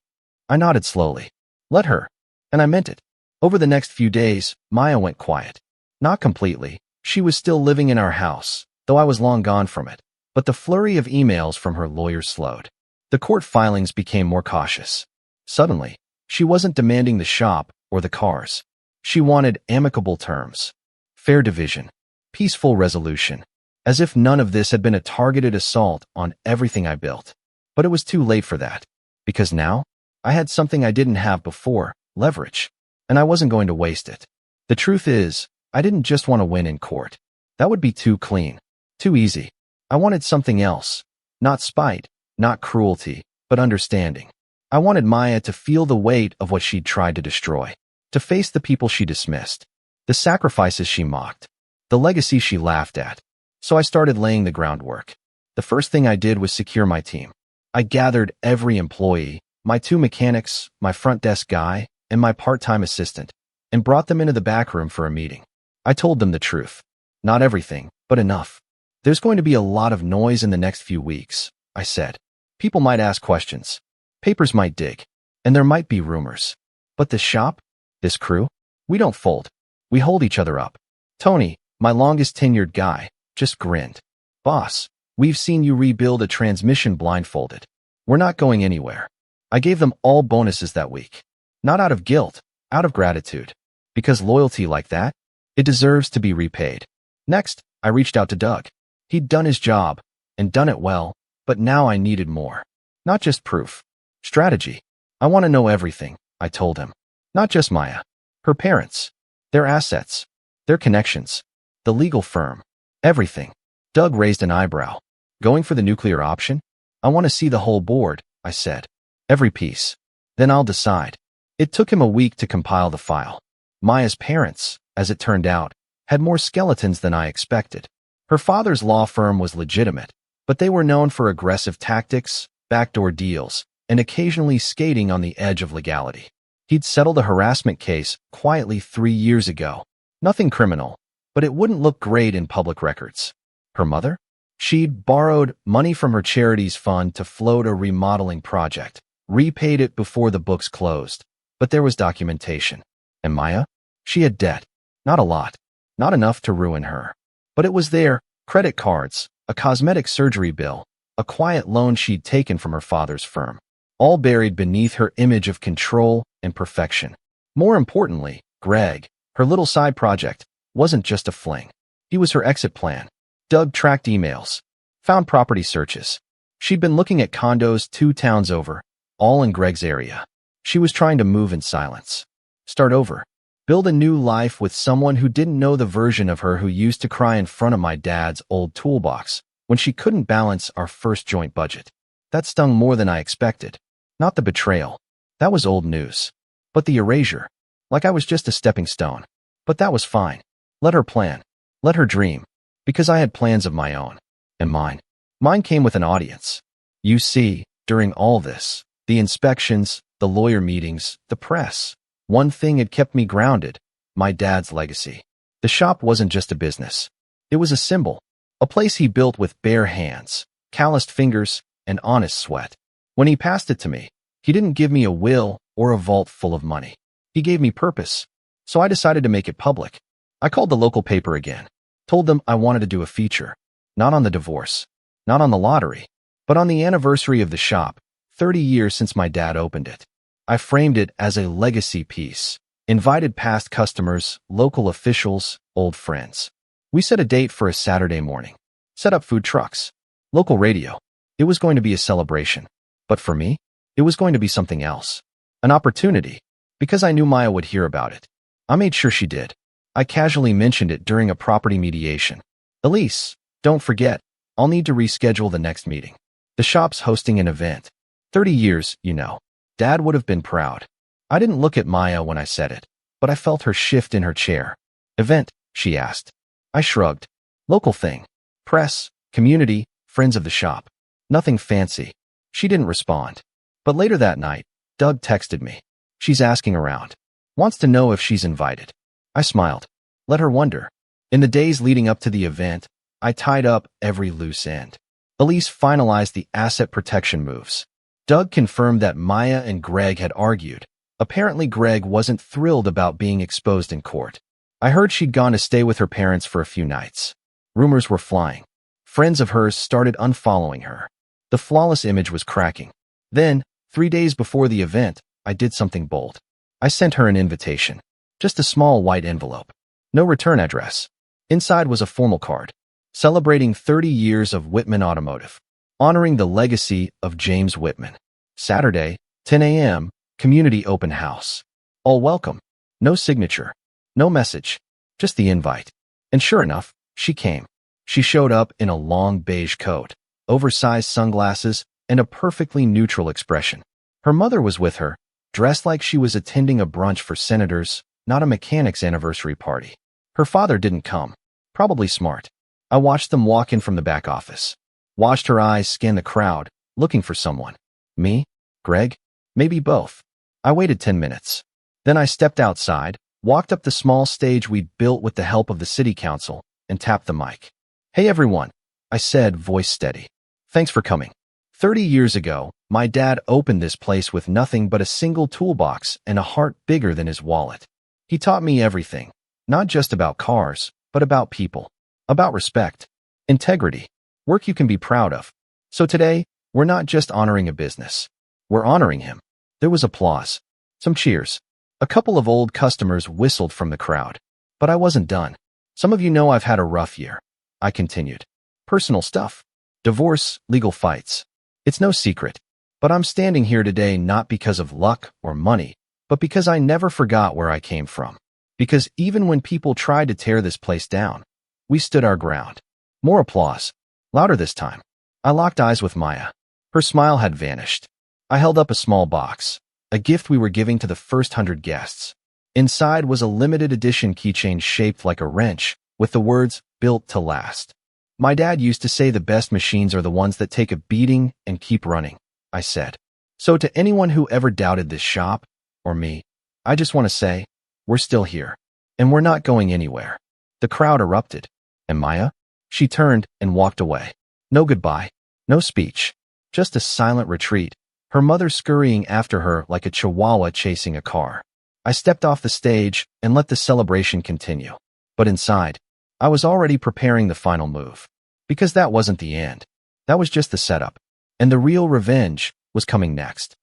I nodded slowly. Let her. And I meant it. Over the next few days, Maya went quiet. Not completely. She was still living in our house, though I was long gone from it. But the flurry of emails from her lawyer slowed. The court filings became more cautious. Suddenly, she wasn't demanding the shop or the cars. She wanted amicable terms, fair division, peaceful resolution, as if none of this had been a targeted assault on everything I built. But it was too late for that, because now, I had something I didn't have before, leverage, and I wasn't going to waste it. The truth is, I didn't just want to win in court. That would be too clean, too easy. I wanted something else, not spite, not cruelty, but understanding. I wanted Maya to feel the weight of what she'd tried to destroy, to face the people she dismissed, the sacrifices she mocked, the legacy she laughed at. So I started laying the groundwork. The first thing I did was secure my team. I gathered every employee, my 2 mechanics, my front desk guy, and my part-time assistant, and brought them into the back room for a meeting. I told them the truth. Not everything, but enough. There's going to be a lot of noise in the next few weeks, I said. People might ask questions. Papers might dig. And there might be rumors. But this shop? This crew? We don't fold. We hold each other up. Tony, my longest tenured guy, just grinned. Boss, we've seen you rebuild a transmission blindfolded. We're not going anywhere. I gave them all bonuses that week. Not out of guilt, out of gratitude. Because loyalty like that, it deserves to be repaid. Next, I reached out to Doug. He'd done his job, and done it well, but now I needed more. Not just proof. Strategy. I want to know everything, I told him. Not just Maya. Her parents. Their assets. Their connections. The legal firm. Everything. Doug raised an eyebrow. Going for the nuclear option? I want to see the whole board, I said. Every piece. Then I'll decide. It took him a week to compile the file. Maya's parents, as it turned out, had more skeletons than I expected. Her father's law firm was legitimate, but they were known for aggressive tactics, backdoor deals, and occasionally skating on the edge of legality. He'd settled a harassment case quietly 3 years ago. Nothing criminal, but it wouldn't look great in public records. Her mother? She'd borrowed money from her charities fund to float a remodeling project, repaid it before the books closed, but there was documentation. And Maya? She had debt. Not a lot. Not enough to ruin her. But it was there, credit cards, a cosmetic surgery bill, a quiet loan she'd taken from her father's firm, all buried beneath her image of control and perfection. More importantly, Greg, her little side project, wasn't just a fling. He was her exit plan. Doug tracked emails, found property searches. She'd been looking at condos 2 towns over, all in Greg's area. She was trying to move in silence. Start over. Build a new life with someone who didn't know the version of her who used to cry in front of my dad's old toolbox when she couldn't balance our first joint budget. That stung more than I expected. Not the betrayal. That was old news. But the erasure. Like I was just a stepping stone. But that was fine. Let her plan. Let her dream. Because I had plans of my own. And mine. Mine came with an audience. You see, during all this, the inspections, the lawyer meetings, the press, one thing had kept me grounded, my dad's legacy. The shop wasn't just a business. It was a symbol, a place he built with bare hands, calloused fingers, and honest sweat. When he passed it to me, he didn't give me a will or a vault full of money. He gave me purpose. So I decided to make it public. I called the local paper again, told them I wanted to do a feature, not on the divorce, not on the lottery, but on the anniversary of the shop, 30 years since my dad opened it. I framed it as a legacy piece, invited past customers, local officials, old friends. We set a date for a Saturday morning, set up food trucks, local radio. It was going to be a celebration. But for me, it was going to be something else. An opportunity, because I knew Maya would hear about it. I made sure she did. I casually mentioned it during a property mediation. Elise, don't forget, I'll need to reschedule the next meeting. The shop's hosting an event. 30 years, you know. Dad would have been proud. I didn't look at Maya when I said it, but I felt her shift in her chair. Event, she asked. I shrugged. Local thing. Press, community, friends of the shop. Nothing fancy. She didn't respond. But later that night, Doug texted me. She's asking around. Wants to know if she's invited. I smiled. Let her wonder. In the days leading up to the event, I tied up every loose end. Elise finalized the asset protection moves. Doug confirmed that Maya and Greg had argued. Apparently, Greg wasn't thrilled about being exposed in court. I heard she'd gone to stay with her parents for a few nights. Rumors were flying. Friends of hers started unfollowing her. The flawless image was cracking. Then, 3 days before the event, I did something bold. I sent her an invitation. Just a small white envelope. No return address. Inside was a formal card. Celebrating 30 years of Whitman Automotive. Honoring the legacy of James Whitman. Saturday, 10 a.m., community open house. All welcome. No signature. No message. Just the invite. And sure enough, she came. She showed up in a long beige coat, oversized sunglasses, and a perfectly neutral expression. Her mother was with her, dressed like she was attending a brunch for senators, not a mechanic's anniversary party. Her father didn't come. Probably smart. I watched them walk in from the back office. Watched her eyes scan the crowd, looking for someone. Me? Greg? Maybe both. I waited 10 minutes. Then I stepped outside, walked up the small stage we'd built with the help of the city council, and tapped the mic. "Hey everyone," I said, voice steady. "Thanks for coming. 30 years ago, my dad opened this place with nothing but a single toolbox and a heart bigger than his wallet. He taught me everything, not just about cars, but about people, about respect, integrity, work you can be proud of. So today, we're not just honoring a business. We're honoring him." There was applause, some cheers. A couple of old customers whistled from the crowd. But I wasn't done. "Some of you know I've had a rough year," I continued. "Personal stuff. Divorce, legal fights. It's no secret. But I'm standing here today not because of luck or money, but because I never forgot where I came from. Because even when people tried to tear this place down, we stood our ground." More applause. Louder this time. I locked eyes with Maya. Her smile had vanished. I held up a small box, a gift we were giving to the first 100 guests. Inside was a limited edition keychain shaped like a wrench, with the words, "Built to last." "My dad used to say the best machines are the ones that take a beating and keep running," I said. "So to anyone who ever doubted this shop, or me, I just want to say, we're still here, and we're not going anywhere." The crowd erupted. "And Maya?" She turned and walked away. No goodbye, no speech, just a silent retreat, her mother scurrying after her like a chihuahua chasing a car. I stepped off the stage and let the celebration continue. But inside, I was already preparing the final move. Because that wasn't the end. That was just the setup. And the real revenge was coming next.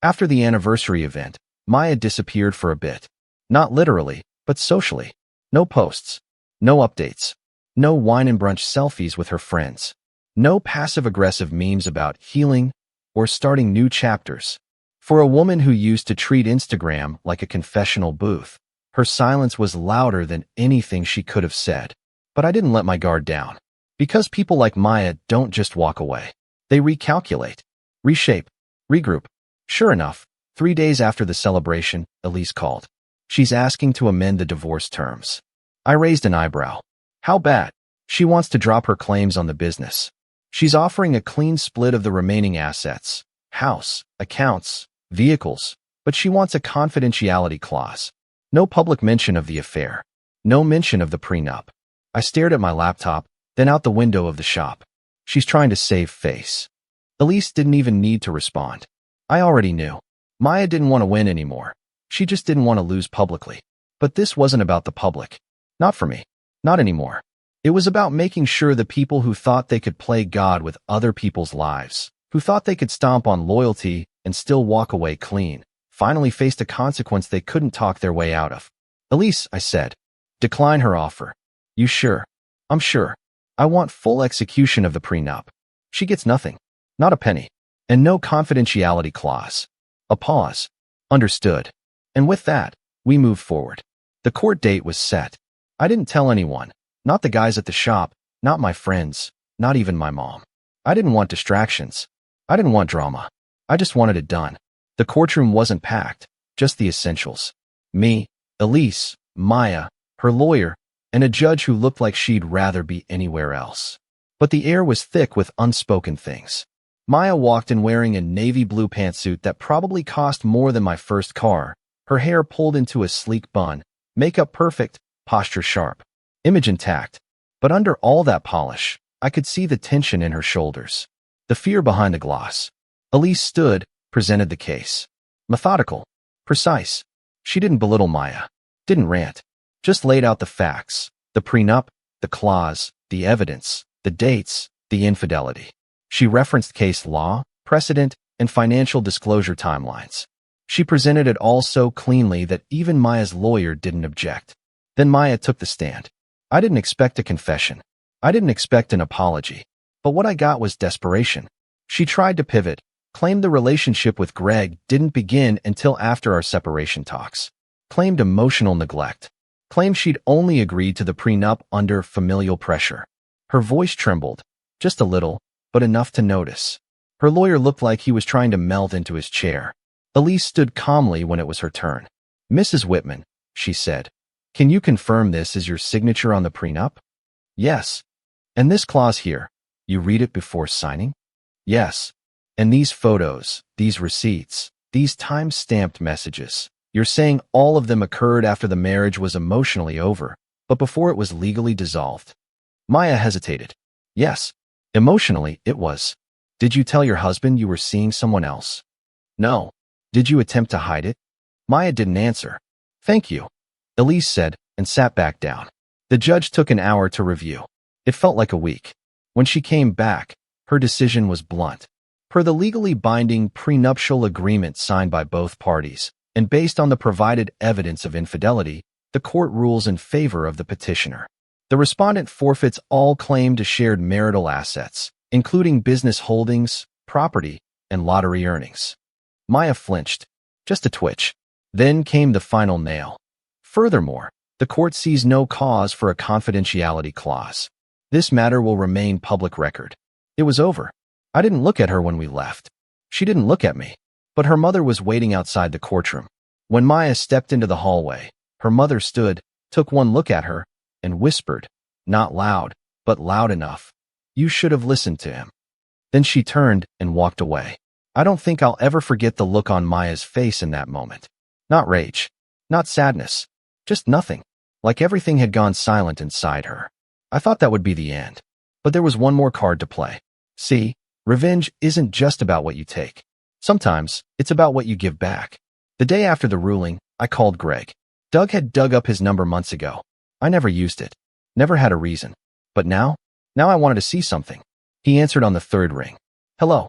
After the anniversary event, Maya disappeared for a bit. Not literally, but socially. No posts. No updates. No wine and brunch selfies with her friends. No passive-aggressive memes about healing or starting new chapters. For a woman who used to treat Instagram like a confessional booth, her silence was louder than anything she could have said. But I didn't let my guard down. Because people like Maya don't just walk away. They recalculate, reshape, regroup. Sure enough, 3 days after the celebration, Elise called. She's asking to amend the divorce terms. I raised an eyebrow. How bad? She wants to drop her claims on the business. She's offering a clean split of the remaining assets, house, accounts, vehicles, but she wants a confidentiality clause. No public mention of the affair. No mention of the prenup. I stared at my laptop, then out the window of the shop. She's trying to save face. Elise didn't even need to respond. I already knew. Maya didn't want to win anymore. She just didn't want to lose publicly. But this wasn't about the public. Not for me. Not anymore. It was about making sure the people who thought they could play God with other people's lives, who thought they could stomp on loyalty and still walk away clean, finally faced a consequence they couldn't talk their way out of. "Elise," I said, "decline her offer." "You sure?" "I'm sure. I want full execution of the prenup. She gets nothing. Not a penny. And no confidentiality clause." A pause. "Understood." And with that, we moved forward. The court date was set. I didn't tell anyone. Not the guys at the shop, not my friends, not even my mom. I didn't want distractions. I didn't want drama. I just wanted it done. The courtroom wasn't packed, just the essentials. Me, Elise, Maya, her lawyer, and a judge who looked like she'd rather be anywhere else. But the air was thick with unspoken things. Maya walked in wearing a navy blue pantsuit that probably cost more than my first car, her hair pulled into a sleek bun, makeup perfect, posture sharp. Image intact, but under all that polish, I could see the tension in her shoulders, the fear behind the gloss. Elise stood, presented the case. Methodical, precise. She didn't belittle Maya, didn't rant, just laid out the facts, the prenup, the clause, the evidence, the dates, the infidelity. She referenced case law, precedent, and financial disclosure timelines. She presented it all so cleanly that even Maya's lawyer didn't object. Then Maya took the stand. I didn't expect a confession. I didn't expect an apology. But what I got was desperation. She tried to pivot, claimed the relationship with Greg didn't begin until after our separation talks, claimed emotional neglect, claimed she'd only agreed to the prenup under familial pressure. Her voice trembled, just a little, but enough to notice. Her lawyer looked like he was trying to melt into his chair. Elise stood calmly when it was her turn. "Mrs. Whitman," she said, "can you confirm this is your signature on the prenup?" "Yes." "And this clause here, you read it before signing?" "Yes." "And these photos, these receipts, These time-stamped messages. You're saying all of them occurred after the marriage was emotionally over, but before it was legally dissolved. Maya hesitated. Yes, emotionally it was. Did you tell your husband you were seeing someone else? No. Did you attempt to hide it? Maya didn't answer. Thank you, Elise said, and sat back down. The judge took an hour to review. It felt like a week. When she came back, her decision was blunt. Per the legally binding prenuptial agreement signed by both parties, and based on the provided evidence of infidelity, the court rules in favor of the petitioner. The respondent forfeits all claim to shared marital assets, including business holdings, property, and lottery earnings. Maya flinched, just a twitch. Then came the final nail. Furthermore, the court sees no cause for a confidentiality clause. This matter will remain public record. It was over. I didn't look at her when we left. She didn't look at me. But her mother was waiting outside the courtroom. When Maya stepped into the hallway, her mother stood, took one look at her, and whispered, not loud, but loud enough. You should have listened to him. Then she turned and walked away. I don't think I'll ever forget the look on Maya's face in that moment. Not rage. Not sadness. Just nothing. Like everything had gone silent inside her. I thought that would be the end. But there was one more card to play. See, revenge isn't just about what you take. Sometimes, it's about what you give back. The day after the ruling, I called Greg. Doug had dug up his number months ago. I never used it. Never had a reason. But now I wanted to see something. He answered on the third ring. Hello.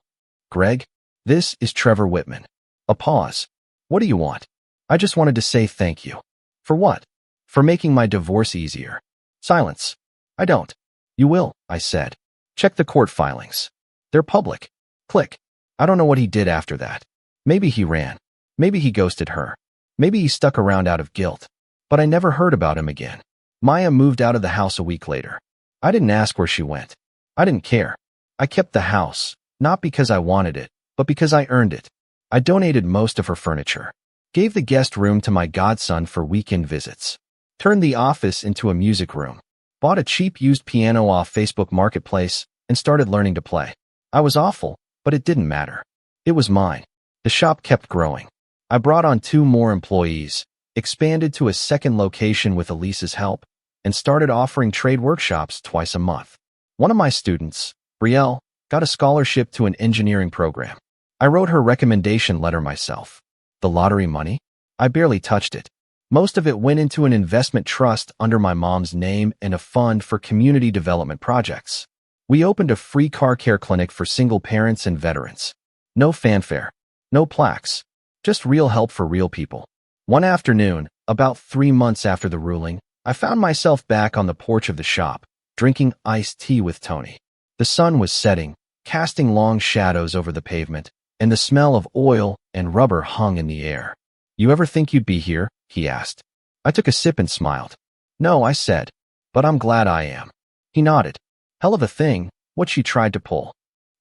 Greg, this is Trevor Whitman. A pause. What do you want? I just wanted to say thank you. For what? For making my divorce easier. Silence. I don't. You will, I said. Check the court filings. They're public. Click. I don't know what he did after that. Maybe he ran. Maybe he ghosted her. Maybe he stuck around out of guilt. But I never heard about him again. Maya moved out of the house a week later. I didn't ask where she went. I didn't care. I kept the house, not because I wanted it, but because I earned it. I donated most of her furniture. Gave the guest room to my godson for weekend visits. Turned the office into a music room. Bought a cheap used piano off Facebook Marketplace and started learning to play. I was awful, but it didn't matter. It was mine. The shop kept growing. I brought on 2 more employees, expanded to a second location with Elise's help, and started offering trade workshops twice a month. One of my students, Brielle, got a scholarship to an engineering program. I wrote her recommendation letter myself. The lottery money? I barely touched it. Most of it went into an investment trust under my mom's name and a fund for community development projects. We opened a free car care clinic for single parents and veterans. No fanfare. No plaques. Just real help for real people. One afternoon, about 3 months after the ruling, I found myself back on the porch of the shop, drinking iced tea with Tony. The sun was setting, casting long shadows over the pavement, and the smell of oil and rubber hung in the air. You ever think you'd be here? He asked. I took a sip and smiled. No, I said, but I'm glad I am. He nodded. Hell of a thing, what she tried to pull.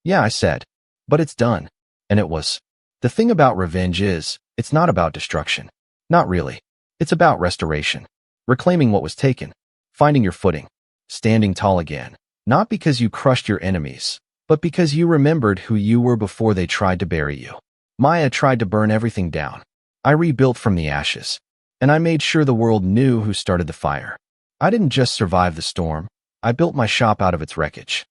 Yeah, I said, but it's done. And it was. The thing about revenge is, it's not about destruction. Not really. It's about restoration. Reclaiming what was taken. Finding your footing. Standing tall again. Not because you crushed your enemies, but because you remembered who you were before they tried to bury you. Maya tried to burn everything down. I rebuilt from the ashes. And I made sure the world knew who started the fire. I didn't just survive the storm. I built my shop out of its wreckage.